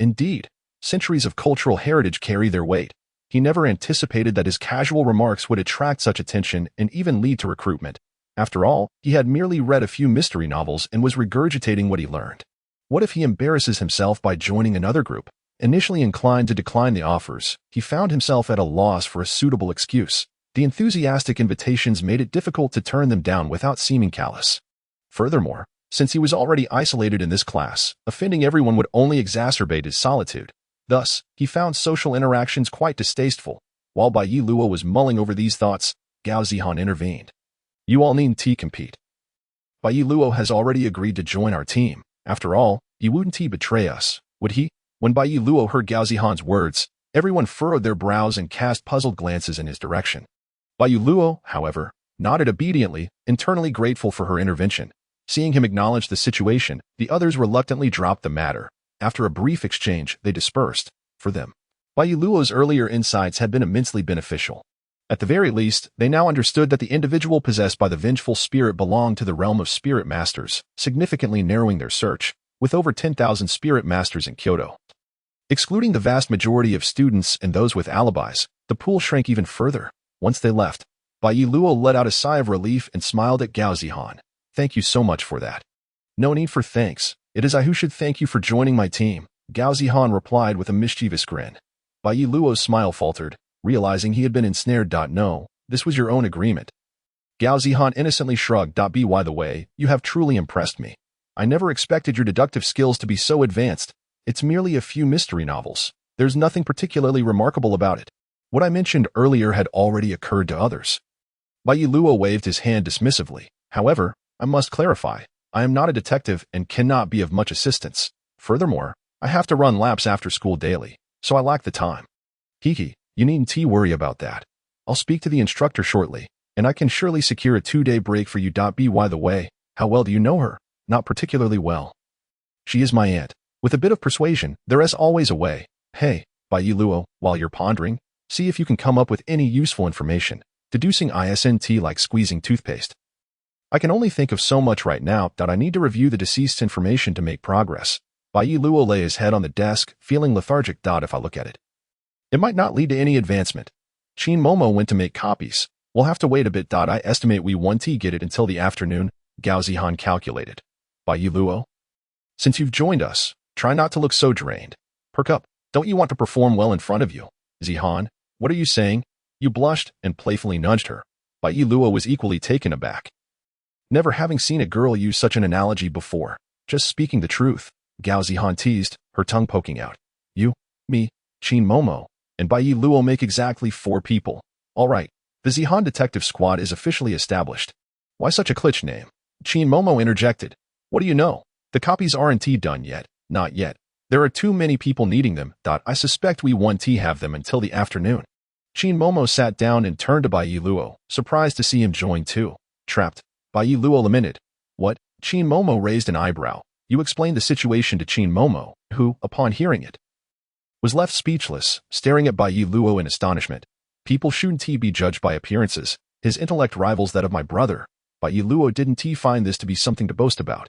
Indeed, centuries of cultural heritage carry their weight. He never anticipated that his casual remarks would attract such attention and even lead to recruitment. After all, he had merely read a few mystery novels and was regurgitating what he learned. What if he embarrasses himself by joining another group? Initially inclined to decline the offers, he found himself at a loss for a suitable excuse. The enthusiastic invitations made it difficult to turn them down without seeming callous. Furthermore, since he was already isolated in this class, offending everyone would only exacerbate his solitude. Thus, he found social interactions quite distasteful. While Bai Luo was mulling over these thoughts, Gao Zihan intervened. You all need to compete. Bai Luo has already agreed to join our team. After all, He wouldn't he betray us, would he? When Bai Luo heard Gao Zihan's words, everyone furrowed their brows and cast puzzled glances in his direction. Bai Luo, however, nodded obediently, internally grateful for her intervention. Seeing him acknowledge the situation, the others reluctantly dropped the matter. After a brief exchange, they dispersed. For them, Bai Luo's earlier insights had been immensely beneficial. At the very least, they now understood that the individual possessed by the vengeful spirit belonged to the realm of spirit masters, significantly narrowing their search, with over 10,000 spirit masters in Kyoto. Excluding the vast majority of students and those with alibis, the pool shrank even further. Once they left, Bai Luo let out a sigh of relief and smiled at Gao Zihan. Thank you so much for that. No need for thanks. It is I who should thank you for joining my team, Gao Zihan replied with a mischievous grin. Bai Luo's smile faltered, realizing he had been ensnared. No, this was your own agreement. Gao Zihan innocently shrugged. By the way, you have truly impressed me. I never expected your deductive skills to be so advanced. It's merely a few mystery novels. There's nothing particularly remarkable about it. What I mentioned earlier had already occurred to others. Bai Luo waved his hand dismissively. However, I must clarify, I am not a detective and cannot be of much assistance. Furthermore, I have to run laps after school daily, so I lack the time. Hiki, you needn't worry about that. I'll speak to the instructor shortly, and I can surely secure a 2-day break for you. By the way, how well do you know her? Not particularly well. She is my aunt. With a bit of persuasion, there is always a way. Hey, Bai Luo, while you're pondering, see if you can come up with any useful information, deducing isnt like squeezing toothpaste. I can only think of so much right now that I need to review the deceased's information to make progress. Bai Luo lay his head on the desk, feeling lethargic. If I look at it, it might not lead to any advancement. Qin Momo went to make copies. We'll have to wait a bit. I estimate we won't get it until the afternoon, Gao Zihan calculated. Bai Luo, since you've joined us, try not to look so drained. Perk up. Don't you want to perform well in front of you? Zihan, what are you saying? You blushed and playfully nudged her. Bai Luo was equally taken aback. Never having seen a girl use such an analogy before. Just speaking the truth, Gao Zihan teased, her tongue poking out. You, me, Qin Momo, and Bai Luo make exactly 4 people. All right, the Zihan detective squad is officially established. Why such a glitch name? Qin Momo interjected. What do you know? The copies aren't done yet. Not yet. There are too many people needing them. I suspect we won't have them until the afternoon. Qin Momo sat down and turned to Bai Luo, surprised to see him join too. Trapped. Bai Luo lamented. What? Qin Momo raised an eyebrow. You explained the situation to Qin Momo, who, upon hearing it, was left speechless, staring at Bai Luo in astonishment. People shouldn't be judged by appearances. His intellect rivals that of my brother. Bai Luo didn't find this to be something to boast about.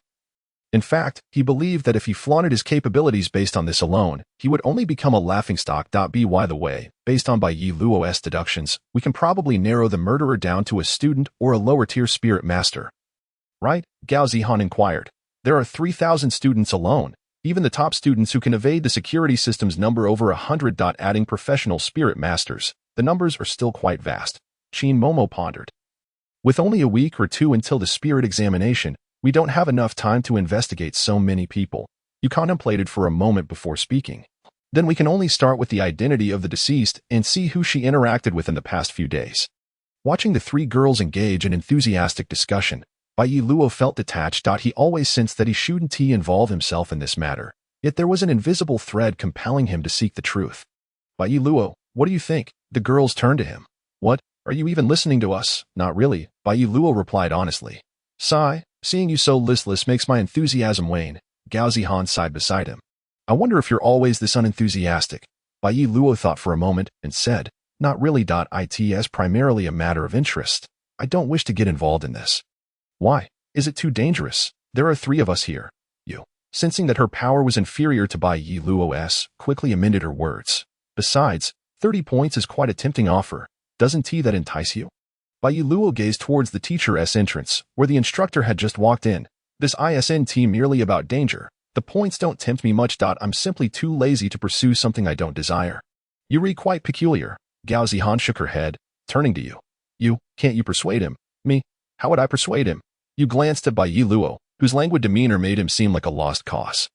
In fact, he believed that if he flaunted his capabilities based on this alone, he would only become a laughingstock. By the way, based on Bai Luo's deductions, we can probably narrow the murderer down to a student or a lower-tier spirit master. Right? Gao Zihan inquired. There are 3,000 students alone, even the top students who can evade the security system's number over 100. Adding professional spirit masters, the numbers are still quite vast. Qin Momo pondered. With only a week or 2 until the spirit examination, we don't have enough time to investigate so many people. You contemplated for a moment before speaking. Then we can only start with the identity of the deceased and see who she interacted with in the past few days. Watching the 3 girls engage in enthusiastic discussion, Bai Luo felt detached. He always sensed that he shouldn't involve himself in this matter, yet there was an invisible thread compelling him to seek the truth. Bai Luo, what do you think? The girls turned to him. What? Are you even listening to us? Not really, Bai Luo replied honestly. Sigh. Seeing you so listless makes my enthusiasm wane. Gao Zihan sighed beside him. I wonder if you're always this unenthusiastic. Bai Luo thought for a moment and said, Not really. It's primarily a matter of interest. I don't wish to get involved in this. Why? Is it too dangerous? There are 3 of us here. You, sensing that her power was inferior to Bai Luo's, quickly amended her words. Besides, 30 points is quite a tempting offer. Doesn't that entice you? Bai Luo gazed towards the teacher's entrance, where the instructor had just walked in. This isn't merely about danger. The points don't tempt me much. I'm simply too lazy to pursue something I don't desire. You read quite peculiar. Gao Zihan shook her head, turning to you. You, can't you persuade him? Me? How would I persuade him? You glanced at Bai Luo, whose languid demeanor made him seem like a lost cause.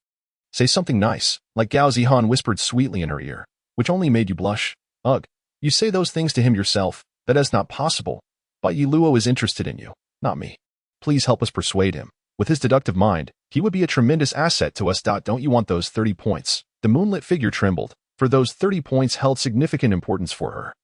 Say something nice, like Gao Zihan whispered sweetly in her ear, which only made you blush. Ugh. You say those things to him yourself. That is not possible. Bai Luo is interested in you, not me. Please help us persuade him. With his deductive mind, He would be a tremendous asset to us. Don't you want those 30 points? The moonlit figure trembled, for those 30 points held significant importance for her.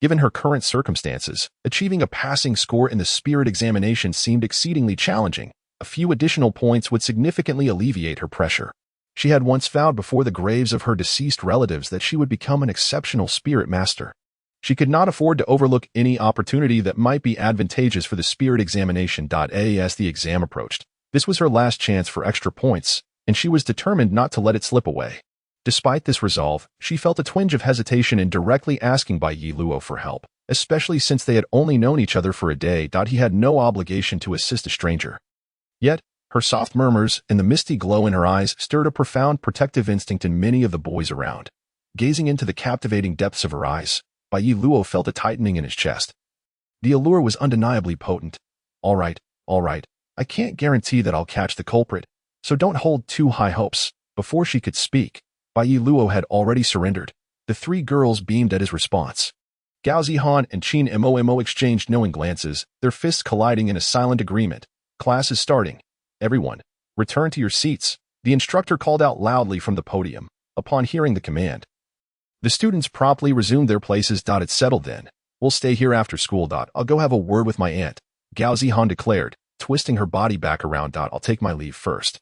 Given her current circumstances, achieving a passing score in the spirit examination seemed exceedingly challenging. A few additional points would significantly alleviate her pressure. She had once vowed before the graves of her deceased relatives that she would become an exceptional spirit master. She could not afford to overlook any opportunity that might be advantageous for the spirit examination. As the exam approached, this was her last chance for extra points, and she was determined not to let it slip away. Despite this resolve, she felt a twinge of hesitation in directly asking Bai Yi Luo for help, especially since they had only known each other for a day. He had no obligation to assist a stranger. Yet, her soft murmurs and the misty glow in her eyes stirred a profound protective instinct in many of the boys around. Gazing into the captivating depths of her eyes, Bai Yi Luo felt a tightening in his chest. The allure was undeniably potent. All right, I can't guarantee that I'll catch the culprit, so don't hold too high hopes. Before she could speak, Bai Yi Luo had already surrendered. The three girls beamed at his response. Gao Zihan and Qin Mo exchanged knowing glances, their fists colliding in a silent agreement. Class is starting. Everyone, return to your seats, the instructor called out loudly from the podium. Upon hearing the command, the students promptly resumed their places. It's settled then. We'll stay here after school. I'll go have a word with my aunt, Gao Zihan declared, twisting her body back around. I'll take my leave first.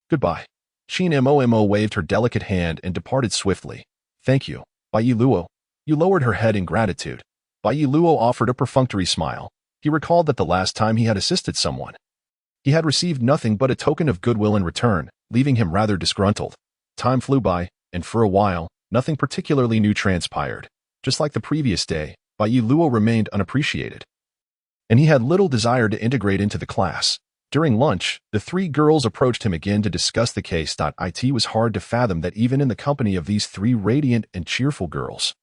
Goodbye. Qin Mo waved her delicate hand and departed swiftly. Thank you, Bai Yi Luo. You lowered her head in gratitude. Bai Yi Luo offered a perfunctory smile. He recalled that the last time he had assisted someone, he had received nothing but a token of goodwill in return, leaving him rather disgruntled. Time flew by, and for a while, nothing particularly new transpired. Just like the previous day, Bai Yi Luo remained unappreciated, and he had little desire to integrate into the class. During lunch, the three girls approached him again to discuss the case. It was hard to fathom that even in the company of these three radiant and cheerful girls,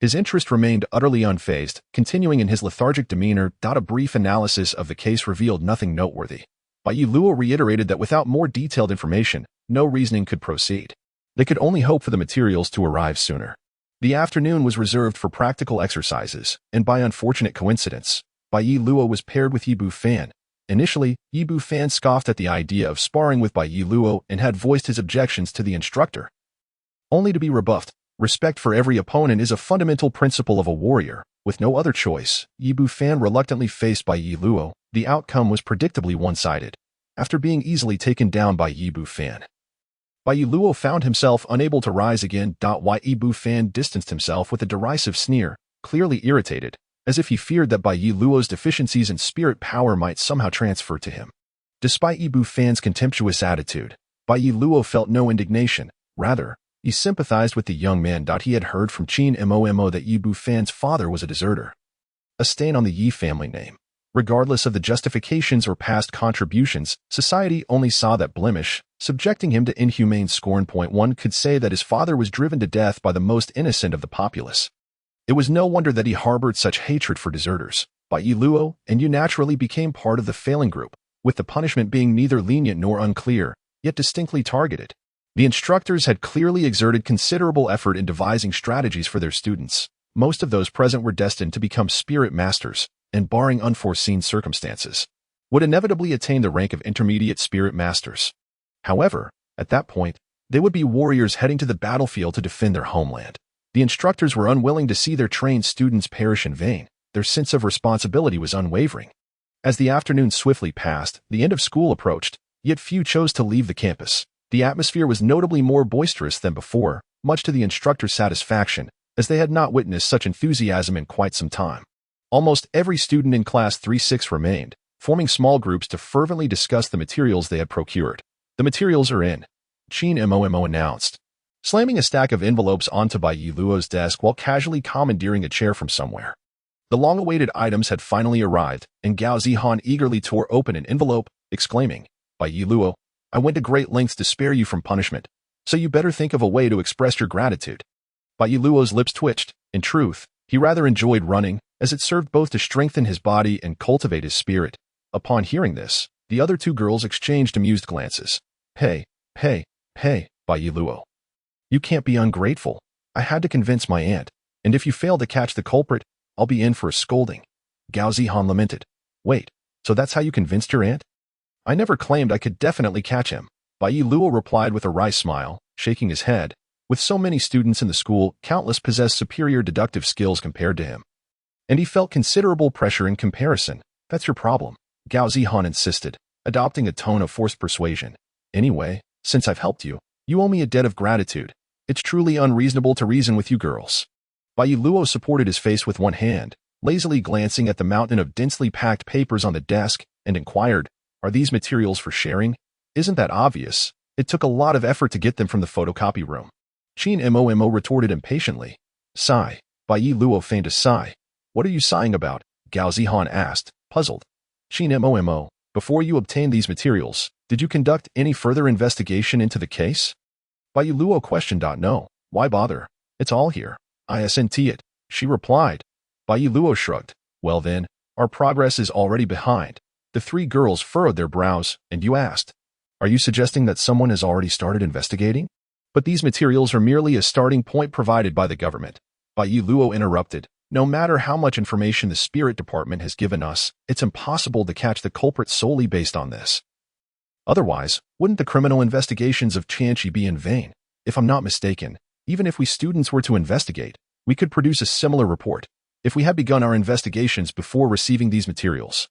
his interest remained utterly unfazed, continuing in his lethargic demeanor. A brief analysis of the case revealed nothing noteworthy. Bai Yi Luo reiterated that without more detailed information, no reasoning could proceed. They could only hope for the materials to arrive sooner. The afternoon was reserved for practical exercises, and by unfortunate coincidence, Bai Yi Luo was paired with Yibu Fan. Initially, Yibu Fan scoffed at the idea of sparring with Bai Yi Luo and had voiced his objections to the instructor, only to be rebuffed. Respect for every opponent is a fundamental principle of a warrior. With no other choice, Yibu Fan reluctantly faced Bai Yi Luo. The outcome was predictably one-sided. After being easily taken down by Yibu Fan, Bai Yi Luo found himself unable to rise again. Yibu Fan distanced himself with a derisive sneer, clearly irritated, as if he feared that Bai Yi Luo's deficiencies in spirit power might somehow transfer to him. Despite Yibu Fan's contemptuous attitude, Bai Yi Luo felt no indignation. Rather, he sympathized with the young man. He had heard from Qin Mo that Yibu Fan's father was a deserter, a stain on the Yi family name. Regardless of the justifications or past contributions, society only saw that blemish, subjecting him to inhumane scorn. One could say that his father was driven to death by the most innocent of the populace. It was no wonder that he harbored such hatred for deserters. Bai Yi Luo and you naturally became part of the failing group, with the punishment being neither lenient nor unclear, yet distinctly targeted. The instructors had clearly exerted considerable effort in devising strategies for their students. Most of those present were destined to become spirit masters, and barring unforeseen circumstances, would inevitably attain the rank of intermediate spirit masters. However, at that point, they would be warriors heading to the battlefield to defend their homeland. The instructors were unwilling to see their trained students perish in vain. Their sense of responsibility was unwavering. As the afternoon swiftly passed, the end of school approached, yet few chose to leave the campus. The atmosphere was notably more boisterous than before, much to the instructors' satisfaction, as they had not witnessed such enthusiasm in quite some time. Almost every student in Class 3-6 remained, forming small groups to fervently discuss the materials they had procured. The materials are in, Qin Mo announced, slamming a stack of envelopes onto Bai Yi Luo's desk while casually commandeering a chair from somewhere. The long-awaited items had finally arrived, and Gao Zihan eagerly tore open an envelope, exclaiming, Bai Yi Luo, I went to great lengths to spare you from punishment, so you better think of a way to express your gratitude. Bai Yi Luo's lips twitched. In truth, he rather enjoyed running, as it served both to strengthen his body and cultivate his spirit. Upon hearing this, the other two girls exchanged amused glances. Bai Yi Luo. You can't be ungrateful. I had to convince my aunt, and if you fail to catch the culprit, I'll be in for a scolding. Gao Zihan lamented. Wait, so that's how you convinced your aunt? I never claimed I could definitely catch him. Bai Luo replied with a wry smile, shaking his head. With so many students in the school, countless possessed superior deductive skills compared to him. And he felt considerable pressure in comparison. That's your problem, Gao Zihan insisted, adopting a tone of forced persuasion. Anyway, since I've helped you, you owe me a debt of gratitude. It's truly unreasonable to reason with you girls. Bai Luo supported his face with one hand, lazily glancing at the mountain of densely packed papers on the desk, and inquired, are these materials for sharing? Isn't that obvious? It took a lot of effort to get them from the photocopy room. Qin Mo retorted impatiently. Sigh. Bai Luo feigned a sigh. What are you sighing about? Gao Zihan asked, puzzled. Qin Mo, before you obtained these materials, did you conduct any further investigation into the case? Bai Luo questioned. No. Why bother? It's all here. Isn't it? She replied. Bai Luo shrugged. Well then, our progress is already behind. The three girls furrowed their brows, and you asked, are you suggesting that someone has already started investigating? But these materials are merely a starting point provided by the government. Bai Luo interrupted. No matter how much information the Spirit Department has given us, it's impossible to catch the culprit solely based on this. Otherwise, wouldn't the criminal investigations of Qianqi be in vain? If I'm not mistaken, even if we students were to investigate, we could produce a similar report. If we had begun our investigations before receiving these materials,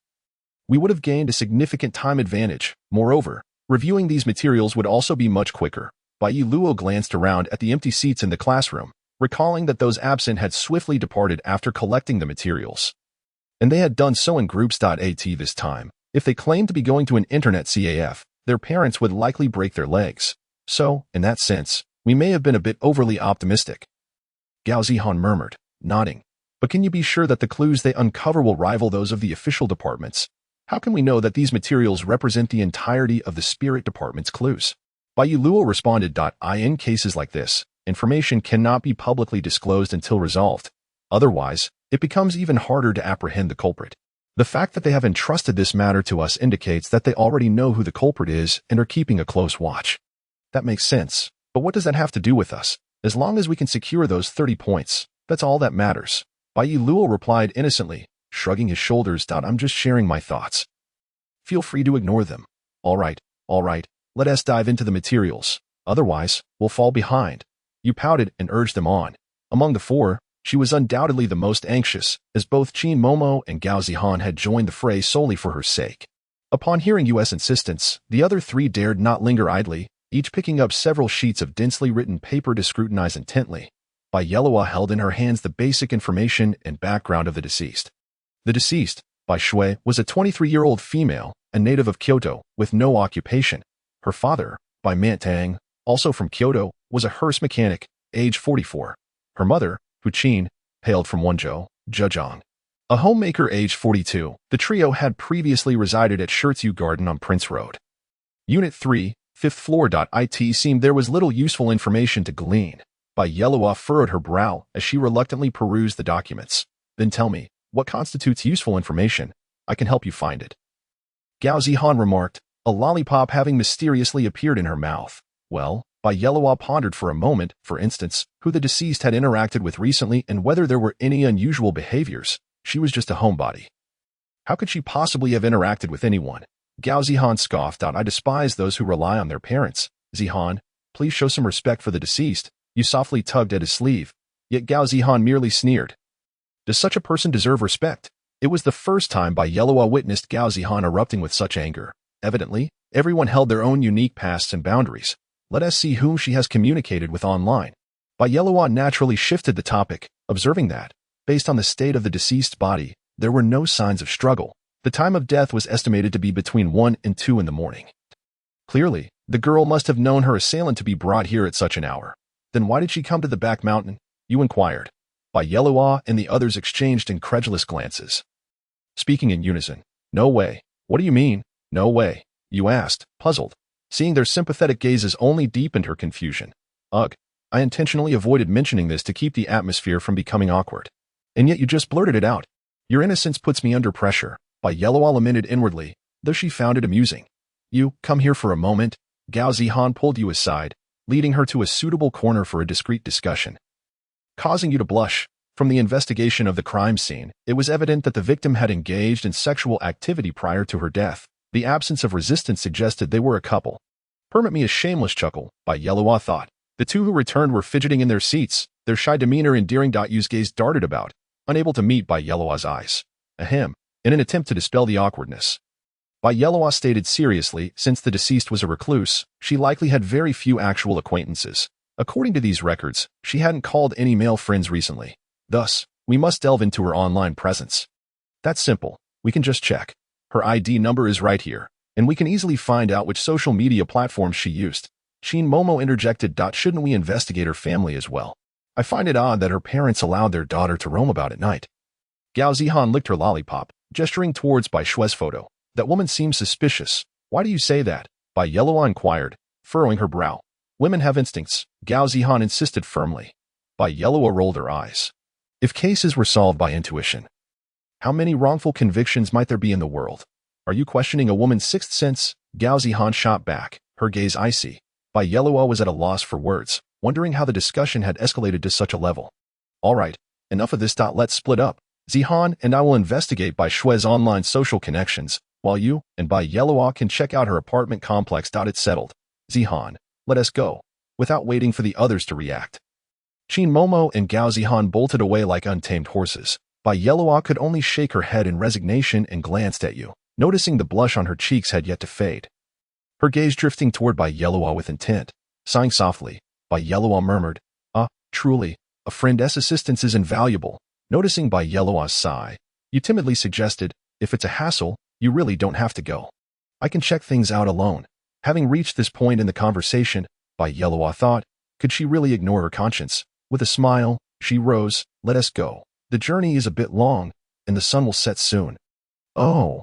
we would have gained a significant time advantage. Moreover, reviewing these materials would also be much quicker. Bai Luo glanced around at the empty seats in the classroom, recalling that those absent had swiftly departed after collecting the materials. And they had done so in groups. At this time, if they claimed to be going to an internet CAF, their parents would likely break their legs. So, in that sense, we may have been a bit overly optimistic. Gao Zihan murmured, nodding. But can you be sure that the clues they uncover will rival those of the official departments? How can we know that these materials represent the entirety of the Spirit Department's clues? Bai Luo responded. In cases like this, information cannot be publicly disclosed until resolved. Otherwise, it becomes even harder to apprehend the culprit. The fact that they have entrusted this matter to us indicates that they already know who the culprit is and are keeping a close watch. That makes sense, but what does that have to do with us? As long as we can secure those 30 points, that's all that matters. Bai Luo replied innocently, shrugging his shoulders. I'm just sharing my thoughts. Feel free to ignore them. All right, let us dive into the materials. Otherwise, we'll fall behind. You pouted and urged them on. Among the four, she was undoubtedly the most anxious, as both Qin Momo and Gao Zihan had joined the fray solely for her sake. Upon hearing U.S. insistence, the other three dared not linger idly, each picking up several sheets of densely written paper to scrutinize intently. Bai Luo held in her hands the basic information and background of the deceased. The deceased, Bai Shui, was a 23-year-old female, a native of Kyoto, with no occupation. Her father, Bai Mantang, also from Kyoto, was a hearse mechanic, age 44. Her mother, Hu Qin, hailed from Wenzhou, Zhejiang, a homemaker age 42. The trio had previously resided at Shirtsu Garden on Prince Road. Unit 3, 5th floor. It seemed there was little useful information to glean. Bai Luo furrowed her brow as she reluctantly perused the documents. Then tell me, what constitutes useful information? I can help you find it. Gao Zihan remarked, a lollipop having mysteriously appeared in her mouth. Well, Bai Luo pondered for a moment, for instance, who the deceased had interacted with recently and whether there were any unusual behaviors. She was just a homebody. How could she possibly have interacted with anyone? Gao Zihan scoffed. I despise those who rely on their parents. Zihan, please show some respect for the deceased. You softly tugged at his sleeve. Yet Gao Zihan merely sneered. Does such a person deserve respect? It was the first time Bai Luo witnessed Gao Zihan erupting with such anger. Evidently, everyone held their own unique pasts and boundaries. Let us see whom she has communicated with online. Bai Luo naturally shifted the topic, observing that, based on the state of the deceased's body, there were no signs of struggle. The time of death was estimated to be between 1 and 2 in the morning. Clearly, the girl must have known her assailant to be brought here at such an hour. Then why did she come to the back mountain? You inquired. Bai Luo and the others exchanged incredulous glances. Speaking in unison. No way. What do you mean? No way. You asked, puzzled. Seeing their sympathetic gazes only deepened her confusion. Ugh. I intentionally avoided mentioning this to keep the atmosphere from becoming awkward. And yet you just blurted it out. Your innocence puts me under pressure. Bai Luo lamented inwardly, though she found it amusing. You, come here for a moment. Gao Zihan pulled you aside, leading her to a suitable corner for a discreet discussion. Causing you to blush. From the investigation of the crime scene, it was evident that the victim had engaged in sexual activity prior to her death. The absence of resistance suggested they were a couple. Permit me a shameless chuckle, Bai Yellow thought. The two who returned were fidgeting in their seats, their shy demeanor endearing. Yu's gaze darted about, unable to meet Bai Yellow's eyes. Ahem, in an attempt to dispel the awkwardness. Bai Yellow stated seriously, since the deceased was a recluse, she likely had very few actual acquaintances. According to these records, she hadn't called any male friends recently. Thus, we must delve into her online presence. That's simple. We can just check. Her ID number is right here, and we can easily find out which social media platforms she used. Shin Momo interjected. Shouldn't we investigate her family as well? I find it odd that her parents allowed their daughter to roam about at night. Gao Zihan licked her lollipop, gesturing towards Bai Shue's photo. That woman seems suspicious. Why do you say that? Bai Yellow inquired, furrowing her brow. Women have instincts, Gao Zihan insisted firmly. Bai Yellow rolled her eyes. If cases were solved by intuition, how many wrongful convictions might there be in the world? Are you questioning a woman's sixth sense? Gao Zihan shot back, her gaze icy. Bai Yellow was at a loss for words, wondering how the discussion had escalated to such a level. All right, enough of this. Let's split up. Zihan and I will investigate Bai Shue's online social connections, while you and Bai Yellow can check out her apartment complex. It's settled. Zihan, let us go, without waiting for the others to react. Shin Momo and Gao Zihan bolted away like untamed horses. Bai Yellow could only shake her head in resignation and glanced at you, noticing the blush on her cheeks had yet to fade. Her gaze drifting toward Bai Yellow with intent. Sighing softly, Bai Yellow murmured, truly, a friend's assistance is invaluable. Noticing Bai Yellow's sigh, you timidly suggested, if it's a hassle, you really don't have to go. I can check things out alone. Having reached this point in the conversation, Bai Yellow thought, could she really ignore her conscience? With a smile, she rose. Let us go. The journey is a bit long, and the sun will set soon. Oh.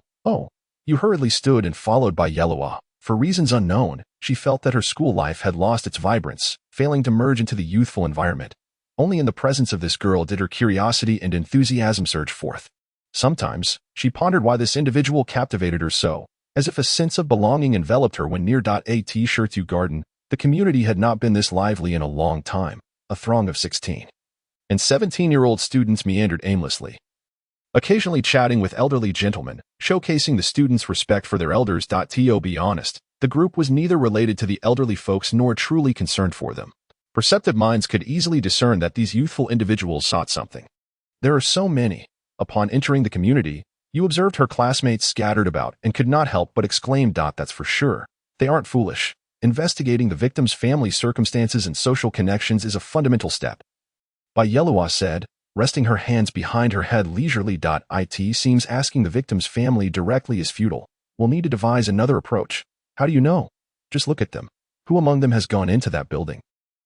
You hurriedly stood and followed Bai Yellow. For reasons unknown, she felt that her school life had lost its vibrance, failing to merge into the youthful environment. Only in the presence of this girl did her curiosity and enthusiasm surge forth. Sometimes, she pondered why this individual captivated her so, as if a sense of belonging enveloped her when near a t-shirt to garden. The community had not been this lively in a long time. A throng of 16 and 17-year-old students meandered aimlessly, occasionally chatting with elderly gentlemen, showcasing the students' respect for their elders. To be honest, the group was neither related to the elderly folks nor truly concerned for them. Perceptive minds could easily discern that these youthful individuals sought something. There are so many. Upon entering the community, you observed her classmates scattered about and could not help but exclaim, that's for sure. They aren't foolish. Investigating the victim's family circumstances and social connections is a fundamental step. Bai Yellow said, resting her hands behind her head leisurely. It seems asking the victim's family directly is futile. We'll need to devise another approach. How do you know? Just look at them. Who among them has gone into that building?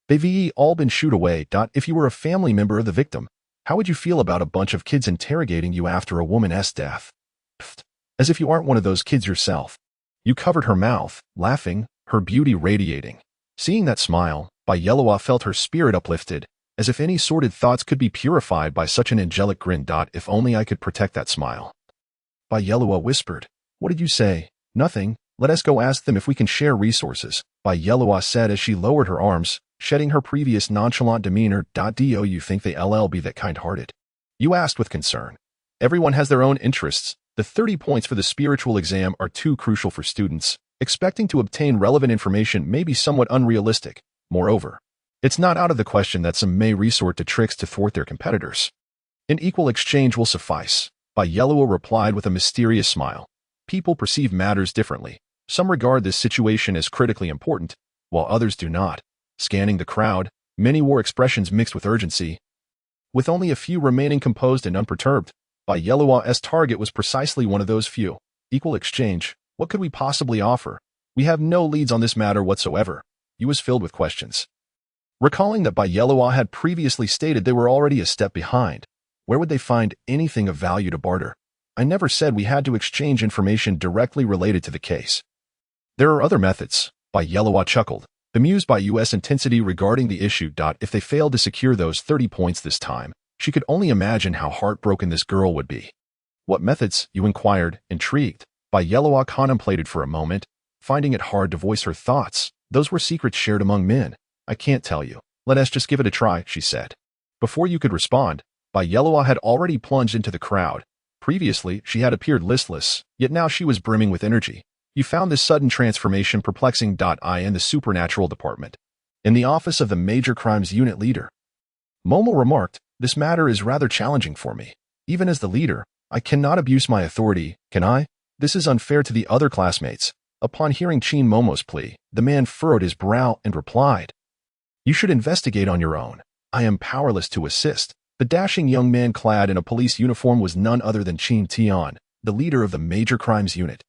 They've all been shooed away. If you were a family member of the victim, how would you feel about a bunch of kids interrogating you after a woman's death? As if you aren't one of those kids yourself. You covered her mouth, laughing, her beauty radiating. Seeing that smile, Bai Yellow felt her spirit uplifted, as if any sordid thoughts could be purified by such an angelic grin. If only I could protect that smile. Bai Yellow whispered, what did you say? Nothing. Let us go ask them if we can share resources, Bai Yellow said as she lowered her arms, shedding her previous nonchalant demeanor. Do you think they'll be that kind-hearted? You asked with concern. Everyone has their own interests. The 30 points for the spiritual exam are too crucial for students. Expecting to obtain relevant information may be somewhat unrealistic. Moreover, it's not out of the question that some may resort to tricks to thwart their competitors. An equal exchange will suffice, Bai Yellow replied with a mysterious smile. People perceive matters differently. Some regard this situation as critically important, while others do not. Scanning the crowd, many wore expressions mixed with urgency. With only a few remaining composed and unperturbed, Bai Yellow's target was precisely one of those few. Equal exchange. What could we possibly offer? We have no leads on this matter whatsoever. He was filled with questions. Recalling that Bai Yellow had previously stated they were already a step behind, where would they find anything of value to barter? I never said we had to exchange information directly related to the case. There are other methods, Bai Yellow chuckled, bemused by U.S. intensity regarding the issue. If they failed to secure those 30 points this time, she could only imagine how heartbroken this girl would be. What methods? You inquired, intrigued. Bai Yellow contemplated for a moment, finding it hard to voice her thoughts. Those were secrets shared among men. I can't tell you. Let us just give it a try, she said. Before you could respond, Bai Yellow had already plunged into the crowd. Previously, she had appeared listless, yet now she was brimming with energy. You found this sudden transformation perplexing. I in the supernatural department. In the office of the major crimes unit leader. Momo remarked, this matter is rather challenging for me. Even as the leader, I cannot abuse my authority, can I? This is unfair to the other classmates. Upon hearing Chin Momo's plea, the man furrowed his brow and replied, you should investigate on your own. I am powerless to assist. The dashing young man clad in a police uniform was none other than Chin Tian, the leader of the major crimes unit.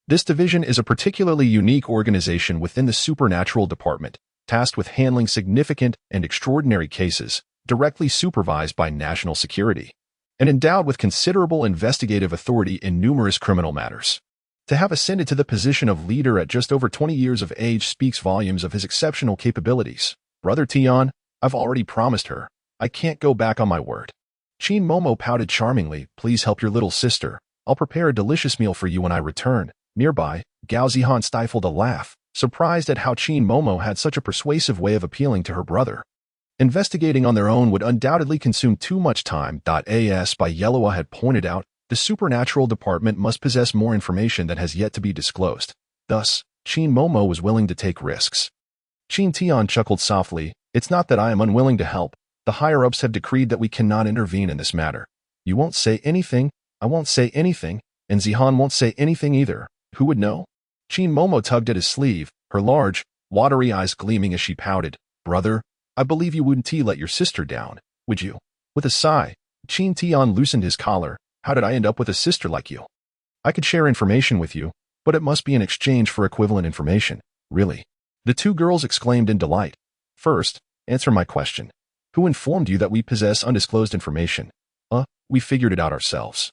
This division is a particularly unique organization within the supernatural department, tasked with handling significant and extraordinary cases, directly supervised by national security, and endowed with considerable investigative authority in numerous criminal matters. To have ascended to the position of leader at just over 20 years of age speaks volumes of his exceptional capabilities. Brother Tian, I've already promised her. I can't go back on my word. Chin Momo pouted charmingly, please help your little sister. I'll prepare a delicious meal for you when I return. Nearby, Gao Zihan stifled a laugh, surprised at how Chin Momo had such a persuasive way of appealing to her brother. Investigating on their own would undoubtedly consume too much time. As by Yellowa had pointed out, the supernatural department must possess more information that has yet to be disclosed. Thus, Chin Momo was willing to take risks. Chin Tian chuckled softly, it's not that I am unwilling to help. The higher-ups have decreed that we cannot intervene in this matter. You won't say anything, I won't say anything, and Zihan won't say anything either. Who would know? Chin Momo tugged at his sleeve, her large, watery eyes gleaming as she pouted. Brother, I believe you wouldn't let your sister down, would you? With a sigh, Chin Tian loosened his collar. How did I end up with a sister like you? I could share information with you, but it must be in exchange for equivalent information. Really? The two girls exclaimed in delight. First, answer my question. Who informed you that we possess undisclosed information? We figured it out ourselves.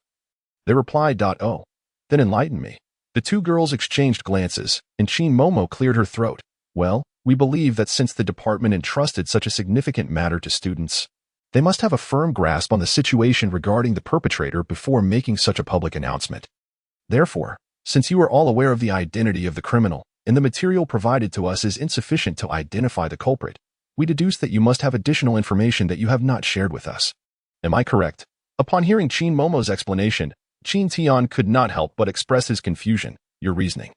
They replied. Oh. Then enlighten me. The two girls exchanged glances, and Chin Momo cleared her throat. Well, we believe that since the department entrusted such a significant matter to students, they must have a firm grasp on the situation regarding the perpetrator before making such a public announcement. Therefore, since you are all aware of the identity of the criminal, and the material provided to us is insufficient to identify the culprit, we deduce that you must have additional information that you have not shared with us. Am I correct? Upon hearing Chin Momo's explanation, Chin Tian could not help but express his confusion. Your reasoning.